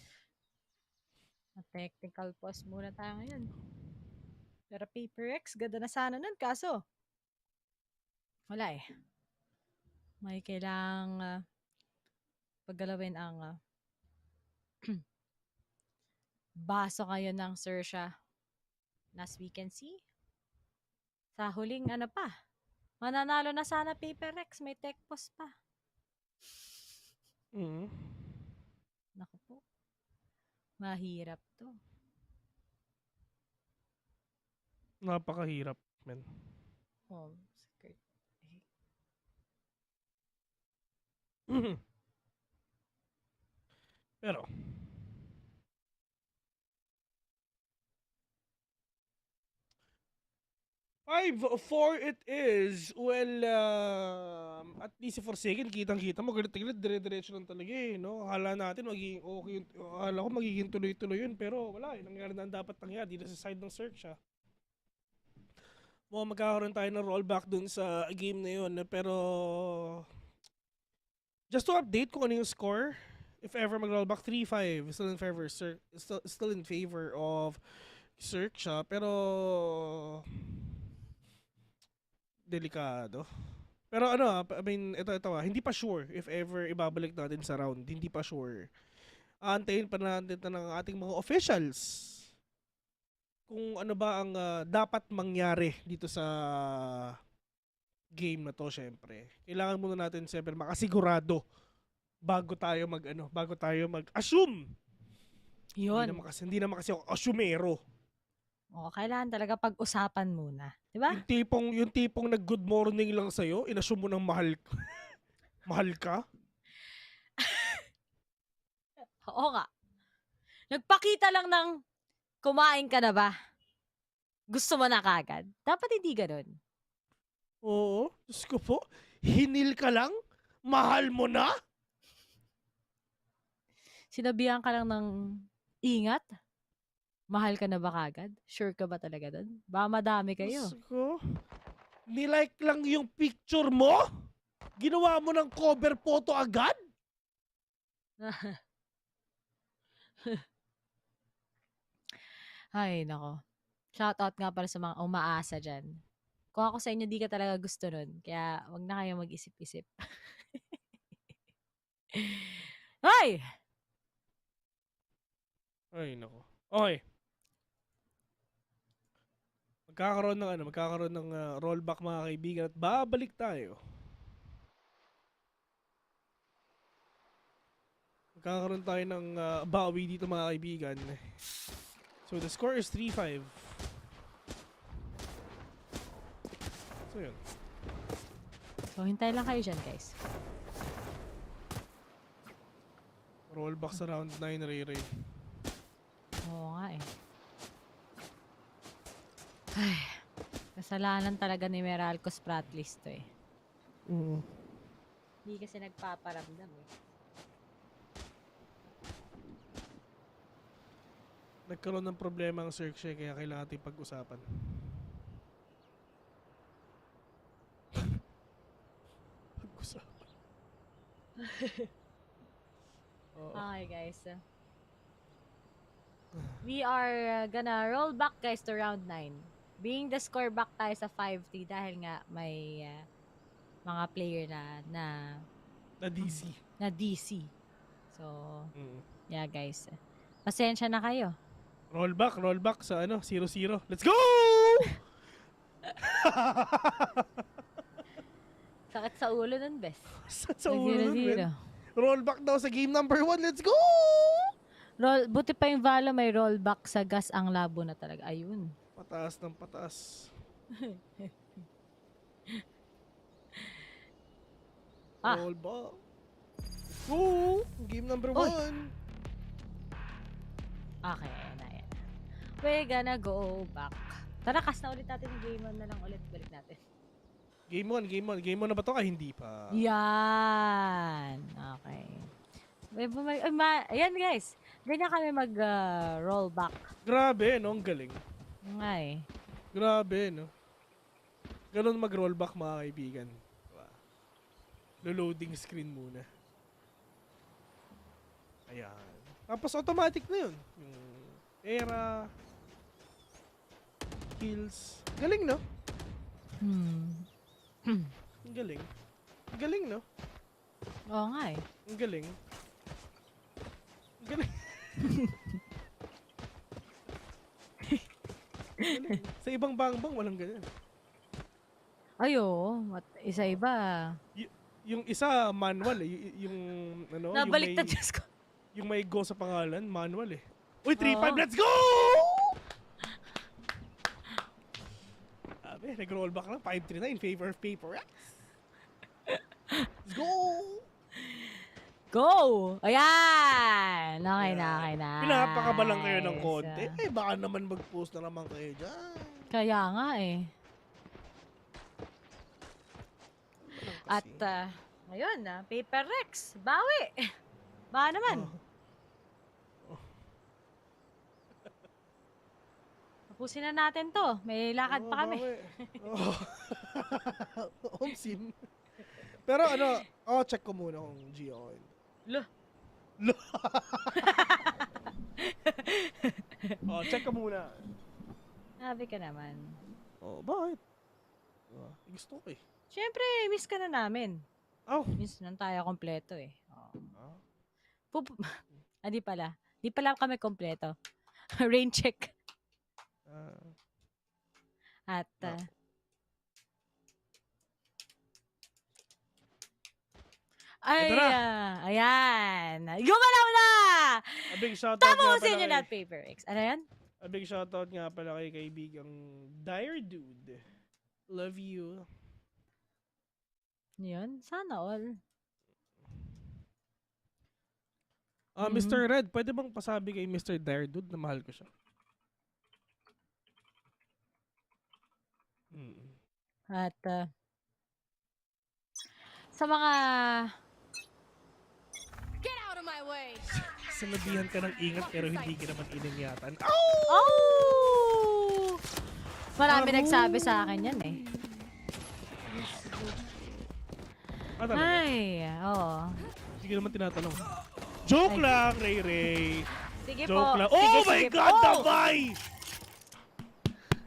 technical pause muna tayo ngayon. Pero PaperX, ganda na sana nun. Kaso, wala eh. May kailangang paggalawin ang baso ngayon ng XERXIA. As we can see, sa huling mananalo na sana PaperX. May tech pause pa. Naku po. Mahirap to. Napakahirap, men. Oh, skirt. Pero 5-4 it is. Well, at least for second, kitang-kita mo, ganit-ganit, dire-diretso lang talaga eh, no? Akala natin magiging okay, akala ko magiging tuloy-tuloy yun, pero wala eh, nangyari na ang dapat nangyari dito sa side ng XERXIA. Magkakaroon tayo ng rollback dun sa game na yun, pero just to update kung ano yung score, if ever mag-rollback, 3-5, still in favor of XERXIA, pero delikado. Pero ito hindi pa sure if ever ibabalik natin sa round. Hindi pa sure. Antayin pa natin ng ating mga officials kung ano ba ang dapat mangyari dito sa game na to, syempre. Kailangan muna natin syempre makasigurado bago tayo mag-assume. Yun. Hindi naman kasi ako assumero. Kailangan talaga pag-usapan muna. Diba? Yung tipong nag-good morning lang sa'yo, inassume mo ng mahal ka? Oo nga. Nagpakita lang ng kumain ka na ba? Gusto mo na kagad? Dapat hindi ganun. Oo. Diyos ko po, hinil ka lang? Mahal mo na? Sinabihan ka lang ng ingat? Mahal ka na ba kagad? Sure ka ba talaga doon? Ba madami kayo. Diyos ko, nilike lang yung picture mo? Ginawa mo ng cover photo agad? Ay, nako. Shoutout nga pala sa mga umaasa dyan. Kung ako sa inyo, di ka talaga gusto nun. Kaya, wag na kayo mag-isip-isip. Ay! Ay, nako. Okay. Magkakaroon ng rollback mga kaibigan at babalik tayo. Magkakaroon tayo ng bawi dito mga kaibigan. So the score is 3-5. So yun. So hintay lang kayo dyan guys. Rollback sa round 9 Ray. Oo nga eh. Ay, kasalanan talaga ni Meralcos Pratlis to eh. Hindi kasi nagpaparamdam eh. Nagkaroon ng problema ang XERXIA kaya kailangan natin pag-usapan. Pag-usapan. Okay guys. We are gonna roll back guys to round 9. Being the score back tayo sa 5-3 dahil nga may mga player na DC. Na DC. So, yeah guys. Pasensya na kayo. Rollback sa 0-0. Let's go! Sakit sa ulo nun, bes. Sakit sa ulo nun, rollback daw sa game number 1. Let's go! Buti pa yung Valo may rollback sa gas ang labo na talaga. Ayun. Pataas ng pataas. Rollback. Go! Game number 1. Okay, ayan. We're gonna go back Tara, cast na ulit natin yung game on na lang ulit. Balik natin. Game on. Game on na ba to? Hindi pa. Yan. Okay. Ayan guys. Ganyan kami mag-rollback. Grabe, no? Ang galing. Nga eh. Grabe, no? Ganun mag-rollback, mga kaibigan. Lo-loading screen muna. Ayan. Tapos automatic na yun. Yung era, kills. Galing, no? Ang galing. Ang galing, no? Oo nga eh. Ang galing. Ang galing. Galing. Sa ibang bangbang, walang ganyan. Ayo, isa-iba. Yung isa, manual eh. Yung, ano, Nabaliktad Diyos ko. Yung may go sa pangalan, manual eh. Uy, 3-5, let's go! Sabi, nag-rollback lang. 5-3 na in favor of Paper X. Let's go! Go! Ayan! Okay na. Pinapakaba lang kayo ng konti. Eh, baka naman mag-post na naman kayo dyan. Kaya nga eh. At, ngayon Paper Rex, bawi! Baka naman. Tapusin na natin to. May lakad pa kami. Omsin. Pero ano, check ko muna kung Gio. Check ko muna. Sabi ka naman. Bakit? Gusto ko eh. Siyempre, miss ka na namin. Miss na tayo kompleto eh. Di pala. Di pala kami kompleto. Rain check. At, ayan. Gumalaw na! A big shoutout Tama nga sa inyo pala na Paper X. Ano yan? A big shoutout nga pala kay kaibigang Dire Dude. Love you. Yun, sana all. Mr. Red, pwede bang pasabi kay Mr. Dire Dude na mahal ko siya? At, sa mga... Get out of my way! Sinabihan ka ng ingat pero hindi ka naman iningatan. Oh! Marami nagsabi sa akin yan eh. Ay, oo. Sige naman tinatanong. Joke lang, Ray Ray. Sige Joke po. lang. Sige, Oh my sige God, po. Dabay!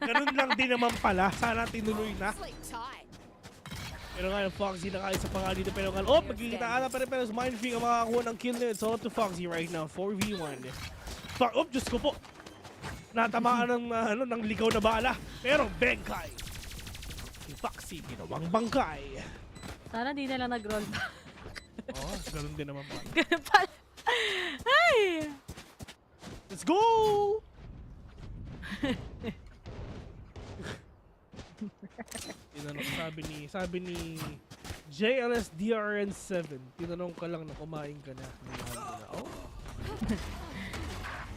Ganun lang din naman pala. Sana tinuloy na. Pero nga, Foxy na kayo sa pangalan dito. Pero nga, magkikitaan na pa rin. Pero sa Mindfreak ang makakakuha ng kill nito. So, to Foxy right now. 4v1. Diyos ko po. Natamaan ng ligaw na bala. Pero Bengkay. Si Foxy, ginawang bangkay. Sana di na lang nag-roll back. Ganun din naman pala. Ganun pala. Ay! Let's go! Tinanong, sabi ni JLS DRN7, tinanong ka lang na kumain ka na.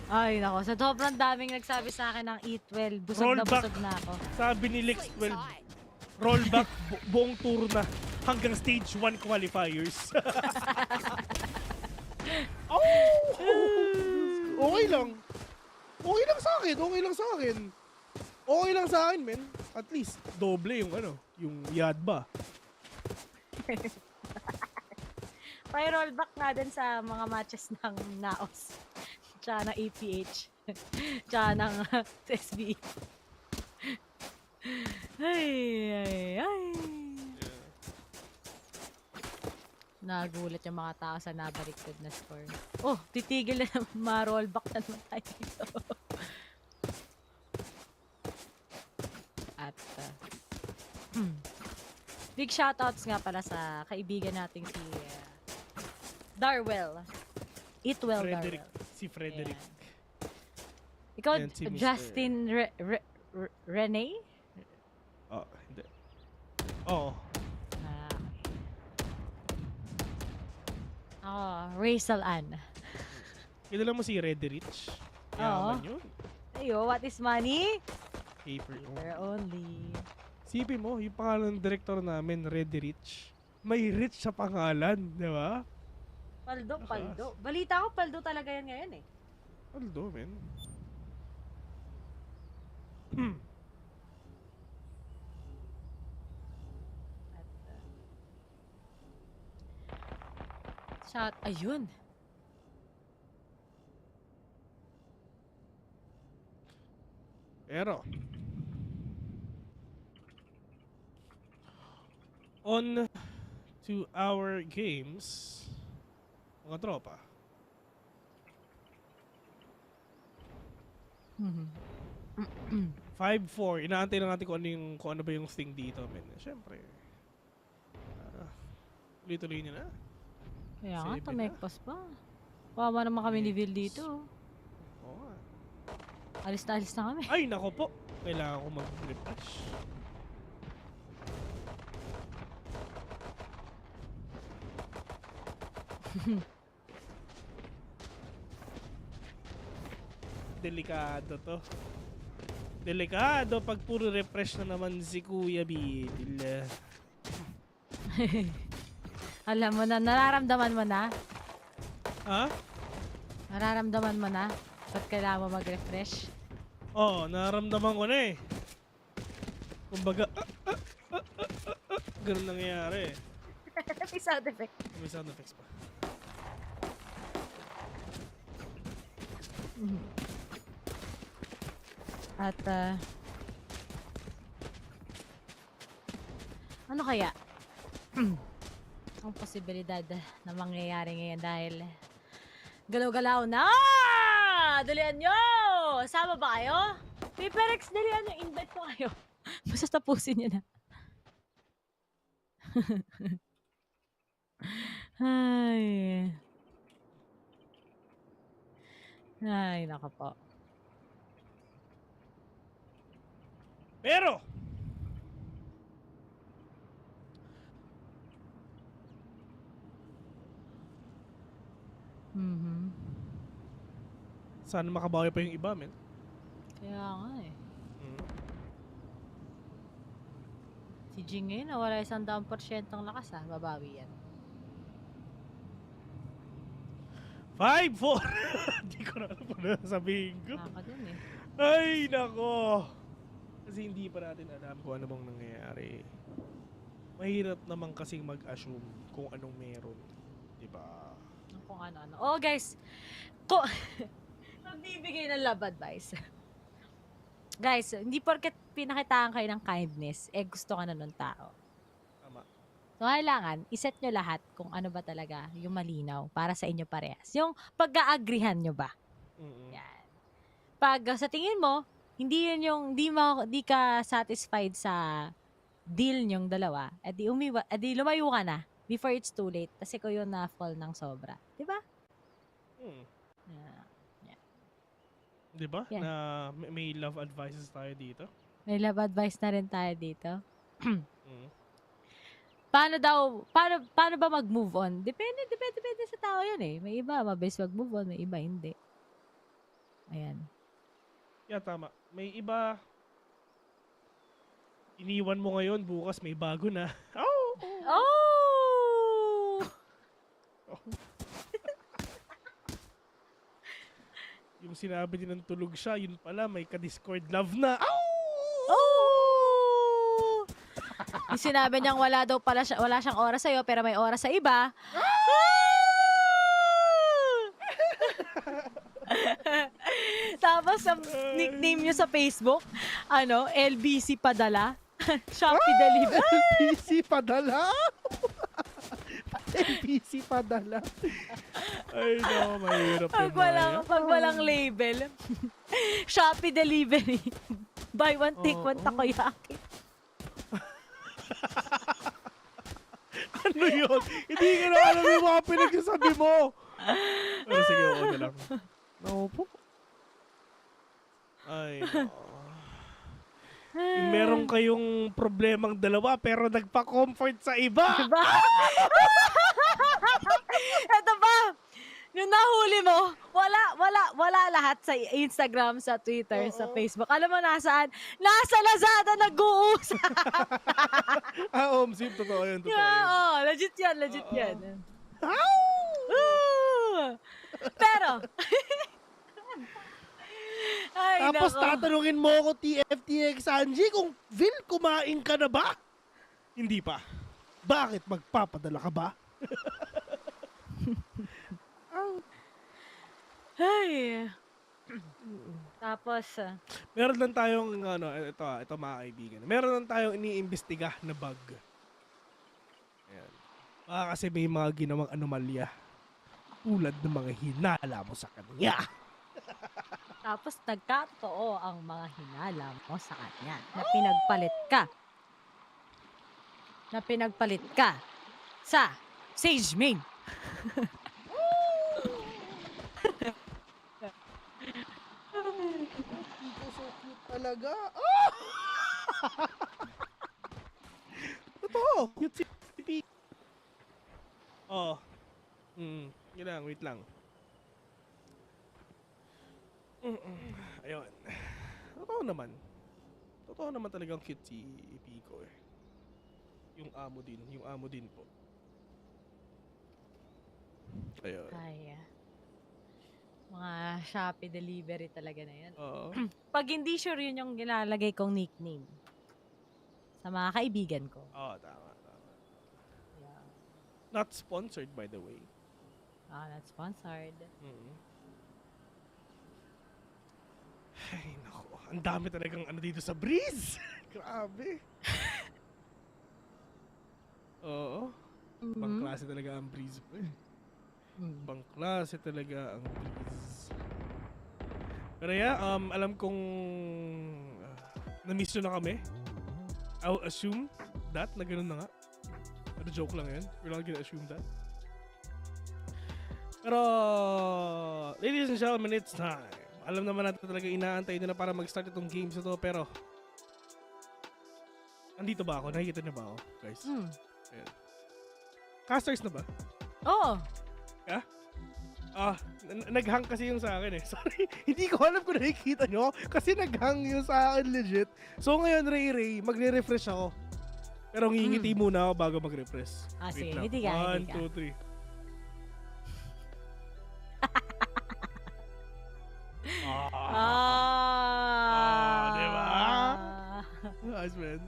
Ay, nako. Sa sobrang daming nagsabi sa akin ng E12. Busog na ako. Sabi ni Lex12, rollback buong tour na hanggang stage 1 qualifiers. Okay lang. Okay lang sa akin. Okay lang sa akin, men. At least, doble yung yung Yadba. Pa-rollback nga din sa mga matches ng Naos. Tsaka ng APH. Tsaka ng SB. Ay. Nagulat yung mga tao sa nabaliktad na score. Oh, titigil na naman. Ma-rollback na naman tayo dito. At, big shoutouts nga pala sa kaibigan nating si Darwell. Itwell Frederick. Darwell. Si Frederick. Yeah. Ikaw, si Justin Rene? Hindi. Oo. Rachel Ann. Kilala mo si Red Rich? Oo. Yaman yun. Ayo, what is money? Paper only. Sipin mo, yung pangalan ng director namin, Ready Rich. May rich sa pangalan, di ba? Paldo. Balita ko, paldo talaga yan ngayon eh. Paldo, men. Shot, ayun. Pero, on to our games, mga tropa. 5-4. Inaantay lang natin kung ano ba yung thing dito, men. Siyempre. Tuloy-tuloy nyo na. Kaya nga, 7 tumekpas pa. Wawa naman kami ni Vil dito. Oo nga. Alis na kami. Ay, nako po. Kailangan ko mag-refresh. Delikado to. Delikado pag puro refresh na naman si Kuya Bill. Alam mo na, nararamdaman mo na. Ha? Nararamdaman mo na. Ba't kailangan mo mag-refresh? Oo, nararamdaman ko na eh. Kumbaga, ganun nangyayari eh. May sound effect. May sound effects pa. At, ano kaya? Ang posibilidad na mangyayari ngayon dahil galaw-galaw na! Dalian nyo! Sama ba kayo? PPGL, dalian nyo. Invite ko kayo. Basta tapusin nyo na. Ay, naka po. Pero, sana makabawi pa yung iba, men. Kaya nga eh. Si Jing ngayon, nawala 100% ang lakas ha. Babawi yan. 5-4! Hindi ko na alam na sabihin ko. Naka dun eh. Ay, nako! Kasi hindi pa natin alam kung ano bang nangyayari. Mahirap naman kasing mag-assume kung anong meron. Diba? Kung ano-ano. Oh guys, magbibigay ng love advice. Guys, hindi porket pinakitaan kayo ng kindness, eh gusto ka na ng tao. Tama. So, kailangan, iset nyo lahat kung ano ba talaga yung malinaw para sa inyo parehas. Yung pag-aagrihan nyo ba? Yan. Pag sa tingin mo, hindi yun yung, di ka satisfied sa deal nyong dalawa, edi lumayo ka na before it's too late. Kasi ko yun na-fall ng sobra. Diba? Diba? Yeah. Na may love advices tayo dito. May love advice na rin tayo dito. Paano ba mag-move on? Depende sa tao yan eh. May iba, mabilis mag-move on. May iba, hindi. Ayan. Yeah, tama. May iba, iniwan mo ngayon, bukas may bago na. Yung sinabi din ng tulog siya, yun pala, may ka-Discord love na. Yung sinabi niyang wala siyang oras sa'yo, pero may oras sa iba. Tapos ang nickname niyo sa Facebook, LBC Padala. Shopee Delivery. LBC Padala? LBC Padala. Ay, no, mahirap yun. Pag walang label. Shopee Delivery. Buy one, take one, takoyaki. Ano yun? Hindi ka na alam yung mga pinagsasabi mo. Pero sige, oo na lang. No po. Ay, no. Yung meron kayong problemang dalawa pero nagpa-comfort sa iba. Ito ba? Yung nahuli mo, wala lahat sa Instagram, sa Twitter, sa Facebook. Alam mo nasaan? Nasa Lazada nag-uusap. Omsim, totoo yun, totoo Yeah, yun. oh, legit yan. Woo! Pero, ay, Tapos nako. tatanungin mo ako, TFTX Angie, kung Vil, kumain ka na ba? Hindi pa. Bakit? Magpapadala ka ba? Ay. Tapos, Meron lang tayong, ito mga kaibigan. Meron lang tayong iniimbestiga na bug. Ayan. Baka kasi may mga ginawang anomalya. Tulad ng mga hinala mo sa kanya. tapos nagkatotoo ang mga hinala mo sa kanya na pinagpalit ka. Sa Sage Main. Ito so cute talaga. Oh! Totoo. Cute si Pipi. Oh. Yun lang, wait lang. Ayun. Totoo naman talagang cute si Pico eh. Yung amo din po. Ayun. Ay, mga Shopee delivery talaga na yan. Oo. Pag hindi sure yun yung nilalagay kong nickname sa mga kaibigan ko. Oo, tama. Not sponsored, by the way. Not sponsored. Ay, naku. Ang dami talagang dito sa Breeze. Grabe. Oo. Bang klase talaga ang Breeze. Bang klase talaga ang Breeze. Pero yeah, alam kong na-miss nyo na kami. I'll assume that na ganun na nga. Pero joke lang yan. We're not gonna assume that. Pero, ladies and gentlemen, it's time. Alam naman natin talaga inaantay na para mag-start itong games na to, pero andito ba ako? Nakikita na ba ako, guys? Ayan. Casters na ba? Oo. Yeah? Nag-hang kasi yung sa akin eh. Sorry, hindi ko alam kung nakikita nyo kasi nag-hang yung sa akin legit. So ngayon, Ray, magre-refresh ako. Pero ngingiti muna ako bago mag-refresh. Sige, lang. hindi ka. 1, 2, 3. Diba? Nice man.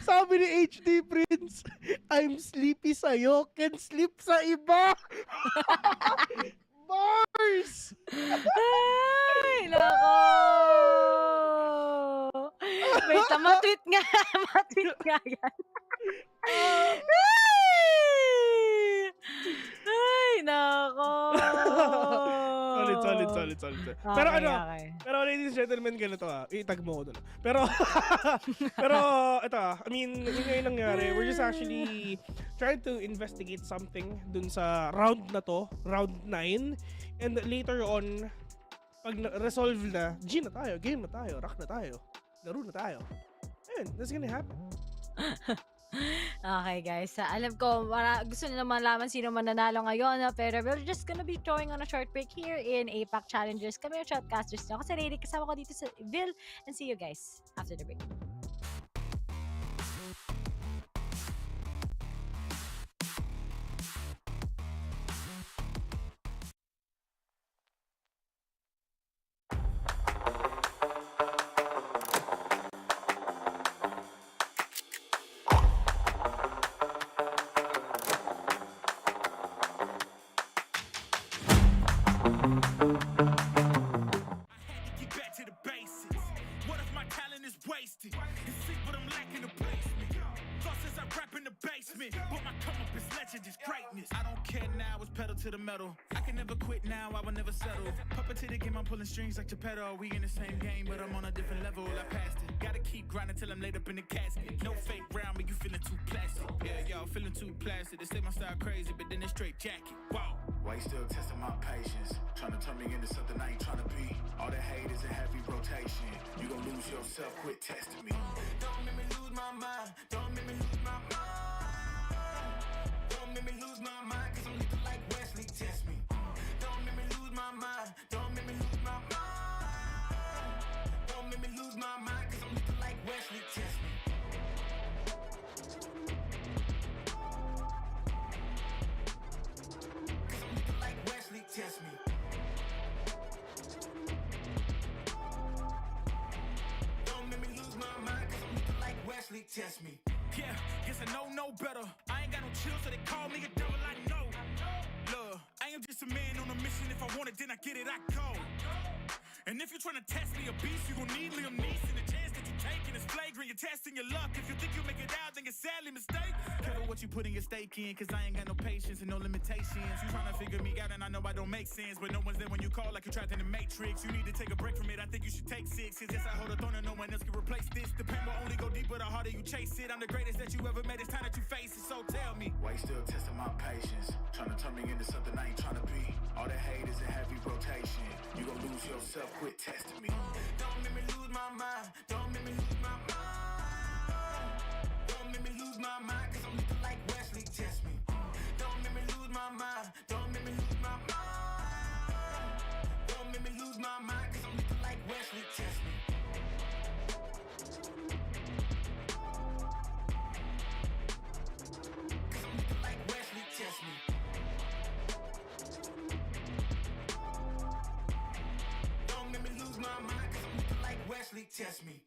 Sabi ni HD Prince, I'm sleepy sa'yo, can sleep sa iba. Bars! Ay, nako! Wait, matweet nga yan. Ay, nako! Solid. Pero Okay. pero ladies and gentlemen, ganito itag mo ko doon. Pero ito I mean, yun nga yung nangyari. We're just actually trying to investigate something dun sa round na to, round 9. And later on, pag resolve na, G na tayo, game na tayo, rock na tayo, laro na tayo. Ayun, that's gonna happen. Okay guys, alam ko gusto nyo naman malaman sino man nanalo ngayon, pero we're just gonna be throwing on a short break here in APAC Challengers. Kami yung shotcasters nyo. Ako si Rady, kasama ko dito sa Vil, and see you guys after the break. Get back to the basics. What if my talent is wasted? And see what I'm lacking the basement. Thought since I rap in the basement, but my come up is legend, is greatness. I don't care now, it's pedal to the metal. I can never quit now, I will never settle. Puppet to the game, I'm pulling strings like Geppetto. We in the same game, but I'm on a different level. I passed it. Gotta keep grinding till I'm laid up in the casket. No fake round, but you feeling too plastic. Yeah, y'all feeling too plastic. They say my style crazy, but then it's straight jacket. Wow. Why you still testing my patience? Trying to turn me into something I ain't trying to be. All the hate is in heavy rotation. You gon' lose yourself, quit testing me. Don't make me lose my mind. Don't make me lose my mind. Don't make me lose Wesley, test me. Yeah, guess I know no better. I ain't got no chill, so they call me a devil. I know. Look, I am just a man on a mission. If I want it, then I get it, I go. And if you're trying to test me a beast, you gon' need Liam Neeson. The chance that you taking is flagrant. You're testing your luck. If you think you'll make it out, then you're sadly mistaken. Careful what you put in your stake in, cause I ain't got no patience and no limitations. You trying to figure me out, and I know I don't make sense. But no one's there when you call, like you're trapped in the Matrix. You need to take a break from it. I think you should take 6. Cause yes, I hold a throne and no one else can replace this. The pain will only go deeper the harder you chase it. I'm the greatest that you ever met. It's time that you face it. So tell me, why you still testing my patience? Trying to turn me into something I ain't trying to be. All that hate is in heavy rotation. You gon' lose yourself, quit testing me. Don't make me lose my mind. Don't make me lose my mind. Don't make me lose my mind, cause I'm looking like Wesley, test me. Don't make me lose my mind. Don't make me lose my mind. Don't make me lose my mind, cause I'm looking like Wesley, test me. Cause I'm looking like Wesley, test me. Don't make me lose my mind, cause I'm looking like Wesley, test me.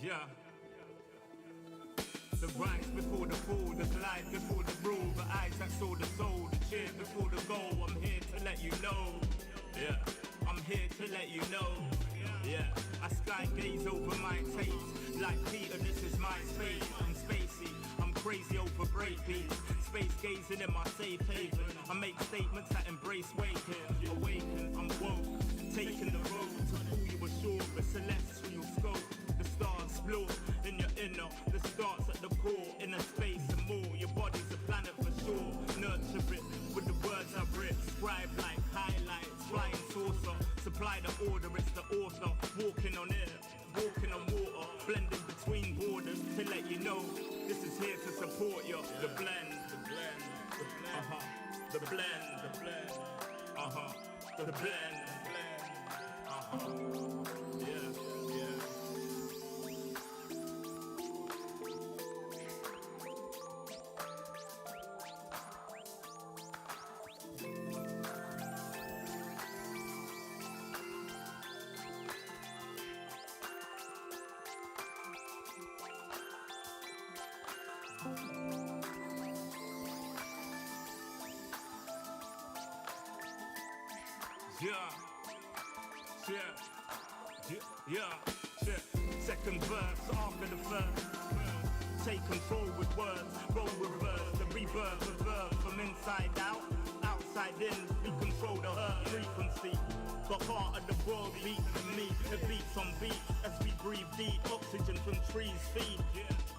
Yeah. The rise before the fall, the slide before the rule, the eyes that saw the soul, the cheer before the goal. I'm here to let you know. Yeah, I'm here to let you know. Yeah, I sky gaze over my taste. Like Peter, this is my space. I'm spacey, I'm crazy over breakbeats. Space gazing in my safe haven. I make statements that embrace waking. Awaken, I'm woke. Taking the road to pull you ashore. The celestial scope. The stars explore in your inner. The starts at the core. Inner space and more. Your body's a planet for sure. Nurture it with the words I've writ. Scribe like highlights. Flying saucer. Supply the order. It's the author. Walking on air. Walking on water. Blending between borders to let you know this is here to support you. The blend. The blend. The blend. Uh-huh. The blend. The blend. Uh-huh. The blend. Yeah, yeah. Yeah. Second verse after the first. Take control with words, roll reverse, the rebirth of verb from inside out, outside in. We control the earth frequency. The heart of the world beats in me. It beats on beat as we breathe deep. Oxygen from trees feed.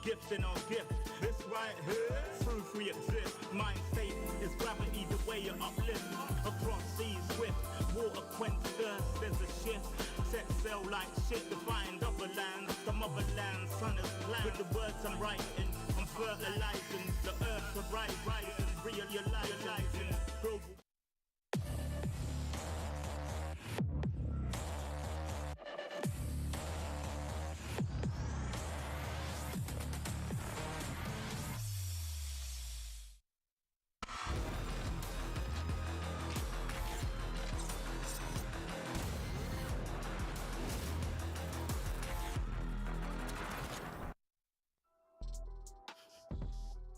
Gift in our gift. This right here, proof we exist. Mind state is gravity, the way you uplift. Across seas swift, water quench thirst. There's a shift. Set sail like shit to find other lands. The motherland, sun is planned. With the words I'm writing, I'm fertilizing. The earth to rise, realizing. Global.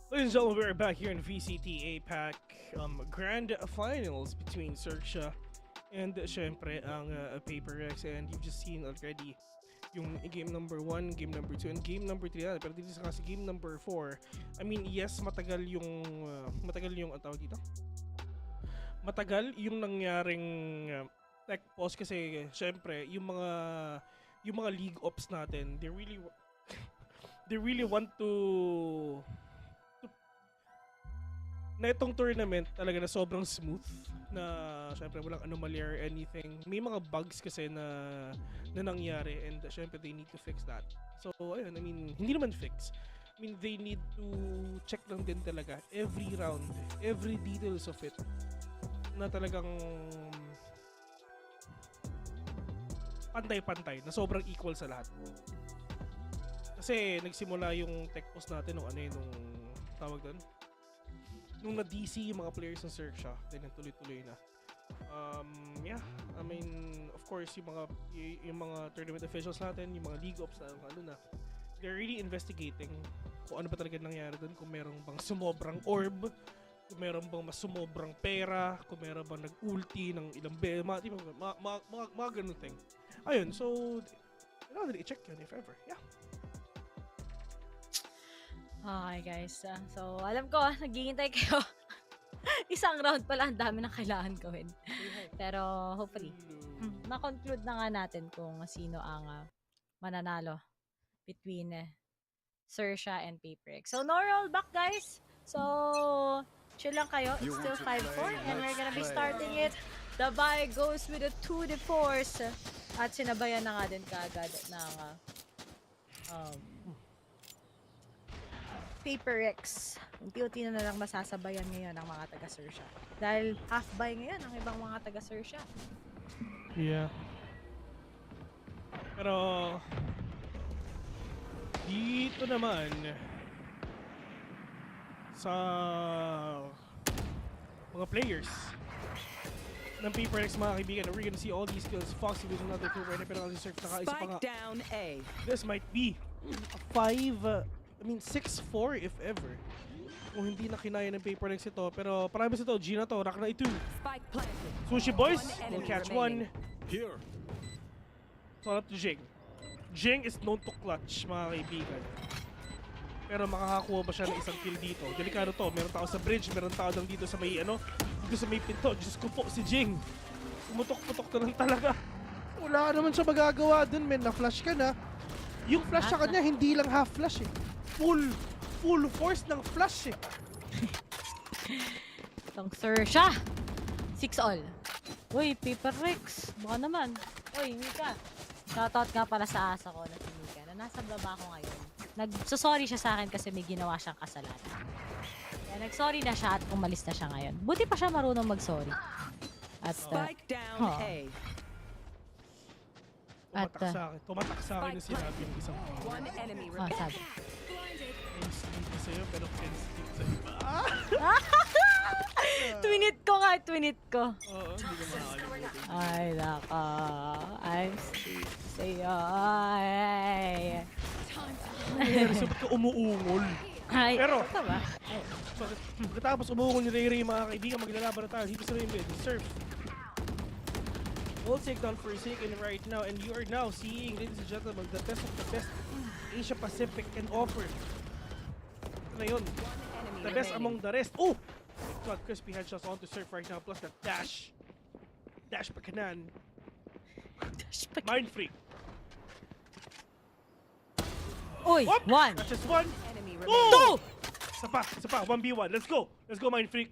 Ladies and gentlemen, we're back here in VCT APAC Grand Finals between XERXIA and syempre ang PaperX, and you've just seen already yung game number 1, game number 2, and game number 3 pero dito sa kasi game number 4. I mean, yes, matagal yung ang tawag dito. Matagal yung nangyaring tech pause kasi syempre yung mga league ops natin, they really want to na itong tournament talaga na sobrang smooth, na syempre walang anomaly or anything. May mga bugs kasi na nangyari, and syempre they need to fix that. So ayun, I mean, hindi naman fix. I mean, they need to check lang din talaga every round, every details of it, na talagang pantay-pantay, na sobrang equal sa lahat. Kasi nagsimula yung tech post natin nung tawag doon? Nung na-DC yung mga players ng XERXIA, then tuloy-tuloy na. Yeah, I mean, of course, yung mga tournament officials natin, yung mga league ops na, they're really investigating kung ano ba talaga nangyari doon, kung meron bang sumobrang orb, kung meron bang mas sumobrang pera, kung meron bang nag-ulti ng ilang mga ganun thing. Ayun, so, kailangan nila i-check yun if ever. Yeah. Okay guys, so alam ko naghihintay kayo. Isang round pala, ang dami nang kailangan gawin. Pero hopefully, ma-conclude na nga natin kung sino ang mananalo between XERXIA and PPGL. So no rollback guys. So chill lang kayo. It's still 5-4 and we're gonna be starting it. The bye goes with the 2-4. At sinabayan na nga din kaagad ng PPGL. Unti-unti na lang masasabayan ngayon ang mga taga-XERXIA. Dahil half-buy ngayon ang ibang mga taga-XERXIA. Yeah. Pero dito naman sa mga players ng PPGL mga kaibigan, we're gonna see all these skills. Foxy with another two right, pero si Surf nakaisa pa nga. Down A. This might be a 6-4 if ever. Kung hindi na kinaya ng PPGL ito, pero promise ito, G na to, rock na ito. Sushi boys will catch one. Here. So up to Jing. Jing is known to clutch, mga kaibigan. Pero makakakuha ba siya ng isang kill dito? Delikado to. Meron tao sa bridge, meron tao lang dito sa may dito sa may pinto. Diyos ko po, si Jing. Pumutok-putok na lang talaga. Wala naman siya magagawa dun, men. Na-flash ka na. Yung flash sa kanya, hindi lang half flash eh. Full force ng flash eh. Itong XERXIA. 6-all. Uy, PPGL. Baka naman. Uy, Mika. Shoutout nga pala sa asa ko na si Mika na nasa baba ko ngayon. Nagsosorry siya sa akin kasi may ginawa siyang kasalanan. Kaya nagsorry na siya at umalis na siya ngayon. Buti pa siya marunong magsorry. At Spike down A. Tumatak sa akin yung sinabi ng isang One enemy remaining. sabi. Dito sa'yo, pero sensitive sa iba. Twinit ko nga, twinit ko. Oo, hindi ko makakalimutin. Ay, naka. I'm sweet sa'yo. Ay. Sabi ka umuungol. Ay, pero, ito ba? pagkatapos umuungol ni Ray mga kaibigan, maglalaban na tayo. Dito sa Rainbow, Surf. All takedown for a second right now, and you are now seeing, ladies and gentlemen, the best of the best Asia Pacific can offer. Ito na yun. The best among the rest. Oh! God, crispy headshots onto Surf right now, plus the dash. Dash pa kanan. Mind freak. Uy, Whoop! one. That's just one. Two! Isa pa, 1v1. Let's go, Mind freak.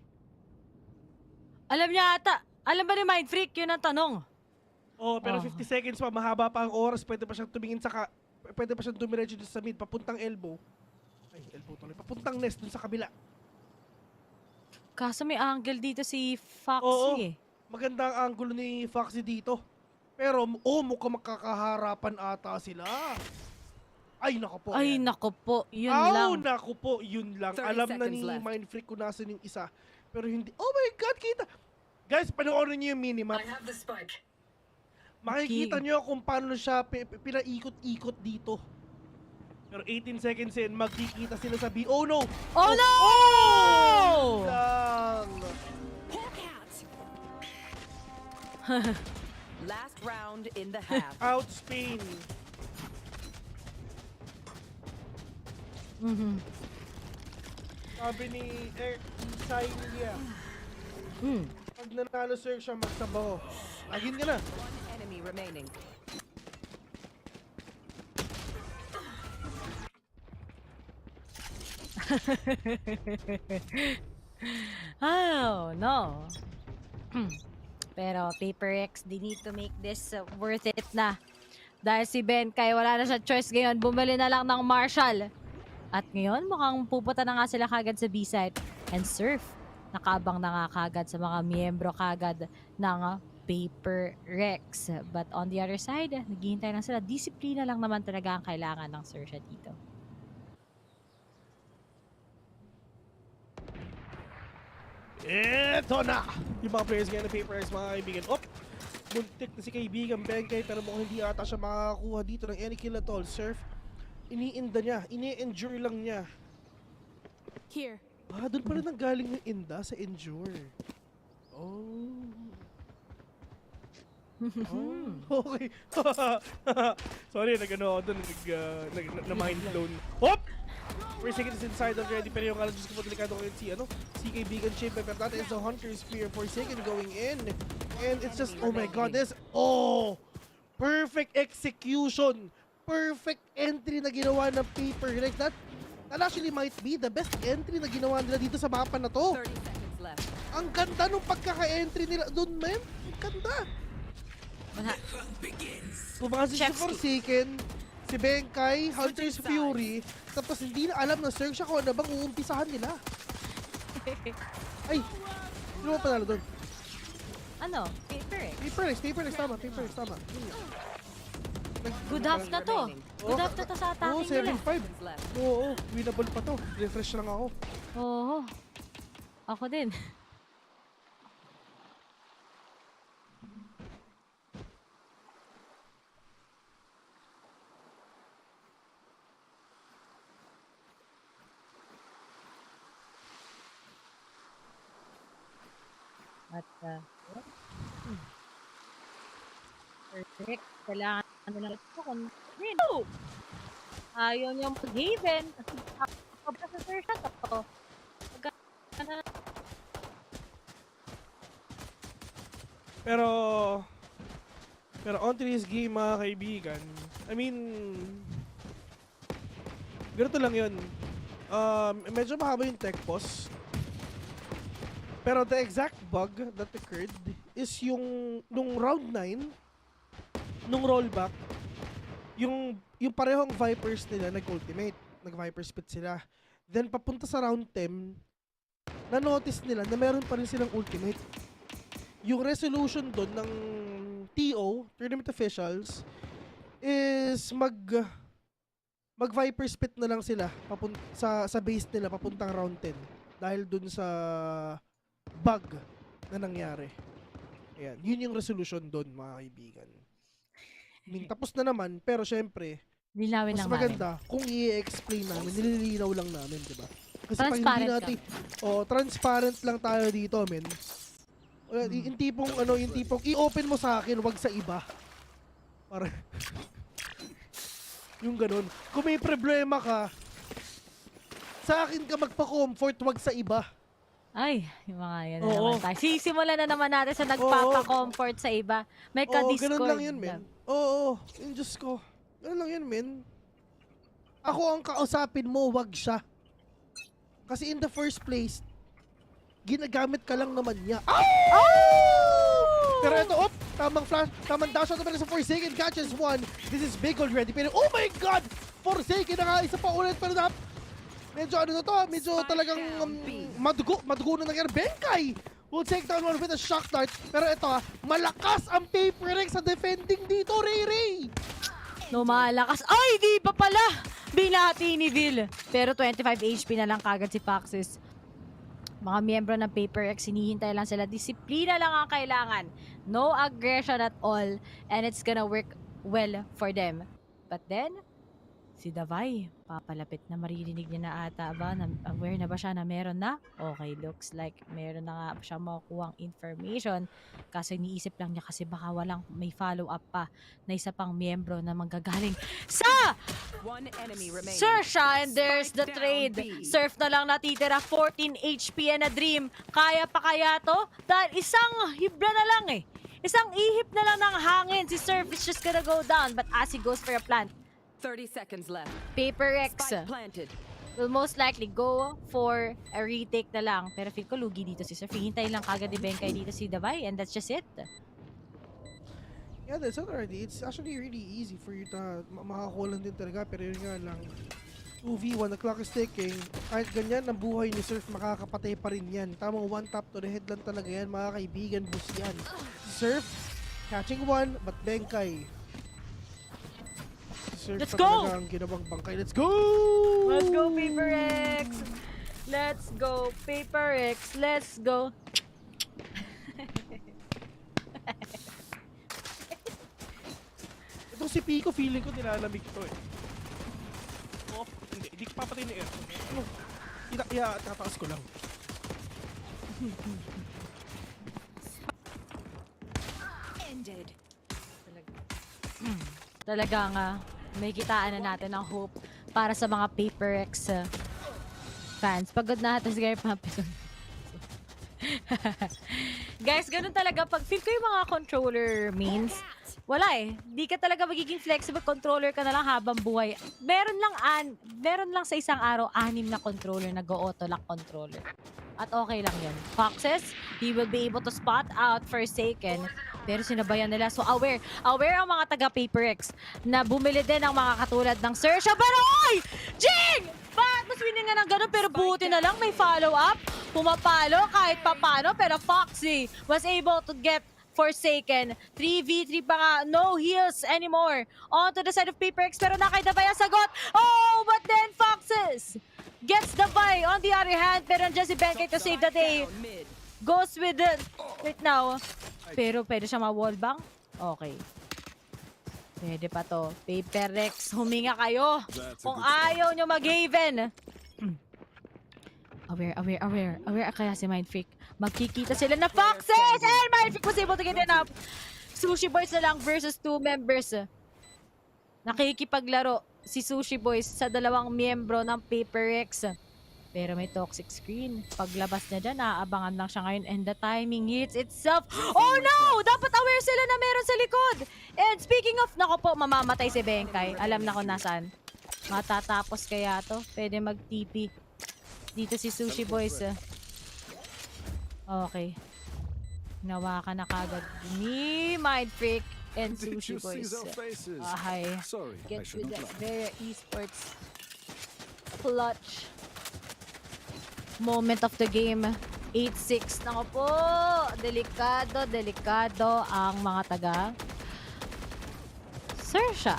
Alam niya ata. Alam ba ni Mind Freak? Yun ang tanong. Oh, pero 50 seconds pa, mahaba pa ang oras. Pwede pa siyang tumingin pwede pa siyang dumiretso dun sa mid, papuntang elbow. Ay, elbow tuloy. Papuntang nest dun sa kabila. Kaso may angle dito si Foxy Oo, maganda ang angulo ni Foxy dito. Pero, mukhang makakaharapan ata sila. Ay, nako po. Ay, nako po. Yun lang. Nako po. Yun lang. Alam na ni Mind Freak kung nasan yung isa. Pero hindi. Oh my God, kita. Guys, panoorin niyo yung minimap. I have the spike. Makikita niyo kung paano siya pinaikot-ikot dito. Pero 18 seconds in, magkikita sila sa B. Oh no! Oh no! Lang. Last round in the half. Out Spain. Sabi ni XERXIA. Pag nanalo sir siya, magsabaw. Lagin ka na. One enemy remaining. Oh, no. Pero PPGL, they need to make this worth it na. Dahil si Benkay, wala na siya choice ngayon. Bumili na lang ng Marshall. At ngayon, mukhang pupunta na nga sila kagad sa B-side. And Surf, nakaabang na nga kagad sa mga miyembro kagad ng Paper Rex. But on the other side, naghihintay lang sila. Disiplina lang naman talaga ang kailangan ng XERXIA dito. Eto na! Yung mga players ngayon ng Paper Rex, mga kaibigan. Muntik na si kaibigan Benkay, pero mukhang hindi ata siya makakakuha dito ng any kill at all. Surf, iniinda niya, ini-endure lang niya. Here. Doon pala nanggaling yung inda sa endure. Okay. Sorry, nag-ano ako doon, na-mind blown. First second is inside already, pero yung Diyos ko po delikado ko yun si kaibigan Chip, pero that is the Hunter's Spear for second going in. And it's just, oh my god, perfect execution. Perfect entry na ginawa ng Paper Rex. That actually might be the best entry na ginawa nila dito sa mapa na to. 30 seconds left. Ang ganda nung pagkaka-entry nila doon, man. Ang ganda. Pumasok si Forsaken, si Benkay, Hunter's Fury, tapos hindi na alam na XERXIA kung ano bang uumpisahan nila. Ay, sino mo panalo doon? Ano? Paper Rex. Paper Rex, tama. Good half na to. Good half na to sa attacking nila. 7-5. Oo, winnable pa to. Refresh lang ako. Oo. Ako din. At perfect. Kailangan nila ito kung ayaw niyang mag-haven. Kapag sa XERXIA to. Pero on to this game, mga kaibigan, I mean, ganito lang yun. Medyo mahaba yung tech pause. Pero the exact bug that occurred is nung round 9, nung rollback, yung parehong Vipers nila nag-ultimate. Nag-Viper spit sila. Then papunta sa round 10, na-notice nila na meron pa rin silang ultimate. Yung resolution doon ng TO, Tournament Officials, is mag-Viper spit na lang sila sa base nila papuntang round 10. Dahil dun sa bug na nangyari. Ayan, yun yung resolution doon, mga kaibigan. I mean, tapos na naman, pero syempre, linawin mas lang maganda kung i-explain namin, nililinaw lang namin, di ba? Kasi pag hindi Transparent natin, transparent lang tayo dito, men. Yung tipong i-open mo sa akin, wag sa iba. Para yung ganun. Kung may problema ka, sa akin ka magpa-comfort, wag sa iba. Ay, yung mga yan na naman tayo. Sisimulan na naman natin sa nagpapa-comfort sa iba. May ka-discord. Ganun lang yun, men. Oo, yung Diyos ko. Ganun lang yun, men. Ako ang kausapin mo, wag siya. Kasi in the first place, ginagamit ka lang naman niya. Pero ito, tamang flash, tamang dash out naman sa Forsaken, catches one. This is big already. Pero oh my God! Forsaken na nga, isa pa ulit. Pero medyo ano na to, medyo talagang madugo na nangyari. Benkay will take down one with a shock dart. Pero ito malakas ang Paper Rex sa defending dito, Ray. No, malakas. Ay, di pa pala! Binati ni Vil. Pero 25 HP na lang kagad si Foxes. Mga miyembro ng Paper Rex, hinihintay lang sila. Disiplina lang ang kailangan. No aggression at all. And it's gonna work well for them. But then, si Davay, papalapit na, maririnig niya na ata ba? Aware na ba siya na meron na? Okay, looks like meron na nga siya makukuhang information. Kasi iniisip lang niya kasi baka walang may follow-up pa na isa pang miyembro na manggagaling sa XERXIA. And there's the trade. Surf na lang natitira, 14 HP and a dream. Kaya pa kaya to? Dahil isang hibla na lang Isang ihip na lang ng hangin. Si Surf is just gonna go down. But as he goes for a plant, 30 seconds left. Paper Rex will most likely go for a retake na lang. Pero feel ko lugi dito si Surf. Hintay lang kagad ni Benkay dito si Davay. And that's just it. Yeah, that's already. It's actually really easy for you to makakulan din talaga. Pero yun nga lang, 2v1, the clock is ticking. Kahit ganyan, ang buhay ni Surf, makakapatay pa rin yan. Tamang one tap to the head lang talaga yan, mga kaibigan, boss yan. Surf, catching one, but Benkay. Surf Let's pa go! talaga ang ginawang bangkay. Let's go! Let's go, Paper X! Let's go, Paper X! Let's go! Itong si Pico, feeling ko nilalamig to eh. Off, hindi ko papatay ni Air. Ano? Tataas ko lang. Ended. Talagang may kitaan na natin ng hope para sa mga Paper X fans. Pagod na natin si Gary Pampison. Guys, ganun talaga. Pag feel ko yung mga controller mains, wala eh. Di ka talaga magiging flexible controller ka na lang habang buhay. Meron lang sa isang araw 6 na controller na go-auto lock controller. At okay lang yan. Foxes, he will be able to spot out Forsaken. Pero sinabayan nila. So aware ang mga taga-Paper X na bumili din ng mga katulad ng XERXIA. Pero oy! Jing! Bakit mas winning nga ng ganun? Pero buti na lang may follow-up. Pumapalo kahit papano. Pero Foxy was able to get Forsaken. 3v3 pa nga. No heals anymore. On to the side of Paper X. Pero nakaidabay ang sagot. Oh, but then Foxes gets the buy on the other hand. Pero nandiyan si Benkay to save the day. Goes with the... Wait now. Pero pwede siya ma-wallbang? Okay. Pwede pa to. Paper X, huminga kayo. Kung ayaw nyo mag-haven. Aware kaya si Mindfreak. Magkikita sila na Foxes! And Mindfreak was able to get enough. Sushi Boys na lang versus 2 members. Nakikipaglaro si Sushi Boys sa 2 miyembro ng Paper X. Pero may toxic screen. Paglabas niya dyan, naaabangan lang siya ngayon and the timing hits itself. Oh no! Dapat aware sila na meron sa likod. And speaking of, nako po, mamamatay si Benkay. Alam na kung nasaan. Matatapos kaya to. Pwede mag-TP. Dito si Sushi Boys. Okay. Nawakan na kagad ni Mindfreak and Sushi Boys. Ahay. Get with that very Esports clutch moment of the game. 8-6 na po. Delikado ang mga taga XERXIA.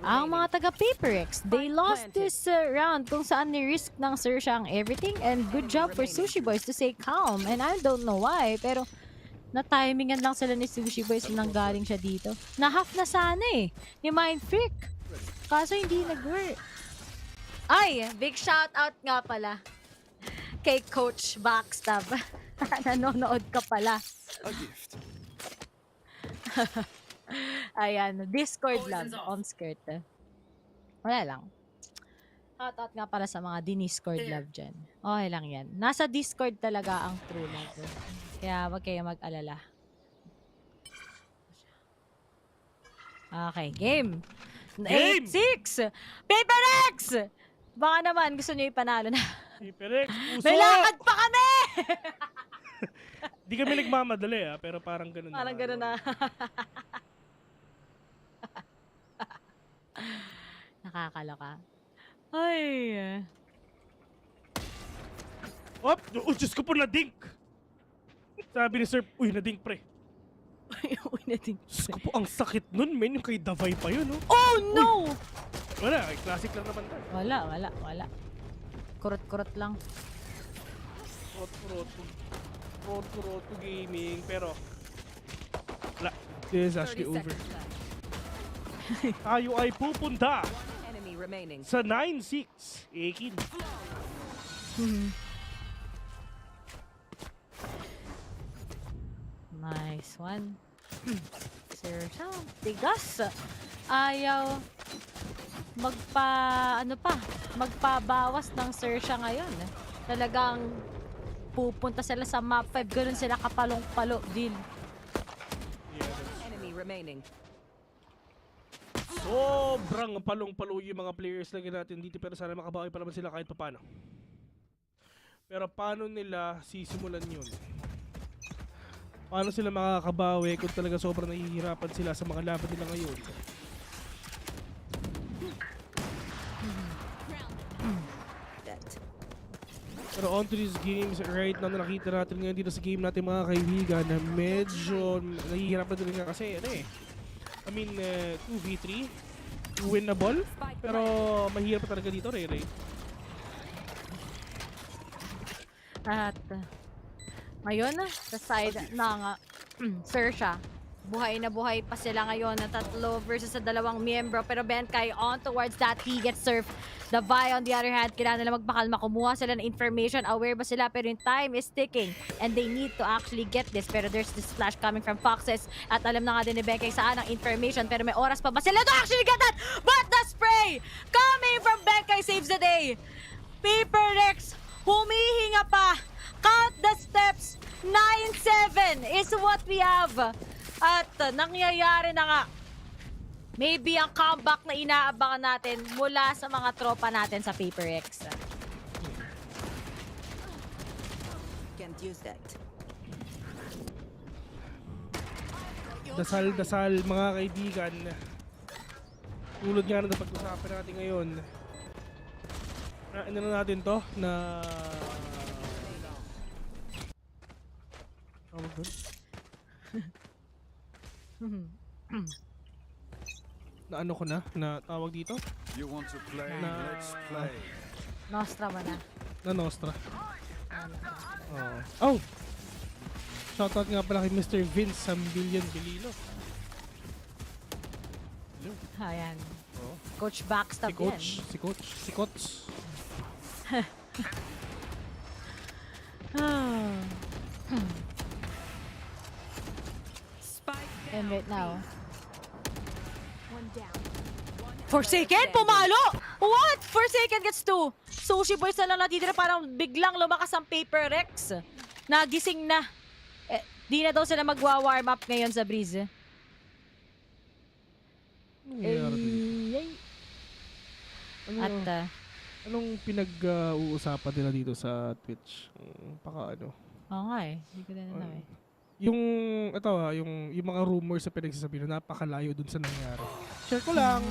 Ang mga taga Paper X. They lost this round kung saan ni-risk ng XERXIA ang everything. And good job for Sushi Boys to stay calm. And I don't know why, pero na-timingan lang sila ni Sushi Boys nang galing siya dito. Na-half na sana eh, ni Mindfreak. Kaso hindi nag-work. Ay, big shoutout nga pala kay Coach Backstab. Nanonood ka pala. A gift. Ayan, Discord lang, on skirt. Wala lang. Shoutout nga pala sa mga di-Discord love dyan. Okay lang yan. Nasa Discord talaga ang true love. Kaya wag kayo mag-alala. Okay, game! 8-6! Paper X! Baka naman, gusto nyo ipanalo na. Paper X, puso! May lakad pa kami! Di kami nagmamadali pero parang ganun Parang ganun na. Nakakaloka. Ay. Oh, Diyos ko po, na-dink! Sabi ni Sir, uy, na-dink pre. Uy, na-dink pre. Diyos ko po, ang sakit nun, men. Yung kay Davay pa yun, Oh, no! Wala, classic lang naman tayo. Wala. Kurot-kurot lang. Kurot gaming, pero wala. This is actually over. Tayo ay pupunta sa 9-6. Ekin. Nice one. XERXIA, tigas. Ayaw magpabawas ng XERXIA ngayon. Talagang pupunta sila sa map 5. Ganun sila kapalong-palo din. Enemy remaining. Sobrang palong-palo yung mga players lagi natin dito, pero sana makabawi pa naman sila kahit papano. Pero paano nila sisimulan yun? Paano sila makakabawi kung talaga sobrang nahihirapan sila sa mga laban nila ngayon? Pero on to these games right now na nakita natin ngayon dito sa game natin mga kaibigan na medyo nahihirapan din nga kasi ano eh. I mean, 2v3, winnable, pero mahirap talaga dito, Ray. At ngayon, sa side ng XERXIA, buhay na buhay pa sila ngayon na 3 versus sa 2 miyembro. Pero Benkai on towards that, he gets surfed. The Vi on the other hand, kailangan nila magpakalma. Kumuha sila ng information. Aware ba sila? Pero yung time is ticking. And they need to actually get this. Pero there's this flash coming from Foxes. At alam na nga din ni Benkai saan ang information. Pero may oras pa ba sila to actually get that? But the spray coming from Benkai saves the day. Paper Rex, humihinga pa. Count the steps. 9-7 is what we have. At nangyayari na nga. Maybe ang comeback na inaabangan natin mula sa mga tropa natin sa Paper X. Can't use that. Dasal mga kaibigan. Tulad nga na pag-usapan natin ngayon. Ano na natin to na na ano ko na tawag dito? You want to play? Let's play. Nostra ba na? Na Nostra. Oh! Shoutout nga pala kay Mr. Vince Sambillion Belino. Hello. Ayan. Coach backstab yan. Si Coach. And right now, Forsaken, pumalo! What? Forsaken gets 2. Sushi Boys na lang natitira, parang biglang lumakas ang Paper Rex. Nagising na. Di na daw sila magwa-warm up ngayon sa Breeze. Anong pinag-uusapan nila dito sa Twitch? Oo nga eh. Hindi ko na eh. Yung mga rumors sa pinagsasabi na napakalayo dun sa nangyari. Share ko lang.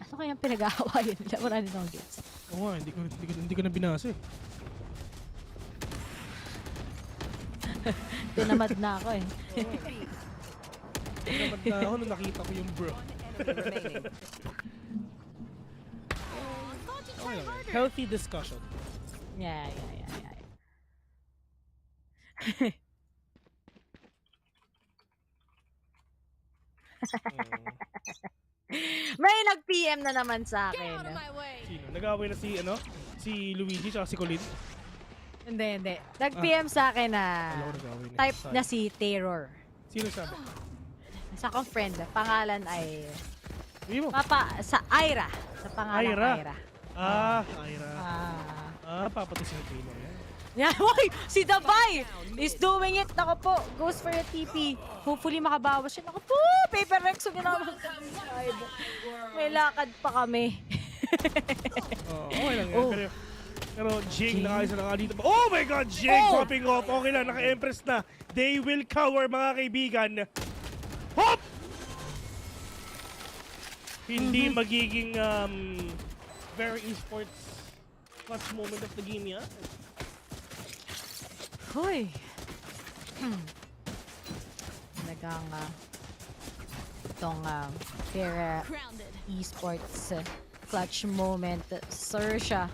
Ano kayang pinag-aawayan nila? Wala rin akong gets. Oo nga, hindi ko na binasa eh. Tinamad na ako eh. Tinamad na ako nung nakita ko yung bro. Healthy discussion. Yeah. May nag-PM na naman sa akin. Sino? Nag-away na si Luigi tsaka si Colin? Hindi. Nag-PM sa akin na type na si Terror. Sino sabi? Sa akong friend, pangalan ay sa Ira. Sa pangalan Ira. Ira. Papatusin ni Taylor yan. Yan, boy! Si Davai is doing it. Nako po, goes for a TP. Hopefully makabawas siya. Nako po, Paper Rex. May lakad pa kami. Okay lang yan. Pero Jing, nakaisa na nga dito. Oh my God, Jing popping off. Okay lang, naka-empress na. They will cover, mga kaibigan. Hop! Hindi magiging very esports clutch moment of the game yan. Hoy! Talagang itong Pera Esports clutch moment. XERXIA.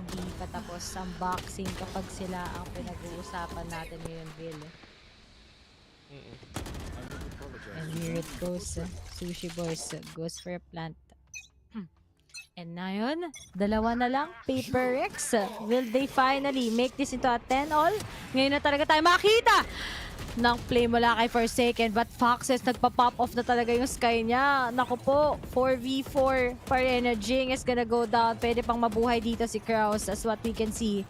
Hindi pa tapos ang boxing kapag sila ang pinag-uusapan natin ngayon, Bill. And here it goes. Sushi Boys goes for a plant. And na yun, 2 na lang, Paper Rex. Will they finally make this into a 10-all? Ngayon na talaga tayo makita ng play mula kay Forsaken. But Foxes, nagpa-pop off na talaga yung sky niya. Naku po, 4v4 pa rin. Jing is gonna go down. Pwede pang mabuhay dito si Kraus as what we can see.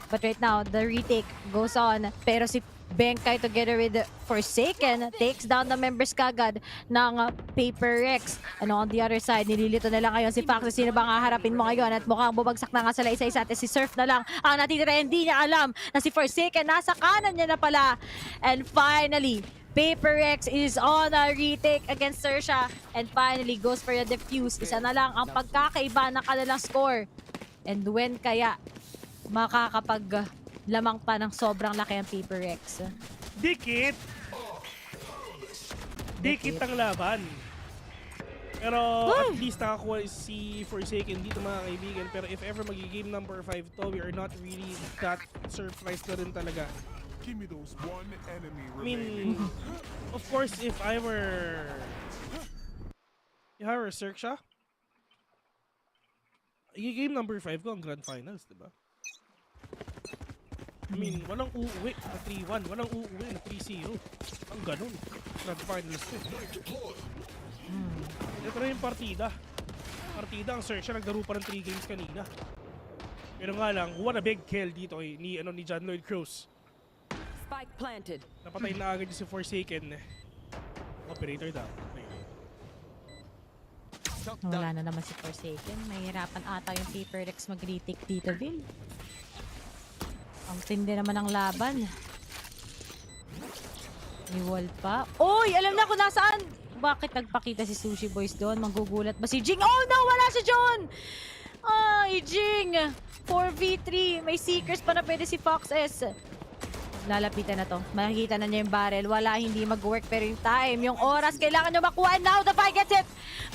But right now, the retake goes on. Pero si Benkai together with Forsaken takes down the members kagad ng Paper Rex. Ano on the other side, nililito na lang ngayon si Fox. Sino bang haharapin mo ngayon? At mukhang bumagsak na nga sila isa-isa at si Surf na lang ang natitira. Hindi niya alam na si Forsaken nasa kanan niya na pala. And finally, Paper X is on a retake against XERXIA and finally goes for a defuse. Isa na lang ang pagkakaiba ng kanilang score. And when kaya makakapag lamang pa ng sobrang laki ang Paper X? Dikit! Dikit ang laban. Pero at least nakakuha si Forsaken dito mga kaibigan. Pero if ever magigame number 5 to, we are not really that surprised na rin talaga. Give me those one enemy I mean, of course, if I were XERXIA, game number 5 ko ang Grand Finals, diba? I mean, walang uuwi na 3-1, walang uuwi na 3-0. Ang ganun. Grand Finals ko. Ito na yung partida. Partida ang XERXIA naglaro pa ng 3 games kanina. Pero nga lang, what a big kill dito ni John Lloyd Cruz. Spike planted. Napatay na agad si Forsaken. Operator daw. Wala na naman si Forsaken. Mahirapan ata yung Paper X mag-retake dito, Bill. Ang tindi naman ng laban. May wall pa. Oy! Alam na kung nasaan! Bakit nagpakita si Sushi Boys doon? Magugulat ba si Jing? Oh no! Wala si John! Ay, Jing! 4v3. May seekers pa na pwede si Fox S. Lalapitan na to. Makikita na niya yung barrel. Wala, hindi mag-work. Pero yung time, yung oras, kailangan nyo makuha. And now, the fight gets it!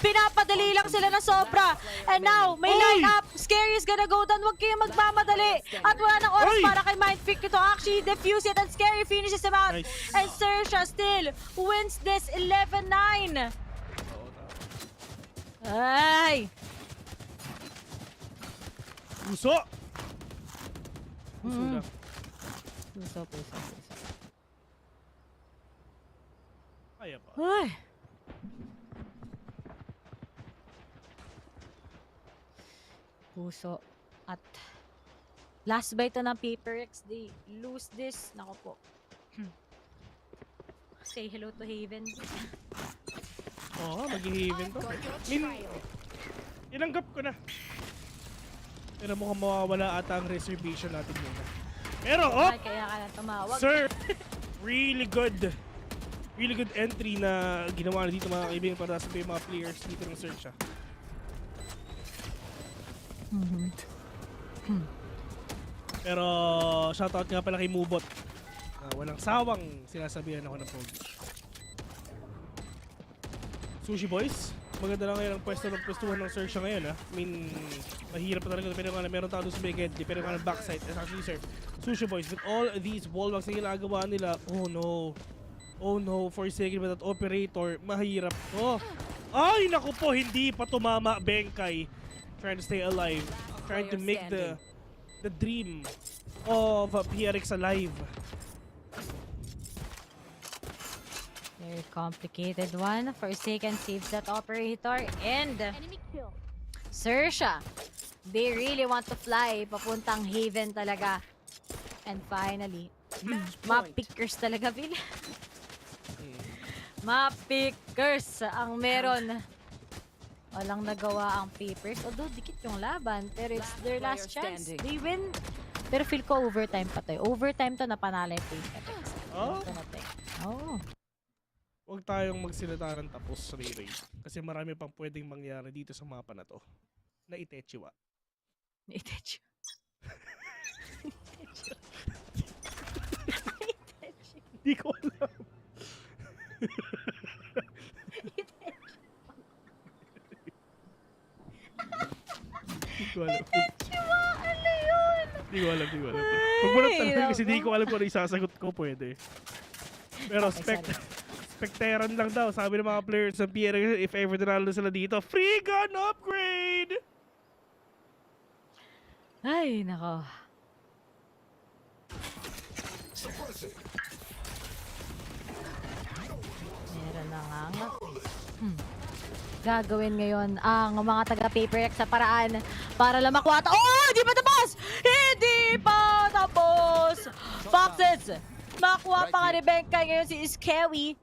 Pinapadali lang sila na sobra. And now, may line up. Scary is gonna go down. Huwag kayong magmamadali. At wala nang oras para kay Mindfreak to actually defuse it. And Scary finishes him out. Nice. And XERXIA still wins this 11-9. Ay! Puso! Puso lang. Puso. Kaya pa. Ay! Puso. At last bite to ng Paper X. They lose this. Nako po. Say hello to Haven. Oo, mag-Haven to. Inanggap ko na. Pero mukhang mawawala ata ang reservation natin muna. Pero, Ay, kaya ka na tumawag. Sir, really good entry na ginawa na dito mga kaibigan para sa mga players dito ng XERXIA. Pero shoutout nga pala kay Mubot. Walang sawang sinasabihan ako ng pogi. Sushi Boys, maganda lang ngayon ang pwestuhan ng XERXIA ngayon ha. I mean, mahirap pa talaga pero nga meron tao doon sa Big Head, pero nga ng backside. As actually sir, Sushi Boys, with all these wallbacks na ginagawa nila, oh no, Forsaken ba that operator, mahirap to. Ay, naku po, hindi pa tumama Benkay. Trying to stay alive, trying to make the dream of PRX alive. Very complicated one. Forsaken saves that operator and XERXIA. They really want to fly papuntang Haven talaga. And finally, map-pickers talaga, Bill. Map-pickers ang meron. Walang nagawa ang Papers. Although, dikit yung laban. Pero it's their last chance. They win. Pero feel ko overtime pa to. Overtime to, napanala yung Paper X. Oh. Huwag tayong magsilataran tapos sa Ray. Kasi marami pang pwedeng mangyari dito sa mapa na to. Na Itechiwa. Hindi ko alam. Hindi ko alam. Ano yun? Hindi ko alam. Pag mo lang tanong kasi hindi ko alam kung ano isasagot ko pwede. Pero Specteran lang daw. Sabi ng mga players ng PRX, if ever dinalo sila dito, free gun upgrade! Ay, nako. Meron na nga. Gagawin ngayon ang mga taga-Paper X sa paraan para lang makuha. Oh! Hindi pa tapos! Hindi pa tapos! Foxes! Makuha pa nga ni Benkay ngayon si Skewy.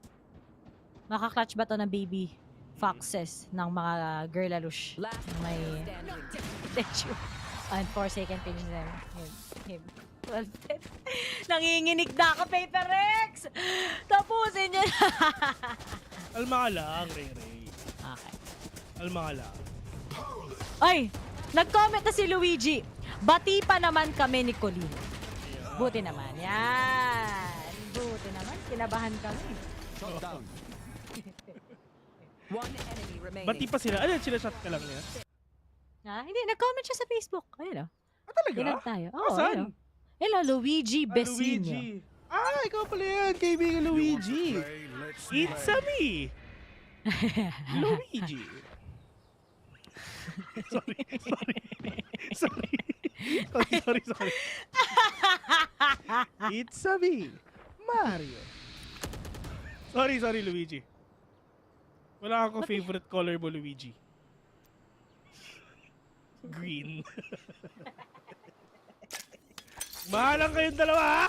Makaklatch ba to ng baby Foxes ng mga girlalush? May statue. And Forsaken finish them. Him. 12-10. Nanginginig na ako, Paper X! Tapusin niyo Ayun! Alma ka lang, Ray. Okay. Alma ka lang. Ay! Nag-comment na si Luigi. Bati pa naman kami ni Colleen. Buti naman. Yan. Buti naman. Kinabahan kami. Shot down. One enemy remaining. Bati pa sila. Ano, sila shot ka lang niya? Hindi, nag-comment siya sa Facebook. Ayun o. Talaga? Tinag tayo. Oo, Asan? ayun. Hello, Luigi Besino. Luigi. Ikaw pala yan, kaibigan Luigi. It's a me. Luigi. Sorry. It's a me. Mario. Sorry, Luigi. Wala akong favorite color mo, Luigi. Green. Mahalang kayong dalawa, ha?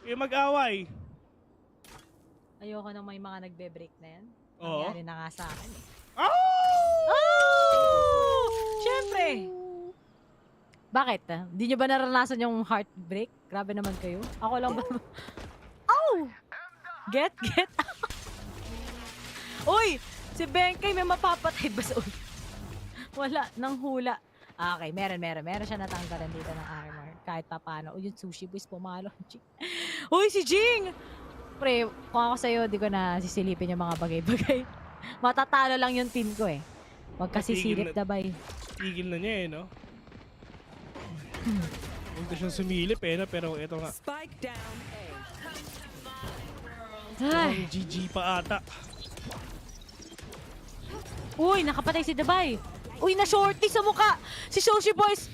Kayo mag-away. Ayoko nang may mga nagbe-break na yan. Oo. Nangyari na nga sa akin eh. Oh! Siyempre! Bakit? Hindi nyo ba naranasan yung heartbreak? Grabe naman kayo. Ako lang ba? Oh! Get! Uy! Si Benkay may mapapatay ba sa ulo? Wala, nang hula. Okay, meron siya natanggalan dito ng armor. Kahit pa paano. Uy, yung sushi boys pumalo. Uy, si Jing! Pre, kung ako sa'yo, di ko na sisilipin yung mga bagay-bagay. Matatalo lang yung team ko eh. Huwag kasi silip dabay. Tigil na niya eh, no? Huwag na siyang sumilip eh, no? Pero ito nga. Spike down A. Ay. GG pa ata. Uy, nakapatay si Dabay. Uy, na-shorty sa mukha. Si Sushi Boys.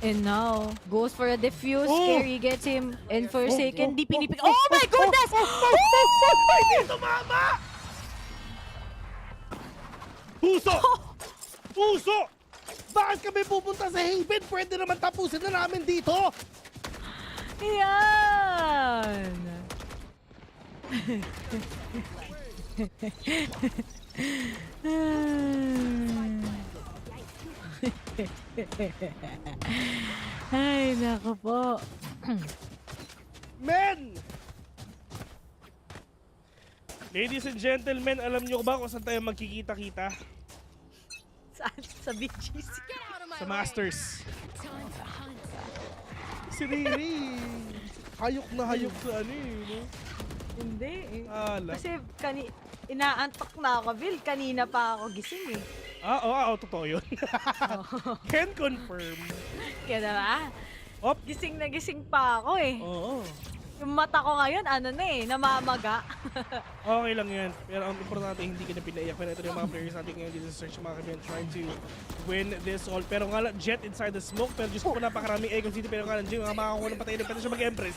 And now, goes for a defuse. Scary gets him. And for a second, di pinipig. Oh my goodness! Hindi tumama! Puso! Bakit kami pupunta sa Haven? Pwede naman tapusin na namin dito! Yan! Ay, nako po. Men! Ladies and gentlemen, alam nyo ba kung saan tayo magkikita-kita? Saan? Sa BGC? Sa Masters. Si Riri. Hayok na hayok sa ano eh. No? Hindi eh. Ala. Kasi inaantok na ako, Bill. Kanina pa ako gising eh. Oo, totoo yun. Can confirm. Kaya diba? Gising na gising pa ako eh. Oo. Yung mata ko ngayon, ano na eh, namamaga. Okay lang yan. Pero ang importante, hindi ka na pinaiyak. Pero ito yung mga players natin ngayon dito sa search, mga kaibigan, trying to win this all. Pero nga lang, Jet inside the smoke. Pero Diyos ko po, napakaraming Egon City. Pero nga lang, Jim, mga makakuha ng patay na pwede siya mag-Empress.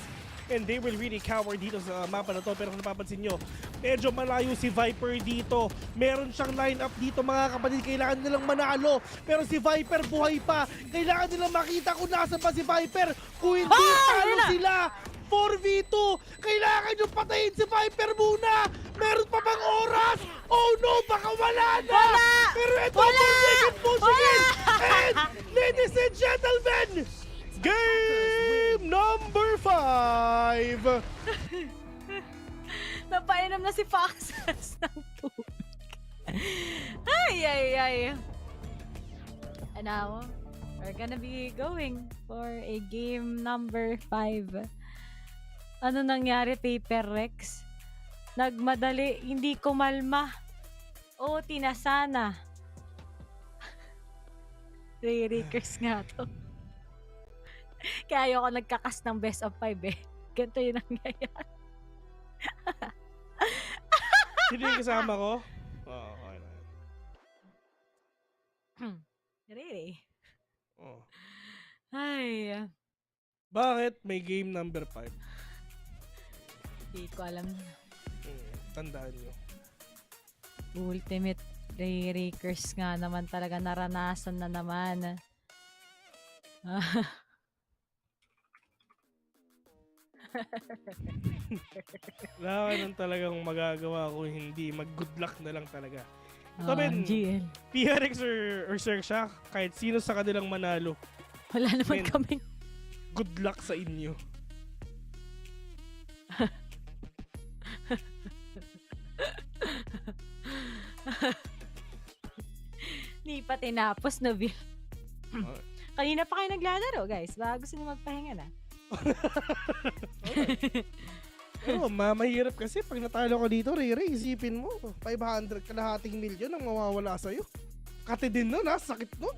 And they will really cower dito sa mapa na to. Pero kung napapansin nyo, medyo malayo si Viper dito. Meron siyang line-up dito, mga kapatid. Kailangan nilang manalo. Pero si Viper buhay pa. Kailangan nilang makita kung nasa pa si Viper. Kung hindi, talo sila. 4v2! Kailangan nyo patayin si Viper muna! Meron pa bang oras? Oh no! Baka wala na! Wala! Pero ito ang second pushing! And ladies and gentlemen, game number 5! Napainom na si Foxes ng tubig. Ay. And now, we're gonna be going for a game number 5. Ano nangyari, Paper Rex? Nagmadali, hindi kumalma. O, tinasana. Ray-Rakers nga to. Kaya ayoko nagkakas ng best of 5 eh. Ganito yung nangyayari. Sino yung kasama ko? Oo, okay na. Ray. Oh. Ay. Bakit may game number 5? Hindi ko alam. Tandaan nyo. Ultimate Ray-Rakers nga naman talaga. Naranasan na naman. Wala ka nang talagang magagawa kung hindi. Mag-good luck na lang talaga. Ito GL. PRX or XERXIA, kahit sino sa kanilang manalo. Wala naman kaming good luck sa inyo. Hindi pa tinapos na Bill. Kanina pa kayo naglalaro, guys. Baka gusto niyo magpahinga na. Pero mahirap kasi pag natalo ko dito, Rere, isipin mo, 500 kalahating milyon ang mawawala sa'yo. Kati din nun ha, sakit nun.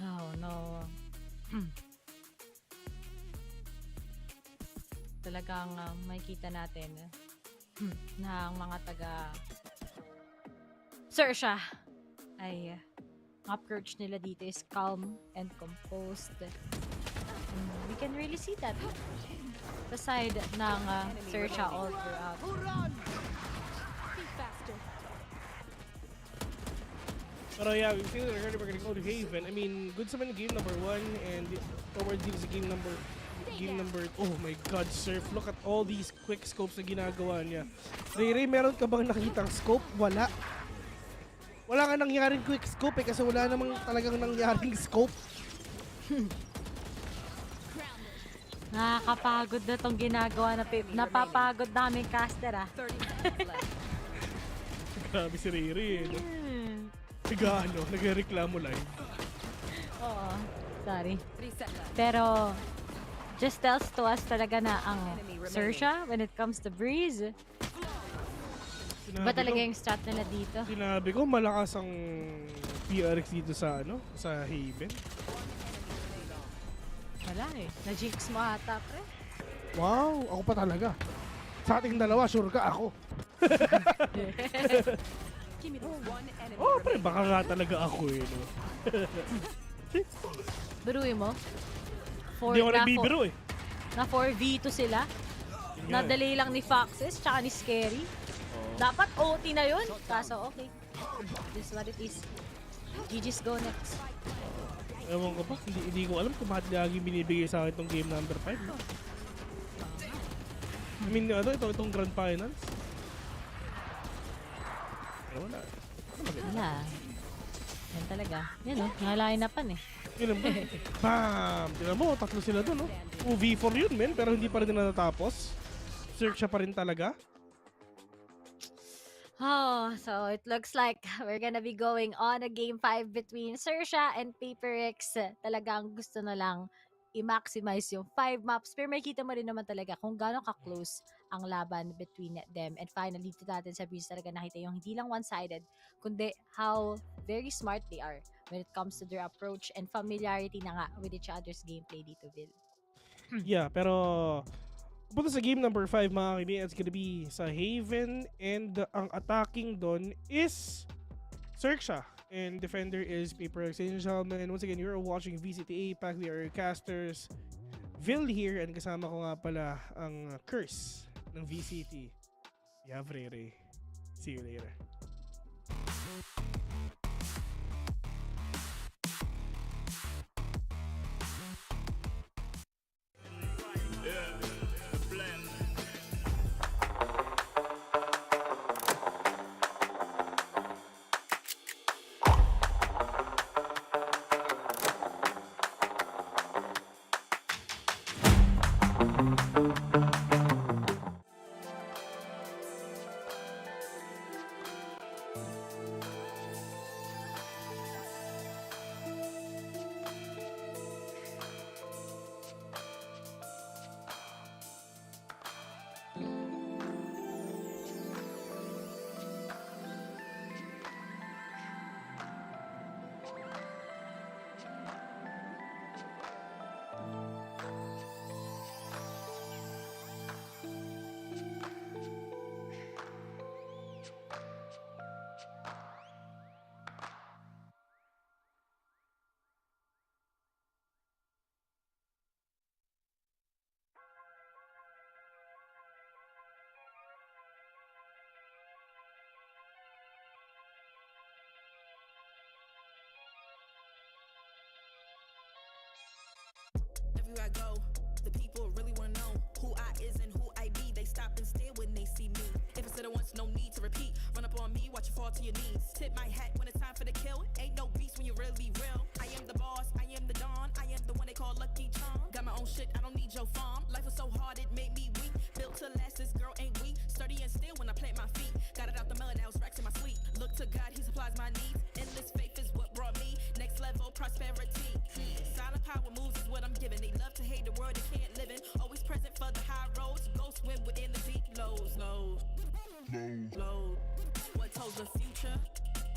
Oh no. Talagang makikita natin na ang mga taga XERXIA ay approach nila dito is calm and composed. We can really see that the side ng XERXIA all throughout. Pero yeah, we feel like we're gonna go to Haven. I mean, good sa man game number 1 and towards dito sa game number oh my god, Surf, look at all these quick scopes na ginagawa niya. Ray, meron ka bang nakitang scope? Wala. Wala nga nangyaring quick scope kasi wala namang talagang nangyaring scope. Nakakapagod na tong ginagawa na napapagod namin caster Grabe si Ray, no? Nagreklamo live. Oo, sorry. Pero just tells to us talaga na ang XERXIA when it comes to Breeze. Iba talaga yung strat nila dito. Sinabi ko malakas ang PRX dito sa sa Haven. Wala na-jinx mo ata, pre. Wow, ako pa talaga. Sa ating dalawa, sure ka ako. Oh, pre, baka nga talaga ako no? Biruin mo? Hindi ako nagbibiro Na 4v2 sila. Na-delay lang ni Foxes tsaka ni Scary. Dapat OT na yun. Kaso okay. This is what it is. GG's go next. Ewan ko ba? Hindi ko alam kung bakit lagi binibigay sa akin itong game number 5. I mean, itong Grand Finals. Wala. Wala. Yan talaga. Yan ngalain na pan Yun ba? Bam! Tignan mo, tatlo sila doon, no? V4 yun, men, pero hindi pa rin natapos. XERXIA pa rin talaga. Oh, so it looks like we're gonna be going on a game 5 between XERXIA and PaperX. Talagang gusto na lang i-maximize yung 5 maps. Pero makikita mo rin naman talaga kung gaano ka-close ang laban between them. And finally, dito natin sa Breeze talaga nakita yung hindi lang one-sided, kundi how very smart they are when it comes to their approach and familiarity na nga with each other's gameplay dito, Bill. Yeah, pero punta sa game number 5, mga kaibigan, it's gonna be sa Haven, and ang attacking doon is XERXIA, and defender is PaperX. Ladies and gentlemen, and once again, you're watching VCT APAC. We are your casters, Vil here, and kasama ko nga pala ang Curse ng VCT. Yeah, Rere. See you later. Everywhere I go, the people really wanna know who I is and who I be. They stop and stare when they see me. If I said it once, no need to repeat. Run up on me, watch you fall to your knees. Tip my hat when it's time for the kill. Ain't no beast when you're really real. I am the boss, I am the Don. I am the one they call Lucky Charm. Got my own shit, I don't need your farm. Life was so hard, it made me weak. Built to last, this girl ain't weak. Sturdy and still when I plant my feet. the future.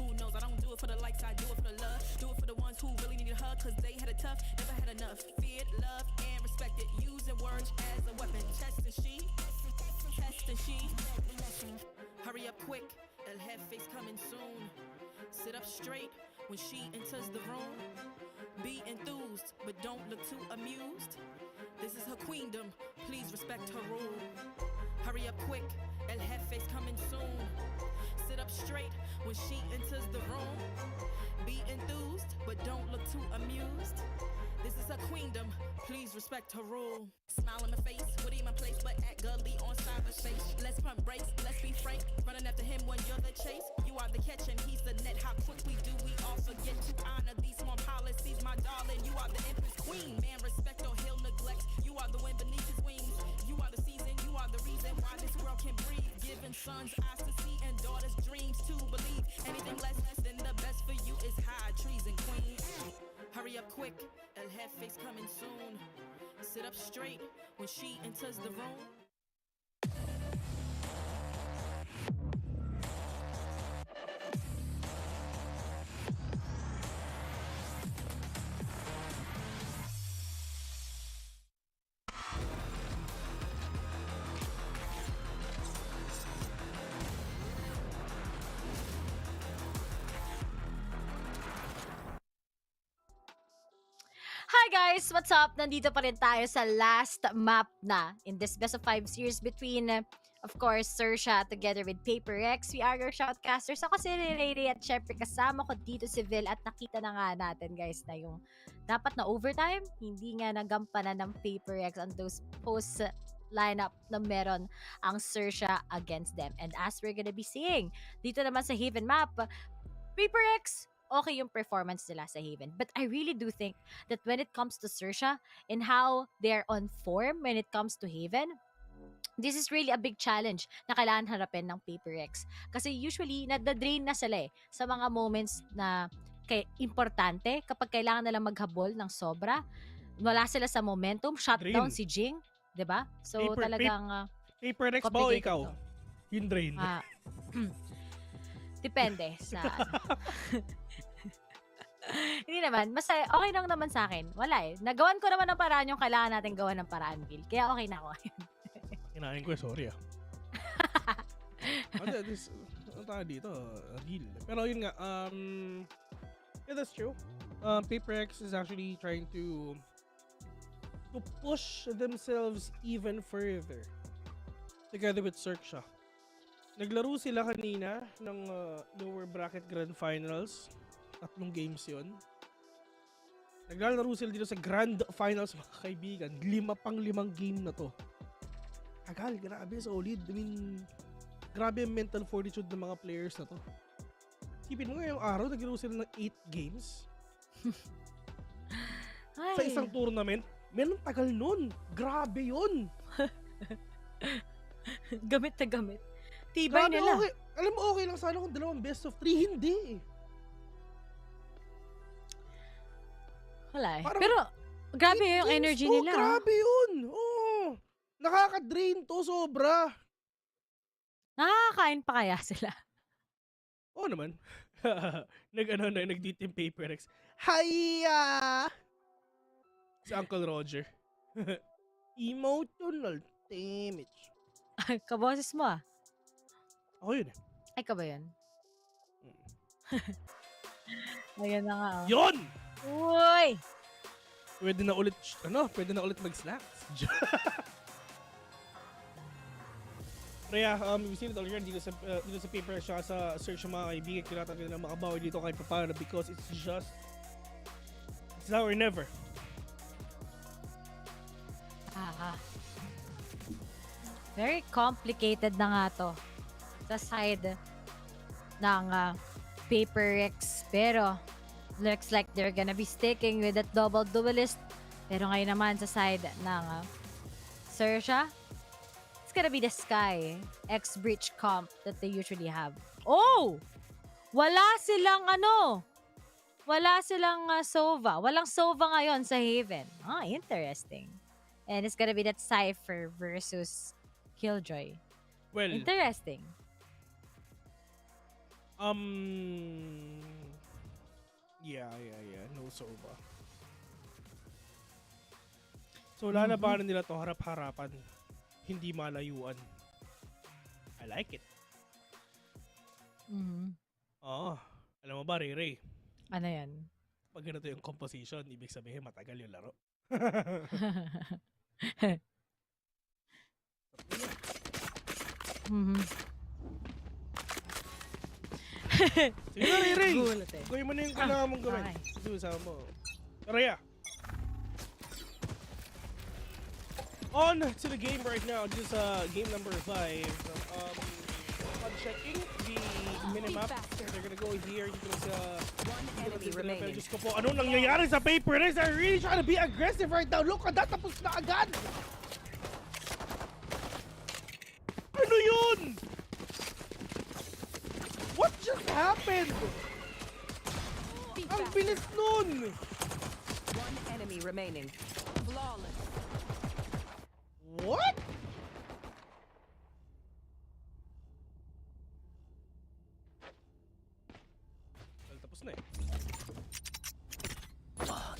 Who knows? I don't do it for the likes, I do it for the love. Do it for the ones who really need a hug, cause they had it tough, never had enough. Feared, loved, and respected. Using words as a weapon. Test and she. Hurry up quick, El Jefe's coming soon. Sit up straight when she enters the room. Be enthused, but don't look too amused. This is her queendom, please respect her rule. Hurry up quick, El Jefe's coming soon. Sit up straight when she enters the room. Be enthused, but don't look too amused. This is her queendom, please respect her rule. Smile in my face, would in my place, but act gully on cyberspace. Let's pump brakes, let's be frank. Running after him when you're the chase. You are the catch and he's the net. How quickly do we all forget to honor these small policies, my darling? You are the empress queen. Man, respect or he'll neglect. You are the wind beneath his wings. You are the season, you are the reason why this world can breathe. Giving sons eyes to see and daughters dreams to believe. Anything less than the best for you is high treason, queen. Hurry up quick, El Jefe's coming soon. Sit up straight when she enters the room. Hi guys! What's up? Nandito pa rin tayo sa last map na in this best of 5 series between, of course, XERXIA together with PaperX. We are your shoutcasters. Ako si Ray at syempre kasama ko dito si Vil at nakita na nga natin guys na yung dapat na overtime, hindi nga nagampanan ng PaperX on those post lineup na meron ang XERXIA against them. And as we're gonna be seeing, dito naman sa Haven map, PaperX, okay yung performance nila sa Haven. But I really do think that when it comes to XERXIA and how they're on form when it comes to Haven, this is really a big challenge na kailangan harapin ng PaperX. Kasi usually, nadadrain na sila sa mga moments na importante kapag kailangan nilang maghabol ng sobra. Wala sila sa momentum. Shutdown si Jing. Diba? So talagang PaperX ba o ikaw? To. Yung drain. Depende sa Hindi naman. Basta okay lang naman sa akin. Wala eh. Nagawan ko naman ng paraan yung kailangan natin gawan ng paraan, Gil. Kaya okay na ako ngayon. Kinain ko sorry Ano tayo dito? Deal. Pero yun nga, yeah, that's true. PaperX is actually trying to push themselves even further together with XERXIA. Naglaro sila kanina ng lower bracket grand finals. 3 games yun. Naglalaro sila dito sa grand finals, mga kaibigan. 5 game na to. Tagal, grabe, solid. I mean, grabe ang mental fortitude ng mga players na to. Sipin mo ngayong araw, naglaro sila ng 8 games. Sa isang tournament. Men, tagal nun. Grabe yun. Gamit na gamit. Tibay grabe, nila. Okay. Alam mo, okay lang sana kung 2 best of 3. Hindi. Wala eh. Parang Pero, grabe yung energy nila. Grabe yun. Oh, nakaka-drain to sobra. Nakakain pa kaya sila? Oo naman. Nag-DTM PaperX. Hiya! Si Uncle Roger. Emotional damage. Kaboses mo ah. Ako yun eh. Ay, ka ba yun? Ayan na nga oh. Yun! Uy! Pwede na ulit mag-snacks. Rhea, we've seen it already dito sa paper siya sa search ng mga kaibigan. Kailangan nila makabawi dito kahit paano because it's now or never. Very complicated na nga to sa side ng PaperX. Pero looks like they're gonna be sticking with that double duelist. Pero ngayon naman sa side ng XERXIA, it's gonna be the Sky X-Breach comp that they usually have. Oh! Wala silang Sova. Walang Sova ngayon sa Haven. Interesting. And it's gonna be that Cypher versus Killjoy. Well, interesting. Yeah. No Sova. So, lalabanan nila to harap-harapan. Hindi malayuan. I like it. Oo. Alam mo ba, Ray? Ano yan? Pag ganito yung composition, ibig sabihin matagal yung laro. Sige na, Ray! Gulat eh. Gawin mo na yung kailangan mong gawin. Okay. Sige, sama mo. Raya! On to the game right now. Just game number 5. On checking the minimap. They're gonna go here. You can One enemy remaining. Diyos ko po, anong nangyayari sa paper race? I'm really trying to be aggressive right now. Look at that, tapos na agad! Ano yun? What just happened? Ang bilis nun! One enemy remaining. Flawless. What? Well, tapos na eh.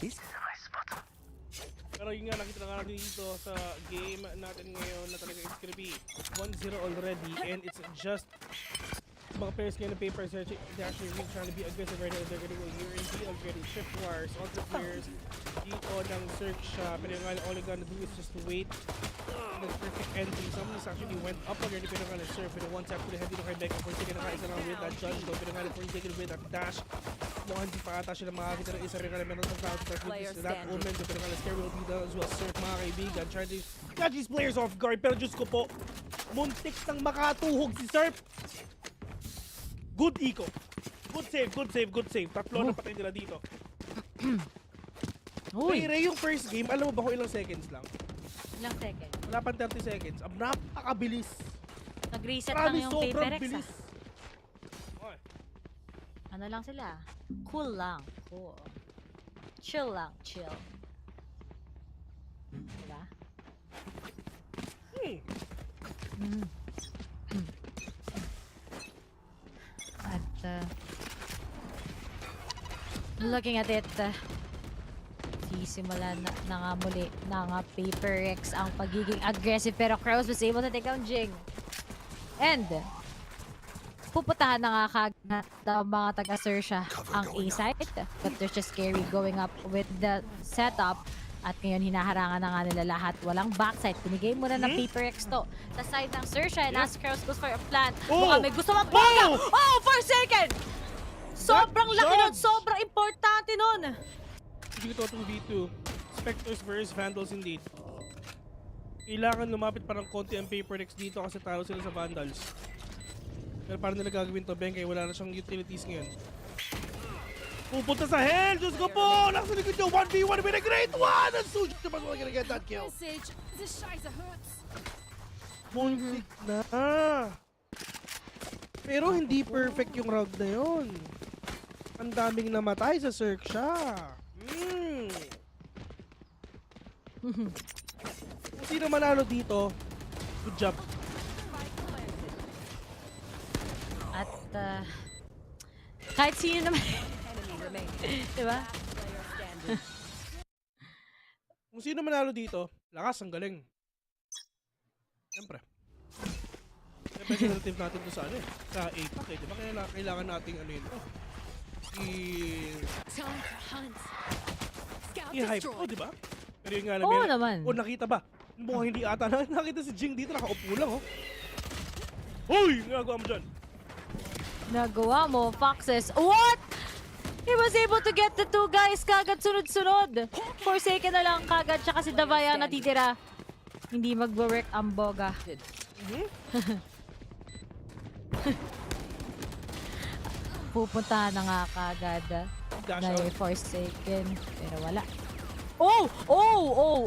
This is my spot. Pero yun nga, nakita na nga natin dito sa game natin ngayon na talaga it's gonna be 1-0 already and it's just mga players ngayon ng paper search, they're actually really trying to be aggressive right now. They're gonna go here and here already. Tripwires, all the players dito ng search pero nga all they're gonna do is just wait the perfect entry. Someone actually went up already pero nga na-serve pero one tap to the head dito kay Becca for taking na isa lang with that judge though pero nga for taking with that dash. Mukhang hindi pa ata sila makakita ng isa rin nga meron ng tao to that omen pero nga na-scare will be done as well. Surf mga kaibigan trying to catch these players off guard pero Diyos ko po muntik nang makatuhog si Surf. Good eco. Good save. Tatlo na patay nila dito. Ray, yung first game, alam mo ba kung ilang seconds lang? Ilang seconds? Wala pang 30 seconds. Napakabilis. Nag-reset lang yung paper X bilis. ah. Ano lang sila? Cool lang. Cool. Chill lang. Chill. Diba? At looking at it, sisimula na nga muli na nga Paper X ang pagiging aggressive pero Kraus was able to take down Jing. And pupuntahan na nga kagad ng mga taga-XERXIA ang A-site but there's just Scary going up with the setup at ngayon hinaharangan na nga nila lahat. Walang backside. Pinigay muna ng Paper X to sa side ng XERXIA and as Kraus goes for a plant. Mukhang may gusto magbaga! Oh! For a second! Sobrang laki nun! Sobrang importante nun! Dito 2v2. Spectres versus Vandals indeed. Kailangan lumapit parang konti ang Paper X dito kasi talo sila sa Vandals. Pero parang nila gagawin to, Ben, kaya wala na siyang utilities ngayon. Pupunta sa hell! Diyos ko po! Nasa likod nyo! 1v1 with a great one! And Suji naman gonna get that kill. Muntik na! Pero hindi perfect yung round na yun. Ang daming namatay sa XERXIA. Kung sino manalo dito, good job. At kahit sino naman diba? Kung sino manalo dito, lakas, ang galing. Siyempre. Representative natin to sa ano eh. Sa APAC eh. Diba kailangan nating ano yun? I-hype ko, diba? Pero yun nga lang. Oo naman. O nakita ba? Mukhang hindi ata nakita si Jing dito. Nakaupo lang oh. Hoy! Nagawa mo dyan. Nagawa mo, Foxes. What? He was able to get the two guys kagad sunod-sunod. Forsaken na lang kagad siya kasi Davay ang natitira. Hindi mag-work ang boga. Pupuntahan na nga kagad na yung Forsaken. Pero wala. Oh! Wow.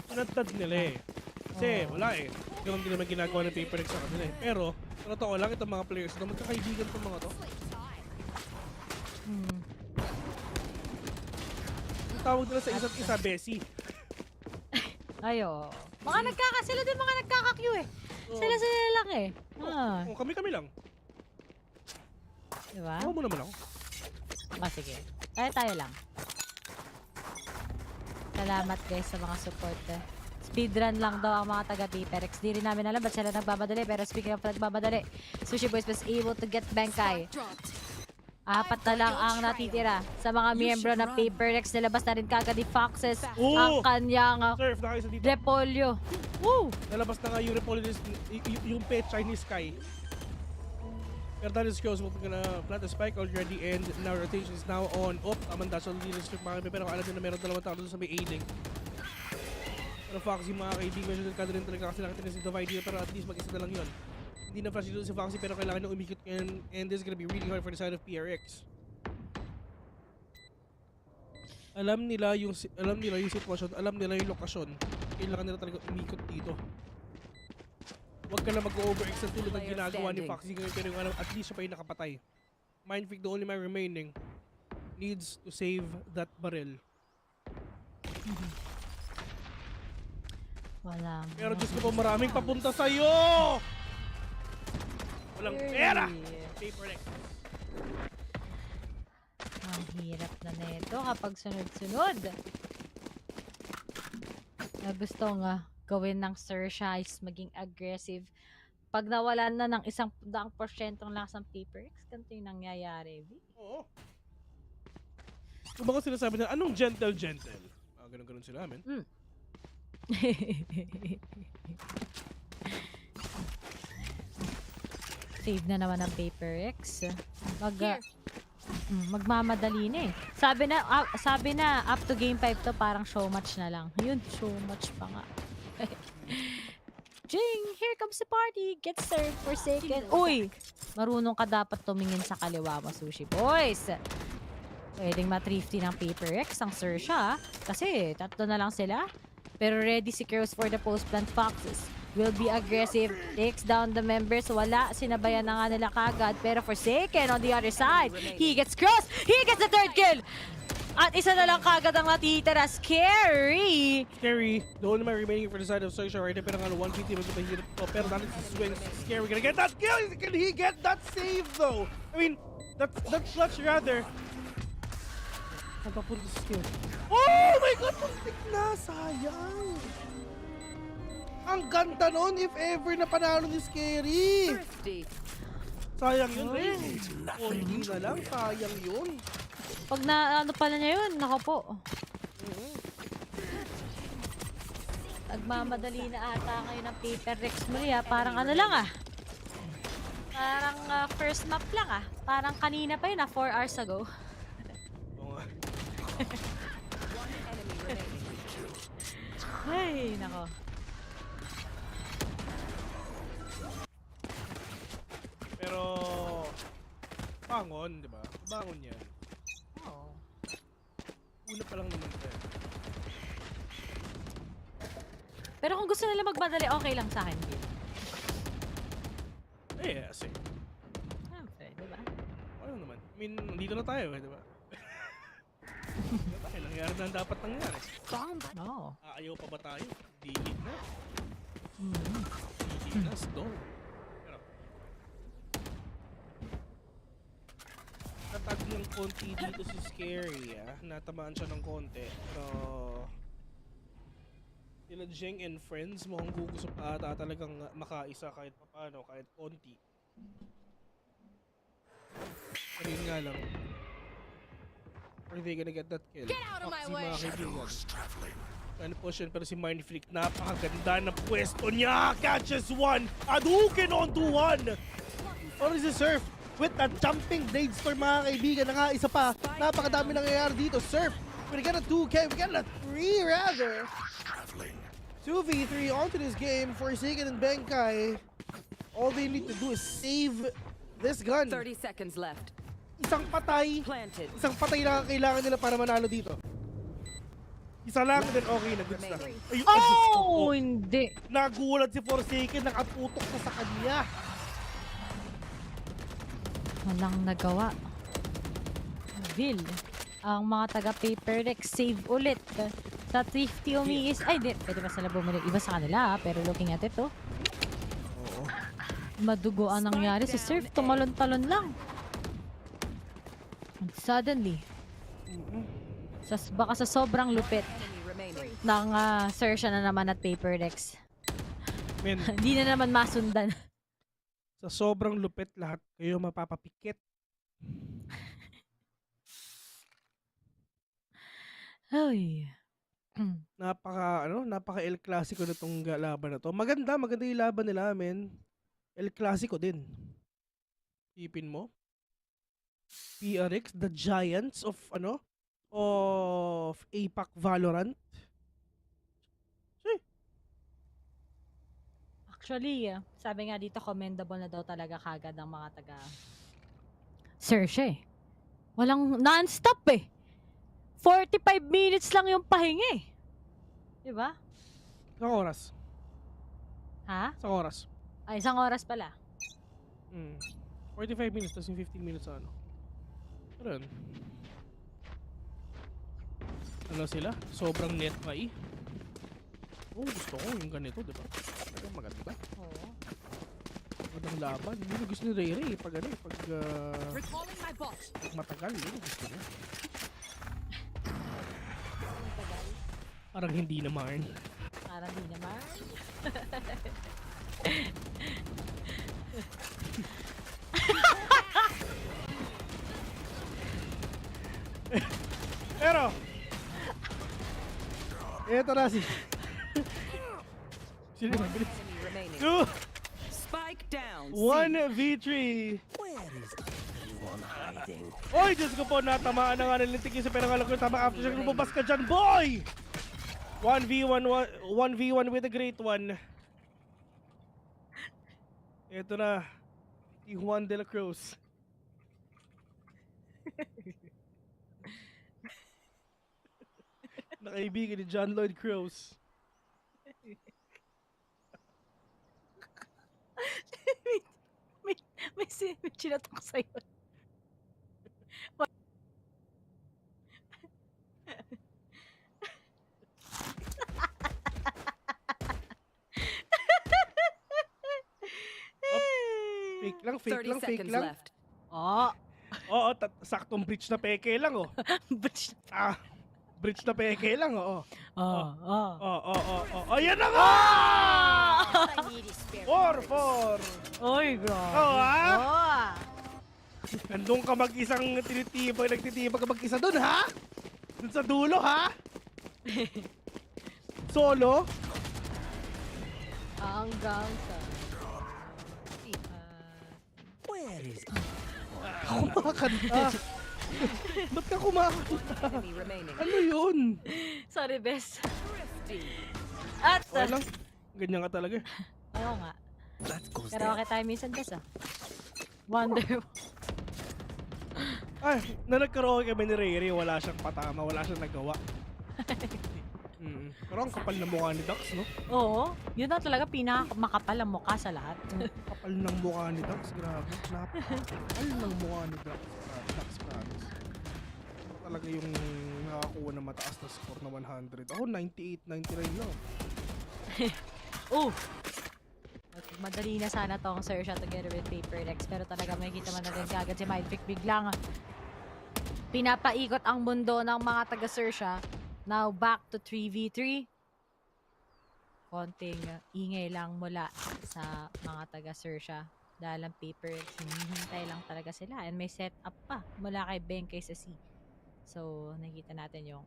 Sinatad nila eh. Kasi wala eh. Ganun din naman ginagawa ng Paper X sa kanila eh. Pero, totoo lang itong mga players na magkakaibigan itong mga to. Yung tawag nila sa isa't isa, Bessie. Ayo. Sila din mga nagkaka-Q eh. Sila lang eh. Ah. Kami lang. Diba? Ako mo naman ako. Sige. Tayo lang. Salamat guys sa mga support. Speedrun lang daw ang mga taga-PPGL. Di rin namin alam ba't sila nagbamadali. Pero speaking of nagbamadali, Sushi Boys was able to get Benkai. 4 na lang ang natitira sa mga miyembro ng PPGL. Nilabas na rin kagad ni Foxes ang kanyang Repolyo. Nalabas na nga yung Repolyo, yung pet Chinese Sky. Pero that is close. We're gonna plant the spike already and now rotation is now on. Tamang dash on the strip mga kaibigan. Pero alam din na meron dalawang tao doon sa may ailing. Pero Foxy mga kaibigan, medyo delikado rin talaga kasi nakita na si Divide dito pero at least mag-isa na lang yun. Hindi na flash dito si Foxy pero kailangan na umikot ngayon and this is gonna be really hard for the side of PRX. Alam nila yung sitwasyon, alam nila yung lokasyon. Kailangan nila talaga umikot dito. Huwag ka na mag-over-extend tulad ng ginagawa ni Foxy ngayon pero yung alam, at least siya pa yung nakapatay. Mindfreak, the only man remaining, needs to save that barrel. Wala. Pero Diyos ko po, maraming papunta sa'yo! Walang pera! PPGL. Ang hirap na neto kapag sunod-sunod. Gusto nga gawin ng XERXIA is maging aggressive. Pag nawalan na ng 1% lakas ng PPGL, ganito yung nangyayari. Oo. Kung baka sinasabi na, anong gentle? Ganun sila amin. Save na naman ng PPGL. Magmamadali na eh. Sabi na up to game 5 to parang show match na lang. Yun, show match pa nga. Jing, here comes the party. Get served for second. Uy! Marunong ka dapat tumingin sa kaliwa mo, Sushi Boys. Pwedeng matrifty ng PPGL ang XERXIA kasi 3 na lang sila. Pero ready si Curls for the post-plant. Foxes will be aggressive, takes down the members. Wala, sinabayan na nga nila kagad. Pero Forsaken on the other side, he gets cross, he gets the 3rd kill! At isa na lang kagad ang natitira. Scary! The only man remaining for the side of XERXIA right now. Pero nga 150 magpapahirap to. Pero that is the swing. Scary gonna get that kill! Can he get that save though? I mean, that clutch rather. Nagpapunta sa skill. Oh my god! Puntik na! Sayang! Ang ganda nun if ever na panalo ni Scary! Sayang yun, Ray. Hindi na lang. Sayang yun. Pag na ano pala niya yun, nako po. Nagmamadali na ata ngayon ng PPGL muli ah. Parang ano lang ah. Parang first map lang ah. Parang kanina pa yun ah, 4 hours ago. Ay, nako. Pero bangon, di ba? Bangon yan. Oo. Una pa lang naman tayo. Pero kung gusto nila magmadali, okay lang sa akin. Eh, kasi. Okay, di ba? Ano naman? I mean, nandito na tayo, di ba? Nangyari na dapat nangyari. Oo. Ayaw pa ba tayo? Digit na. Digit na, stone. Pero, natag ng konti dito si Scary, ah. Natamaan siya ng konti. Pero, sila Jeng and friends, mukhang gugusto pa ata talagang makaisa kahit paano, kahit konti. Pero yun nga lang. Are they gonna get that kill? Get out of my way! Ano po siya, pero si Mindfreak, napakaganda ng pwesto niya! Catches one! Hadouken onto one! Or is the Surf with that jumping blade storm mga kaibigan na nga isa pa. Napakadami nangyayari dito. Surf, we got a 2K, we got a 3 rather. 2v3 onto this game. Forsaken and Benkai. All they need to do is save this gun. 30 seconds left. Isang patay. Isang patay lang ang kailangan nila para manalo dito. Isa lang, then okay na. Goods na. Ayun, oh, hindi. Nagulat si Forsaken, nakatutok na sa kanya. Walang nagawa. Vil. Ang mga taga-PPGL save ulit. Sa Thrifty umiis. Ay, di. Pwede pa sila bumalik. Iba sa kanila, pero looking at it, oh. Oo. Madugo ang nangyari sa Surf. Tumalon-talon lang. And suddenly, baka sa sobrang lupit ng Sersha na naman at Paper Rex. Men, Hindi na naman masundan. sa sobrang lupit lahat kayo mapapapikit. Ay. Napaka El Clasico na tong laban na to. Maganda yung laban nila, men. El Clasico din. Ipin mo. PRX, the Giants of APAC Valorant. Actually, sabi nga dito, commendable na daw talaga kagad ang mga taga Sersha eh. Walang non-stop eh. 45 minutes lang yung pahinga eh. Diba? Isang oras. Ha? Isang oras. Ay, isang oras pala. 45 minutes, tapos yung 15 minutes sa ano. Pero yun. Ano sila? Sobrang net pa eh. Oh, gusto ko yung ganito, diba? Talagang maganda. Oo. Magandang laban. Hindi ko gusto ni Ray Ray pag matagal. Hindi ko gusto niya. Parang hindi naman. Parang hindi naman. Pero eto na si sino ba bilis? Spike down. 1v3. Oy, Diyos ko po, natamaan na nga nalintik yung sa pinangalan ko. Tama, after siya lumabas ka dyan, boy! 1v1 with a great one. Ito na. Si Juan de la Cruz. Nakaibigan ni John Lloyd Cruz. may chinatok sa'yo. Fake lang. Oo. Oo, saktong bridge na peke lang, oh. Bridge na peke lang, oo. Ayan na nga! 4-4! Oy, grabe. Oo, ha? Nandun ka mag-isang nagtitibag ka mag-isa dun, ha? Dun sa dulo, ha? Solo? Hanggang sa... Kumakanta. Ba't ka kumakanta? Ano yun? Sorry, bes. At... Okay lang. Ganyan ka talaga. Oo nga. Pero okay tayo minsan, bes, ah. Wonder. Ay, na nagkaroon kami ni Ray, wala siyang patama, wala siyang nagawa. Pero ang kapal na mukha ni Dax, no? Oo. Yun na talaga pinakamakapal ang mukha sa lahat. Kapal ng mukha ni Dax, grabe. Napakapal ng mukha ni Dax, promise. Talaga yung nakakuha na mataas na score na 100. Ako 98, 99 lang. Madali na sana tong Sersha together with Paper Rex. Pero talaga makikita man natin kagad si Mindpick biglang pinapaikot ang mundo ng mga taga Sersha. Now back to 3v3. Konting ingay lang mula sa mga taga Sersha. Dahil ang Paper Rex, hinihintay lang talaga sila. And may setup pa mula kay Benkei sa C. So nakikita natin yung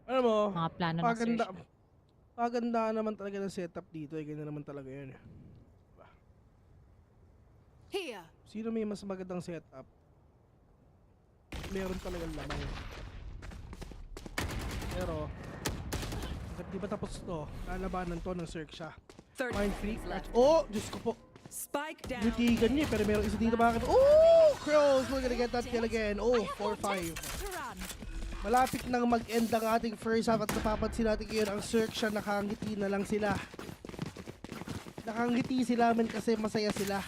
mga plano ng Sersha. Paganda naman talaga ng setup dito. Ganyan naman talaga yun. Diba? Here. Sino may mas magandang setup? Meron talagang lamang. Pero, di ba tapos to? Lalabanan to ng XERXIA. Mind free. Oh! Diyos ko po. Spike down. Nutigan niya pero meron isa dito bakit? Oh! Crows! We're gonna get that kill again. Oh! 4-5. Malapit nang mag-end ang ating first half at napapansin natin ngayon ang XERXIA, nakangiti na lang sila. Nakangiti sila men kasi masaya sila.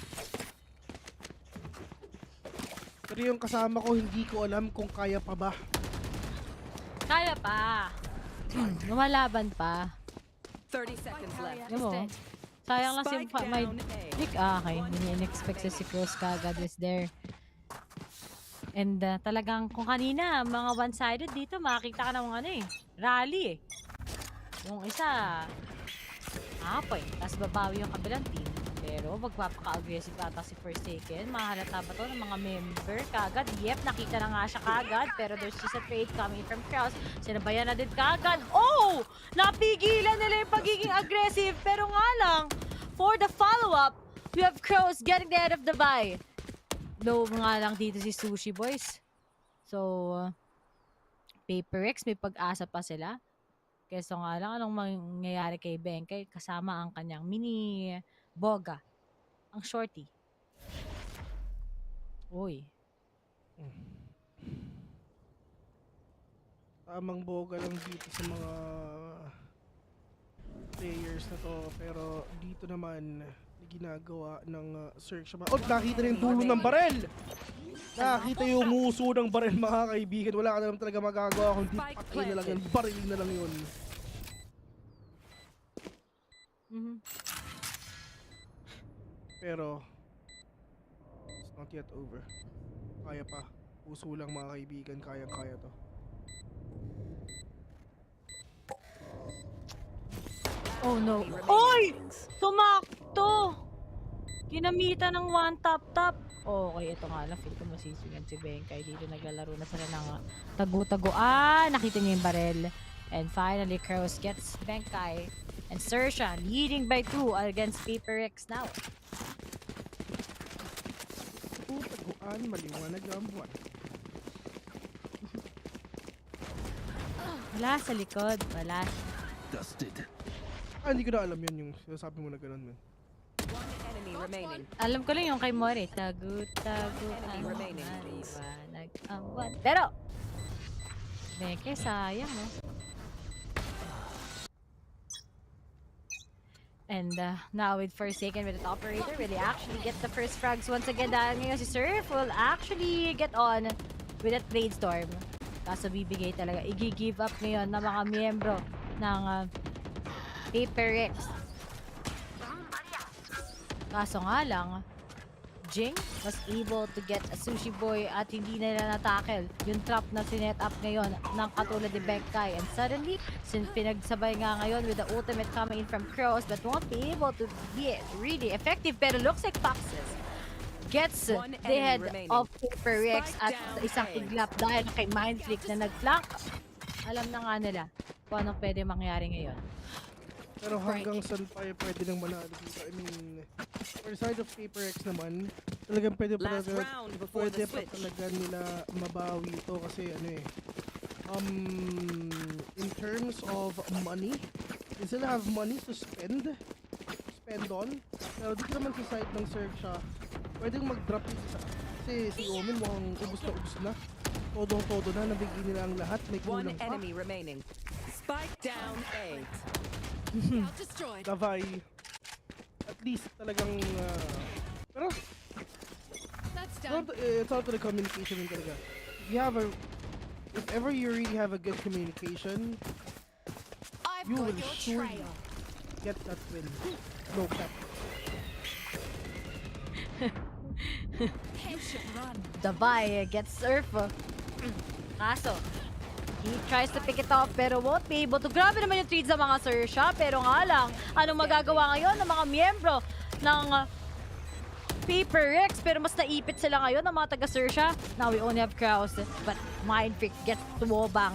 Pero yung kasama ko hindi ko alam kung kaya pa ba. Kaya pa. Lumalaban pa. 30 seconds left. Alam mo, Sayang lang si Spike my down A. pick. Okay, hindi in-expect si Cross kagad was there. And talagang kung kanina, mga one-sided dito, makakita ka ng ano eh, rally eh. Yung isa, apoy, tapos babawi yung kabilang team. Pero magpapaka-aggressive ata si Forsaken. Mahalata ba to ng mga member kagad? Yep, nakita na nga siya kagad. Pero there's just a trade coming from Kraus. Sinabayan na din kagad. Oh! Napigilan nila yung pagiging aggressive. Pero nga lang, for the follow-up, we have Kraus getting the head of the buy. Low nga lang dito si Sushi Boys. So, PaperX, may pag-asa pa sila. Keso nga lang, anong mangyayari kay Benkay kasama ang kanyang mini Boga, ang shorty. Uy. Tamang boga lang dito sa mga players na to, pero dito naman ginagawa ng XERXIA. Oh, nakita na yung dulo ng barel! Nakita yung muso ng barel, mga kaibigan. Wala ka na naman talaga magagawa kundi patay na lang yan. Baril na lang yun. Pero it's not yet over. Kaya pa. Puso lang, mga kaibigan. Kaya to. Oh no. Oy! Tumakto! Kinamitan ng one tap. Okay, ito nga lang. Feel ko masisigan si Benkay. Dito naglalaro na sila ng tagu-tagu. Nakita niya yung barel. And finally, Kraus gets Benkay. And XERXIA leading by 2 against PaperX now. Taguan, maliwanag ang buwan. Wala sa likod. Wala. Dusted. Hindi ko na alam yun yung sinasabi mo na ganun, man. One enemy remaining. Alam ko lang yung kay Mori. Tagu-tagu. Maliwanag ang buwan. Pero, Benkay, sayang oh. And now with Forsaken with the operator, will he actually get the first frags once again? Dahil ngayon si Surf will actually get on with that Blade Storm. Kaso bibigay talaga. I-give up ngayon ng mga miyembro ng PaperX. Kaso nga lang, Jing was able to get a Sushi Boy at hindi nila na-tackle yung trap na sinet up ngayon ng katulad ni Benkay. And suddenly, pinagsabay nga ngayon with the ultimate coming in from Crows but won't be able to be really effective. Pero looks like Foxes gets the head of PaperX at isang iglap dahil kay Mindflick na nag-flank. Alam na nga nila kung anong pwede mangyari ngayon. Pero hanggang saan pa pwede nang manalo dito? I mean, for the side of PaperX naman, talagang pwede pa talaga nila mabawi ito kasi ano eh. In terms of money, they still have money to spend on. Pero dito naman sa side ng XERXIA, pwedeng mag-drop isa. Kasi si Omen mukhang ubus na. Todo na, nabigyan nila ang lahat. May kulang pa. One enemy remaining. Spike down A. Davay. At least talagang pero it's all to the communication din talaga. If ever you really have a good communication, you will surely get that win. No cap. Davay gets Surf. Kaso, he tries to pick it off pero won't be able to. Grabe naman yung trade sa mga XERXIA. Pero nga lang, anong magagawa ngayon ng mga miyembro ng PaperX? Pero mas naipit sila ngayon ng mga taga-XERXIA. Now we only have Kraus, but Mindfreak gets tuwobang.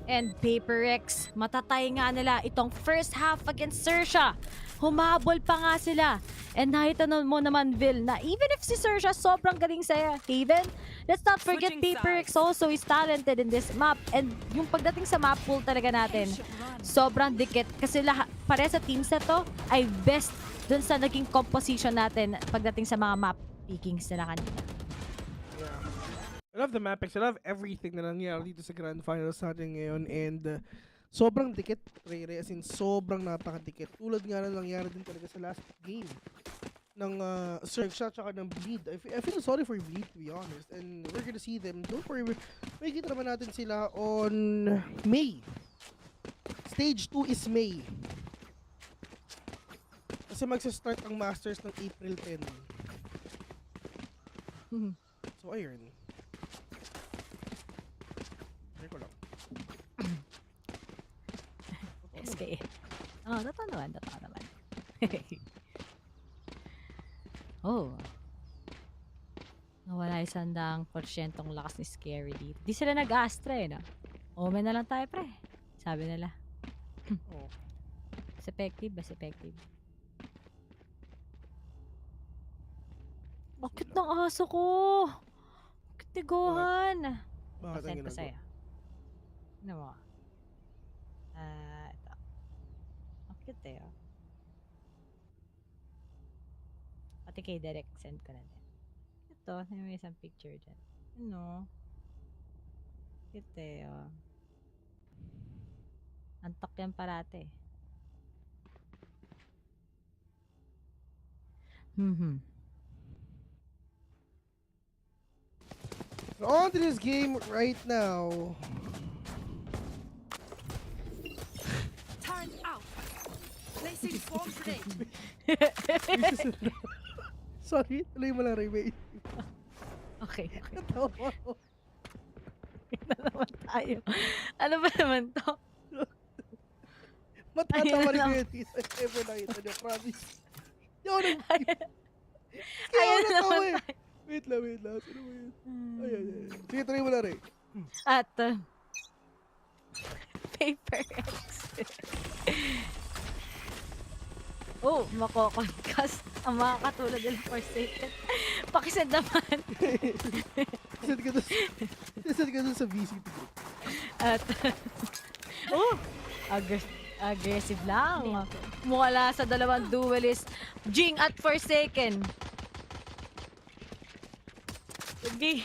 And PaperX, matatay nga nila itong first half against XERXIA. Humabol pa nga sila. And nakita mo naman, Vil, na even if si XERXIA sobrang galing sa Haven, let's not forget PaperX also is talented in this map. And yung pagdating sa map pool talaga natin, sobrang dikit. Kasi pare sa teams na to ay best dun sa naging composition natin pagdating sa mga map pickings nila kanina. I love the map picks. I love everything na nangyari dito sa Grand Finals natin ngayon. And sobrang dikit, Rere, as in sobrang napakadikit. Tulad nga na nangyari din talaga sa last game ng XERXIA tsaka ng Bleed. I feel sorry for Bleed, to be honest. And we're gonna see them. Don't worry, may kita naman natin sila on May. Stage 2 is May. kasi magsa-start ang Masters ng April 10. So, ayun. Try ko lang. SK. Oh, totoo naman. Oh. Nawala 100% lakas ni Scary dito. Di sila nag-astra eh, no? Omen na lang tayo, pre. Sabi nila. Oh. Mas effective. Bakit ng aso ko? Bakit tiguhan? Bakit ang Pasend ko ginagawa? sa'yo. Ano mo? Ito. Bakit eh, oh. Pati kay Derek, send ko na din. Ito, may isang picture dyan. Ano? Bakit eh, oh. Antok yan parate. We're on to this game right now. Turn out. Placing swarm grenade. Sorry, tuloy mo lang, Ray. Okay. Natawa ako. Ano naman tayo? Ano ba naman to? Matatawa rin Ayun ko lang. yun. Ever nakita niyo, promise. Yun, Ayun natawa naman eh. tayo. Wait lang. Sino mo yun? Ayan. Sige, tuloy mo lang, Ray. At Paper X. Oh, makokonkas. Ang mga katulad ng Forsaken. Pakisend naman. Send ka dun sa VCT group. At aggressive lang. Mula sa dalawang duelist, Jing at Forsaken. Sige.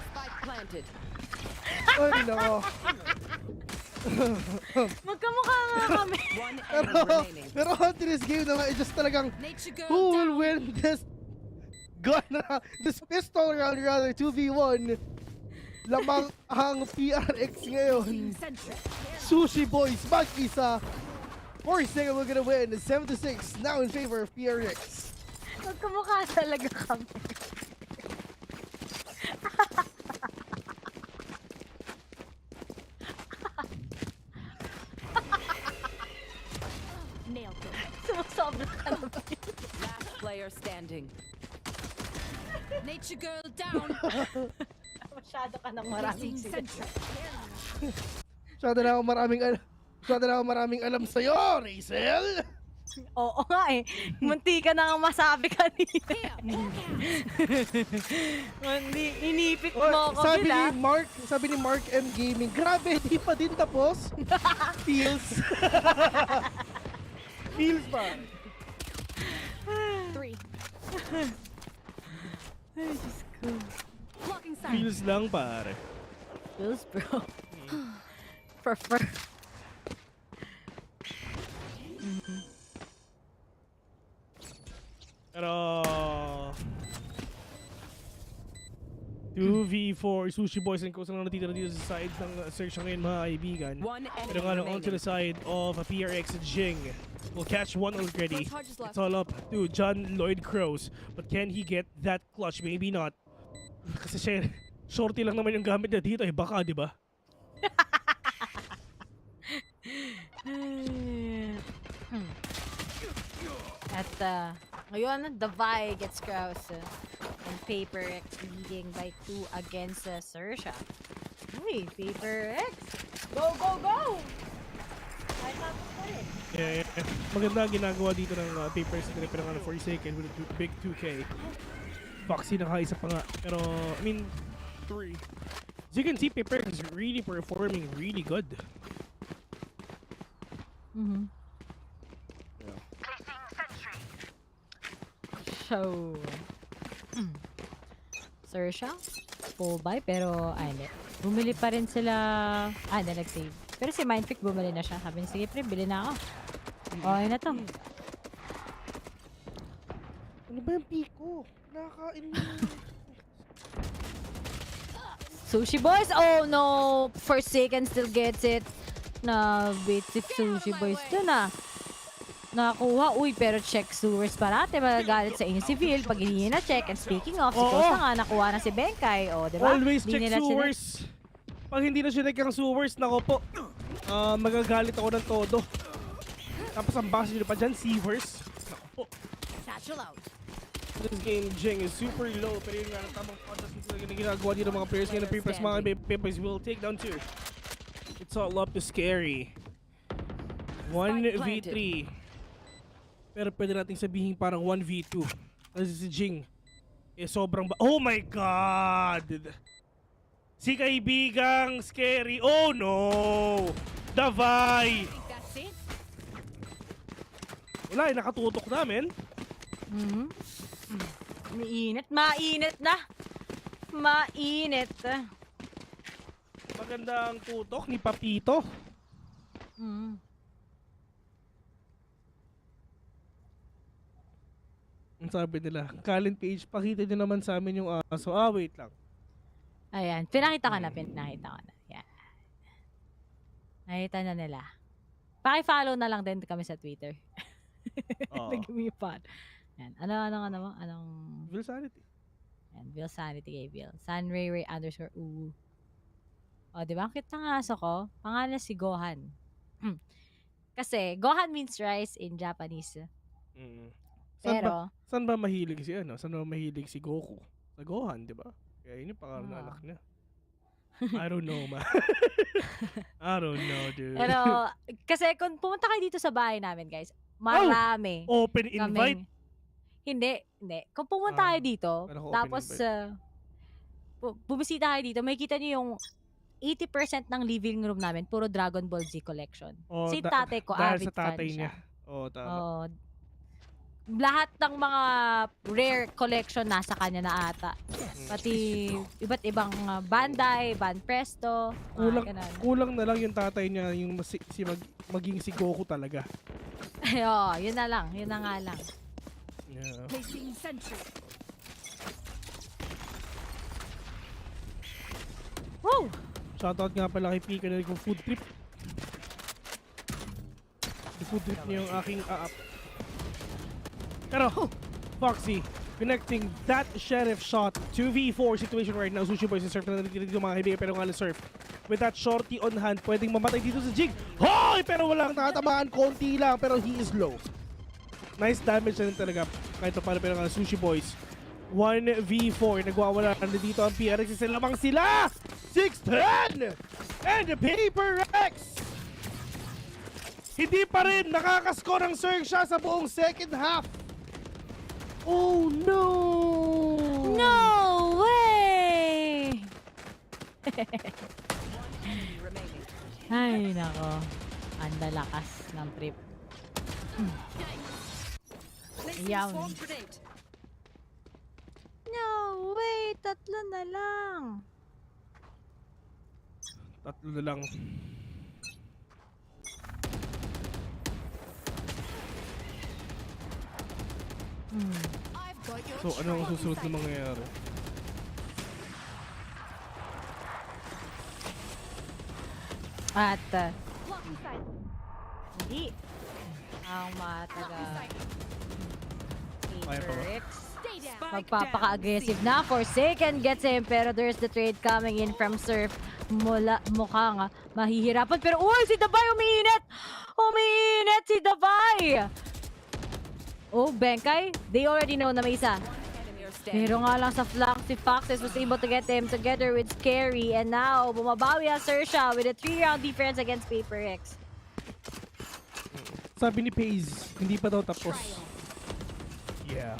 Spike planted. Ay, nako. Magkamukha nga kami. One enemy remaining. Pero on to this game naman, it's just talagang Nature girl who down. will win this this pistol round rather 2v1. Lamang ang PRX ngayon. Sushi Boys mag-isa. Forsaken we're gonna win 7-6 now in favor of PRX. Magkamukha talaga kami. Nailed it. Sumusobra ka naman. Last player standing. Nature girl down. Masyado ka ng maraming Masyado na ako maraming alam sa'yo, Rachel! Oo nga eh. Munti ka na nga masabi kanina. Inipit mo ako Sabi ni Mark M Gaming, grabe, di pa din tapos. Feels. Feels pa. 3. Ay, Diyos ko. Blocking sight. Feels lang, pare. Feels, bro. Prefer. Pero 2v4 Sushi Boys and Coast lang natitira dito sa side ng XERXIA ngayon, mga kaibigan. Pero nga lang onto the side of PRX Jing. Will catch one already. It's all up to John Lloyd Crows. But can he get that clutch? Maybe not. Kasi shorty lang naman yung gamit niya dito eh. Baka, di ba? At ngayon, the Vi gets Kraus and Paper X leading by 2 against XERXIA. Uy, Paper X! Go, go, go! Ay, tapos pa rin. Yeah. Maganda ang ginagawa dito ng Papers na pinangalan ng Forsaken with a big 2K. Foxy nakaisa pa nga. Pero, I mean, 3. As you can see, Papers is really performing really good. So, XERXIA, full buy, pero, hindi. Bumili pa rin sila, hindi, nag-save. Pero si Mindpick bumili na siya. Sabi niya, sige pre, bili na ako. Okay na to. Ano ba yung Pico? Nakakain mo. Sushi Boys. Oh no. Forsaken still gets it. Na-beat si Sushi Boys dun ah. Nakakuha. Uy, pero check sewers parate. Magagalit sa inyo si Vil pag hindi na check. And speaking of, si Ghost na nga, nakuha na si Benkay. O, diba? Always Di check nila sewers. Pag hindi na sinek ang sewers, nako po. Magagalit ako ng todo. Tapos ang base nyo pa dyan, sewers. Nako po. Satchel out. This game, Jing is super low. Pero yun nga, ang tamang contest na ginagawa dito ng mga players. Ngayon, Papers, mga Papers will take down 2. It's all up to Scary. 1v3. Pero pwede nating sabihin parang 1v2. Kasi si Jing, sobrang oh my God! Si kaibigang Scary. Oh no! Davay! Wala, nakatutok namin. Mainit. Mainit na. Mainit. Magandang tutok ni Papito. Ang sabi nila, Kalin page, pakita nyo naman sa amin yung aso. Wait lang. Ayan. Pinakita ko na. Pinakita ko na. Yan. Nakita na nila. Paki-follow na lang din kami sa Twitter. Nag-umipan. Yan. Anong... Vil Sanity. Yan. Vil Sanity kay Vil. Sanray__ O, di ba? Ang cute ng aso ko. Pangalan si Gohan. Kasi, Gohan means rice in Japanese. Pero, saan ba mahilig si Saan ba mahilig si Goku? Sa Gohan, di ba? Kaya yun yung pangalan ng anak niya. I don't know, man. I don't know, dude. Pero, kasi kung pumunta kayo dito sa bahay namin, guys, marami. Open invite? Hindi. Kung pumunta kayo dito, tapos bumisita kayo dito, may kita niyo yung 80% ng living room namin, puro Dragon Ball Z collection. Si tatay ko, avid fan siya. Tama. Lahat ng mga rare collection nasa kanya na ata. Pati iba't ibang Bandai, Ban Presto, kulang na lang yung tatay niya, yung maging si Goku talaga. Yun na lang. Yun na nga lang. Yeah. Placing sentry. Woo! Shoutout nga pala kay Pika na yung food trip. The food trip niya yung aking aap. Pero, Foxy, connecting that sheriff shot. 2v4 situation right now. Sushi Boys and Surf na dito mga kaibigan, pero nga Surf. With that shorty on hand, pwedeng mamatay dito sa Jig. Hoy! Pero walang nakatamaan, konti lang, pero he is low. Nice damage na rin talaga. Kahit pa paano, pero nga Sushi Boys. 1v4, nagwawala na dito ang PRX. Lamang sila! 6-10! And the Paper X! Hindi pa rin nakakaskor ang XERXIA sa buong second half. Oh no! No way! Ay, nako. Ang lalakas ng trip. Yawn. No way! Tatlo na lang. Tatlo na lang. So, ano ang susunod na mangyayari? At, hindi. Ang XERXIA. Magpapaka-aggressive na. Forsaken gets him, pero there's the trade coming in from Surf. Mukhang mahihirapan. Pero, uy, si Davay umiinit! Umiinit si Davay! Oh, Benkay, they already know na may isa. Pero nga lang sa flank, si Foxes was able to get him together with Scary. And now, bumabawi ang XERXIA with a 3-round defense against Paper X. Sabi ni Paze, hindi pa daw tapos. Yeah.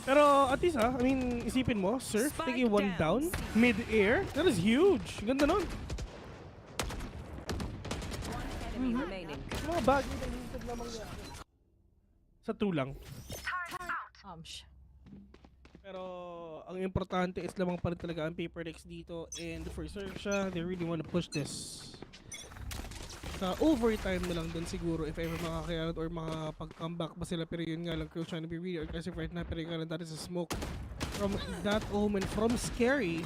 Pero at least I mean, isipin mo, Surf taking one down, mid-air. That is huge. Ganda nun. Mga bag. Sa 2 lang. Pero ang importante is lamang pa rin talaga ang Paper X dito. And for XERXIA, they really want to push this. Sa overtime na lang din siguro if ever makakayanan or makapag-comeback ba sila. Pero yun nga lang, Cruz trying to be really aggressive right now. Pero yun nga lang, that is a smoke. from that omen, from scary.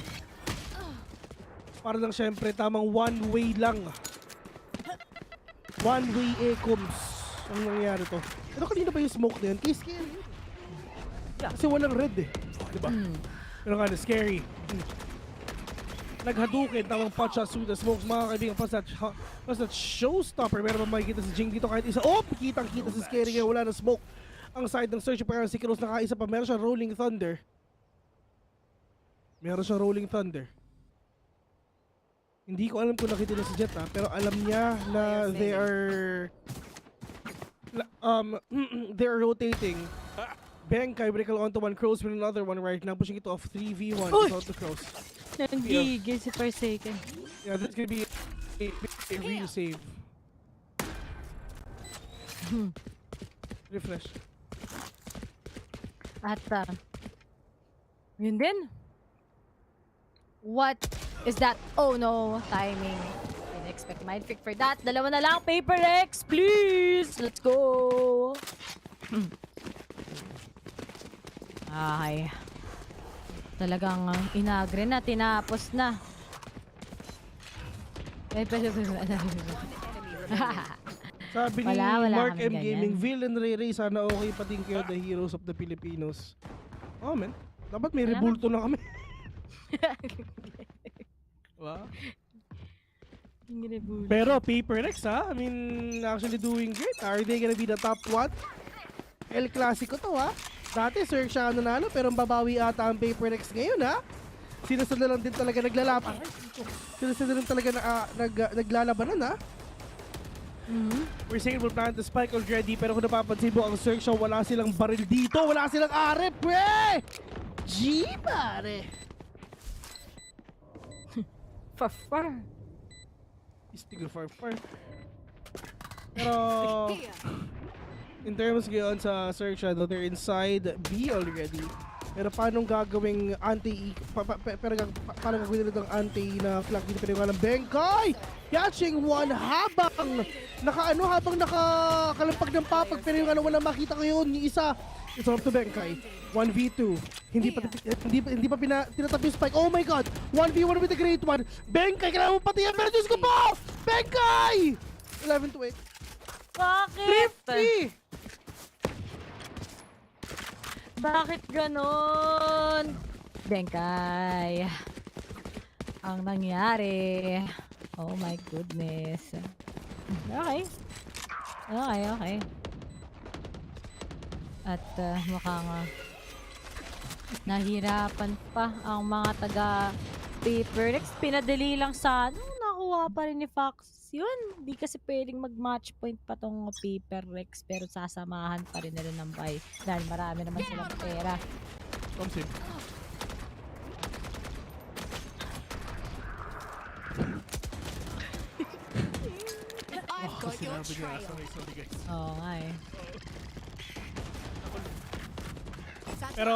Para lang syempre tamang one-way lang. One-way ecoms. Ang nangyayari to. Pero kanina ba yung smoke na yun? Kay scary. Kasi walang red eh. Diba? Pero nga, scary. Naghadukin, tamang pot shot through the smokes, mga kaibigan. Plus that showstopper. Meron ba makikita si Jing dito kahit isa? Oh! Kitang-kita si scary kaya wala na smoke. Ang side ng search, pero si Kiros nakaisa pa. Meron siya rolling thunder. Hindi ko alam kung nakita na si Jet pero alam niya na they are they're rotating. Benkai Brickle onto one Crows with another one right now, pushing it off 3v1 without the Crows. Nangigil si Forsaken. Yeah, that's gonna be a real save. Refresh. At yun din. What is that? Oh no, timing. Didn't expect mind trick for that. Dalawa na lang, Paper X, please. Let's go. Ay. Talagang inagre na, tinapos na. Sabi ni wala Mark kami M ganyan. Gaming, Vil and Ray Ray, sana okay pa din kayo, the heroes of the Filipinos. Oh man, dapat may rebulto na kami. Wow. Pero Paper X I mean, actually doing great. Are they gonna be the top 1? El Clasico to Dati XERXIA nanalo pero babawi ata ang Paper X ngayon Sila lang din talaga naglalaban. Sila lang talaga naglalabanan We're saying we'll plant the spike already pero kung napapansin mo ang XERXIA wala silang baril dito. Wala silang arep pre! G pare! Far. Stigo far. Pero in terms ngayon sa XERXIA, they're inside B already. Pero paano gagawing paano gagawin nila ng anti na flank dito pero ng Benkai? Catching one habang nakakalampag ng papag pero yung wala makita ko yun, yung isa. It's up to Benkai. 1v2. Hindi pa tinatabi yung spike. Oh my god! 1v1 with the great one. Benkai, kailangan mo pati yan. Pero Diyos ko po! Benkai! 11-8. Bakit? 3-3! Bakit ganon? Benkai. Ang nangyari. Oh my goodness. Okay. At mukhang nahirapan pa ang mga taga Paper X. Pinadali lang sana. Nakuha pa rin ni Fox yun. Hindi kasi pwedeng mag-match point pa tong Paper X pero sasamahan pa rin nila ng buy dahil marami naman silang pera. Oo nga eh. Pero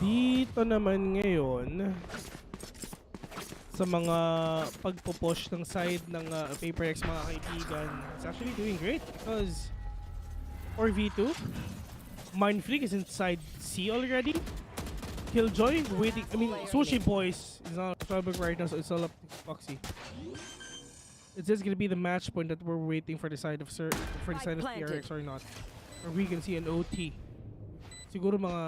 dito naman ngayon sa mga pagpo-push ng side ng Paper X mga kaibigan, it's actually doing great because 4v2 Mindfreak is inside C already. Killjoy waiting, Sushi Boys is on Starbucks right now, so it's all up to Foxy. Is this gonna be the match point that we're waiting for the side of PRX or not? Or we can see an OT. Siguro mga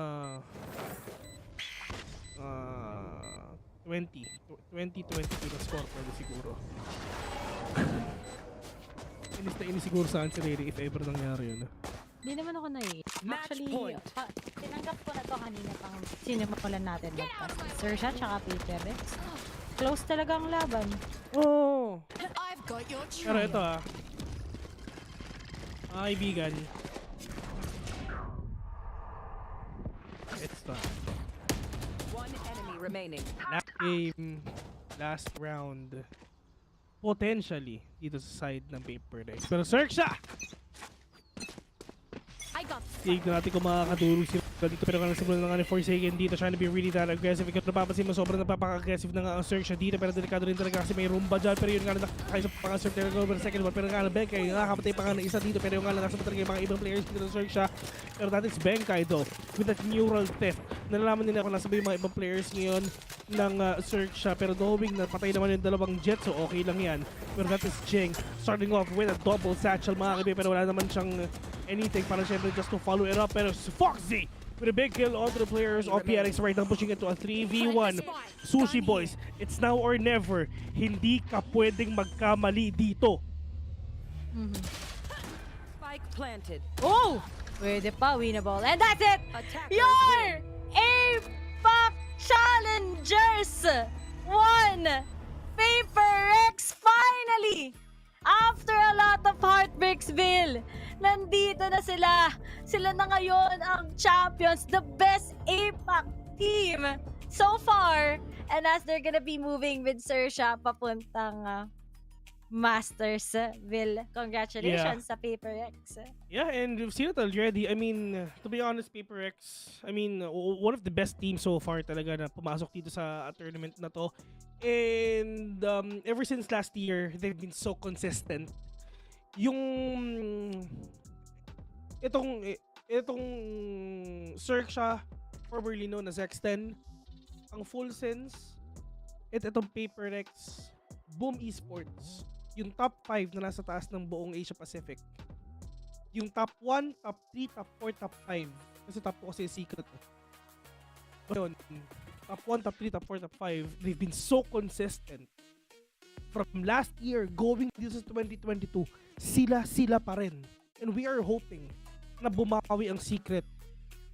20-22 na score pwede siguro. Inis na inis siguro saan si Riri if ever nangyari yun. Hindi naman ako Actually, tinanggap ko na to kanina pang sinimulan natin magpas. XERXIA tsaka Paper X. Close talaga ang laban. Oh! Pero ito kaibigan. It's time. One enemy remaining. Last game, last round. Potentially dito sa side ng Paper X. Pero XERXIA! Tignan natin kung makakatulong sila. Dito pero nagsimula na nga ni Forsaken dito trying to be really that aggressive. Ikaw napapansin mo sobrang napaka-aggressive na nga ang XERXIA dito pero delikado rin talaga kasi may rumba dyan pero yun nga nakakaisa pa nga Circle over second one pero nga na Benkay nakakapatay pa nga na isa dito pero yung nga nasa talaga yung mga ibang players dito ng XERXIA pero that is Benkay though with that neural theft. Nalalaman nila kung nasa ba yung mga ibang players ngayon ng XERXIA pero knowing na patay naman yung dalawang jet so okay lang yan pero that is Jing starting off with a double satchel mga kaibigan pero wala naman siyang anything para syempre just to follow it up pero Foxy with a big kill onto the players of PRX right now pushing it to a 3v1. Sushi boys, it's now or never. Hindi ka pwedeng magkamali dito. Spike planted. Oh! Pwede pa, winnable. And that's it! Your APAC Challengers won! Paper X finally! After a lot of heartbreaks, Bill, nandito na sila. Sila na ngayon ang champions, the best APAC team so far. And as they're gonna be moving with XERXIA papuntang Masters, Bill, congratulations sa Paper X. Yeah, and we've seen it already. I mean, to be honest, Paper X, I mean, one of the best teams so far talaga na pumasok dito sa tournament na to. And ever since last year, they've been so consistent. Yung itong XERXIA, formerly known as X10, ang full sense, itong Paper X, Boom Esports, yung top 5 na nasa taas ng buong Asia Pacific. Yung top 1, top 3, top 4, top 5. Kasi top 2 kasi secret. But top 1, top 3, top 4, top 5, they've been so consistent. From last year, going dito sa 2022, sila pa rin. And we are hoping na bumawi ang secret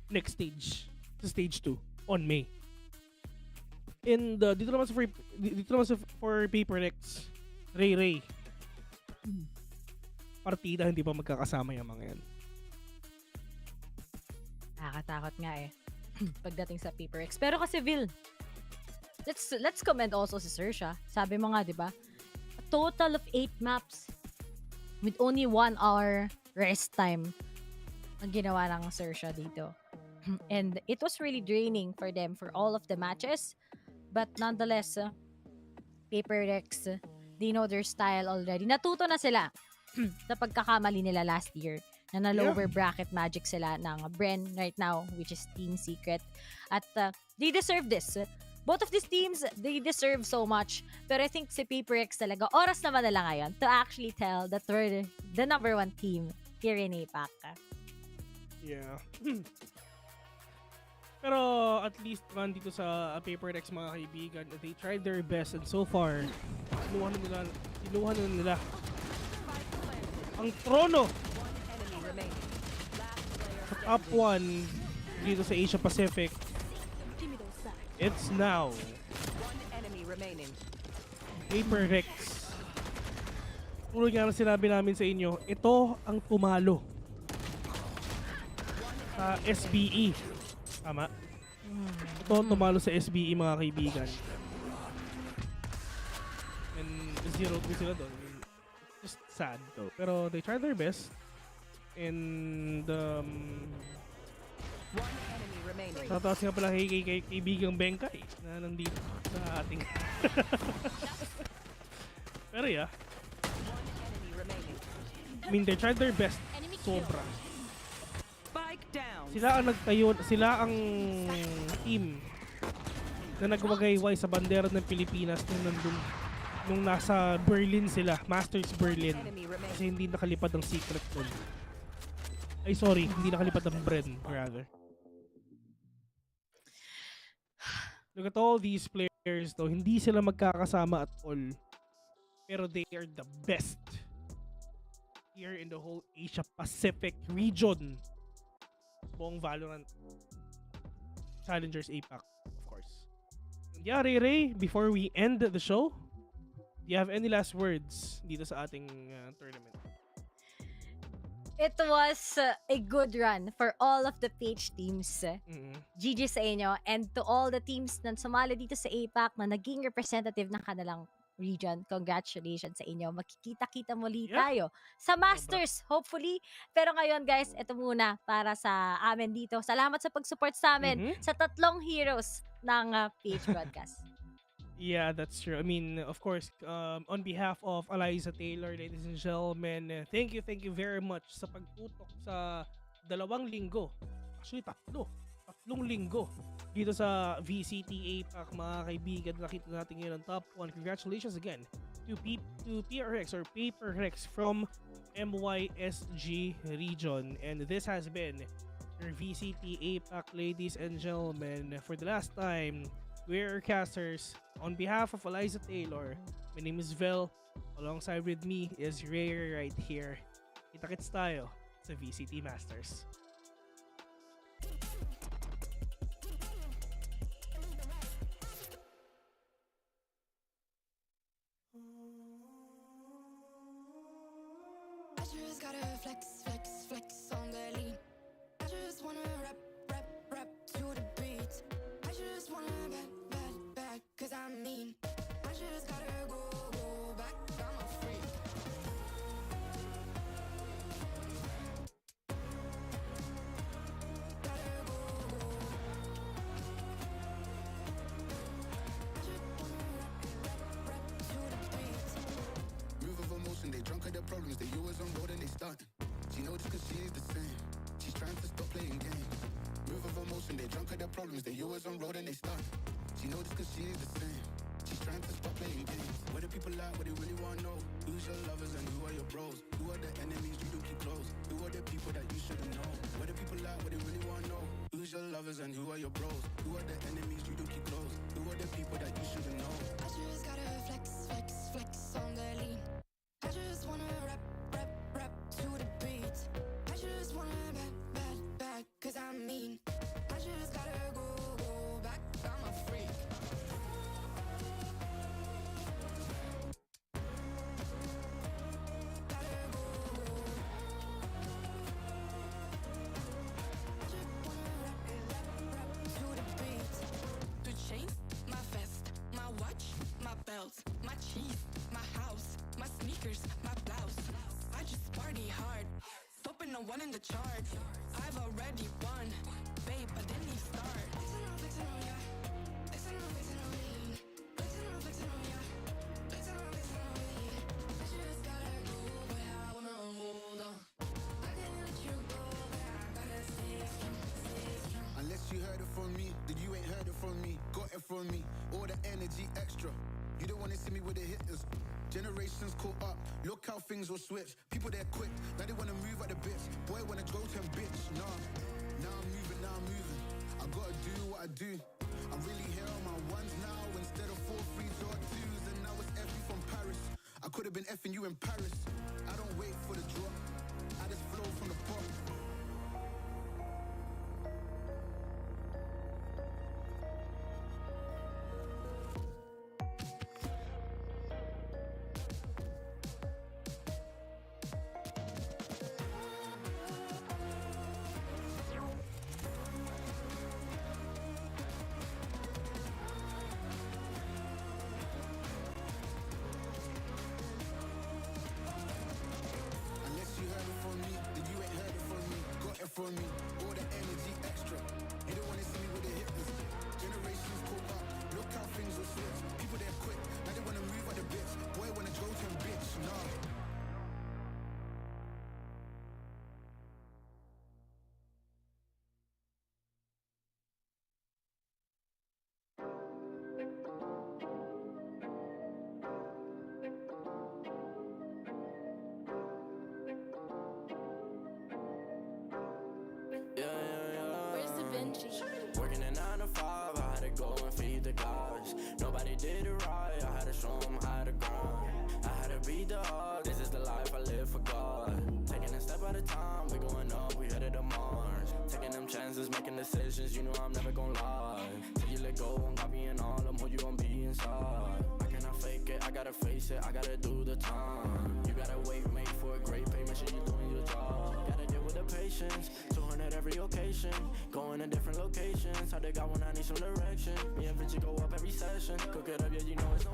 next stage, sa stage 2, on May. And dito naman sa for Paper X, Ray. Partida, hindi pa magkakasama yung mga yan. Nakakatakot nga eh. Pagdating sa Paper X. Pero kasi Vil, let's comment also si XERXIA. Sabi mo nga, di ba? A total of 8 maps with only 1 hour rest time ang ginawa ng XERXIA dito. And it was really draining for them for all of the matches. But nonetheless, Paper X, they know their style already. Natuto na sila sa pagkakamali nila last year na lower bracket magic sila ng Bren right now, which is Team Secret. At they deserve this. Both of these teams, they deserve so much. Pero I think si Paper X talaga, oras naman nila ngayon to actually tell that we're the number 1 team here in APAC. Yeah. Pero at least man dito sa Paper X mga kaibigan, they tried their best and so far, kinuha na nila ang trono sa top 1 dito sa Asia Pacific. It's now Paper X. Tulad nga na sinabi namin sa inyo, ito ang tumalo sa SBE. Tama. Ito ang tumalo sa SBE mga kaibigan. And 0-2 sila doon. Just sad though. Pero they tried their best. And tataas nga pala kay kaibigang Benkay na nandito sa ating pero yeah, I mean they tried their best. Sobra. Sila ang nagtayo, sila ang team na nagwagayway sa bandera ng Pilipinas nung nasa Berlin sila, Masters Berlin. Kasi hindi nakalipad ang secret doon. Ay sorry, hindi nakalipad ang Bren rather. Look at all these players though, hindi sila magkakasama at all. Pero they are the best here in the whole Asia Pacific region. Buong Valorant Challengers APAC, of course. And yeah, Ray, before we end the show, do you have any last words dito sa ating tournament? It was a good run for all of the PH teams. GG sa inyo. And to all the teams na sumali dito sa APAC na naging representative ng kanilang region. Congratulations sa inyo. Makikita-kita muli Yeah. tayo sa Masters, hopefully. Pero ngayon, guys, ito muna para sa amin dito. Salamat sa pag-support sa amin sa tatlong heroes ng PH Broadcast. Yeah, that's true. I mean, of course, on behalf of Eliza Taylor, ladies and gentlemen, thank you very much sa pagtutok sa 2 linggo. Actually, tatlong linggo dito sa VCT APAC, mga kaibigan. Nakita natin ngayon ang top 1. Congratulations again to PRX or PaperX from MYSG region. And this has been your VCT APAC, ladies and gentlemen. For the last time, we're casters. On behalf of Eliza Taylor, my name is Vel. Alongside with me is Ray right here. Kita-kits tayo sa VCT Masters. I just gotta flex on the lean. I just wanna rap to the beat. I just wanna back, cause I'm mean. I just gotta go back, I'm a freak. Gotta go. I just wanna rap to the beat. Move of emotion, they drunk at their problems, they always on road and they starting. She knows cause she is the same. She's trying to stop playing games. Move of emotion, they drunk at their problems, they always on road and they starting. She knows cause she is the same. She's trying to stop playing games. Where the people at, what they really wanna know? Who's your lovers and who are your bros? Who are the enemies you do keep close? Who are the people that you shouldn't know? Where the people at, what they really wanna know? Who's your lovers and who are your bros? Who are the enemies you do keep close? Who are the people that you shouldn't know? I just gotta flex on the lean. I just wanna rap to the beat. I just wanna back, cause I'm mean. I just gotta go back, I'm a freak. Gotta go. I just wanna rap to the beat. The chains, my vest, my watch, my belt, my cheese, my house, my sneakers, my blouse. I just party hard, topping the 1 in the chart. I've already won, babe, I didn't even start. Flexing on ya, flexing on me. Flexing on ya, flexing on me. I just gotta go where I wanna hold on. I can't let you go, but I gotta stay strong. Unless you heard it from me, then you ain't heard it from me. Got it from me, all the energy extra. You don't wanna see me with the hitters. Generations caught up, look how things will switch. People they're quick, now they wanna move at the bits. Boy wanna go to bitch, nah. Now I'm moving. I gotta do what I do. I'm really here on my ones now instead of 4 3s or 2s. And now it's F from Paris. I could have been effing you in Paris. I don't wait for the drop, I just flow from the pop. From me, all the energy extra. You don't wanna see me with the hitters. Generations caught up, look how things will switch. People they're quick, now they wanna move at the bits. Boy wanna go to bitch, nah. Where's the Benji? Working a 9 to 5, I had to go and feed the guys. Nobody did it right, I had to show them how to grind. I had to beat the odds, this is the life I live for God. Taking a step at a time, we going up, we headed to Mars. Taking them chances, making decisions, you know I'm never gonna lie. Till you let go, I'm copying all them, who you gon' be inside. I cannot fake it, I gotta face it, I gotta do the time. You gotta wait, make for a great pay, make sure you're doing your job. Gotta deal with the patience, 200 every occasion. Going to different locations, how they got when I need some direction. Me and Vinci go up every session, cook it up, yeah, you know it's no.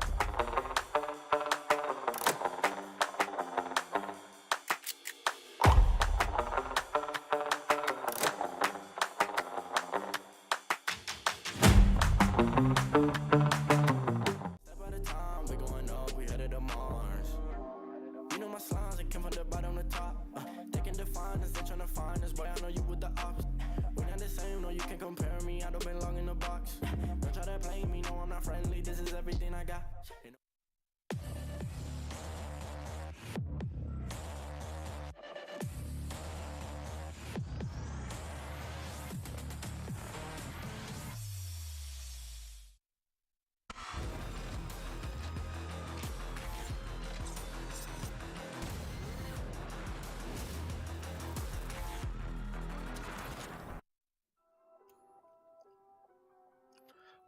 everything I got.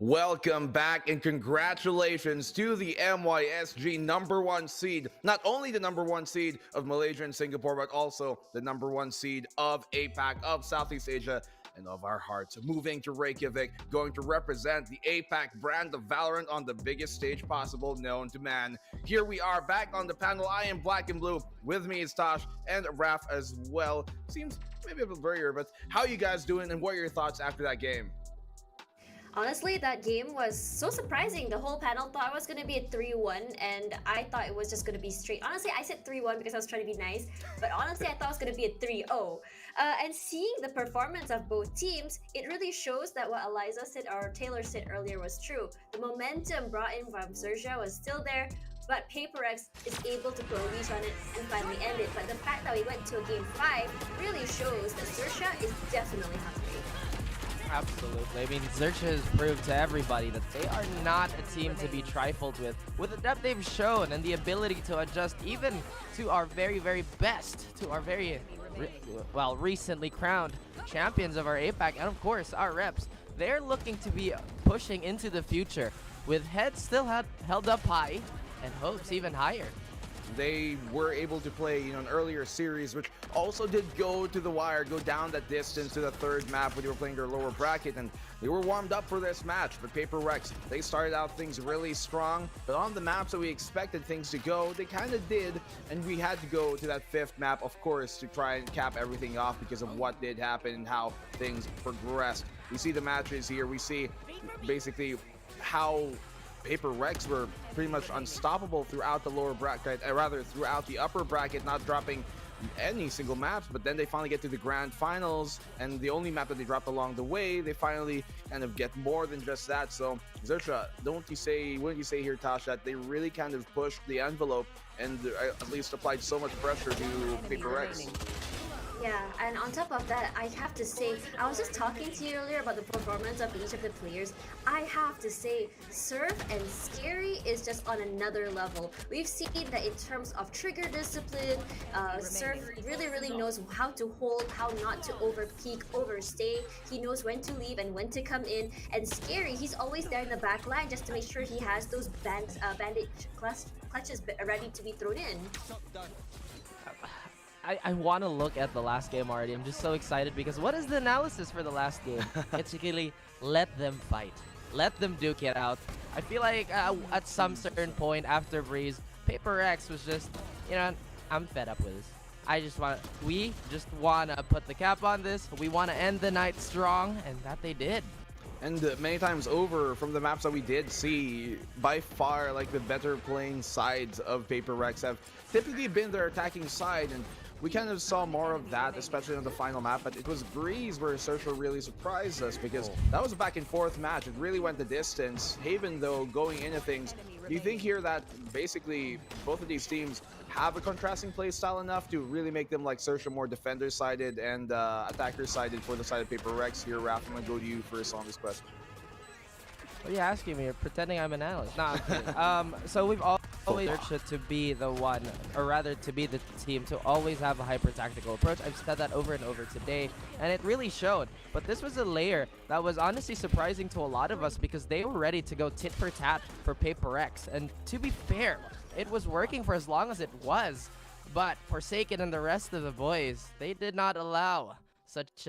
Welcome back and congratulations to the MYSG #1 seed. Not only the #1 seed of Malaysia and Singapore, but also the #1 seed of APAC, of Southeast Asia, and of our hearts. Moving to Reykjavik, going to represent the APAC brand of Valorant on the biggest stage possible known to man. Here we are back on the panel. I am Black and Blue. With me is Tosh and Raf as well. Seems maybe a bit blurrier, but how are you guys doing and what are your thoughts after that game? Honestly, that game was so surprising. The whole panel thought it was going to be a 3-1, and I thought it was just going to be straight. Honestly, I said 3-1 because I was trying to be nice, but honestly, I thought it was going to be a 3-0. And seeing the performance of both teams, it really shows that what Eliza said or Taylor said earlier was true. The momentum brought in from XERXIA was still there, but PaperX is able to put a leash on it and finally end it. But the fact that we went to a game 5 really shows that XERXIA is definitely hungry. Absolutely. I mean, XERXIA has proved to everybody that they are not a team to be trifled with. With the depth they've shown and the ability to adjust even to our very, very best, to our very, recently crowned champions of our APAC, and of course, our reps. They're looking to be pushing into the future with heads still held up high and hopes even higher. They were able to play, an earlier series, which also did go to the wire, go down that distance to the third map when they were playing their lower bracket, and they were warmed up for this match. But PaperX, they started out things really strong, but on the maps that we expected things to go, they kind of did, and we had to go to that 5th map, of course, to try and cap everything off because of what did happen and how things progressed. We see the matches here, we see basically how PaperX were pretty much unstoppable throughout the lower bracket, rather throughout the upper bracket, not dropping any single maps, but then they finally get to the grand finals, and the only map that they dropped along the way, they finally kind of get more than just that. So XERXIA, wouldn't you say here, Tosh, that they really kind of pushed the envelope and at least applied so much pressure to PaperX? Yeah, and on top of that, I have to say, I was just talking to you earlier about the performance of each of the players. I have to say, Surf and Scary is just on another level. We've seen that in terms of trigger discipline, Surf really knows how to hold, how not to overpeak, overstay. He knows when to leave and when to come in. And Scary, he's always there in the back line just to make sure he has those bandage clutches ready to be thrown in. I want to look at the last game already. I'm just so excited because what is the analysis for the last game? It's really let them fight. Let them duke it out. I feel like at some certain point after Breeze, PaperX was just, I'm fed up with this. We just want to put the cap on this. We want to end the night strong, and that they did. And many times over from the maps that we did see, by far, like the better playing sides of PaperX have typically been their attacking side, and we kind of saw more of that, especially on the final map, but it was Breeze where XERXIA really surprised us because that was a back and forth match. It really went the distance. Haven, though, going into things. Do you think here that basically both of these teams have a contrasting play style enough to really make them like XERXIA more defender-sided and attacker-sided for the side of PaperX? Here, Raph, I'm going to go to you first on this question. What are you asking me? You're pretending I'm an analyst. Nah, I'm kidding. So we've always XERXIA to be the one, or rather to be the team to always have a hyper-tactical approach. I've said that over and over today, and it really showed. But this was a layer that was honestly surprising to a lot of us because they were ready to go tit for tat for PaperX. And to be fair, it was working for as long as it was. But Forsaken and the rest of the boys, they did not allow such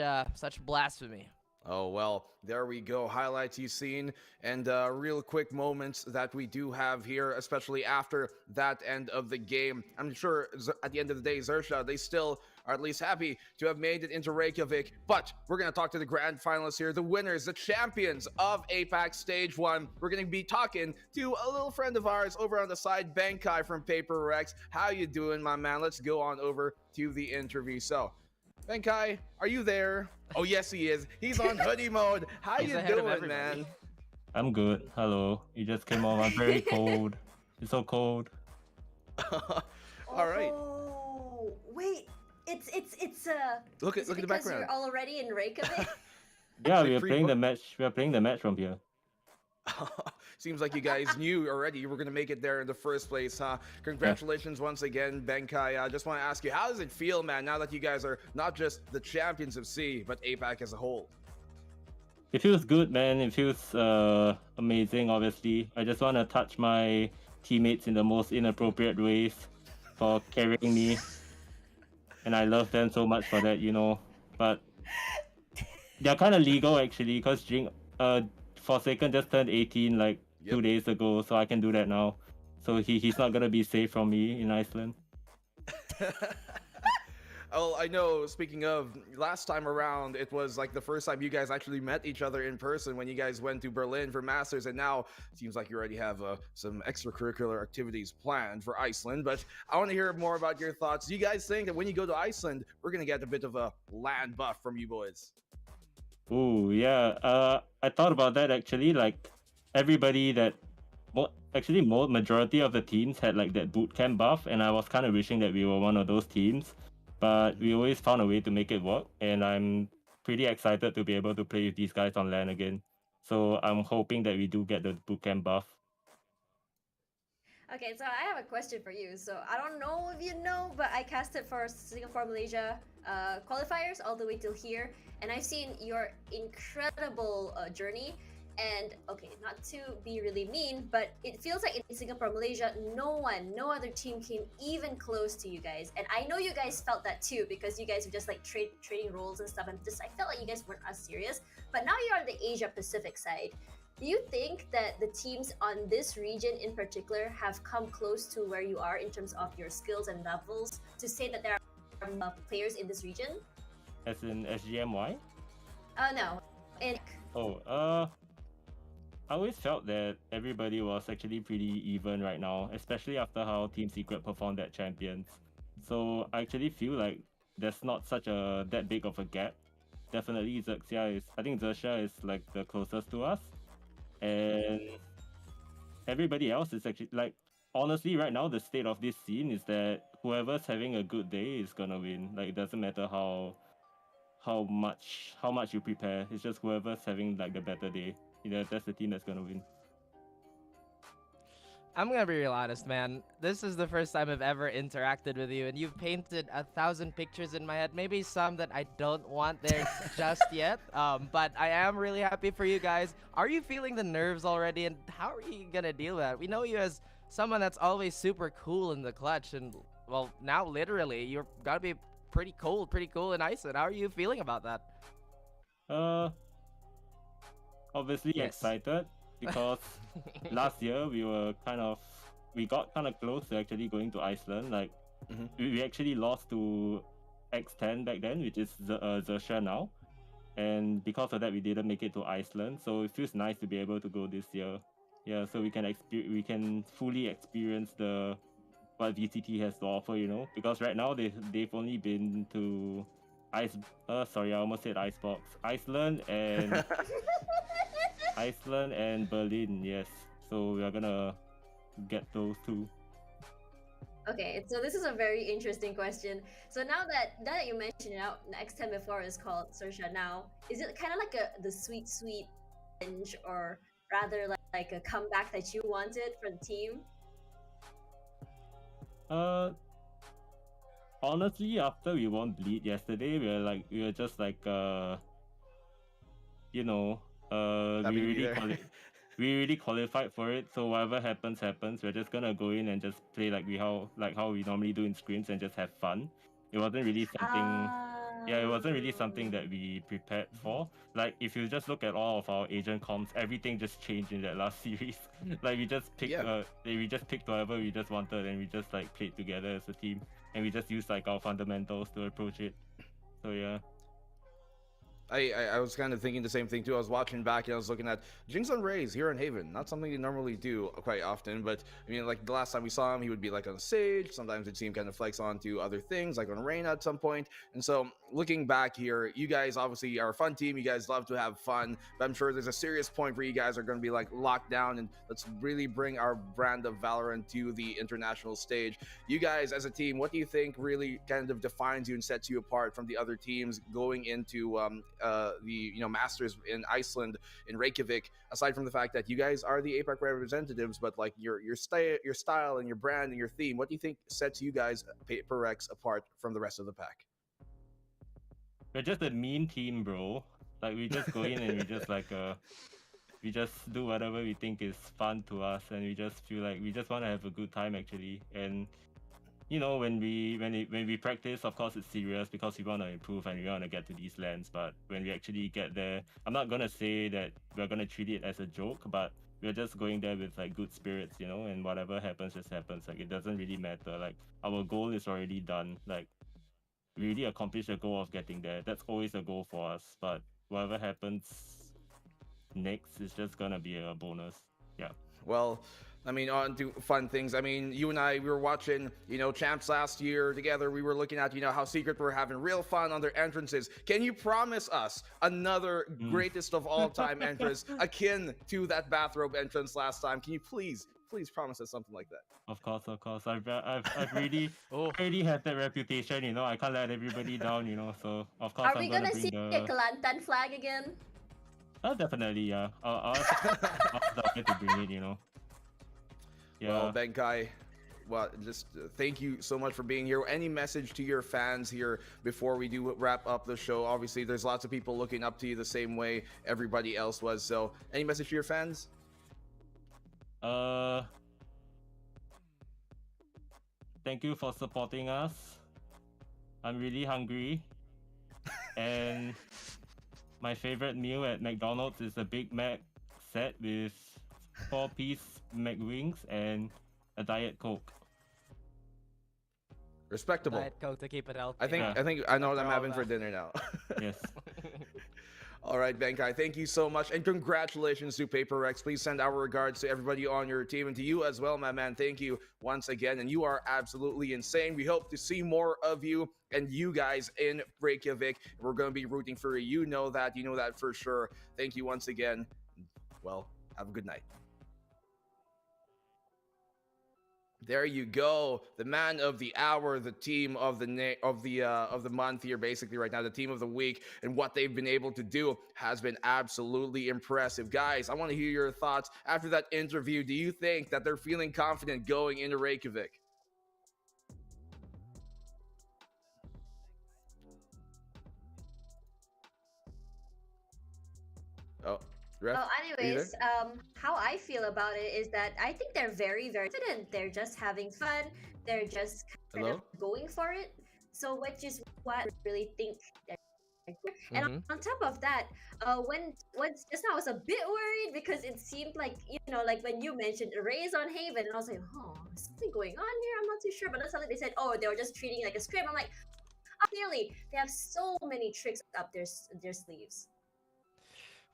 blasphemy. Oh, well, there we go. Highlights you've seen and real quick moments that we do have here, especially after that end of the game. I'm sure at the end of the day, XERXIA, they still are at least happy to have made it into Reykjavik. But we're going to talk to the grand finalists here, the winners, the champions of APAC Stage 1. We're going to be talking to a little friend of ours over on the side, Benkai from PaperX. How you doing, my man? Let's go on over to the interview. So, Benkai, are you there? Oh, yes, he is. He's on hoodie mode. How you doing, man? I'm good. Hello. You just came on. I'm very cold. It's so cold. All right. Oh, wait. It's Look is at it the because background. you're already in Reykjavik? Yeah, Like we are playing the pre-booked? match. We are playing the match from here. Seems like you guys knew already you were going to make it there in the first place, huh? Congratulations once again, Benkai. I just want to ask you, how does it feel, man, now that you guys are not just the champions of C, but APAC as a whole? It feels good, man. It feels amazing, obviously. I just want to touch my teammates in the most inappropriate ways for carrying me. And I love them so much for that, you know. But they're kind of legal, actually, because Forsaken just turned 18 like 2 days ago, so I can do that now. So he's not going to be safe from me in Iceland. Oh, I know, speaking of, last time around, it was like the first time you guys actually met each other in person when you guys went to Berlin for Masters, and now it seems like you already have some extracurricular activities planned for Iceland, but I want to hear more about your thoughts. Do you guys think that when you go to Iceland, we're going to get a bit of a land buff from you boys? Ooh, yeah. I thought about that, actually. Like, everybody that... majority of the teams had like that boot camp buff, and I was kind of wishing that we were one of those teams. But we always found a way to make it work, and I'm pretty excited to be able to play with these guys on LAN again. So I'm hoping that we do get the bootcamp buff. Okay, so I have a question for you. So I don't know if you know, but I casted for Singapore Malaysia qualifiers all the way till here, and I've seen your incredible journey. And okay, not to be really mean, but it feels like in Singapore Malaysia, no other team came even close to you guys. And I know you guys felt that too, because you guys were just like trading roles and stuff, and just I felt like you guys weren't as serious. But now you're on the Asia Pacific side. Do you think that the teams on this region in particular have come close to where you are in terms of your skills and levels to say that there are players in this region? As in SGMY? No. I always felt that everybody was actually pretty even right now, especially after how Team Secret performed at Champions. So I actually feel like there's not that big of a gap. Definitely I think XERXIA is like the closest to us. And everybody else is actually like, honestly right now the state of this scene is that whoever's having a good day is gonna win. Like, it doesn't matter how much you prepare. It's just whoever's having like the better day. That's the team that's gonna win. I'm gonna be real honest, man. This is the first time I've ever interacted with you, and you've painted 1,000 pictures in my head. Maybe some that I don't want there just yet. But I am really happy for you guys. Are you feeling the nerves already, and how are you gonna deal with that? We know you as someone that's always super cool in the clutch, and well, now literally you're gotta be pretty cool in Iceland. How are you feeling about that? Obviously excited, because last year we got kind of close to actually going to Iceland. Like, we actually lost to X10 back then, which is XERXIA now, and because of that we didn't make it to Iceland. So it feels nice to be able to go this year. Yeah, so we can fully experience what VCT has to offer, because right now they've only been to I almost said Icebox. Iceland and Iceland and Berlin, yes. So we are gonna get those two. Okay, so this is a very interesting question. So now that you mentioned it out, the X10 before is called XERXIA now. Is it kind of like the sweet revenge, or rather like a comeback that you wanted for the team? Honestly, after we won Bleed yesterday, we were just like we really qualified for it. So whatever happens. We're just gonna go in and just play like how we normally do in scrims and just have fun. It wasn't really something. Yeah, it wasn't really something that we prepared for. Like, if you just look at all of our Asian comps, everything just changed in that last series. Like, we just picked whatever we just wanted, and we just like played together as a team, and we just used like our fundamentals to approach it. So yeah. I was kind of thinking the same thing too. I was watching back and I was looking at Jinx on Rays here in Haven. Not something you normally do quite often, but I mean, like the last time we saw him, he would be like on stage. Sometimes we'd see him kind of flex onto other things, like on Reyna at some point. And so looking back here, you guys obviously are a fun team. You guys love to have fun, but I'm sure there's a serious point where you guys are going to be like locked down and let's really bring our brand of Valorant to the international stage. You guys as a team, what do you think really kind of defines you and sets you apart from the other teams going into the Masters in Iceland in Reykjavik, aside from the fact that you guys are the APAC representatives, but like your style and your brand and your theme, what do you think sets you guys PaperX apart from the rest of the pack? We're just a mean team, bro. Like we just go in and we just like we just do whatever we think is fun to us, and we just feel like we just want to have a good time actually. And you know, when we practice, of course it's serious because we want to improve and we want to get to these lands. But when we actually get there, I'm not gonna say that we're gonna treat it as a joke, but we're just going there with like good spirits, you know, and whatever happens just happens. Like it doesn't really matter. Like our goal is already done. Like we really accomplished the goal of getting there. That's always a goal for us. But whatever happens next is just gonna be a bonus. Yeah. Well, I mean, on to fun things. I mean, you and I, we were watching, champs last year together. We were looking at, how Secret were having real fun on their entrances. Can you promise us another greatest of all time entrance akin to that bathrobe entrance last time? Can you please promise us something like that? Of course. I've really already had that reputation, I can't let everybody down, so of course Are we gonna see a Kelantan flag again? Oh, definitely, yeah. I'll have to bring it, Yeah. Well, Benkai, just thank you so much for being here. Any message to your fans here before we do wrap up the show? Obviously, there's lots of people looking up to you the same way everybody else was. So, any message to your fans? Thank you for supporting us. I'm really hungry. And my favorite meal at McDonald's is a Big Mac set with 4-piece McWings and a Diet Coke. Respectable. Diet Coke to keep it healthy. I think I know what I'm having for dinner now. Yes. All right, Benkai, thank you so much, and congratulations to PaperX. Please send our regards to everybody on your team and to you as well, my man. Thank you once again, and you are absolutely insane. We hope to see more of you and you guys in Reykjavik. We're going to be rooting for you. You know that for sure. Thank you once again. Well, have a good night. There you go, the man of the hour, the team of the month here, basically right now, the team of the week, and what they've been able to do has been absolutely impressive. Guys, I want to hear your thoughts after that interview. Do you think that they're feeling confident going into Reykjavik? Ref, anyways, how I feel about it is that I think they're very, very confident. They're just having fun. They're just kind of going for it. So, which is what I really think. And on top of that, when just now I was a bit worried because it seemed like like when you mentioned Rays on Haven, and I was like, is something going on here? I'm not too sure. But then suddenly they said, they were just treating it like a scrim. I'm like, clearly they have so many tricks up their sleeves.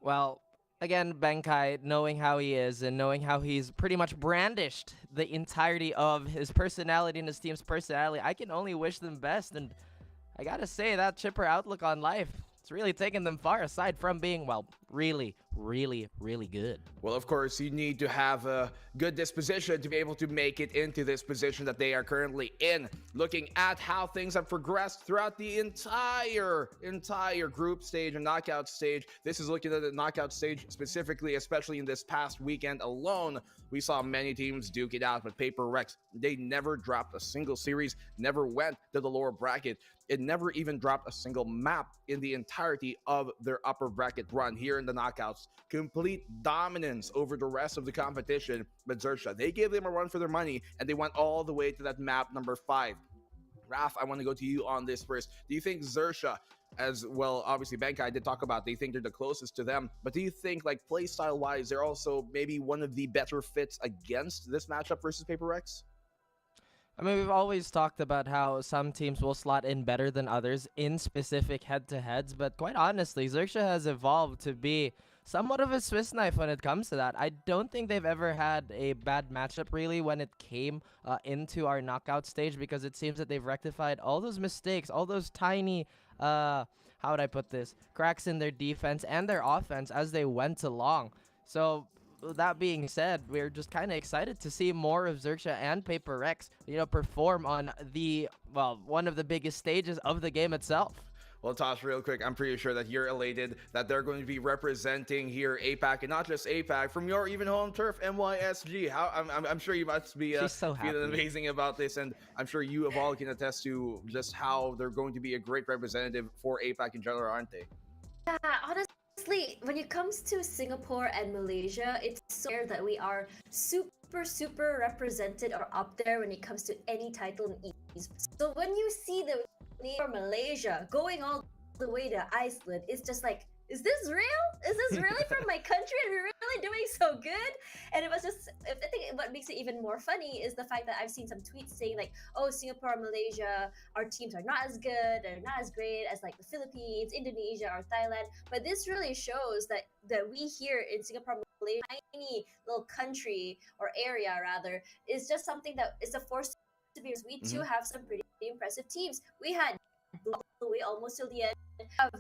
Well, again, Benkai, knowing how he is and knowing how he's pretty much brandished the entirety of his personality and his team's personality, I can only wish them best. And I gotta say, that chipper outlook on life, it's really taken them far, aside from being, well, really, really, really good. Well, of course, you need to have a good disposition to be able to make it into this position that they are currently in. Looking at how things have progressed throughout the entire group stage and knockout stage. This is looking at the knockout stage specifically, especially in this past weekend alone. We saw many teams duke it out, but PaperX, they never dropped a single series, never went to the lower bracket. It never even dropped a single map in the entirety of their upper bracket run here in the knockouts. Complete dominance over the rest of the competition. But XERXIA, they gave them a run for their money, and they went all the way to that map number 5. Raf, I want to go to you on this first. Do you think XERXIA, as well, obviously Benkai did talk about, they think they're the closest to them, but do you think, like, playstyle wise, they're also maybe one of the better fits against this matchup versus PaperX? I mean, we've always talked about how some teams will slot in better than others in specific head-to-heads, but quite honestly, XERXIA has evolved to be somewhat of a Swiss knife when it comes to that. I don't think they've ever had a bad matchup, really, when it came into our knockout stage, because it seems that they've rectified all those mistakes, all those tiny, how would I put this, cracks in their defense and their offense as they went along. So that being said, we're just kind of excited to see more of XERXIA and Paper Rex, perform on one of the biggest stages of the game itself. Well, Tosh, real quick, I'm pretty sure that you're elated that they're going to be representing here APAC, and not just APAC, from your even home turf, NYSG. I'm sure you must be feeling amazing about this, and I'm sure you of all can attest to just how they're going to be a great representative for APAC in general, aren't they? Yeah, honestly, when it comes to Singapore and Malaysia, it's so rare that we are super represented or up there when it comes to any title in esports. So when you see the for Malaysia going all the way to Iceland, it's just like, is this real? Is this really from my country? And we're really doing so good? And it was just, I think what makes it even more funny is the fact that I've seen some tweets saying like, oh, Singapore and Malaysia, our teams are not as good, they're not as great as like the Philippines, Indonesia, or Thailand. But this really shows that we here in Singapore, Malaysia, tiny little country or area rather, is just something that is a force to be. We too have some pretty impressive teams. We had all the way almost till the end. Have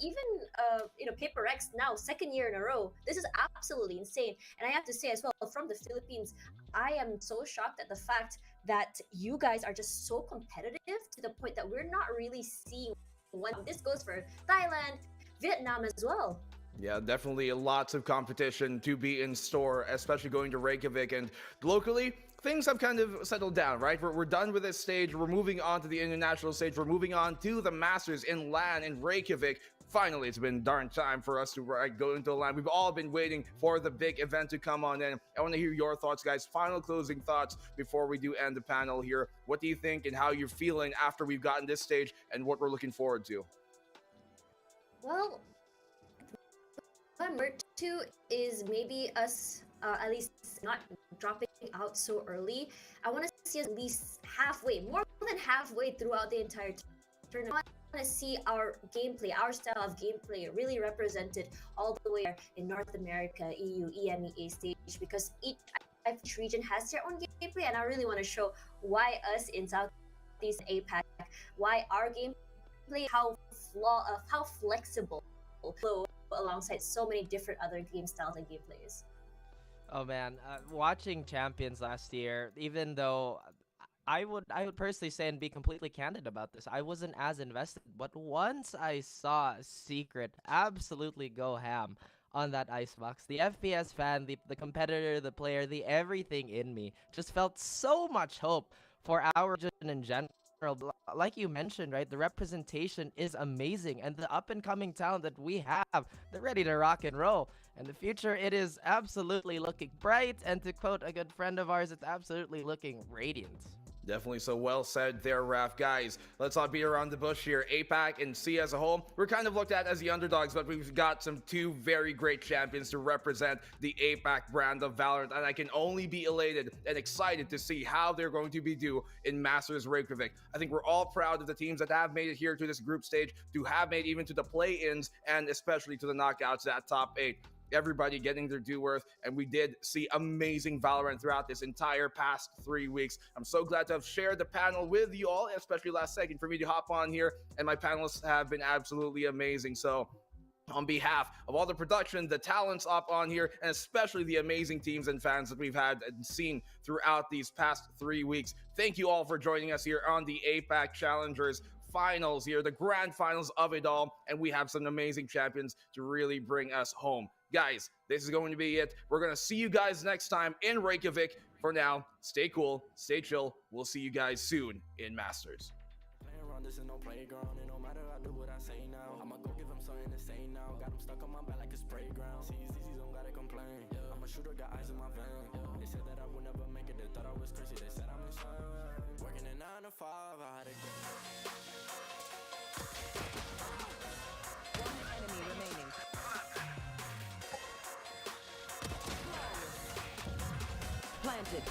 even Paper Rex now second year in a row. This is absolutely insane. And I have to say as well, from the Philippines, I am so shocked at the fact that you guys are just so competitive to the point that we're not really seeing one. This goes for Thailand, Vietnam as well. Yeah, definitely lots of competition to be in store, especially going to Reykjavik. And locally, things have kind of settled down, right? We're done with this stage. We're moving on to the international stage. We're moving on to the Masters in LAN in Reykjavik. Finally, it's been darn time for us to go into the LAN. We've all been waiting for the big event to come on in. I want to hear your thoughts, guys. Final closing thoughts before we do end the panel here. What do you think and how you're feeling after we've gotten this stage and what we're looking forward to? Well, number two is maybe us at least not dropping out so early. I want to see us at least halfway, more than halfway throughout the entire tournament. I want to see our gameplay, our style of gameplay really represented all the way in North America, EU, EMEA stage, because each region has their own gameplay, and I really want to show why us in Southeast APAC, why our gameplay, how flexible alongside so many different other game styles and gameplays. Oh man, watching Champions last year, even though I would personally say and be completely candid about this, I wasn't as invested. But once I saw Secret absolutely go ham on that icebox, the FPS fan, the competitor, the player, the everything in me just felt so much hope for our region in general. Like you mentioned, right, the representation is amazing, and the up-and-coming talent that we have, they're ready to rock and roll. And the future, it is absolutely looking bright, and to quote a good friend of ours, it's absolutely looking radiant. Definitely so well said there, Raph. Guys, let's not beat around the bush here. APAC and C as a whole, we're kind of looked at as the underdogs, but we've got two very great champions to represent the APAC brand of Valorant, and I can only be elated and excited to see how they're going to be due in Masters Reykjavik. I think we're all proud of the teams that have made it here to this group stage, to have made even to the play-ins, and especially to the knockouts, that top 8. Everybody getting their due worth, and we did see amazing Valorant throughout this entire past 3 weeks. I'm so glad to have shared the panel with you all, especially last second for me to hop on here, and my panelists have been absolutely amazing. So on behalf of all the production, the talents up on here, and especially the amazing teams and fans that we've had and seen throughout these past 3 weeks, thank you all for joining us here on the APAC Challengers Finals here, the grand finals of it all, and we have some amazing champions to really bring us home. Guys, this is going to be it. We're going to see you guys next time in Reykjavik. For now, stay cool, stay chill. We'll see you guys soon in Masters. Playing around, this is no playground, and no matter I do what I say now, I'ma go give them something to say now. Got them stuck on my back like a spray ground. See, don't gotta complain. I'm a shooter, got eyes in my vein. They said that I would never make it, they thought I was crazy. They said I'm insane. Working a 9 to 5, I had to go. One enemy remaining. Planted.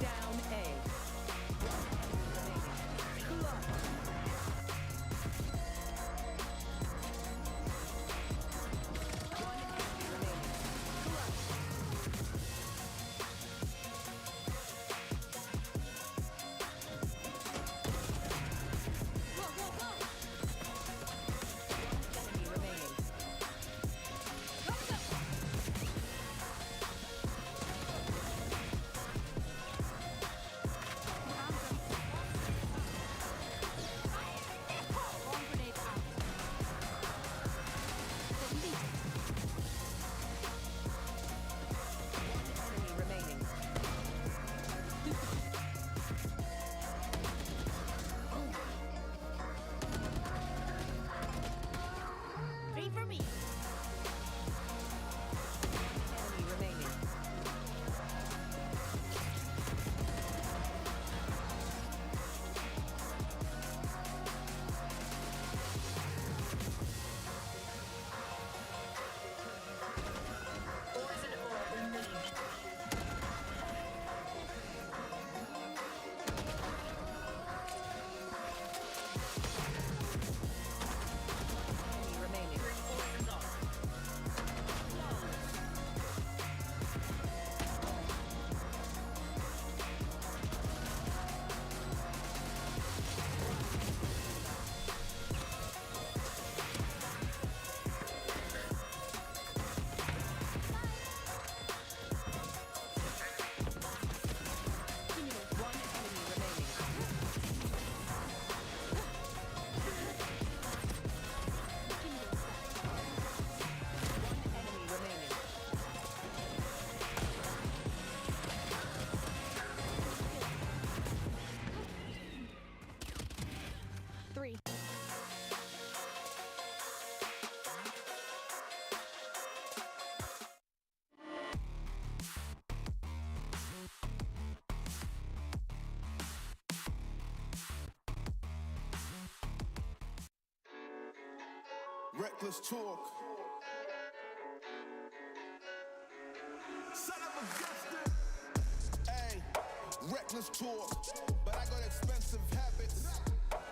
Down A. Three for me. Enemy remaining. Enemy remaining. One enemy remaining. One enemy remaining. Three. Reckless talk. Son of a guster. Hey, reckless talk. But I got expensive habits.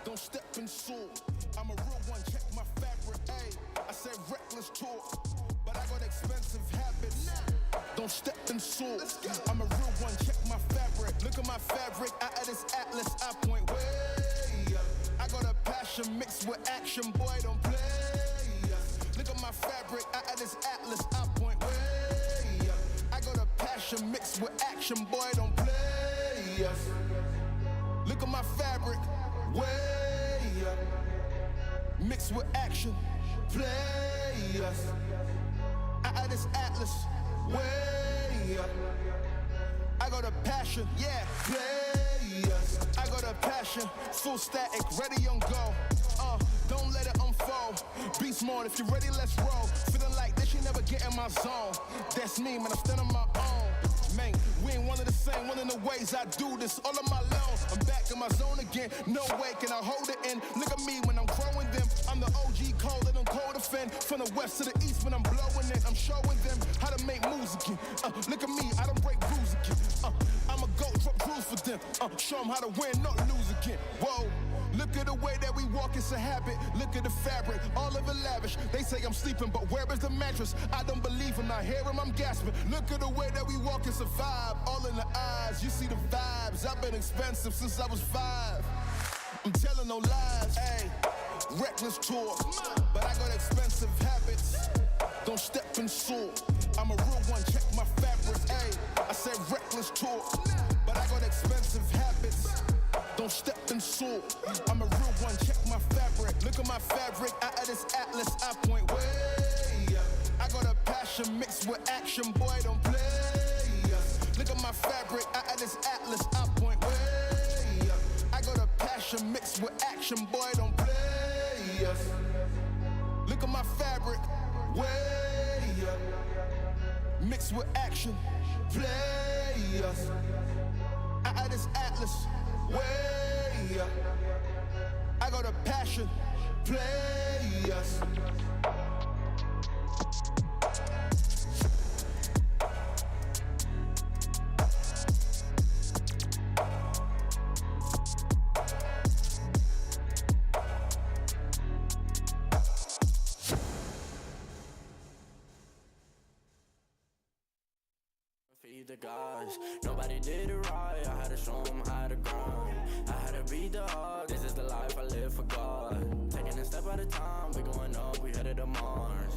Don't step in salt. I'm a real one, check my fabric. Hey, I said reckless talk. But I got expensive habits. Don't step in salt. I'm a real one, check my fabric. Look at my fabric, out of this atlas, I point way up. I got a passion mixed with action, boy, don't play. Look at my fabric, out of this atlas, I point way up. I got a passion mixed with action, boy, don't play. Look at my fabric, way up. Mixed with action, play us. Out of this atlas, way up. I got a passion, yeah, play us. I got a passion, full static, ready on go. Don't let it unfold. Be smart, if you're ready, let's roll. Feeling like this, you never get in my zone. That's me, man, I'm standing on my own. Man, we ain't one of the same, one of the ways I do this all of my loans. I'm back in my zone again, no way can I hold it in. Look at me when I'm growing them. I'm the OG cold and I'm cold defend. From the west to the east when I'm blowing it, I'm showing them how to make moves again. Look at me, I don't break rules again. I'm a goat, drop rules for them. Show them how to win, not lose again. Whoa. Look at the way that we walk, it's a habit. Look at the fabric, all of it lavish. They say I'm sleeping, but where is the mattress? I don't believe him, I hear him, I'm gasping. Look at the way that we walk, it's a vibe. All in the eyes, you see the vibes. I've been expensive since I was 5. I'm telling no lies, hey. Reckless talk, but I got expensive habits. Don't step in salt. I'm a real one, check my fabric, hey. I said reckless talk, but I got expensive habits. Don't talk. I'm a real one, check my fabric. Look at my fabric, out of this atlas, I point way up. I got a passion mixed with action, boy, don't play us. Look at my fabric, out of this atlas, I point way up. I got a passion mixed with action, boy, don't play us. Look at my fabric, way up. Mixed with action, play us. Out of this atlas, way up. I got a passion, play us. Feed the gods. Nobody did it right. I had to show 'em how to grind. I had to beat the odds. This is the life I live for God. Taking a step at a time. We going up. We headed to Mars.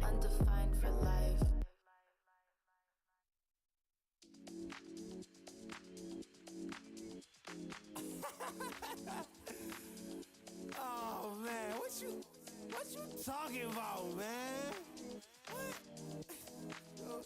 Undefined for life. Oh man, what you talking about, man? What?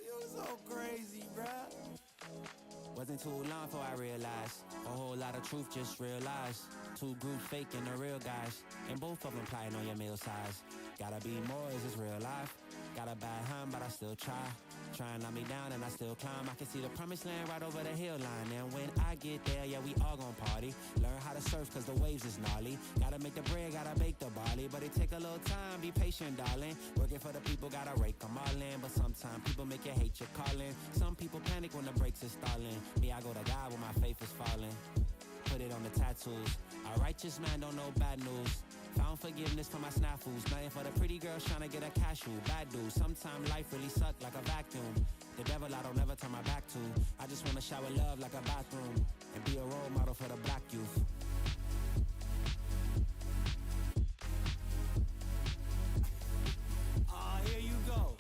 You're so crazy, bruh. Wasn't too long before I realized a whole lot of truth just realized. Two groups faking the real guys, and both of them plotting on your meal size. Gotta be more, is this real life? Got a bad hand, but I still try. Try and knock me down and I still climb. I can see the promised land right over the hill line. And when I get there, yeah, we all gon' party. Learn how to surf cause the waves is gnarly. Gotta make the bread, gotta bake the barley. But it take a little time, be patient, darling. Working for the people, gotta rake them all in. But sometimes people make you hate your calling. Some people panic when the brakes is stalling. Me, I go to God when my faith is falling. Put it on the tattoos. A righteous man don't know bad news. Found forgiveness for my snafus. Nothing for the pretty girls trying to get a cashew. Bad dude. Sometimes life really suck like a vacuum. The devil I don't ever turn my back to. I just wanna shower love like a bathroom. And be a role model for the black youth. Here you go.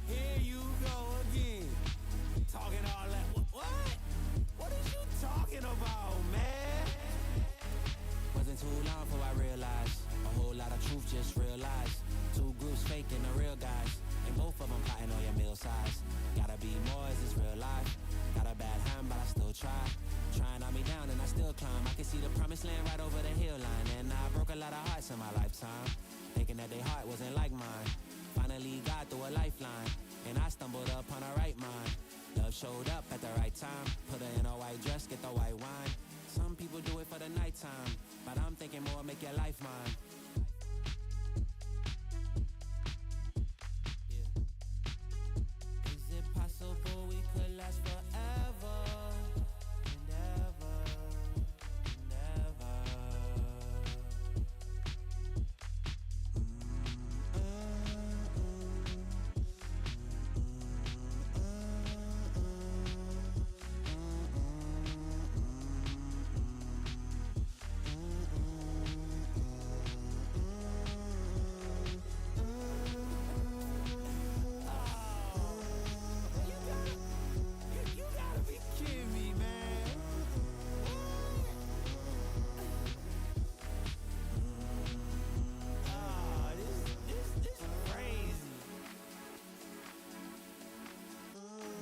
Here you go again. Talking all that. What? What is you talking about, man? Wasn't too long before I realized a whole lot of truth just realized. Two groups faking the real guys, and both of them plotting on your meal size. Gotta be more, is this real life? Got a bad hand, but I still try. Trying on me down and I still climb. I can see the promised land right over the hill line. And I broke a lot of hearts in my lifetime, thinking that their heart wasn't like mine. Finally got through a lifeline, and I stumbled upon a right mind. Love showed up at the right time. Put her in a white dress, get the white wine. Some people do it for the nighttime, but I'm thinking more, make your life mine.